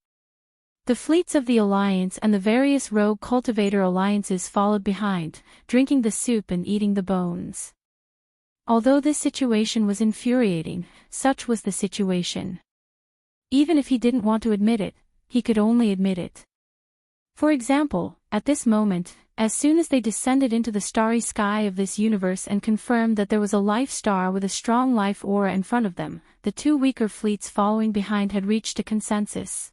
The fleets of the Alliance and the various rogue cultivator alliances followed behind, drinking the soup and eating the bones. Although this situation was infuriating, such was the situation. Even if he didn't want to admit it, he could only admit it. For example, at this moment, as soon as they descended into the starry sky of this universe and confirmed that there was a life star with a strong life aura in front of them, the 2 weaker fleets following behind had reached a consensus.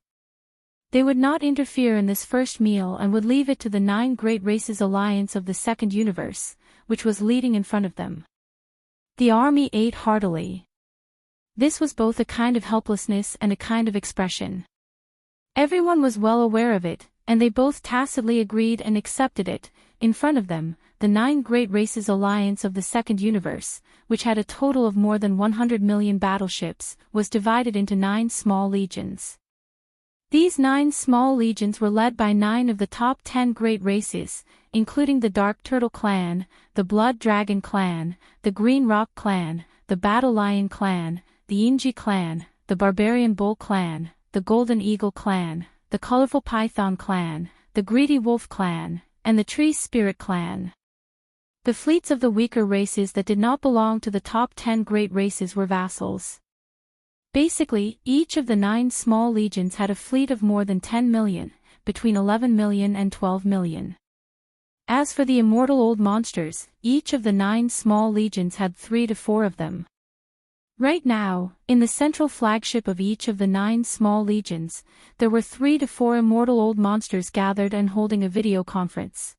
They would not interfere in this first meal and would leave it to the 9 great races alliance of the second universe, which was leading in front of them. The army ate heartily. This was both a kind of helplessness and a kind of expression. Everyone was well aware of it, and they both tacitly agreed and accepted it. In front of them, the 9 great races alliance of the second universe, which had a total of more than 100 million battleships, was divided into 9 small legions. These 9 small legions were led by 9 of the top 10 great races, including the Dark Turtle Clan, the Blood Dragon Clan, the Green Rock Clan, the Battle Lion Clan, the Inji Clan, the Barbarian Bull Clan, the Golden Eagle Clan, the Colorful Python Clan, the Greedy Wolf Clan, and the Tree Spirit Clan. The fleets of the weaker races that did not belong to the top 10 great races were vassals. Basically, each of the 9 small legions had a fleet of more than 10 million, between 11 million and 12 million. As for the immortal old monsters, each of the 9 small legions had 3 to 4 of them. Right now, in the central flagship of each of the 9 small legions, there were 3 to 4 immortal old monsters gathered and holding a video conference.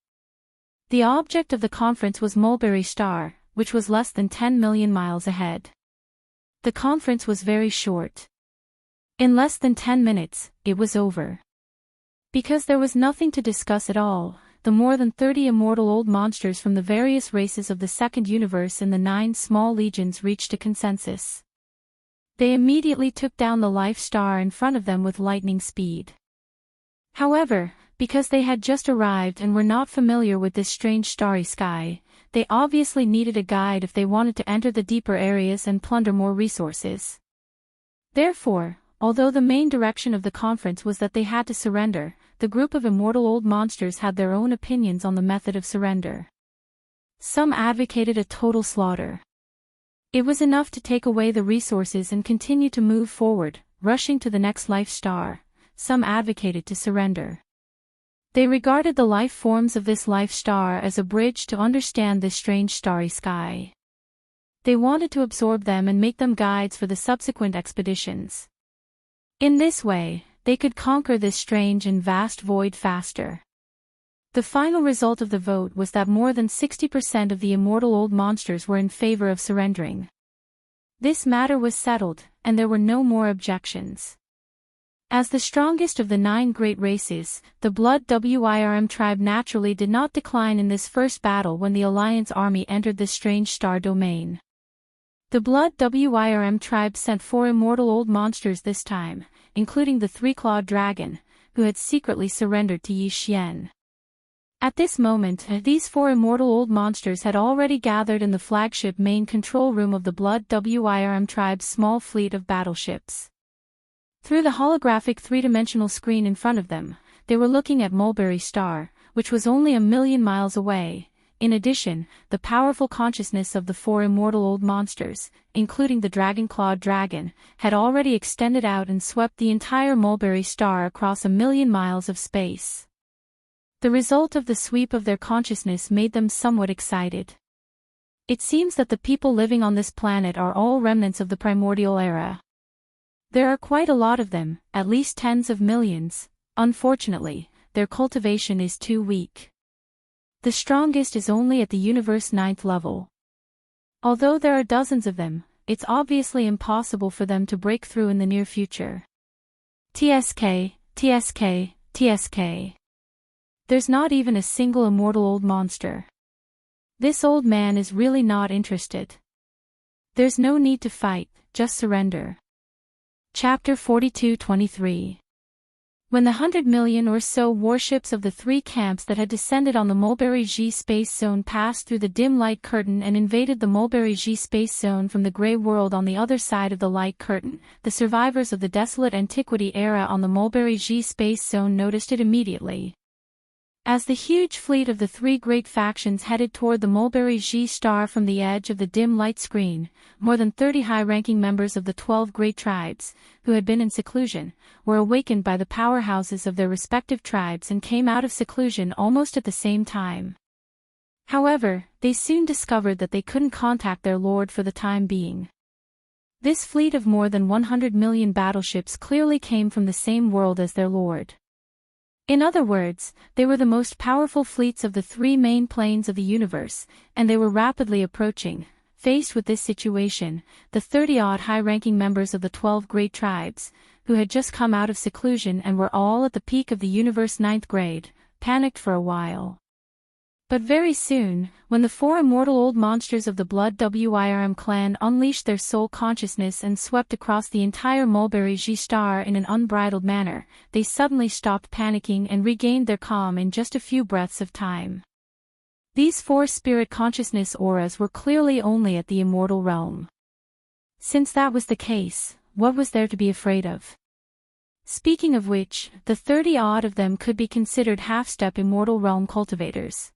The object of the conference was Mulberry Star, which was less than 10 million miles ahead. The conference was very short. In less than 10 minutes, it was over. Because there was nothing to discuss at all, the more than 30 immortal old monsters from the various races of the second universe and the 9 small legions reached a consensus. They immediately took down the life star in front of them with lightning speed. However, because they had just arrived and were not familiar with this strange starry sky, they obviously needed a guide if they wanted to enter the deeper areas and plunder more resources. Therefore, although the main direction of the conference was that they had to surrender, the group of immortal old monsters had their own opinions on the method of surrender. Some advocated a total slaughter. It was enough to take away the resources and continue to move forward, rushing to the next life star. Some advocated to surrender. They regarded the life forms of this life star as a bridge to understand this strange starry sky. They wanted to absorb them and make them guides for the subsequent expeditions. In this way, they could conquer this strange and vast void faster. The final result of the vote was that more than 60% of the immortal old monsters were in favor of surrendering. This matter was settled, and there were no more objections. As the strongest of the 9 great races, the Blood Wirm tribe naturally did not decline in this first battle when the Alliance army entered this strange star domain. The Blood Wirm tribe sent 4 immortal old monsters this time, including the 3-clawed dragon, who had secretly surrendered to Yi Xian. At this moment, these 4 immortal old monsters had already gathered in the flagship main control room of the Blood Wirm tribe's small fleet of battleships. Through the holographic 3-dimensional screen in front of them, they were looking at Mulberry Star, which was only 1 million miles away. In addition, the powerful consciousness of the 4 immortal old monsters, including the dragon-clawed dragon, had already extended out and swept the entire Mulberry Star across 1,000,000 miles of space. The result of the sweep of their consciousness made them somewhat excited. It seems that the people living on this planet are all remnants of the primordial era. There are quite a lot of them, at least tens of millions. Unfortunately, their cultivation is too weak. The strongest is only at the universe 9th level. Although there are dozens of them, it's obviously impossible for them to break through in the near future. TSK, TSK, TSK. There's not even a single immortal old monster. This old man is really not interested. There's no need to fight, just surrender. Chapter 42-23. When the 100 million or so warships of the 3 camps that had descended on the Mulberry G space zone passed through the dim light curtain and invaded the Mulberry G space zone from the gray world on the other side of the light curtain, the survivors of the desolate antiquity era on the Mulberry G space zone noticed it immediately. As the huge fleet of the 3 great factions headed toward the Mulberry G star from the edge of the dim light screen, more than 30 high-ranking members of the 12 great tribes, who had been in seclusion, were awakened by the powerhouses of their respective tribes and came out of seclusion almost at the same time. However, they soon discovered that they couldn't contact their lord for the time being. This fleet of more than 100 million battleships clearly came from the same world as their lord. In other words, they were the most powerful fleets of the 3 main planes of the universe, and they were rapidly approaching. Faced with this situation, the 30-odd high-ranking members of the 12 great tribes, who had just come out of seclusion and were all at the peak of the universe 9th grade, panicked for a while. But very soon, when the 4 immortal old monsters of the Blood Wirm clan unleashed their soul consciousness and swept across the entire Mulberry G star in an unbridled manner, they suddenly stopped panicking and regained their calm in just a few breaths of time. These 4 spirit consciousness auras were clearly only at the immortal realm. Since that was the case, what was there to be afraid of? Speaking of which, the 30-odd of them could be considered half-step immortal realm cultivators.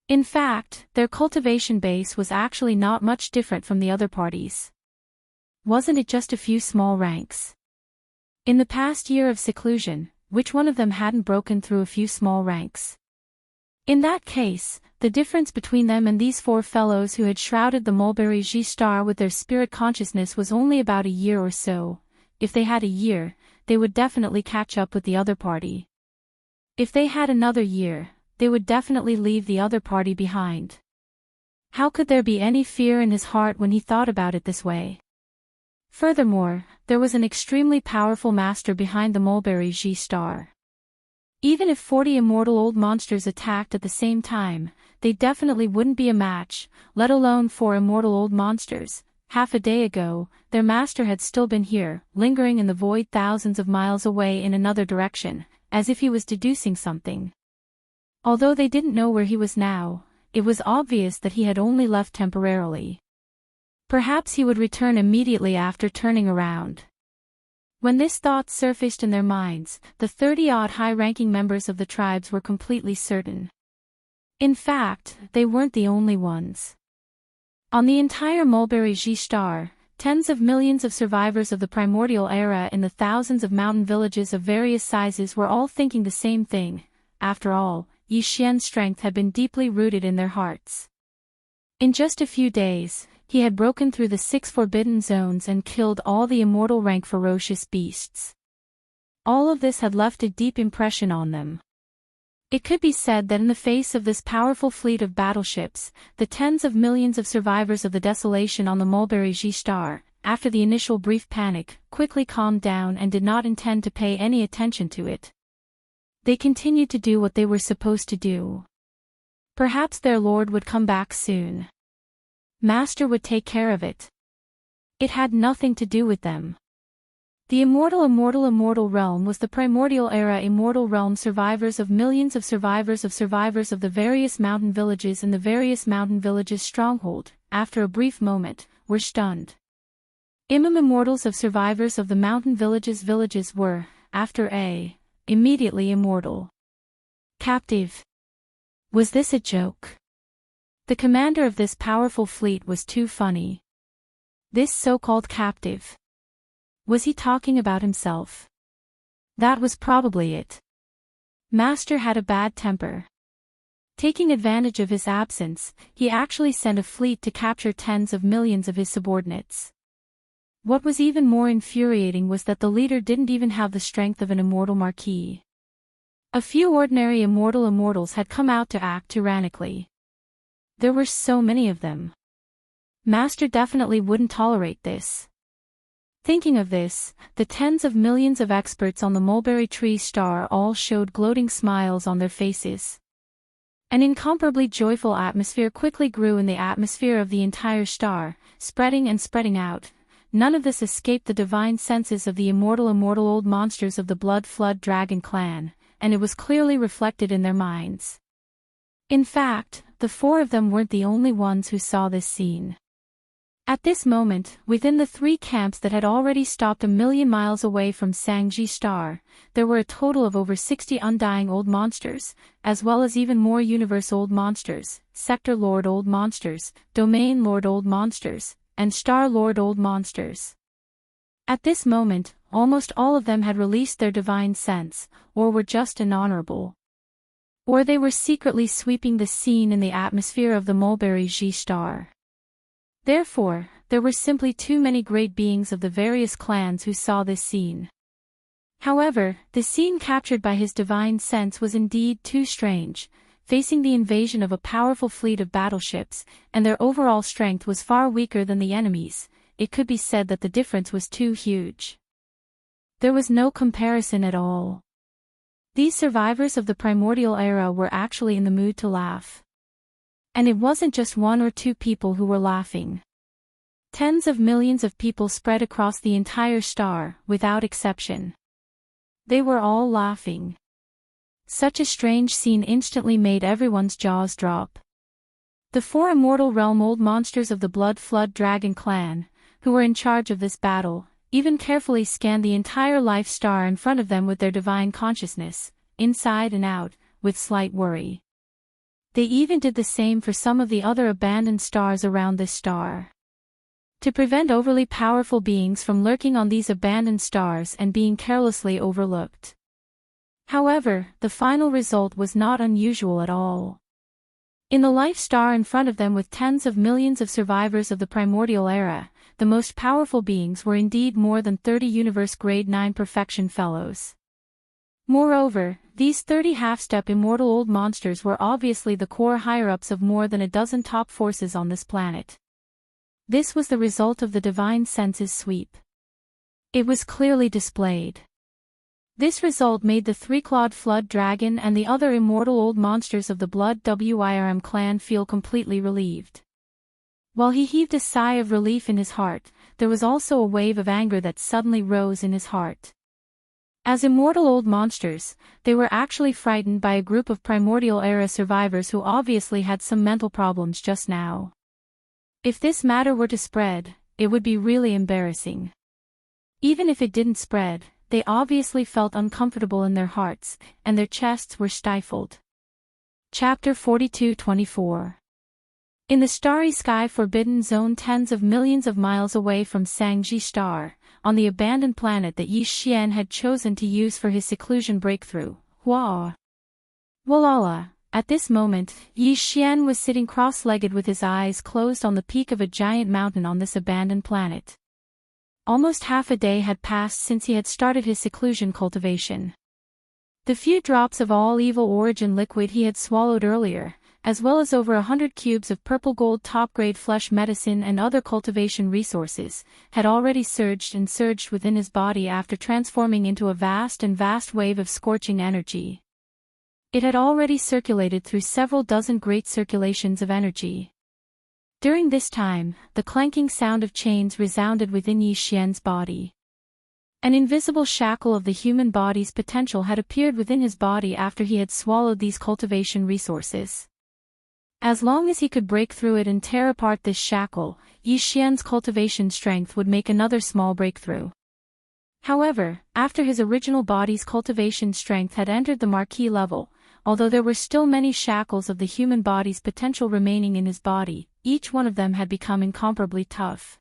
In fact, their cultivation base was actually not much different from the other parties. Wasn't it just a few small ranks? In the past year of seclusion, which one of them hadn't broken through a few small ranks? In that case, the difference between them and these 4 fellows who had shrouded the Mulberry G star with their spirit consciousness was only about a year or so. If they had a year, they would definitely catch up with the other party. If they had another year, they would definitely leave the other party behind. How could there be any fear in his heart when he thought about it this way? Furthermore, there was an extremely powerful master behind the Mulberry G star. Even if 40 immortal old monsters attacked at the same time, they definitely wouldn't be a match, let alone 4 immortal old monsters. Half a day ago, their master had still been here, lingering in the void thousands of miles away in another direction, as if he was deducing something. Although they didn't know where he was now, it was obvious that he had only left temporarily. Perhaps he would return immediately after turning around. When this thought surfaced in their minds, the 30-odd high-ranking members of the tribes were completely certain. In fact, they weren't the only ones. On the entire Mulberry G star, tens of millions of survivors of the primordial era in the thousands of mountain villages of various sizes were all thinking the same thing. After all, Yi Xian's strength had been deeply rooted in their hearts. In just a few days, he had broken through the 6 forbidden zones and killed all the immortal rank ferocious beasts. All of this had left a deep impression on them. It could be said that in the face of this powerful fleet of battleships, the tens of millions of survivors of the desolation on the Mulberry G star, after the initial brief panic, quickly calmed down and did not intend to pay any attention to it. They continued to do what they were supposed to do. Perhaps their lord would come back soon. Master would take care of it. It had nothing to do with them. The immortal realm was the primordial era immortal realm survivors of millions of survivors of the various mountain villages in the various mountain villages stronghold, after a brief moment, were stunned. Immortals of survivors of the mountain villages were, immediately immortal. Captive. Was this a joke? The commander of this powerful fleet was too funny. This so-called captive. Was he talking about himself? That was probably it. Master had a bad temper. Taking advantage of his absence, he actually sent a fleet to capture tens of millions of his subordinates. What was even more infuriating was that the leader didn't even have the strength of an immortal marquis. A few ordinary immortals had come out to act tyrannically. There were so many of them. Master definitely wouldn't tolerate this. Thinking of this, the tens of millions of experts on the mulberry tree star all showed gloating smiles on their faces. An incomparably joyful atmosphere quickly grew in the atmosphere of the entire star, spreading and spreading out. None of this escaped the divine senses of the immortal old monsters of the Blood Flood Dragon clan, and it was clearly reflected in their minds. In fact, the four of them weren't the only ones who saw this scene. At this moment, within the three camps that had already stopped 1,000,000 miles away from Sangji Star, there were a total of over 60 undying old monsters, as well as even more universe old monsters, sector lord old monsters, domain lord old monsters, and star lord old monsters. At this moment, almost all of them had released their divine sense, or were just inhonorable. Or they were secretly sweeping the scene in the atmosphere of the Mulberry G star. Therefore, there were simply too many great beings of the various clans who saw this scene. However, the scene captured by his divine sense was indeed too strange. Facing the invasion of a powerful fleet of battleships, and their overall strength was far weaker than the enemy's, it could be said that the difference was too huge. There was no comparison at all. These survivors of the primordial era were actually in the mood to laugh. And it wasn't just one or two people who were laughing. Tens of millions of people spread across the entire star, without exception. They were all laughing. Such a strange scene instantly made everyone's jaws drop. The four immortal realm old monsters of the Blood Flood Dragon clan, who were in charge of this battle, even carefully scanned the entire life star in front of them with their divine consciousness, inside and out, with slight worry. They even did the same for some of the other abandoned stars around this star. To prevent overly powerful beings from lurking on these abandoned stars and being carelessly overlooked. However, the final result was not unusual at all. In the life star in front of them with tens of millions of survivors of the primordial era, the most powerful beings were indeed more than 30 universe grade 9 perfection fellows. Moreover, these 30 half-step immortal old monsters were obviously the core higher-ups of more than a dozen top forces on this planet. This was the result of the divine senses sweep. It was clearly displayed. This result made the three-clawed flood dragon and the other immortal old monsters of the Blood Wirm clan feel completely relieved. While he heaved a sigh of relief in his heart, there was also a wave of anger that suddenly rose in his heart. As immortal old monsters, they were actually frightened by a group of primordial era survivors who obviously had some mental problems just now. If this matter were to spread, it would be really embarrassing. Even if it didn't spread, they obviously felt uncomfortable in their hearts, and their chests were stifled. Chapter 42-24. In the starry sky forbidden zone tens of millions of miles away from Sangji Star, on the abandoned planet that Yi Xian had chosen to use for his seclusion breakthrough, Hua. Walala, at this moment, Yi Xian was sitting cross-legged with his eyes closed on the peak of a giant mountain on this abandoned planet. Almost half a day had passed since he had started his seclusion cultivation. The few drops of all evil origin liquid he had swallowed earlier, as well as over 100 cubes of purple gold top-grade flesh medicine and other cultivation resources, had already surged within his body after transforming into a vast wave of scorching energy. It had already circulated through several dozen great circulations of energy. During this time, the clanking sound of chains resounded within Yi Xian's body. An invisible shackle of the human body's potential had appeared within his body after he had swallowed these cultivation resources. As long as he could break through it and tear apart this shackle, Yi Xian's cultivation strength would make another small breakthrough. However, after his original body's cultivation strength had entered the marquee level, although there were still many shackles of the human body's potential remaining in his body, each one of them had become incomparably tough.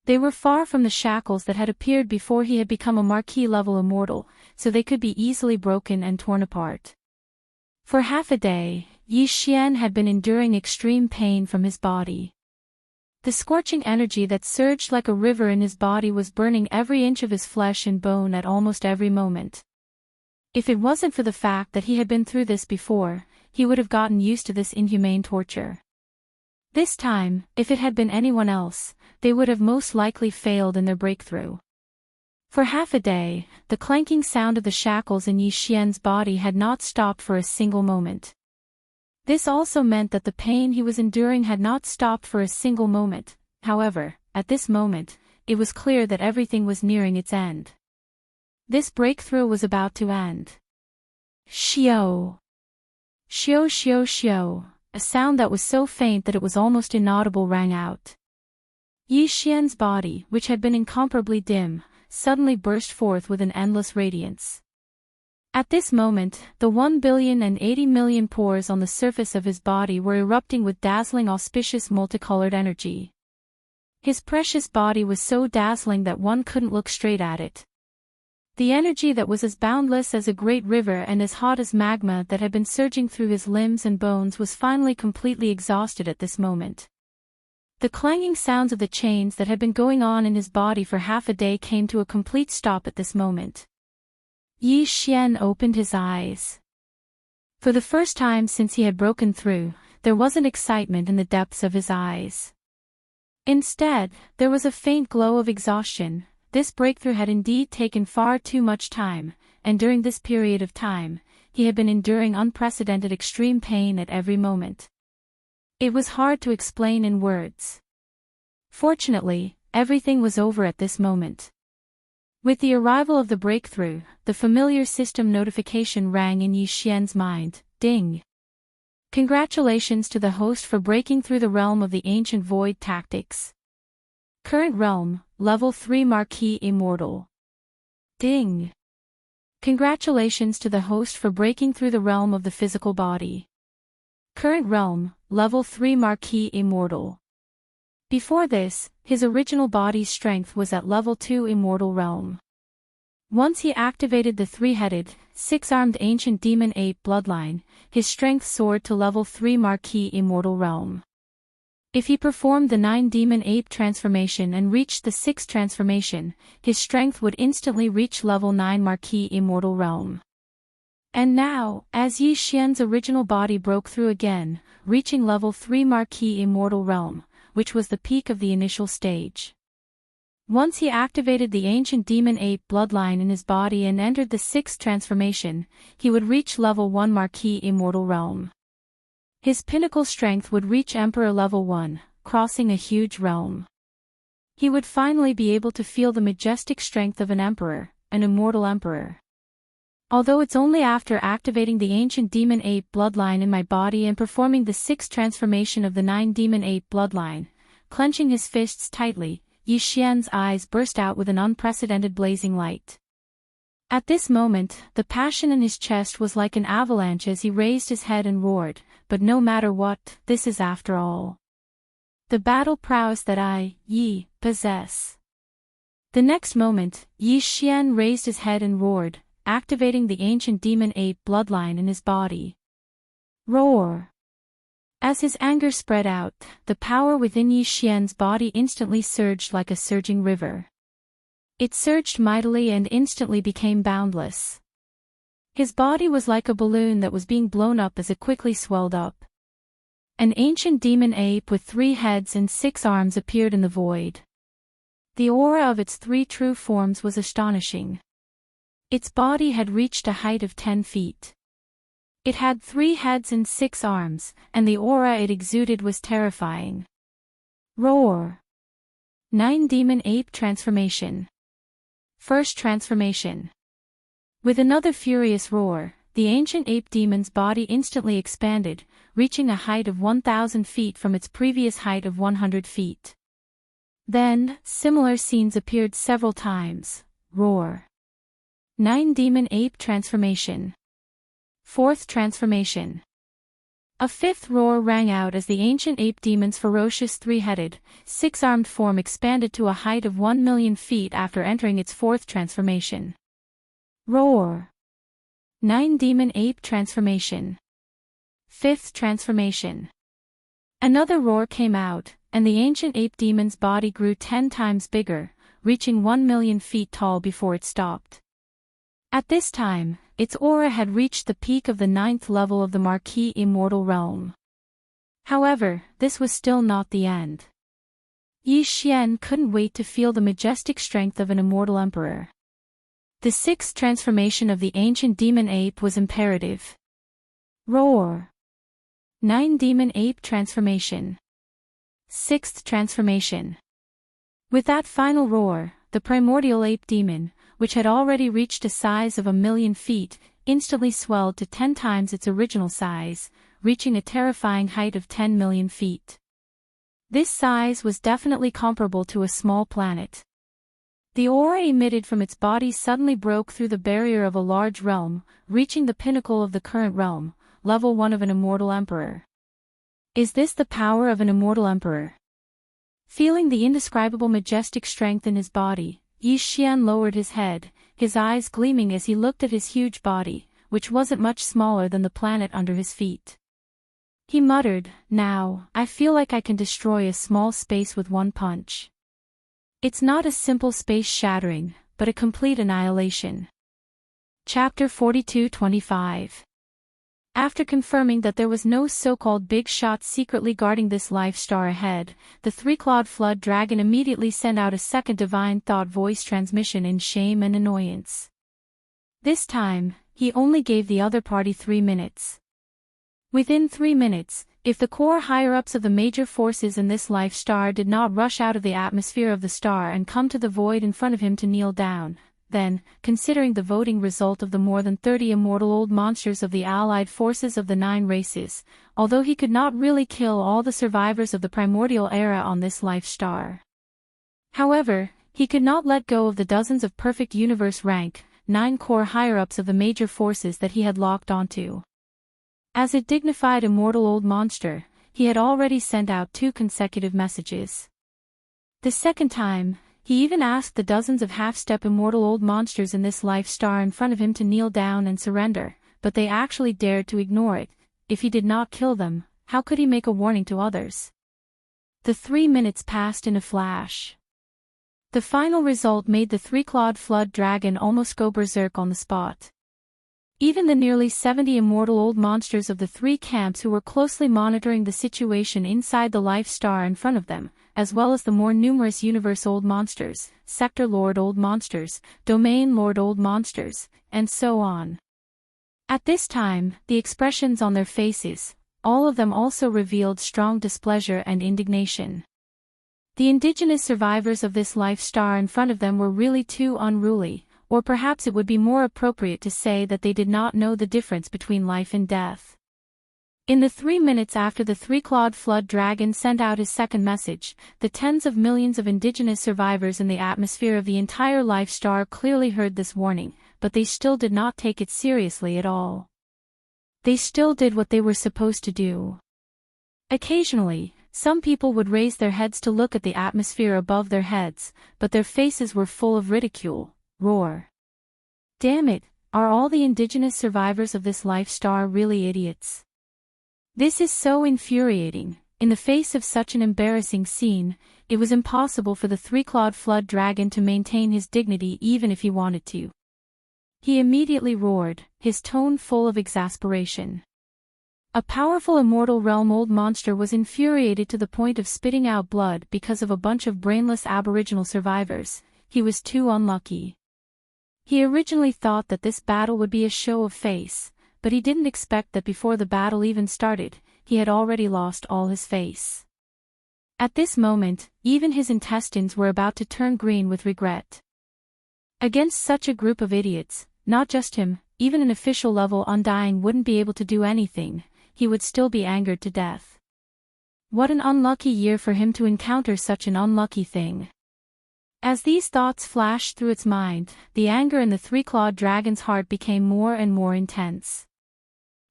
They were far from the shackles that had appeared before he had become a marquee-level immortal, so they could be easily broken and torn apart. For half a day, Yi Xian had been enduring extreme pain from his body. The scorching energy that surged like a river in his body was burning every inch of his flesh and bone at almost every moment. If it wasn't for the fact that he had been through this before, he would have gotten used to this inhumane torture. This time, if it had been anyone else, they would have most likely failed in their breakthrough. For half a day, the clanking sound of the shackles in Yi Xian's body had not stopped for a single moment. This also meant that the pain he was enduring had not stopped for a single moment. However, at this moment, it was clear that everything was nearing its end. This breakthrough was about to end. Xiao! Xiao xiao xiao! A sound that was so faint that it was almost inaudible rang out. Yi Xian's body, which had been incomparably dim, suddenly burst forth with an endless radiance. At this moment, the 1,080,000,000 pores on the surface of his body were erupting with dazzling auspicious multicolored energy. His precious body was so dazzling that one couldn't look straight at it. The energy that was as boundless as a great river and as hot as magma that had been surging through his limbs and bones was finally completely exhausted at this moment. The clanging sounds of the chains that had been going on in his body for half a day came to a complete stop at this moment. Yi Xian opened his eyes. For the first time since he had broken through, there wasn't excitement in the depths of his eyes. Instead, there was a faint glow of exhaustion. This breakthrough had indeed taken far too much time, and during this period of time, he had been enduring unprecedented extreme pain at every moment. It was hard to explain in words. Fortunately, everything was over at this moment. With the arrival of the breakthrough, the familiar system notification rang in Yi Xian's mind. Ding! Congratulations to the host for breaking through the realm of the ancient void tactics. Current realm, level 3 Marquee Immortal. Ding! Congratulations to the host for breaking through the realm of the physical body. Current realm, level 3 Marquee Immortal. Before this, his original body's strength was at level 2 Immortal Realm. Once he activated the three-headed, six-armed ancient demon ape bloodline, his strength soared to level 3 Marquee Immortal Realm. If he performed the 9 demon ape transformation and reached the 6th transformation, his strength would instantly reach level 9 Marquee Immortal Realm. And now, as Yi Xian's original body broke through again, reaching level 3 Marquee Immortal Realm, which was the peak of the initial stage. Once he activated the ancient demon ape bloodline in his body and entered the 6th transformation, he would reach level 1 Marquee Immortal Realm. His pinnacle strength would reach Emperor level 1, crossing a huge realm. He would finally be able to feel the majestic strength of an emperor, an immortal emperor. Although it's only after activating the ancient demon ape bloodline in my body and performing the 6th transformation of the 9 demon ape bloodline, clenching his fists tightly, Yi Xian's eyes burst out with an unprecedented blazing light. At this moment, the passion in his chest was like an avalanche as he raised his head and roared, but no matter what, this is after all the battle prowess that I, Yi, possess. The next moment, Yi Xian raised his head and roared, activating the ancient demon ape bloodline in his body. Roar! As his anger spread out, the power within Yi Xian's body instantly surged like a surging river. It surged mightily and instantly became boundless. His body was like a balloon that was being blown up as it quickly swelled up. An ancient demon ape with 3 heads and 6 arms appeared in the void. The aura of its 3 true forms was astonishing. Its body had reached a height of 10 feet. It had 3 heads and 6 arms, and the aura it exuded was terrifying. Roar! 9 Demon Ape Transformation. First Transformation. With another furious roar, the ancient ape demon's body instantly expanded, reaching a height of 1,000 feet from its previous height of 100 feet. Then, similar scenes appeared several times. Roar! 9 Demon Ape Transformation. Fourth transformation. A fifth roar rang out as the ancient ape demon's ferocious three-headed, six-armed form expanded to a height of 1,000,000 feet after entering its fourth transformation. Roar. 9 Demon Ape Transformation. Fifth transformation. Another roar came out, and the ancient ape demon's body grew 10 times bigger, reaching 1,000,000 feet tall before it stopped. At this time, its aura had reached the peak of the 9th level of the Marquis Immortal Realm. However, this was still not the end. Yi Xian couldn't wait to feel the majestic strength of an immortal emperor. The sixth transformation of the ancient demon ape was imperative. Roar. 9 Demon Ape Transformation. Sixth transformation. With that final roar, the primordial ape demon, which had already reached a size of 1,000,000 feet, instantly swelled to 10 times its original size, reaching a terrifying height of 10,000,000 feet. This size was definitely comparable to a small planet. The aura emitted from its body suddenly broke through the barrier of a large realm, reaching the pinnacle of the current realm, level 1 of an immortal emperor. Is this the power of an immortal emperor? Feeling the indescribable majestic strength in his body, Yi Xian lowered his head, his eyes gleaming as he looked at his huge body, which wasn't much smaller than the planet under his feet. He muttered, "Now, I feel like I can destroy a small space with one punch." It's not a simple space shattering, but a complete annihilation. Chapter 42-25. After confirming that there was no so-called big shot secretly guarding this life star ahead, the three-clawed flood dragon immediately sent out a second divine thought voice transmission in shame and annoyance. This time, he only gave the other party 3 minutes. Within 3 minutes, if the core higher-ups of the major forces in this life star did not rush out of the atmosphere of the star and come to the void in front of him to kneel down, then, considering the voting result of the more than 30 immortal old monsters of the allied forces of the 9 races, although he could not really kill all the survivors of the primordial era on this life star. However, he could not let go of the dozens of perfect universe rank, 9 core higher-ups of the major forces that he had locked onto. As a dignified immortal old monster, he had already sent out 2 consecutive messages. The second time, he even asked the dozens of half-step immortal old monsters in this life star in front of him to kneel down and surrender, but they actually dared to ignore it. If he did not kill them, how could he make a warning to others? The 3 minutes passed in a flash. The final result made the three-clawed flood dragon almost go berserk on the spot. Even the nearly 70 immortal old monsters of the 3 camps who were closely monitoring the situation inside the life star in front of them, as well as the more numerous universe old monsters, sector lord old monsters, domain lord old monsters, and so on. At this time, the expressions on their faces, all of them also revealed strong displeasure and indignation. The indigenous survivors of this life star in front of them were really too unruly, or perhaps it would be more appropriate to say that they did not know the difference between life and death. In the 3 minutes after the three-clawed flood dragon sent out his second message, the tens of millions of indigenous survivors in the atmosphere of the entire life star clearly heard this warning, but they still did not take it seriously at all. They still did what they were supposed to do. Occasionally, some people would raise their heads to look at the atmosphere above their heads, but their faces were full of ridicule. Roar. Damn it, are all the indigenous survivors of this life star really idiots? This is so infuriating. In the face of such an embarrassing scene, it was impossible for the three-clawed flood dragon to maintain his dignity even if he wanted to. He immediately roared, his tone full of exasperation. A powerful immortal realm old monster was infuriated to the point of spitting out blood because of a bunch of brainless aboriginal survivors. He was too unlucky. He originally thought that this battle would be a show of face, but he didn't expect that before the battle even started, he had already lost all his face. At this moment, even his intestines were about to turn green with regret. Against such a group of idiots, not just him, even an official-level Undying wouldn't be able to do anything, he would still be angered to death. What an unlucky year for him to encounter such an unlucky thing. As these thoughts flashed through its mind, the anger in the three-clawed dragon's heart became more and more intense.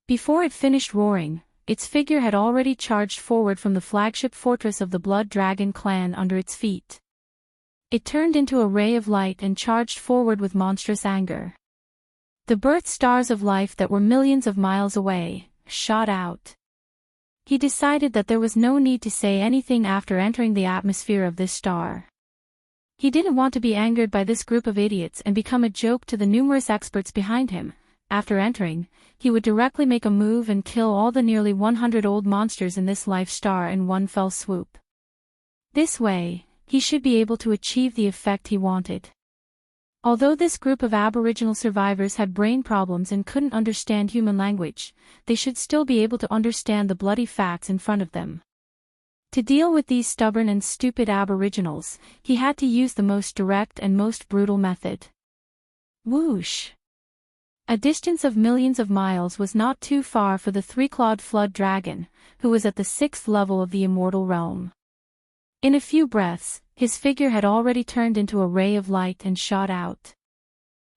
Before it finished roaring, its figure had already charged forward from the flagship fortress of the Blood Dragon clan under its feet. It turned into a ray of light and charged forward with monstrous anger. The birth stars of life that were millions of miles away shot out. He decided that there was no need to say anything after entering the atmosphere of this star. He didn't want to be angered by this group of idiots and become a joke to the numerous experts behind him. After entering, he would directly make a move and kill all the nearly 100 old monsters in this life star in one fell swoop. This way, he should be able to achieve the effect he wanted. Although this group of Aboriginal survivors had brain problems and couldn't understand human language, they should still be able to understand the bloody facts in front of them. To deal with these stubborn and stupid Aboriginals, he had to use the most direct and most brutal method. Whoosh! A distance of millions of miles was not too far for the three-clawed flood dragon, who was at the 6th level of the immortal realm. In a few breaths, his figure had already turned into a ray of light and shot out.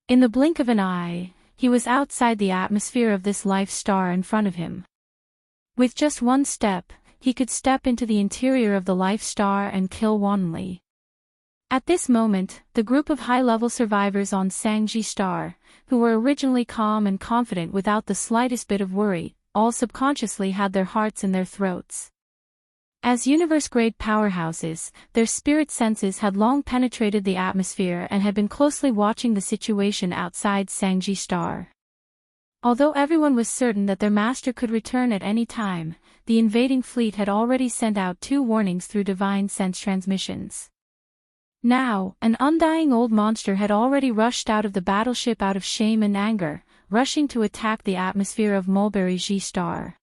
In the blink of an eye, he was outside the atmosphere of this life star in front of him. With just one step, he could step into the interior of the life star and kill wantonly. At this moment, the group of high-level survivors on Sangji Star, who were originally calm and confident without the slightest bit of worry, all subconsciously had their hearts in their throats. As universe-grade powerhouses, their spirit senses had long penetrated the atmosphere and had been closely watching the situation outside Sangji Star. Although everyone was certain that their master could return at any time, the invading fleet had already sent out 2 warnings through divine sense transmissions. Now, an undying old monster had already rushed out of the battleship out of shame and anger, rushing to attack the atmosphere of Mulberry G Star.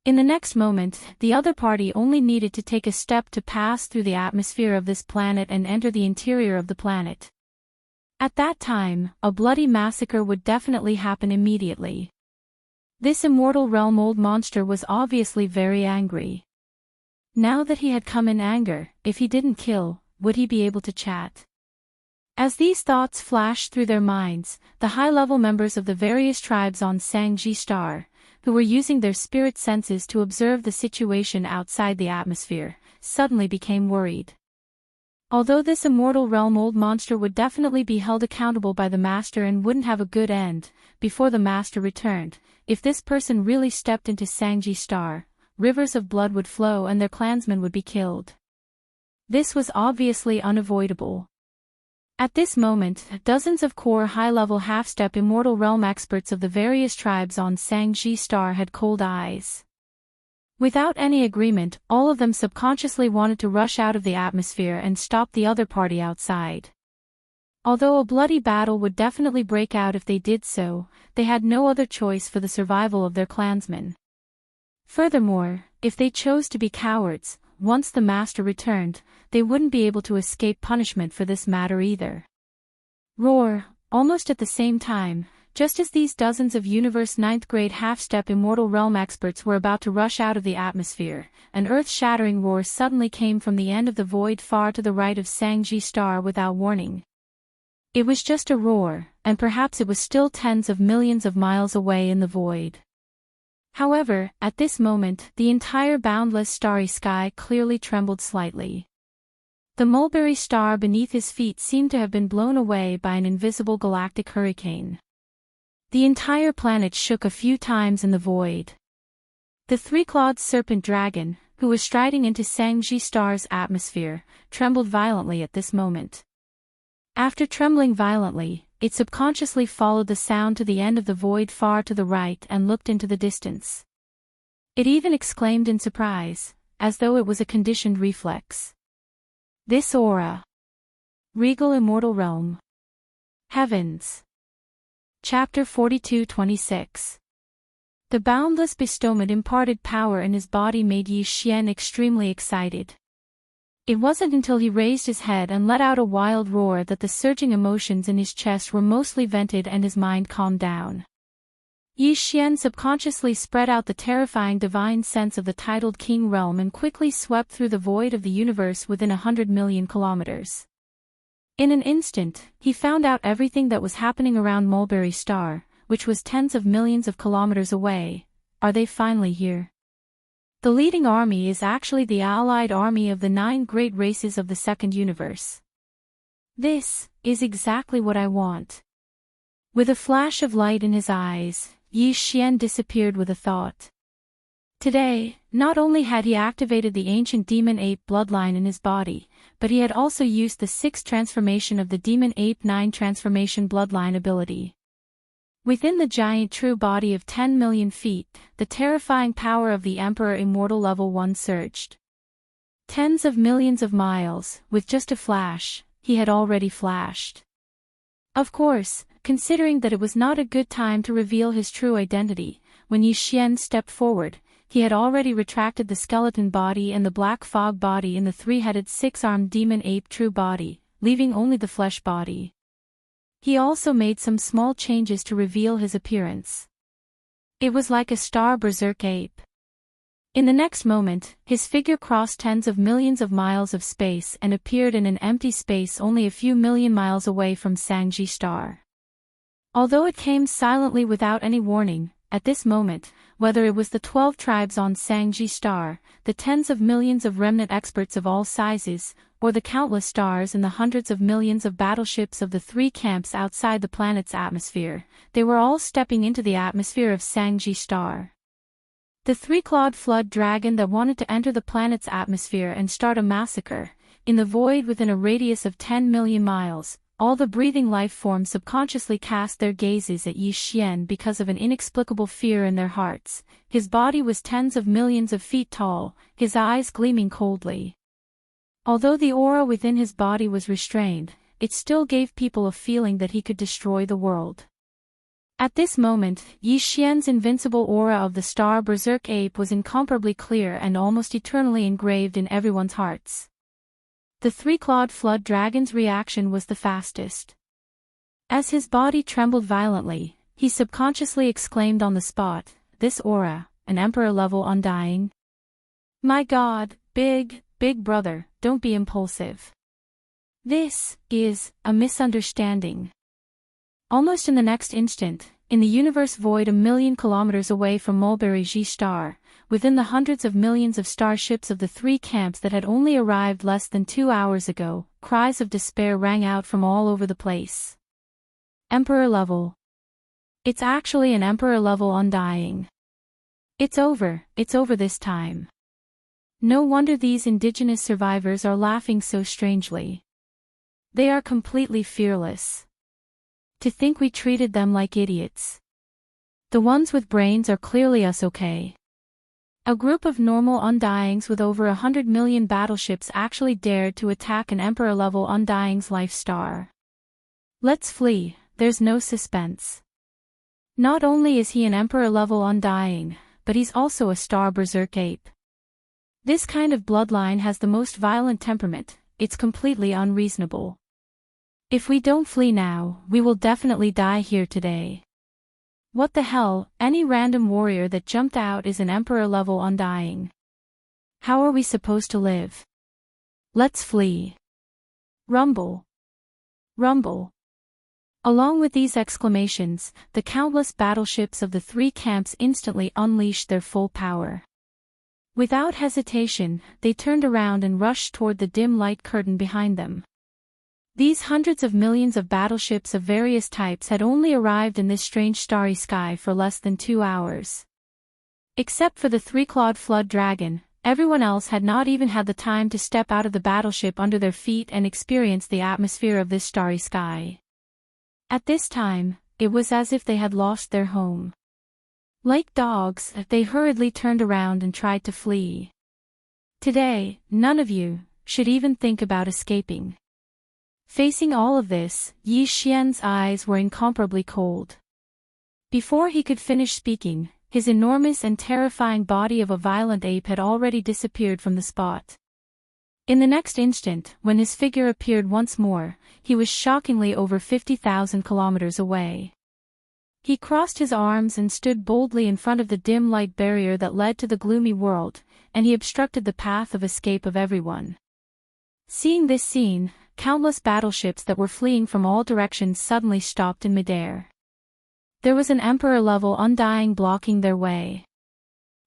In the next moment, the other party only needed to take a step to pass through the atmosphere of this planet and enter the interior of the planet. At that time, a bloody massacre would definitely happen immediately. This immortal realm old monster was obviously very angry. Now that he had come in anger, if he didn't kill, would he be able to chat? As these thoughts flashed through their minds, the high-level members of the various tribes on Sangji Star, who were using their spirit senses to observe the situation outside the atmosphere, suddenly became worried. Although this immortal realm old monster would definitely be held accountable by the master and wouldn't have a good end, before the master returned, if this person really stepped into Sangji Star, rivers of blood would flow and their clansmen would be killed. This was obviously unavoidable. At this moment, dozens of core high-level half-step immortal realm experts of the various tribes on Sangji Star had cold eyes. Without any agreement, all of them subconsciously wanted to rush out of the atmosphere and stop the other party outside. Although a bloody battle would definitely break out if they did so, they had no other choice for the survival of their clansmen. Furthermore, if they chose to be cowards, once the master returned, they wouldn't be able to escape punishment for this matter either. Roar! Almost at the same time, just as these dozens of Universe 9th grade half-step immortal realm experts were about to rush out of the atmosphere, an earth-shattering roar suddenly came from the end of the void far to the right of Sangji Star without warning. It was just a roar, and perhaps it was still tens of millions of miles away in the void. However, at this moment, the entire boundless starry sky clearly trembled slightly. The mulberry star beneath his feet seemed to have been blown away by an invisible galactic hurricane. The entire planet shook a few times in the void. The 3-clawed serpent dragon, who was striding into Sangji Star's atmosphere, trembled violently at this moment. After trembling violently, it subconsciously followed the sound to the end of the void far to the right and looked into the distance. It even exclaimed in surprise, as though it was a conditioned reflex. This aura. Regal Immortal Realm. Heavens. Chapter 42-26. The boundless bestowment imparted power in his body made Yi Xian extremely excited. It wasn't until he raised his head and let out a wild roar that the surging emotions in his chest were mostly vented and his mind calmed down. Yi Xian subconsciously spread out the terrifying divine sense of the titled King Realm and quickly swept through the void of the universe within 100 million kilometers. In an instant, he found out everything that was happening around Mulberry Star, which was tens of millions of kilometers away. Are they finally here? The leading army is actually the allied army of the 9 great races of the second universe. This is exactly what I want. With a flash of light in his eyes, Yi Xian disappeared with a thought. Today, not only had he activated the ancient demon ape bloodline in his body, but he had also used the 6th transformation of the demon ape 9 transformation bloodline ability. Within the giant true body of 10 million feet, the terrifying power of the Emperor Immortal Level 1 surged. Tens of millions of miles, with just a flash, he had already flashed. Of course, considering that it was not a good time to reveal his true identity, when Yi Xian stepped forward, he had already retracted the skeleton body and the black fog body in the 3-headed 6-armed demon ape true body, leaving only the flesh body. He also made some small changes to reveal his appearance. It was like a star berserk ape. In the next moment, his figure crossed tens of millions of miles of space and appeared in an empty space only a few million miles away from Sangji Star. Although it came silently without any warning, at this moment, whether it was the 12 tribes on Sangji Star, the tens of millions of remnant experts of all sizes, or the countless stars and the hundreds of millions of battleships of the 3 camps outside the planet's atmosphere, they were all stepping into the atmosphere of Sangji Star. The 3-clawed flood dragon that wanted to enter the planet's atmosphere and start a massacre, in the void within a radius of 10 million miles, all the breathing life forms subconsciously cast their gazes at Yi Xian because of an inexplicable fear in their hearts. His body was tens of millions of feet tall, his eyes gleaming coldly. Although the aura within his body was restrained, it still gave people a feeling that he could destroy the world. At this moment, Yi Xian's invincible aura of the star berserk ape was incomparably clear and almost eternally engraved in everyone's hearts. The 3-clawed flood dragon's reaction was the fastest. As his body trembled violently, he subconsciously exclaimed on the spot, "This aura, an Emperor-level undying? My God, big brother, don't be impulsive. This is a misunderstanding." Almost in the next instant, in the universe void a million kilometers away from Mulberry G Star, within the hundreds of millions of starships of the 3 camps that had only arrived less than 2 hours ago, cries of despair rang out from all over the place. Emperor level. It's actually an Emperor level undying. It's over this time. No wonder these indigenous survivors are laughing so strangely. They are completely fearless. To think we treated them like idiots. The ones with brains are clearly us okay. A group of normal undyings with over 100 million battleships actually dared to attack an Emperor-level undying's life star. Let's flee, there's no suspense. Not only is he an Emperor-level undying, but he's also a star berserk ape. This kind of bloodline has the most violent temperament, it's completely unreasonable. If we don't flee now, we will definitely die here today. What the hell, any random warrior that jumped out is an Emperor-level undying. How are we supposed to live? Let's flee. Rumble. Rumble. Along with these exclamations, the countless battleships of the 3 camps instantly unleashed their full power. Without hesitation, they turned around and rushed toward the dim light curtain behind them. These hundreds of millions of battleships of various types had only arrived in this strange starry sky for less than 2 hours. Except for the 3-clawed flood dragon, everyone else had not even had the time to step out of the battleship under their feet and experience the atmosphere of this starry sky. At this time, it was as if they had lost their home. Like dogs, they hurriedly turned around and tried to flee. Today, none of you should even think about escaping. Facing all of this, Yi Xian's eyes were incomparably cold. Before he could finish speaking, his enormous and terrifying body of a violent ape had already disappeared from the spot. In the next instant, when his figure appeared once more, he was shockingly over 50,000 kilometers away. He crossed his arms and stood boldly in front of the dim light barrier that led to the gloomy world, and he obstructed the path of escape of everyone. Seeing this scene, countless battleships that were fleeing from all directions suddenly stopped in midair. There was an Emperor-level Undying blocking their way.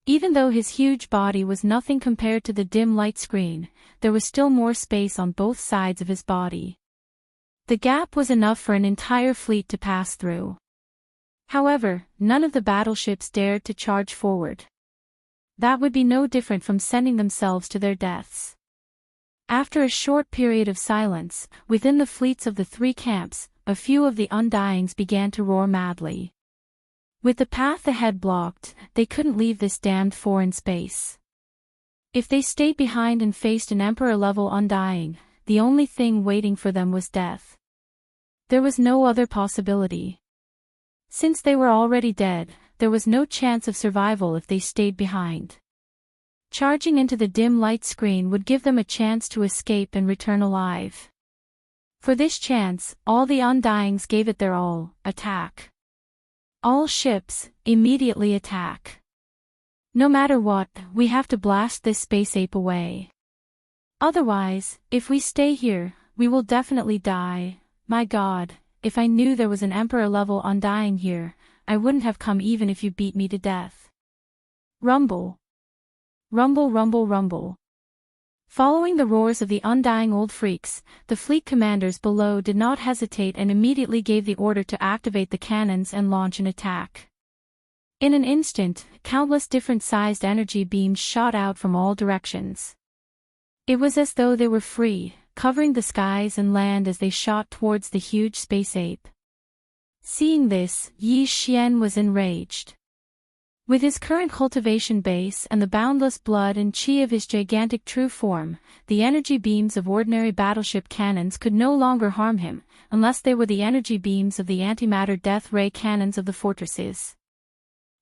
Even though his huge body was nothing compared to the dim light screen, there was still more space on both sides of his body. The gap was enough for an entire fleet to pass through. However, none of the battleships dared to charge forward. That would be no different from sending themselves to their deaths. After a short period of silence, within the fleets of the three camps, a few of the Undyings began to roar madly. With the path ahead blocked, they couldn't leave this damned foreign space. If they stayed behind and faced an Emperor-level Undying, the only thing waiting for them was death. There was no other possibility. Since they were already dead, there was no chance of survival if they stayed behind. Charging into the dim light screen would give them a chance to escape and return alive. For this chance, all the Undyings gave it their all. Attack. All ships, immediately attack. No matter what, we have to blast this space ape away. Otherwise, if we stay here, we will definitely die. My God, if I knew there was an Emperor-level Undying here, I wouldn't have come even if you beat me to death. Rumble. Rumble, rumble, rumble. Following the roars of the Undying old freaks, the fleet commanders below did not hesitate and immediately gave the order to activate the cannons and launch an attack. In an instant, countless different-sized energy beams shot out from all directions. It was as though they were free, covering the skies and land as they shot towards the huge space ape. Seeing this, Yi Xian was enraged. With his current cultivation base and the boundless blood and chi of his gigantic true form, the energy beams of ordinary battleship cannons could no longer harm him, unless they were the energy beams of the antimatter death ray cannons of the fortresses.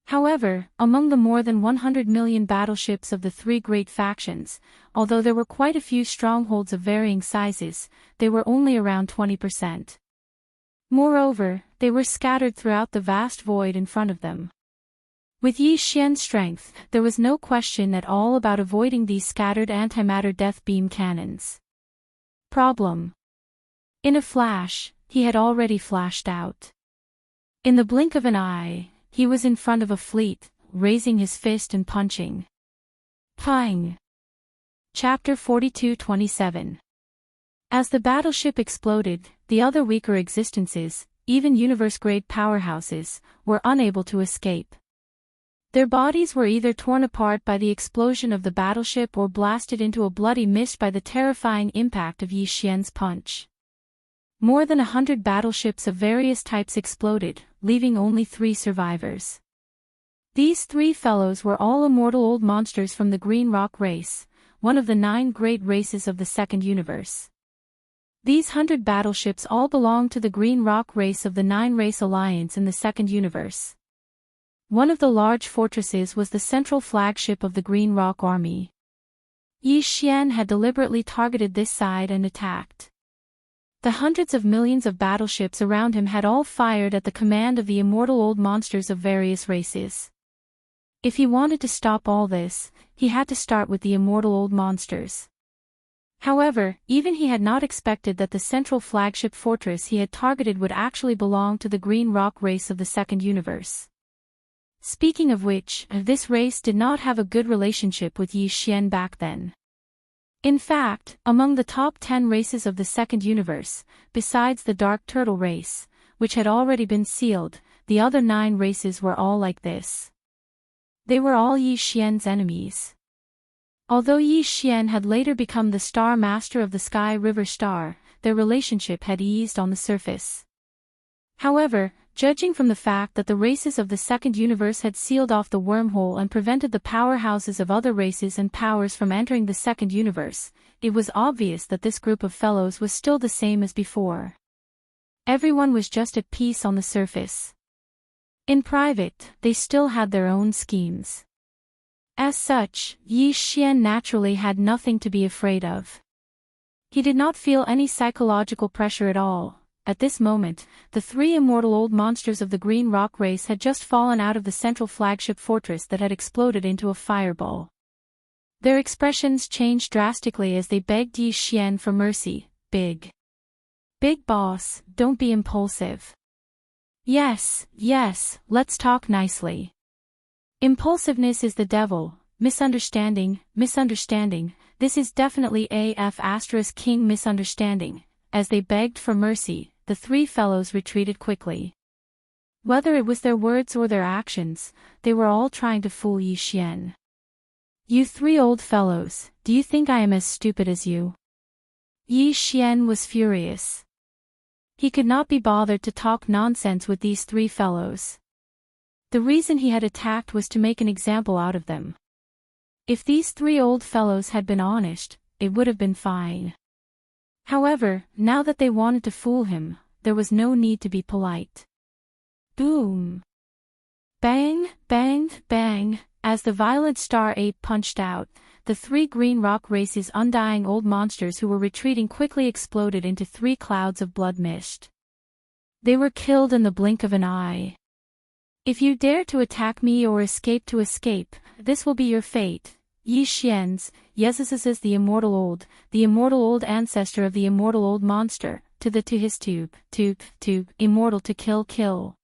However, among the more than 100 million battleships of the three great factions, although there were quite a few strongholds of varying sizes, they were only around 20%. Moreover, they were scattered throughout the vast void in front of them. With Yi Xian's strength, there was no question at all about avoiding these scattered antimatter death beam cannons. Problem. In a flash, he had already flashed out. In the blink of an eye, he was in front of a fleet, raising his fist and punching. Pang! Chapter 42-27. As the battleship exploded, the other weaker existences, even universe-grade powerhouses, were unable to escape. Their bodies were either torn apart by the explosion of the battleship or blasted into a bloody mist by the terrifying impact of Yi Xian's punch. More than 100 battleships of various types exploded, leaving only 3 survivors. These 3 fellows were all immortal old monsters from the Green Rock race, one of the 9 great races of the Second Universe. These 100 battleships all belonged to the Green Rock race of the 9-race alliance in the Second Universe. One of the large fortresses was the central flagship of the Green Rock Army. Yi Xian had deliberately targeted this side and attacked. The hundreds of millions of battleships around him had all fired at the command of the immortal old monsters of various races. If he wanted to stop all this, he had to start with the immortal old monsters. However, even he had not expected that the central flagship fortress he had targeted would actually belong to the Green Rock race of the Second Universe. Speaking of which, this race did not have a good relationship with Yi Xian back then. In fact, among the top 10 races of the Second Universe, besides the Dark Turtle race, which had already been sealed, the other 9 races were all like this. They were all Yi Xian's enemies. Although Yi Xian had later become the Star Master of the Sky River Star, their relationship had eased on the surface. However, judging from the fact that the races of the Second Universe had sealed off the wormhole and prevented the powerhouses of other races and powers from entering the Second Universe, it was obvious that this group of fellows was still the same as before. Everyone was just at peace on the surface. In private, they still had their own schemes. As such, Yi Xian naturally had nothing to be afraid of. He did not feel any psychological pressure at all. At this moment, the 3 immortal old monsters of the Green Rock race had just fallen out of the central flagship fortress that had exploded into a fireball. Their expressions changed drastically as they begged Yi Xian for mercy. Big Boss, don't be impulsive. Yes, yes, let's talk nicely. Impulsiveness is the devil, misunderstanding, this is definitely King misunderstanding. As they begged for mercy, the three fellows retreated quickly. Whether it was their words or their actions, they were all trying to fool Yi Xian. You three old fellows, do you think I am as stupid as you? Yi Xian was furious. He could not be bothered to talk nonsense with these three fellows. The reason he had attacked was to make an example out of them. If these three old fellows had been honest, it would have been fine. However, now that they wanted to fool him, there was no need to be polite. Boom! Bang, bang, bang, as the violent star ape punched out, the three green rock race's undying old monsters who were retreating quickly exploded into three clouds of blood mist. They were killed in the blink of an eye. If you dare to attack me or escape, this will be your fate. Yi Xian's, Yez's the immortal old ancestor of the immortal old monster, to his tube, immortal to kill.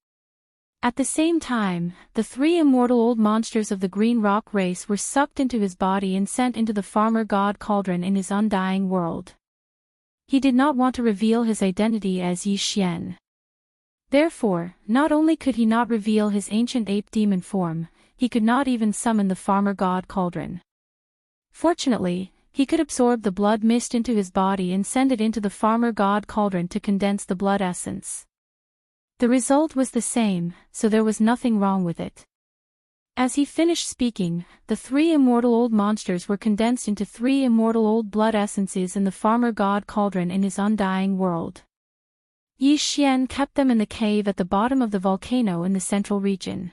At the same time, the three immortal old monsters of the green rock race were sucked into his body and sent into the farmer god cauldron in his undying world. He did not want to reveal his identity as Yi Xian. Therefore, not only could he not reveal his ancient ape demon form, he could not even summon the farmer god cauldron. Fortunately, he could absorb the blood mist into his body and send it into the farmer god cauldron to condense the blood essence. The result was the same, so there was nothing wrong with it. As he finished speaking, the three immortal old monsters were condensed into three immortal old blood essences in the farmer god cauldron in his undying world. Yi Xian kept them in the cave at the bottom of the volcano in the central region.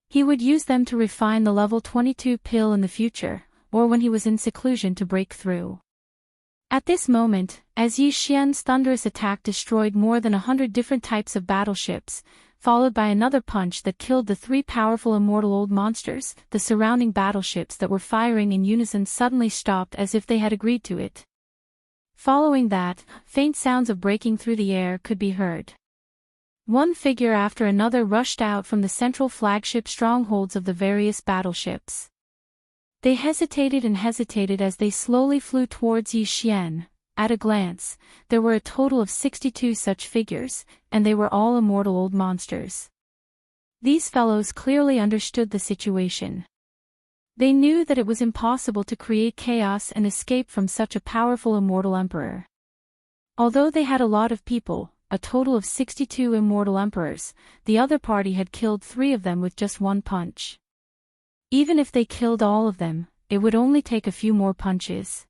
He would use them to refine the level 22 pill in the future, or when he was in seclusion to break through. At this moment, as Yi Xian's thunderous attack destroyed more than 100 different types of battleships, followed by another punch that killed the three powerful immortal old monsters, the surrounding battleships that were firing in unison suddenly stopped as if they had agreed to it. Following that, faint sounds of breaking through the air could be heard. One figure after another rushed out from the central flagship strongholds of the various battleships. They hesitated as they slowly flew towards Yi Xian. At a glance, there were a total of 62 such figures, and they were all immortal old monsters. These fellows clearly understood the situation. They knew that it was impossible to create chaos and escape from such a powerful immortal emperor. Although they had a lot of people, a total of 62 immortal emperors, the other party had killed 3 of them with just one punch. Even if they killed all of them, it would only take a few more punches.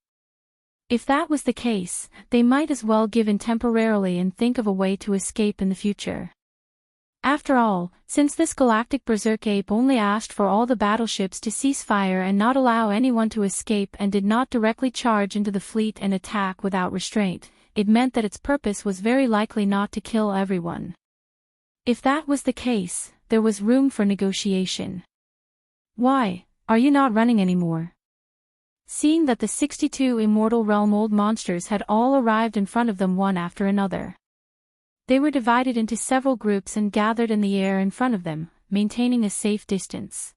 If that was the case, they might as well give in temporarily and think of a way to escape in the future. After all, since this galactic berserk ape only asked for all the battleships to cease fire and not allow anyone to escape and did not directly charge into the fleet and attack without restraint, it meant that its purpose was very likely not to kill everyone. If that was the case, there was room for negotiation. Why, are you not running anymore? Seeing that the 62 immortal realm old monsters had all arrived in front of them one after another. They were divided into several groups and gathered in the air in front of them, maintaining a safe distance.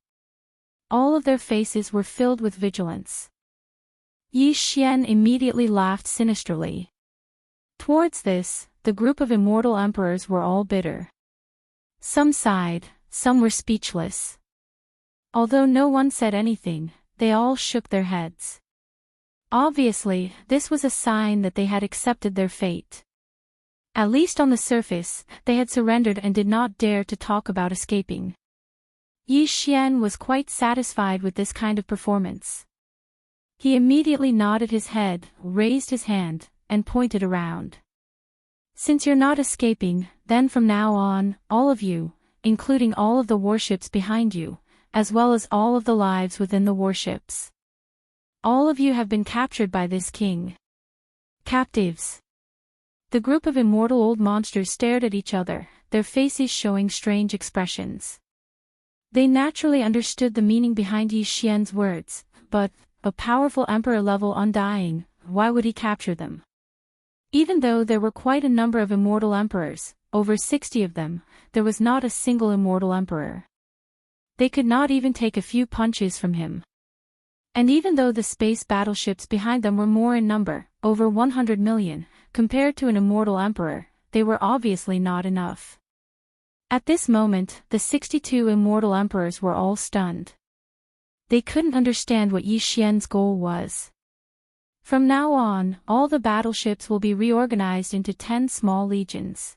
All of their faces were filled with vigilance. Yi Xian immediately laughed sinisterly. Towards this, the group of immortal emperors were all bitter. Some sighed, some were speechless. Although no one said anything, they all shook their heads. Obviously, this was a sign that they had accepted their fate. At least on the surface, they had surrendered and did not dare to talk about escaping. Yi Xian was quite satisfied with this kind of performance. He immediately nodded his head, raised his hand, and pointed around. Since you're not escaping, then from now on, all of you, including all of the warships behind you, as well as all of the lives within the warships. All of you have been captured by this king. Captives. The group of immortal old monsters stared at each other, their faces showing strange expressions. They naturally understood the meaning behind Yi Xian's words, but, a powerful emperor-level undying, why would he capture them? Even though there were quite a number of immortal emperors, over 60 of them, there was not a single immortal emperor. They could not even take a few punches from him. And even though the space battleships behind them were more in number, over 100 million, compared to an immortal emperor, they were obviously not enough. At this moment, the 62 immortal emperors were all stunned. They couldn't understand what Yi Xian's goal was. From now on, all the battleships will be reorganized into 10 small legions.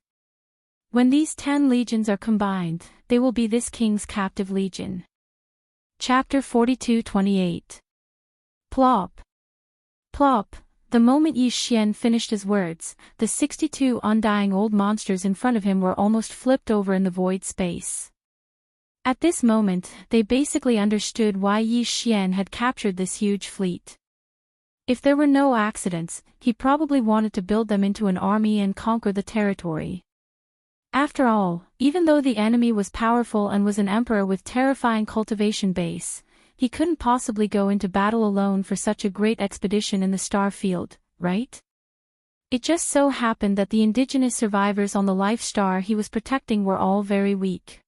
When these 10 legions are combined, they will be this king's captive legion. Chapter 42-28. Plop. Plop. The moment Yi Xian finished his words, the 62 undying old monsters in front of him were almost flipped over in the void space. At this moment, they basically understood why Yi Xian had captured this huge fleet. If there were no accidents, he probably wanted to build them into an army and conquer the territory. After all, even though the enemy was powerful and was an emperor with terrifying cultivation base, he couldn't possibly go into battle alone for such a great expedition in the star field, right? It just so happened that the indigenous survivors on the life star he was protecting were all very weak.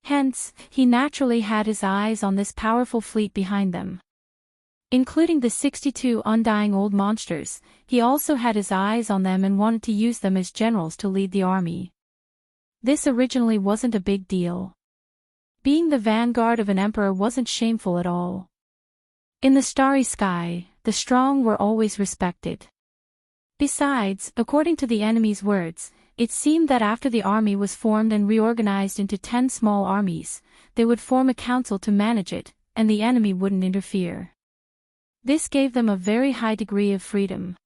Hence, he naturally had his eyes on this powerful fleet behind them. Including the 62 undying old monsters, he also had his eyes on them and wanted to use them as generals to lead the army. This originally wasn't a big deal. Being the vanguard of an emperor wasn't shameful at all. In the starry sky, the strong were always respected. Besides, according to the enemy's words, it seemed that after the army was formed and reorganized into 10 small armies, they would form a council to manage it, and the enemy wouldn't interfere. This gave them a very high degree of freedom.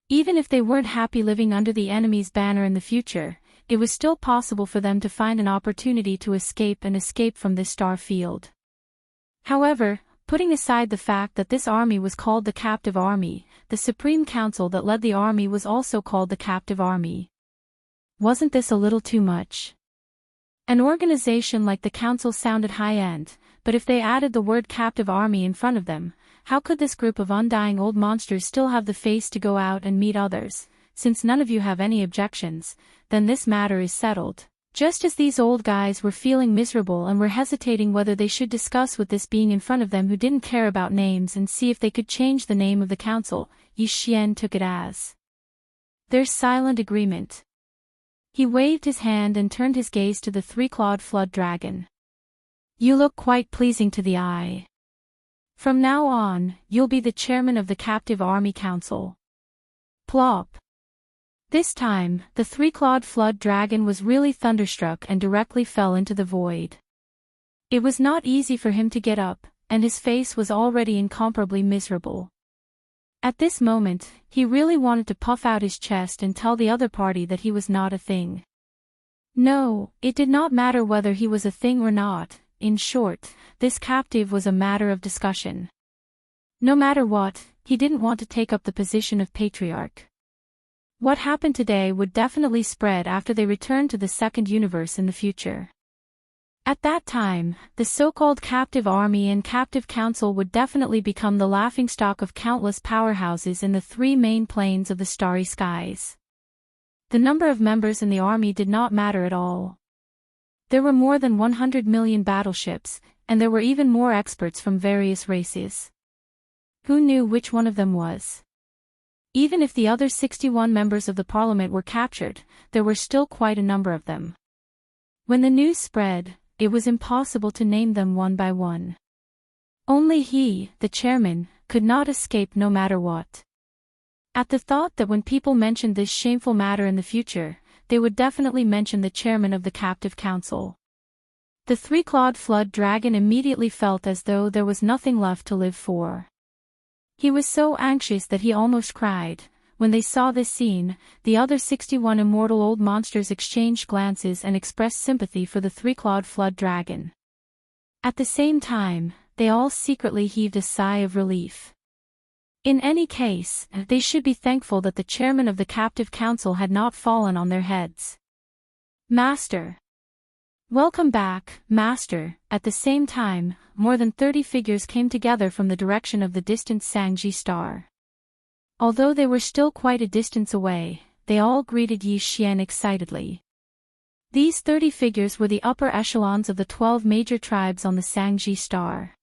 Even if they weren't happy living under the enemy's banner in the future, it was still possible for them to find an opportunity to escape from this star field. However, putting aside the fact that this army was called the Captive Army, the Supreme Council that led the army was also called the Captive Army. Wasn't this a little too much? An organization like the Council sounded high-end, but if they added the word Captive Army in front of them, how could this group of undying old monsters still have the face to go out and meet others? Since none of you have any objections, then this matter is settled. Just as these old guys were feeling miserable and were hesitating whether they should discuss with this being in front of them who didn't care about names and see if they could change the name of the council, Yi Xian took it as their silent agreement. He waved his hand and turned his gaze to the three-clawed flood dragon. You look quite pleasing to the eye. From now on, you'll be the chairman of the Captive Army Council. Plop. This time, the three-clawed flood dragon was really thunderstruck and directly fell into the void. It was not easy for him to get up, and his face was already incomparably miserable. At this moment, he really wanted to puff out his chest and tell the other party that he was not a thing. No, it did not matter whether he was a thing or not. In short, this captive was a matter of discussion. No matter what, he didn't want to take up the position of patriarch. What happened today would definitely spread after they returned to the second universe in the future. At that time, the so-called Captive Army and Captive Council would definitely become the laughingstock of countless powerhouses in the 3 main planes of the starry skies. The number of members in the army did not matter at all. There were more than 100 million battleships, and there were even more experts from various races. Who knew which one of them was? Even if the other 61 members of the parliament were captured, there were still quite a number of them. When the news spread, it was impossible to name them one by one. Only he, the chairman, could not escape no matter what. At the thought that when people mentioned this shameful matter in the future, they would definitely mention the chairman of the Captive Council. The three-clawed flood dragon immediately felt as though there was nothing left to live for. He was so anxious that he almost cried. When they saw this scene, the other 61 immortal old monsters exchanged glances and expressed sympathy for the three-clawed flood dragon. At the same time, they all secretly heaved a sigh of relief. In any case, they should be thankful that the chairman of the Captive Council had not fallen on their heads. Master. Welcome back, Master. At the same time, more than 30 figures came together from the direction of the distant Sangji star. Although they were still quite a distance away, they all greeted Yi Xian excitedly. These 30 figures were the upper echelons of the 12 major tribes on the Sangji star.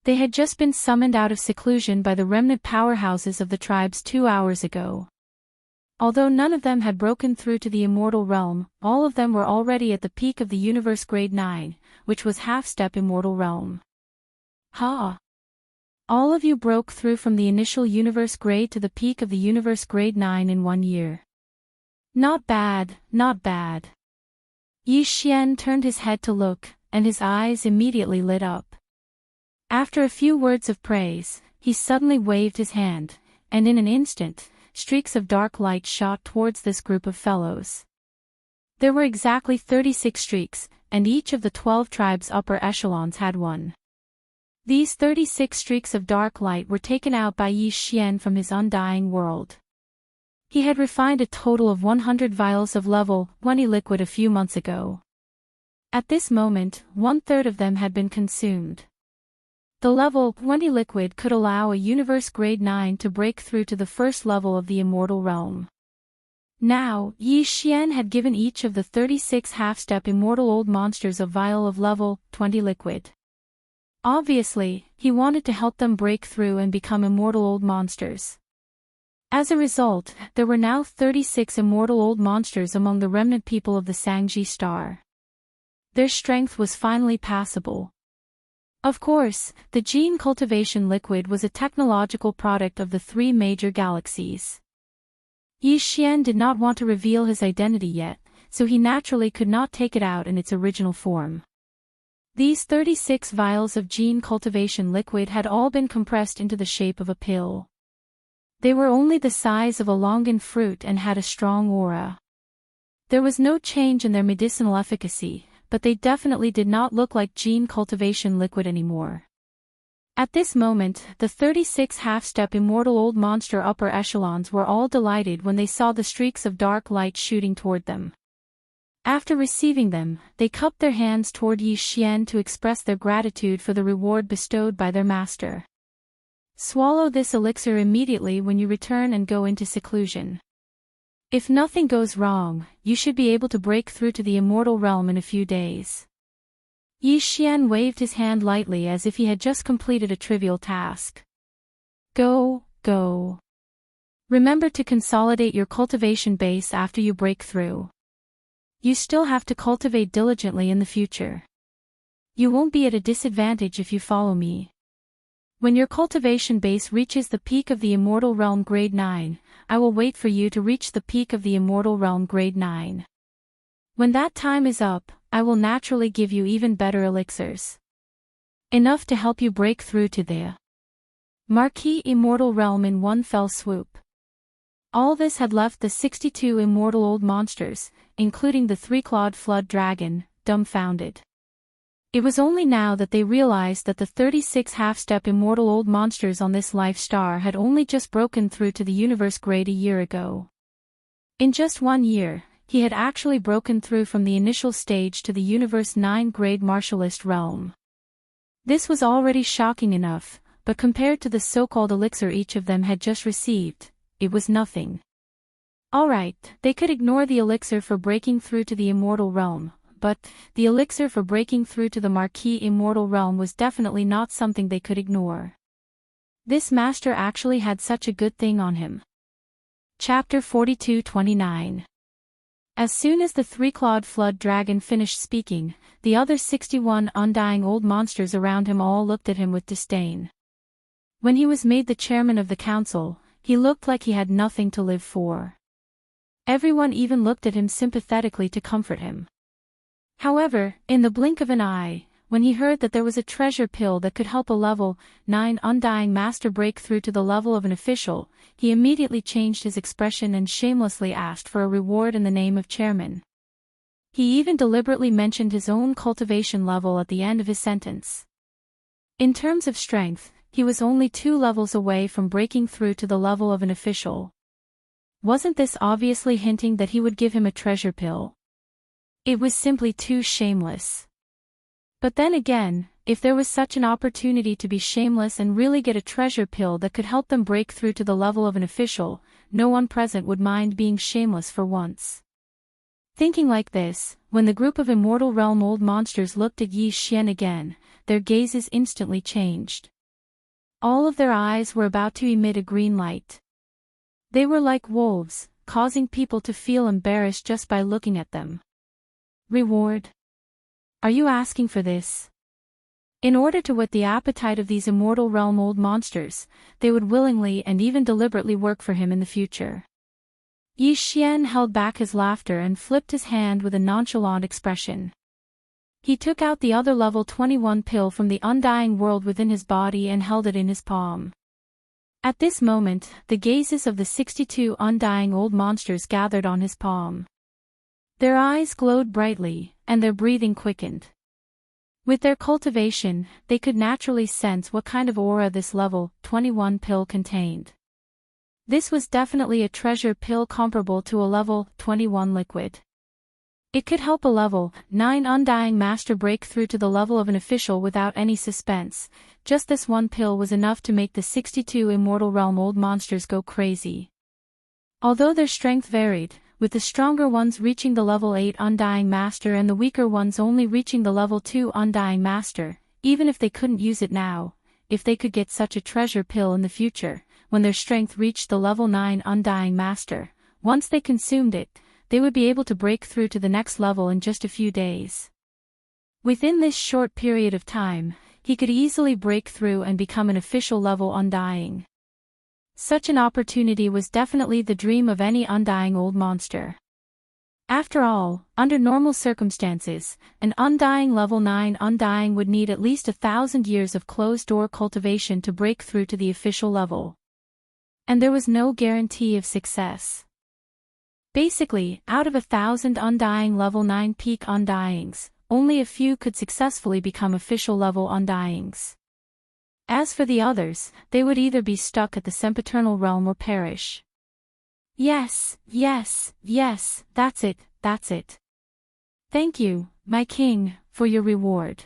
They had just been summoned out of seclusion by the remnant powerhouses of the tribes 2 hours ago. Although none of them had broken through to the immortal realm, all of them were already at the peak of the universe grade 9, which was half-step immortal realm. Ha! All of you broke through from the initial universe grade to the peak of the universe grade 9 in 1 year. Not bad, not bad. Yi Xian turned his head to look, and his eyes immediately lit up. After a few words of praise, he suddenly waved his hand, and in an instant, streaks of dark light shot towards this group of fellows. There were exactly 36 streaks, and each of the 12 tribes' upper echelons had one. These 36 streaks of dark light were taken out by Yi Xian from his undying world. He had refined a total of 100 vials of level 20 liquid a few months ago. At this moment, 1/3 of them had been consumed. The level 20 liquid could allow a universe grade 9 to break through to the first level of the immortal realm. Now, Yi Xian had given each of the 36 half-step immortal old monsters a vial of level 20 liquid. Obviously, he wanted to help them break through and become immortal old monsters. As a result, there were now 36 immortal old monsters among the remnant people of the Sangji star. Their strength was finally passable. Of course, the gene cultivation liquid was a technological product of the 3 major galaxies. Yi Xian did not want to reveal his identity yet, so he naturally could not take it out in its original form. These 36 vials of gene cultivation liquid had all been compressed into the shape of a pill. They were only the size of a longan fruit and had a strong aura. There was no change in their medicinal efficacy, but they definitely did not look like gene cultivation liquid anymore. At this moment, the 36 half-step immortal old monster upper echelons were all delighted when they saw the streaks of dark light shooting toward them. After receiving them, they cupped their hands toward Yi Xian to express their gratitude for the reward bestowed by their master. Swallow this elixir immediately when you return and go into seclusion. If nothing goes wrong, you should be able to break through to the immortal realm in a few days. Yi Xian waved his hand lightly as if he had just completed a trivial task. Go. Remember to consolidate your cultivation base after you break through. You still have to cultivate diligently in the future. You won't be at a disadvantage if you follow me. When your cultivation base reaches the peak of the immortal realm grade 9, I will wait for you to reach the peak of the immortal realm grade 9. When that time is up, I will naturally give you even better elixirs. Enough to help you break through to the Marquee immortal realm in one fell swoop. All this had left the 62 immortal old monsters, including the 3-clawed flood dragon, dumbfounded. It was only now that they realized that the 36 half-step immortal old monsters on this life star had only just broken through to the universe grade a year ago. In just 1 year, he had actually broken through from the initial stage to the universe 9 grade martialist realm. This was already shocking enough, but compared to the so-called elixir each of them had just received, it was nothing. Alright, they could ignore the elixir for breaking through to the immortal realm, but the elixir for breaking through to the Marquee immortal realm was definitely not something they could ignore. This master actually had such a good thing on him. Chapter 42-29. As soon as the 3-clawed flood dragon finished speaking, the other 61 undying old monsters around him all looked at him with disdain. When he was made the chairman of the council, he looked like he had nothing to live for. Everyone even looked at him sympathetically to comfort him. However, in the blink of an eye, when he heard that there was a treasure pill that could help a level 9 undying master break through to the level of an official, he immediately changed his expression and shamelessly asked for a reward in the name of chairman. He even deliberately mentioned his own cultivation level at the end of his sentence. In terms of strength, he was only 2 levels away from breaking through to the level of an official. Wasn't this obviously hinting that he would give him a treasure pill? It was simply too shameless. But then again, if there was such an opportunity to be shameless and really get a treasure pill that could help them break through to the level of an official, no one present would mind being shameless for once. Thinking like this, when the group of Immortal Realm old monsters looked at Yi Xian again, their gazes instantly changed. All of their eyes were about to emit a green light. They were like wolves, causing people to feel embarrassed just by looking at them. Reward? Are you asking for this? In order to whet the appetite of these Immortal Realm old monsters, they would willingly and even deliberately work for him in the future. Yi Xian held back his laughter and flipped his hand with a nonchalant expression. He took out the other level 21 pill from the undying world within his body and held it in his palm. At this moment, the gazes of the 62 undying old monsters gathered on his palm. Their eyes glowed brightly, and their breathing quickened. With their cultivation, they could naturally sense what kind of aura this level 21 pill contained. This was definitely a treasure pill comparable to a level 21 liquid. It could help a level 9 Undying Master break through to the level of an official without any suspense. Just this one pill was enough to make the 62 Immortal Realm old monsters go crazy. Although their strength varied, with the stronger ones reaching the level 8 Undying Master and the weaker ones only reaching the level 2 Undying Master, even if they couldn't use it now, if they could get such a treasure pill in the future, when their strength reached the level 9 Undying Master, once they consumed it, they would be able to break through to the next level in just a few days. Within this short period of time, he could easily break through and become an official level Undying. Such an opportunity was definitely the dream of any undying old monster. After all, under normal circumstances, an undying level 9 Undying would need at least 1,000 years of closed-door cultivation to break through to the official level. And there was no guarantee of success. Basically, out of 1,000 undying level 9 peak undyings, only a few could successfully become official level undyings. As for the others, they would either be stuck at the sempiternal realm or perish. Yes, yes, yes, that's it, that's it. Thank you, my king, for your reward.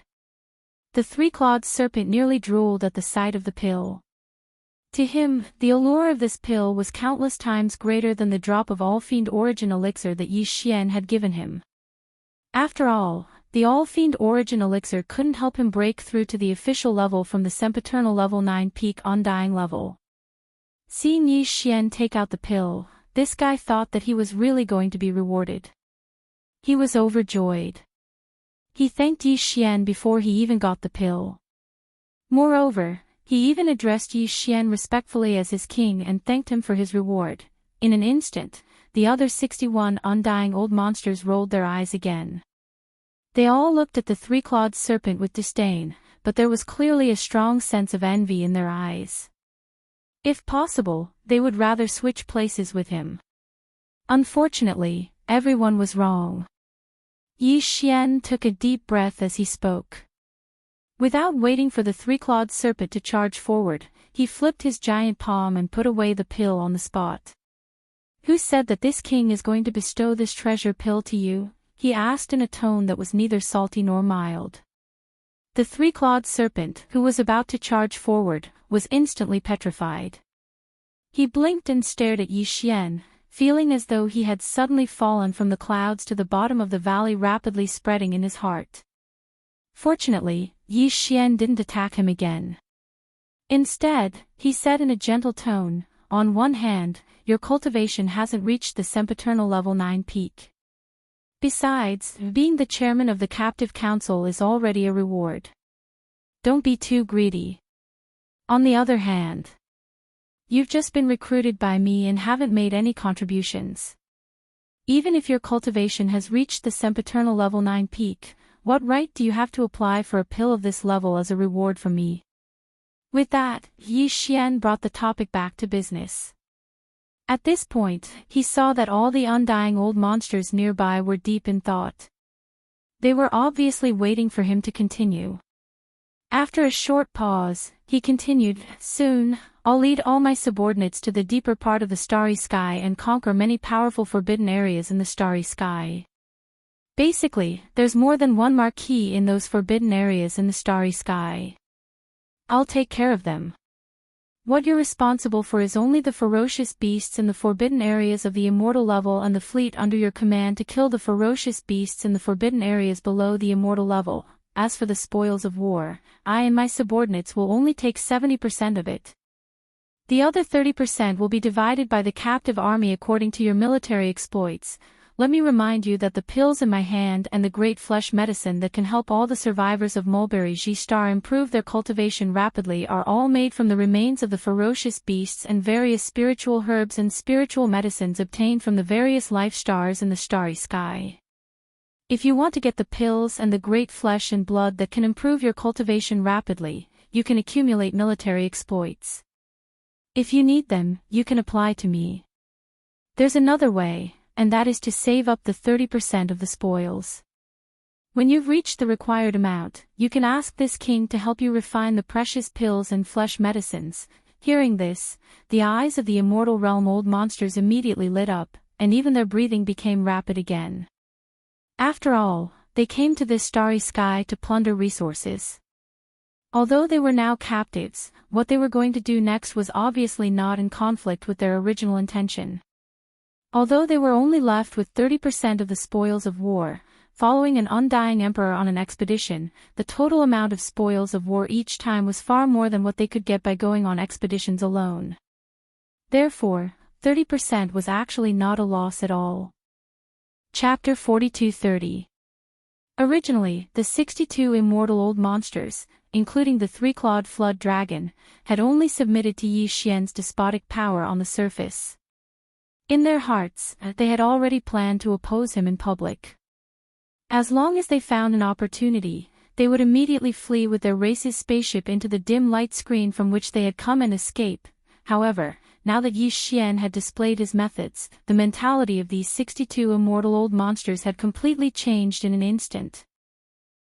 The three-clawed serpent nearly drooled at the sight of the pill. To him, the allure of this pill was countless times greater than the drop of All-Fiend Origin elixir that Yi Xian had given him. After all, the All-Fiend Origin elixir couldn't help him break through to the official level from the sempiternal level 9 peak undying level. Seeing Yi Xian take out the pill, this guy thought that he was really going to be rewarded. He was overjoyed. He thanked Yi Xian before he even got the pill. Moreover, he even addressed Yi Xian respectfully as his king and thanked him for his reward. In an instant, the other 61 undying old monsters rolled their eyes again. They all looked at the three-clawed serpent with disdain, but there was clearly a strong sense of envy in their eyes. If possible, they would rather switch places with him. Unfortunately, everyone was wrong. Yi Xian took a deep breath as he spoke. Without waiting for the three-clawed serpent to charge forward, he flipped his giant palm and put away the pill on the spot. "Who said that this king is going to bestow this treasure pill to you?" he asked in a tone that was neither salty nor mild. The three-clawed serpent, who was about to charge forward, was instantly petrified. He blinked and stared at Yi Xian, feeling as though he had suddenly fallen from the clouds to the bottom of the valley, rapidly spreading in his heart. Fortunately, Yi Xian didn't attack him again. Instead, he said in a gentle tone, "On one hand, your cultivation hasn't reached the sempiternal level 9 peak. Besides, being the chairman of the captive council is already a reward. Don't be too greedy. On the other hand, you've just been recruited by me and haven't made any contributions. Even if your cultivation has reached the sempiternal level 9 peak, what right do you have to apply for a pill of this level as a reward from me?" With that, Yi Xian brought the topic back to business. At this point, he saw that all the undying old monsters nearby were deep in thought. They were obviously waiting for him to continue. After a short pause, he continued, "Soon, I'll lead all my subordinates to the deeper part of the starry sky and conquer many powerful forbidden areas in the starry sky. Basically, there's more than one marquee in those forbidden areas in the starry sky. I'll take care of them. What you're responsible for is only the ferocious beasts in the forbidden areas of the immortal level and the fleet under your command to kill the ferocious beasts in the forbidden areas below the immortal level. As for the spoils of war, I and my subordinates will only take 70% of it. The other 30% will be divided by the captive army according to your military exploits. Let me remind you that the pills in my hand and the great flesh medicine that can help all the survivors of Mulberry G-Star improve their cultivation rapidly are all made from the remains of the ferocious beasts and various spiritual herbs and spiritual medicines obtained from the various life stars in the starry sky. If you want to get the pills and the great flesh and blood that can improve your cultivation rapidly, you can accumulate military exploits. If you need them, you can apply to me. There's another way, and that is to save up the 30% of the spoils. When you've reached the required amount, you can ask this king to help you refine the precious pills and flesh medicines. Hearing this, the eyes of the immortal realm old monsters immediately lit up, and even their breathing became rapid again. After all, they came to this starry sky to plunder resources. Although they were now captives, what they were going to do next was obviously not in conflict with their original intention. Although they were only left with 30% of the spoils of war, following an undying emperor on an expedition, the total amount of spoils of war each time was far more than what they could get by going on expeditions alone. Therefore, 30% was actually not a loss at all. Chapter 42:30. Originally, the 62 immortal old monsters, including the three-clawed flood dragon, had only submitted to Yi Xian's despotic power on the surface. In their hearts, they had already planned to oppose him in public. As long as they found an opportunity, they would immediately flee with their race's spaceship into the dim light screen from which they had come and escape. However, now that Yi Xian had displayed his methods, the mentality of these 62 immortal old monsters had completely changed in an instant.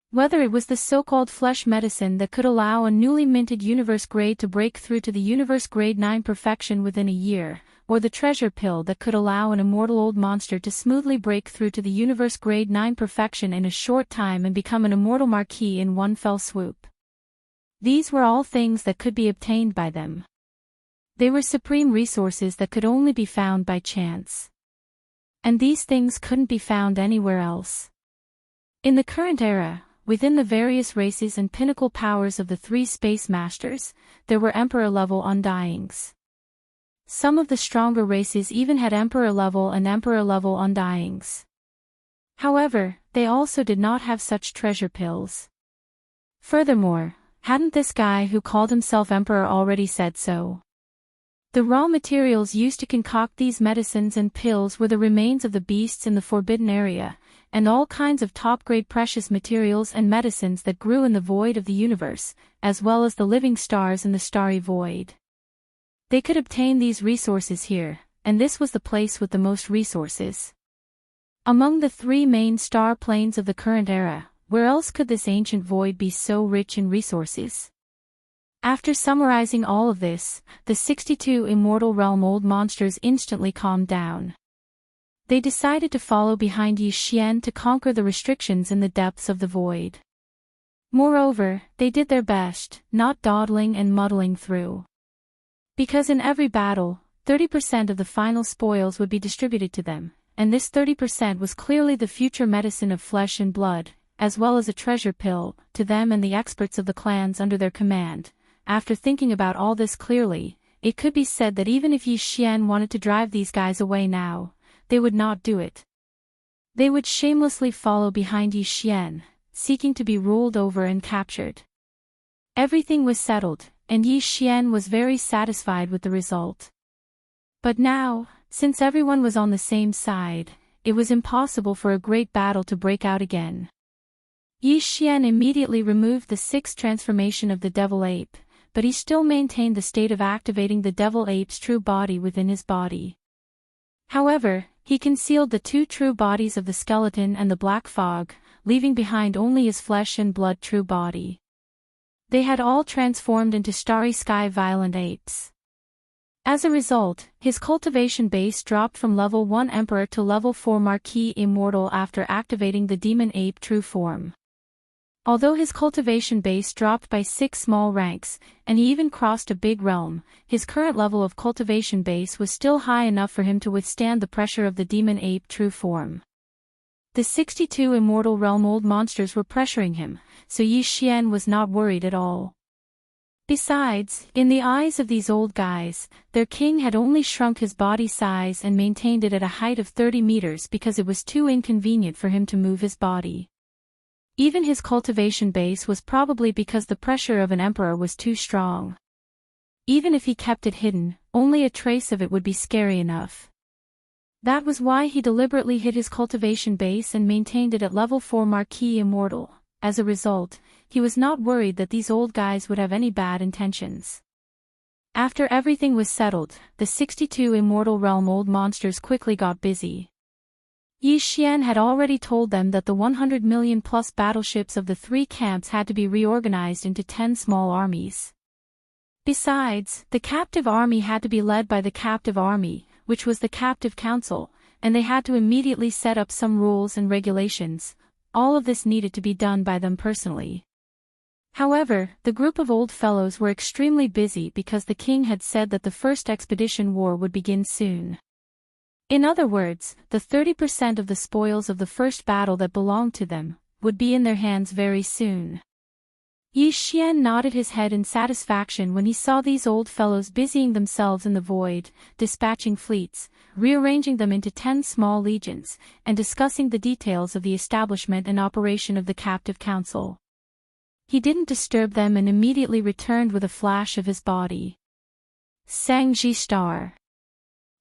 Whether it was the so-called flesh medicine that could allow a newly minted universe grade to break through to the universe grade 9 perfection within a year, or the treasure pill that could allow an immortal old monster to smoothly break through to the universe grade 9 perfection in a short time and become an immortal marquis in one fell swoop. These were all things that could be obtained by them. They were supreme resources that could only be found by chance. And these things couldn't be found anywhere else. In the current era, within the various races and pinnacle powers of the three space masters, there were emperor-level undyings. Some of the stronger races even had emperor-level and emperor-level undyings. However, they also did not have such treasure pills. Furthermore, hadn't this guy who called himself emperor already said so? The raw materials used to concoct these medicines and pills were the remains of the beasts in the forbidden area, and all kinds of top-grade precious materials and medicines that grew in the void of the universe, as well as the living stars in the starry void. They could obtain these resources here, and this was the place with the most resources. Among the three main star planes of the current era, where else could this ancient void be so rich in resources? After summarizing all of this, the 62 immortal realm old monsters instantly calmed down. They decided to follow behind Yi Xian to conquer the restrictions in the depths of the void. Moreover, they did their best, not dawdling and muddling through. Because in every battle, 30% of the final spoils would be distributed to them, and this 30% was clearly the future medicine of flesh and blood, as well as a treasure pill, to them and the experts of the clans under their command. After thinking about all this clearly, it could be said that even if Yi Xian wanted to drive these guys away now, they would not do it. They would shamelessly follow behind Yi Xian, seeking to be ruled over and captured. Everything was settled, and Yi Xian was very satisfied with the result. But now, since everyone was on the same side, it was impossible for a great battle to break out again. Yi Xian immediately removed the sixth transformation of the devil ape, but he still maintained the state of activating the devil ape's true body within his body. However, he concealed the two true bodies of the skeleton and the black fog, leaving behind only his flesh and blood true body. They had all transformed into starry sky violent apes. As a result, his cultivation base dropped from level 1 Emperor to level 4 Marquis Immortal after activating the demon ape true form. Although his cultivation base dropped by 6 small ranks, and he even crossed a big realm, his current level of cultivation base was still high enough for him to withstand the pressure of the demon ape true form. The 62 immortal realm old monsters were pressuring him, so Yi Xian was not worried at all. Besides, in the eyes of these old guys, their king had only shrunk his body size and maintained it at a height of 30 meters because it was too inconvenient for him to move his body. Even his cultivation base was probably because the pressure of an emperor was too strong. Even if he kept it hidden, only a trace of it would be scary enough. That was why he deliberately hid his cultivation base and maintained it at level 4 Marquis Immortal. As a result, he was not worried that these old guys would have any bad intentions. After everything was settled, the 62 Immortal Realm old monsters quickly got busy. Yi Xian had already told them that the 100 million plus battleships of the 3 camps had to be reorganized into 10 small armies. Besides, the captive army had to be led by the captive army, which was the captive council, and they had to immediately set up some rules and regulations. All of this needed to be done by them personally. However, the group of old fellows were extremely busy because the king had said that the first expedition war would begin soon. In other words, the 30% of the spoils of the first battle that belonged to them would be in their hands very soon. Yi Xian nodded his head in satisfaction when he saw these old fellows busying themselves in the void, dispatching fleets, rearranging them into 10 small legions, and discussing the details of the establishment and operation of the captive council. He didn't disturb them and immediately returned with a flash of his body. Sangji Star.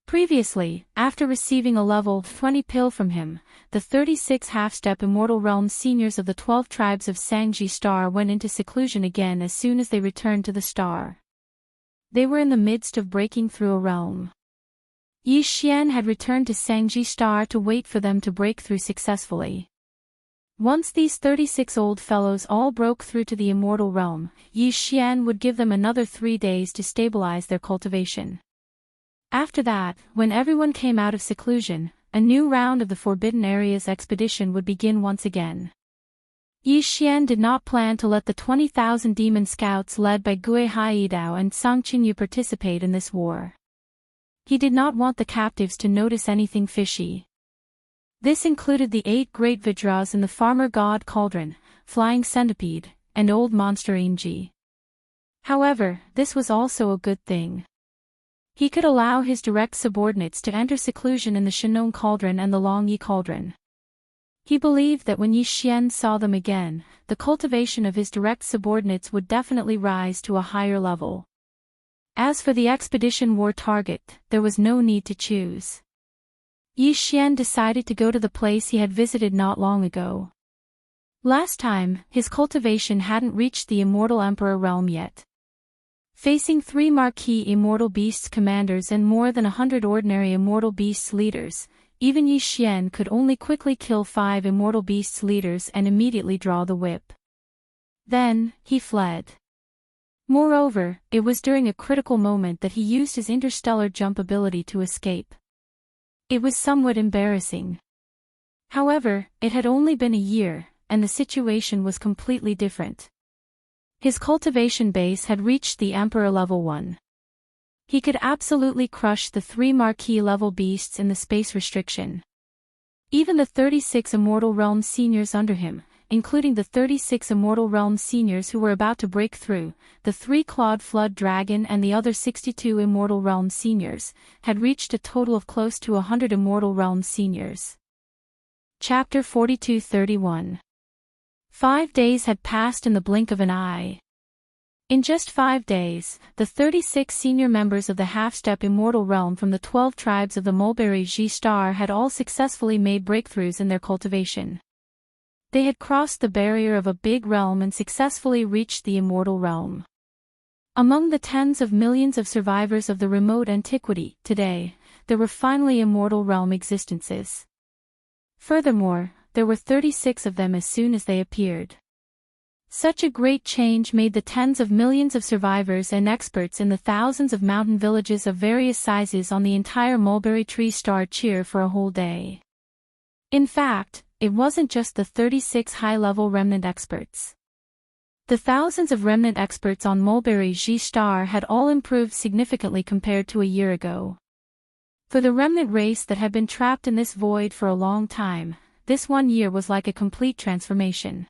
Previously, after receiving a level 20 pill from him, the 36 half-step Immortal Realm seniors of the 12 tribes of Sangji Star went into seclusion again as soon as they returned to the star. They were in the midst of breaking through a realm. Yi Xian had returned to Sangji Star to wait for them to break through successfully. Once these 36 old fellows all broke through to the Immortal Realm, Yi Xian would give them another 3 days to stabilize their cultivation. After that, when everyone came out of seclusion, a new round of the Forbidden Areas expedition would begin once again. Yi Xian did not plan to let the 20,000 demon scouts led by Gui Haidao and Sang Qinyu participate in this war. He did not want the captives to notice anything fishy. This included the 8 great Vajras in the Farmer God Cauldron, Flying Centipede, and Old Monster Inji. However, this was also a good thing. He could allow his direct subordinates to enter seclusion in the Shanong Cauldron and the Longyi Cauldron. He believed that when Yi Xian saw them again, the cultivation of his direct subordinates would definitely rise to a higher level. As for the expedition war target, there was no need to choose. Yi Xian decided to go to the place he had visited not long ago. Last time, his cultivation hadn't reached the Immortal Emperor realm yet. Facing 3 Marquis Immortal Beasts commanders and more than 100 ordinary Immortal Beasts leaders, even Yi Xian could only quickly kill 5 Immortal Beasts leaders and immediately draw the whip. Then, he fled. Moreover, it was during a critical moment that he used his interstellar jump ability to escape. It was somewhat embarrassing. However, it had only been a year, and the situation was completely different. His cultivation base had reached the Emperor level 1. He could absolutely crush the 3 Marquis level beasts in the space restriction. Even the 36 Immortal Realm seniors under him, including the 36 Immortal Realm seniors who were about to break through, the 3 Clawed Flood Dragon and the other 62 Immortal Realm seniors, had reached a total of close to 100 Immortal Realm seniors. Chapter 42-31. 5 days had passed in the blink of an eye. In just 5 days, the 36 senior members of the half-step Immortal Realm from the 12 tribes of the Mulberry Ji Star had all successfully made breakthroughs in their cultivation. They had crossed the barrier of a big realm and successfully reached the Immortal Realm. Among the tens of millions of survivors of the remote antiquity, today, there were finally Immortal Realm existences. Furthermore, there were 36 of them as soon as they appeared. Such a great change made the tens of millions of survivors and experts in the thousands of mountain villages of various sizes on the entire Mulberry Tree Star cheer for a whole day. In fact, it wasn't just the 36 high-level remnant experts. The thousands of remnant experts on Mulberry G-Star had all improved significantly compared to a year ago. For the remnant race that had been trapped in this void for a long time, this 1 year was like a complete transformation.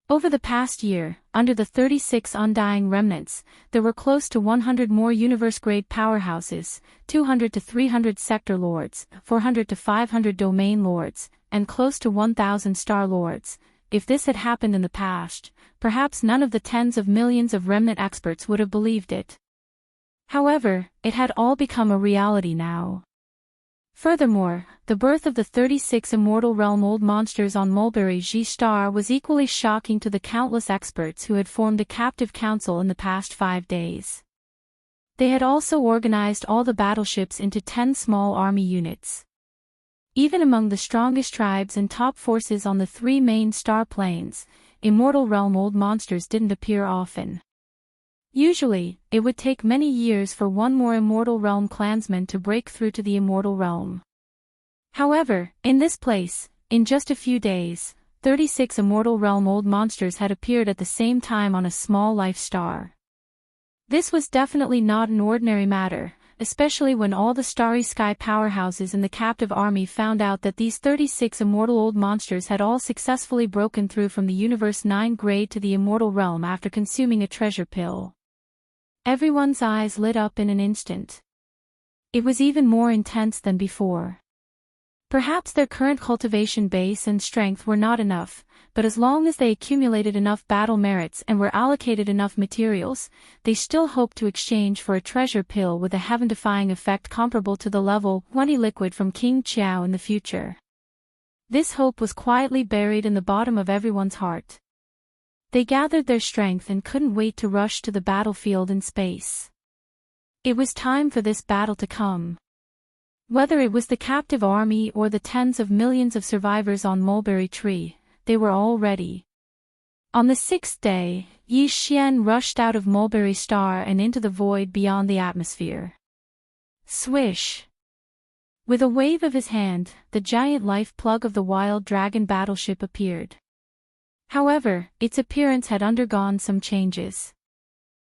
Over the past year, under the 36 undying remnants, there were close to 100 more universe-grade powerhouses, 200 to 300 sector lords, 400 to 500 domain lords, and close to 1,000 star lords. If this had happened in the past, perhaps none of the tens of millions of remnant experts would have believed it. However, it had all become a reality now. Furthermore, the birth of the 36 immortal realm old monsters on Mulberry G-Star was equally shocking to the countless experts who had formed a captive council in the past 5 days. They had also organized all the battleships into 10 small army units. Even among the strongest tribes and top forces on the 3 main star planes, immortal realm old monsters didn't appear often. Usually, it would take many years for one more immortal realm clansman to break through to the immortal realm. However, in this place, in just a few days, 36 immortal realm old monsters had appeared at the same time on a small life star. This was definitely not an ordinary matter, especially when all the starry sky powerhouses in the captive army found out that these 36 immortal old monsters had all successfully broken through from the Universe 9 grade to the immortal realm after consuming a treasure pill. Everyone's eyes lit up in an instant. It was even more intense than before. Perhaps their current cultivation base and strength were not enough, but as long as they accumulated enough battle merits and were allocated enough materials, they still hoped to exchange for a treasure pill with a heaven-defying effect comparable to the level 20 liquid from King Chiao in the future. This hope was quietly buried in the bottom of everyone's heart. They gathered their strength and couldn't wait to rush to the battlefield in space. It was time for this battle to come. Whether it was the captive army or the tens of millions of survivors on Mulberry Tree, they were all ready. On the 6th day, Yi Xian rushed out of Mulberry Star and into the void beyond the atmosphere. Swish! With a wave of his hand, the giant life plug of the Wild Dragon battleship appeared. However, its appearance had undergone some changes.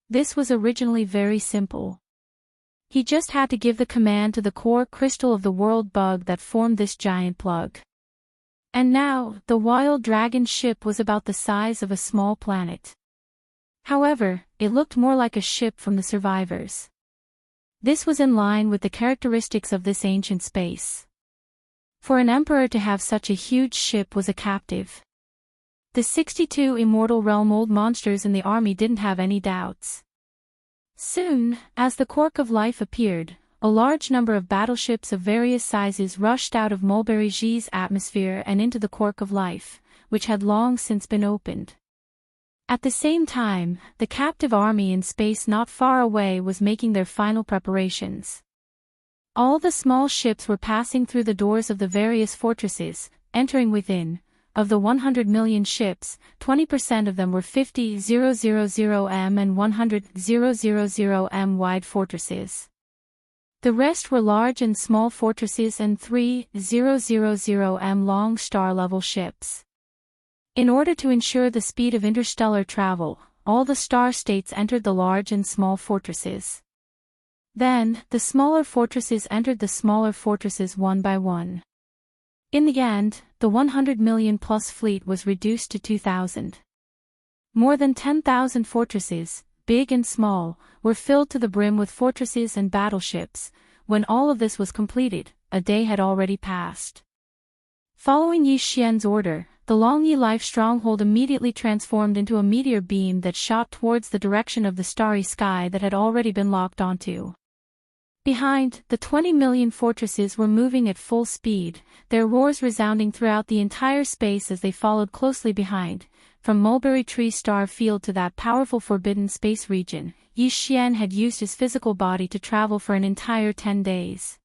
This was originally very simple. He just had to give the command to the core crystal of the world bug that formed this giant plug. And now, the Wild Dragon ship was about the size of a small planet. However, it looked more like a ship from the survivors. This was in line with the characteristics of this ancient space. For an emperor to have such a huge ship was a captive. The 62 immortal realm old monsters in the army didn't have any doubts. Soon, as the Cork of Life appeared, a large number of battleships of various sizes rushed out of Mulberry G's atmosphere and into the Cork of Life, which had long since been opened. At the same time, the captive army in space not far away was making their final preparations. All the small ships were passing through the doors of the various fortresses, entering within. Of the 100 million ships, 20% of them were 50,000M and 100,000M wide fortresses. The rest were large and small fortresses and 3,000M long star-level ships. In order to ensure the speed of interstellar travel, all the star states entered the large and small fortresses. Then, the smaller fortresses entered the smaller fortresses one by one. In the end, the 100 million plus fleet was reduced to 2,000. More than 10,000 fortresses, big and small, were filled to the brim with fortresses and battleships. When all of this was completed, a day had already passed. Following Yi Xian's order, the Longyi Life stronghold immediately transformed into a meteor beam that shot towards the direction of the starry sky that had already been locked onto. Behind, the 20 million fortresses were moving at full speed, their roars resounding throughout the entire space as they followed closely behind. From Mulberry Tree Star Field to that powerful forbidden space region, Yi Xian had used his physical body to travel for an entire 10 days.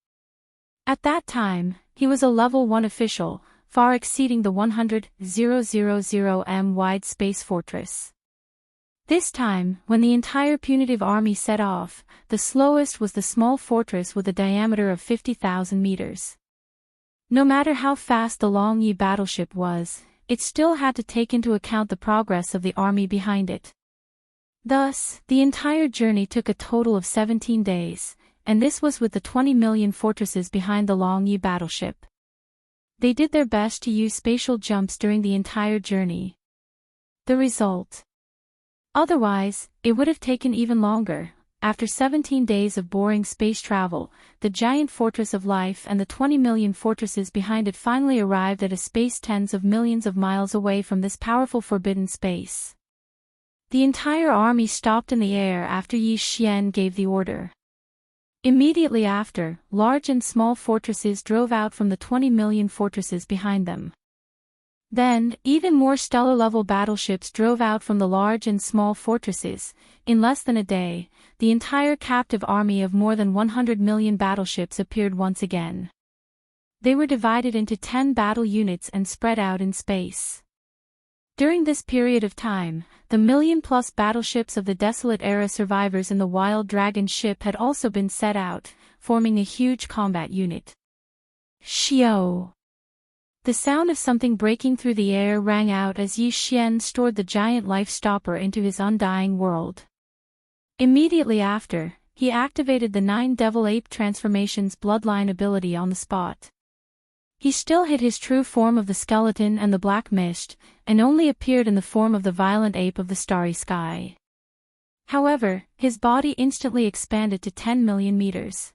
At that time, he was a level 1 official, far exceeding the 100,000M wide space fortress. This time, when the entire punitive army set off, the slowest was the small fortress with a diameter of 50,000 meters. No matter how fast the Long Yi battleship was, it still had to take into account the progress of the army behind it. Thus, the entire journey took a total of 17 days, and this was with the 20 million fortresses behind the Long Yi battleship. They did their best to use spatial jumps during the entire journey. The result. Otherwise, it would have taken even longer. After 17 days of boring space travel, the giant fortress of life and the 20 million fortresses behind it finally arrived at a space tens of millions of miles away from this powerful forbidden space. The entire army stopped in the air after Yi Xian gave the order. Immediately after, large and small fortresses drove out from the 20 million fortresses behind them. Then, even more stellar-level battleships drove out from the large and small fortresses. In less than a day, the entire captive army of more than 100 million battleships appeared once again. They were divided into 10 battle units and spread out in space. During this period of time, the million-plus battleships of the Desolate-era survivors in the Wild Dragon ship had also been set out, forming a huge combat unit. Xiao! The sound of something breaking through the air rang out as Yi Xian stored the giant life stopper into his undying world. Immediately after, he activated the 9 Devil Ape transformations bloodline ability on the spot. He still hid his true form of the skeleton and the black mist, and only appeared in the form of the violent ape of the starry sky. However, his body instantly expanded to 10 million meters.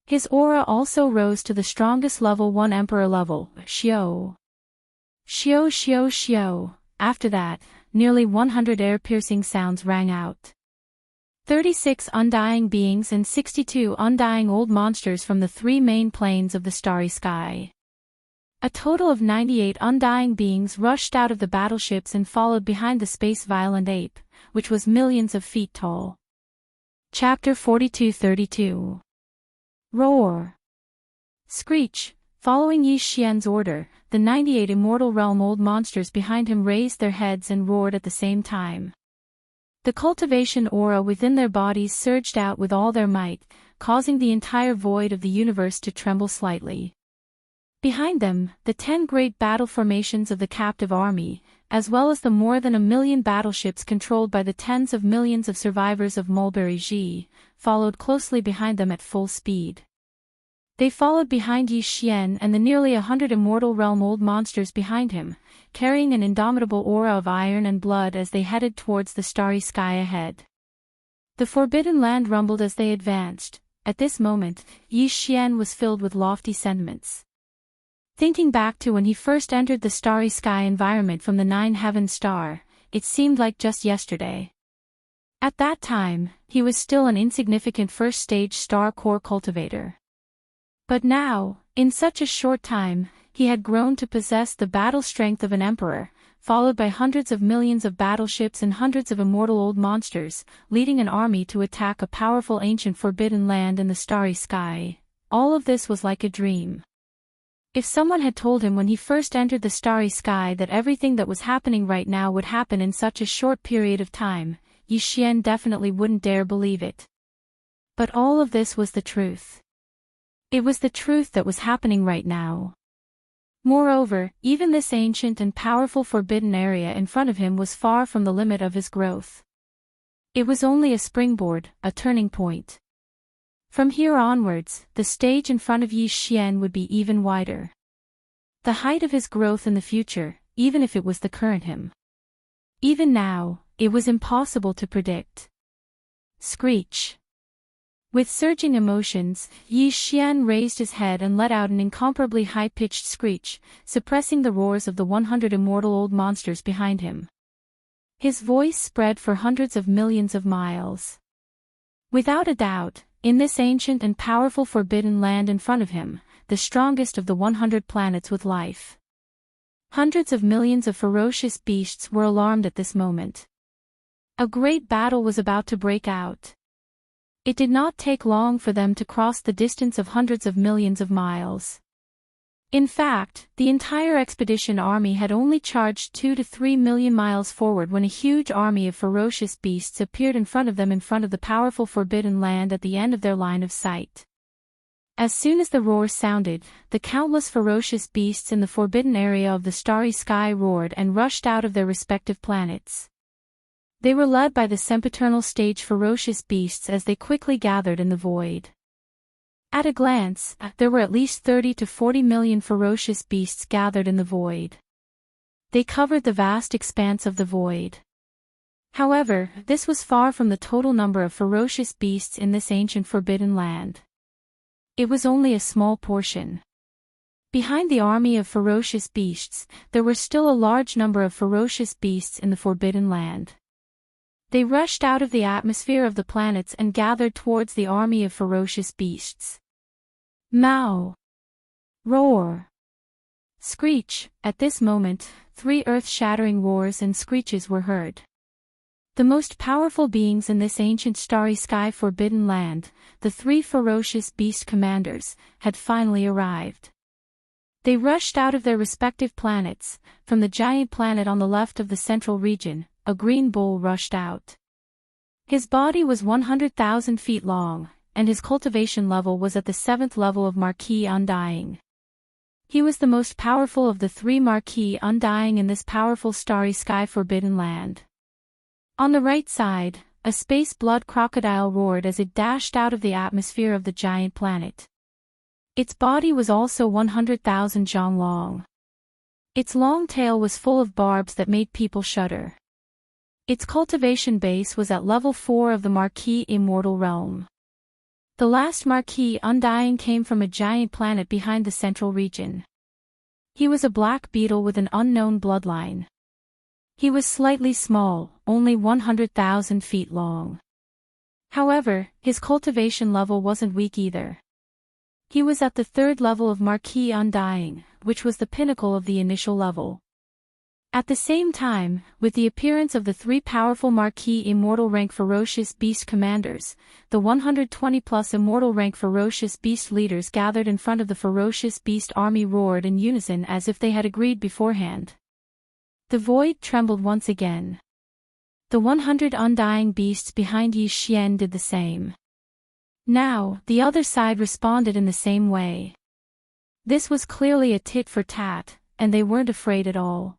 His aura also rose to the strongest level 1 Emperor level, Xiao. Xiao Xiao Xiao. After that, nearly 100 air-piercing sounds rang out. 36 undying beings and 62 undying old monsters from the 3 main planes of the starry sky. A total of 98 undying beings rushed out of the battleships and followed behind the space violent ape, which was millions of feet tall. Chapter 42-32. Roar! Screech! Following Yi Xian's order, the 98 Immortal Realm old monsters behind him raised their heads and roared at the same time. The cultivation aura within their bodies surged out with all their might, causing the entire void of the universe to tremble slightly. Behind them, the 10 great battle formations of the captive army, as well as the more than 1 million battleships controlled by the tens of millions of survivors of Mulberry Ji, followed closely behind them at full speed. They followed behind Yi Xian and the nearly 100 Immortal Realm old monsters behind him, carrying an indomitable aura of iron and blood as they headed towards the starry sky ahead. The Forbidden Land rumbled as they advanced. At this moment, Yi Xian was filled with lofty sentiments. Thinking back to when he first entered the starry sky environment from the 9 Heaven Star, it seemed like just yesterday. At that time, he was still an insignificant first-stage star core cultivator. But now, in such a short time, he had grown to possess the battle strength of an emperor, followed by hundreds of millions of battleships and hundreds of immortal old monsters, leading an army to attack a powerful ancient forbidden land in the starry sky. All of this was like a dream. If someone had told him when he first entered the starry sky that everything that was happening right now would happen in such a short period of time, Yi Xian definitely wouldn't dare believe it. But all of this was the truth. It was the truth that was happening right now. Moreover, even this ancient and powerful forbidden area in front of him was far from the limit of his growth. It was only a springboard, a turning point. From here onwards, the stage in front of Yi Xian would be even wider. The height of his growth in the future, even if it was the current him. Even now, it was impossible to predict. Screech. With surging emotions, Yi Xian raised his head and let out an incomparably high-pitched screech, suppressing the roars of the 100 immortal old monsters behind him. His voice spread for hundreds of millions of miles. Without a doubt, in this ancient and powerful forbidden land in front of him, the strongest of the 100 planets with life. Hundreds of millions of ferocious beasts were alarmed at this moment. A great battle was about to break out. It did not take long for them to cross the distance of hundreds of millions of miles. In fact, the entire expedition army had only charged 2 to 3 million miles forward when a huge army of ferocious beasts appeared in front of them in front of the powerful forbidden land at the end of their line of sight. As soon as the roar sounded, the countless ferocious beasts in the forbidden area of the starry sky roared and rushed out of their respective planets. They were led by the sempiternal stage ferocious beasts as they quickly gathered in the void. At a glance, there were at least 30 to 40 million ferocious beasts gathered in the void. They covered the vast expanse of the void. However, this was far from the total number of ferocious beasts in this ancient forbidden land. It was only a small portion. Behind the army of ferocious beasts, there were still a large number of ferocious beasts in the forbidden land. They rushed out of the atmosphere of the planets and gathered towards the army of ferocious beasts. Meow! Roar! Screech! At this moment, 3 earth-shattering roars and screeches were heard. The most powerful beings in this ancient starry sky forbidden land, the 3 ferocious beast commanders, had finally arrived. They rushed out of their respective planets. From the giant planet on the left of the central region, a green bull rushed out. His body was 100,000 feet long, and his cultivation level was at the 7th level of Marquis Undying. He was the most powerful of the 3 Marquis Undying in this powerful starry sky forbidden land. On the right side, a space blood crocodile roared as it dashed out of the atmosphere of the giant planet. Its body was also 100,000 zhang long. Its long tail was full of barbs that made people shudder. Its cultivation base was at level 4 of the Marquis Immortal Realm. The last Marquis Undying came from a giant planet behind the central region. He was a black beetle with an unknown bloodline. He was slightly small, only 100,000 feet long. However, his cultivation level wasn't weak either. He was at the 3rd level of Marquis Undying, which was the pinnacle of the initial level. At the same time, with the appearance of the 3 powerful Marquis Immortal Rank Ferocious Beast Commanders, the 120-plus Immortal Rank Ferocious Beast leaders gathered in front of the Ferocious Beast army roared in unison as if they had agreed beforehand. The void trembled once again. The 100 undying beasts behind Yi Xian did the same. Now, the other side responded in the same way. This was clearly a tit for tat, and they weren't afraid at all.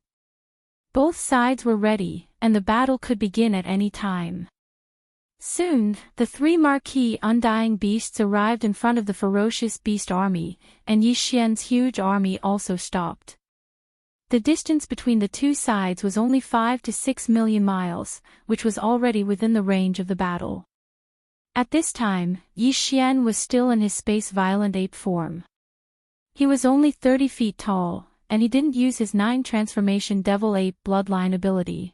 Both sides were ready, and the battle could begin at any time. Soon, the 3 Marquis Undying beasts arrived in front of the ferocious beast army, and Yi Xian's huge army also stopped. The distance between the 2 sides was only 5 to 6 million miles, which was already within the range of the battle. At this time, Yi Xian was still in his space violent ape form. He was only 30 feet tall, and he didn't use his 9 transformation devil ape bloodline ability.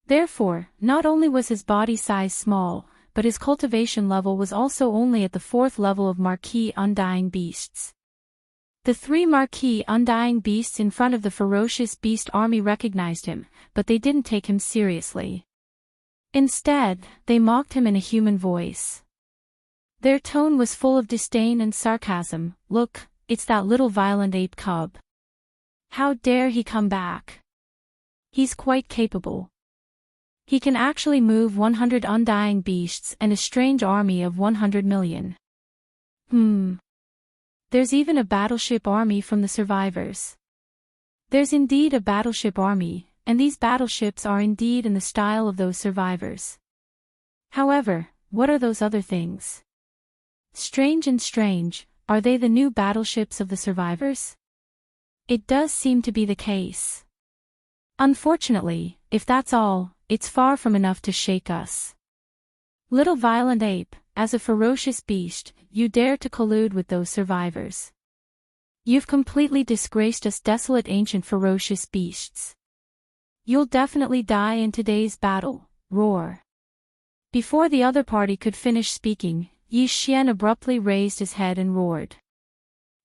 Therefore, not only was his body size small, but his cultivation level was also only at the 4th level of Marquis Undying beasts. The 3 Marquis Undying beasts in front of the ferocious beast army recognized him, but they didn't take him seriously. Instead, they mocked him in a human voice. Their tone was full of disdain and sarcasm. "Look, it's that little violent ape cub. How dare he come back? He's quite capable. He can actually move 100 undying beasts and a strange army of 100 million. There's even a battleship army from the survivors. There's indeed a battleship army, and these battleships are indeed in the style of those survivors. However, what are those other things? Strange, are they the new battleships of the survivors? It does seem to be the case. Unfortunately, if that's all, it's far from enough to shake us. Little violent ape, as a ferocious beast, you dare to collude with those survivors. You've completely disgraced us desolate ancient ferocious beasts. You'll definitely die in today's battle, roar." Before the other party could finish speaking, Yi Xian abruptly raised his head and roared.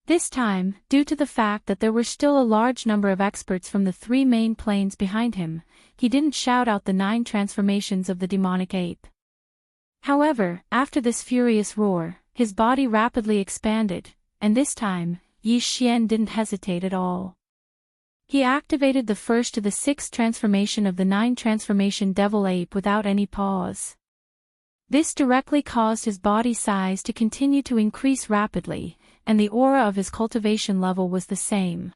This time, due to the fact that there were still a large number of experts from the 3 main planes behind him, he didn't shout out the 9 transformations of the demonic ape. However, after this furious roar, his body rapidly expanded, and this time, Yi Xian didn't hesitate at all. He activated the first to the 6th transformation of the 9 transformation devil ape without any pause. This directly caused his body size to continue to increase rapidly, and the aura of his cultivation level was the same.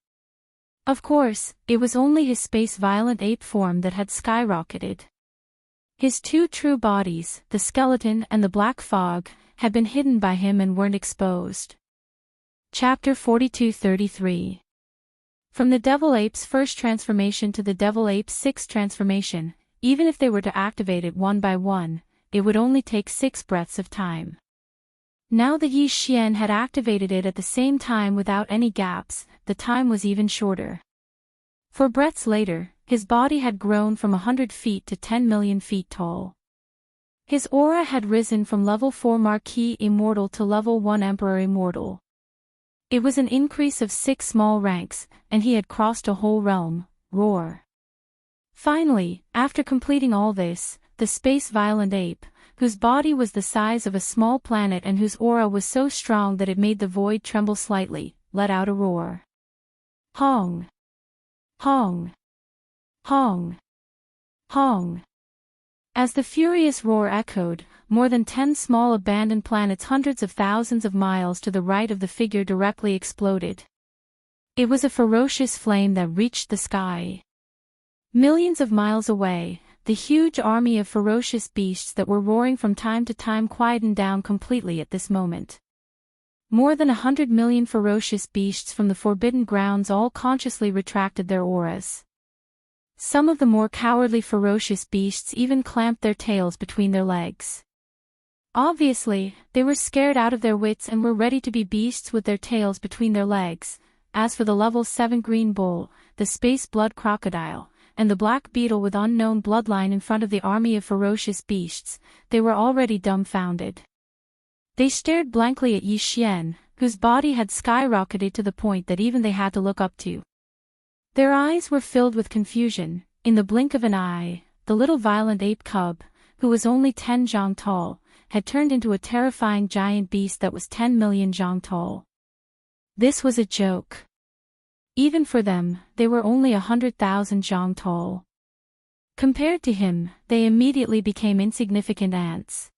Of course, it was only his space violent ape form that had skyrocketed. His two true bodies, the skeleton and the black fog, had been hidden by him and weren't exposed. Chapter 42-33. From the Devil Ape's first transformation to the Devil Ape's sixth transformation, even if they were to activate it one by one, it would only take 6 breaths of time. Now that Yi Xian had activated it at the same time without any gaps, the time was even shorter. 4 breaths later, his body had grown from 100 feet to 10 million feet tall. His aura had risen from level 4 Marquis Immortal to level 1 Emperor Immortal. It was an increase of 6 small ranks, and he had crossed a whole realm. Roar. Finally, after completing all this, the space violent ape, whose body was the size of a small planet and whose aura was so strong that it made the void tremble slightly, let out a roar. Hong! Hong! Hong! Hong! As the furious roar echoed, more than 10 small abandoned planets hundreds of thousands of miles to the right of the figure directly exploded. It was a ferocious flame that reached the sky. Millions of miles away, the huge army of ferocious beasts that were roaring from time to time quietened down completely at this moment. More than 100 million ferocious beasts from the Forbidden Grounds all consciously retracted their auras. Some of the more cowardly ferocious beasts even clamped their tails between their legs. Obviously, they were scared out of their wits and were ready to be beasts with their tails between their legs. As for the level 7 green bull, the space blood crocodile, and the black beetle with unknown bloodline in front of the army of ferocious beasts, they were already dumbfounded. They stared blankly at Yi Xian, whose body had skyrocketed to the point that even they had to look up to. Their eyes were filled with confusion. In the blink of an eye, the little violent ape cub, who was only 10 zhang tall, had turned into a terrifying giant beast that was 10 million zhang tall. This was a joke. Even for them, they were only 100,000 zhang tall. Compared to him, they immediately became insignificant ants.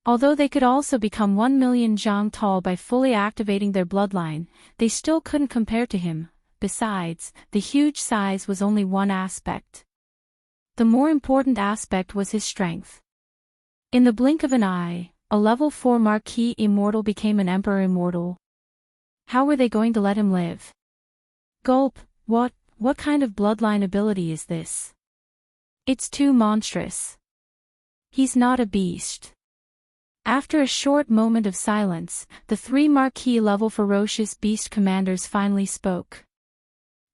Although they could also become 1 million zhang tall by fully activating their bloodline, they still couldn't compare to him. Besides, the huge size was only one aspect. The more important aspect was his strength. In the blink of an eye, a level 4 Marquis Immortal became an Emperor Immortal. How were they going to let him live? Gulp, what kind of bloodline ability is this? It's too monstrous. He's not a beast. After a short moment of silence, the 3 Marquis-level ferocious beast commanders finally spoke.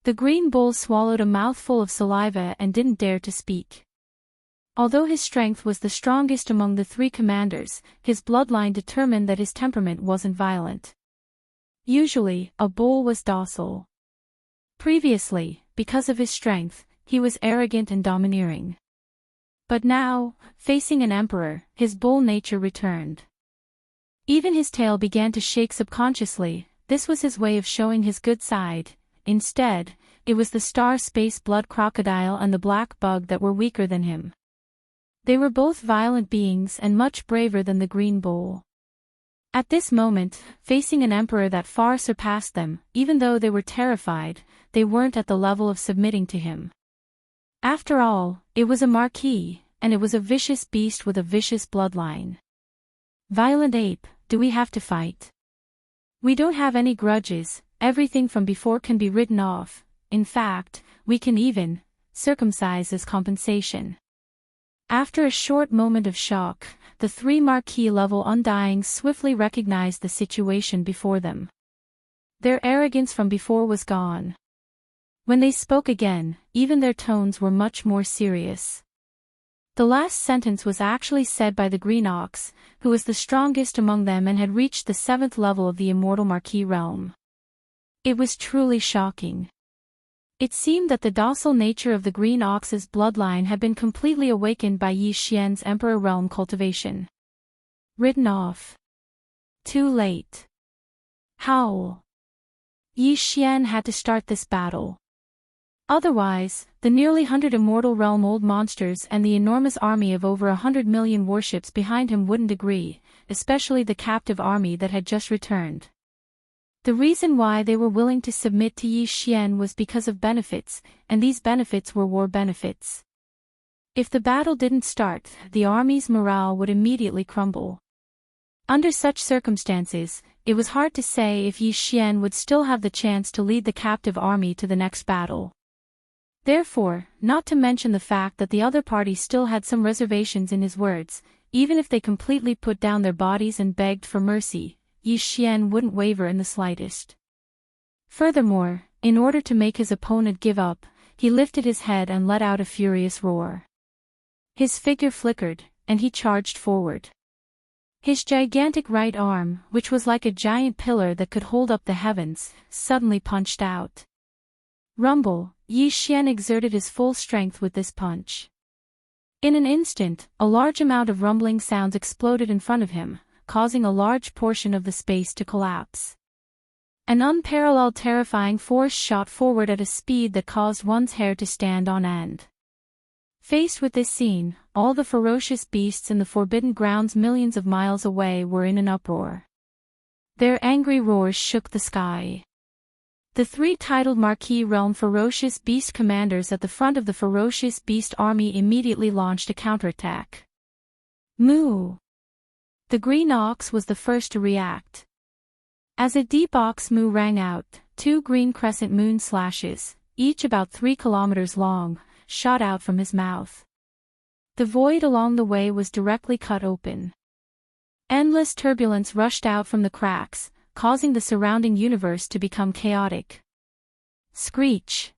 The green bull swallowed a mouthful of saliva and didn't dare to speak. Although his strength was the strongest among the 3 commanders, his bloodline determined that his temperament wasn't violent. Usually, a bull was docile. Previously, because of his strength, he was arrogant and domineering. But now, facing an emperor, his bull nature returned. Even his tail began to shake subconsciously. This was his way of showing his good side. Instead, it was the star space blood crocodile and the black bug that were weaker than him. They were both violent beings and much braver than the green bull. At this moment, facing an emperor that far surpassed them, even though they were terrified, they weren't at the level of submitting to him. After all, it was a marquis, and it was a vicious beast with a vicious bloodline. Violent ape, do we have to fight? We don't have any grudges, everything from before can be written off. In fact, we can even circumcise as compensation. After a short moment of shock, the 3 Marquis-level Undyings swiftly recognized the situation before them. Their arrogance from before was gone. When they spoke again, even their tones were much more serious. The last sentence was actually said by the Green Ox, who was the strongest among them and had reached the 7th level of the Immortal Marquis realm. It was truly shocking. It seemed that the docile nature of the Green Ox's bloodline had been completely awakened by Yi Xian's Emperor realm cultivation. Written off. Too late. Howl. Yi Xian had to start this battle. Otherwise, the nearly 100 immortal realm old monsters and the enormous army of over 100 million warships behind him wouldn't agree, especially the captive army that had just returned. The reason why they were willing to submit to Yi Xian was because of benefits, and these benefits were war benefits. If the battle didn't start, the army's morale would immediately crumble. Under such circumstances, it was hard to say if Yi Xian would still have the chance to lead the captive army to the next battle. Therefore, not to mention the fact that the other party still had some reservations in his words, even if they completely put down their bodies and begged for mercy, Yi Xian wouldn't waver in the slightest. Furthermore, in order to make his opponent give up, he lifted his head and let out a furious roar. His figure flickered, and he charged forward. His gigantic right arm, which was like a giant pillar that could hold up the heavens, suddenly punched out. Rumble, Yi Xian exerted his full strength with this punch. In an instant, a large amount of rumbling sounds exploded in front of him, causing a large portion of the space to collapse. An unparalleled terrifying force shot forward at a speed that caused one's hair to stand on end. Faced with this scene, all the ferocious beasts in the Forbidden Grounds millions of miles away were in an uproar. Their angry roars shook the sky. The three titled Marquis Realm Ferocious Beast commanders at the front of the Ferocious Beast army immediately launched a counterattack. Moo! The green ox was the first to react. As a deep ox moo rang out, two green crescent moon slashes, each about 3 kilometers long, shot out from his mouth. The void along the way was directly cut open. Endless turbulence rushed out from the cracks, causing the surrounding universe to become chaotic. Screech!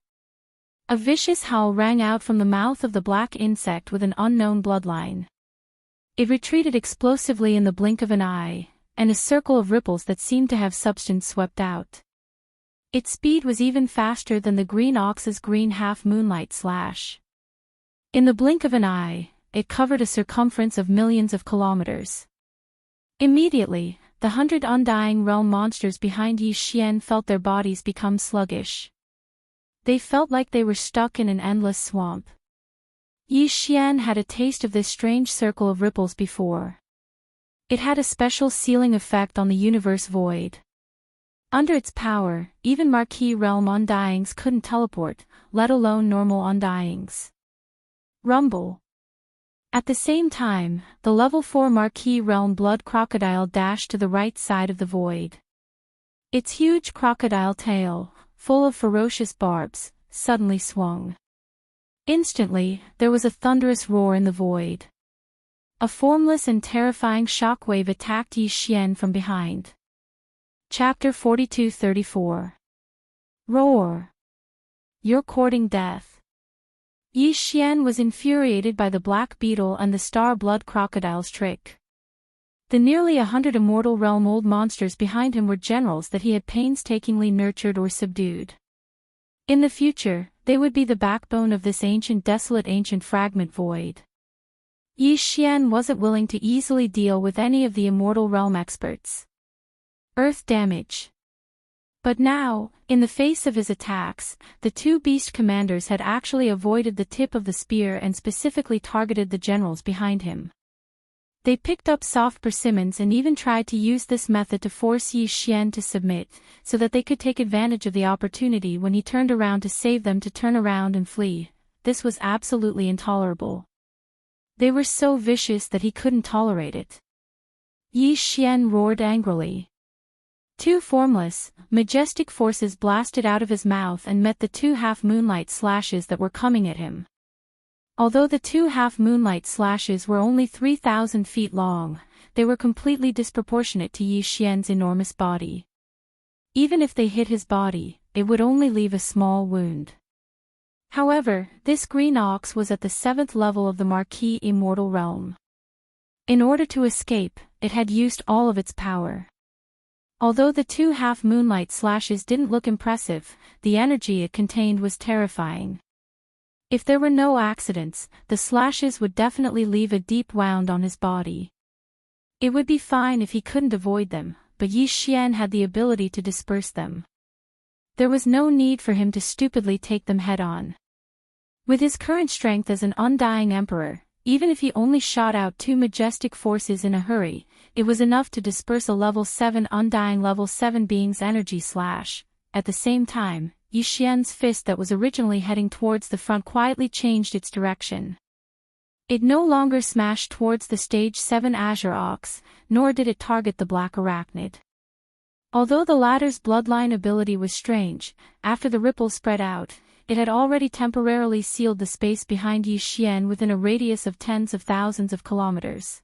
A vicious howl rang out from the mouth of the black insect with an unknown bloodline. It retreated explosively in the blink of an eye, and a circle of ripples that seemed to have substance swept out. Its speed was even faster than the green ox's green half-moonlight slash. In the blink of an eye, it covered a circumference of millions of kilometers. Immediately, the 100 undying realm monsters behind Yi Xian felt their bodies become sluggish. They felt like they were stuck in an endless swamp. Yi Xian had a taste of this strange circle of ripples before. It had a special sealing effect on the universe void. Under its power, even Marquis Realm Undyings couldn't teleport, let alone normal Undyings. Rumble. At the same time, the level 4 Marquis Realm Blood Crocodile dashed to the right side of the void. Its huge crocodile tail, full of ferocious barbs, suddenly swung. Instantly, there was a thunderous roar in the void. A formless and terrifying shockwave attacked Yi Xian from behind. Chapter 42-34. Roar! You're courting death. Yi Xian was infuriated by the black beetle and the star blood crocodile's trick. The nearly 100 immortal realm old monsters behind him were generals that he had painstakingly nurtured or subdued. In the future, they would be the backbone of this desolate ancient fragment void. Yi Xian wasn't willing to easily deal with any of the immortal realm experts. Earth damage. But now, in the face of his attacks, the two beast commanders had actually avoided the tip of the spear and specifically targeted the generals behind him. They picked up soft persimmons and even tried to use this method to force Yi Xian to submit, so that they could take advantage of the opportunity when he turned around to save them to turn around and flee. This was absolutely intolerable. They were so vicious that he couldn't tolerate it. Yi Xian roared angrily. Two formless, majestic forces blasted out of his mouth and met the two half-moonlight slashes that were coming at him. Although the two half-moonlight slashes were only 3,000 feet long, they were completely disproportionate to Yi Xian's enormous body. Even if they hit his body, it would only leave a small wound. However, this green ox was at the 7th level of the Marquis Immortal Realm. In order to escape, it had used all of its power. Although the two half-moonlight slashes didn't look impressive, the energy it contained was terrifying. If there were no accidents, the slashes would definitely leave a deep wound on his body. It would be fine if he couldn't avoid them, but Yi Xian had the ability to disperse them. there was no need for him to stupidly take them head-on. With his current strength as an undying emperor, even if he only shot out 2 majestic forces in a hurry, it was enough to disperse a level 7 undying level 7 being's energy slash. At the same time, Yi Xian's fist that was originally heading towards the front quietly changed its direction. It no longer smashed towards the stage 7 Azure Ox, nor did it target the black arachnid. Although the latter's bloodline ability was strange, after the ripple spread out, it had already temporarily sealed the space behind Yi Xian within a radius of tens of thousands of kilometers.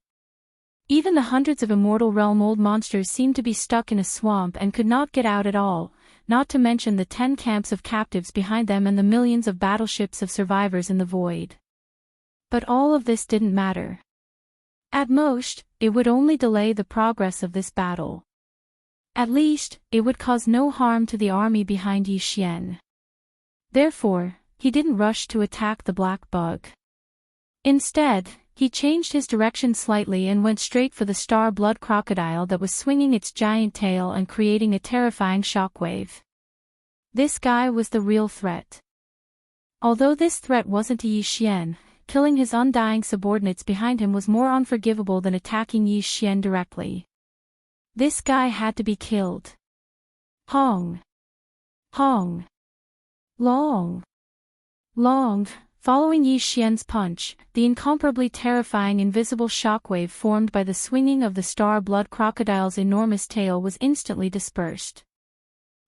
Even the hundreds of Immortal Realm old monsters seemed to be stuck in a swamp and could not get out at all, not to mention the 10 camps of captives behind them and the millions of battleships of survivors in the void. But all of this didn't matter. At most, it would only delay the progress of this battle. At least, it would cause no harm to the army behind Yi Xian. Therefore, he didn't rush to attack the black bug. Instead, he changed his direction slightly and went straight for the star blood crocodile that was swinging its giant tail and creating a terrifying shockwave. This guy was the real threat. Although this threat wasn't to Yi Xian, killing his undying subordinates behind him was more unforgivable than attacking Yi Xian directly. This guy had to be killed. Hong. Hong. Long. Long. Following Yi Xian's punch, the incomparably terrifying invisible shockwave formed by the swinging of the star blood crocodile's enormous tail was instantly dispersed.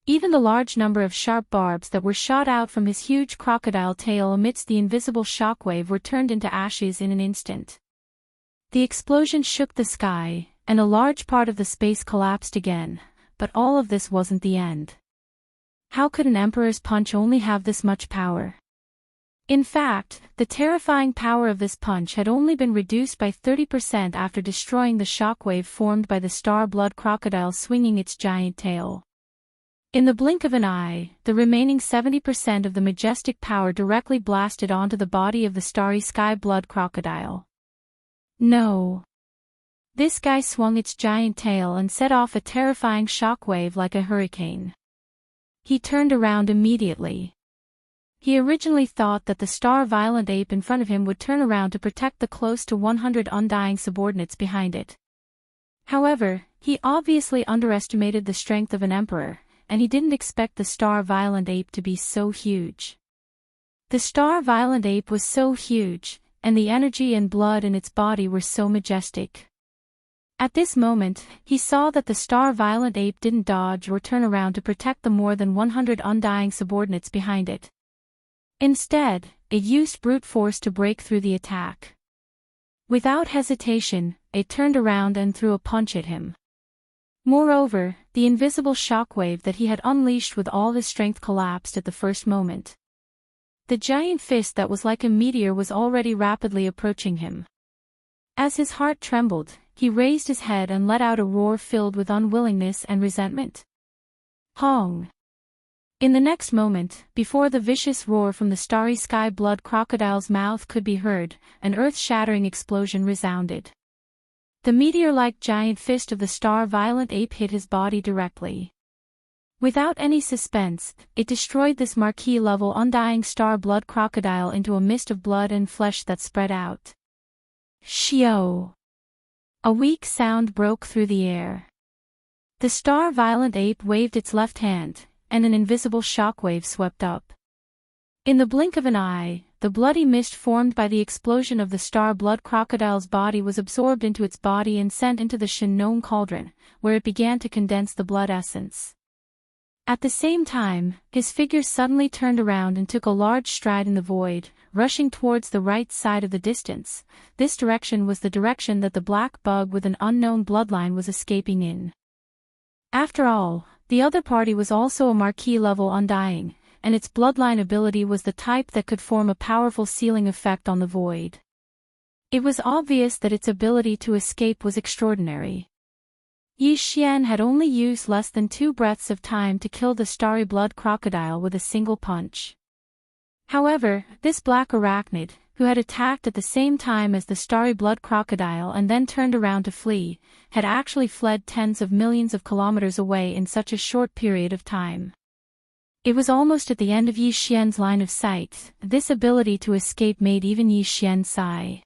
Even the large number of sharp barbs that were shot out from his huge crocodile tail amidst the invisible shockwave were turned into ashes in an instant. The explosion shook the sky, and a large part of the space collapsed again, but all of this wasn't the end. How could an emperor's punch only have this much power? In fact, the terrifying power of this punch had only been reduced by 30% after destroying the shockwave formed by the star blood crocodile swinging its giant tail. In the blink of an eye, the remaining 70% of the majestic power directly blasted onto the body of the starry sky blood crocodile. No. This guy swung its giant tail and set off a terrifying shockwave like a hurricane. He turned around immediately. He originally thought that the star violent ape in front of him would turn around to protect the close to 100 undying subordinates behind it. However, he obviously underestimated the strength of an emperor, and he didn't expect the star violent ape to be so huge. The star violent ape was so huge, and the energy and blood in its body were so majestic. At this moment, he saw that the star violent ape didn't dodge or turn around to protect the more than 100 undying subordinates behind it. Instead, it used brute force to break through the attack. Without hesitation, it turned around and threw a punch at him. Moreover, the invisible shockwave that he had unleashed with all his strength collapsed at the first moment. The giant fist that was like a meteor was already rapidly approaching him. As his heart trembled, he raised his head and let out a roar filled with unwillingness and resentment. Hong! In the next moment, before the vicious roar from the starry sky blood crocodile's mouth could be heard, an earth-shattering explosion resounded. The meteor-like giant fist of the star violent ape hit his body directly. Without any suspense, it destroyed this marquee-level undying star blood crocodile into a mist of blood and flesh that spread out. Shio! A weak sound broke through the air. The star violent ape waved its left hand, and an invisible shockwave swept up. In the blink of an eye, the bloody mist formed by the explosion of the star blood crocodile's body was absorbed into its body and sent into the Shinnon cauldron, where it began to condense the blood essence. At the same time, his figure suddenly turned around and took a large stride in the void, rushing towards the right side of the distance. This direction was the direction that the black bug with an unknown bloodline was escaping in. After all, the other party was also a marquee-level undying, and its bloodline ability was the type that could form a powerful sealing effect on the void. It was obvious that its ability to escape was extraordinary. Yi Xian had only used less than 2 breaths of time to kill the starry blood crocodile with a single punch. However, this black arachnid, who had attacked at the same time as the starry blood crocodile and then turned around to flee, had actually fled tens of millions of kilometers away in such a short period of time. It was almost at the end of Yi Xian's line of sight. This ability to escape made even Yi Xian sigh.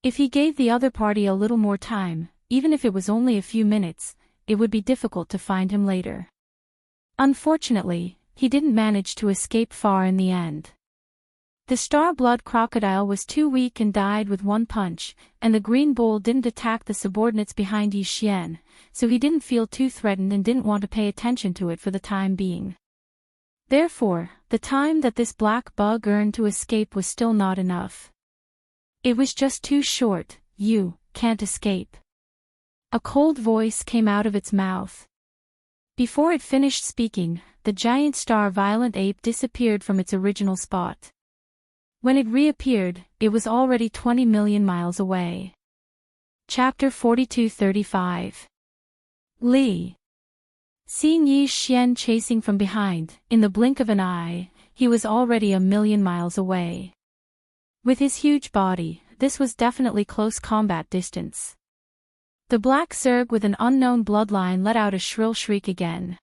If he gave the other party a little more time, even if it was only a few minutes, it would be difficult to find him later. Unfortunately, he didn't manage to escape far in the end. The star-blood crocodile was too weak and died with one punch, and the green bull didn't attack the subordinates behind Yi Xian, so he didn't feel too threatened and didn't want to pay attention to it for the time being. Therefore, the time that this black bug earned to escape was still not enough. It was just too short. You can't escape. A cold voice came out of its mouth. Before it finished speaking, the giant star-violent ape disappeared from its original spot. When it reappeared, it was already 20 million miles away. Chapter 42:35. Li. Seeing Yi Xian chasing from behind, in the blink of an eye, he was already a million miles away. With his huge body, this was definitely close combat distance. The black Zerg with an unknown bloodline let out a shrill shriek again.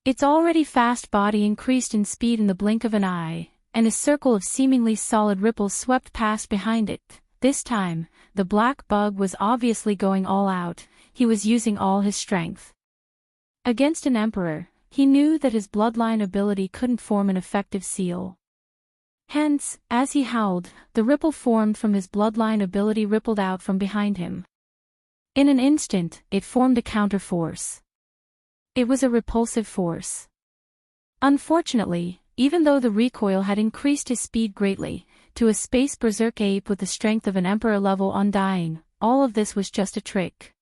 Its already fast body increased in speed in the blink of an eye, and a circle of seemingly solid ripples swept past behind it. This time, the black bug was obviously going all out. He was using all his strength. Against an emperor, he knew that his bloodline ability couldn't form an effective seal. Hence, as he howled, the ripple formed from his bloodline ability rippled out from behind him. In an instant, it formed a counterforce. It was a repulsive force. Unfortunately, even though the recoil had increased his speed greatly, to a space berserk ape with the strength of an emperor-level undying, all of this was just a trick.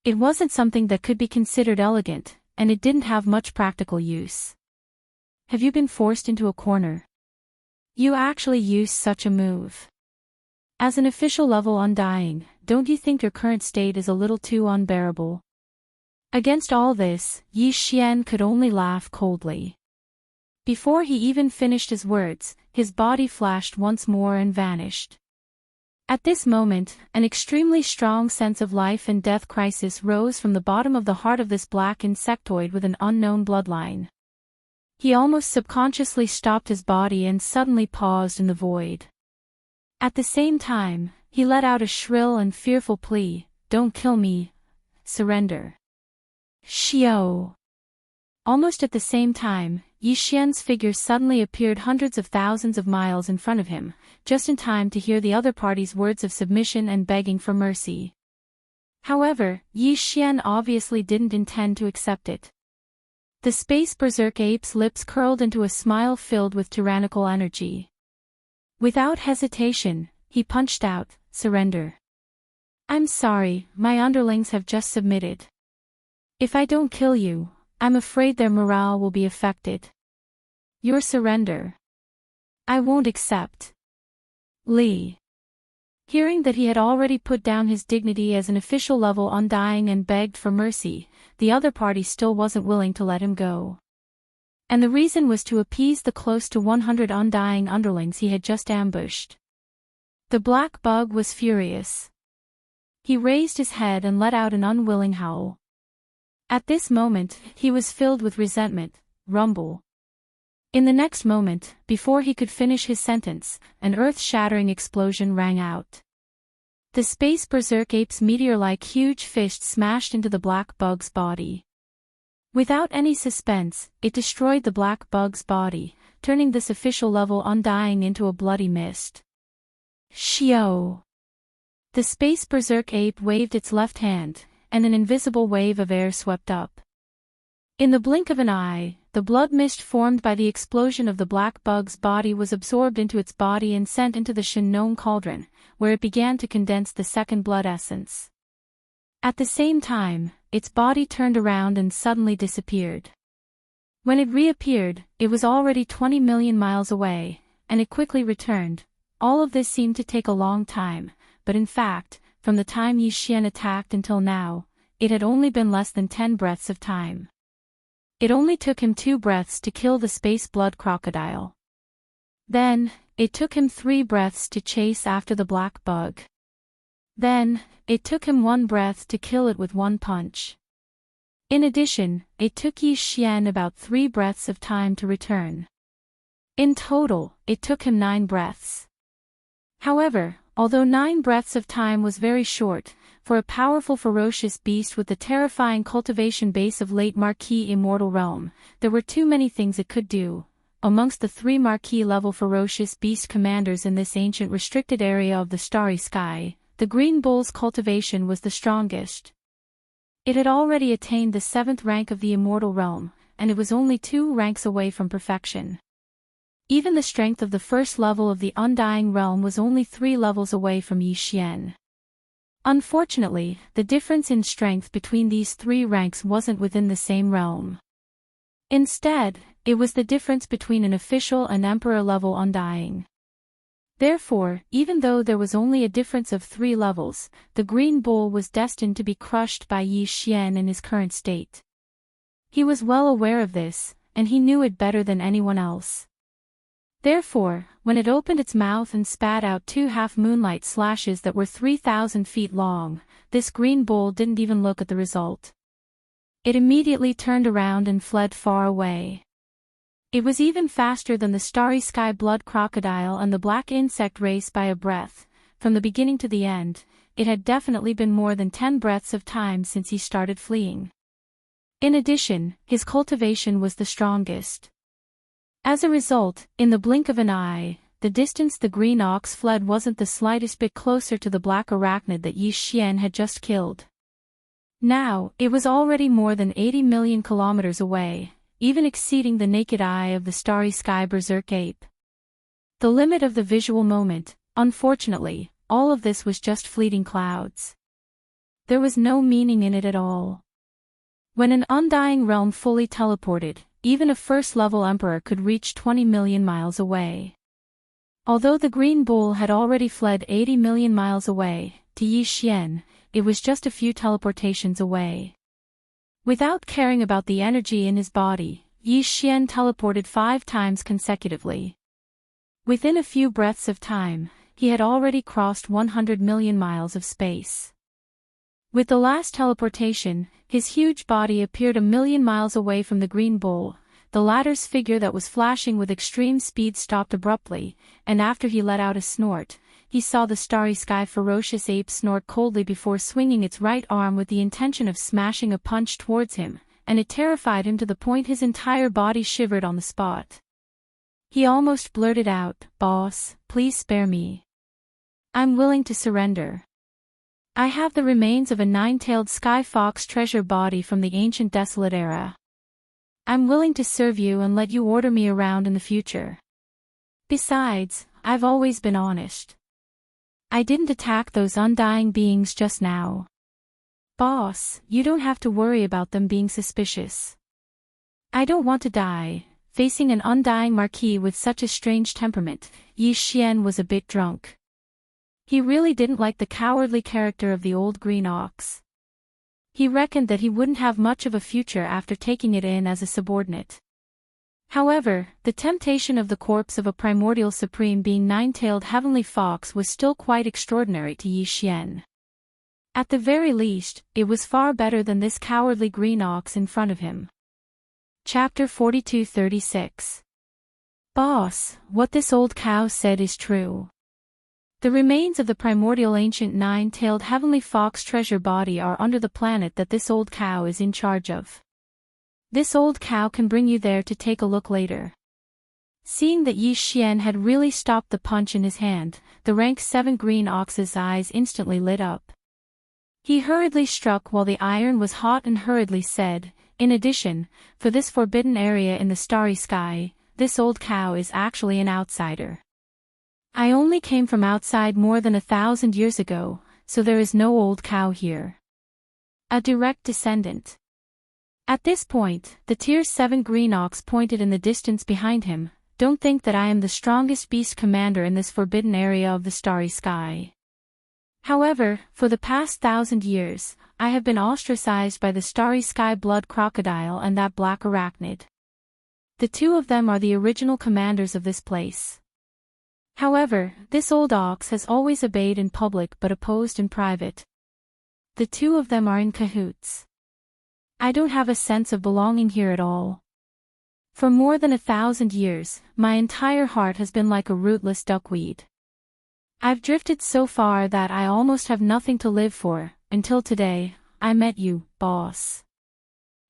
It wasn't something that could be considered elegant, and it didn't have much practical use. Have you been forced into a corner? You actually used such a move. As an official level undying, don't you think your current state is a little too unbearable? Against all this, Yi Xian could only laugh coldly. Before he even finished his words, his body flashed once more and vanished. At this moment, an extremely strong sense of life and death crisis rose from the bottom of the heart of this black insectoid with an unknown bloodline. He almost subconsciously stopped his body and suddenly paused in the void. At the same time, he let out a shrill and fearful plea, "Don't kill me. Surrender." Xiao. Almost at the same time, Yi Xian's figure suddenly appeared hundreds of thousands of miles in front of him, just in time to hear the other party's words of submission and begging for mercy. However, Yi Xian obviously didn't intend to accept it. The space berserk ape's lips curled into a smile filled with tyrannical energy. Without hesitation, he punched out, "Surrender. I'm sorry, my underlings have just submitted. If I don't kill you, I'm afraid their morale will be affected. Your surrender. I won't accept." Li. Hearing that he had already put down his dignity as an official level undying and begged for mercy, the other party still wasn't willing to let him go. And the reason was to appease the close to 100 undying underlings he had just ambushed. The black bug was furious. He raised his head and let out an unwilling howl. At this moment, he was filled with resentment. Rumble. In the next moment, before he could finish his sentence, an earth-shattering explosion rang out. The space berserk ape's meteor-like huge fist smashed into the black bug's body. Without any suspense, it destroyed the black bug's body, turning this official level undying into a bloody mist. Xiao. The space berserk ape waved its left hand, and an invisible wave of air swept up. In the blink of an eye, the blood mist formed by the explosion of the black bug's body was absorbed into its body and sent into the Shinnon cauldron, where it began to condense the second blood essence. At the same time, its body turned around and suddenly disappeared. When it reappeared, it was already 20 million miles away, and it quickly returned. All of this seemed to take a long time, but in fact, from the time Yi Xian attacked until now, it had only been less than 10 breaths of time. It only took him 2 breaths to kill the space blood crocodile. Then, it took him 3 breaths to chase after the black bug. Then, it took him 1 breath to kill it with 1 punch. In addition, it took Yi Xian about 3 breaths of time to return. In total, it took him 9 breaths. However, although 9 breaths of time was very short, for a powerful ferocious beast with the terrifying cultivation base of late Marquis Immortal Realm, there were too many things it could do. Amongst the 3 Marquis-level ferocious beast commanders in this ancient restricted area of the starry sky, the Green Bull's cultivation was the strongest. It had already attained the 7th rank of the Immortal Realm, and it was only 2 ranks away from perfection. Even the strength of the first level of the Undying Realm was only 3 levels away from Yi Xian. Unfortunately, the difference in strength between these 3 ranks wasn't within the same realm. Instead, it was the difference between an official and emperor-level Undying. Therefore, even though there was only a difference of 3 levels, the Green Bull was destined to be crushed by Yi Xian in his current state. He was well aware of this, and he knew it better than anyone else. Therefore, when it opened its mouth and spat out 2 half-moonlight slashes that were 3,000 feet long, this Green Bull didn't even look at the result. It immediately turned around and fled far away. It was even faster than the Starry Sky Blood Crocodile and the Black Insect race by a breath. From the beginning to the end, it had definitely been more than 10 breaths of time since he started fleeing. In addition, his cultivation was the strongest. As a result, in the blink of an eye, the distance the green ox fled wasn't the slightest bit closer to the black arachnid that Yi Xian had just killed. Now, it was already more than 80 million kilometers away, even exceeding the naked eye of the starry sky berserk ape. The limit of the visual moment, unfortunately, all of this was just fleeting clouds. There was no meaning in it at all. When an Undying Realm fully teleported, even a first-level emperor could reach 20 million miles away. Although the Green Bull had already fled 80 million miles away, to Yi Xian, it was just a few teleportations away. Without caring about the energy in his body, Yi Xian teleported 5 times consecutively. Within a few breaths of time, he had already crossed 100 million miles of space. With the last teleportation, his huge body appeared 1 million miles away from the Green Bull. The latter's figure that was flashing with extreme speed stopped abruptly, and after he let out a snort, he saw the starry sky ferocious ape snort coldly before swinging its right arm with the intention of smashing a punch towards him, and it terrified him to the point his entire body shivered on the spot. He almost blurted out, "Boss, please spare me. I'm willing to surrender. I have the remains of a 9-tailed sky fox treasure body from the ancient desolate era. I'm willing to serve you and let you order me around in the future. Besides, I've always been honest. I didn't attack those undying beings just now. Boss, you don't have to worry about them being suspicious. I don't want to die." Facing an undying marquis with such a strange temperament, Yi Xian was a bit drunk. He really didn't like the cowardly character of the old green ox. He reckoned that he wouldn't have much of a future after taking it in as a subordinate. However, the temptation of the corpse of a primordial supreme being 9-tailed heavenly fox was still quite extraordinary to Yi Xian. At the very least, it was far better than this cowardly green ox in front of him. Chapter 42-36. Boss, what this old cow said is true. The remains of the primordial ancient 9-tailed heavenly fox treasure body are under the planet that this old cow is in charge of. This old cow can bring you there to take a look later. Seeing that Yi Xian had really stopped the punch in his hand, the rank 7 green ox's eyes instantly lit up. He hurriedly struck while the iron was hot and hurriedly said, "In addition, for this forbidden area in the starry sky, this old cow is actually an outsider. I only came from outside more than 1,000 years ago, so there is no old cow here. A direct descendant." At this point, the Tier 7 green ox pointed in the distance behind him, "Don't think that I am the strongest beast commander in this forbidden area of the starry sky. However, for the past 1,000 years, I have been ostracized by the starry sky blood crocodile and that black arachnid. The two of them are the original commanders of this place. However, this old ox has always obeyed in public but opposed in private. The two of them are in cahoots. I don't have a sense of belonging here at all. For more than 1,000 years, my entire heart has been like a rootless duckweed. I've drifted so far that I almost have nothing to live for, until today, I met you, boss.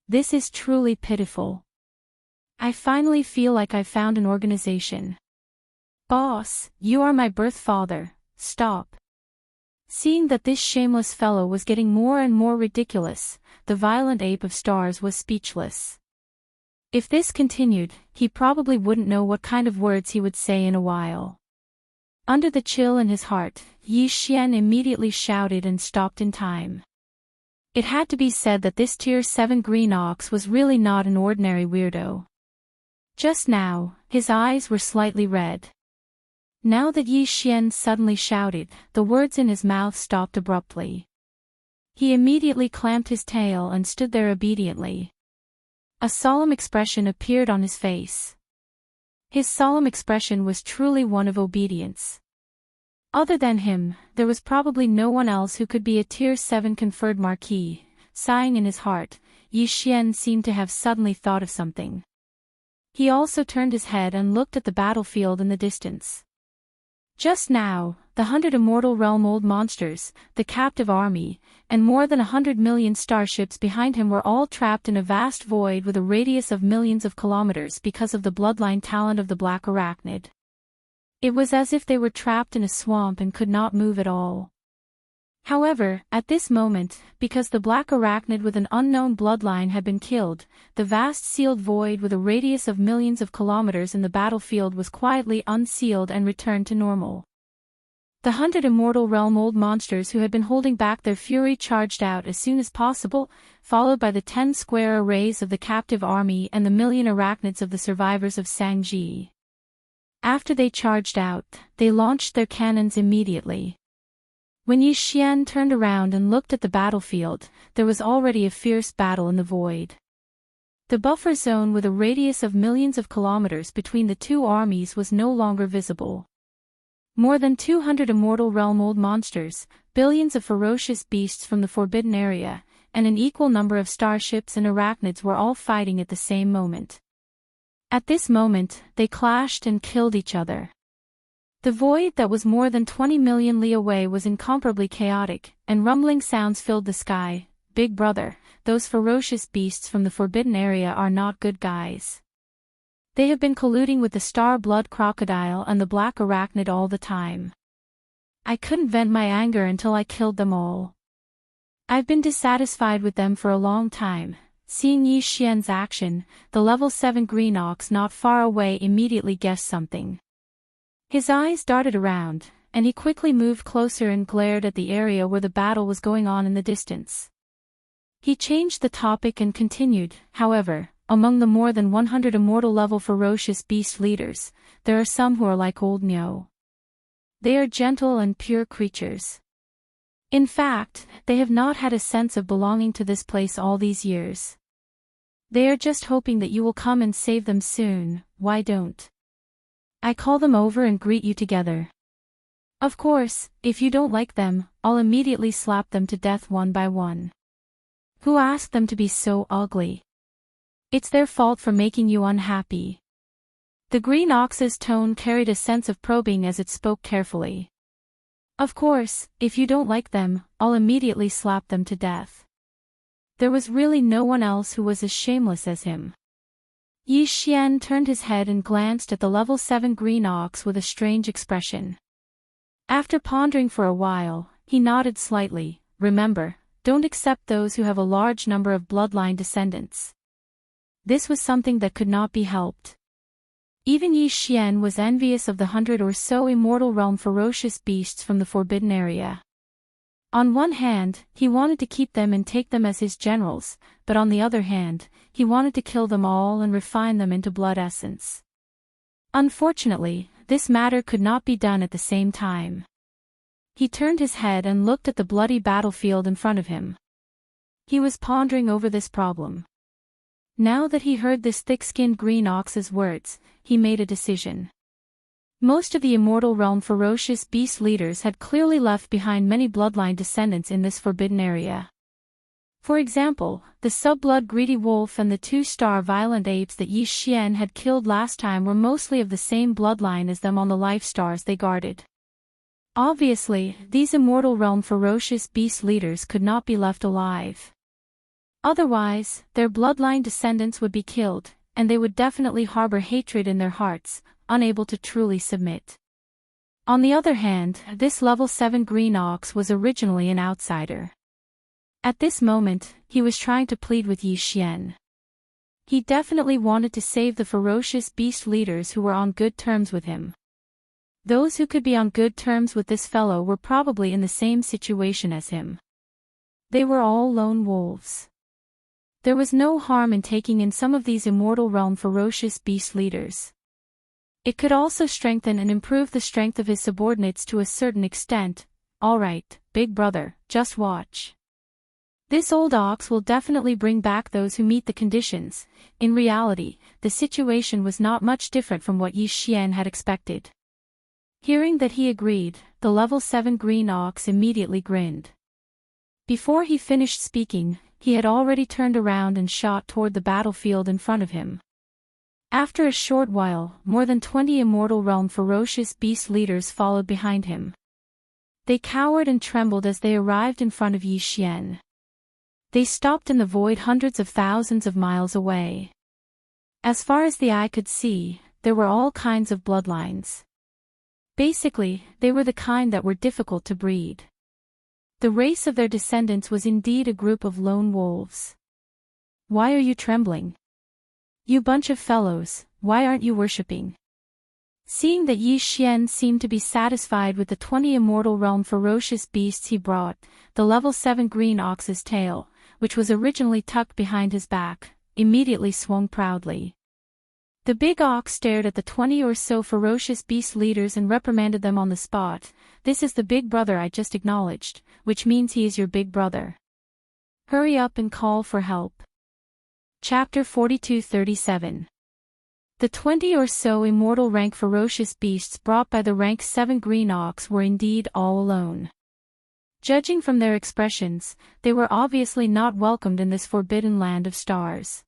This is truly pitiful. I finally feel like I've found an organization. Boss, you are my birth father, stop. Seeing that this shameless fellow was getting more and more ridiculous, the violent ape of stars was speechless. If this continued, he probably wouldn't know what kind of words he would say in a while. Under the chill in his heart, Yi Xian immediately shouted and stopped in time. It had to be said that this Tier 7 green ox was really not an ordinary weirdo. Just now, his eyes were slightly red. Now that Yi Xian suddenly shouted, the words in his mouth stopped abruptly. He immediately clamped his tail and stood there obediently. A solemn expression appeared on his face. His solemn expression was truly one of obedience. Other than him, there was probably no one else who could be a Tier 7 conferred marquis. Sighing in his heart, Yi Xian seemed to have suddenly thought of something. He also turned his head and looked at the battlefield in the distance. Just now, the 100 immortal realm old monsters, the captive army, and more than 100 million starships behind him were all trapped in a vast void with a radius of millions of kilometers because of the bloodline talent of the black arachnid. It was as if they were trapped in a swamp and could not move at all. However, at this moment, because the black arachnid with an unknown bloodline had been killed, the vast sealed void with a radius of millions of kilometers in the battlefield was quietly unsealed and returned to normal. The 100 immortal realm old monsters who had been holding back their fury charged out as soon as possible, followed by the 10 square arrays of the captive army and the million arachnids of the survivors of Sangji. After they charged out, they launched their cannons immediately. When Yi Xian turned around and looked at the battlefield, there was already a fierce battle in the void. The buffer zone with a radius of millions of kilometers between the two armies was no longer visible. More than 200 immortal realm old monsters, billions of ferocious beasts from the forbidden area, and an equal number of starships and arachnids were all fighting at the same moment. At this moment, they clashed and killed each other. The void that was more than 20 million li away was incomparably chaotic, and rumbling sounds filled the sky. Big brother, those ferocious beasts from the forbidden area are not good guys. They have been colluding with the star blood crocodile and the black arachnid all the time. I couldn't vent my anger until I killed them all. I've been dissatisfied with them for a long time. Seeing Yi Xian's action, the level 7 green ox not far away immediately guessed something. His eyes darted around, and he quickly moved closer and glared at the area where the battle was going on in the distance. He changed the topic and continued, however, among the more than 100 immortal level ferocious beast leaders, there are some who are like old Nyo. They are gentle and pure creatures. In fact, they have not had a sense of belonging to this place all these years. They are just hoping that you will come and save them soon. Why don't I call them over and greet you together? Of course, if you don't like them, I'll immediately slap them to death one by one. Who asked them to be so ugly? It's their fault for making you unhappy. The green ox's tone carried a sense of probing as it spoke carefully. Of course, if you don't like them, I'll immediately slap them to death. There was really no one else who was as shameless as him. Yi Xian turned his head and glanced at the level 7 green ox with a strange expression. After pondering for a while, he nodded slightly. Remember, don't accept those who have a large number of bloodline descendants. This was something that could not be helped. Even Yi Xian was envious of the 100 or so immortal realm ferocious beasts from the forbidden area. On one hand, he wanted to keep them and take them as his generals, but on the other hand, he wanted to kill them all and refine them into blood essence. Unfortunately, this matter could not be done at the same time. He turned his head and looked at the bloody battlefield in front of him. He was pondering over this problem. Now that he heard this thick-skinned green ox's words, he made a decision. Most of the immortal realm ferocious beast leaders had clearly left behind many bloodline descendants in this forbidden area. For example, the sub-blood greedy wolf and the 2-star violent apes that Yi Xian had killed last time were mostly of the same bloodline as them on the life stars they guarded. Obviously, these Immortal Realm ferocious beast leaders could not be left alive. Otherwise, their bloodline descendants would be killed, and they would definitely harbor hatred in their hearts, unable to truly submit. On the other hand, this level 7 green ox was originally an outsider. At this moment, he was trying to plead with Yi Xian. He definitely wanted to save the ferocious beast leaders who were on good terms with him. Those who could be on good terms with this fellow were probably in the same situation as him. They were all lone wolves. There was no harm in taking in some of these Immortal Realm ferocious beast leaders. It could also strengthen and improve the strength of his subordinates to a certain extent. Alright, big brother, just watch. This old ox will definitely bring back those who meet the conditions. In reality, the situation was not much different from what Yi Xian had expected. Hearing that he agreed, the level 7 green ox immediately grinned. Before he finished speaking, he had already turned around and shot toward the battlefield in front of him. After a short while, more than 20 Immortal Realm ferocious beast leaders followed behind him. They cowered and trembled as they arrived in front of Yi Xian. They stopped in the void hundreds of thousands of miles away. As far as the eye could see, there were all kinds of bloodlines. Basically, they were the kind that were difficult to breed. The race of their descendants was indeed a group of lone wolves. Why are you trembling? You bunch of fellows, why aren't you worshipping? Seeing that Yi Xian seemed to be satisfied with the 20 Immortal Realm ferocious beasts he brought, the level 7 green ox's tail, which was originally tucked behind his back, immediately swung proudly. The big ox stared at the 20 or so ferocious beast leaders and reprimanded them on the spot. This is the big brother I just acknowledged, which means he is your big brother. Hurry up and call for help. Chapter 42-37. The 20 or so immortal rank ferocious beasts brought by the rank 7 green ox were indeed all alone. Judging from their expressions, they were obviously not welcomed in this forbidden land of stars.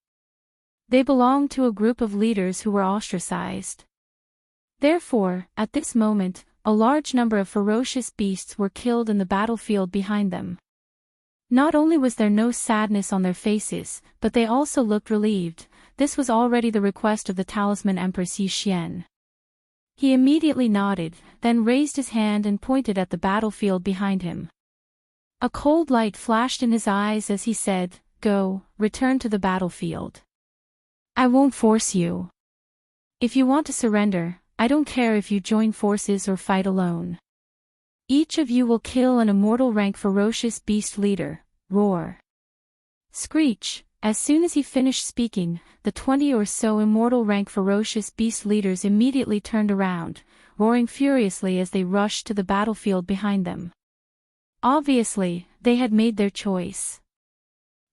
They belonged to a group of leaders who were ostracized. Therefore, at this moment, a large number of ferocious beasts were killed in the battlefield behind them. Not only was there no sadness on their faces, but they also looked relieved. This was already the request of the Talisman Empress Yi Xian. He immediately nodded, then raised his hand and pointed at the battlefield behind him. A cold light flashed in his eyes as he said, "Go, return to the battlefield. I won't force you. If you want to surrender, I don't care if you join forces or fight alone. Each of you will kill an immortal rank ferocious beast leader." Roar. Screech. As soon as he finished speaking, the 20 or so immortal rank ferocious beast leaders immediately turned around, roaring furiously as they rushed to the battlefield behind them. Obviously, they had made their choice.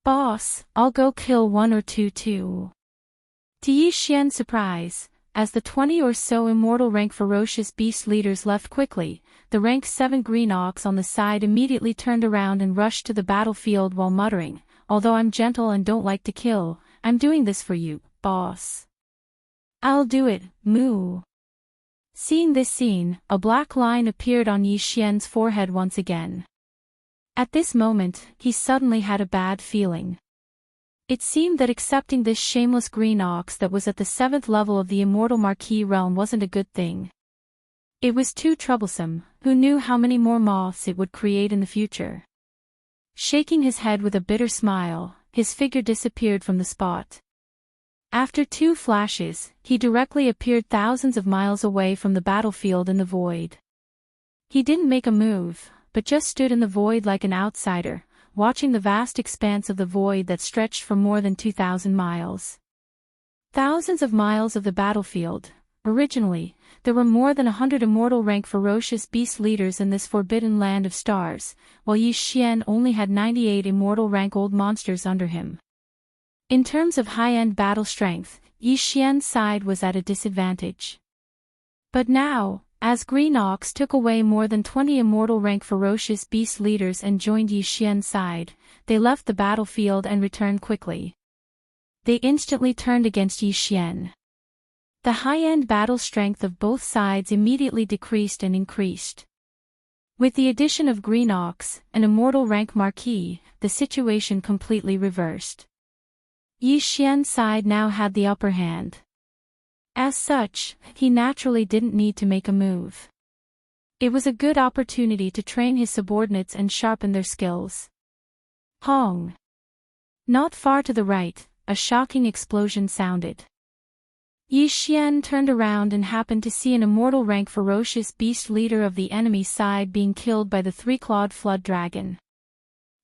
"Boss, I'll go kill one or two too." To Yi Xian's surprise, as the 20 or so immortal rank ferocious beast leaders left quickly, the rank 7 green ox on the side immediately turned around and rushed to the battlefield while muttering, "Although I'm gentle and don't like to kill, I'm doing this for you, boss. I'll do it, moo." Seeing this scene, a black line appeared on Yi Xian's forehead once again. At this moment, he suddenly had a bad feeling. It seemed that accepting this shameless green ox that was at the 7th level of the Immortal Marquis realm wasn't a good thing. It was too troublesome. Who knew how many more moths it would create in the future? Shaking his head with a bitter smile, his figure disappeared from the spot. After 2 flashes, he directly appeared thousands of miles away from the battlefield in the void. He didn't make a move, but just stood in the void like an outsider, watching the vast expanse of the void that stretched for more than 2,000 miles. Thousands of miles of the battlefield. Originally, there were more than 100 immortal rank ferocious beast leaders in this forbidden land of stars, while Yi Xian only had 98 immortal rank old monsters under him. In terms of high-end battle strength, Yi Xian's side was at a disadvantage. But now, As Green Ox took away more than 20 immortal rank ferocious beast leaders and joined Yi Xian's side, they left the battlefield and returned quickly. They instantly turned against Yi Xian. The high-end battle strength of both sides immediately decreased and increased. With the addition of Green Ox, an immortal rank marquis, the situation completely reversed. Yi Xian's side now had the upper hand. As such, he naturally didn't need to make a move. It was a good opportunity to train his subordinates and sharpen their skills. Hong! Not far to the right, a shocking explosion sounded. Yi Xian turned around and happened to see an immortal rank ferocious beast leader of the enemy side being killed by the three-clawed flood dragon.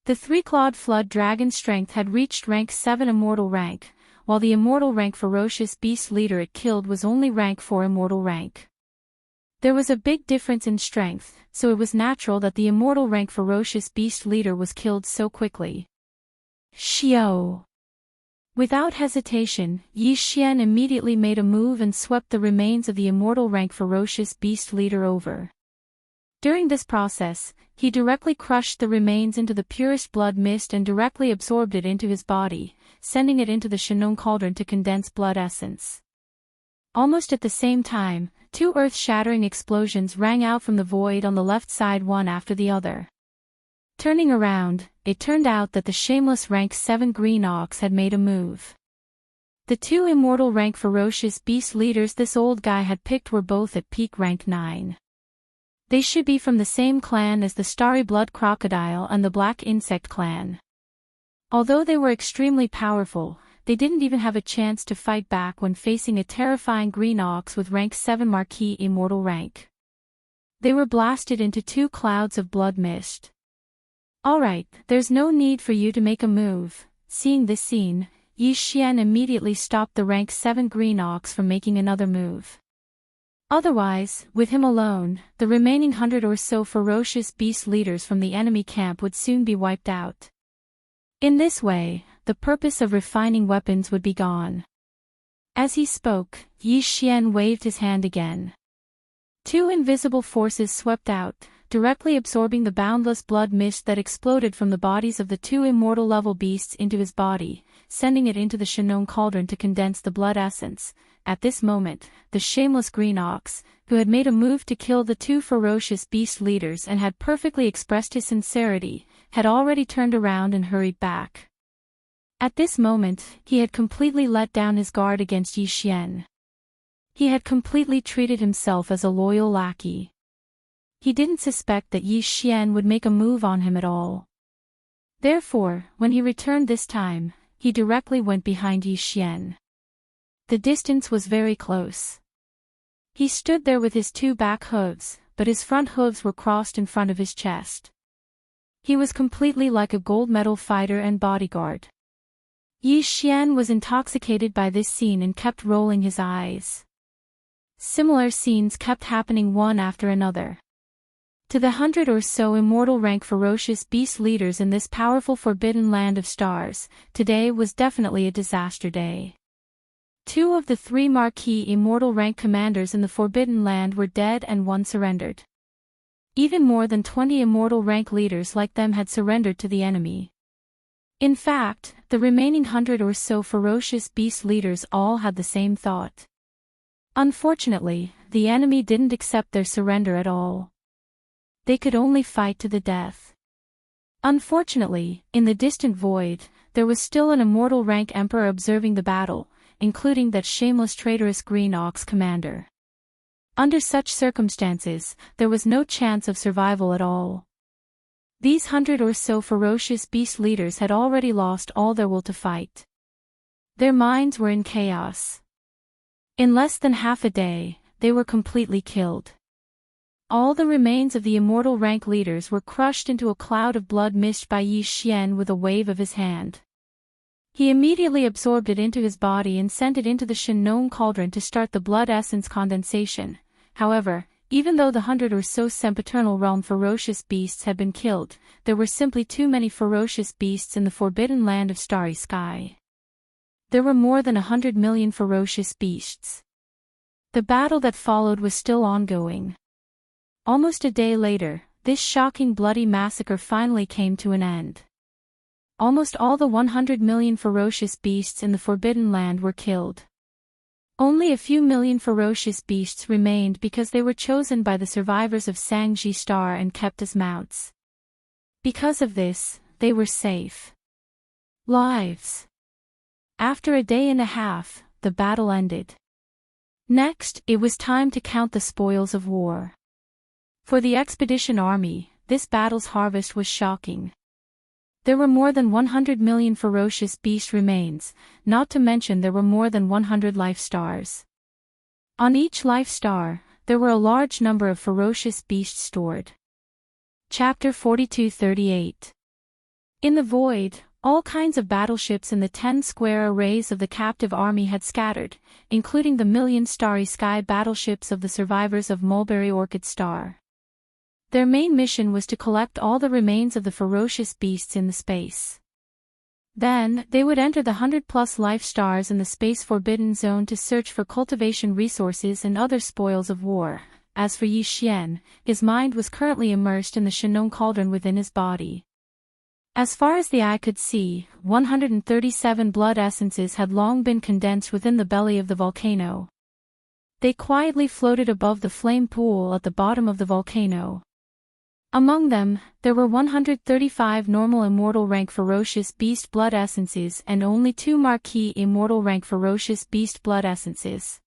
The three-clawed flood dragon's strength had reached rank 7 immortal rank, while the immortal rank ferocious beast leader it killed was only rank 4 immortal rank. There was a big difference in strength, so it was natural that the immortal rank ferocious beast leader was killed so quickly. Xiao! Without hesitation, Yi Xian immediately made a move and swept the remains of the immortal rank ferocious beast leader over. During this process, he directly crushed the remains into the purest blood mist and directly absorbed it into his body, sending it into the Shenong cauldron to condense blood essence. Almost at the same time, 2 earth-shattering explosions rang out from the void on the left side one after the other. Turning around, it turned out that the shameless rank 7 Green Ox had made a move. The 2 immortal rank ferocious beast leaders this old guy had picked were both at peak rank 9. They should be from the same clan as the Starry Blood Crocodile and the Black Insect clan. Although they were extremely powerful, they didn't even have a chance to fight back when facing a terrifying Green Ox with rank 7 Marquis immortal rank. They were blasted into 2 clouds of blood mist. Alright, there's no need for you to make a move. Seeing this scene, Yi Xian immediately stopped the rank 7 Green Ox from making another move. Otherwise, with him alone, the remaining 100 or so ferocious beast leaders from the enemy camp would soon be wiped out. In this way, the purpose of refining weapons would be gone. As he spoke, Yi Xian waved his hand again. 2 invisible forces swept out, directly absorbing the boundless blood mist that exploded from the bodies of the 2 immortal-level beasts into his body, sending it into the Shenong cauldron to condense the blood essence. At this moment, the shameless Green Ox, who had made a move to kill the 2 ferocious beast leaders and had perfectly expressed his sincerity, had already turned around and hurried back. At this moment, he had completely let down his guard against Yi Xian. He had completely treated himself as a loyal lackey. He didn't suspect that Yi Xian would make a move on him at all. Therefore, when he returned this time, he directly went behind Yi Xian. The distance was very close. He stood there with his 2 back hooves, but his front hooves were crossed in front of his chest. He was completely like a gold medal fighter and bodyguard. Yi Xian was intoxicated by this scene and kept rolling his eyes. Similar scenes kept happening one after another. To the 100 or so immortal rank ferocious beast leaders in this powerful forbidden land of stars, today was definitely a disaster day. 2 of the 3 marquis immortal rank commanders in the forbidden land were dead and 1 surrendered. Even more than 20 immortal rank leaders like them had surrendered to the enemy. In fact, the remaining 100 or so ferocious beast leaders all had the same thought. Unfortunately, the enemy didn't accept their surrender at all. They could only fight to the death. Unfortunately, in the distant void, there was still an immortal rank emperor observing the battle, including that shameless traitorous Green Ox commander. Under such circumstances, there was no chance of survival at all. These 100 or so ferocious beast leaders had already lost all their will to fight. Their minds were in chaos. In less than half a day, they were completely killed. All the remains of the immortal rank leaders were crushed into a cloud of blood mist by Yi Xian with a wave of his hand. He immediately absorbed it into his body and sent it into the Shenong cauldron to start the blood essence condensation. However, even though the 100 or so sempiternal realm ferocious beasts had been killed, there were simply too many ferocious beasts in the forbidden land of starry sky. There were more than 100 million ferocious beasts. The battle that followed was still ongoing. Almost a day later, this shocking bloody massacre finally came to an end. Almost all the 100 million ferocious beasts in the Forbidden Land were killed. Only a few million ferocious beasts remained because they were chosen by the survivors of Sangji Star and kept as mounts. Because of this, they were safe lives. After a day and a half, the battle ended. Next, it was time to count the spoils of war. For the expedition army, this battle's harvest was shocking. There were more than 100 million ferocious beast remains, not to mention there were more than 100 life stars. On each life star, there were a large number of ferocious beasts stored. Chapter 42-38. In the void, all kinds of battleships in the 10 square arrays of the captive army had scattered, including the million starry sky battleships of the survivors of Mulberry Orchid Star. Their main mission was to collect all the remains of the ferocious beasts in the space. Then, they would enter the 100+ life stars in the Space Forbidden Zone to search for cultivation resources and other spoils of war. As for Yi Xian, his mind was currently immersed in the Shanong cauldron within his body. As far as the eye could see, 137 blood essences had long been condensed within the belly of the volcano. They quietly floated above the flame pool at the bottom of the volcano. Among them, there were 135 normal immortal rank ferocious beast blood essences and only 2 marquee immortal rank ferocious beast blood essences.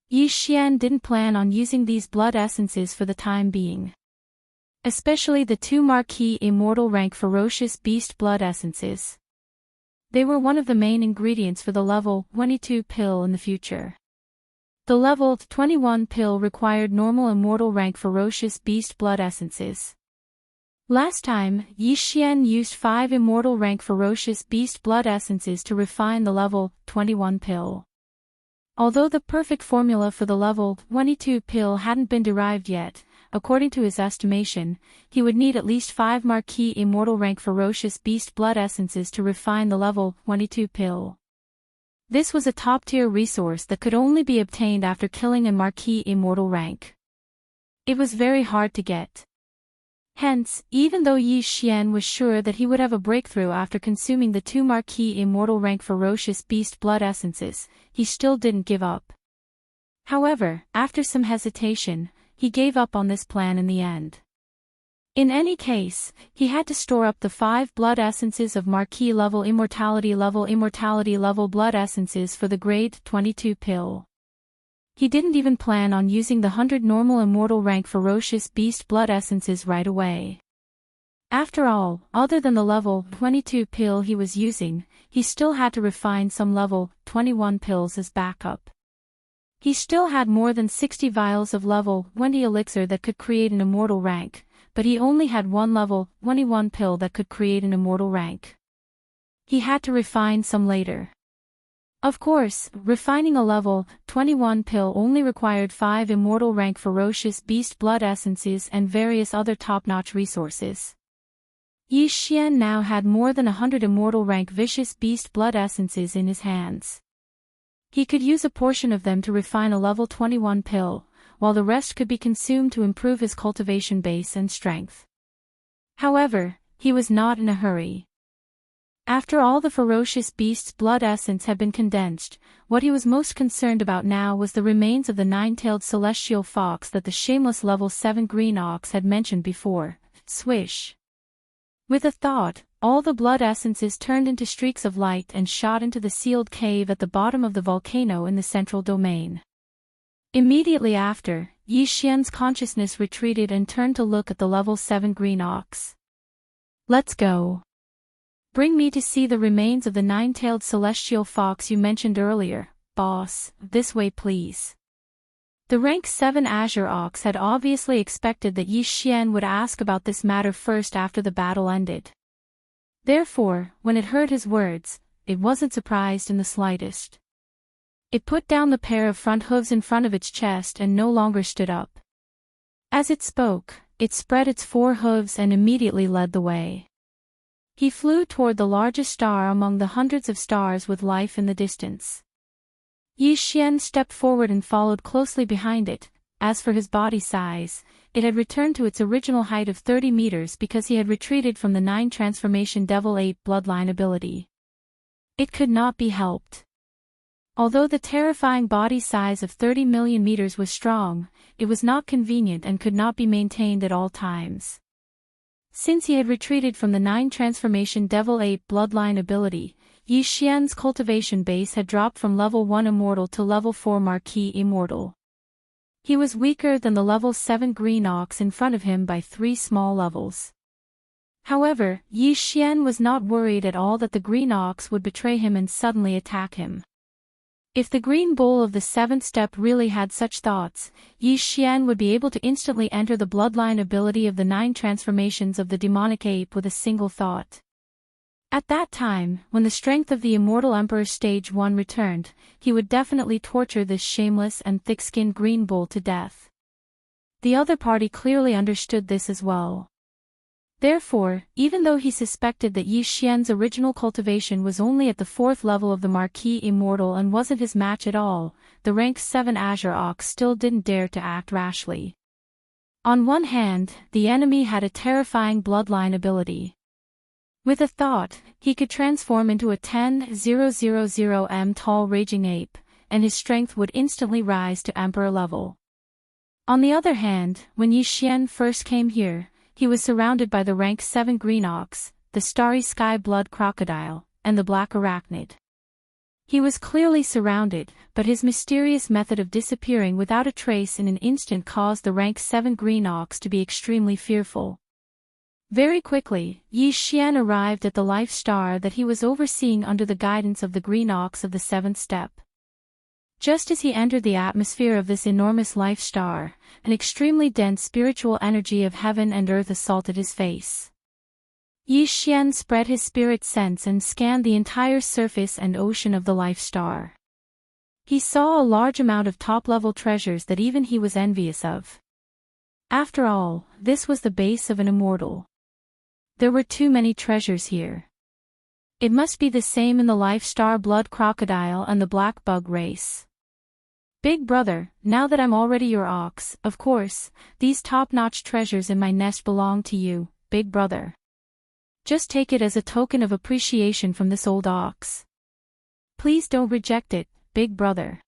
Yi Xian didn't plan on using these blood essences for the time being. Especially the 2 marquee immortal rank ferocious beast blood essences. They were one of the main ingredients for the level 22 pill in the future. The level 21 pill required normal immortal rank ferocious beast blood essences. Last time, Yi Xian used 5 immortal rank ferocious beast blood essences to refine the level 21 pill. Although the perfect formula for the level 22 pill hadn't been derived yet, according to his estimation, he would need at least 5 marquee immortal rank ferocious beast blood essences to refine the level 22 pill. This was a top-tier resource that could only be obtained after killing a marquee immortal rank. It was very hard to get. Hence, even though Yi Xian was sure that he would have a breakthrough after consuming the 2 marquee immortal rank ferocious beast blood essences, he still didn't give up. However, after some hesitation, he gave up on this plan in the end. In any case, he had to store up the 5 blood essences of marquee level immortality level blood essences for the grade 22 pill. He didn't even plan on using the 100 normal immortal rank ferocious beast blood essences right away. After all, other than the level 22 pill he was using, he still had to refine some level 21 pills as backup. He still had more than 60 vials of level 20 elixir that could create an immortal rank, but he only had 1 level 21 pill that could create an immortal rank. He had to refine some later. Of course, refining a level 21 pill only required 5 immortal rank ferocious beast blood essences and various other top-notch resources. Yi Xian now had more than 100 immortal rank vicious beast blood essences in his hands. He could use a portion of them to refine a level 21 pill, while the rest could be consumed to improve his cultivation base and strength. However, he was not in a hurry. After all the ferocious beast's blood essence had been condensed, what he was most concerned about now was the remains of the 9-tailed celestial fox that the shameless level 7 green ox had mentioned before. Swish. With a thought, all the blood essences turned into streaks of light and shot into the sealed cave at the bottom of the volcano in the central domain. Immediately after, Yi Xian's consciousness retreated and turned to look at the level 7 green ox. Let's go. Bring me to see the remains of the 9-tailed celestial fox you mentioned earlier, boss, this way please. The rank 7 Azure Ox had obviously expected that Yi Xian would ask about this matter first after the battle ended. Therefore, when it heard his words, it wasn't surprised in the slightest. It put down the pair of front hooves in front of its chest and no longer stood up. As it spoke, it spread its 4 hooves and immediately led the way. He flew toward the largest star among the hundreds of stars with life in the distance. Yi Xian stepped forward and followed closely behind it. As for his body size, it had returned to its original height of 30 meters because he had retreated from the 9 transformation Devil Ape bloodline ability. It could not be helped. Although the terrifying body size of 30 million meters was strong, it was not convenient and could not be maintained at all times. Since he had retreated from the 9 transformation Devil Ape bloodline ability, Yi Xian's cultivation base had dropped from level 1 Immortal to level 4 Marquis Immortal. He was weaker than the level 7 Green Ox in front of him by 3 small levels. However, Yi Xian was not worried at all that the Green Ox would betray him and suddenly attack him. If the Green Bull of the 7th step really had such thoughts, Yi Xian would be able to instantly enter the bloodline ability of the 9 transformations of the demonic ape with a single thought. At that time, when the strength of the Immortal Emperor Stage 1 returned, he would definitely torture this shameless and thick-skinned Green Bull to death. The other party clearly understood this as well. Therefore, even though he suspected that Yi Xian's original cultivation was only at the 4th level of the Marquis Immortal and wasn't his match at all, the rank 7 Azure Ox still didn't dare to act rashly. On one hand, the enemy had a terrifying bloodline ability. With a thought, he could transform into a 10,000 m tall raging ape, and his strength would instantly rise to Emperor level. On the other hand, when Yi Xian first came here, he was surrounded by the rank 7 Green Ox, the Starry Sky Blood Crocodile, and the Black Arachnid. He was clearly surrounded, but his mysterious method of disappearing without a trace in an instant caused the rank 7 Green Ox to be extremely fearful. Very quickly, Yi Xian arrived at the life star that he was overseeing under the guidance of the Green Ox of the 7th step. Just as he entered the atmosphere of this enormous life star, an extremely dense spiritual energy of heaven and earth assaulted his face. Yi Xian spread his spirit sense and scanned the entire surface and ocean of the life star. He saw a large amount of top-level treasures that even he was envious of. After all, this was the base of an immortal. There were too many treasures here. It must be the same in the life star Blood Crocodile and the Black Bug race. Big brother, now that I'm already your ox, of course, these top-notch treasures in my nest belong to you, big brother. Just take it as a token of appreciation from this old ox. Please don't reject it, big brother.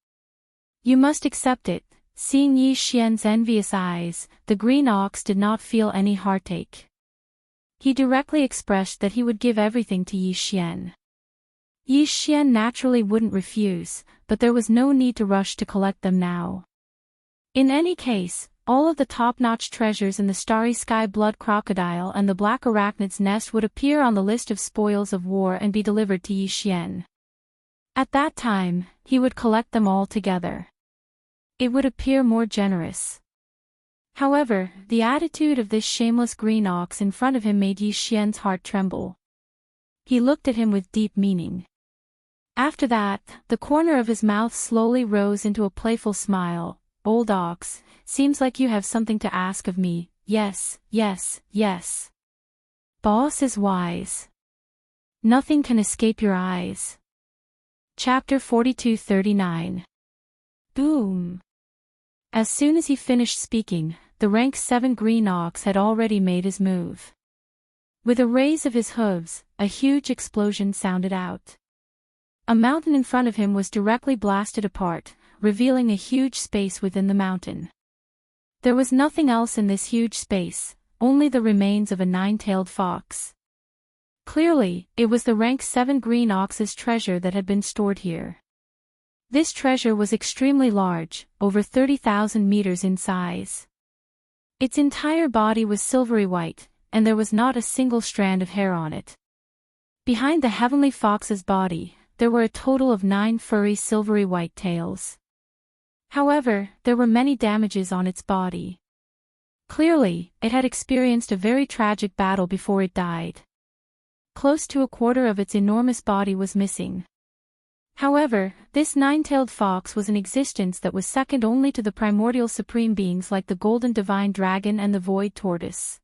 You must accept it. Seeing Yi Xian's envious eyes, the Green Ox did not feel any heartache. He directly expressed that he would give everything to Yi Xian. Yi Xian naturally wouldn't refuse, but there was no need to rush to collect them now. In any case, all of the top-notch treasures in the Starry Sky Blood Crocodile and the Black Arachnid's nest would appear on the list of spoils of war and be delivered to Yi Xian. At that time, he would collect them all together. It would appear more generous. However, the attitude of this shameless Green Ox in front of him made Yi Xian's heart tremble. He looked at him with deep meaning. After that, the corner of his mouth slowly rose into a playful smile. Old ox, seems like you have something to ask of me. Yes, yes, yes. Boss is wise. Nothing can escape your eyes. Chapter 4239. Boom. As soon as he finished speaking, the rank 7 Green Ox had already made his move. With a raise of his hooves, a huge explosion sounded out. A mountain in front of him was directly blasted apart, revealing a huge space within the mountain. There was nothing else in this huge space, only the remains of a 9-tailed fox. Clearly, it was the rank 7 Green Ox's treasure that had been stored here. This treasure was extremely large, over 30,000 meters in size. Its entire body was silvery white, and there was not a single strand of hair on it. Behind the heavenly fox's body, there were a total of 9 furry silvery white tails. However, there were many damages on its body. Clearly, it had experienced a very tragic battle before it died. Close to a quarter of its enormous body was missing. However, this 9-tailed fox was an existence that was second only to the primordial supreme beings like the golden divine dragon and the void tortoise.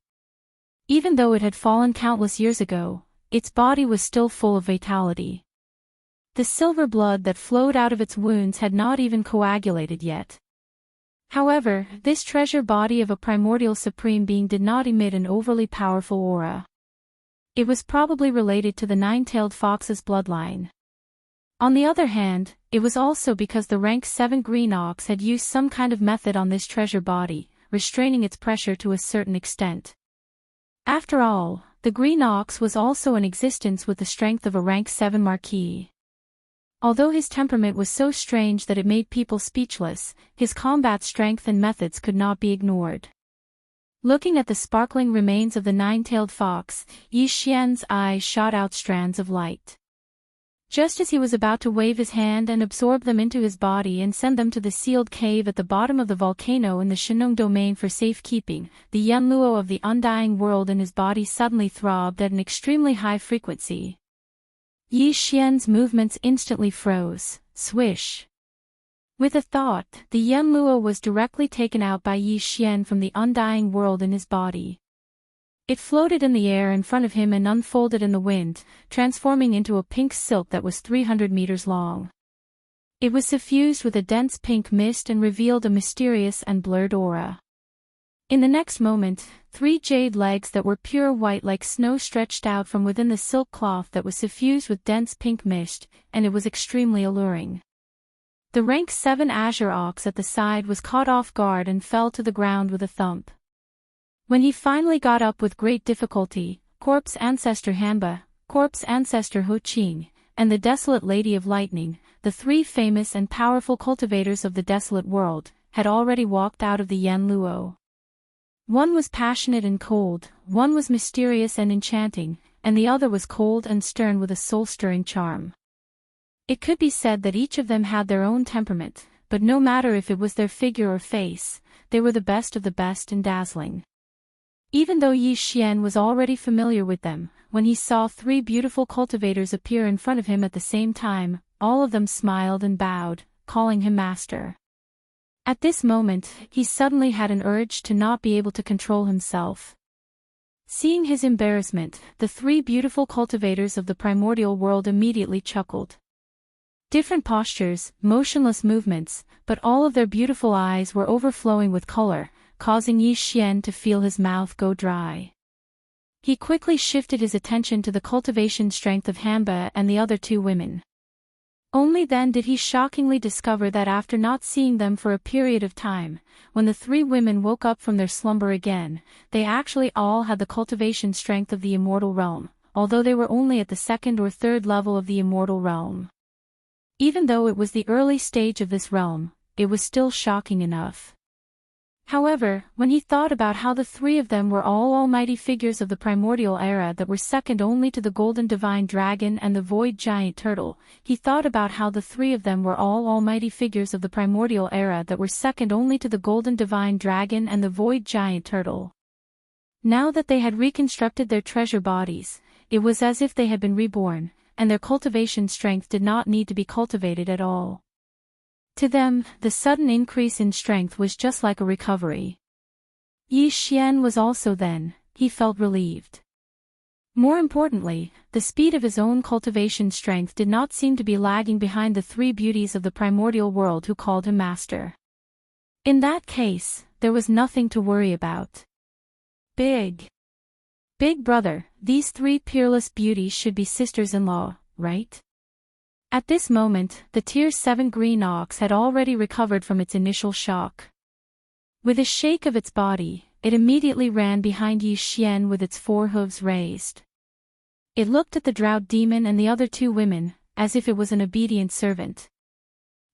Even though it had fallen countless years ago, its body was still full of vitality. The silver blood that flowed out of its wounds had not even coagulated yet. However, this treasure body of a primordial supreme being did not emit an overly powerful aura. It was probably related to the nine-tailed fox's bloodline. On the other hand, it was also because the rank 7 green ox had used some kind of method on this treasure body, restraining its pressure to a certain extent. After all, the green ox was also in existence with the strength of a rank 7 marquis. Although his temperament was so strange that it made people speechless, his combat strength and methods could not be ignored. Looking at the sparkling remains of the nine-tailed fox, Yi Xian's eyes shot out strands of light. Just as he was about to wave his hand and absorb them into his body and send them to the sealed cave at the bottom of the volcano in the Shenong domain for safekeeping, the Yanluo of the undying world in his body suddenly throbbed at an extremely high frequency. Yi Xian's movements instantly froze. Swish. With a thought, the Yanluo was directly taken out by Yi Xian from the undying world in his body. It floated in the air in front of him and unfolded in the wind, transforming into a pink silk that was 300 meters long. It was suffused with a dense pink mist and revealed a mysterious and blurred aura. In the next moment, 3 jade legs that were pure white like snow stretched out from within the silk cloth that was suffused with dense pink mist, and it was extremely alluring. The rank 7 azure ox at the side was caught off guard and fell to the ground with a thump. When he finally got up with great difficulty, Corpse Ancestor Hanba, Corpse Ancestor Ho Qing, and the Desolate Lady of Lightning, the 3 famous and powerful cultivators of the desolate world, had already walked out of the Yanluo. One was passionate and cold, one was mysterious and enchanting, and the other was cold and stern with a soul-stirring charm. It could be said that each of them had their own temperament, but no matter if it was their figure or face, they were the best of the best and dazzling. Even though Yi Xian was already familiar with them, when he saw 3 beautiful cultivators appear in front of him at the same time, all of them smiled and bowed, calling him master. At this moment, he suddenly had an urge to not be able to control himself. Seeing his embarrassment, the 3 beautiful cultivators of the primordial world immediately chuckled. Different postures, motionless movements, but all of their beautiful eyes were overflowing with color, causing Yi Xian to feel his mouth go dry. He quickly shifted his attention to the cultivation strength of Hanba and the other 2 women. Only then did he shockingly discover that after not seeing them for a period of time, when the 3 women woke up from their slumber again, they actually all had the cultivation strength of the immortal realm, although they were only at the 2nd or 3rd level of the immortal realm. Even though it was the early stage of this realm, it was still shocking enough. However, when he thought about how the 3 of them were all almighty figures of the primordial era that were second only to the golden divine dragon and the void giant turtle, he thought about how the 3 of them were all almighty figures of the primordial era that were second only to the golden divine dragon and the void giant turtle. Now that they had reconstructed their treasure bodies, it was as if they had been reborn, and their cultivation strength did not need to be cultivated at all. To them, the sudden increase in strength was just like a recovery. Yi Xian was also then, he felt relieved. More importantly, the speed of his own cultivation strength did not seem to be lagging behind the 3 beauties of the primordial world who called him master. In that case, there was nothing to worry about. Big brother, these 3 peerless beauties should be sisters-in-law, right? At this moment, the Tier 7 green ox had already recovered from its initial shock. With a shake of its body, it immediately ran behind Yi Xian with its 4 hooves raised. It looked at the drought demon and the other 2 women, as if it was an obedient servant.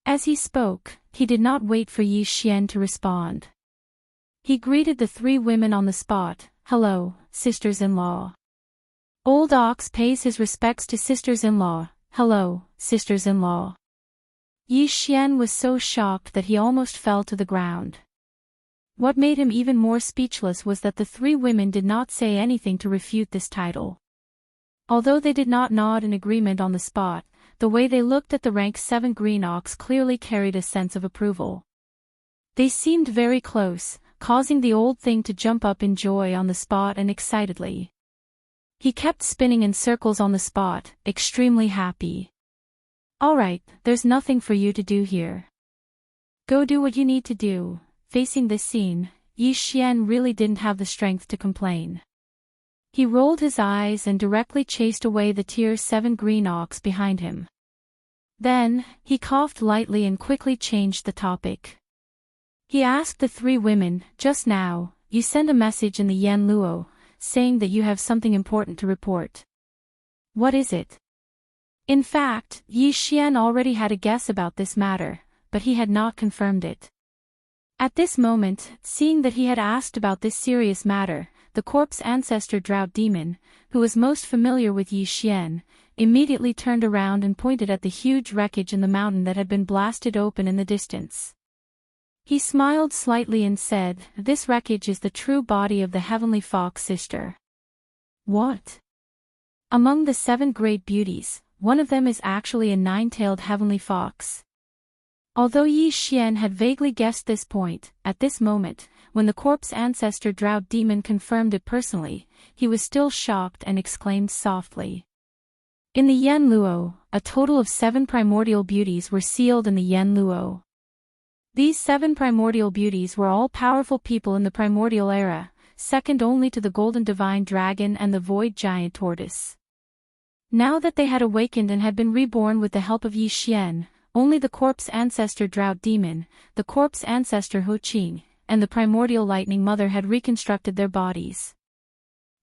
As he spoke, he did not wait for Yi Xian to respond. He greeted the 3 women on the spot. "Hello, sisters-in-law." Old ox pays his respects to sisters-in-law. "Hello, sisters-in-law." Yi Xian was so shocked that he almost fell to the ground. What made him even more speechless was that the 3 women did not say anything to refute this title. Although they did not nod in agreement on the spot, the way they looked at the rank 7 green ox clearly carried a sense of approval. They seemed very close, causing the old thing to jump up in joy on the spot and excitedly. He kept spinning in circles on the spot, extremely happy. "Alright, there's nothing for you to do here. Go do what you need to do. facing this scene, Yi Xian really didn't have the strength to complain. He rolled his eyes and directly chased away the Tier 7 green ox behind him. Then, he coughed lightly and quickly changed the topic. He asked the three women, "Just now, you sent a message in the Yan Luo, saying that you have something important to report. What is it?" In fact, Yi Xian already had a guess about this matter, but he had not confirmed it. At this moment, seeing that he had asked about this serious matter, the corpse ancestor Drought Demon, who was most familiar with Yi Xian, immediately turned around and pointed at the huge wreckage in the mountain that had been blasted open in the distance. He smiled slightly and said, "This wreckage is the true body of the Heavenly Fox Sister." What? Among the 7 great beauties, one of them is actually a 9-tailed Heavenly Fox. Although Yi Xian had vaguely guessed this point, at this moment, when the corpse ancestor Drought Demon confirmed it personally, he was still shocked and exclaimed softly. In the Yan Luo, a total of 7 primordial beauties were sealed in the Yan Luo. These 7 primordial beauties were all powerful people in the primordial era, second only to the golden divine dragon and the void giant tortoise. Now that they had awakened and had been reborn with the help of Yi Xian, only the corpse ancestor Drought Demon, the corpse ancestor Ho Qing, and the primordial lightning mother had reconstructed their bodies.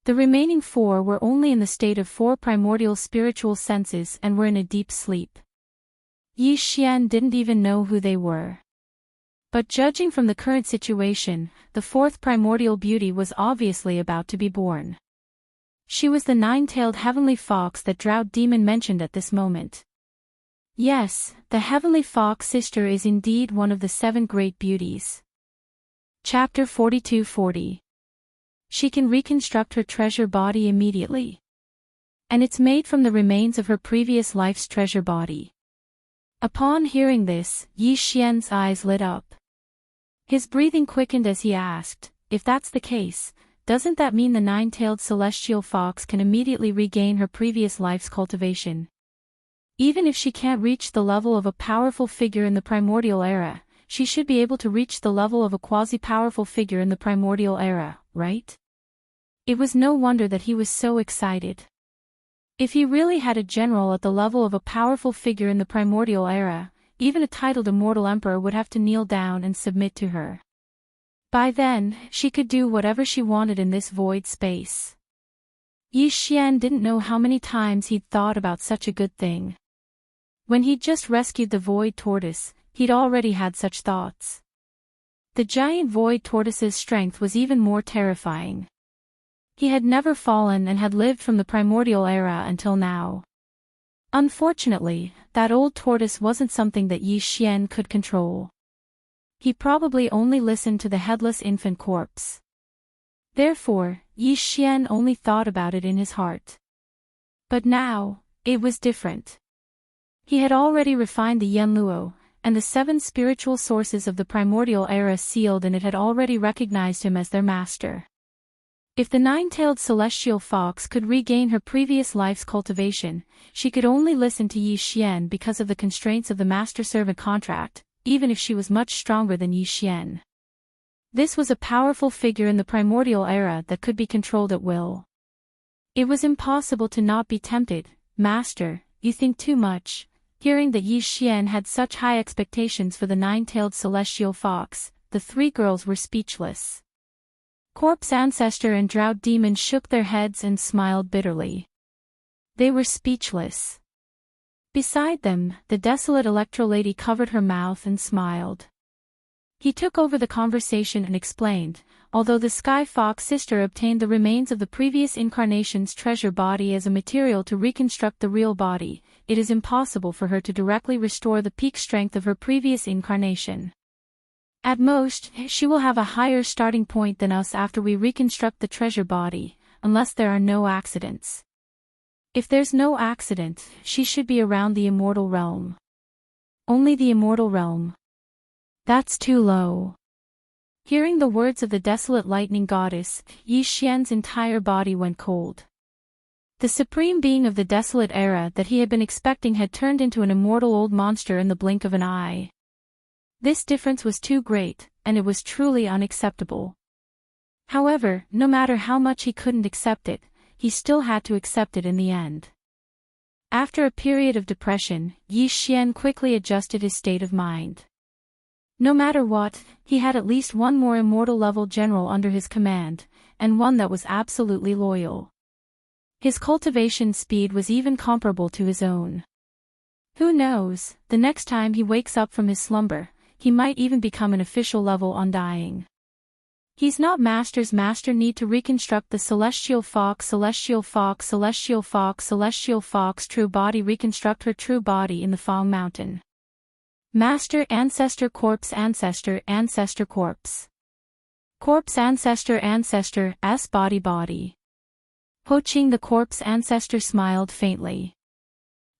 The remaining 4 were only in the state of 4 primordial spiritual senses and were in a deep sleep. Yi Xian didn't even know who they were. But judging from the current situation, the 4th primordial beauty was obviously about to be born. She was the 9-tailed Heavenly Fox that Drought Demon mentioned at this moment. Yes, the Heavenly Fox Sister is indeed one of the 7 great beauties. Chapter 42-40. She can reconstruct her treasure body immediately. And it's made from the remains of her previous life's treasure body. Upon hearing this, Yi Xian's eyes lit up. His breathing quickened as he asked, "If that's the case, doesn't that mean the 9-tailed celestial fox can immediately regain her previous life's cultivation? Even if she can't reach the level of a powerful figure in the primordial era, she should be able to reach the level of a quasi-powerful figure in the primordial era, right?" It was no wonder that he was so excited. If he really had a general at the level of a powerful figure in the primordial era, even a titled immortal emperor would have to kneel down and submit to her. By then, she could do whatever she wanted in this void space. Yi Xian didn't know how many times he'd thought about such a good thing. When he'd just rescued the void tortoise, he'd already had such thoughts. The giant void tortoise's strength was even more terrifying. He had never fallen and had lived from the primordial era until now. Unfortunately, that old tortoise wasn't something that Yi Xian could control. He probably only listened to the headless infant corpse. Therefore, Yi Xian only thought about it in his heart. But now, it was different. He had already refined the Yan Luo, and the 7 spiritual sources of the primordial era sealed, and it had already recognized him as their master. If the 9-tailed celestial fox could regain her previous life's cultivation, she could only listen to Yi Xian because of the constraints of the master-servant contract, even if she was much stronger than Yi Xian. This was a powerful figure in the primordial era that could be controlled at will. It was impossible to not be tempted. "Master, you think too much." Hearing that Yi Xian had such high expectations for the 9-tailed celestial fox, the 3 girls were speechless. Corpse Ancestor and Drought Demon shook their heads and smiled bitterly. They were speechless. Beside them, the desolate Electro Lady covered her mouth and smiled. He took over the conversation and explained, although the Sky Fox Sister obtained the remains of the previous incarnation's treasure body as a material to reconstruct the real body, it is impossible for her to directly restore the peak strength of her previous incarnation. At most, she will have a higher starting point than us after we reconstruct the treasure body, unless there are no accidents. If there's no accident, she should be around the immortal realm. Only the immortal realm. That's too low. Hearing the words of the desolate lightning goddess, Yi Xian's entire body went cold. The supreme being of the desolate era that he had been expecting had turned into an immortal old monster in the blink of an eye. This difference was too great, and it was truly unacceptable. However, no matter how much he couldn't accept it, he still had to accept it in the end. After a period of depression, Yi Xian quickly adjusted his state of mind. No matter what, he had at least one more immortal-level general under his command, and one that was absolutely loyal. His cultivation speed was even comparable to his own. Who knows, the next time he wakes up from his slumber, he might even become an official level Undying. He's not Master's master need to reconstruct the Celestial Fox Celestial Fox Celestial Fox Celestial Fox true body reconstruct her true body in the Fong Mountain. Master Ancestor Corpse Ancestor Ancestor Corpse. Corpse Ancestor Ancestor S body body. Ho Qing the Corpse Ancestor smiled faintly.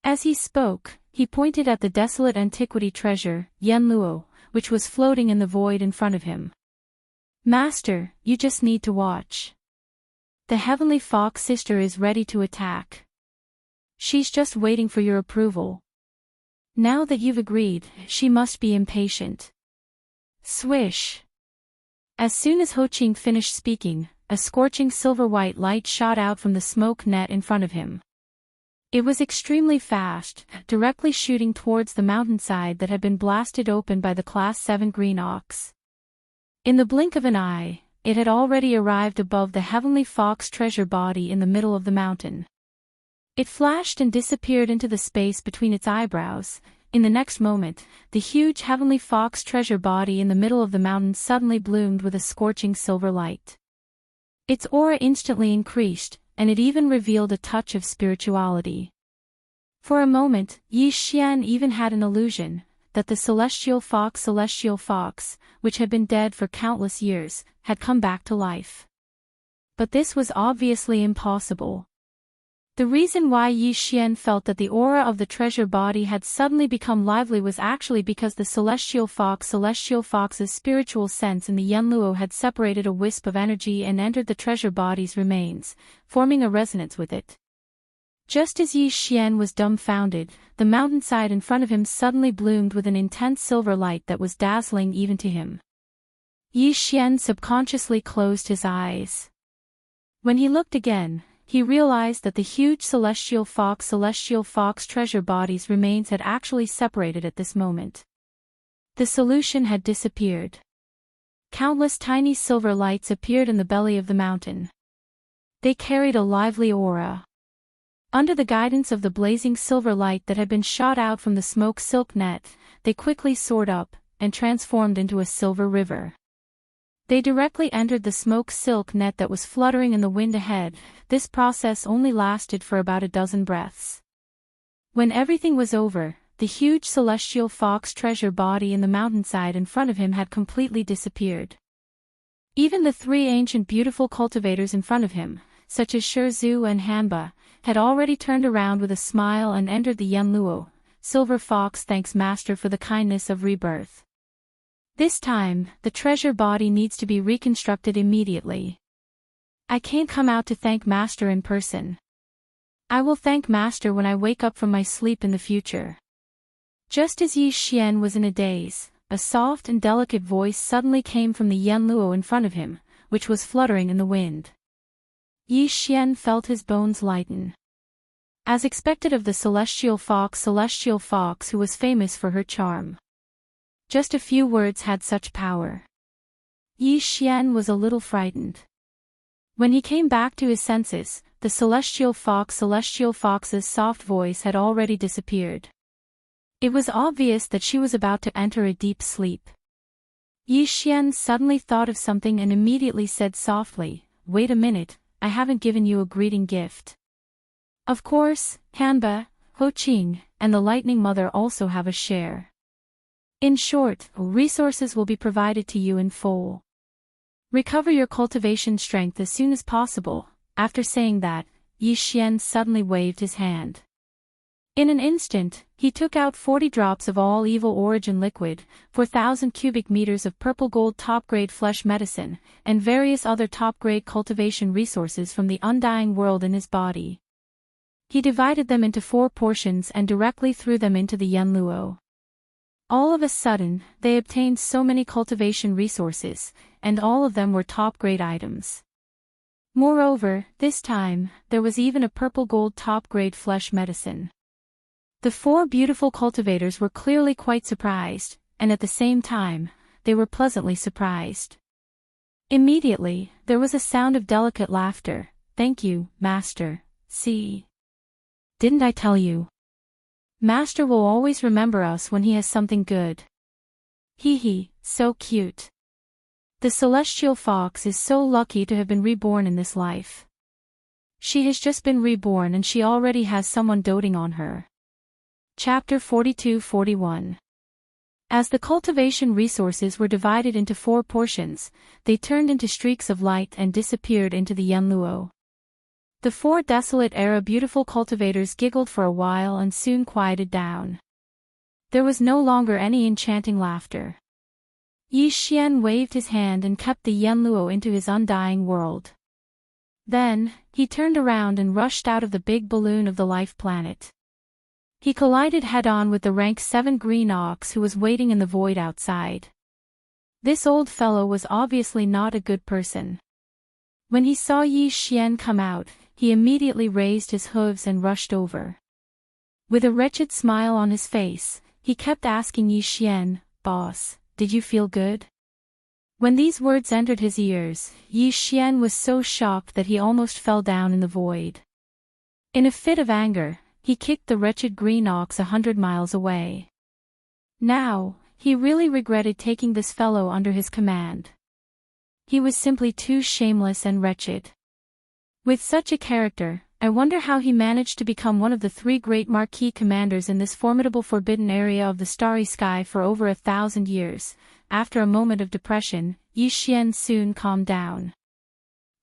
As he spoke, he pointed at the desolate antiquity treasure, Yen Luo, which was floating in the void in front of him. Master, you just need to watch. The Heavenly Fox sister is ready to attack. She's just waiting for your approval. Now that you've agreed, she must be impatient. Swish. As soon as Ho Qing finished speaking, a scorching silver-white light shot out from the smoke net in front of him. It was extremely fast, directly shooting towards the mountainside that had been blasted open by the Class 7 Green Ox. In the blink of an eye, it had already arrived above the Heavenly Fox treasure body in the middle of the mountain. It flashed and disappeared into the space between its eyebrows. In the next moment, the huge Heavenly Fox treasure body in the middle of the mountain suddenly bloomed with a scorching silver light. Its aura instantly increased, and it even revealed a touch of spirituality. For a moment, Yi Xian even had an illusion that the Celestial Fox, which had been dead for countless years, had come back to life. But this was obviously impossible. The reason why Yi Xian felt that the aura of the treasure body had suddenly become lively was actually because the Celestial Fox's spiritual sense in the Yenluo had separated a wisp of energy and entered the treasure body's remains, forming a resonance with it. Just as Yi Xian was dumbfounded, the mountainside in front of him suddenly bloomed with an intense silver light that was dazzling even to him. Yi Xian subconsciously closed his eyes. When he looked again, he realized that the huge Celestial Fox treasure body's remains had actually separated at this moment. The solution had disappeared. Countless tiny silver lights appeared in the belly of the mountain. They carried a lively aura. Under the guidance of the blazing silver light that had been shot out from the smoke silk net, they quickly soared up, and transformed into a silver river. They directly entered the smoke silk net that was fluttering in the wind ahead. This process only lasted for about a dozen breaths. When everything was over, the huge Celestial Fox treasure body in the mountainside in front of him had completely disappeared. Even the three ancient beautiful cultivators in front of him, such as Shizhu and Hanba, had already turned around with a smile and entered the Yenluo. Silver Fox thanks Master for the kindness of rebirth. This time, the treasure body needs to be reconstructed immediately. I can't come out to thank Master in person. I will thank Master when I wake up from my sleep in the future. Just as Yi Xian was in a daze, a soft and delicate voice suddenly came from the Yenluo in front of him, which was fluttering in the wind. Yi Xian felt his bones lighten. As expected of the Celestial Fox who was famous for her charm. Just a few words had such power. Yi Xian was a little frightened. When he came back to his senses, the Celestial Fox's soft voice had already disappeared. It was obvious that she was about to enter a deep sleep. Yi Xian suddenly thought of something and immediately said softly, "Wait a minute, I haven't given you a greeting gift." Of course, Hanba, Ho Qing, and the Lightning Mother also have a share. In short, resources will be provided to you in full. Recover your cultivation strength as soon as possible. After saying that, Yi Xian suddenly waved his hand. In an instant, he took out 40 drops of all evil origin liquid, 4,000 cubic meters of purple gold top-grade flesh medicine, and various other top-grade cultivation resources from the undying world in his body. He divided them into 4 portions and directly threw them into the Yenluo. All of a sudden, they obtained so many cultivation resources, and all of them were top-grade items. Moreover, this time, there was even a purple-gold top-grade flesh medicine. The four beautiful cultivators were clearly quite surprised, and at the same time, they were pleasantly surprised. Immediately, there was a sound of delicate laughter. "Thank you, Master. See? Didn't I tell you? Master will always remember us when he has something good. Hee hee, so cute. The celestial fox is so lucky to have been reborn in this life. She has just been reborn and she already has someone doting on her." Chapter 42-41. As the cultivation resources were divided into 4 portions, they turned into streaks of light and disappeared into the Yenluo. The 4 desolate-era beautiful cultivators giggled for a while and soon quieted down. There was no longer any enchanting laughter. Yi Xian waved his hand and kept the Yenluo into his undying world. Then, he turned around and rushed out of the big balloon of the life planet. He collided head-on with the rank 7 green ox who was waiting in the void outside. This old fellow was obviously not a good person. When he saw Yi Xian come out, he immediately raised his hooves and rushed over. With a wretched smile on his face, he kept asking Yi Xian, "Boss, did you feel good?" When these words entered his ears, Yi Xian was so shocked that he almost fell down in the void. In a fit of anger, he kicked the wretched green ox 100 miles away. Now, he really regretted taking this fellow under his command. He was simply too shameless and wretched. With such a character, I wonder how he managed to become one of the 3 great marquee commanders in this formidable forbidden area of the starry sky for over 1,000 years. After a moment of depression, Yi Xian soon calmed down.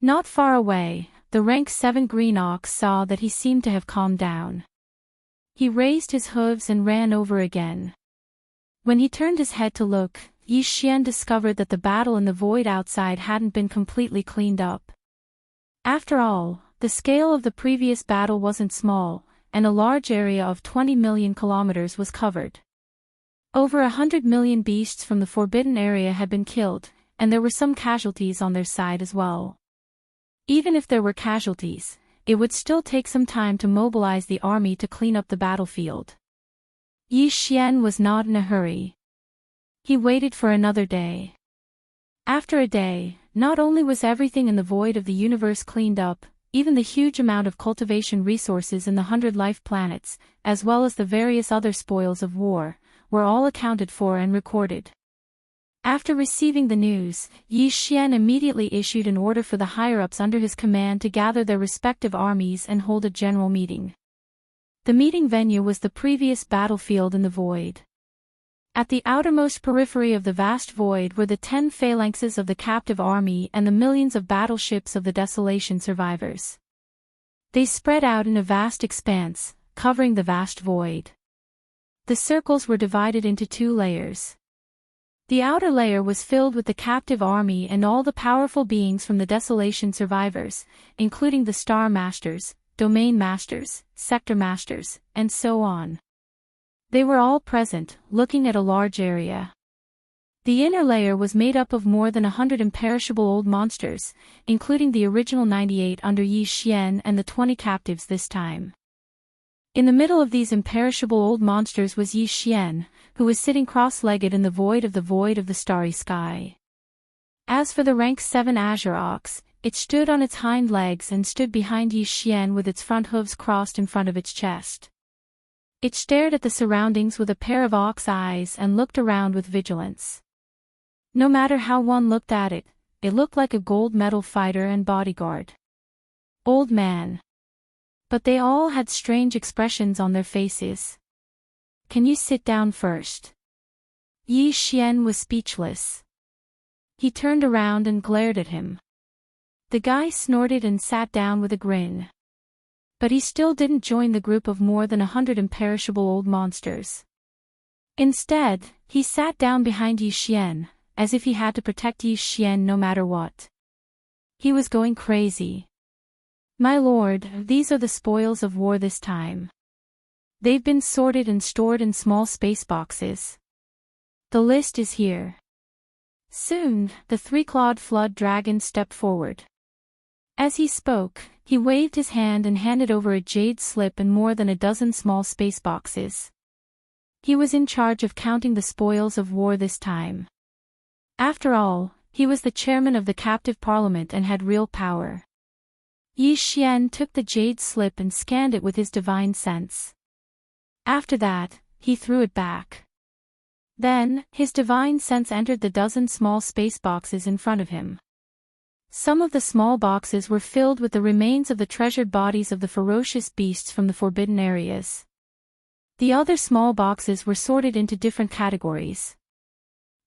Not far away, the rank 7 green ox saw that he seemed to have calmed down. He raised his hooves and ran over again. When he turned his head to look, Yi Xian discovered that the battle in the void outside hadn't been completely cleaned up. After all, the scale of the previous battle wasn't small, and a large area of 20 million kilometers was covered. Over 100 million beasts from the forbidden area had been killed, and there were some casualties on their side as well. Even if there were casualties, it would still take some time to mobilize the army to clean up the battlefield. Yi Xian was not in a hurry. He waited for another day. After a day, not only was everything in the void of the universe cleaned up, even the huge amount of cultivation resources in the 100 life planets, as well as the various other spoils of war, were all accounted for and recorded. After receiving the news, Yi Xian immediately issued an order for the higher-ups under his command to gather their respective armies and hold a general meeting. The meeting venue was the previous battlefield in the void. At the outermost periphery of the vast void were the 10 phalanxes of the captive army and the millions of battleships of the Desolation survivors. They spread out in a vast expanse, covering the vast void. The circles were divided into 2 layers. The outer layer was filled with the captive army and all the powerful beings from the Desolation survivors, including the Star Masters, Domain Masters, Sector Masters, and so on. They were all present, looking at a large area. The inner layer was made up of more than 100 imperishable old monsters, including the original 98 under Yi Xian and the 20 captives this time. In the middle of these imperishable old monsters was Yi Xian, who was sitting cross-legged in the void of the starry sky. As for the rank 7 azure ox, it stood on its hind legs and stood behind Yi Xian with its front hooves crossed in front of its chest. It stared at the surroundings with a pair of ox eyes and looked around with vigilance. No matter how one looked at it, it looked like a gold medal fighter and bodyguard. Old man. But they all had strange expressions on their faces. "Can you sit down first?" Yi Xian was speechless. He turned around and glared at him. The guy snorted and sat down with a grin. But he still didn't join the group of more than 100 imperishable old monsters. Instead, he sat down behind Yi Xian, as if he had to protect Yi Xian no matter what. He was going crazy. "My lord, these are the spoils of war this time. They've been sorted and stored in small space boxes. The list is here. Soon, the three-clawed flood dragon stepped forward. As he spoke, he waved his hand and handed over a jade slip and more than a dozen small space boxes. He was in charge of counting the spoils of war this time. After all, he was the chairman of the captive parliament and had real power. Yi Xian took the jade slip and scanned it with his divine sense. After that, he threw it back. Then, his divine sense entered the dozen small space boxes in front of him. Some of the small boxes were filled with the remains of the treasured bodies of the ferocious beasts from the forbidden areas. The other small boxes were sorted into different categories.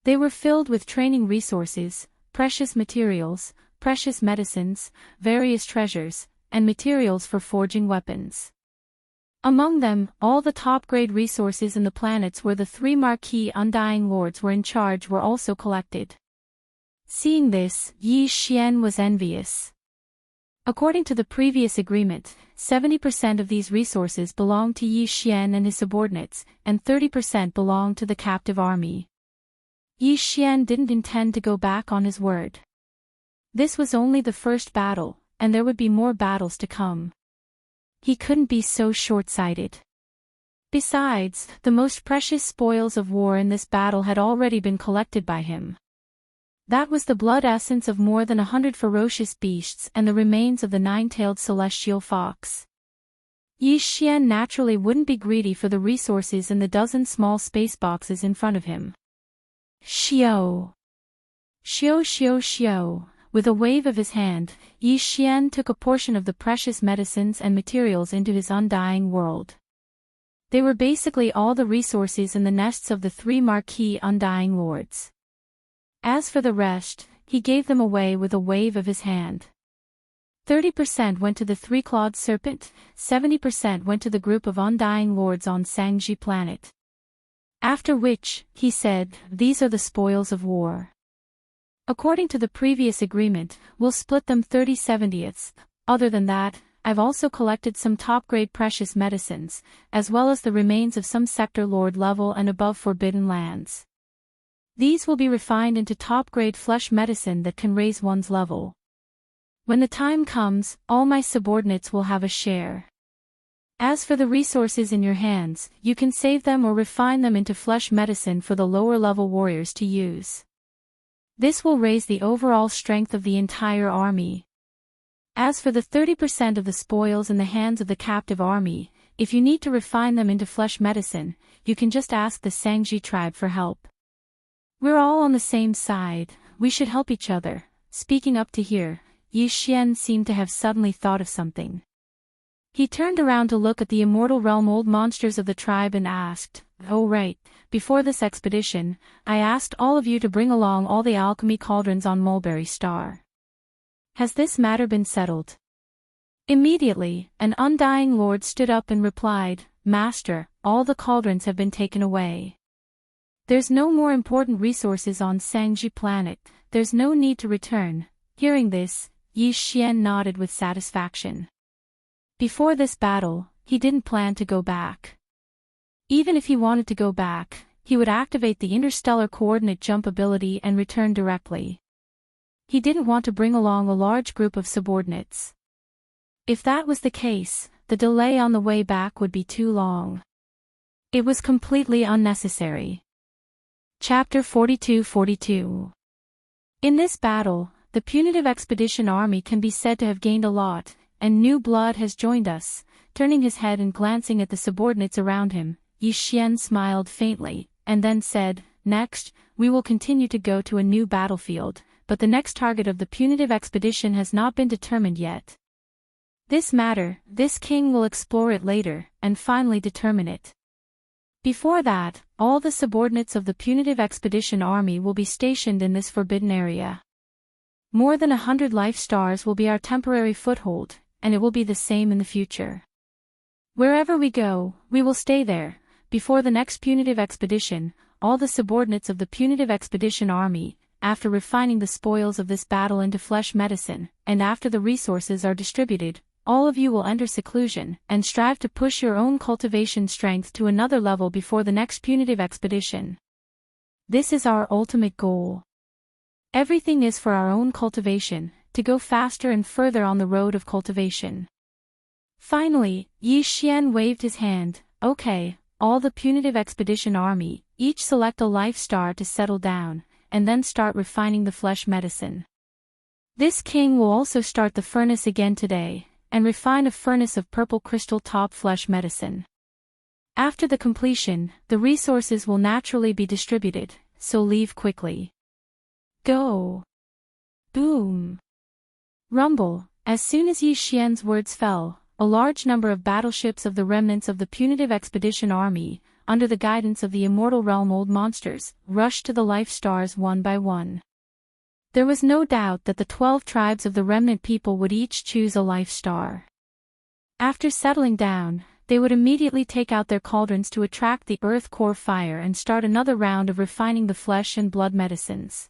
They were filled with training resources, precious materials, precious medicines, various treasures, and materials for forging weapons. Among them, all the top-grade resources in the planets where the three marquee Undying Lords were in charge were also collected. Seeing this, Yi Xian was envious. According to the previous agreement, 70% of these resources belonged to Yi Xian and his subordinates, and 30% belonged to the captive army. Yi Xian didn't intend to go back on his word. This was only the first battle, and there would be more battles to come. He couldn't be so short-sighted. Besides, the most precious spoils of war in this battle had already been collected by him. That was the blood essence of more than 100 ferocious beasts and the remains of the nine-tailed celestial fox. Yi Xian naturally wouldn't be greedy for the resources in the dozen small space boxes in front of him. Xiao! Xiao xiao xiao! With a wave of his hand, Yi Xian took a portion of the precious medicines and materials into his undying world. They were basically all the resources in the nests of the three marquee Undying Lords. As for the rest, he gave them away with a wave of his hand. 30% went to the three-clawed serpent, 70% went to the group of Undying Lords on Sangji planet. After which, he said, "These are the spoils of war. According to the previous agreement, we'll split them 30/70ths. Other than that, I've also collected some top-grade precious medicines, as well as the remains of some sector lord level and above forbidden lands. These will be refined into top-grade flesh medicine that can raise one's level. When the time comes, all my subordinates will have a share. As for the resources in your hands, you can save them or refine them into flesh medicine for the lower-level warriors to use. This will raise the overall strength of the entire army. As for the 30% of the spoils in the hands of the captive army, if you need to refine them into flesh medicine, you can just ask the Sangji tribe for help. We're all on the same side, we should help each other." Speaking up to here, Yi Xian seemed to have suddenly thought of something. He turned around to look at the immortal realm old monsters of the tribe and asked, "Oh right, before this expedition, I asked all of you to bring along all the alchemy cauldrons on Mulberry Star. Has this matter been settled?" Immediately, an Undying Lord stood up and replied, "Master, all the cauldrons have been taken away. There's no more important resources on Sangji planet, there's no need to return." Hearing this, Yi Xian nodded with satisfaction. Before this battle, he didn't plan to go back. Even if he wanted to go back, he would activate the interstellar coordinate jump ability and return directly. He didn't want to bring along a large group of subordinates. If that was the case, the delay on the way back would be too long. It was completely unnecessary. Chapter 42-42. In this battle, the punitive expedition army can be said to have gained a lot, and new blood has joined us. Turning his head and glancing at the subordinates around him, Yi Xian smiled faintly, and then said, "Next, we will continue to go to a new battlefield, but the next target of the punitive expedition has not been determined yet. This king will explore it later, and finally determine it. Before that, all the subordinates of the punitive expedition army will be stationed in this forbidden area. More than 100 life stars will be our temporary foothold, and it will be the same in the future. Wherever we go, we will stay there. Before the next punitive expedition, all the subordinates of the punitive expedition army, after refining the spoils of this battle into flesh medicine, and after the resources are distributed, all of you will enter seclusion, and strive to push your own cultivation strength to another level before the next punitive expedition. This is our ultimate goal. Everything is for our own cultivation, to go faster and further on the road of cultivation. Finally, Yi Xian waved his hand. Okay, all the punitive expedition army, each select a life star to settle down, and then start refining the flesh medicine. This king will also start the furnace again today, and refine a furnace of purple crystal top flesh medicine. After the completion, the resources will naturally be distributed, so leave quickly. Go! Boom! Rumble. As soon as Yi Xian's words fell, a large number of battleships of the remnants of the punitive expedition army, under the guidance of the immortal realm old monsters, rushed to the life stars one by one. There was no doubt that the 12 tribes of the remnant people would each choose a life star. After settling down, they would immediately take out their cauldrons to attract the earth core fire and start another round of refining the flesh and blood medicines.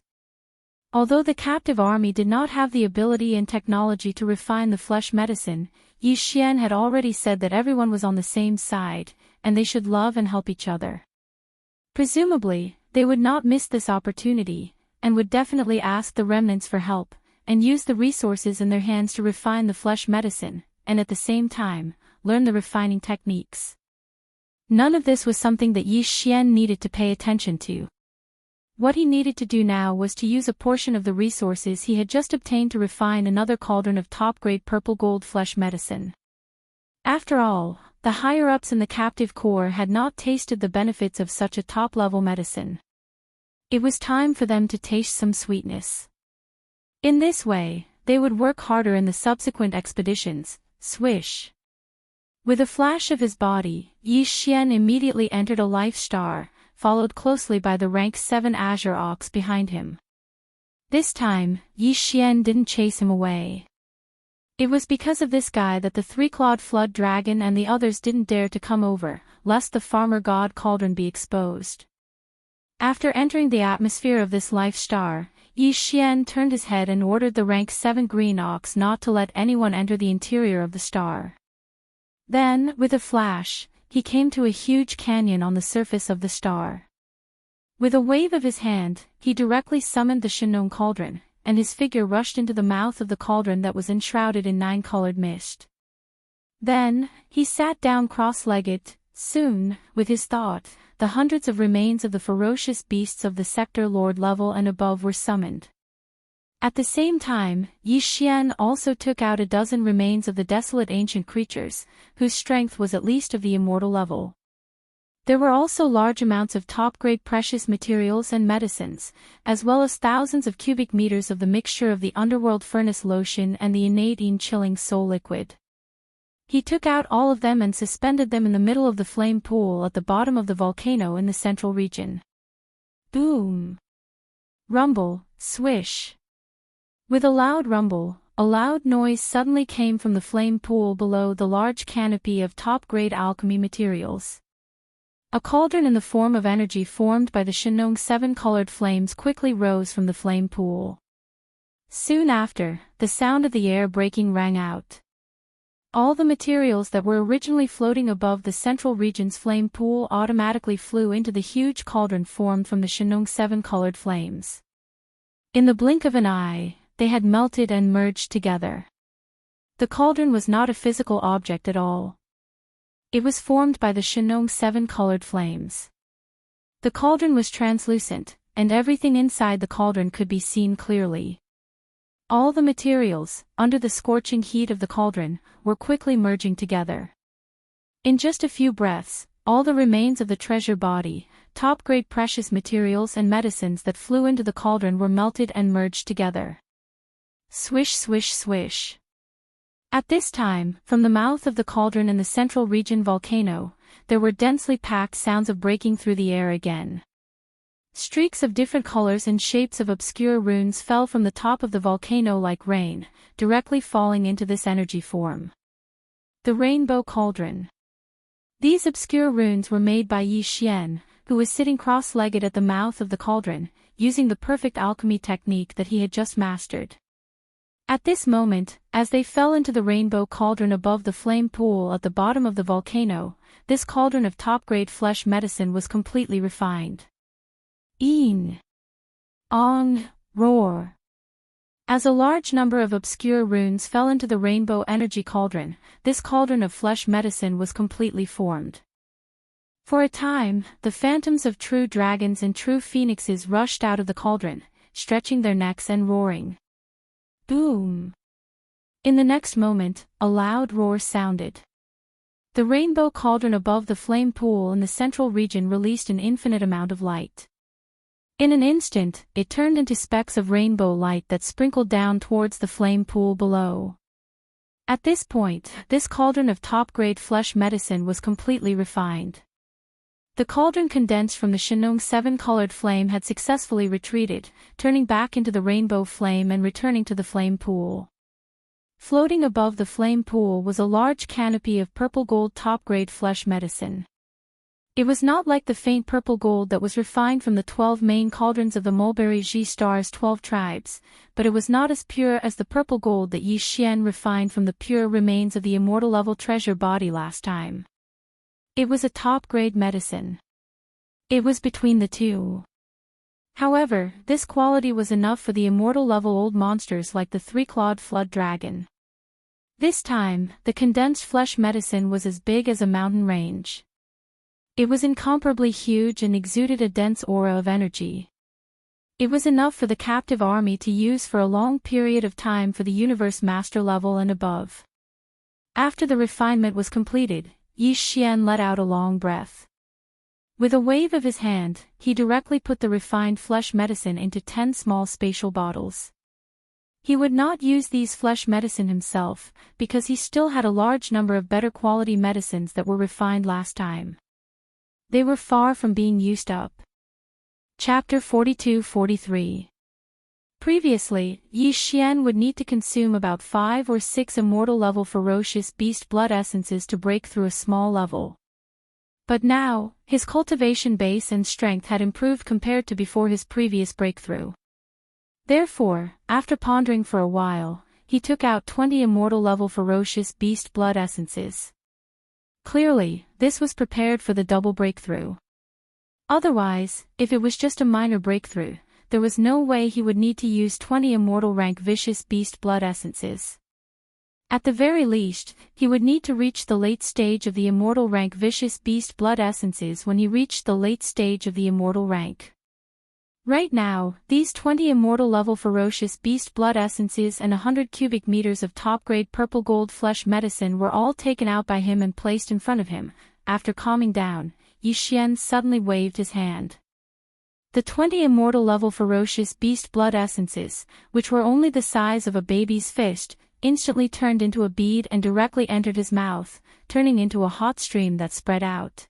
Although the captive army did not have the ability and technology to refine the flesh medicine, Yi Xian had already said that everyone was on the same side, and they should love and help each other. Presumably, they would not miss this opportunity, and would definitely ask the remnants for help, and use the resources in their hands to refine the flesh medicine, and at the same time, learn the refining techniques. None of this was something that Yi Xian needed to pay attention to. What he needed to do now was to use a portion of the resources he had just obtained to refine another cauldron of top-grade purple gold flesh medicine. After all, the higher-ups in the captive corps had not tasted the benefits of such a top-level medicine. It was time for them to taste some sweetness. In this way, they would work harder in the subsequent expeditions. Swish! With a flash of his body, Yi Xian immediately entered a life star, followed closely by the rank 7 Azure Ox behind him. This time, Yi Xian didn't chase him away. It was because of this guy that the 3-clawed flood dragon and the others didn't dare to come over, lest the farmer god cauldron be exposed. After entering the atmosphere of this life star, Yi Xian turned his head and ordered the rank 7 Green Ox not to let anyone enter the interior of the star. Then, with a flash, he came to a huge canyon on the surface of the star. With a wave of his hand, he directly summoned the Shinong cauldron, and his figure rushed into the mouth of the cauldron that was enshrouded in 9-colored mist. Then, he sat down cross-legged. Soon, with his thought, the hundreds of remains of the ferocious beasts of the sector lord level and above were summoned. At the same time, Yi Xian also took out a dozen remains of the desolate ancient creatures, whose strength was at least of the immortal level. There were also large amounts of top-grade precious materials and medicines, as well as thousands of cubic meters of the mixture of the underworld furnace lotion and the innate chilling soul liquid. He took out all of them and suspended them in the middle of the flame pool at the bottom of the volcano in the central region. Boom! Rumble, swish! With a loud rumble, a loud noise suddenly came from the flame pool below the large canopy of top-grade alchemy materials. A cauldron in the form of energy formed by the Shinong 7-colored flames quickly rose from the flame pool. Soon after, the sound of the air breaking rang out. All the materials that were originally floating above the central region's flame pool automatically flew into the huge cauldron formed from the Shinong 7-colored flames. In the blink of an eye, they had melted and merged together. The cauldron was not a physical object at all. It was formed by the Shinong 7-colored flames. The cauldron was translucent, and everything inside the cauldron could be seen clearly. All the materials, under the scorching heat of the cauldron, were quickly merging together. In just a few breaths, all the remains of the treasure body, top-grade precious materials and medicines that flew into the cauldron were melted and merged together. Swish, swish, swish. At this time, from the mouth of the cauldron in the central region volcano, there were densely packed sounds of breaking through the air again. Streaks of different colors and shapes of obscure runes fell from the top of the volcano like rain, directly falling into this energy form. The Rainbow Cauldron. These obscure runes were made by Yi Xian, who was sitting cross-legged at the mouth of the cauldron, using the perfect alchemy technique that he had just mastered. At this moment, as they fell into the rainbow cauldron above the flame pool at the bottom of the volcano, this cauldron of top-grade flesh medicine was completely refined. Een. Ong. Roar. As a large number of obscure runes fell into the rainbow energy cauldron, this cauldron of flesh medicine was completely formed. For a time, the phantoms of true dragons and true phoenixes rushed out of the cauldron, stretching their necks and roaring. Boom! In the next moment, a loud roar sounded. The rainbow cauldron above the flame pool in the central region released an infinite amount of light. In an instant, it turned into specks of rainbow light that sprinkled down towards the flame pool below. At this point, this cauldron of top-grade flesh medicine was completely refined. The cauldron condensed from the Shenong 7-colored flame had successfully retreated, turning back into the rainbow flame and returning to the flame pool. Floating above the flame pool was a large canopy of purple-gold top-grade flesh medicine. It was not like the faint purple gold that was refined from the 12 main cauldrons of the Mulberry Ji Star's 12 tribes, but it was not as pure as the purple gold that Yi Xian refined from the pure remains of the immortal level treasure body last time. It was a top-grade medicine. It was between the two. However, this quality was enough for the immortal level old monsters like the three-clawed flood dragon. This time, the condensed flesh medicine was as big as a mountain range. It was incomparably huge and exuded a dense aura of energy. It was enough for the captive army to use for a long period of time for the universe master level and above. After the refinement was completed, Yi Xian let out a long breath. With a wave of his hand, he directly put the refined flesh medicine into 10 small spatial bottles. He would not use these flesh medicine himself, because he still had a large number of better quality medicines that were refined last time. They were far from being used up. Chapter 42-43. Previously, Yi Xian would need to consume about 5 or 6 immortal-level ferocious beast blood essences to break through a small level. But now, his cultivation base and strength had improved compared to before his previous breakthrough. Therefore, after pondering for a while, he took out 20 immortal-level ferocious beast blood essences. Clearly, this was prepared for the double breakthrough. Otherwise, if it was just a minor breakthrough, there was no way he would need to use 20 immortal rank vicious beast blood essences. At the very least, he would need to reach the late stage of the immortal rank vicious beast blood essences when he reached the late stage of the immortal rank. Right now, these 20 immortal level ferocious beast blood essences and 100 cubic meters of top-grade purple gold flesh medicine were all taken out by him and placed in front of him. After calming down, Yi Xian suddenly waved his hand. The 20 immortal level ferocious beast blood essences, which were only the size of a baby's fist, instantly turned into a bead and directly entered his mouth, turning into a hot stream that spread out.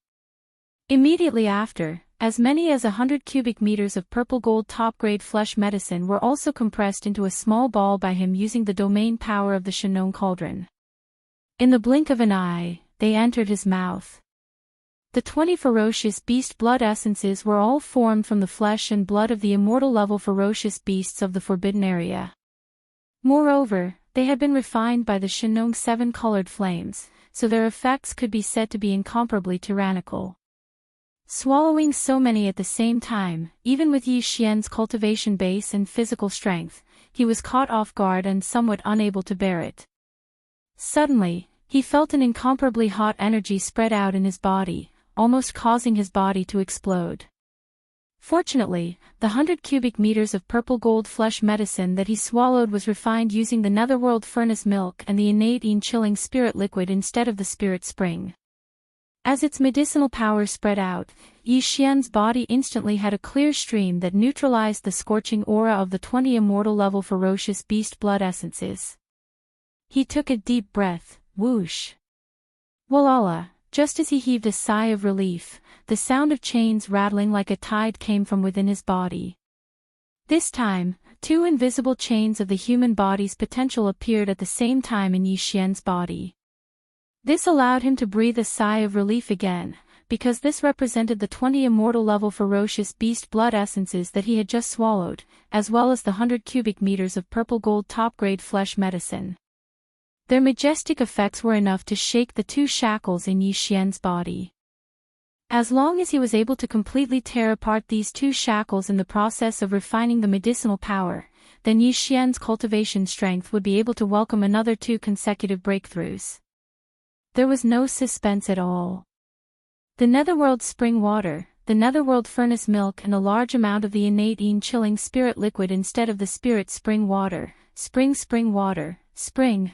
Immediately after, as many as 100 cubic meters of purple gold top-grade flesh medicine were also compressed into a small ball by him using the domain power of the Shenong cauldron. In the blink of an eye, they entered his mouth. The 20 ferocious beast blood essences were all formed from the flesh and blood of the immortal level ferocious beasts of the Forbidden Area. Moreover, they had been refined by the Shenong 7-colored flames, so their effects could be said to be incomparably tyrannical. Swallowing so many at the same time, even with Yi Xian's cultivation base and physical strength, he was caught off guard and somewhat unable to bear it. Suddenly, he felt an incomparably hot energy spread out in his body, almost causing his body to explode. Fortunately, the 100 cubic meters of purple gold flesh medicine that he swallowed was refined using the netherworld furnace milk and the innate chilling spirit liquid instead of the spirit spring. As its medicinal power spread out, Yi Xian's body instantly had a clear stream that neutralized the scorching aura of the 20 immortal level ferocious beast blood essences. He took a deep breath, whoosh. Walala, just as he heaved a sigh of relief, the sound of chains rattling like a tide came from within his body. This time, 2 invisible chains of the human body's potential appeared at the same time in Yi Xian's body. This allowed him to breathe a sigh of relief again, because this represented the 20 immortal level ferocious beast blood essences that he had just swallowed, as well as the 100 cubic meters of purple gold top-grade flesh medicine. Their majestic effects were enough to shake the 2 shackles in Yi Xian's body. As long as he was able to completely tear apart these two shackles in the process of refining the medicinal power, then Yi Xian's cultivation strength would be able to welcome another 2 consecutive breakthroughs. There was no suspense at all. The netherworld spring water, the netherworld furnace milk, and a large amount of the innate chilling spirit liquid instead of the spirit spring water, spring water, spring,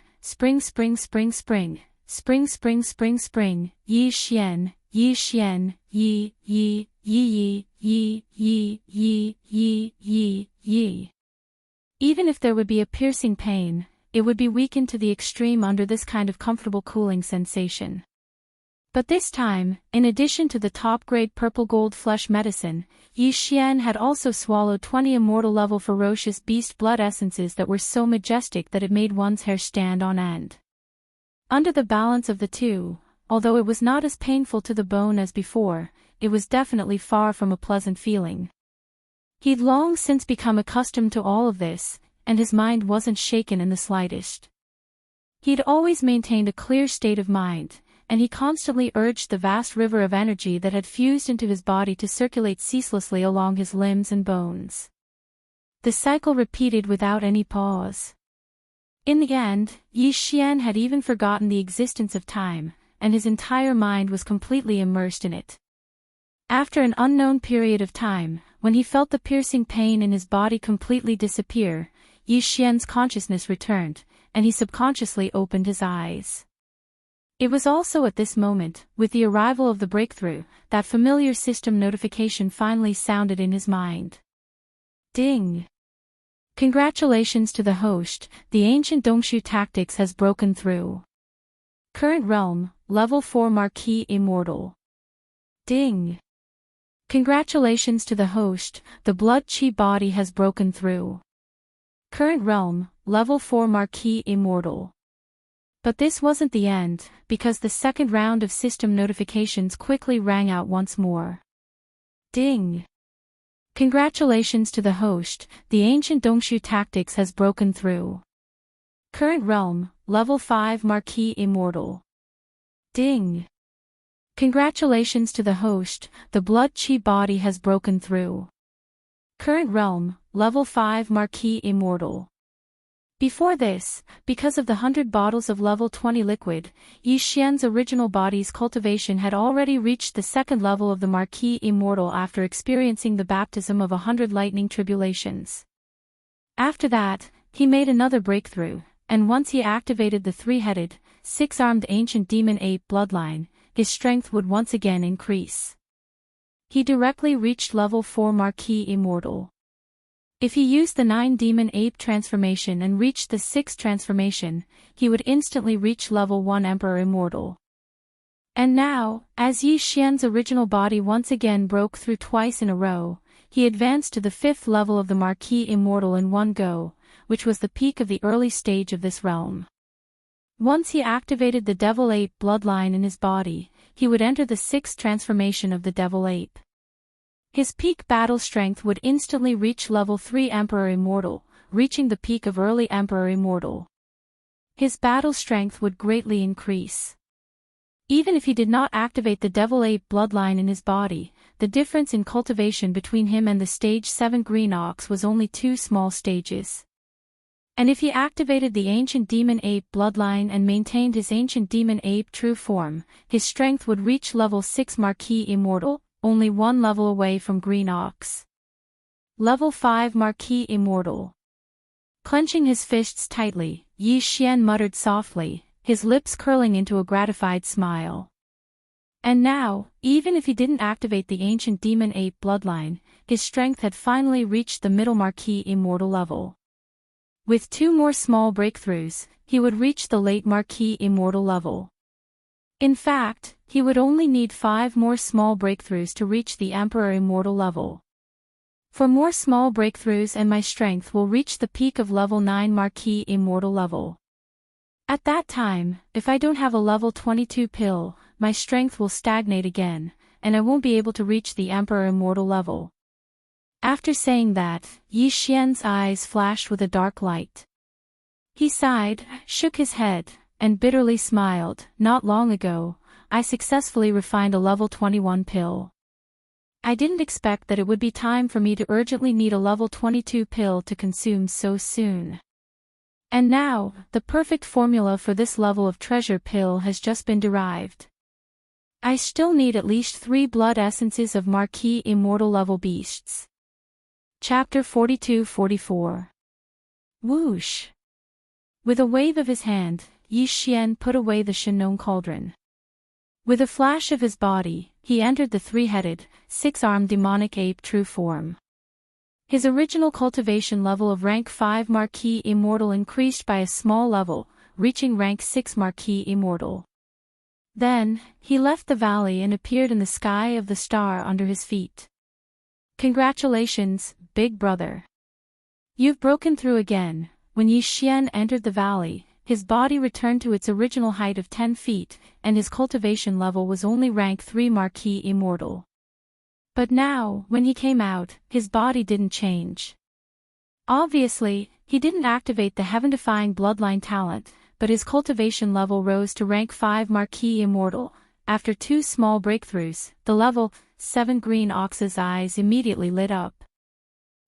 Yi Xian, Yi Xian, Yi, Yi, Yi, Yi, Yi, Yi, Yi, Yi, Yi. Even if there would be a piercing pain, it would be weakened to the extreme under this kind of comfortable cooling sensation. But this time, in addition to the top-grade purple-gold flesh medicine, Yi Xian had also swallowed 20 immortal-level ferocious beast blood essences that were so majestic that it made one's hair stand on end. Under the balance of the two, although it was not as painful to the bone as before, it was definitely far from a pleasant feeling. He'd long since become accustomed to all of this, and his mind wasn't shaken in the slightest. He'd always maintained a clear state of mind, and he constantly urged the vast river of energy that had fused into his body to circulate ceaselessly along his limbs and bones. The cycle repeated without any pause. In the end, Yi Xian had even forgotten the existence of time, and his entire mind was completely immersed in it. After an unknown period of time, when he felt the piercing pain in his body completely disappear, Yi Xian's consciousness returned, and he subconsciously opened his eyes. It was also at this moment, with the arrival of the breakthrough, that familiar system notification finally sounded in his mind. Ding! Congratulations to the host, the ancient Dongshu tactics has broken through. Current realm, level 4 Marquis Immortal. Ding! Congratulations to the host, the blood chi body has broken through. Current realm, level 4 Marquis Immortal. But this wasn't the end, because the second round of system notifications quickly rang out once more. Ding! Congratulations to the host, the ancient Dongshu tactics has broken through. Current realm, level 5 Marquis Immortal. Ding! Congratulations to the host, the blood chi body has broken through. Current realm, level 5 Marquis Immortal. Before this, because of the 100 bottles of level 20 liquid, Yi Xian's original body's cultivation had already reached the second level of the Marquis Immortal after experiencing the baptism of 100 lightning tribulations. After that, he made another breakthrough, and once he activated the 3-headed, 6-armed ancient demon ape bloodline, his strength would once again increase. He directly reached level 4 Marquis Immortal. If he used the 9 demon ape transformation and reached the 6th transformation, he would instantly reach level 1 Emperor Immortal. And now, as Yi Xian's original body once again broke through twice in a row, he advanced to the 5th level of the Marquis Immortal in one go, which was the peak of the early stage of this realm. Once he activated the Devil Ape bloodline in his body, he would enter the 6th transformation of the Devil Ape. His peak battle strength would instantly reach level 3 Emperor Immortal, reaching the peak of early Emperor Immortal. His battle strength would greatly increase. Even if he did not activate the Devil Ape bloodline in his body, the difference in cultivation between him and the stage 7 Green Ox was only 2 small stages. And if he activated the ancient Demon Ape bloodline and maintained his ancient Demon Ape true form, his strength would reach level 6 Marquis Immortal, only 1 level away from Green Ox. Level 5 Marquis Immortal. Clenching his fists tightly, Yi Xian muttered softly, his lips curling into a gratified smile. And now, even if he didn't activate the ancient Demon Ape bloodline, his strength had finally reached the middle Marquis Immortal level. With 2 more small breakthroughs, he would reach the late Marquis Immortal level. In fact, he would only need 5 more small breakthroughs to reach the Emperor Immortal level. 4 more small breakthroughs and my strength will reach the peak of level 9 Marquis Immortal level. At that time, if I don't have a level 22 pill, my strength will stagnate again, and I won't be able to reach the Emperor Immortal level. After saying that, Yi Xian's eyes flashed with a dark light. He sighed, shook his head, and bitterly smiled. Not long ago, I successfully refined a level 21 pill. I didn't expect that it would be time for me to urgently need a level 22 pill to consume so soon. And now, the perfect formula for this level of treasure pill has just been derived. I still need at least 3 blood essences of Marquis Immortal level beasts. Chapter 42-44. Whoosh! With a wave of his hand, Yi Xian put away the Shenong cauldron. With a flash of his body, he entered the 3-headed, 6-armed demonic ape true form. His original cultivation level of rank 5 Marquis Immortal increased by a small level, reaching rank 6 Marquis Immortal. Then, he left the valley and appeared in the sky of the star under his feet. Congratulations, big brother. You've broken through again. When Yi Xian entered the valley, his body returned to its original height of 10 feet, and his cultivation level was only rank 3 Marquis Immortal. But now, when he came out, his body didn't change. Obviously, he didn't activate the heaven-defying bloodline talent, but his cultivation level rose to rank 5 Marquis Immortal. After 2 small breakthroughs, the level 7 green ox's eyes immediately lit up.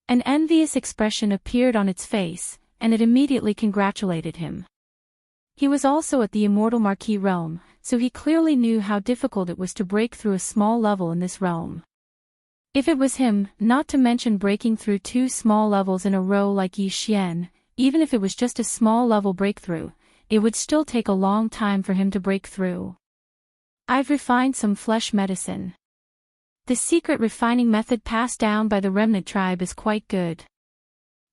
An envious expression appeared on its face, and it immediately congratulated him. He was also at the Immortal Marquis realm, so he clearly knew how difficult it was to break through a small level in this realm. If it was him, not to mention breaking through 2 small levels in a row like Yi Xian, even if it was just a small level breakthrough, it would still take a long time for him to break through. I've refined some flesh medicine. The secret refining method passed down by the remnant tribe is quite good.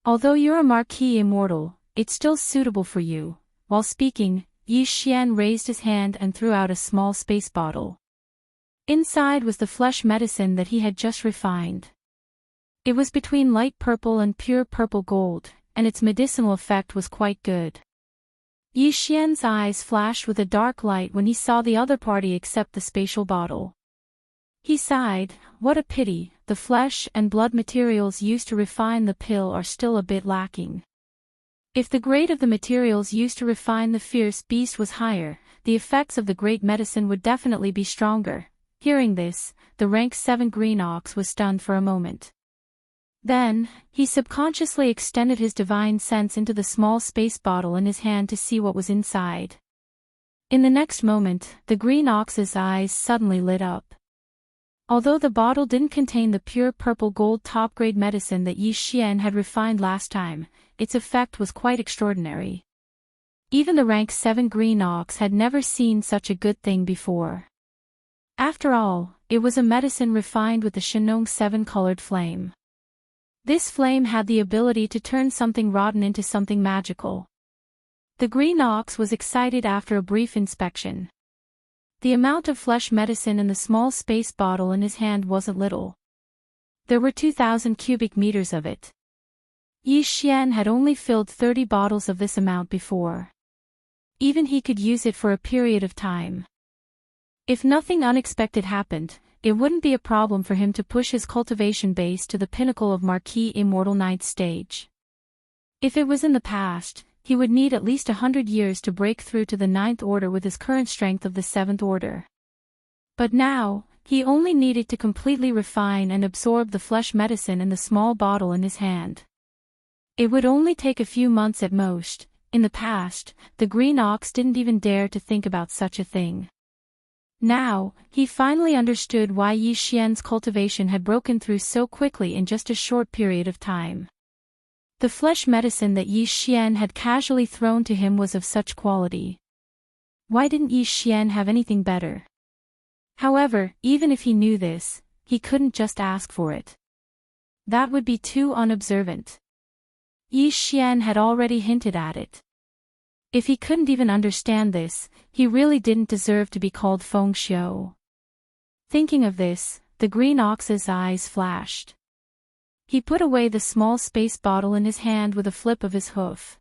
Although you're a Marquis Immortal, it's still suitable for you. While speaking, Yi Xian raised his hand and threw out a small space bottle. Inside was the flesh medicine that he had just refined. It was between light purple and pure purple gold, and its medicinal effect was quite good. Yi Xian's eyes flashed with a dark light when he saw the other party accept the spatial bottle. He sighed, what a pity, the flesh and blood materials used to refine the pill are still a bit lacking. If the grade of the materials used to refine the fierce beast was higher, the effects of the great medicine would definitely be stronger. Hearing this, the rank 7 green ox was stunned for a moment. Then, he subconsciously extended his divine sense into the small space bottle in his hand to see what was inside. In the next moment, the green ox's eyes suddenly lit up. Although the bottle didn't contain the pure purple gold top-grade medicine that Yi Xian had refined last time, its effect was quite extraordinary. Even the rank 7 green ox had never seen such a good thing before. After all, it was a medicine refined with the Shenong 7-colored flame. This flame had the ability to turn something rotten into something magical. The green ox was excited after a brief inspection. The amount of flesh medicine in the small space bottle in his hand wasn't little. There were 2,000 cubic meters of it. Yi Xian had only filled 30 bottles of this amount before. Even he could use it for a period of time. If nothing unexpected happened, it wouldn't be a problem for him to push his cultivation base to the pinnacle of Marquis Immortal 9th stage. If it was in the past, he would need at least 100 years to break through to the 9th order with his current strength of the 7th order. But now, he only needed to completely refine and absorb the flesh medicine in the small bottle in his hand. It would only take a few months at most. In the past, the green ox didn't even dare to think about such a thing. Now, he finally understood why Yi Xian's cultivation had broken through so quickly in just a short period of time. The flesh medicine that Yi Xian had casually thrown to him was of such quality. Why didn't Yi Xian have anything better? However, even if he knew this, he couldn't just ask for it. That would be too unobservant. Yi Xian had already hinted at it. If he couldn't even understand this, he really didn't deserve to be called Feng Xiu. Thinking of this, the green ox's eyes flashed. He put away the small space bottle in his hand with a flip of his hoof.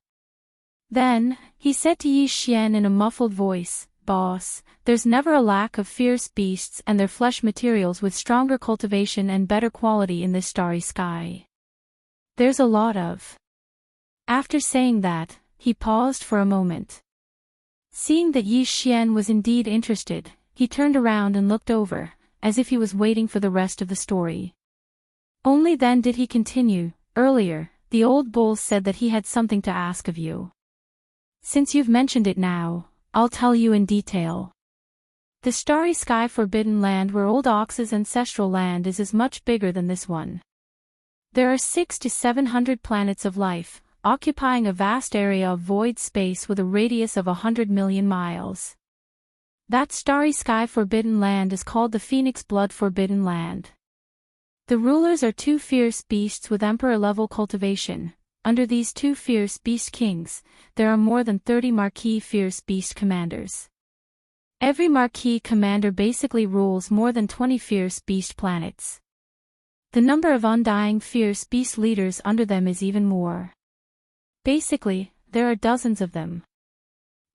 Then, he said to Yi Xian in a muffled voice, "Boss, there's never a lack of fierce beasts and their flesh materials with stronger cultivation and better quality in this starry sky. There's a lot of." After saying that, he paused for a moment. Seeing that Yi Xian was indeed interested, he turned around and looked over, as if he was waiting for the rest of the story. Only then did he continue, "Earlier, the old bull said that he had something to ask of you. Since you've mentioned it now, I'll tell you in detail. The starry sky forbidden land where Old Ox's ancestral land is much bigger than this one. There are 600 to 700 planets of life, occupying a vast area of void space with a radius of 100 million miles. That starry sky forbidden land is called the Phoenix Blood Forbidden Land. The rulers are two fierce beasts with emperor-level cultivation. Under these two fierce beast kings, there are more than 30 marquee fierce beast commanders. Every marquee commander basically rules more than 20 fierce beast planets. The number of undying fierce beast leaders under them is even more. Basically, there are dozens of them.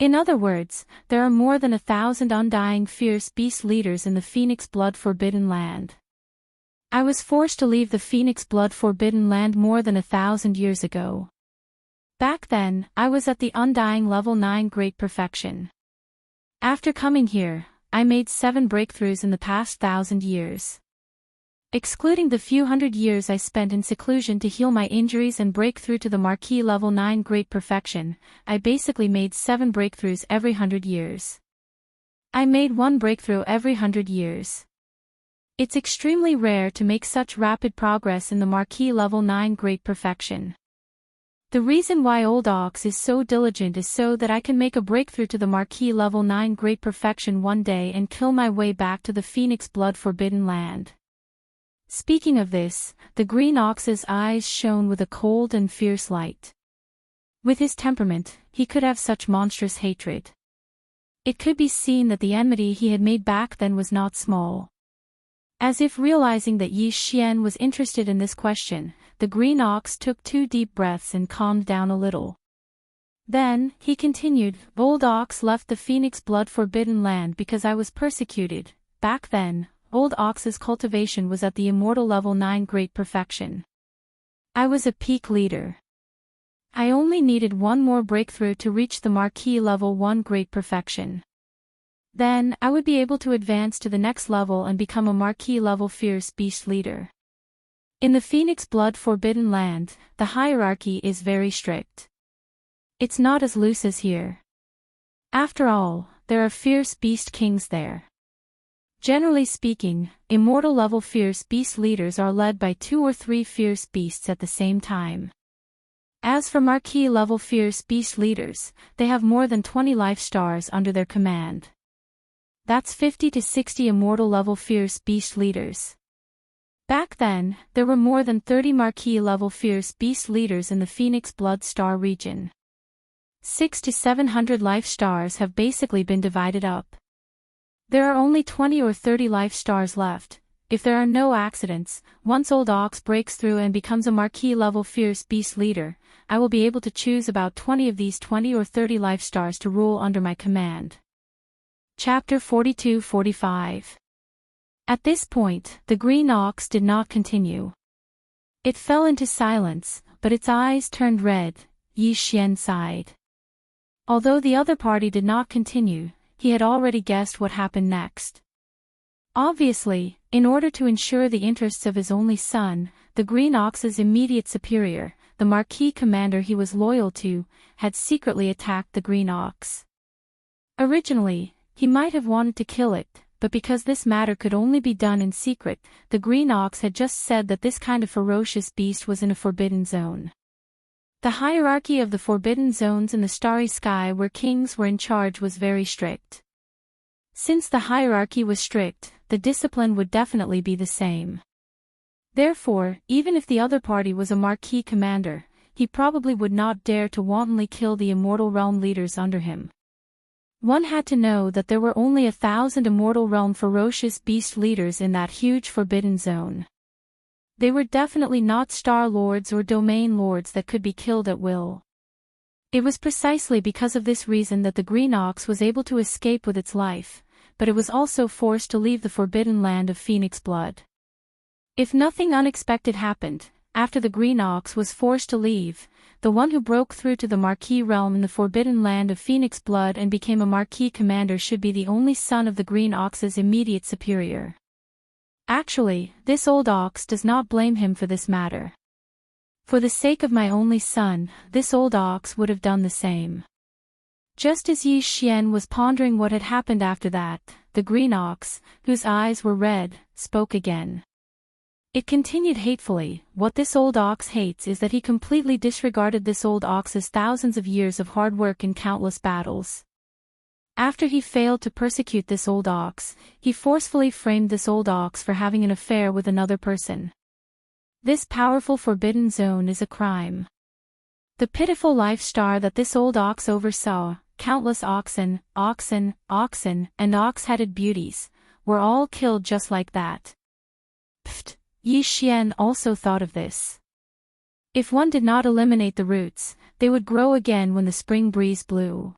In other words, there are more than 1,000 undying fierce beast leaders in the Phoenix Blood Forbidden Land. I was forced to leave the Phoenix Blood Forbidden Land more than 1,000 years ago. Back then, I was at the undying level 9 Great Perfection. After coming here, I made 7 breakthroughs in the past 1,000 years. Excluding the few hundred years I spent in seclusion to heal my injuries and break through to the Marquee Level 9 Great Perfection, I basically made 7 breakthroughs every 100 years. I made 1 breakthrough every 100 years. It's extremely rare to make such rapid progress in the Marquee Level 9 Great Perfection. The reason why Old Ox is so diligent is so that I can make a breakthrough to the Marquee Level 9 Great Perfection one day and kill my way back to the Phoenix Blood Forbidden Land. Speaking of this, the Green Ox's eyes shone with a cold and fierce light. With his temperament, he could have such monstrous hatred. It could be seen that the enmity he had made back then was not small. As if realizing that Yi Xian was interested in this question, the Green Ox took 2 deep breaths and calmed down a little. Then, he continued, "Old Ox left the Phoenix Blood Forbidden Land because I was persecuted. Back then, Old Ox's cultivation was at the immortal level 9 Great Perfection. I was a peak leader. I only needed 1 more breakthrough to reach the Marquee Level 1 Great Perfection. Then, I would be able to advance to the next level and become a Marquee Level Fierce Beast Leader. In the Phoenix Blood Forbidden Land, the hierarchy is very strict. It's not as loose as here. After all, there are fierce beast kings there. Generally speaking, immortal level fierce beast leaders are led by 2 or 3 fierce beasts at the same time. As for Marquee level fierce beast leaders, they have more than 20 life stars under their command. That's 50 to 60 immortal level fierce beast leaders. Back then, there were more than 30 Marquee level fierce beast leaders in the Phoenix Blood Star region. 600 to 700 life stars have basically been divided up. There are only 20 or 30 life stars left. If there are no accidents, once Old Ox breaks through and becomes a Marquee level fierce beast leader, I will be able to choose about 20 of these 20 or 30 life stars to rule under my command. Chapter 42-45. At this point, the Green Ox did not continue. It fell into silence, but its eyes turned red. Yi Xian sighed. Although the other party did not continue, he had already guessed what happened next. Obviously, in order to ensure the interests of his only son, the Green Ox's immediate superior, the Marquee commander he was loyal to, had secretly attacked the Green Ox. Originally, he might have wanted to kill it, but because this matter could only be done in secret, the Green Ox had just said that this kind of ferocious beast was in a forbidden zone. The hierarchy of the forbidden zones in the starry sky where kings were in charge was very strict. Since the hierarchy was strict, the discipline would definitely be the same. Therefore, even if the other party was a Marquee commander, he probably would not dare to wantonly kill the immortal realm leaders under him. One had to know that there were only 1,000 immortal realm ferocious beast leaders in that huge forbidden zone. They were definitely not star lords or domain lords that could be killed at will. It was precisely because of this reason that the Green Ox was able to escape with its life, but it was also forced to leave the forbidden land of Phoenix Blood. If nothing unexpected happened, after the Green Ox was forced to leave, the one who broke through to the Marquis realm in the forbidden land of Phoenix blood and became a Marquis commander should be the only son of the Green Ox's immediate superior. Actually, this old ox does not blame him for this matter. For the sake of my only son, this old ox would have done the same. Just as Yi Xian was pondering what had happened after that, the Green Ox, whose eyes were red, spoke again. It continued hatefully. What this old ox hates is that he completely disregarded this old ox's thousands of years of hard work in countless battles. After he failed to persecute this old ox, he forcefully framed this old ox for having an affair with another person. This powerful forbidden zone is a crime. The pitiful life star that this old ox oversaw, countless oxen, and ox-headed beauties, were all killed just like that. Pfft. Yi Xian also thought of this. If one did not eliminate the roots, they would grow again when the spring breeze blew.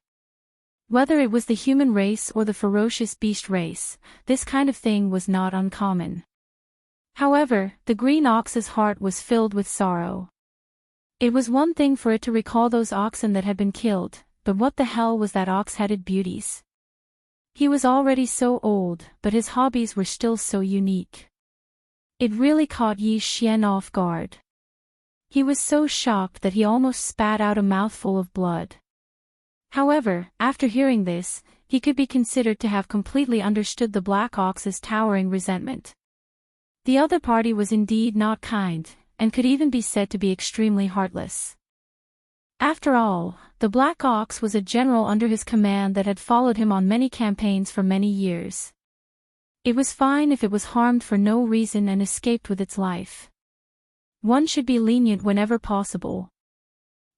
Whether it was the human race or the ferocious beast race, this kind of thing was not uncommon. However, the Green Ox's heart was filled with sorrow. It was one thing for it to recall those oxen that had been killed, but what the hell was that ox-headed beauties? He was already so old, but his hobbies were still so unique. It really caught Yi Xian off guard. He was so shocked that he almost spat out a mouthful of blood. However, after hearing this, he could be considered to have completely understood the Black Ox's towering resentment. The other party was indeed not kind, and could even be said to be extremely heartless. After all, the Black Ox was a general under his command that had followed him on many campaigns for many years. It was fine if it was harmed for no reason and escaped with its life. One should be lenient whenever possible.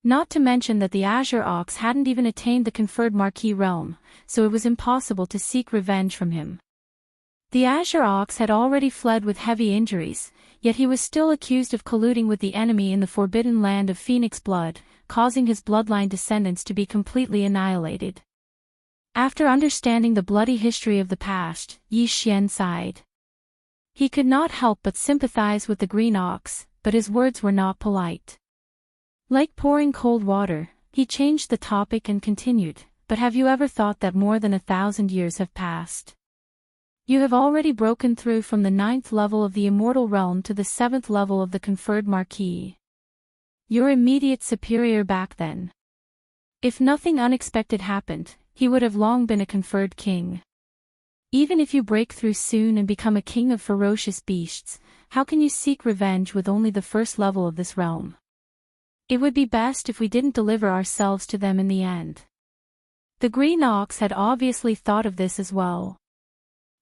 Not to mention that the Azure Ox hadn't even attained the conferred Marquis realm, so it was impossible to seek revenge from him. The Azure Ox had already fled with heavy injuries, yet he was still accused of colluding with the enemy in the forbidden land of Phoenix blood, causing his bloodline descendants to be completely annihilated. After understanding the bloody history of the past, Yi Xian sighed. He could not help but sympathize with the Green Ox, but his words were not polite. Like pouring cold water, he changed the topic and continued, "But have you ever thought that more than 1,000 years have passed? You have already broken through from the 9th level of the immortal realm to the 7th level of the conferred Marquis. Your immediate superior back then. If nothing unexpected happened, he would have long been a conferred king. Even if you break through soon and become a king of ferocious beasts, how can you seek revenge with only the 1st level of this realm? It would be best if we didn't deliver ourselves to them in the end." The Green Ox had obviously thought of this as well.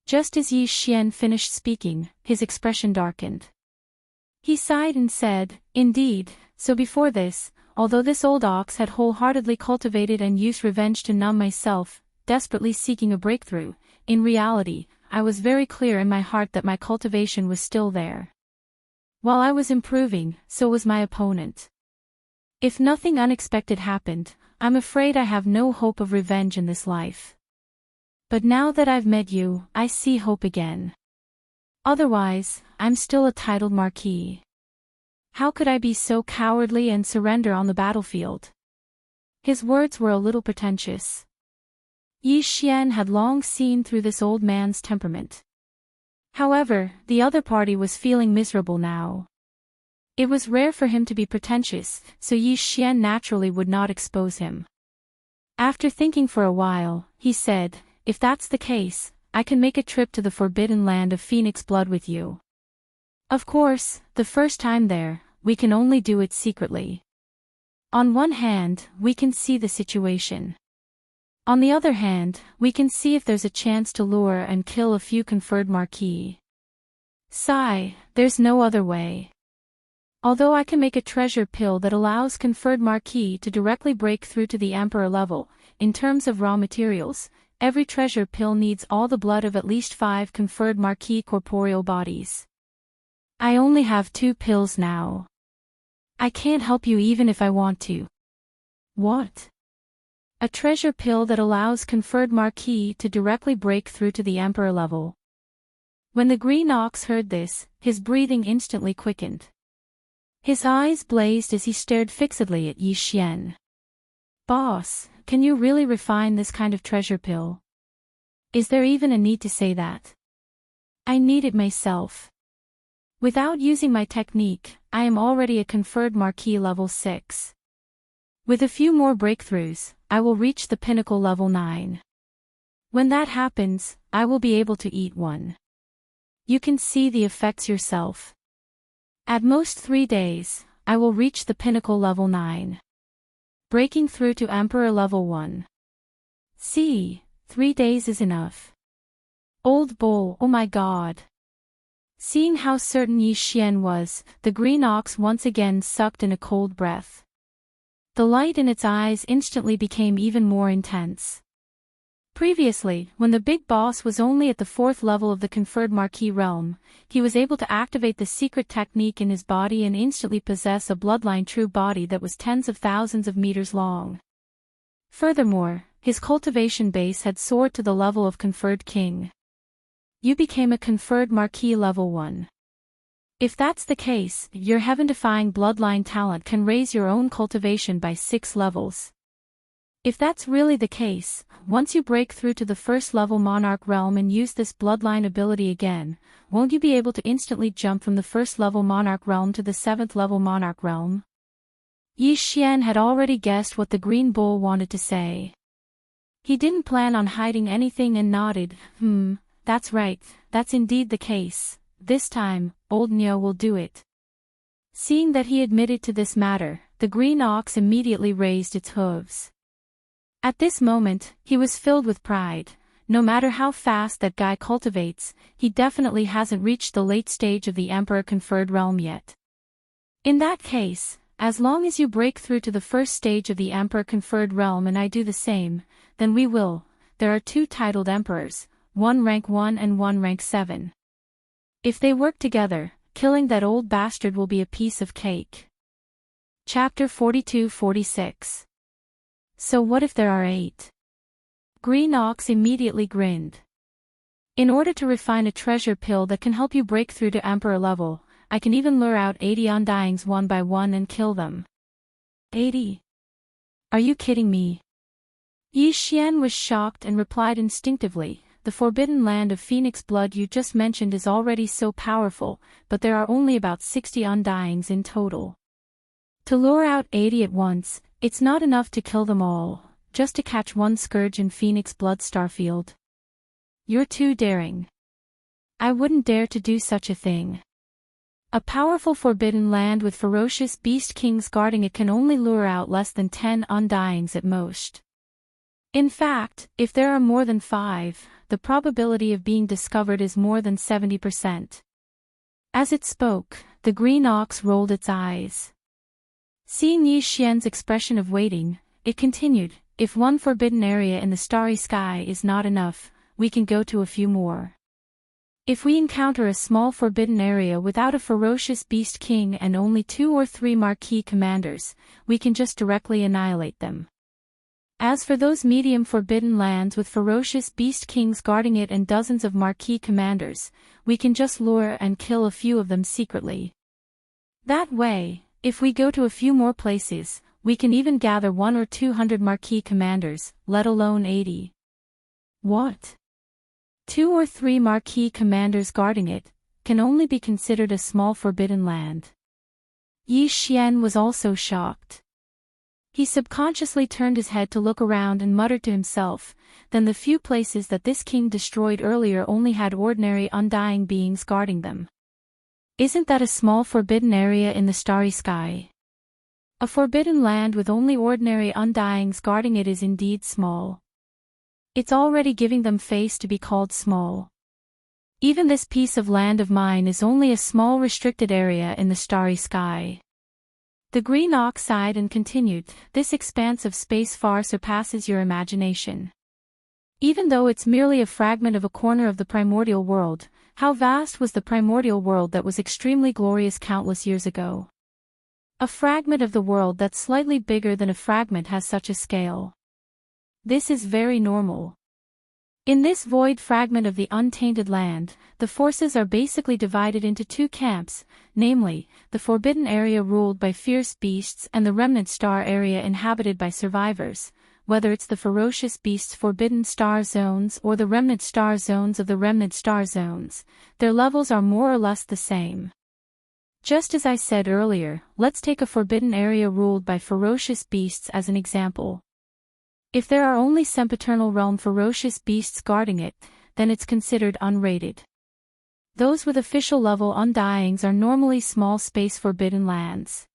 Just as Yi Xian finished speaking, his expression darkened. He sighed and said, "Indeed, so before this, although this old ox had wholeheartedly cultivated and used revenge to numb myself, desperately seeking a breakthrough, in reality, I was very clear in my heart that my cultivation was still there. While I was improving, so was my opponent. If nothing unexpected happened, I'm afraid I have no hope of revenge in this life. But now that I've met you, I see hope again. Otherwise, I'm still a titled Marquis. How could I be so cowardly and surrender on the battlefield?" His words were a little pretentious. Yi Xian had long seen through this old man's temperament. However, the other party was feeling miserable now. It was rare for him to be pretentious, so Yi Xian naturally would not expose him. After thinking for a while, he said, "If that's the case, I can make a trip to the forbidden land of Phoenix blood with you. Of course, the first time there, we can only do it secretly. On one hand, we can see the situation. On the other hand, we can see if there's a chance to lure and kill a few conferred Marquis. Sigh, there's no other way. Although I can make a treasure pill that allows conferred Marquis to directly break through to the Emperor level, in terms of raw materials, every treasure pill needs all the blood of at least 5 conferred Marquis corporeal bodies. I only have 2 pills now. I can't help you even if I want to." "What?" "A treasure pill that allows conferred Marquis to directly break through to the Emperor level." When the Green Ox heard this, his breathing instantly quickened. His eyes blazed as he stared fixedly at Yi Xian. Boss, can you really refine this kind of treasure pill? Is there even a need to say that? I need it myself. Without using my technique, I am already a conferred Marquis level 6. With a few more breakthroughs, I will reach the pinnacle level 9. When that happens, I will be able to eat one. You can see the effects yourself. At most 3 days, I will reach the pinnacle level 9. Breaking through to Emperor level 1. See, 3 days is enough. Old bull, oh my god. Seeing how certain Yi Xian was, the green ox once again sucked in a cold breath. The light in its eyes instantly became even more intense. Previously, when the big boss was only at the 4th level of the conferred Marquis realm, he was able to activate the secret technique in his body and instantly possess a bloodline true body that was tens of thousands of meters long. Furthermore, his cultivation base had soared to the level of conferred king. You became a conferred Marquis level 1. If that's the case, your heaven-defying bloodline talent can raise your own cultivation by 6 levels. If that's really the case, once you break through to the 1st level Monarch realm and use this bloodline ability again, won't you be able to instantly jump from the 1st level Monarch realm to the 7th level Monarch realm? Yi Xian had already guessed what the green bull wanted to say. He didn't plan on hiding anything and nodded, that's right, that's indeed the case. This time, old Neo will do it. Seeing that he admitted to this matter, the green ox immediately raised its hooves. At this moment, he was filled with pride. No matter how fast that guy cultivates, he definitely hasn't reached the late stage of the Emperor conferred realm yet. In that case, as long as you break through to the 1st stage of the Emperor conferred realm and I do the same, then we will. There are 2 titled emperors, one rank 1 and one rank 7. If they work together, killing that old bastard will be a piece of cake. Chapter 42-46. So what if there are 8? Green Ox immediately grinned. In order to refine a treasure pill that can help you break through to Emperor level, I can even lure out 80 undyings one by one and kill them. 80? Are you kidding me? Yi Xian was shocked and replied instinctively, the forbidden land of phoenix blood you just mentioned is already so powerful, but there are only about 60 undyings in total. To lure out 80 at once, it's not enough to kill them all, just to catch one scourge in Phoenix Blood Starfield. You're too daring. I wouldn't dare to do such a thing. A powerful forbidden land with ferocious beast kings guarding it can only lure out less than 10 undyings at most. In fact, if there are more than 5, the probability of being discovered is more than 70%. As it spoke, the green ox rolled its eyes. Seeing Yi Xian's expression of waiting, it continued, if one forbidden area in the starry sky is not enough, we can go to a few more. If we encounter a small forbidden area without a ferocious beast king and only 2 or 3 marquis commanders, we can just directly annihilate them. As for those medium forbidden lands with ferocious beast kings guarding it and dozens of marquis commanders, we can just lure and kill a few of them secretly. That way, if we go to a few more places, we can even gather 100 or 200 marquis commanders, let alone 80. What? 2 or 3 marquis commanders guarding it, can only be considered a small forbidden land. Yi Xian was also shocked. He subconsciously turned his head to look around and muttered to himself, then the few places that this king destroyed earlier only had ordinary undying beings guarding them. Isn't that a small forbidden area in the starry sky? A forbidden land with only ordinary undyings guarding it is indeed small. It's already giving them face to be called small. Even this piece of land of mine is only a small restricted area in the starry sky. The green ox sighed and continued, this expanse of space far surpasses your imagination. Even though it's merely a fragment of a corner of the primordial world, how vast was the primordial world that was extremely glorious countless years ago? A fragment of the world that's slightly bigger than a fragment has such a scale. This is very normal. In this void fragment of the untainted land, the forces are basically divided into two camps, namely, the Forbidden Area ruled by fierce beasts and the Remnant Star area inhabited by survivors, whether it's the Ferocious Beasts Forbidden Star Zones or the Remnant Star Zones of the Remnant Star Zones, their levels are more or less the same. Just as I said earlier, let's take a Forbidden Area ruled by ferocious beasts as an example. If there are only sempiternal realm ferocious beasts guarding it, then it's considered unrated. Those with official level undyings are normally small space forbidden lands.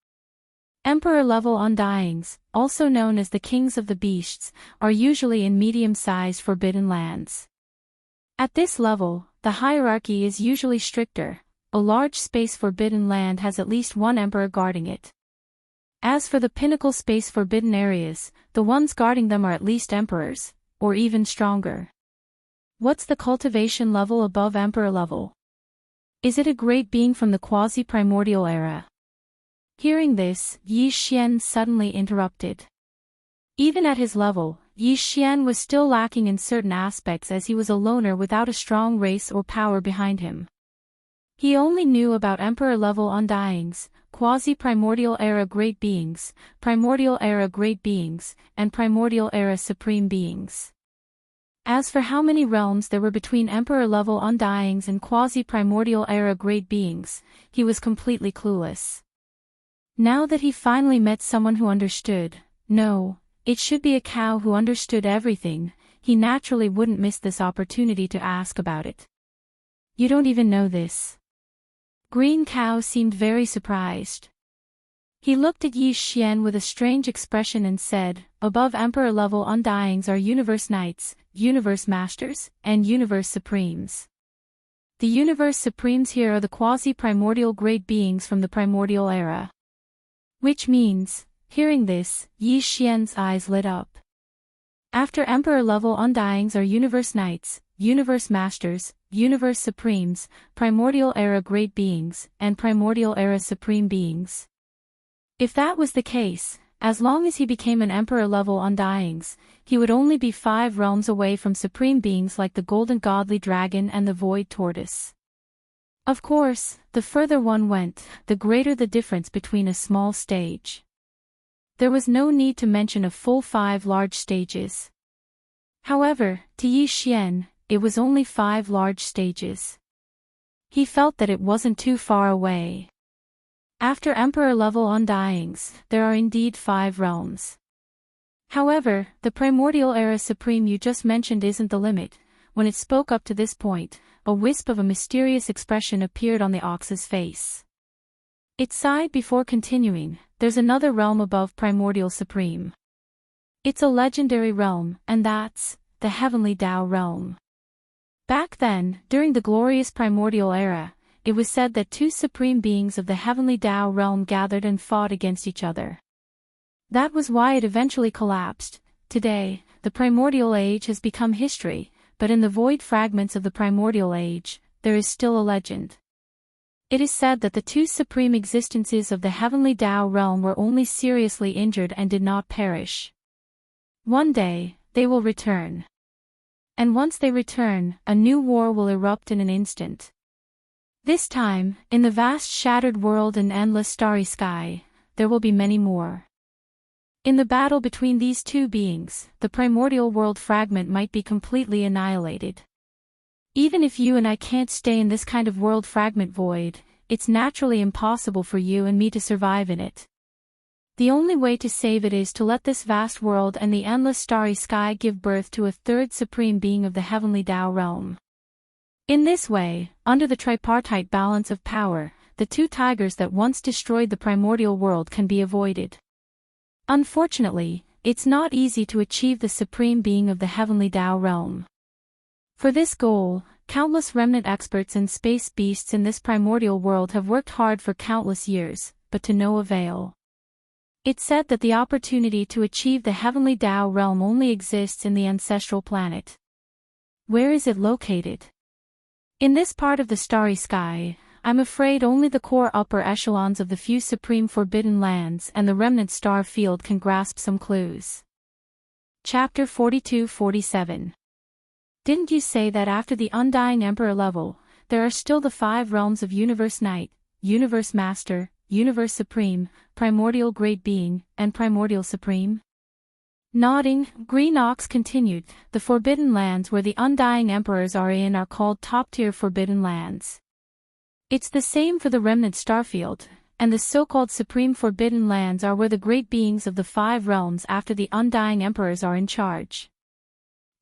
Emperor level undyings, also known as the kings of the beasts, are usually in medium-sized forbidden lands. At this level, the hierarchy is usually stricter. A large space forbidden land has at least one emperor guarding it. As for the pinnacle space forbidden areas, the ones guarding them are at least emperors, or even stronger. What's the cultivation level above emperor level? Is it a great being from the quasi-primordial era? Hearing this, Yi Xian suddenly interrupted. Even at his level, Yi Xian was still lacking in certain aspects as he was a loner without a strong race or power behind him. He only knew about emperor-level undyings, quasi-primordial era great beings, primordial era great beings, and primordial era supreme beings. As for how many realms there were between emperor-level undyings and quasi-primordial era great beings, he was completely clueless. Now that he finally met someone who understood, no, it should be a cow who understood everything, he naturally wouldn't miss this opportunity to ask about it. You don't even know this. Green Cow seemed very surprised. He looked at Yi Xian with a strange expression and said, above Emperor-level undyings are Universe Knights, Universe Masters, and Universe Supremes. The Universe Supremes here are the quasi-primordial great beings from the primordial era. Which means, hearing this, Yi Xian's eyes lit up. After Emperor-level undyings are Universe Knights, Universe Masters, Universe Supremes, Primordial Era Great Beings, and Primordial Era Supreme Beings. If that was the case, as long as he became an Emperor-level undyings, he would only be 5 realms away from supreme beings like the Golden Godly Dragon and the Void Tortoise. Of course, the further one went, the greater the difference between a small stage. There was no need to mention a full 5 large stages. However, to Yi Xian, it was only 5 large stages. He felt that it wasn't too far away. After Emperor-level undyings, there are indeed 5 realms. However, the Primordial Era Supreme you just mentioned isn't the limit. When it spoke up to this point, a wisp of a mysterious expression appeared on the ox's face. It sighed before continuing, there's another realm above Primordial Supreme. It's a legendary realm, and that's the Heavenly Tao realm. Back then, during the glorious primordial era, it was said that 2 supreme beings of the Heavenly Tao realm gathered and fought against each other. That was why it eventually collapsed. Today, the primordial age has become history, but in the void fragments of the primordial age, there is still a legend. It is said that the 2 supreme existences of the Heavenly Tao realm were only seriously injured and did not perish. One day, they will return. And once they return, a new war will erupt in an instant. This time, in the vast shattered world and endless starry sky, there will be many more. In the battle between these 2 beings, the primordial world fragment might be completely annihilated. Even if you and I can't stay in this kind of world fragment void, it's naturally impossible for you and me to survive in it. The only way to save it is to let this vast world and the endless starry sky give birth to a 3rd supreme being of the Heavenly Tao realm. In this way, under the tripartite balance of power, the 2 tigers that once destroyed the primordial world can be avoided. Unfortunately, it's not easy to achieve the supreme being of the Heavenly Tao realm. For this goal, countless remnant experts and space beasts in this primordial world have worked hard for countless years, but to no avail. It's said that the opportunity to achieve the Heavenly Tao realm only exists in the ancestral planet. Where is it located? In this part of the starry sky, I'm afraid only the core upper echelons of the few supreme forbidden lands and the remnant star field can grasp some clues. Chapter 42-47 Didn't you say that after the Undying Emperor level, there are still the 5 realms of Universe Knight, Universe Master, Universe Supreme, Primordial Great Being, and Primordial Supreme? Nodding, Green Ox continued, the Forbidden Lands where the Undying Emperors are in are called top-tier Forbidden Lands. It's the same for the Remnant Starfield, and the so-called Supreme Forbidden Lands are where the great beings of the 5 realms after the Undying Emperors are in charge.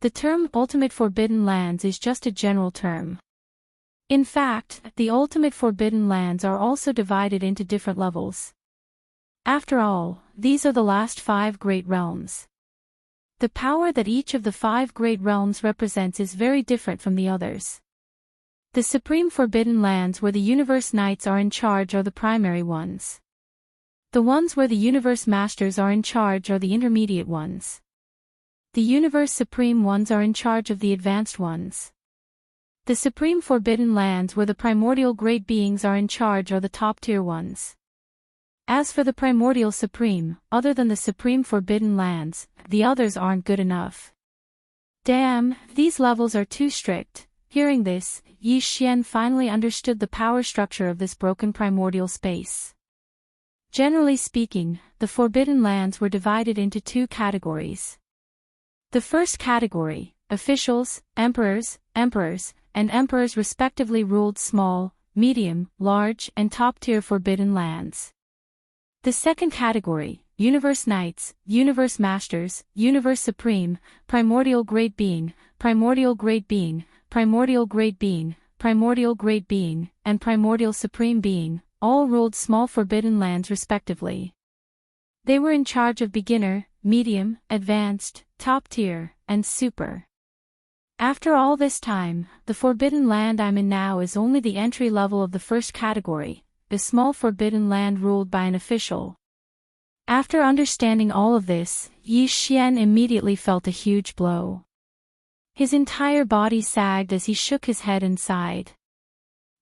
The term Ultimate Forbidden Lands is just a general term. In fact, the Ultimate Forbidden Lands are also divided into different levels. After all, these are the last 5 great realms. The power that each of the 5 great realms represents is very different from the others. The Supreme Forbidden Lands where the Universe Knights are in charge are the primary ones. The ones where the Universe Masters are in charge are the intermediate ones. The Universe Supreme ones are in charge of the advanced ones. The Supreme Forbidden Lands where the Primordial Great Beings are in charge are the top-tier ones. As for the Primordial Supreme, other than the Supreme Forbidden Lands, the others aren't good enough. Damn, these levels are too strict. Hearing this, Yi Xian finally understood the power structure of this broken primordial space. Generally speaking, the Forbidden Lands were divided into 2 categories. The first category, officials, emperors, and emperors respectively ruled small, medium, large, and top-tier Forbidden Lands. The second category, Universe Knights, Universe Masters, Universe Supreme, Primordial Great Being, Primordial Great Being, Primordial Great Being, Primordial Great Being, and Primordial Supreme Being, all ruled small Forbidden Lands respectively. They were in charge of beginner, medium, advanced, top tier, and super. After all this time, the Forbidden Land I'm in now is only the entry level of the first category, a small Forbidden Land ruled by an official. After understanding all of this, Yi Xian immediately felt a huge blow. His entire body sagged as he shook his head and sighed.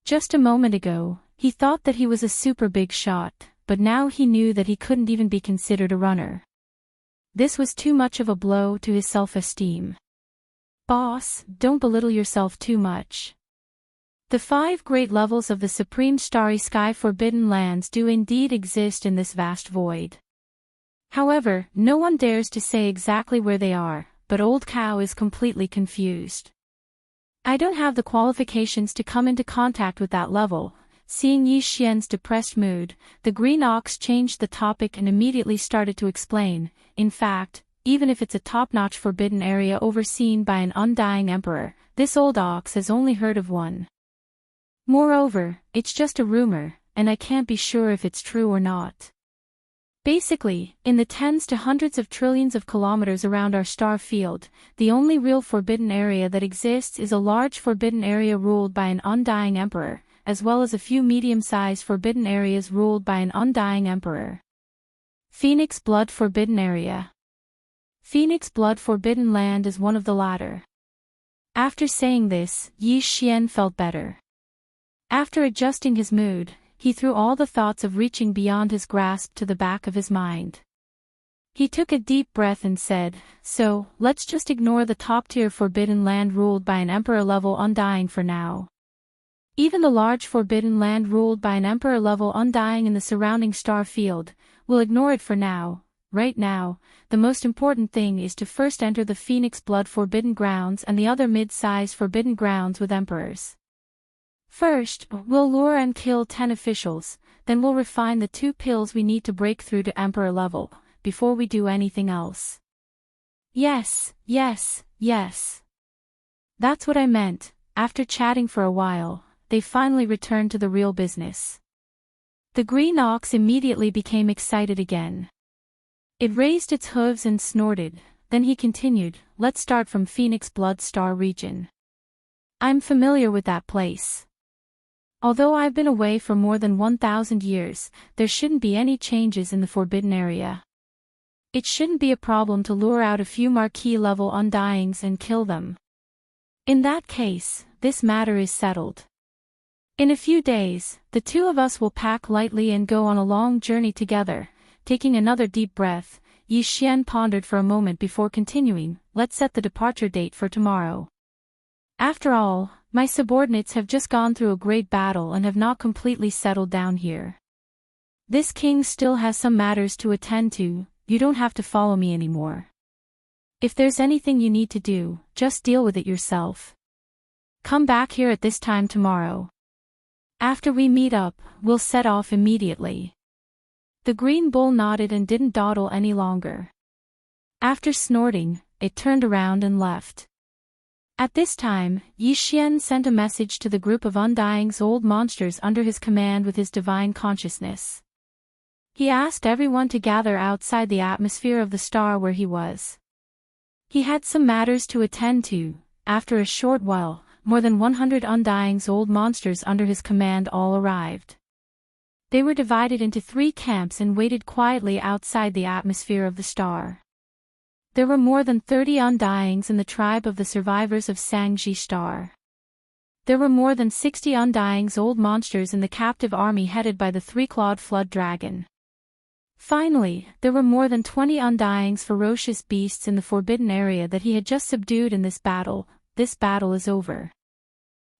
Just a moment ago, he thought that he was a super big shot, but now he knew that he couldn't even be considered a runner. This was too much of a blow to his self-esteem. Boss, don't belittle yourself too much. The 5 great levels of the Supreme Starry Sky Forbidden Lands do indeed exist in this vast void. However, no one dares to say exactly where they are, but Old Cow is completely confused. I don't have the qualifications to come into contact with that level. Seeing Yi Xian's depressed mood, the Green Ox changed the topic and immediately started to explain. In fact, even if it's a top-notch forbidden area overseen by an undying emperor, this old ox has only heard of one. Moreover, it's just a rumor, and I can't be sure if it's true or not. Basically, in the tens to hundreds of trillions of kilometers around our star field, the only real forbidden area that exists is a large forbidden area ruled by an undying emperor, as well as a few medium-sized forbidden areas ruled by an undying emperor. Phoenix Blood Forbidden Area. Phoenix Blood Forbidden Land is one of the latter. After saying this, Yi Xian felt better. After adjusting his mood, he threw all the thoughts of reaching beyond his grasp to the back of his mind. He took a deep breath and said, so, let's just ignore the top-tier Forbidden Land ruled by an Emperor-level Undying for now. Even the large Forbidden Land ruled by an Emperor-level Undying in the surrounding star field, we'll ignore it for now. Right now, the most important thing is to first enter the Phoenix Blood Forbidden Grounds and the other mid-sized Forbidden Grounds with Emperors. First, we'll lure and kill 10 officials, then we'll refine the 2 pills we need to break through to Emperor level, before we do anything else. Yes. That's what I meant. After chatting for a while, they finally returned to the real business. The Green Ox immediately became excited again. It raised its hooves and snorted, then he continued, let's start from Phoenix Blood Star region. I'm familiar with that place. Although I've been away for more than 1,000 years, there shouldn't be any changes in the forbidden area. It shouldn't be a problem to lure out a few marquee-level Undyings and kill them. In that case, this matter is settled. In a few days, the 2 of us will pack lightly and go on a long journey together. Taking another deep breath, Yi Xian pondered for a moment before continuing, let's set the departure date for tomorrow. After all, my subordinates have just gone through a great battle and have not completely settled down here. This king still has some matters to attend to. You don't have to follow me anymore. If there's anything you need to do, just deal with it yourself. Come back here at this time tomorrow. After we meet up, we'll set off immediately." The green bull nodded and didn't dawdle any longer. After snorting, it turned around and left. At this time, Yi Xian sent a message to the group of Undying's old monsters under his command with his divine consciousness. He asked everyone to gather outside the atmosphere of the star where he was. He had some matters to attend to. After a short while, more than 100 Undying's old monsters under his command all arrived. They were divided into 3 camps and waited quietly outside the atmosphere of the star. There were more than 30 Undyings in the tribe of the survivors of Sangji Star. There were more than 60 Undying's old monsters in the captive army headed by the 3-clawed flood dragon. Finally, there were more than 20 Undying's ferocious beasts in the forbidden area that he had just subdued in this battle. This battle is over.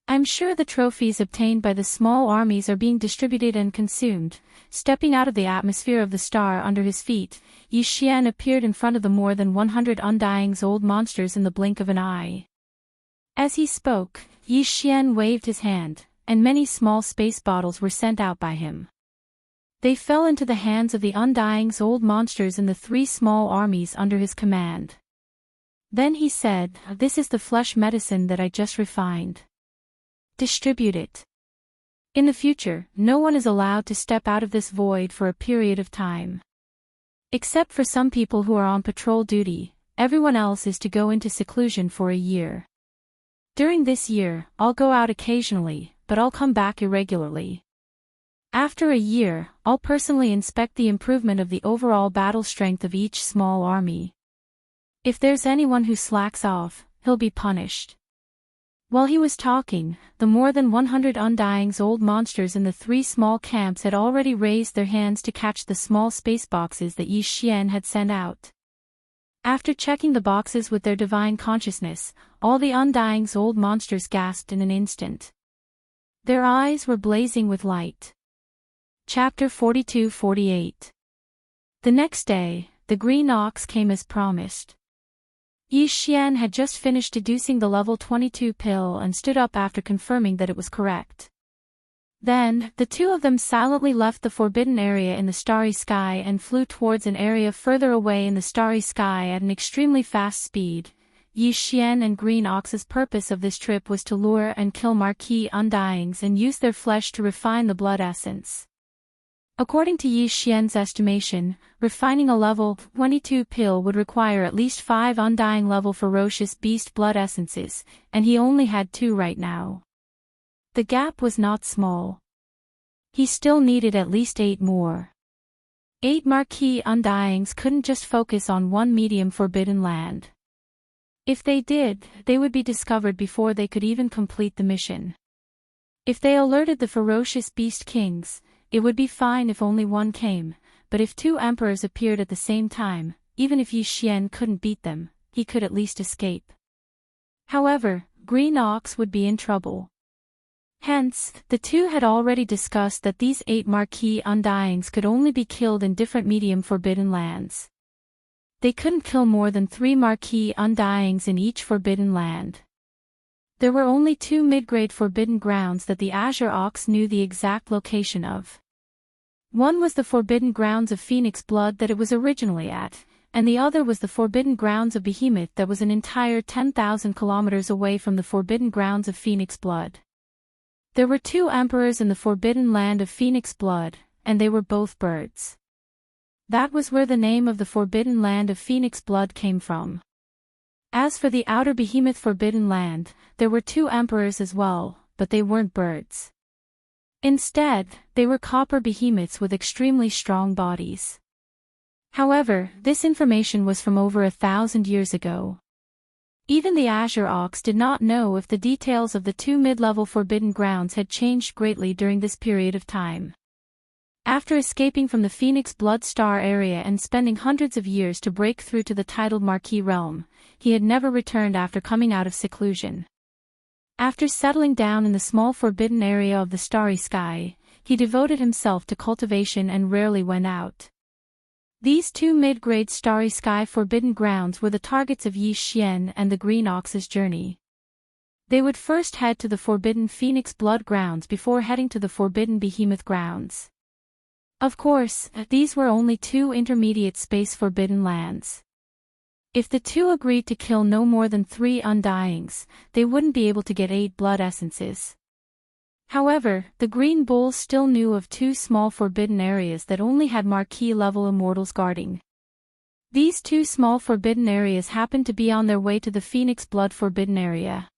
I'm sure the trophies obtained by the small armies are being distributed and consumed. Stepping out of the atmosphere of the star under his feet, Yi Xian appeared in front of the more than 100 Undying's old monsters in the blink of an eye. As he spoke, Yi Xian waved his hand, and many small space bottles were sent out by him. They fell into the hands of the Undying's old monsters in the 3 small armies under his command. Then he said, "This is the flesh medicine that I just refined. Distribute it. In the future, no one is allowed to step out of this void for a period of time. Except for some people who are on patrol duty, everyone else is to go into seclusion for a year. During this year, I'll go out occasionally, but I'll come back irregularly. After a year, I'll personally inspect the improvement of the overall battle strength of each small army. If there's anyone who slacks off, he'll be punished." While he was talking, the more than 100 Undying's old monsters in the 3 small camps had already raised their hands to catch the small space boxes that Yi Xian had sent out. After checking the boxes with their divine consciousness, all the Undying's old monsters gasped in an instant. Their eyes were blazing with light. Chapter 42-48. The next day, the green ox came as promised. Yi Xian had just finished deducing the level 22 pill and stood up after confirming that it was correct. Then, the 2 of them silently left the forbidden area in the starry sky and flew towards an area further away in the starry sky at an extremely fast speed. Yi Xian and Green Ox's purpose of this trip was to lure and kill marquee Undyings and use their flesh to refine the blood essence. According to Yi Xian's estimation, refining a level 22 pill would require at least 5 Undying level ferocious beast blood essences, and he only had 2 right now. The gap was not small. He still needed at least 8 more. 8 marquee Undyings couldn't just focus on one medium forbidden land. If they did, they would be discovered before they could even complete the mission. If they alerted the ferocious beast kings, it would be fine if only one came, but if 2 emperors appeared at the same time, even if Yi Xian couldn't beat them, he could at least escape. However, Green Ox would be in trouble. Hence, the 2 had already discussed that these 8 marquee Undyings could only be killed in different medium forbidden lands. They couldn't kill more than 3 marquee Undyings in each forbidden land. There were only 2 mid-grade forbidden grounds that the Azure Ox knew the exact location of. One was the forbidden grounds of Phoenix Blood that it was originally at, and the other was the forbidden grounds of Behemoth that was an entire 10,000 kilometers away from the forbidden grounds of Phoenix Blood. There were 2 emperors in the forbidden land of Phoenix Blood, and they were both birds. That was where the name of the forbidden land of Phoenix Blood came from. As for the outer Behemoth forbidden land, there were 2 emperors as well, but they weren't birds. Instead, they were copper behemoths with extremely strong bodies. However, this information was from over 1,000 years ago. Even the Azure Ox did not know if the details of the 2 mid-level forbidden grounds had changed greatly during this period of time. After escaping from the Phoenix Blood Star area and spending hundreds of years to break through to the titled Marquee realm, he had never returned after coming out of seclusion. After settling down in the small forbidden area of the starry sky, he devoted himself to cultivation and rarely went out. These two mid-grade starry sky forbidden grounds were the targets of Yi Xian and the Green Ox's journey. They would first head to the forbidden Phoenix Blood grounds before heading to the forbidden Behemoth grounds. Of course, these were only two intermediate space forbidden lands. If the two agreed to kill no more than 3 Undyings, they wouldn't be able to get 8 blood essences. However, the Green Bulls still knew of 2 small forbidden areas that only had marquee-level immortals guarding. These 2 small forbidden areas happened to be on their way to the Phoenix Blood forbidden area.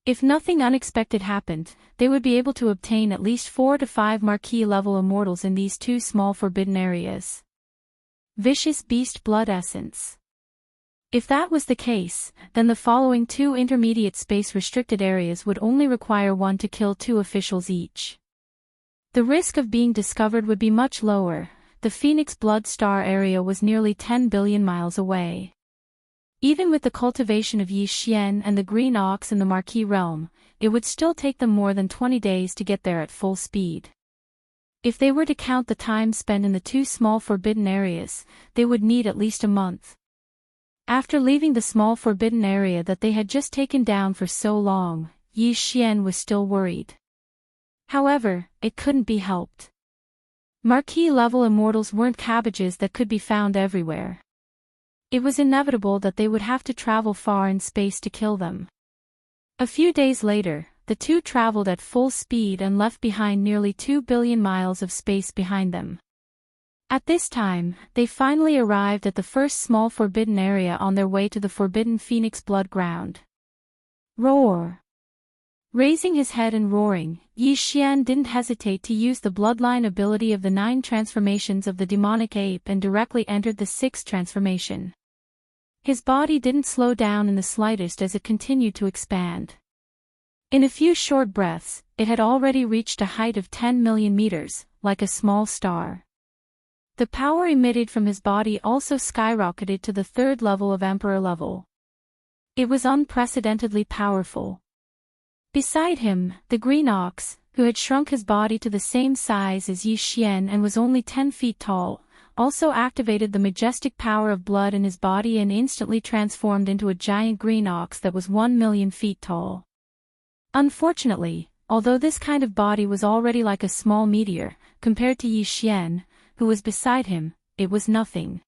If nothing unexpected happened, they would be able to obtain at least 4 to 5 marquee-level immortals in these 2 small forbidden areas. Vicious Beast Blood Essence. If that was the case, then the following 2 intermediate space-restricted areas would only require 1 to kill 2 officials each. The risk of being discovered would be much lower. The Phoenix Blood Star area was nearly 10 billion miles away. Even with the cultivation of Yi Xian and the Green Ox in the Marquee realm, it would still take them more than 20 days to get there at full speed. If they were to count the time spent in the 2 small forbidden areas, they would need at least a month. After leaving the small forbidden area that they had just taken down for so long, Yi Xian was still worried. However, it couldn't be helped. Marquee-level immortals weren't cabbages that could be found everywhere. It was inevitable that they would have to travel far in space to kill them. A few days later, the two traveled at full speed and left behind nearly 2 billion miles of space behind them. At this time, they finally arrived at the first small forbidden area on their way to the forbidden Phoenix Blood ground. Roar! Raising his head and roaring, Yi Xian didn't hesitate to use the bloodline ability of the 9 transformations of the demonic ape and directly entered the 6th transformation. His body didn't slow down in the slightest as it continued to expand. In a few short breaths, it had already reached a height of 10 million meters, like a small star. The power emitted from his body also skyrocketed to the 3rd level of Emperor level. It was unprecedentedly powerful. Beside him, the Green Ox, who had shrunk his body to the same size as Yi Xian and was only 10 feet tall, also activated the majestic power of blood in his body and instantly transformed into a giant green ox that was 1 million feet tall. Unfortunately, although this kind of body was already like a small meteor, compared to Yi Xian, who was beside him, it was nothing.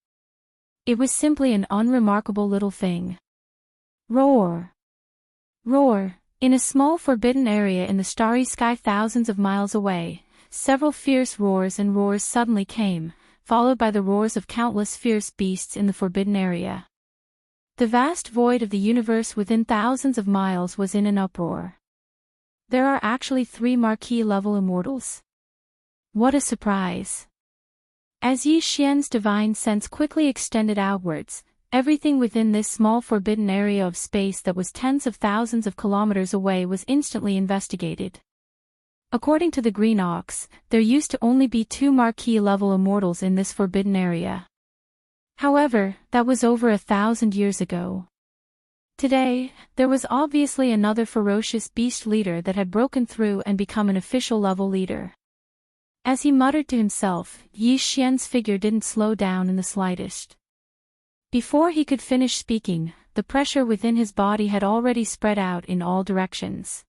It was simply an unremarkable little thing. Roar! Roar! In a small forbidden area in the starry sky thousands of miles away, several fierce roars and roars suddenly came, followed by the roars of countless fierce beasts in the forbidden area. The vast void of the universe within thousands of miles was in an uproar. There are actually 3 marquee-level immortals? What a surprise! As Yi Xian's divine sense quickly extended outwards, everything within this small forbidden area of space that was tens of thousands of kilometers away was instantly investigated. According to the Green Ox, there used to only be 2 marquee-level immortals in this forbidden area. However, that was over 1,000 years ago. Today, there was obviously another ferocious beast leader that had broken through and become an official level leader. As he muttered to himself, Yi Xian's figure didn't slow down in the slightest. Before he could finish speaking, the pressure within his body had already spread out in all directions.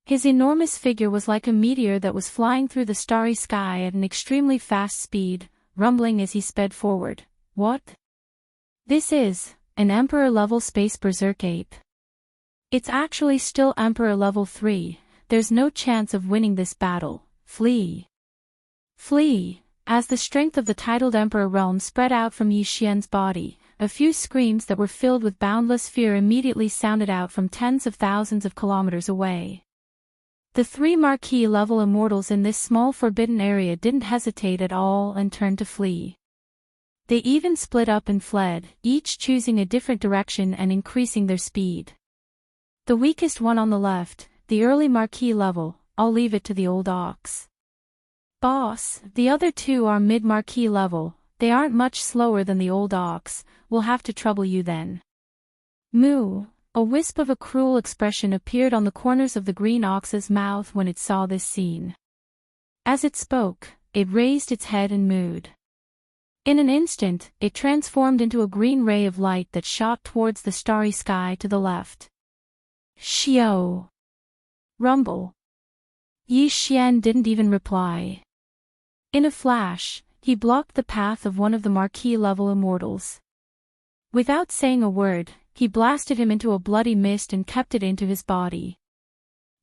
His enormous figure was like a meteor that was flying through the starry sky at an extremely fast speed, rumbling as he sped forward. What? This is an Emperor-level space berserk ape. It's actually still Emperor level 3, there's no chance of winning this battle, flee. Flee! As the strength of the titled Emperor realm spread out from Yi Xian's body, a few screams that were filled with boundless fear immediately sounded out from tens of thousands of kilometers away. The 3 marquee-level immortals in this small forbidden area didn't hesitate at all and turned to flee. They even split up and fled, each choosing a different direction and increasing their speed. The weakest one on the left, the early marquee level, I'll leave it to the old ox. Boss, the other 2 are mid-marquee level, they aren't much slower than the old ox, we'll have to trouble you then. Moo, A wisp of a cruel expression appeared on the corners of the green ox's mouth when it saw this scene. As it spoke, it raised its head and mooed. In an instant, it transformed into a green ray of light that shot towards the starry sky to the left. Xiao! Rumble! Yi Xian didn't even reply. In a flash, he blocked the path of one of the marquee-level immortals. Without saying a word, he blasted him into a bloody mist and kept it into his body.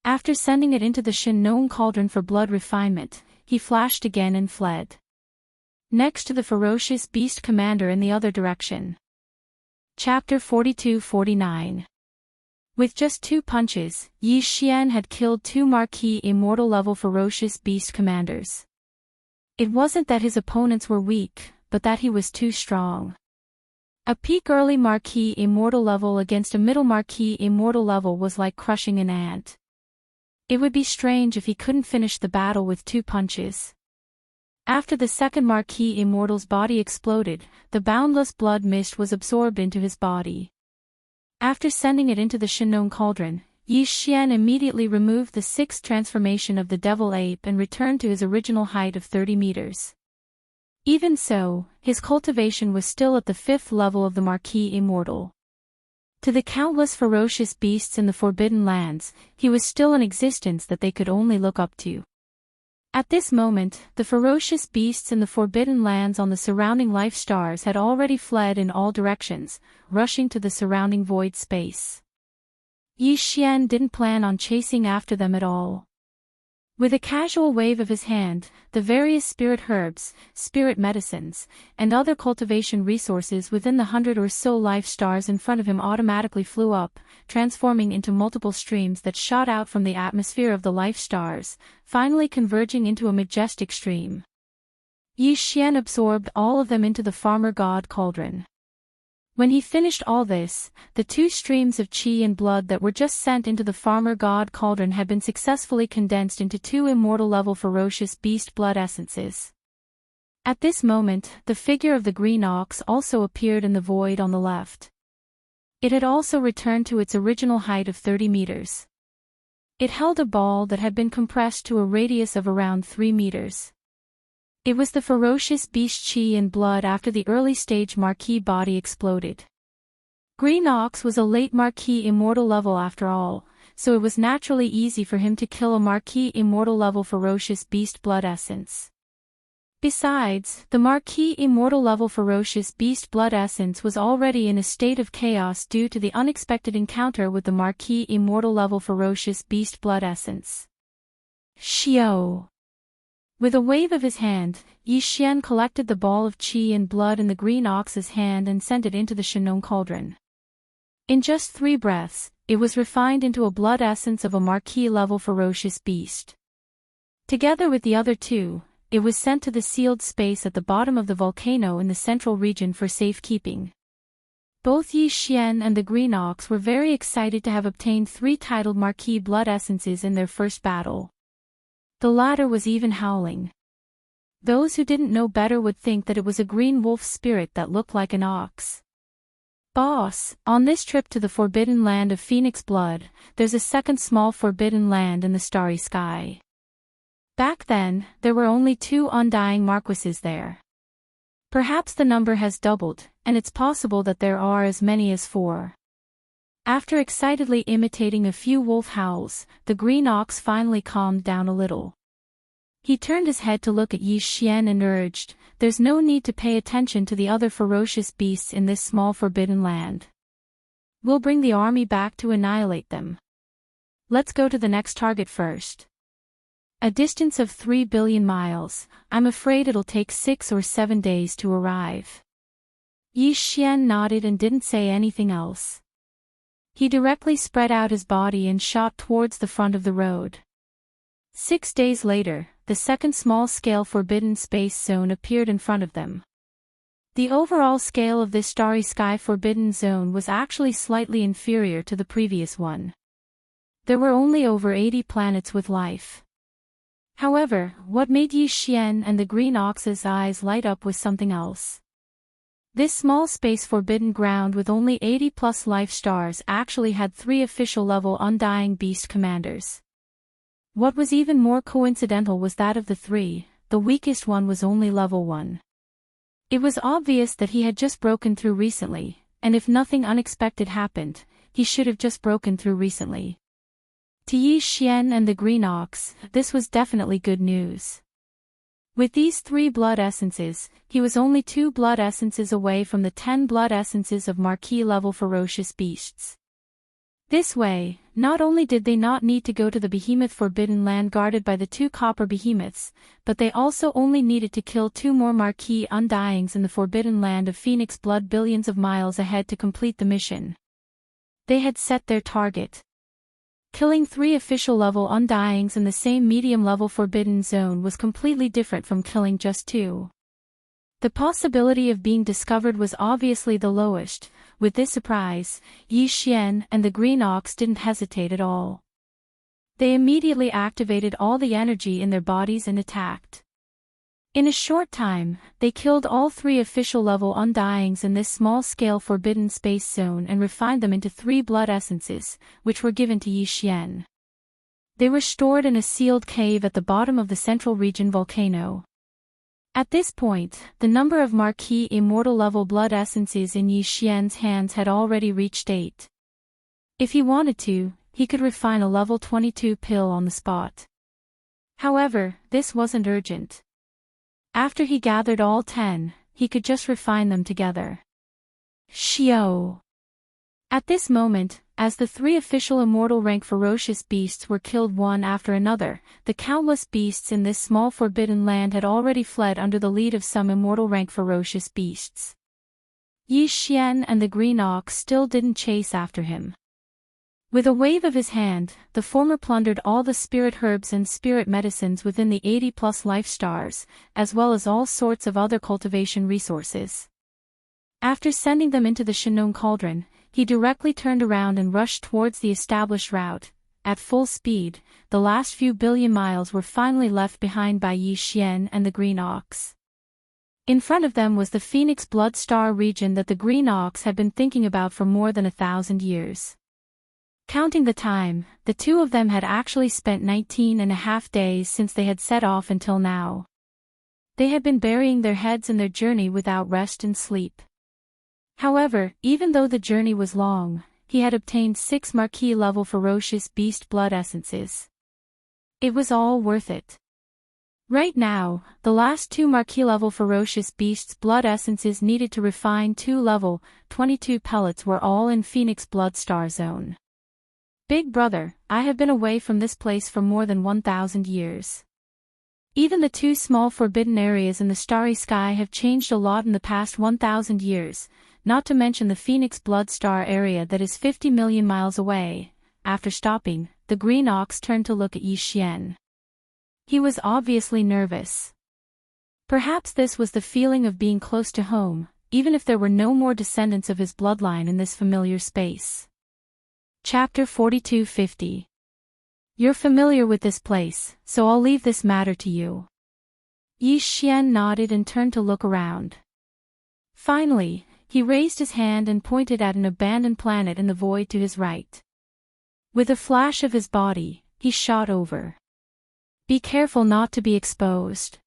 After sending it into the Shin'Nong cauldron for blood refinement, he flashed again and fled. Next to the ferocious beast commander in the other direction. Chapter 42-49. With just 2 punches, Yi Xian had killed 2 marquee immortal-level ferocious beast commanders. It wasn't that his opponents were weak, but that he was too strong. A peak early marquee immortal level against a middle marquee immortal level was like crushing an ant. It would be strange if he couldn't finish the battle with 2 punches. After the second marquee immortal's body exploded, the boundless blood mist was absorbed into his body. After sending it into the Shin'Nong cauldron, Yi Xian immediately removed the 6th transformation of the devil ape and returned to his original height of 30 meters. Even so, his cultivation was still at the 5th level of the marquee immortal. To the countless ferocious beasts in the Forbidden Lands, he was still an existence that they could only look up to. At this moment, the ferocious beasts in the Forbidden Lands on the surrounding life stars had already fled in all directions, rushing to the surrounding void space. Yi Xian didn't plan on chasing after them at all. With a casual wave of his hand, the various spirit herbs, spirit medicines, and other cultivation resources within the 100 or so life stars in front of him automatically flew up, transforming into multiple streams that shot out from the atmosphere of the life stars, finally converging into a majestic stream. Yi Xian absorbed all of them into the farmer god cauldron. When he finished all this, the 2 streams of qi and blood that were just sent into the farmer god cauldron had been successfully condensed into 2 immortal-level ferocious beast blood essences. At this moment, the figure of the green ox also appeared in the void on the left. It had also returned to its original height of 30 meters. It held a ball that had been compressed to a radius of around 3 meters. It was the ferocious beast qi and blood after the early-stage marquee body exploded. Green Ox was a late marquee immortal level after all, so it was naturally easy for him to kill a marquee immortal level ferocious beast blood essence. Besides, the marquee immortal level ferocious beast blood essence was already in a state of chaos due to the unexpected encounter with the marquee immortal level ferocious beast blood essence. Xiao! With a wave of his hand, Yi Xian collected the ball of qi and blood in the green ox's hand and sent it into the Shin'Nong cauldron. In just 3 breaths, it was refined into a blood essence of a marquee-level ferocious beast. Together with the other 2, it was sent to the sealed space at the bottom of the volcano in the central region for safekeeping. Both Yi Xian and the green ox were very excited to have obtained 3 titled marquee blood essences in their first battle. The latter was even howling. Those who didn't know better would think that it was a green wolf spirit that looked like an ox. Boss, on this trip to the Forbidden Land of Phoenix Blood, there's a second small Forbidden Land in the starry sky. Back then, there were only 2 undying marquises there. Perhaps the number has doubled, and it's possible that there are as many as 4. After excitedly imitating a few wolf howls, the green ox finally calmed down a little. He turned his head to look at Yi Xian and urged, "There's no need to pay attention to the other ferocious beasts in this small forbidden land. We'll bring the army back to annihilate them. Let's go to the next target first. A distance of 3 billion miles, I'm afraid it'll take 6 or 7 days to arrive." Yi Xian nodded and didn't say anything else. He directly spread out his body and shot towards the front of the road. 6 days later, the second small-scale forbidden space zone appeared in front of them. The overall scale of this starry sky forbidden zone was actually slightly inferior to the previous one. There were only over 80 planets with life. However, what made Yi Xian and the green ox's eyes light up was something else. This small space forbidden ground with only 80+ life stars actually had 3 official-level Undying Beast commanders. What was even more coincidental was that of the 3, the weakest one was only level 1. It was obvious that he had just broken through recently, and if nothing unexpected happened, he should have just broken through recently. To Yi Xian and the Green Ox, this was definitely good news. With these 3 blood essences, he was only 2 blood essences away from the 10 blood essences of Marquis-level ferocious beasts. This way, not only did they not need to go to the behemoth forbidden land guarded by the 2 copper behemoths, but they also only needed to kill 2 more Marquis Undyings in the forbidden land of Phoenix Blood billions of miles ahead to complete the mission. They had set their target. Killing 3 official-level Undyings in the same medium-level forbidden zone was completely different from killing just 2. The possibility of being discovered was obviously the lowest. With this surprise, Yi Xian and the Green Ox didn't hesitate at all. They immediately activated all the energy in their bodies and attacked. In a short time, they killed all 3 official-level Undyings in this small-scale forbidden space zone and refined them into 3 blood essences, which were given to Yi Xian. They were stored in a sealed cave at the bottom of the central region volcano. At this point, the number of Marquis immortal-level blood essences in Yi Xian's hands had already reached 8. If he wanted to, he could refine a level 22 pill on the spot. However, this wasn't urgent. After he gathered all 10, he could just refine them together. Xiao. At this moment, as the 3 official immortal rank ferocious beasts were killed one after another, the countless beasts in this small forbidden land had already fled under the lead of some immortal rank ferocious beasts. Yi Xian and the Green Ox still didn't chase after him. With a wave of his hand, the former plundered all the spirit herbs and spirit medicines within the 80+ life stars, as well as all sorts of other cultivation resources. After sending them into the Shinon Cauldron, he directly turned around and rushed towards the established route. At full speed, the last few billion miles were finally left behind by Yi Xian and the Green Ox. In front of them was the Phoenix Blood Star region that the Green Ox had been thinking about for more than 1,000 years. Counting the time, the 2 of them had actually spent 19.5 days since they had set off until now. They had been burying their heads in their journey without rest and sleep. However, even though the journey was long, he had obtained 6 Marquis-level ferocious beast blood essences. It was all worth it. Right now, the last 2 Marquis-level ferocious beasts blood essences needed to refine 2 level 22 pellets were all in Phoenix Blood Star Zone. Big brother, I have been away from this place for more than 1,000 years. Even the 2 small forbidden areas in the starry sky have changed a lot in the past 1,000 years, not to mention the Phoenix Blood Star area that is 50 million miles away. After stopping, the Green Ox turned to look at Yi Xian. He was obviously nervous. Perhaps this was the feeling of being close to home, even if there were no more descendants of his bloodline in this familiar space. Chapter 4250. You're familiar with this place, so I'll leave this matter to you. Yi Xian nodded and turned to look around. Finally, he raised his hand and pointed at an abandoned planet in the void to his right. With a flash of his body, he shot over. Be careful not to be exposed.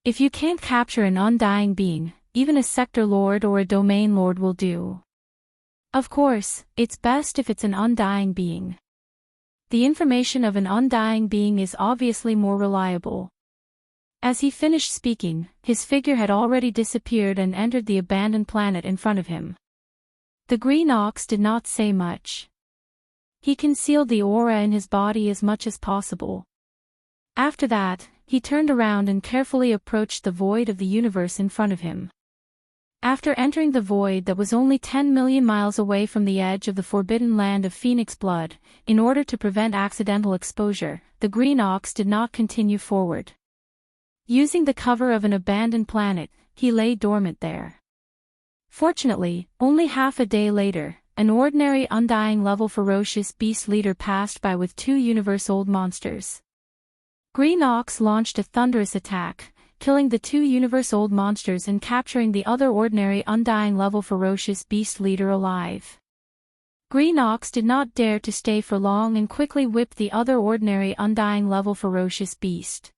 If you can't capture an undying being, even a sector lord or a domain lord will do. Of course, it's best if it's an undying being. The information of an undying being is obviously more reliable. As he finished speaking, his figure had already disappeared and entered the abandoned planet in front of him. The Green Ox did not say much. He concealed the aura in his body as much as possible. After that, he turned around and carefully approached the void of the universe in front of him. After entering the void that was only 10 million miles away from the edge of the forbidden land of Phoenix Blood, in order to prevent accidental exposure, the Green Ox did not continue forward. Using the cover of an abandoned planet, he lay dormant there. Fortunately, only half a day later, an ordinary undying level ferocious beast leader passed by with 2 universe-old monsters. Green Ox launched a thunderous attack, killing the two universe-old monsters and capturing the other ordinary Undying level ferocious beast leader alive. Green Ox did not dare to stay for long and quickly whipped the other ordinary Undying level ferocious beast.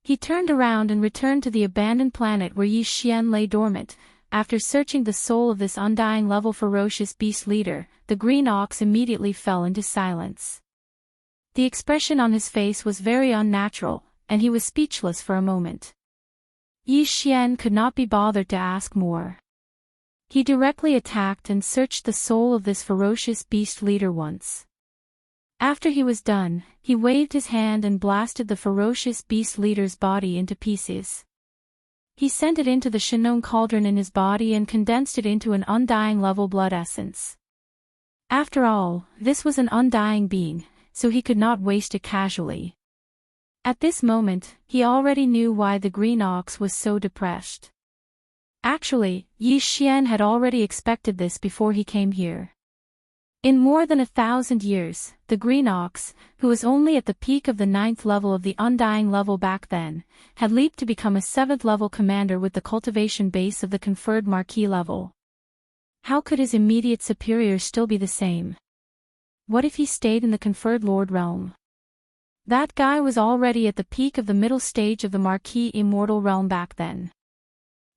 He turned around and returned to the abandoned planet where Yi Xian lay dormant. After searching the soul of this Undying level ferocious beast leader, the Green Ox immediately fell into silence. The expression on his face was very unnatural, and he was speechless for a moment. Yi Xian could not be bothered to ask more. He directly attacked and searched the soul of this ferocious beast leader once. After he was done, he waved his hand and blasted the ferocious beast leader's body into pieces. He sent it into the Shinon cauldron in his body and condensed it into an Undying level blood essence. After all, this was an undying being, so he could not waste it casually. At this moment, he already knew why the Green Ox was so depressed. Actually, Yi Xian had already expected this before he came here. In more than 1,000 years, the Green Ox, who was only at the peak of the 9th level of the Undying level back then, had leaped to become a 7th level commander with the cultivation base of the conferred Marquis level. How could his immediate superior still be the same? What if he stayed in the conferred Lord realm? That guy was already at the peak of the middle stage of the Marquis immortal realm back then.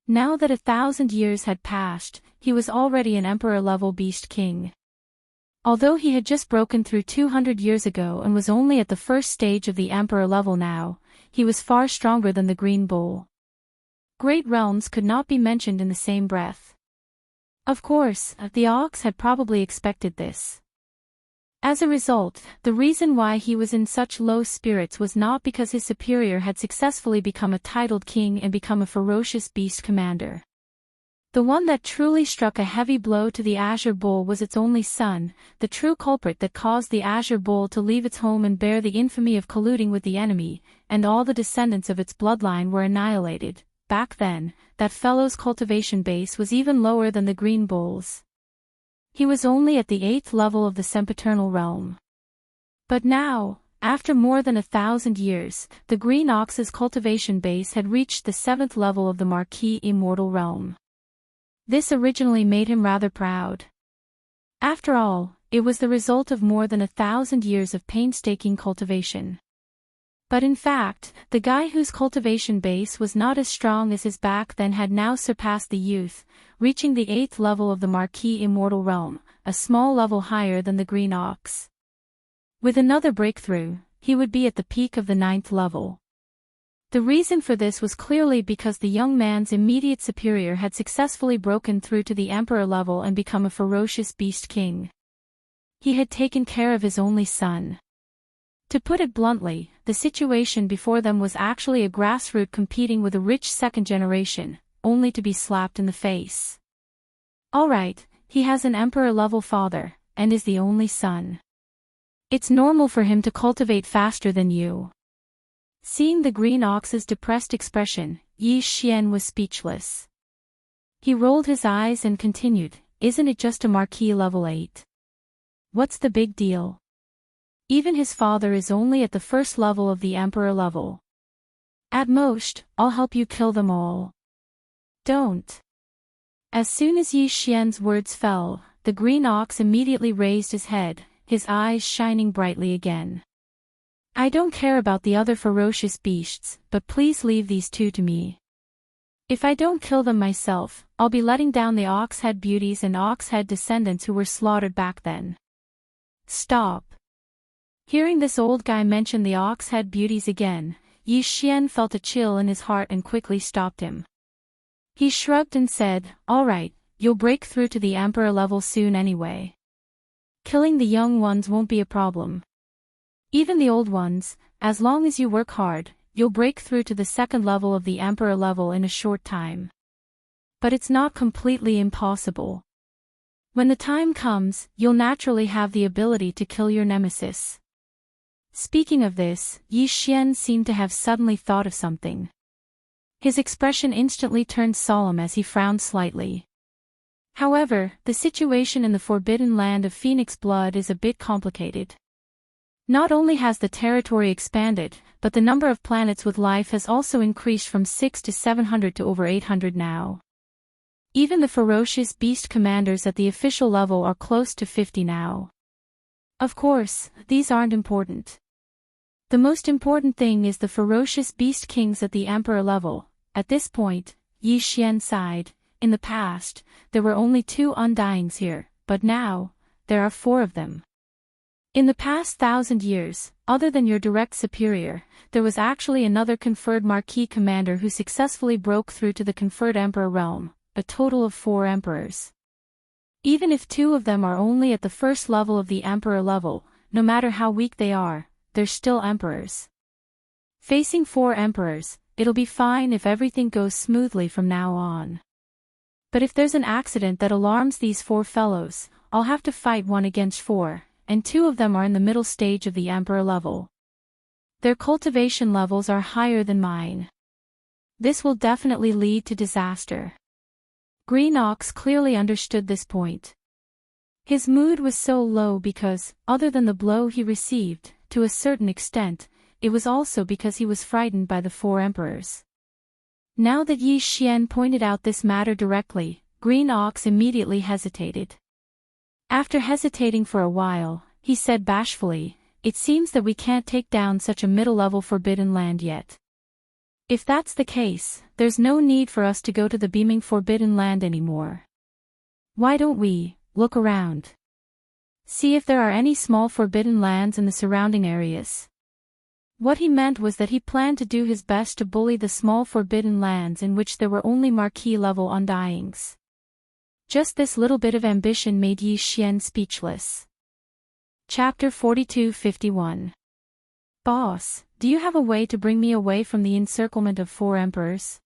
Now that 1,000 years had passed, he was already an Emperor-level Beast King. Although he had just broken through 200 years ago and was only at the first stage of the Emperor level now, he was far stronger than the Green Bull. Great realms could not be mentioned in the same breath. Of course, the Ox had probably expected this. As a result, the reason why he was in such low spirits was not because his superior had successfully become a titled king and become a ferocious beast commander. The one that truly struck a heavy blow to the Azure Bull was its only son, the true culprit that caused the Azure Bull to leave its home and bear the infamy of colluding with the enemy, and all the descendants of its bloodline were annihilated. Back then, that fellow's cultivation base was even lower than the Green Bull's. He was only at the 8th level of the sempiternal realm. But now, after more than 1,000 years, the Green Ox's cultivation base had reached the 7th level of the Marquis immortal realm. This originally made him rather proud. After all, it was the result of more than 1,000 years of painstaking cultivation. But in fact, the guy whose cultivation base was not as strong as his back then had now surpassed the youth, reaching the 8th level of the Marquis immortal realm, a small level higher than the Green Ox. With another breakthrough, he would be at the peak of the 9th level. The reason for this was clearly because the young man's immediate superior had successfully broken through to the Emperor level and become a ferocious beast king. He had taken care of his only son. To put it bluntly, the situation before them was actually a grassroots competing with a rich second generation, only to be slapped in the face. Alright, he has an Emperor-level father, and is the only son. It's normal for him to cultivate faster than you. Seeing the Green Ox's depressed expression, Yi Xian was speechless. He rolled his eyes and continued, "Isn't it just a Marquis level 8? What's the big deal? Even his father is only at the first level of the Emperor level. At most, I'll help you kill them all." "Don't." As soon as Yi Xian's words fell, the Green Ox immediately raised his head, his eyes shining brightly again. "I don't care about the other ferocious beasts, but please leave these two to me. If I don't kill them myself, I'll be letting down the Ox-head beauties and Ox-head descendants who were slaughtered back then." "Stop." Hearing this old guy mention the Ox-head beauties again, Yi Xian felt a chill in his heart and quickly stopped him. He shrugged and said, "Alright, you'll break through to the Emperor level soon anyway. Killing the young ones won't be a problem. Even the old ones, as long as you work hard, you'll break through to the 2nd level of the Emperor level in a short time. But it's not completely impossible. When the time comes, you'll naturally have the ability to kill your nemesis." Speaking of this, Yi Xian seemed to have suddenly thought of something. His expression instantly turned solemn as he frowned slightly. However, the situation in the forbidden land of Phoenix Blood is a bit complicated. Not only has the territory expanded, but the number of planets with life has also increased from 6 to 700 to over 800 now. Even the ferocious beast commanders at the official level are close to 50 now. Of course, these aren't important. The most important thing is the ferocious beast kings at the emperor level. At this point, Yi Xian sighed. In the past, there were only 2 undyings here, but now, there are 4 of them. In the past 1,000 years, other than your direct superior, there was actually another conferred Marquis commander who successfully broke through to the conferred emperor realm, a total of 4 emperors. Even if 2 of them are only at the first level of the emperor level, no matter how weak they are, they're still emperors. Facing 4 emperors, it'll be fine if everything goes smoothly from now on. But if there's an accident that alarms these 4 fellows, I'll have to fight 1 against 4, and 2 of them are in the middle stage of the emperor level. Their cultivation levels are higher than mine. This will definitely lead to disaster. Green Ox clearly understood this point. His mood was so low because, other than the blow he received, to a certain extent, it was also because he was frightened by the 4 emperors. Now that Yi Xian pointed out this matter directly, Green Ox immediately hesitated. After hesitating for a while, he said bashfully, "It seems that we can't take down such a middle-level forbidden land yet. If that's the case, there's no need for us to go to the beaming forbidden land anymore. Why don't we look around? See if there are any small forbidden lands in the surrounding areas." What he meant was that he planned to do his best to bully the small forbidden lands in which there were only Marquis-level undyings. Just this little bit of ambition made Yi Xian speechless. Chapter 42-51. Boss, do you have a way to bring me away from the encirclement of 4 emperors?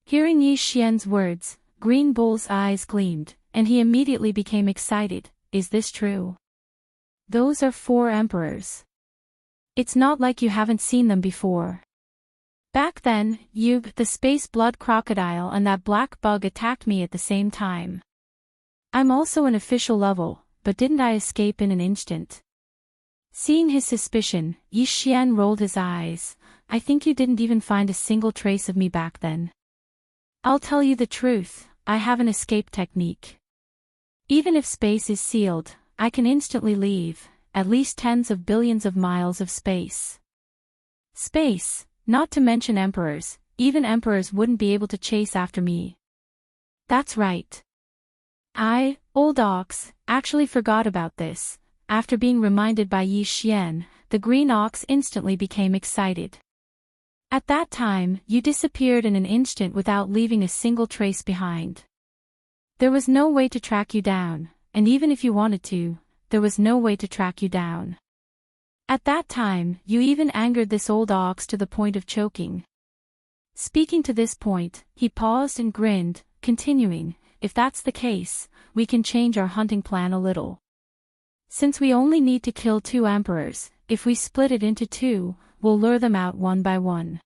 Hearing Yi Xian's words, Green Bull's eyes gleamed, and he immediately became excited. Is this true? Those are 4 emperors. It's not like you haven't seen them before. Back then, Yub, the space blood crocodile and that black bug attacked me at the same time. I'm also an official level, but didn't I escape in an instant? Seeing his suspicion, Yi Xian rolled his eyes. I think you didn't even find a single trace of me back then. I'll tell you the truth, I have an escape technique. Even if space is sealed, I can instantly leave, at least tens of billions of miles of space. Space, not to mention emperors, even emperors wouldn't be able to chase after me. That's right. I, Old Ox, actually forgot about this. After being reminded by Yi Xian, the Green Ox instantly became excited. At that time, you disappeared in an instant without leaving a single trace behind. There was no way to track you down, and even if you wanted to, there was no way to track you down. At that time, you even angered this old ox to the point of choking. Speaking to this point, he paused and grinned, continuing, if that's the case, we can change our hunting plan a little. Since we only need to kill 2 emperors, if we split it into 2, we'll lure them out 1 by 1.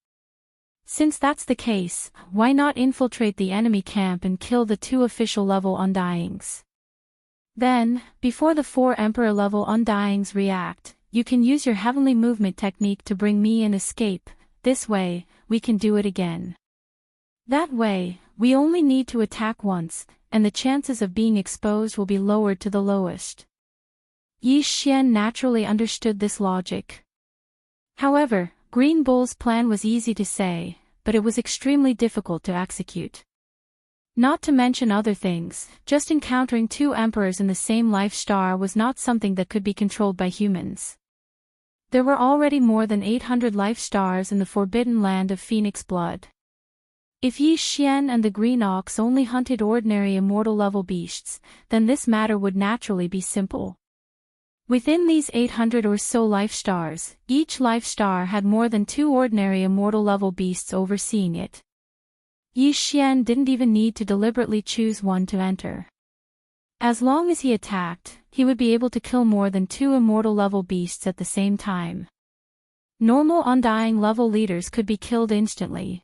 Since that's the case, why not infiltrate the enemy camp and kill the 2 official-level undyings? Then, before the 4 emperor-level undyings react, you can use your heavenly movement technique to bring me and escape. This way, we can do it again. That way, we only need to attack once, and the chances of being exposed will be lowered to the lowest. Yi Xian naturally understood this logic. However, Green Bull's plan was easy to say, but it was extremely difficult to execute. Not to mention other things, just encountering 2 emperors in the same life star was not something that could be controlled by humans. There were already more than 800 life stars in the forbidden land of Phoenix blood. If Yi Xian and the Green Ox only hunted ordinary immortal-level beasts, then this matter would naturally be simple. Within these 800 or so life stars, each life star had more than 2 ordinary immortal-level beasts overseeing it. Yi Xian didn't even need to deliberately choose one to enter. As long as he attacked, he would be able to kill more than 2 immortal-level beasts at the same time. Normal undying level leaders could be killed instantly.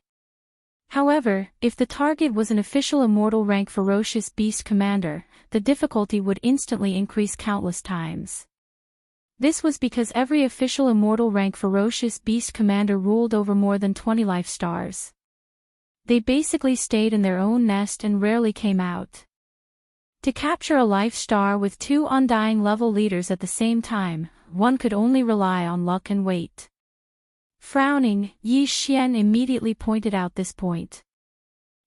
However, if the target was an official immortal rank ferocious beast commander, the difficulty would instantly increase countless times. This was because every official immortal rank ferocious beast commander ruled over more than 20 life stars. They basically stayed in their own nest and rarely came out. To capture a life star with 2 undying level leaders at the same time, one could only rely on luck and wait. Frowning, Yi Xian immediately pointed out this point.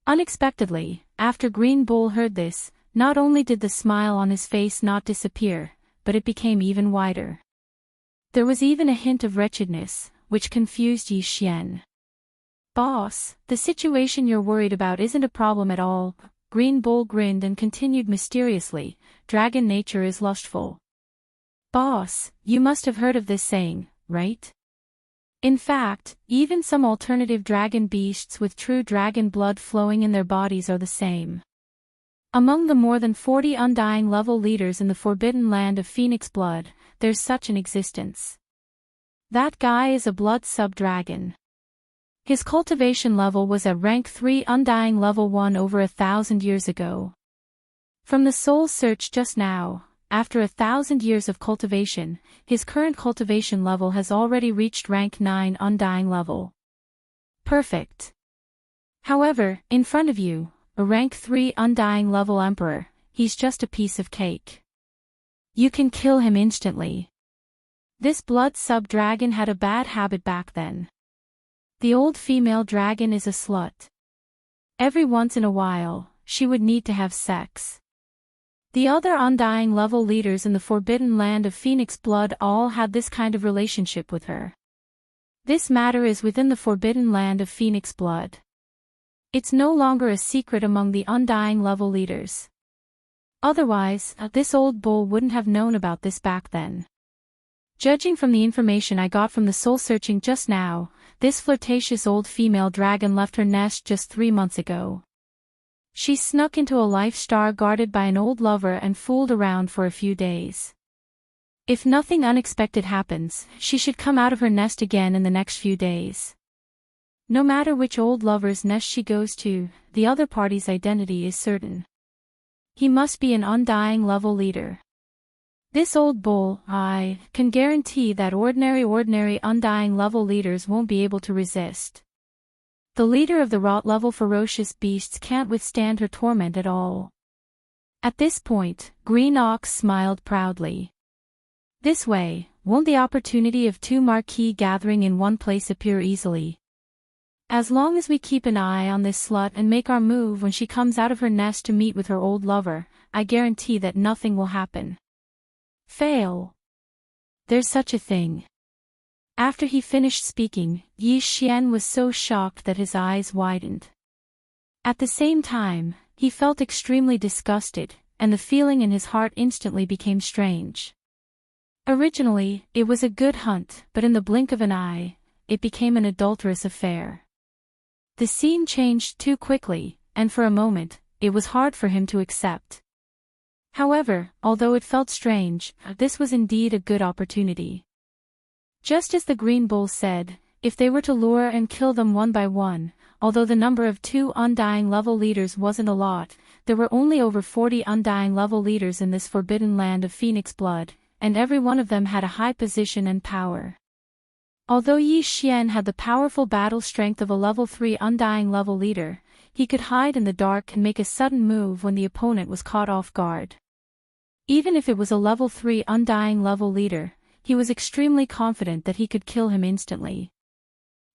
Unexpectedly, after Green Bull heard this, not only did the smile on his face not disappear, but it became even wider. There was even a hint of wretchedness, which confused Yi Xian. "Boss, the situation you're worried about isn't a problem at all." Green Bull grinned and continued mysteriously, "Dragon nature is lustful." "Boss, you must have heard of this saying, right? In fact, even some alternative dragon beasts with true dragon blood flowing in their bodies are the same. Among the more than 40 undying level leaders in the forbidden land of Phoenix blood, there's such an existence. That guy is a blood sub-dragon. His cultivation level was at rank 3 undying level 1 over 1,000 years ago. From the soul search just now, after 1,000 years of cultivation, his current cultivation level has already reached rank 9 undying level. Perfect. However, in front of you, a rank 3 undying level emperor, he's just a piece of cake. You can kill him instantly. This blood sub-dragon had a bad habit back then. The old female dragon is a slut. Every once in a while, she would need to have sex. The other undying level leaders in the forbidden land of Phoenix blood all had this kind of relationship with her. This matter is within the forbidden land of Phoenix blood. It's no longer a secret among the undying level leaders. Otherwise, this old bull wouldn't have known about this back then. Judging from the information I got from the soul searching just now, this flirtatious old female dragon left her nest just 3 months ago. She snuck into a life star guarded by an old lover and fooled around for a few days. If nothing unexpected happens, she should come out of her nest again in the next few days. No matter which old lover's nest she goes to, the other party's identity is certain. He must be an undying level leader. This old bull, I can guarantee that ordinary undying level leaders won't be able to resist. The leader of the rot level ferocious beasts can't withstand her torment at all. At this point, Green Ox smiled proudly. This way, won't the opportunity of 2 marquee gathering in one place appear easily? As long as we keep an eye on this slut and make our move when she comes out of her nest to meet with her old lover, I guarantee that nothing will happen. Fail. There's such a thing. After he finished speaking, Yi Xian was so shocked that his eyes widened. At the same time, he felt extremely disgusted, and the feeling in his heart instantly became strange. Originally, it was a good hunt, but in the blink of an eye, it became an adulterous affair. The scene changed too quickly, and for a moment, it was hard for him to accept. However, although it felt strange, this was indeed a good opportunity. Just as the Green Bull said, if they were to lure and kill them one by one, although the number of 2 undying level leaders wasn't a lot, there were only over 40 undying level leaders in this forbidden land of Phoenix blood, and every one of them had a high position and power. Although Yi Xian had the powerful battle strength of a level 3 undying level leader, he could hide in the dark and make a sudden move when the opponent was caught off guard. Even if it was a level 3 undying level leader, he was extremely confident that he could kill him instantly.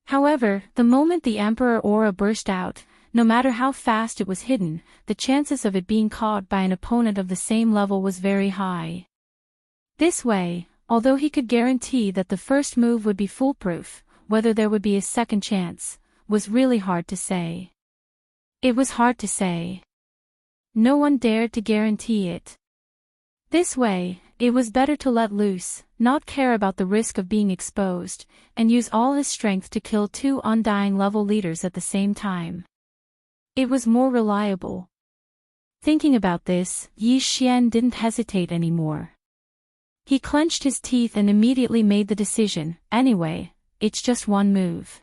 However, the moment the Emperor aura burst out, no matter how fast it was hidden, the chances of it being caught by an opponent of the same level was very high. This way, although he could guarantee that the first move would be foolproof, whether there would be a second chance, was really hard to say. It was hard to say. No one dared to guarantee it. This way, it was better to let loose, not care about the risk of being exposed, and use all his strength to kill 2 undying level leaders at the same time. It was more reliable. Thinking about this, Yi Xian didn't hesitate anymore. He clenched his teeth and immediately made the decision, anyway, it's just one move.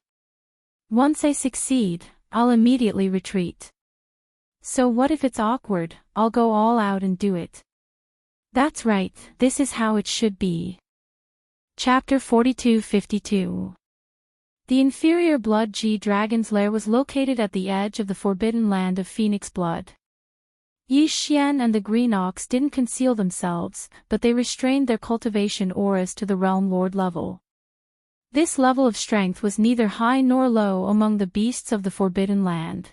Once I succeed, I'll immediately retreat. So what if it's awkward? I'll go all out and do it. That's right, this is how it should be. Chapter 4252. The inferior blood G-Dragon's lair was located at the edge of the forbidden land of Phoenix Blood. Yi Xian and the Green Ox didn't conceal themselves, but they restrained their cultivation auras to the Realm Lord level. This level of strength was neither high nor low among the beasts of the Forbidden Land.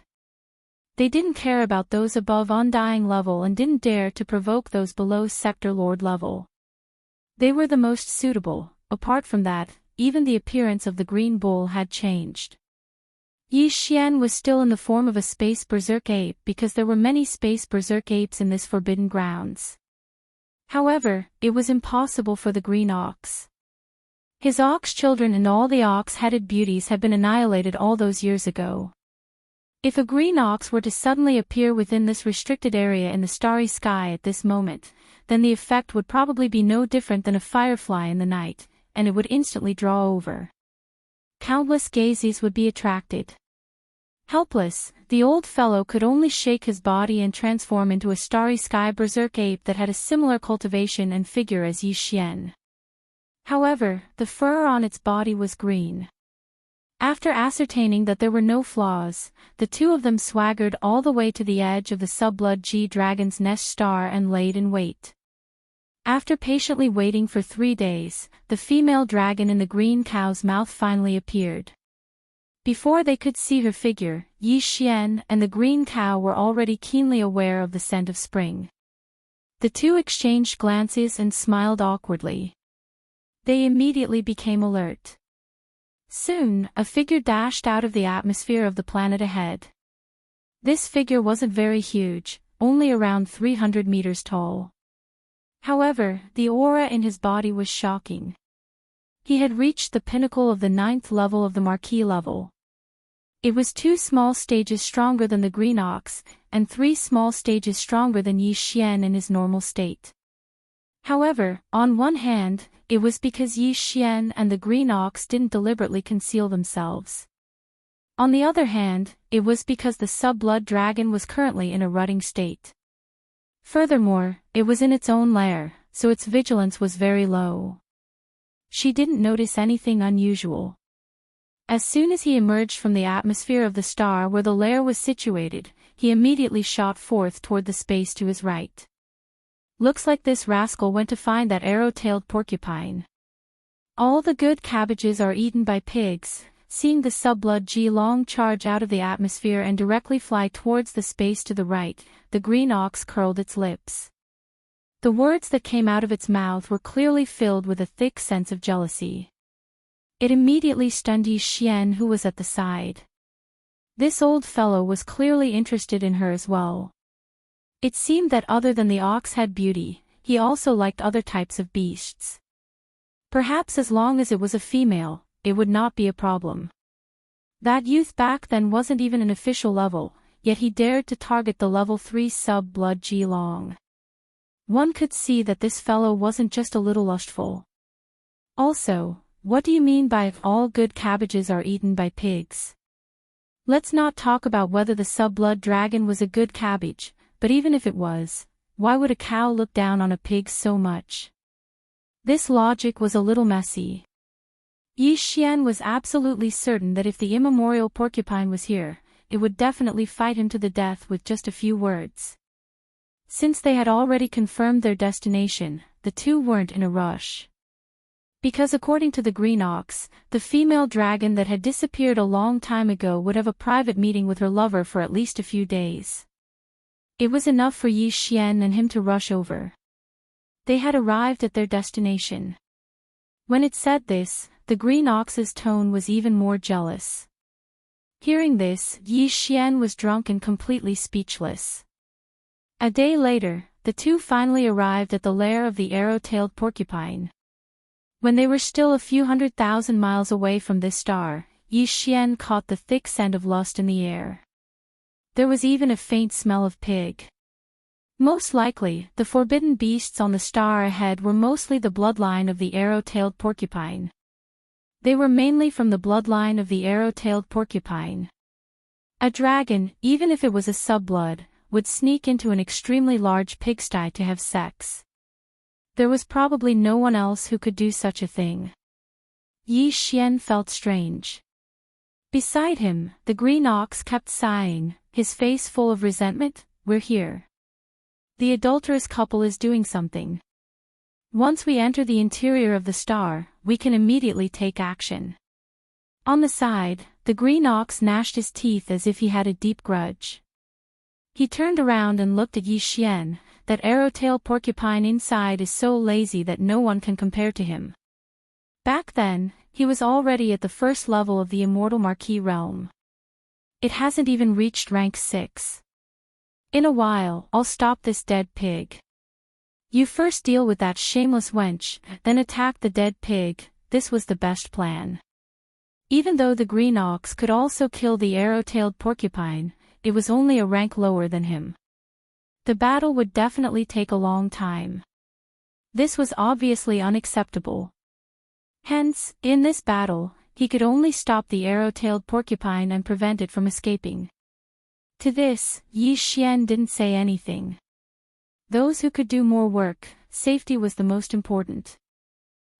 They didn't care about those above Undying level and didn't dare to provoke those below Sector Lord level. They were the most suitable. Apart from that, even the appearance of the Green Bull had changed. Yi Xian was still in the form of a space berserk ape because there were many space berserk apes in this forbidden grounds. However, it was impossible for the Green Ox. His ox children and all the ox-headed beauties had been annihilated all those years ago. If a green ox were to suddenly appear within this restricted area in the starry sky at this moment, then the effect would probably be no different than a firefly in the night, and it would instantly draw over. Countless gazes would be attracted. Helpless, the old fellow could only shake his body and transform into a starry sky berserk ape that had a similar cultivation and figure as Yi Xian. However, the fur on its body was green. After ascertaining that there were no flaws, the two of them swaggered all the way to the edge of the Subblood G-Dragon's nest star and laid in wait. After patiently waiting for 3 days, the female dragon in the green cow's mouth finally appeared. Before they could see her figure, Yi Xian and the green cow were already keenly aware of the scent of spring. The two exchanged glances and smiled awkwardly. They immediately became alert. Soon, a figure dashed out of the atmosphere of the planet ahead. This figure wasn't very huge, only around 300 meters tall. However, the aura in his body was shocking. He had reached the pinnacle of the 9th level of the Marquis level. It was 2 small stages stronger than the Green Ox, and 3 small stages stronger than Yi Xian in his normal state. However, on one hand, it was because Yi Xian and the Green Ox didn't deliberately conceal themselves. On the other hand, it was because the Subblood Dragon was currently in a rutting state. Furthermore, it was in its own lair, so its vigilance was very low. She didn't notice anything unusual. As soon as he emerged from the atmosphere of the star where the lair was situated, he immediately shot forth toward the space to his right. Looks like this rascal went to find that arrow-tailed porcupine. All the good cabbages are eaten by pigs. Seeing the Subblood G-Long charge out of the atmosphere and directly fly towards the space to the right, the Green Ox curled its lips. The words that came out of its mouth were clearly filled with a thick sense of jealousy. It immediately stunned Yi Xian, who was at the side. This old fellow was clearly interested in her as well. It seemed that other than the ox-head beauty, he also liked other types of beasts. Perhaps as long as it was a female, it would not be a problem. That youth back then wasn't even an official level, yet he dared to target the level 3 Subblood G-Long. One could see that this fellow wasn't just a little lustful. Also, what do you mean by all good cabbages are eaten by pigs? Let's not talk about whether the Subblood Dragon was a good cabbage, but even if it was, why would a cow look down on a pig so much? This logic was a little messy. Yi Xian was absolutely certain that if the immemorial porcupine was here, it would definitely fight him to the death with just a few words. Since they had already confirmed their destination, the two weren't in a rush. Because according to the Green Ox, the female dragon that had disappeared a long time ago would have a private meeting with her lover for at least a few days. It was enough for Yi Xian and him to rush over. They had arrived at their destination. When it said this, the Green Ox's tone was even more jealous. Hearing this, Yi Xian was drunk and completely speechless. A day later, the two finally arrived at the lair of the arrow-tailed porcupine. When they were still a few 100,000 miles away from this star, Yi Xian caught the thick scent of lust in the air. There was even a faint smell of pig. Most likely, the forbidden beasts on the star ahead were mostly the bloodline of the arrow-tailed porcupine. They were mainly from the bloodline of the arrow-tailed porcupine. A dragon, even if it was a subblood, would sneak into an extremely large pigsty to have sex. There was probably no one else who could do such a thing. Yi Xian felt strange. Beside him, the green ox kept sighing, his face full of resentment. We're here. The adulterous couple is doing something. Once we enter the interior of the star, we can immediately take action. On the side, the green ox gnashed his teeth as if he had a deep grudge. He turned around and looked at Yi Xian. That arrow-tail porcupine inside is so lazy that no one can compare to him. Back then, he was already at the first level of the Immortal Marquis realm. It hasn't even reached rank 6. In a while, I'll stop this dead pig. You first deal with that shameless wench, then attack the dead pig. This was the best plan. Even though the green ox could also kill the arrow-tailed porcupine, it was only a rank lower than him. The battle would definitely take a long time. This was obviously unacceptable. Hence, in this battle, he could only stop the arrow-tailed porcupine and prevent it from escaping. To this, Yi Xian didn't say anything. Those who could do more work, safety was the most important.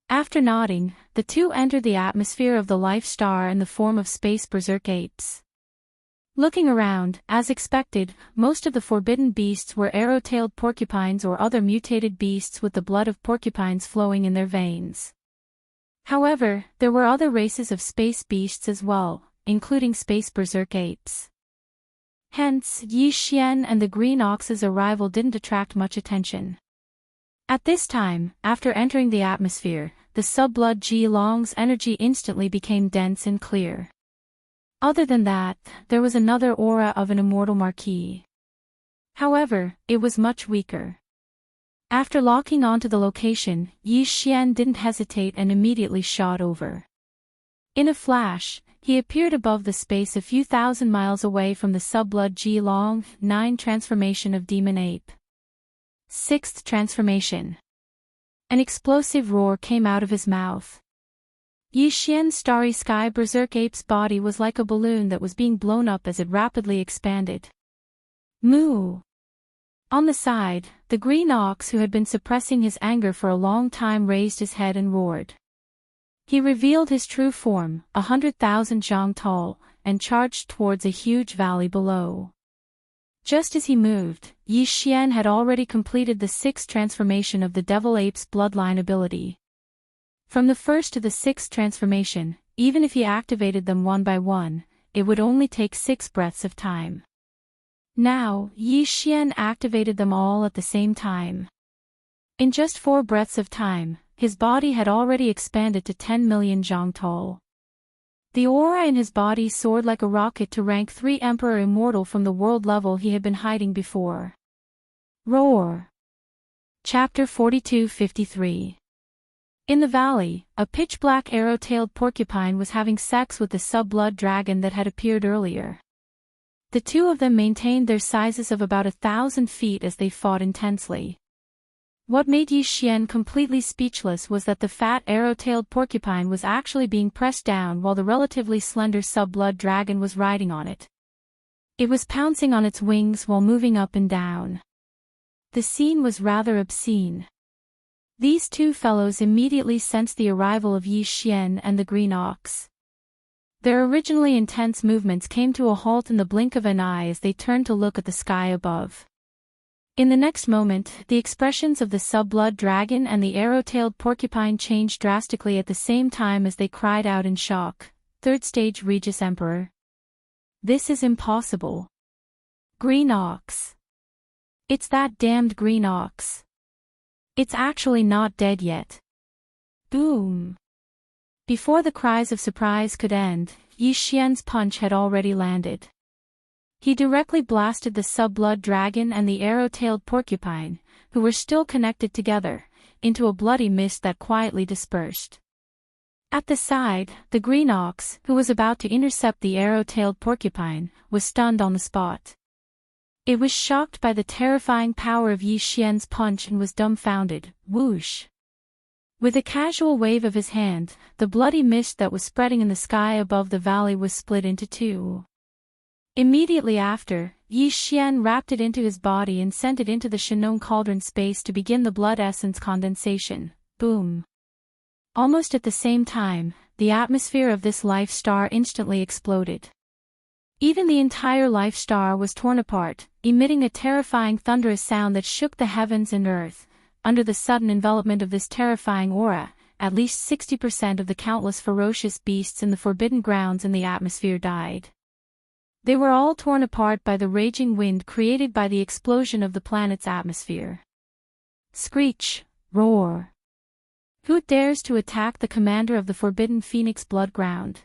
After nodding, the two entered the atmosphere of the Life Star in the form of space berserk apes. Looking around, as expected, most of the forbidden beasts were arrow-tailed porcupines or other mutated beasts with the blood of porcupines flowing in their veins. However, there were other races of space beasts as well, including space berserk apes. Hence, Yi Xian and the green ox's arrival didn't attract much attention. At this time, after entering the atmosphere, the sub-blood Ji Long's energy instantly became dense and clear. Other than that, there was another aura of an Immortal Marquis. However, it was much weaker. After locking onto the location, Yi Xian didn't hesitate and immediately shot over. In a flash, he appeared above the space a few thousand miles away from the sub-blood Ji Long. 9 Transformation of Demon Ape. 6th Transformation. An explosive roar came out of his mouth. Yi Xian's starry sky berserk ape's body was like a balloon that was being blown up as it rapidly expanded. Moo! On the side, the green ox who had been suppressing his anger for a long time raised his head and roared. He revealed his true form, 100,000 zhang tall, and charged towards a huge valley below. Just as he moved, Yi Xian had already completed the 6th transformation of the Devil Ape's bloodline ability. From the 1st to the 6th transformation, even if he activated them one by one, it would only take 6 breaths of time. Now, Yi Xian activated them all at the same time. In just 4 breaths of time, his body had already expanded to 10 million zhang tall. The aura in his body soared like a rocket to rank 3 Emperor Immortal from the world level he had been hiding before. Roar! Chapter 42-53. In the valley, a pitch-black arrow-tailed porcupine was having sex with the sub-blood dragon that had appeared earlier. The two of them maintained their sizes of about 1,000 feet as they fought intensely. What made Yi Xian completely speechless was that the fat arrow-tailed porcupine was actually being pressed down while the relatively slender sub-blood dragon was riding on it. It was pouncing on its wings while moving up and down. The scene was rather obscene. These two fellows immediately sensed the arrival of Yi Xian and the green ox. Their originally intense movements came to a halt in the blink of an eye as they turned to look at the sky above. In the next moment, the expressions of the sub-blood dragon and the arrow-tailed porcupine changed drastically at the same time as they cried out in shock. 3rd stage Regis Emperor. This is impossible. Green ox. It's that damned green ox. It's actually not dead yet. Boom! Before the cries of surprise could end, Yi Xian's punch had already landed. He directly blasted the sub-blood dragon and the arrow-tailed porcupine, who were still connected together, into a bloody mist that quietly dispersed. At the side, the green ox, who was about to intercept the arrow-tailed porcupine, was stunned on the spot. It was shocked by the terrifying power of Yi Xian's punch and was dumbfounded. Whoosh! With a casual wave of his hand, the bloody mist that was spreading in the sky above the valley was split into 2. Immediately after, Yi Xian wrapped it into his body and sent it into the Shinon cauldron space to begin the blood essence condensation. Boom. Almost at the same time, the atmosphere of this life star instantly exploded. Even the entire life star was torn apart, emitting a terrifying thunderous sound that shook the heavens and earth. Under the sudden envelopment of this terrifying aura, at least 60% of the countless ferocious beasts in the forbidden grounds in the atmosphere died. They were all torn apart by the raging wind created by the explosion of the planet's atmosphere. Screech, roar. Who dares to attack the commander of the forbidden Phoenix Blood Ground?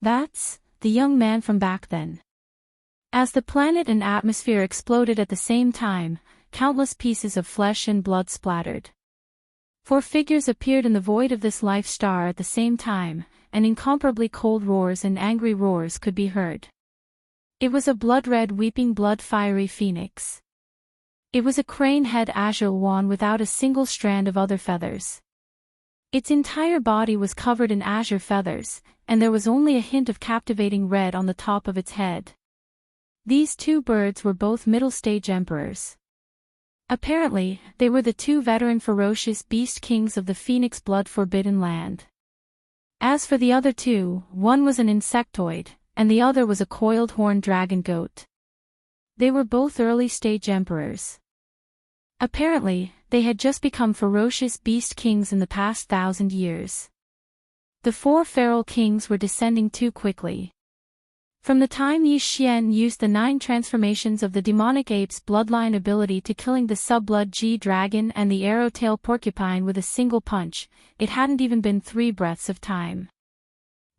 That's the young man from back then. As the planet and atmosphere exploded at the same time, countless pieces of flesh and blood splattered. 4 figures appeared in the void of this life star at the same time, and incomparably cold roars and angry roars could be heard. It was a blood-red weeping blood-fiery phoenix. It was a crane-head azure one without a single strand of other feathers. Its entire body was covered in azure feathers, and there was only a hint of captivating red on the top of its head. These 2 birds were both middle-stage emperors. Apparently, they were the 2 veteran ferocious beast kings of the Phoenix Blood Forbidden Land. As for the other 2, one was an insectoid, and the other was a coiled horned dragon goat. They were both early-stage emperors. Apparently, they had just become ferocious beast kings in the past 1,000 years. The 4 feral kings were descending too quickly. From the time Yi Xian used the 9 transformations of the demonic ape's bloodline ability to killing the sub-blood G-dragon and the arrow-tail porcupine with a single punch, it hadn't even been 3 breaths of time.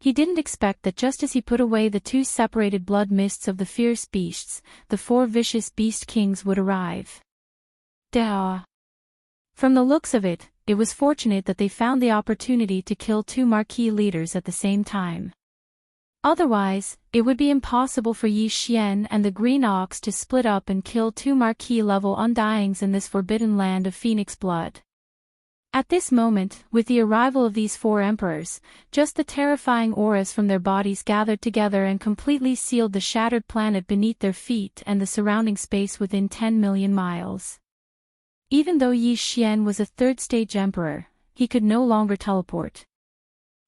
He didn't expect that just as he put away the 2 separated blood mists of the fierce beasts, the 4 vicious beast kings would arrive. Duh. From the looks of it, it was fortunate that they found the opportunity to kill 2 marquee leaders at the same time. Otherwise, it would be impossible for Yi Xian and the Green Ox to split up and kill 2 marquee-level undyings in this forbidden land of Phoenix blood. At this moment, with the arrival of these 4 emperors, just the terrifying auras from their bodies gathered together and completely sealed the shattered planet beneath their feet and the surrounding space within 10 million miles. Even though Yi Xian was a 3rd-stage emperor, he could no longer teleport.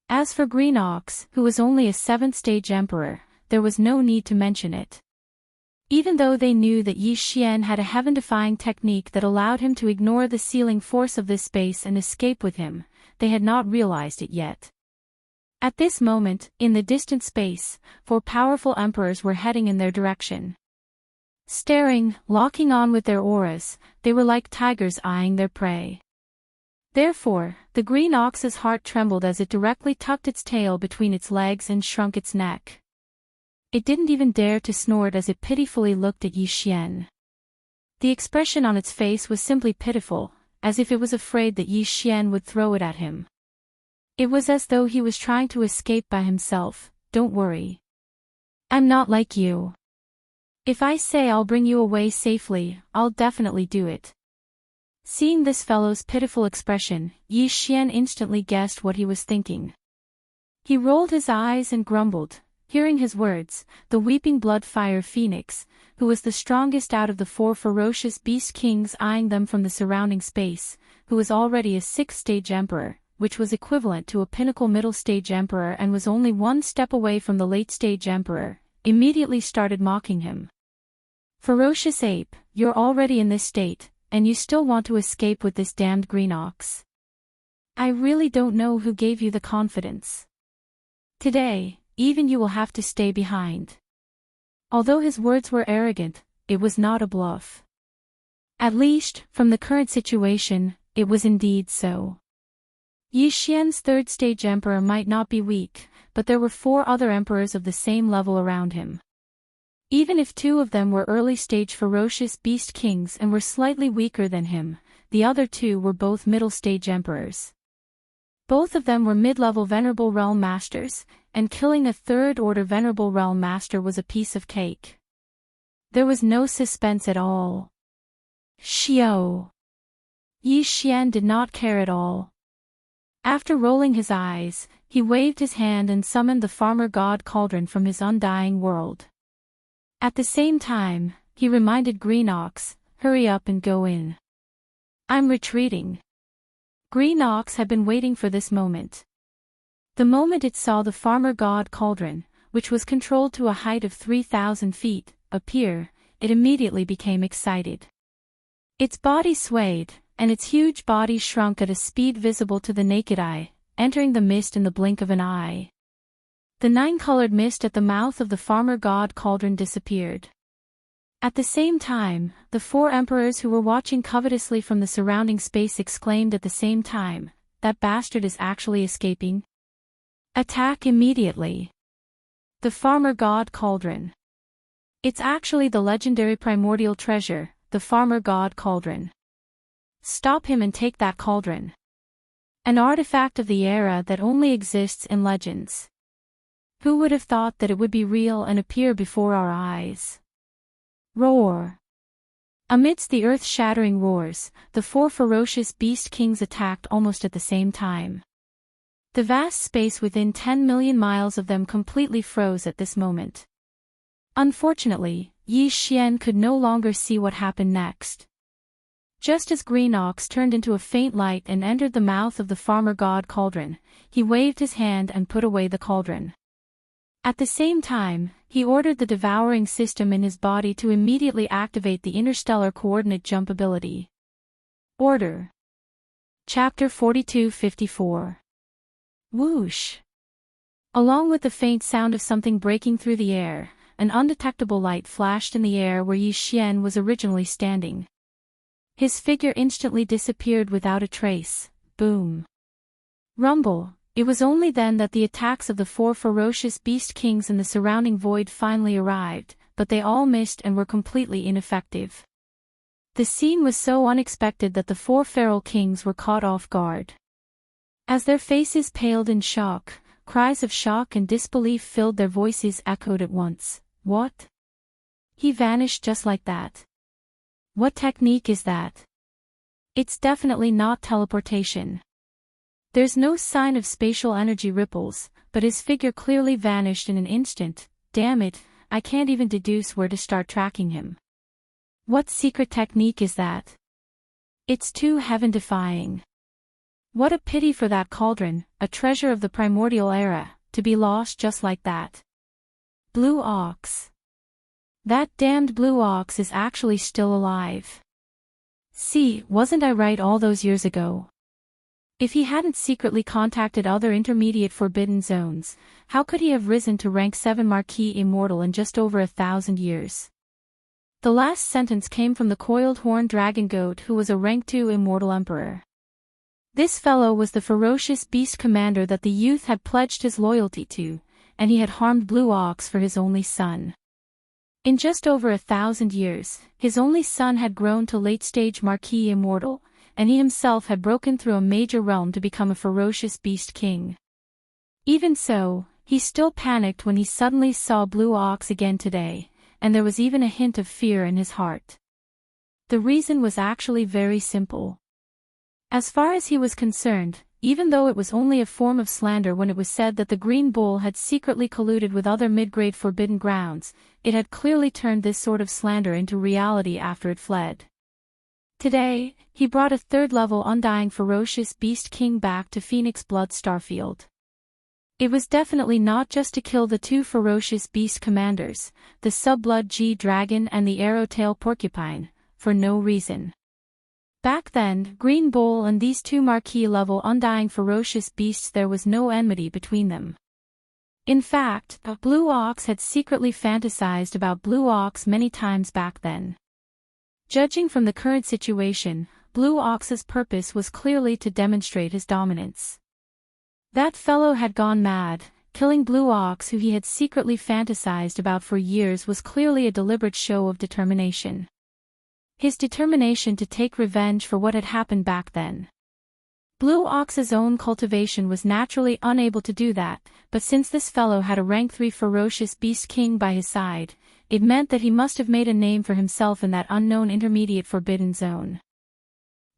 As for Green Ox, who was only a 7th-stage emperor, there was no need to mention it. Even though they knew that Yi Xian had a heaven-defying technique that allowed him to ignore the sealing force of this space and escape with him, they had not realized it yet. At this moment, in the distant space, 4 powerful emperors were heading in their direction. Staring, locking on with their auras, they were like tigers eyeing their prey. Therefore, the Green Ox's heart trembled as it directly tucked its tail between its legs and shrunk its neck. It didn't even dare to snort as it pitifully looked at Yi Xian. The expression on its face was simply pitiful, as if it was afraid that Yi Xian would throw it at him. It was as though he was trying to escape by himself. Don't worry. I'm not like you. If I say I'll bring you away safely, I'll definitely do it. Seeing this fellow's pitiful expression, Yi Xian instantly guessed what he was thinking. He rolled his eyes and grumbled, hearing his words. The weeping blood-fire phoenix, who was the strongest out of the 4 ferocious beast kings eyeing them from the surrounding space, who was already a 6th-stage emperor, which was equivalent to a pinnacle middle-stage emperor and was only 1 step away from the late-stage emperor, immediately started mocking him. Ferocious ape, you're already in this state, and you still want to escape with this damned Green Ox. I really don't know who gave you the confidence. Today, even you will have to stay behind. Although his words were arrogant, it was not a bluff. At least, from the current situation, it was indeed so. Yi Xian's 3rd-stage emperor might not be weak, but there were 4 other emperors of the same level around him. Even if 2 of them were early-stage ferocious beast kings and were slightly weaker than him, the other 2 were both middle-stage emperors. Both of them were mid-level Venerable Realm Masters, and killing a 3rd-order Venerable Realm Master was a piece of cake. There was no suspense at all. Xiao. Yi Xian did not care at all. After rolling his eyes, he waved his hand and summoned the farmer god Cauldron from his undying world. At the same time, he reminded Green Ox, "Hurry up and go in. I'm retreating." Green Ox had been waiting for this moment. The moment it saw the farmer god Cauldron, which was controlled to a height of 3,000 feet, appear, it immediately became excited. Its body swayed, and its huge body shrunk at a speed visible to the naked eye, entering the mist in the blink of an eye. The nine-colored mist at the mouth of the farmer god Cauldron disappeared. At the same time, the four emperors who were watching covetously from the surrounding space exclaimed at the same time, "That bastard is actually escaping. Attack immediately." The farmer god Cauldron. It's actually the legendary primordial treasure, the farmer god Cauldron. Stop him and take that cauldron. An artifact of the era that only exists in legends. Who would have thought that it would be real and appear before our eyes? Roar. Amidst the earth-shattering roars, the four ferocious beast kings attacked almost at the same time. The vast space within 10 million miles of them completely froze at this moment. Unfortunately, Yi Xian could no longer see what happened next. Just as Green Ox turned into a faint light and entered the mouth of the farmer god Cauldron, he waved his hand and put away the cauldron. At the same time, he ordered the devouring system in his body to immediately activate the interstellar coordinate jump ability. Order. Chapter 42-54. Whoosh. Along with the faint sound of something breaking through the air, an undetectable light flashed in the air where Yi Xian was originally standing. His figure instantly disappeared without a trace. Boom. Rumble. It was only then that the attacks of the four ferocious beast kings in the surrounding void finally arrived, but they all missed and were completely ineffective. The scene was so unexpected that the four feral kings were caught off guard. As their faces paled in shock, cries of shock and disbelief filled their voices echoed at once. What? He vanished just like that. What technique is that? It's definitely not teleportation. There's no sign of spatial energy ripples, but his figure clearly vanished in an instant. Damn it, I can't even deduce where to start tracking him. What secret technique is that? It's too heaven-defying. What a pity for that cauldron, a treasure of the primordial era, to be lost just like that. Blue Ox. That damned Blue Ox is actually still alive. See, wasn't I right all those years ago? If he hadn't secretly contacted other intermediate forbidden zones, how could he have risen to rank 7 Marquis Immortal in just over 1,000 years? The last sentence came from the coiled horn dragon goat who was a rank 2 Immortal Emperor. This fellow was the ferocious beast commander that the youth had pledged his loyalty to, and he had harmed Blue Ox for his only son. In just over 1,000 years, his only son had grown to late-stage Marquis Immortal, and he himself had broken through a major realm to become a ferocious beast king. Even so, he still panicked when he suddenly saw Blue Ox again today, and there was even a hint of fear in his heart. The reason was actually very simple. As far as he was concerned, even though it was only a form of slander when it was said that the Green Bull had secretly colluded with other mid-grade forbidden grounds, it had clearly turned this sort of slander into reality after it fled. Today, he brought a third-level undying ferocious beast king back to Phoenix Blood Starfield. It was definitely not just to kill the 2 ferocious beast commanders, the Subblood G-Dragon and the Arrowtail Porcupine, for no reason. Back then, Green Bull and these 2 Marquis-level undying ferocious beasts, there was no enmity between them. In fact, Blue Ox had secretly fantasized about Blue Ox many times back then. Judging from the current situation, Blue Ox's purpose was clearly to demonstrate his dominance. That fellow had gone mad. Killing Blue Ox, who he had secretly fantasized about for years, was clearly a deliberate show of determination. His determination to take revenge for what had happened back then. Blue Ox's own cultivation was naturally unable to do that, but since this fellow had a rank 3 ferocious beast king by his side, it meant that he must have made a name for himself in that unknown intermediate forbidden zone.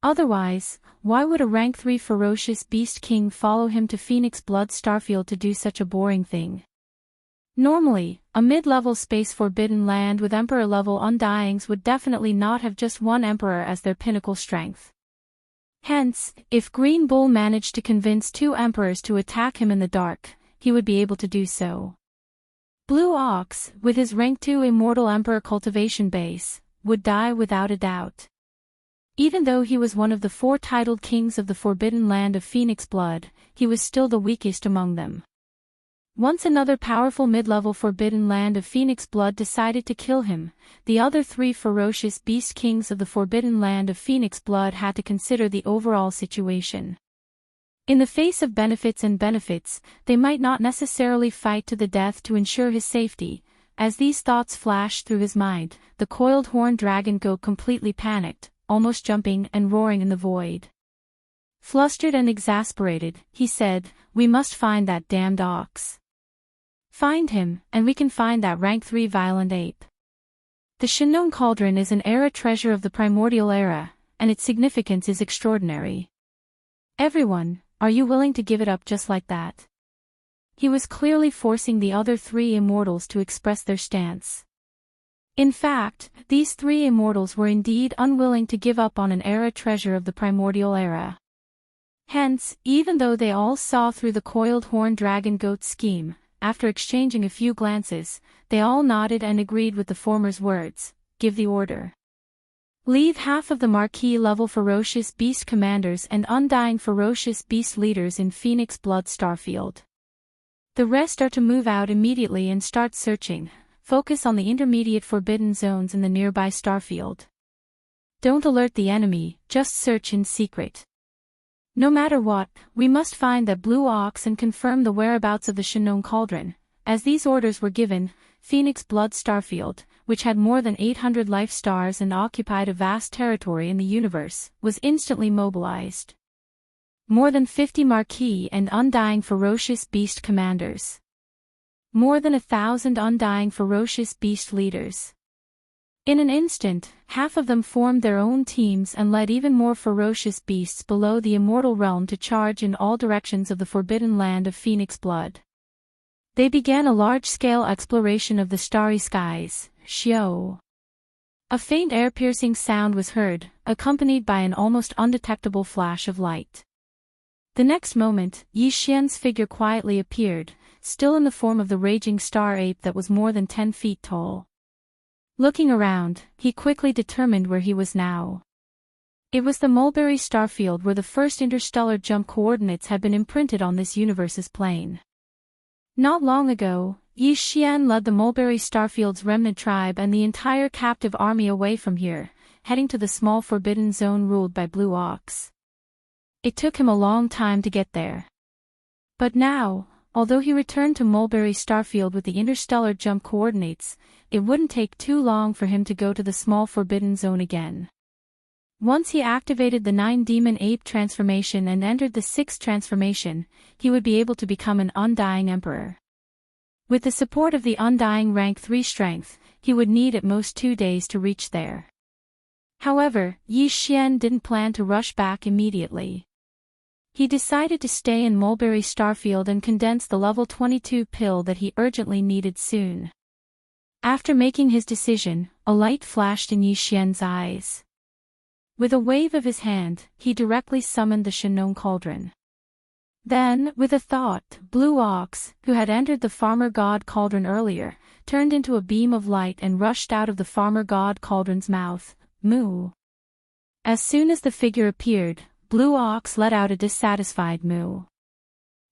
Otherwise, why would a rank 3 ferocious beast king follow him to Phoenix Blood Starfield to do such a boring thing? Normally, a mid-level space forbidden land with Emperor-level Undyings would definitely not have just one Emperor as their pinnacle strength. Hence, if Green Bull managed to convince 2 Emperors to attack him in the dark, he would be able to do so. Blue Ox, with his rank 2 Immortal Emperor cultivation base, would die without a doubt. Even though he was one of the 4 titled kings of the Forbidden Land of Phoenix Blood, he was still the weakest among them. Once another powerful mid-level Forbidden Land of Phoenix Blood decided to kill him, the other 3 ferocious beast kings of the Forbidden Land of Phoenix Blood had to consider the overall situation. In the face of benefits, they might not necessarily fight to the death to ensure his safety. As these thoughts flashed through his mind, the coiled horn dragon goat completely panicked, almost jumping and roaring in the void. Flustered and exasperated, he said, "We must find that damned ox. Find him, and we can find that rank 3 violent ape." The Shinnong Cauldron is an era treasure of the primordial era, and its significance is extraordinary. "Everyone, are you willing to give it up just like that?" He was clearly forcing the other 3 immortals to express their stance. In fact, these 3 immortals were indeed unwilling to give up on an era treasure of the primordial era. Hence, even though they all saw through the coiled horn dragon goat's scheme, after exchanging a few glances, they all nodded and agreed with the former's words, "Give the order. Leave half of the Marquis-level ferocious beast commanders and undying ferocious beast leaders in Phoenix Blood Starfield. The rest are to move out immediately and start searching. Focus on the intermediate forbidden zones in the nearby starfield. Don't alert the enemy, just search in secret. No matter what, we must find that blue ox and confirm the whereabouts of the Shinnong Cauldron." As these orders were given, Phoenix Blood Starfield, which had more than 800 life stars and occupied a vast territory in the universe, was instantly mobilized. More than 50 Marquis and Undying Ferocious Beast commanders. More than 1,000 Undying Ferocious Beast leaders. In an instant, half of them formed their own teams and led even more ferocious beasts below the immortal realm to charge in all directions of the forbidden land of Phoenix Blood. They began a large-scale exploration of the starry skies. Shio. A faint air-piercing sound was heard, accompanied by an almost undetectable flash of light. The next moment, Yi Xian's figure quietly appeared, still in the form of the raging star ape that was more than 10 feet tall. Looking around, he quickly determined where he was now. It was the Mulberry Starfield where the first interstellar jump coordinates had been imprinted on this universe's plane. Not long ago, Yi Xian led the Mulberry Starfield's remnant tribe and the entire captive army away from here, heading to the small forbidden zone ruled by Blue Ox. It took him a long time to get there. But now, although he returned to Mulberry Starfield with the interstellar jump coordinates, it wouldn't take too long for him to go to the small forbidden zone again. Once he activated the 9 demon ape transformation and entered the 6th transformation, he would be able to become an Undying Emperor. With the support of the Undying rank 3 strength, he would need at most 2 days to reach there. However, Yi Xian didn't plan to rush back immediately. He decided to stay in Mulberry Starfield and condense the level 22 pill that he urgently needed soon. After making his decision, a light flashed in Yi Xian's eyes. With a wave of his hand, he directly summoned the Shinnong Cauldron. Then, with a thought, Blue Ox, who had entered the Farmer God Cauldron earlier, turned into a beam of light and rushed out of the Farmer God Cauldron's mouth. Moo. As soon as the figure appeared, Blue Ox let out a dissatisfied moo.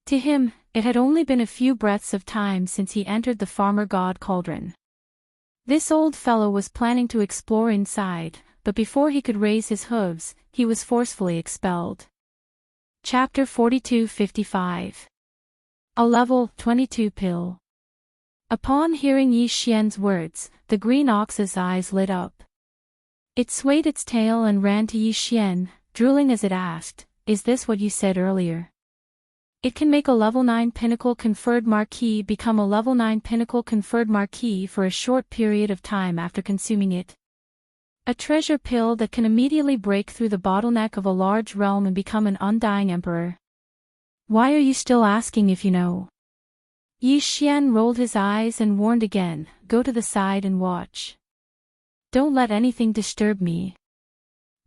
To him, it had only been a few breaths of time since he entered the Farmer God Cauldron. This old fellow was planning to explore inside, but before he could raise his hooves, he was forcefully expelled. Chapter 4255. A level 22 pill. Upon hearing Yi Xian's words, the green ox's eyes lit up. It swayed its tail and ran to Yi Xian, drooling as it asked, "Is this what you said earlier? It can make a level 9 pinnacle conferred Marquis become a level 9 pinnacle conferred Marquis for a short period of time after consuming it." A treasure pill that can immediately break through the bottleneck of a large realm and become an undying emperor. Why are you still asking if you know? Yi Xian rolled his eyes and warned again, go to the side and watch. Don't let anything disturb me.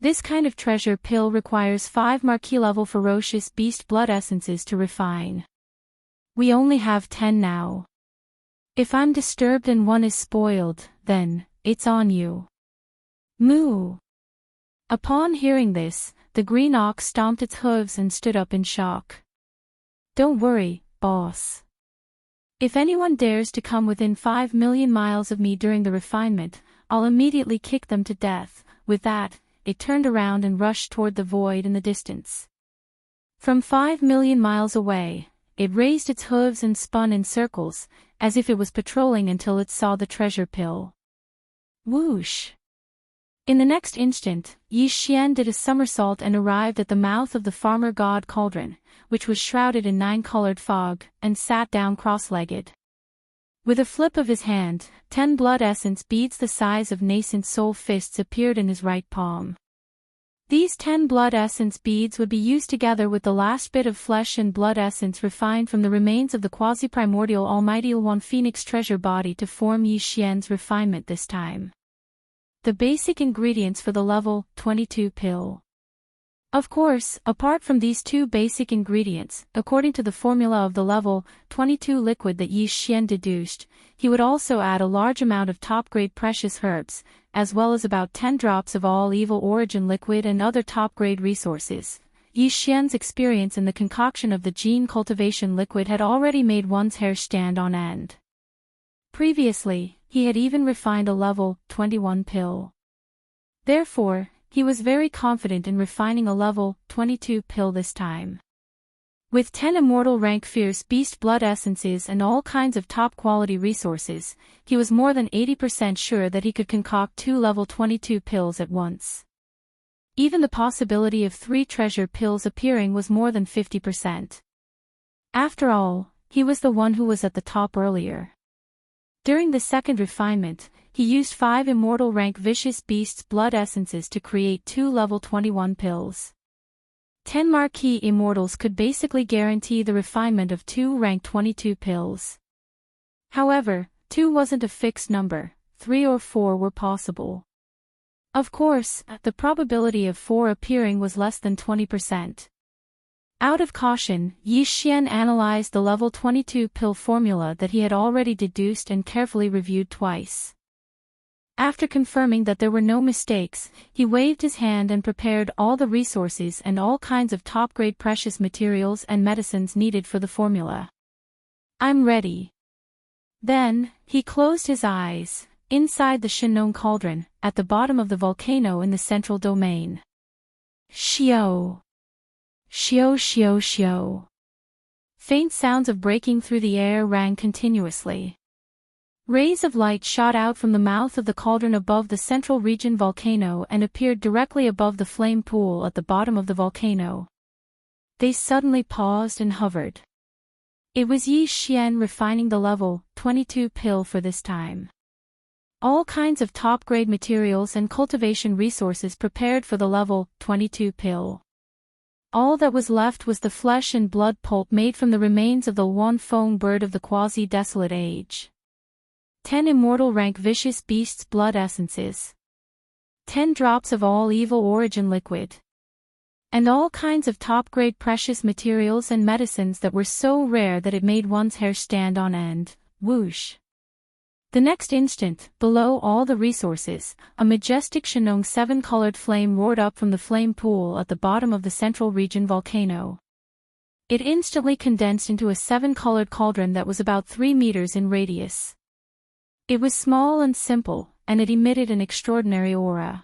This kind of treasure pill requires 5 marquee-level ferocious beast blood essences to refine. We only have 10 now. If I'm disturbed and one is spoiled, then, it's on you. Moo! Upon hearing this, the green ox stomped its hooves and stood up in shock. Don't worry, boss. If anyone dares to come within 5 million miles of me during the refinement, I'll immediately kick them to death. With that, it turned around and rushed toward the void in the distance. From 5 million miles away, it raised its hooves and spun in circles, as if it was patrolling until it saw the treasure pill. Whoosh! In the next instant, Yi Xian did a somersault and arrived at the mouth of the farmer god cauldron, which was shrouded in 9-colored fog, and sat down cross-legged. With a flip of his hand, 10 blood essence beads the size of nascent soul fists appeared in his right palm. These 10 blood essence beads would be used together with the last bit of flesh and blood essence refined from the remains of the quasi-primordial Almighty One Phoenix treasure body to form Yi Xian's refinement this time. The basic ingredients for the level 22 pill. Of course, apart from these 2 basic ingredients, according to the formula of the level 22 liquid that Yi Xian deduced, he would also add a large amount of top-grade precious herbs, as well as about 10 drops of all evil origin liquid and other top-grade resources. Yi Xian's experience in the concoction of the gene cultivation liquid had already made one's hair stand on end. Previously, he had even refined a level 21 pill. Therefore, he was very confident in refining a level 22 pill this time. With 10 immortal rank fierce beast blood essences and all kinds of top-quality resources, he was more than 80% sure that he could concoct 2 level 22 pills at once. Even the possibility of 3 treasure pills appearing was more than 50%. After all, he was the one who was at the top earlier. During the second refinement, he used 5 immortal rank vicious beasts blood essences to create 2 level 21 pills. 10 marquee immortals could basically guarantee the refinement of 2 rank 22 pills. However, 2 wasn't a fixed number, 3 or 4 were possible. Of course, the probability of 4 appearing was less than 20%. Out of caution, Yi Xian analyzed the level 22 pill formula that he had already deduced and carefully reviewed twice. After confirming that there were no mistakes, he waved his hand and prepared all the resources and all kinds of top-grade precious materials and medicines needed for the formula. I'm ready. Then, he closed his eyes, inside the Shinong cauldron, at the bottom of the volcano in the central domain. Xiao! Xiao xiao xiao. Faint sounds of breaking through the air rang continuously. Rays of light shot out from the mouth of the cauldron above the central region volcano and appeared directly above the flame pool at the bottom of the volcano. They suddenly paused and hovered. It was Yi Xian refining the level 22 pill for this time. All kinds of top-grade materials and cultivation resources prepared for the level 22 pill. All that was left was the flesh and blood pulp made from the remains of the Wan Feng bird of the quasi-desolate age. 10 immortal rank vicious beasts blood essences. 10 drops of all evil origin liquid. And all kinds of top-grade precious materials and medicines that were so rare that it made one's hair stand on end. Whoosh! The next instant, below all the resources, a majestic Shinong 7-colored flame roared up from the flame pool at the bottom of the central region volcano. It instantly condensed into a 7-colored cauldron that was about 3 meters in radius. It was small and simple, and it emitted an extraordinary aura.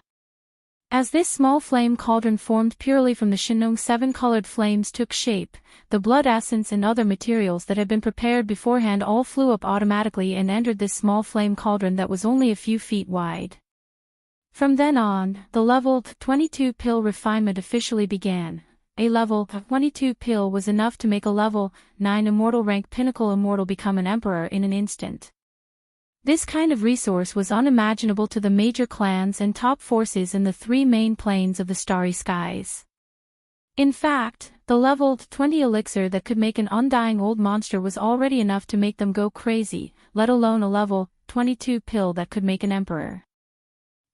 As this small flame cauldron formed purely from the Shinong 7-colored flames took shape, the blood essence and other materials that had been prepared beforehand all flew up automatically and entered this small flame cauldron that was only a few feet wide. From then on, the level 22 pill refinement officially began. A level 22 pill was enough to make a level 9 immortal rank pinnacle immortal become an emperor in an instant. This kind of resource was unimaginable to the major clans and top forces in the three main planes of the starry skies. In fact, the level 20 elixir that could make an undying old monster was already enough to make them go crazy, let alone a level 22 pill that could make an emperor.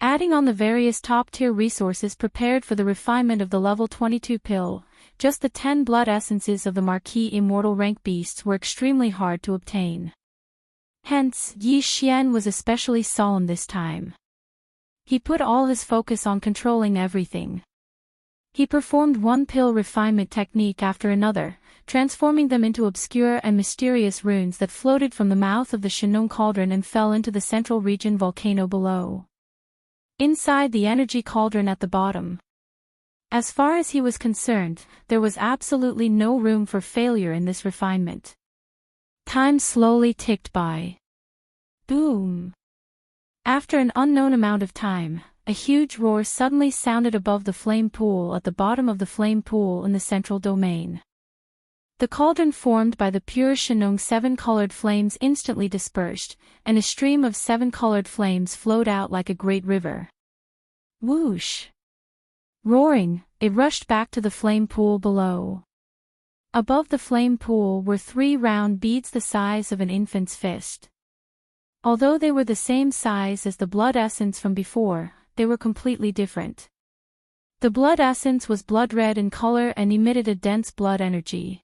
Adding on the various top-tier resources prepared for the refinement of the level 22 pill, just the 10 blood essences of the Marquis immortal rank beasts were extremely hard to obtain. Hence, Yi Xian was especially solemn this time. He put all his focus on controlling everything. He performed one pill refinement technique after another, transforming them into obscure and mysterious runes that floated from the mouth of the Shenong cauldron and fell into the central region volcano below. Inside the energy cauldron at the bottom. As far as he was concerned, there was absolutely no room for failure in this refinement. Time slowly ticked by. Boom! After an unknown amount of time, a huge roar suddenly sounded above the flame pool at the bottom of the flame pool in the central domain. The cauldron formed by the pure Shenong 7-colored flames instantly dispersed, and a stream of 7-colored flames flowed out like a great river. Whoosh! Roaring, it rushed back to the flame pool below. Above the flame pool were 3 round beads the size of an infant's fist. Although they were the same size as the blood essence from before, they were completely different. The blood essence was blood red in color and emitted a dense blood energy.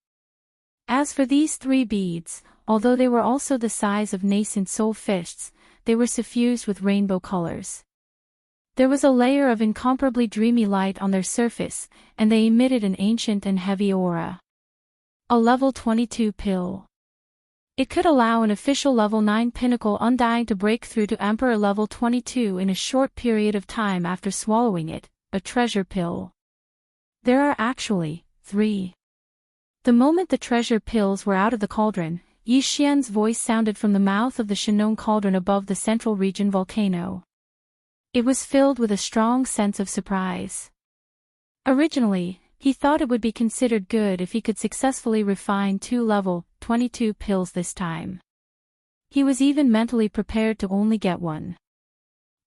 As for these 3 beads, although they were also the size of nascent soul fists, they were suffused with rainbow colors. There was a layer of incomparably dreamy light on their surface, and they emitted an ancient and heavy aura. A level 22 pill. It could allow an official level 9 pinnacle undying to break through to Emperor level 22 in a short period of time after swallowing it, a treasure pill. There are actually 3. The moment the treasure pills were out of the cauldron, Yi Xian's voice sounded from the mouth of the Shenong cauldron above the central region volcano. It was filled with a strong sense of surprise. Originally, he thought it would be considered good if he could successfully refine 2 level 22 pills this time. He was even mentally prepared to only get 1.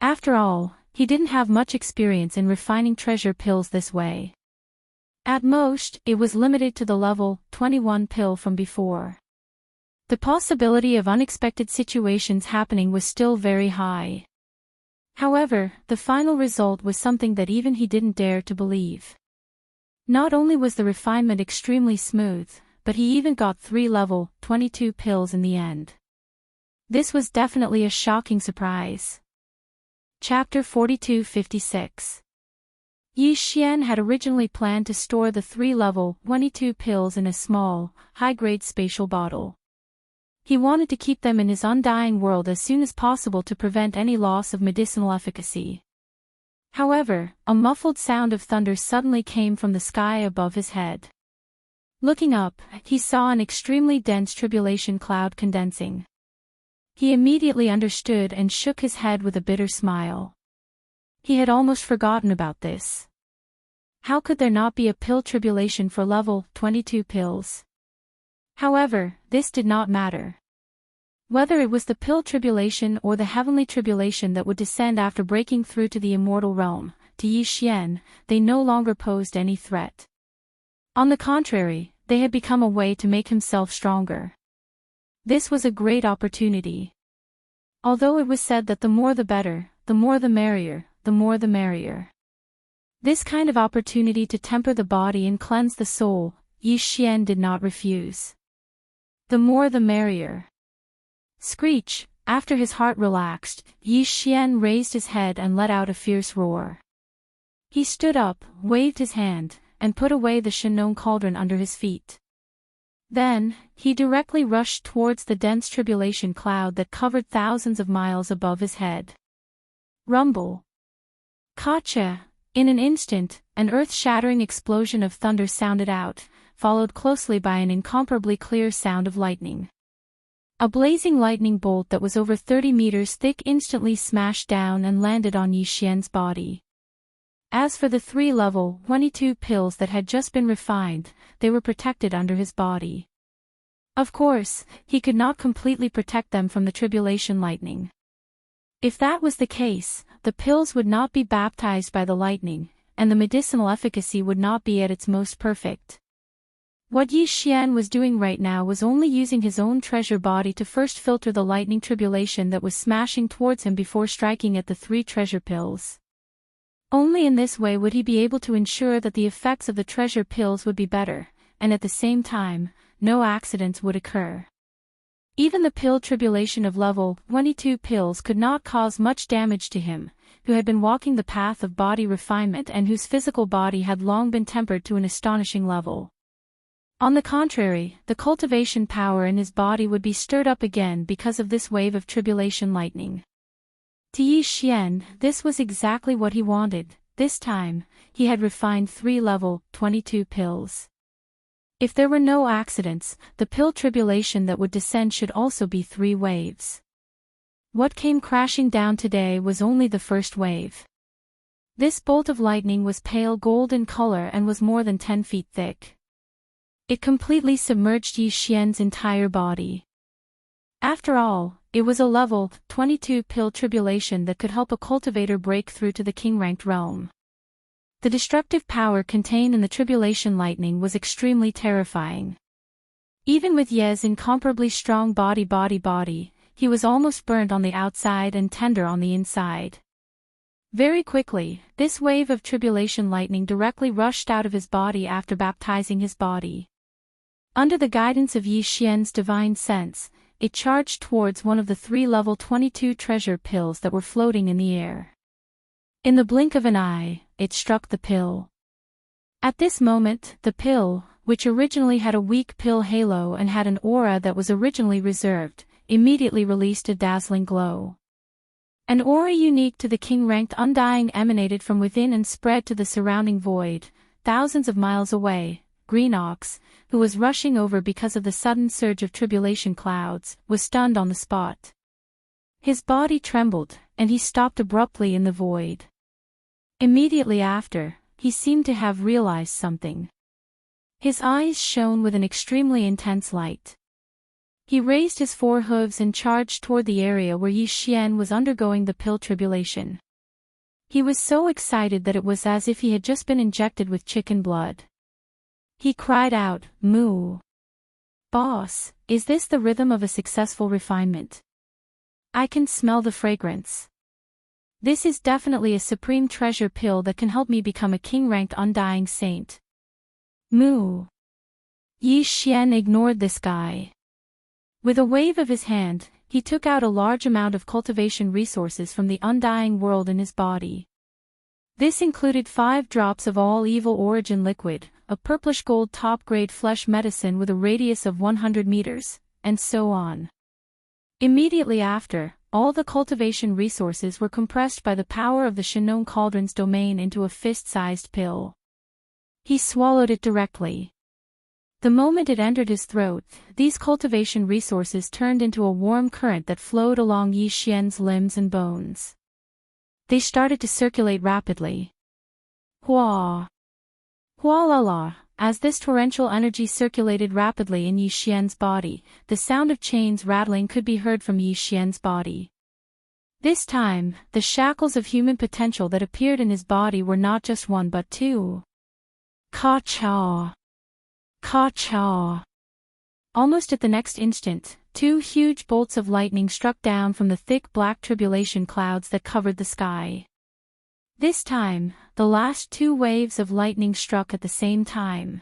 After all, he didn't have much experience in refining treasure pills this way. At most, it was limited to the level 21 pill from before. The possibility of unexpected situations happening was still very high. However, the final result was something that even he didn't dare to believe. Not only was the refinement extremely smooth, but he even got 3 level 22 pills in the end. This was definitely a shocking surprise. Chapter 4256. Yi Xian had originally planned to store the 3 level 22 pills in a small, high-grade spatial bottle. He wanted to keep them in his undying world as soon as possible to prevent any loss of medicinal efficacy. However, a muffled sound of thunder suddenly came from the sky above his head. Looking up, he saw an extremely dense tribulation cloud condensing. He immediately understood and shook his head with a bitter smile. He had almost forgotten about this. How could there not be a pill tribulation for level 22 pills? However, this did not matter. Whether it was the pill tribulation or the heavenly tribulation that would descend after breaking through to the immortal realm, to Yi Xian, they no longer posed any threat. On the contrary, they had become a way to make himself stronger. This was a great opportunity. Although it was said that the more the better, the more the merrier, the more the merrier. This kind of opportunity to temper the body and cleanse the soul, Yi Xian did not refuse. The more the merrier. Screech, after his heart relaxed, Yi Xian raised his head and let out a fierce roar. He stood up, waved his hand, and put away the Shenong cauldron under his feet. Then, he directly rushed towards the dense tribulation cloud that covered thousands of miles above his head. Rumble. Gotcha! In an instant, an earth-shattering explosion of thunder sounded out, followed closely by an incomparably clear sound of lightning. A blazing lightning bolt that was over 30 meters thick instantly smashed down and landed on Yi Xian's body. As for the 3 level 22 pills that had just been refined, they were protected under his body. Of course, he could not completely protect them from the tribulation lightning. If that was the case, the pills would not be baptized by the lightning, and the medicinal efficacy would not be at its most perfect. What Yi Xian was doing right now was only using his own treasure body to first filter the lightning tribulation that was smashing towards him before striking at the 3 treasure pills. Only in this way would he be able to ensure that the effects of the treasure pills would be better, and at the same time, no accidents would occur. Even the pill tribulation of level 22 pills could not cause much damage to him, who had been walking the path of body refinement and whose physical body had long been tempered to an astonishing level. On the contrary, the cultivation power in his body would be stirred up again because of this wave of tribulation lightning. To Yi Xian, this was exactly what he wanted. This time, he had refined 3 level 22 pills. If there were no accidents, the pill tribulation that would descend should also be 3 waves. What came crashing down today was only the first wave. This bolt of lightning was pale gold in color and was more than 10 feet thick. It completely submerged Yi Xian's entire body. After all, it was a level 22 pill tribulation that could help a cultivator break through to the king-ranked realm. The destructive power contained in the tribulation lightning was extremely terrifying. Even with Ye's incomparably strong body, he was almost burnt on the outside and tender on the inside. Very quickly, this wave of tribulation lightning directly rushed out of his body after baptizing his body. Under the guidance of Yi Xian's divine sense, it charged towards one of the 3 level 22 treasure pills that were floating in the air. In the blink of an eye, it struck the pill. At this moment, the pill, which originally had a weak pill halo and had an aura that was originally reserved, immediately released a dazzling glow. An aura unique to the king-ranked undying emanated from within and spread to the surrounding void. Thousands of miles away, Green Ox, who was rushing over because of the sudden surge of tribulation clouds, was stunned on the spot. His body trembled, and he stopped abruptly in the void. Immediately after, he seemed to have realized something. His eyes shone with an extremely intense light. He raised his 4 hooves and charged toward the area where Yi Xian was undergoing the pill tribulation. He was so excited that it was as if he had just been injected with chicken blood. He cried out, "Moo! Boss, is this the rhythm of a successful refinement? I can smell the fragrance. This is definitely a supreme treasure pill that can help me become a king-ranked undying saint." Moo! Yi Xian ignored this guy. With a wave of his hand, he took out a large amount of cultivation resources from the undying world in his body. This included 5 drops of all evil origin liquid, a purplish gold top-grade flesh medicine with a radius of 100 meters, and so on. Immediately after, all the cultivation resources were compressed by the power of the Shinon Cauldron's domain into a fist-sized pill. He swallowed it directly. The moment it entered his throat, these cultivation resources turned into a warm current that flowed along Yi Xian's limbs and bones. They started to circulate rapidly. Hua! Hua la la! As this torrential energy circulated rapidly in Yi Xian's body, the sound of chains rattling could be heard from Yi Xian's body. This time, the shackles of human potential that appeared in his body were not just 1 but 2. Ka-cha! Ka-cha! Almost at the next instant, 2 huge bolts of lightning struck down from the thick black tribulation clouds that covered the sky. This time, the last 2 waves of lightning struck at the same time.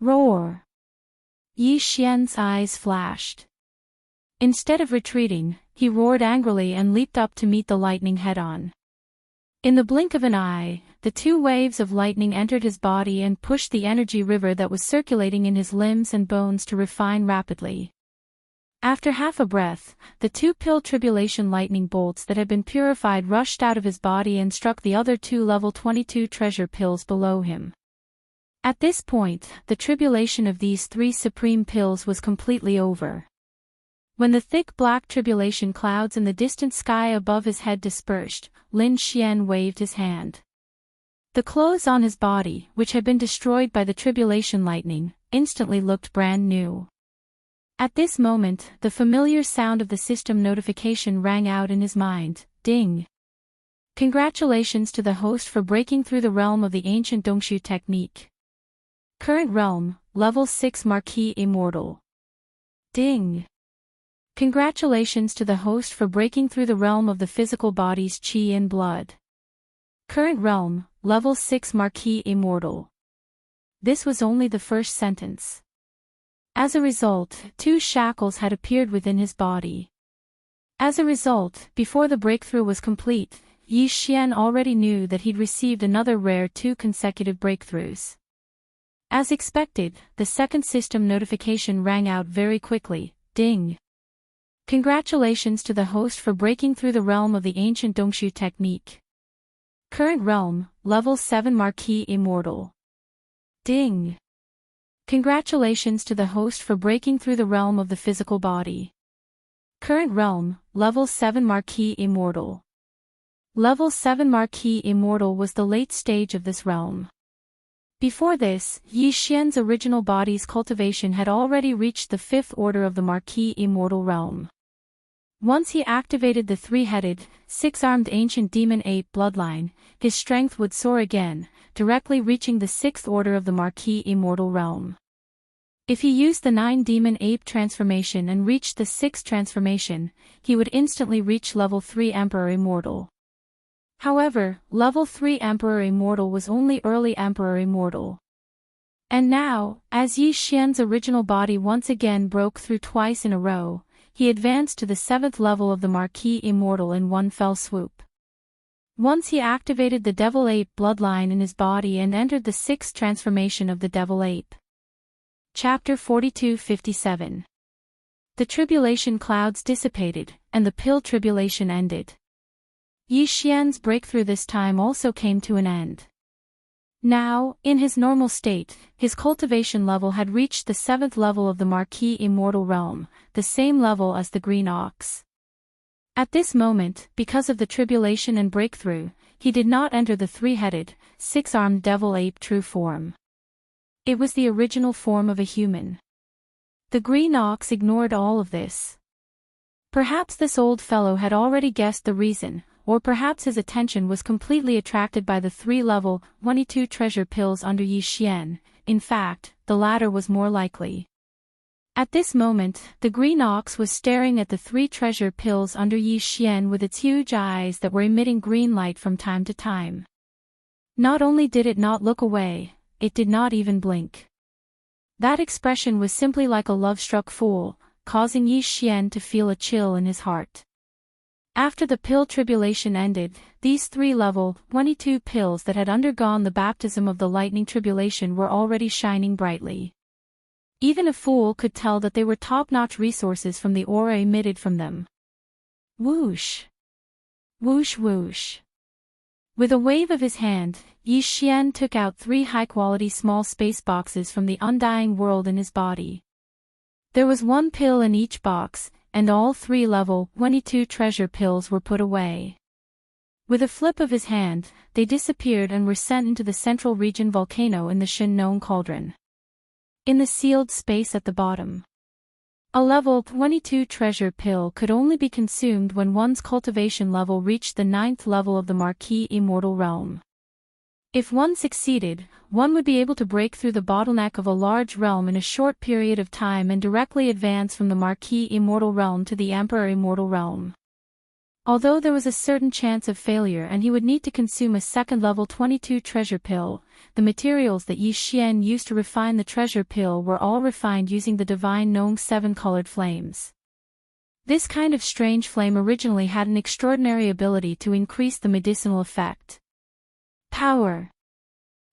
Roar! Yi Xian's eyes flashed. Instead of retreating, he roared angrily and leaped up to meet the lightning head-on. In the blink of an eye, the 2 waves of lightning entered his body and pushed the energy river that was circulating in his limbs and bones to refine rapidly. After half a breath, the 2 pill tribulation lightning bolts that had been purified rushed out of his body and struck the other 2 level 22 treasure pills below him. At this point, the tribulation of these 3 supreme pills was completely over. When the thick black tribulation clouds in the distant sky above his head dispersed, Lin Xian waved his hand. The clothes on his body, which had been destroyed by the tribulation lightning, instantly looked brand new. At this moment, the familiar sound of the system notification rang out in his mind. Ding! Congratulations to the host for breaking through the realm of the ancient Dongshu technique. Current realm, level 6 Marquis Immortal. Ding! Congratulations to the host for breaking through the realm of the physical body's chi and blood. Current realm, level 6 Marquis Immortal. This was only the first sentence. As a result, 2 shackles had appeared within his body. As a result, before the breakthrough was complete, Yi Xian already knew that he'd received another rare 2 consecutive breakthroughs. As expected, the second system notification rang out very quickly. Ding! Congratulations to the host for breaking through the realm of the ancient Dongshu technique. Current realm, level 7 Marquis Immortal. Ding! Congratulations to the host for breaking through the realm of the physical body. Current realm, level 7 Marquis Immortal. Level 7 Marquis Immortal was the late stage of this realm. Before this, Yi Xian's original body's cultivation had already reached the 5th order of the Marquis Immortal realm. Once he activated the 3-headed, 6-armed ancient demon ape bloodline, his strength would soar again, directly reaching the 6th order of the Marquis Immortal realm. If he used the 9 demon ape transformation and reached the 6th transformation, he would instantly reach level 3 Emperor Immortal. However, level 3 Emperor Immortal was only early Emperor Immortal. And now, as Yi Xian's original body once again broke through twice in a row, he advanced to the 7th level of the Marquis Immortal in one fell swoop. Once he activated the Devil Ape bloodline in his body and entered the 6th transformation of the Devil Ape. Chapter 42-57. The tribulation clouds dissipated, and the pill tribulation ended. Yi Xian's breakthrough this time also came to an end. Now, in his normal state, his cultivation level had reached the 7th level of the Marquis Immortal realm, the same level as the Green Ox. At this moment, because of the tribulation and breakthrough, he did not enter the 3-headed, 6-armed Devil Ape true form. It was the original form of a human. The Green Ox ignored all of this. Perhaps this old fellow had already guessed the reason, or perhaps his attention was completely attracted by the 3-level, 22 treasure pills under Yi Xian. In fact, the latter was more likely. At this moment, the Green Ox was staring at the 3 treasure pills under Yi Xian with its huge eyes that were emitting green light from time to time. Not only did it not look away, it did not even blink. That expression was simply like a love-struck fool, causing Yi Xian to feel a chill in his heart. After the pill tribulation ended, these 3-level, 22 pills that had undergone the baptism of the lightning tribulation were already shining brightly. Even a fool could tell that they were top-notch resources from the aura emitted from them. Whoosh! Whoosh whoosh! With a wave of his hand, Yi Xian took out 3 high-quality small space boxes from the undying world in his body. There was 1 pill in each box, and all 3 level 22 treasure pills were put away. With a flip of his hand, they disappeared and were sent into the central region volcano in the Shinnon Cauldron. In the sealed space at the bottom. A level 22 treasure pill could only be consumed when one's cultivation level reached the 9th level of the Marquis Immortal realm. If one succeeded, one would be able to break through the bottleneck of a large realm in a short period of time and directly advance from the Marquis Immortal realm to the Emperor Immortal realm. Although there was a certain chance of failure and he would need to consume a second level 22 treasure pill, the materials that Yi Xian used to refine the treasure pill were all refined using the divine Nong 7-colored flames. This kind of strange flame originally had an extraordinary ability to increase the medicinal effect. Power.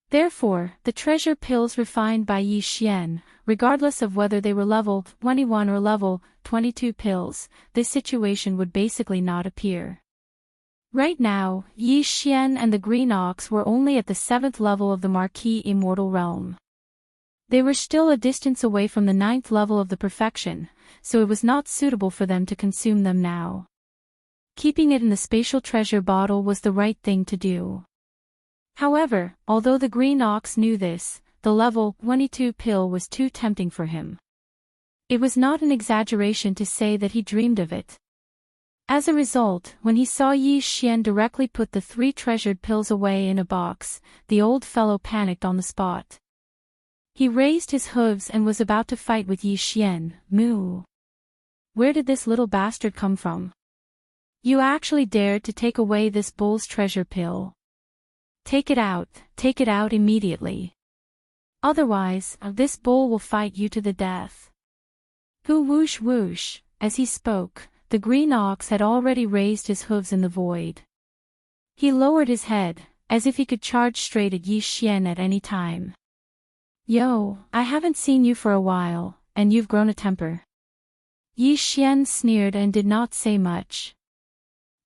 Therefore, the treasure pills refined by Yi Xian, regardless of whether they were level 21 or level 22 pills, this situation would basically not appear. Right now, Yi Xian and the Green Ox were only at the 7th level of the Marquis Immortal realm. They were still a distance away from the 9th level of the perfection, so it was not suitable for them to consume them now. Keeping it in the spatial treasure bottle was the right thing to do. However, although the Green Ox knew this, the level 22 pill was too tempting for him. It was not an exaggeration to say that he dreamed of it. As a result, when he saw Yi Xian directly put the 3 treasured pills away in a box, the old fellow panicked on the spot. He raised his hooves and was about to fight with Yi Xian. Moo! Where did this little bastard come from? You actually dared to take away this bull's treasure pill. Take it out immediately. Otherwise, this bull will fight you to the death. Whoo whoosh whoosh, as he spoke, the green ox had already raised his hooves in the void. He lowered his head, as if he could charge straight at Yi Xian at any time. Yo, I haven't seen you for a while, and you've grown a temper. Yi Xian sneered and did not say much.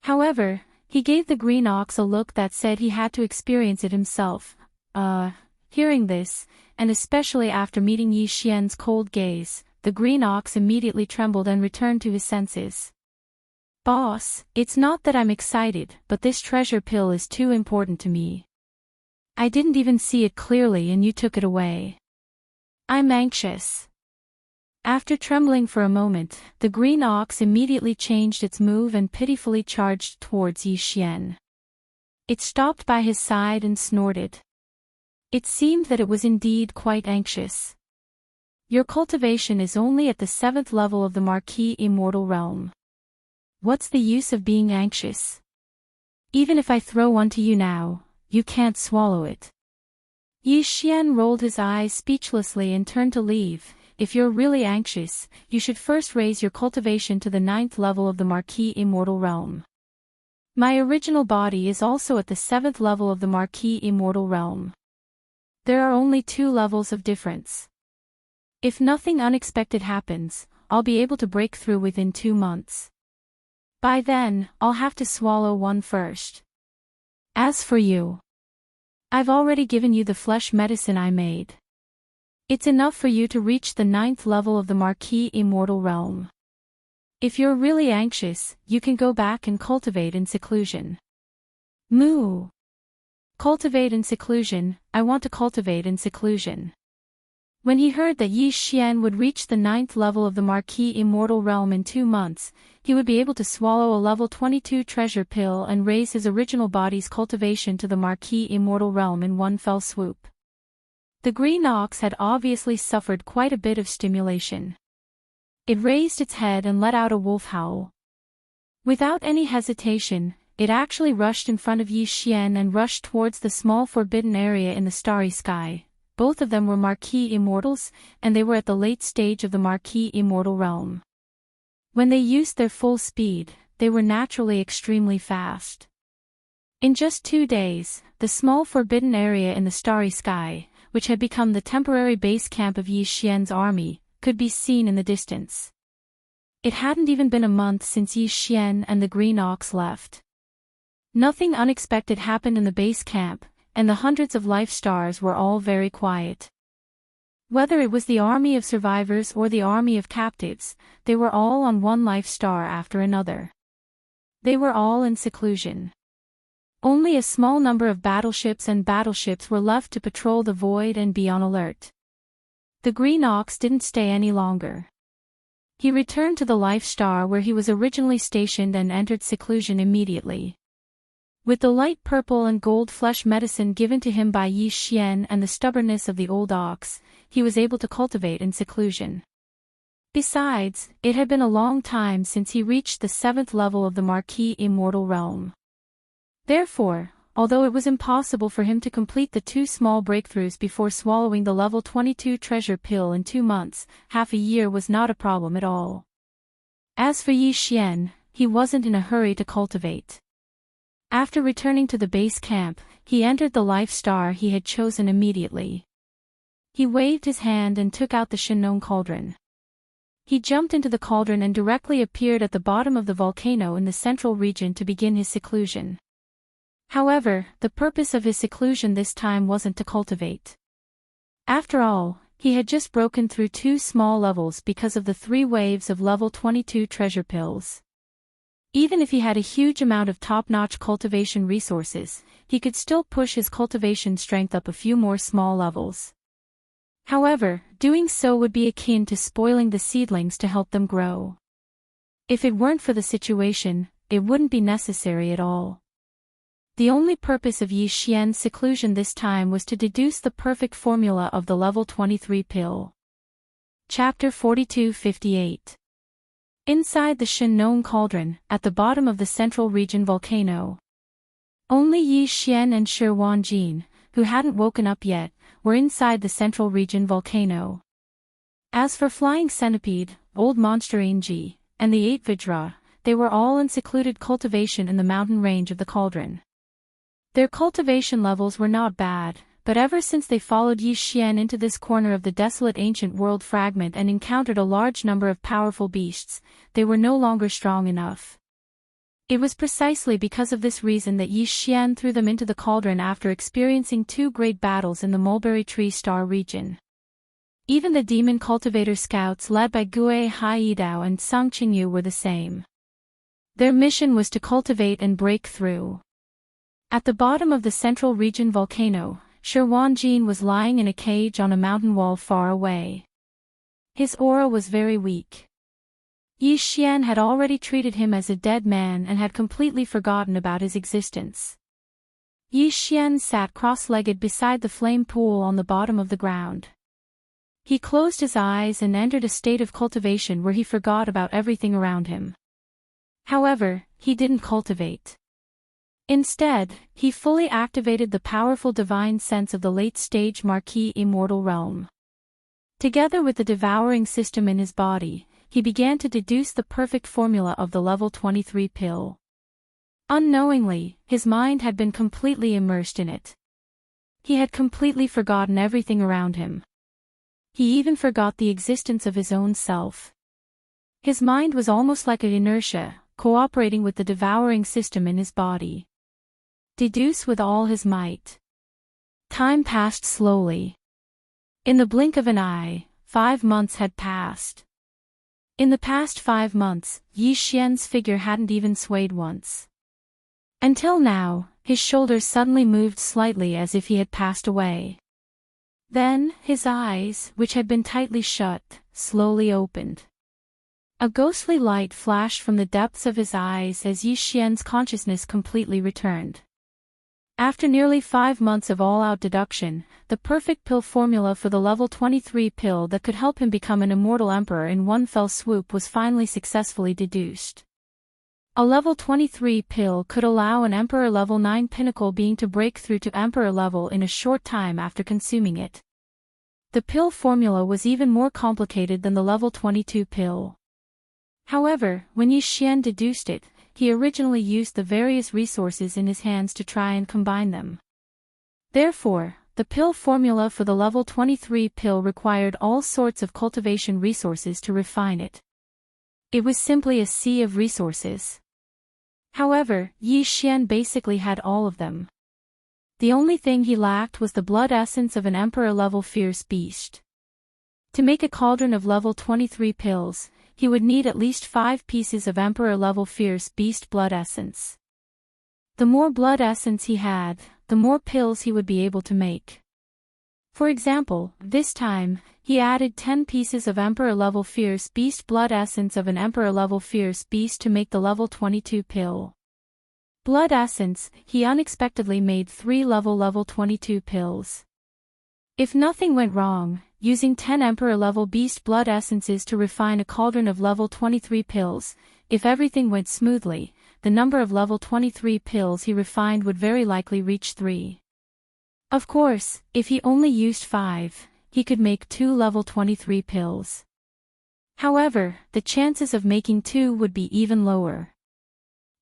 However, he gave the green ox a look that said he had to experience it himself. Hearing this, and especially after meeting Yi Xian's cold gaze, the green ox immediately trembled and returned to his senses. Boss, it's not that I'm excited, but this treasure pill is too important to me. I didn't even see it clearly and you took it away. I'm anxious. After trembling for a moment, the green ox immediately changed its move and pitifully charged towards Yi Xian. It stopped by his side and snorted. It seemed that it was indeed quite anxious. Your cultivation is only at the 7th level of the Marquis Immortal Realm. What's the use of being anxious? Even if I throw one to you now, you can't swallow it. Yi Xian rolled his eyes speechlessly and turned to leave. If you're really anxious, you should first raise your cultivation to the 9th level of the Marquis Immortal Realm. My original body is also at the 7th level of the Marquis Immortal Realm. There are only 2 levels of difference. If nothing unexpected happens, I'll be able to break through within 2 months. By then, I'll have to swallow one first. As for you, I've already given you the flesh medicine I made. It's enough for you to reach the 9th level of the Marquis Immortal Realm. If you're really anxious, you can go back and cultivate in seclusion. Moo! Cultivate in seclusion, I want to cultivate in seclusion. When he heard that Yi Xian would reach the 9th level of the Marquis Immortal Realm in 2 months, he would be able to swallow a level 22 treasure pill and raise his original body's cultivation to the Marquis Immortal Realm in one fell swoop. The green ox had obviously suffered quite a bit of stimulation. It raised its head and let out a wolf howl. Without any hesitation, it actually rushed in front of Yi Xian and rushed towards the small forbidden area in the starry sky. Both of them were Marquis Immortals, and they were at the late stage of the Marquis Immortal Realm. When they used their full speed, they were naturally extremely fast. In just 2 days, the small forbidden area in the starry sky, which had become the temporary base camp of Yi Xian's army, could be seen in the distance. It hadn't even been a month since Yi Xian and the green ox left. Nothing unexpected happened in the base camp, and the hundreds of life stars were all very quiet. Whether it was the army of survivors or the army of captives, they were all on one life star after another. They were all in seclusion. Only a small number of battleships were left to patrol the void and be on alert. The green ox didn't stay any longer. He returned to the life star where he was originally stationed and entered seclusion immediately. With the light purple and gold flesh medicine given to him by Yi Xian and the stubbornness of the old ox, he was able to cultivate in seclusion. Besides, it had been a long time since he reached the 7th level of the Marquis Immortal Realm. Therefore, although it was impossible for him to complete the 2 small breakthroughs before swallowing the level 22 treasure pill in 2 months, half a year was not a problem at all. As for Yi Xian, he wasn't in a hurry to cultivate. After returning to the base camp, he entered the life star he had chosen immediately. He waved his hand and took out the Shinnong cauldron. He jumped into the cauldron and directly appeared at the bottom of the volcano in the central region to begin his seclusion. However, the purpose of his seclusion this time wasn't to cultivate. After all, he had just broken through 2 small levels because of the 3 waves of level 22 treasure pills. Even if he had a huge amount of top-notch cultivation resources, he could still push his cultivation strength up a few more small levels. However, doing so would be akin to spoiling the seedlings to help them grow. If it weren't for the situation, it wouldn't be necessary at all. The only purpose of Yi Xian's seclusion this time was to deduce the perfect formula of the level 23 pill. Chapter 42-58. Inside the Shen cauldron, at the bottom of the central region volcano. Only Yi Xian and Shi Wanjin, who hadn't woken up yet, were inside the central region volcano. As for Flying Centipede, Old Monster Inji, and the 8 Vajra, they were all in secluded cultivation in the mountain range of the cauldron. Their cultivation levels were not bad, but ever since they followed Yi Xian into this corner of the desolate ancient world fragment and encountered a large number of powerful beasts, they were no longer strong enough. It was precisely because of this reason that Yi Xian threw them into the cauldron after experiencing 2 great battles in the Mulberry Tree Star region. Even the demon cultivator scouts led by Gue Haidao and Song Qingyu were the same. Their mission was to cultivate and break through. At the bottom of the central region volcano, Shi Wanjin was lying in a cage on a mountain wall far away. His aura was very weak. Yi Xian had already treated him as a dead man and had completely forgotten about his existence. Yi Xian sat cross-legged beside the flame pool on the bottom of the ground. He closed his eyes and entered a state of cultivation where he forgot about everything around him. However, he didn't cultivate. Instead, he fully activated the powerful divine sense of the late-stage Marquis Immortal Realm. Together with the devouring system in his body, he began to deduce the perfect formula of the level 23 pill. Unknowingly, his mind had been completely immersed in it. He had completely forgotten everything around him. He even forgot the existence of his own self. His mind was almost like an inertia, cooperating with the devouring system in his body. Deduce with all his might. Time passed slowly. In the blink of an eye, 5 months had passed. In the past 5 months, Yi Xian's figure hadn't even swayed once. Until now, his shoulders suddenly moved slightly as if he had passed away. Then, his eyes, which had been tightly shut, slowly opened. A ghostly light flashed from the depths of his eyes as Yi Xian's consciousness completely returned. After nearly 5 months of all-out deduction, the perfect pill formula for the level 23 pill that could help him become an immortal emperor in one fell swoop was finally successfully deduced. A level 23 pill could allow an Emperor level 9 pinnacle being to break through to Emperor level in a short time after consuming it. The pill formula was even more complicated than the level 22 pill. However, when Yi Xian deduced it, he originally used the various resources in his hands to try and combine them. Therefore, the pill formula for the level 23 pill required all sorts of cultivation resources to refine it. It was simply a sea of resources. However, Yi Xian basically had all of them. The only thing he lacked was the blood essence of an Emperor-level fierce beast. To make a cauldron of level 23 pills, he would need at least 5 pieces of Emperor-level fierce beast blood essence. The more blood essence he had, the more pills he would be able to make. For example, this time, he added 10 pieces of Emperor-level fierce beast blood essence of an Emperor-level fierce beast to make the level 22 pill. Blood essence, he unexpectedly made 3 level 22 pills. If nothing went wrong, using 10 Emperor-level beast blood essences to refine a cauldron of level 23 pills, if everything went smoothly, the number of level 23 pills he refined would very likely reach 3. Of course, if he only used 5, he could make 2 level 23 pills. However, the chances of making 2 would be even lower.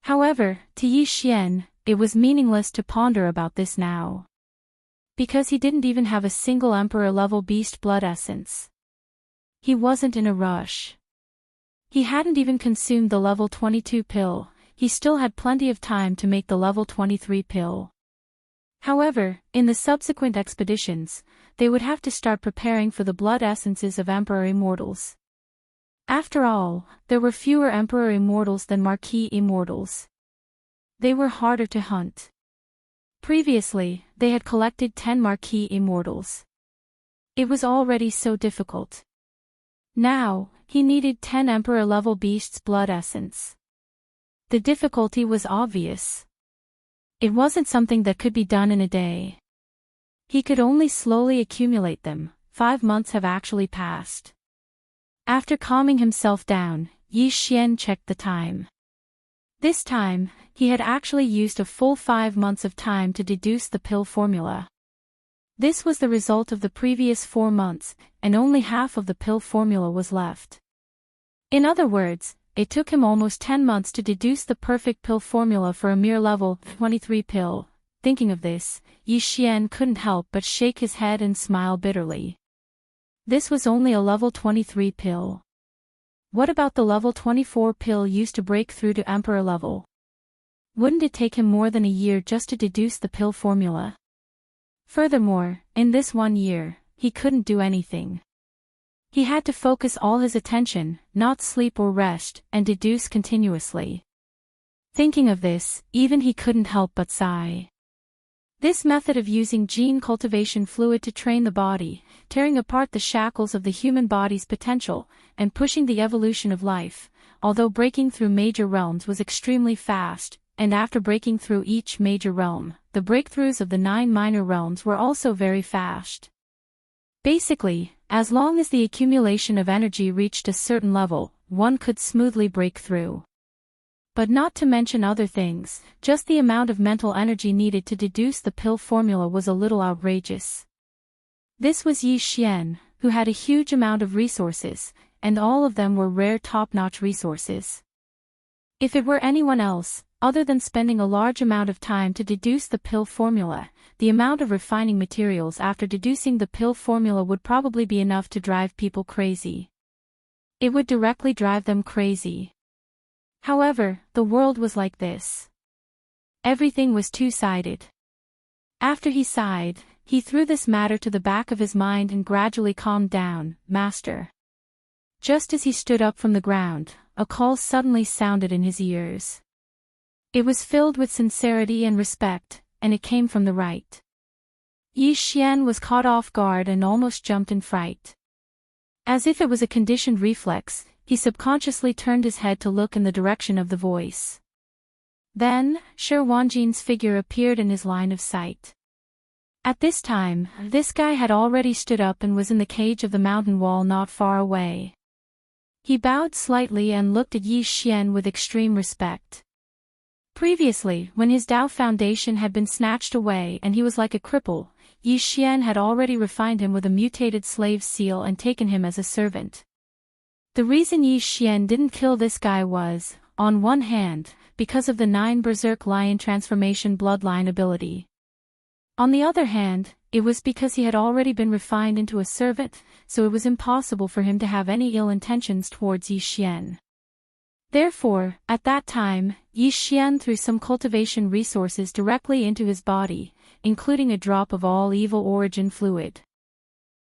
However, to Yi Xian, it was meaningless to ponder about this now. Because he didn't even have a single Emperor-level beast blood essence. He wasn't in a rush. He hadn't even consumed the level 22 pill, he still had plenty of time to make the level 23 pill. However, in the subsequent expeditions, they would have to start preparing for the blood essences of Emperor Immortals. After all, there were fewer Emperor Immortals than Marquis Immortals. They were harder to hunt. Previously, they had collected 10 Marquis Immortals. It was already so difficult. Now, he needed 10 Emperor-level beast's blood essence. The difficulty was obvious. It wasn't something that could be done in a day. He could only slowly accumulate them. 5 months have actually passed. After calming himself down, Yi Xian checked the time. This time, he had actually used a full 5 months of time to deduce the pill formula. This was the result of the previous 4 months, and only half of the pill formula was left. In other words, it took him almost 10 months to deduce the perfect pill formula for a mere level 23 pill. Thinking of this, Yi Xian couldn't help but shake his head and smile bitterly. This was only a level 23 pill. What about the level 24 pill used to break through to Emperor level? Wouldn't it take him more than a year just to deduce the pill formula? Furthermore, in this 1 year, he couldn't do anything. He had to focus all his attention, not sleep or rest, and deduce continuously. Thinking of this, even he couldn't help but sigh. This method of using gene cultivation fluid to train the body, tearing apart the shackles of the human body's potential, and pushing the evolution of life, although breaking through major realms was extremely fast, and after breaking through each major realm, the breakthroughs of the 9 minor realms were also very fast. Basically, as long as the accumulation of energy reached a certain level, one could smoothly break through. But not to mention other things, just the amount of mental energy needed to deduce the pill formula was a little outrageous. This was Yi Xian, who had a huge amount of resources, and all of them were rare top-notch resources. If it were anyone else, other than spending a large amount of time to deduce the pill formula, the amount of refining materials after deducing the pill formula would probably be enough to drive people crazy. It would directly drive them crazy. However, the world was like this. Everything was two-sided. After he sighed, he threw this matter to the back of his mind and gradually calmed down. Master. Just as he stood up from the ground, a call suddenly sounded in his ears. It was filled with sincerity and respect, and it came from the right. Yi Xian was caught off guard and almost jumped in fright. As if it was a conditioned reflex, he subconsciously turned his head to look in the direction of the voice. Then, Shi Wanjin's figure appeared in his line of sight. At this time, this guy had already stood up and was in the cage of the mountain wall not far away. He bowed slightly and looked at Yi Xian with extreme respect. Previously, when his Tao foundation had been snatched away and he was like a cripple, Yi Xian had already refined him with a mutated slave seal and taken him as a servant. The reason Yi Xian didn't kill this guy was, on one hand, because of the 9 Berserk Lion transformation bloodline ability. On the other hand, it was because he had already been refined into a servant, so it was impossible for him to have any ill intentions towards Yi Xian. Therefore, at that time, Yi Xian threw some cultivation resources directly into his body, including a drop of all evil origin fluid.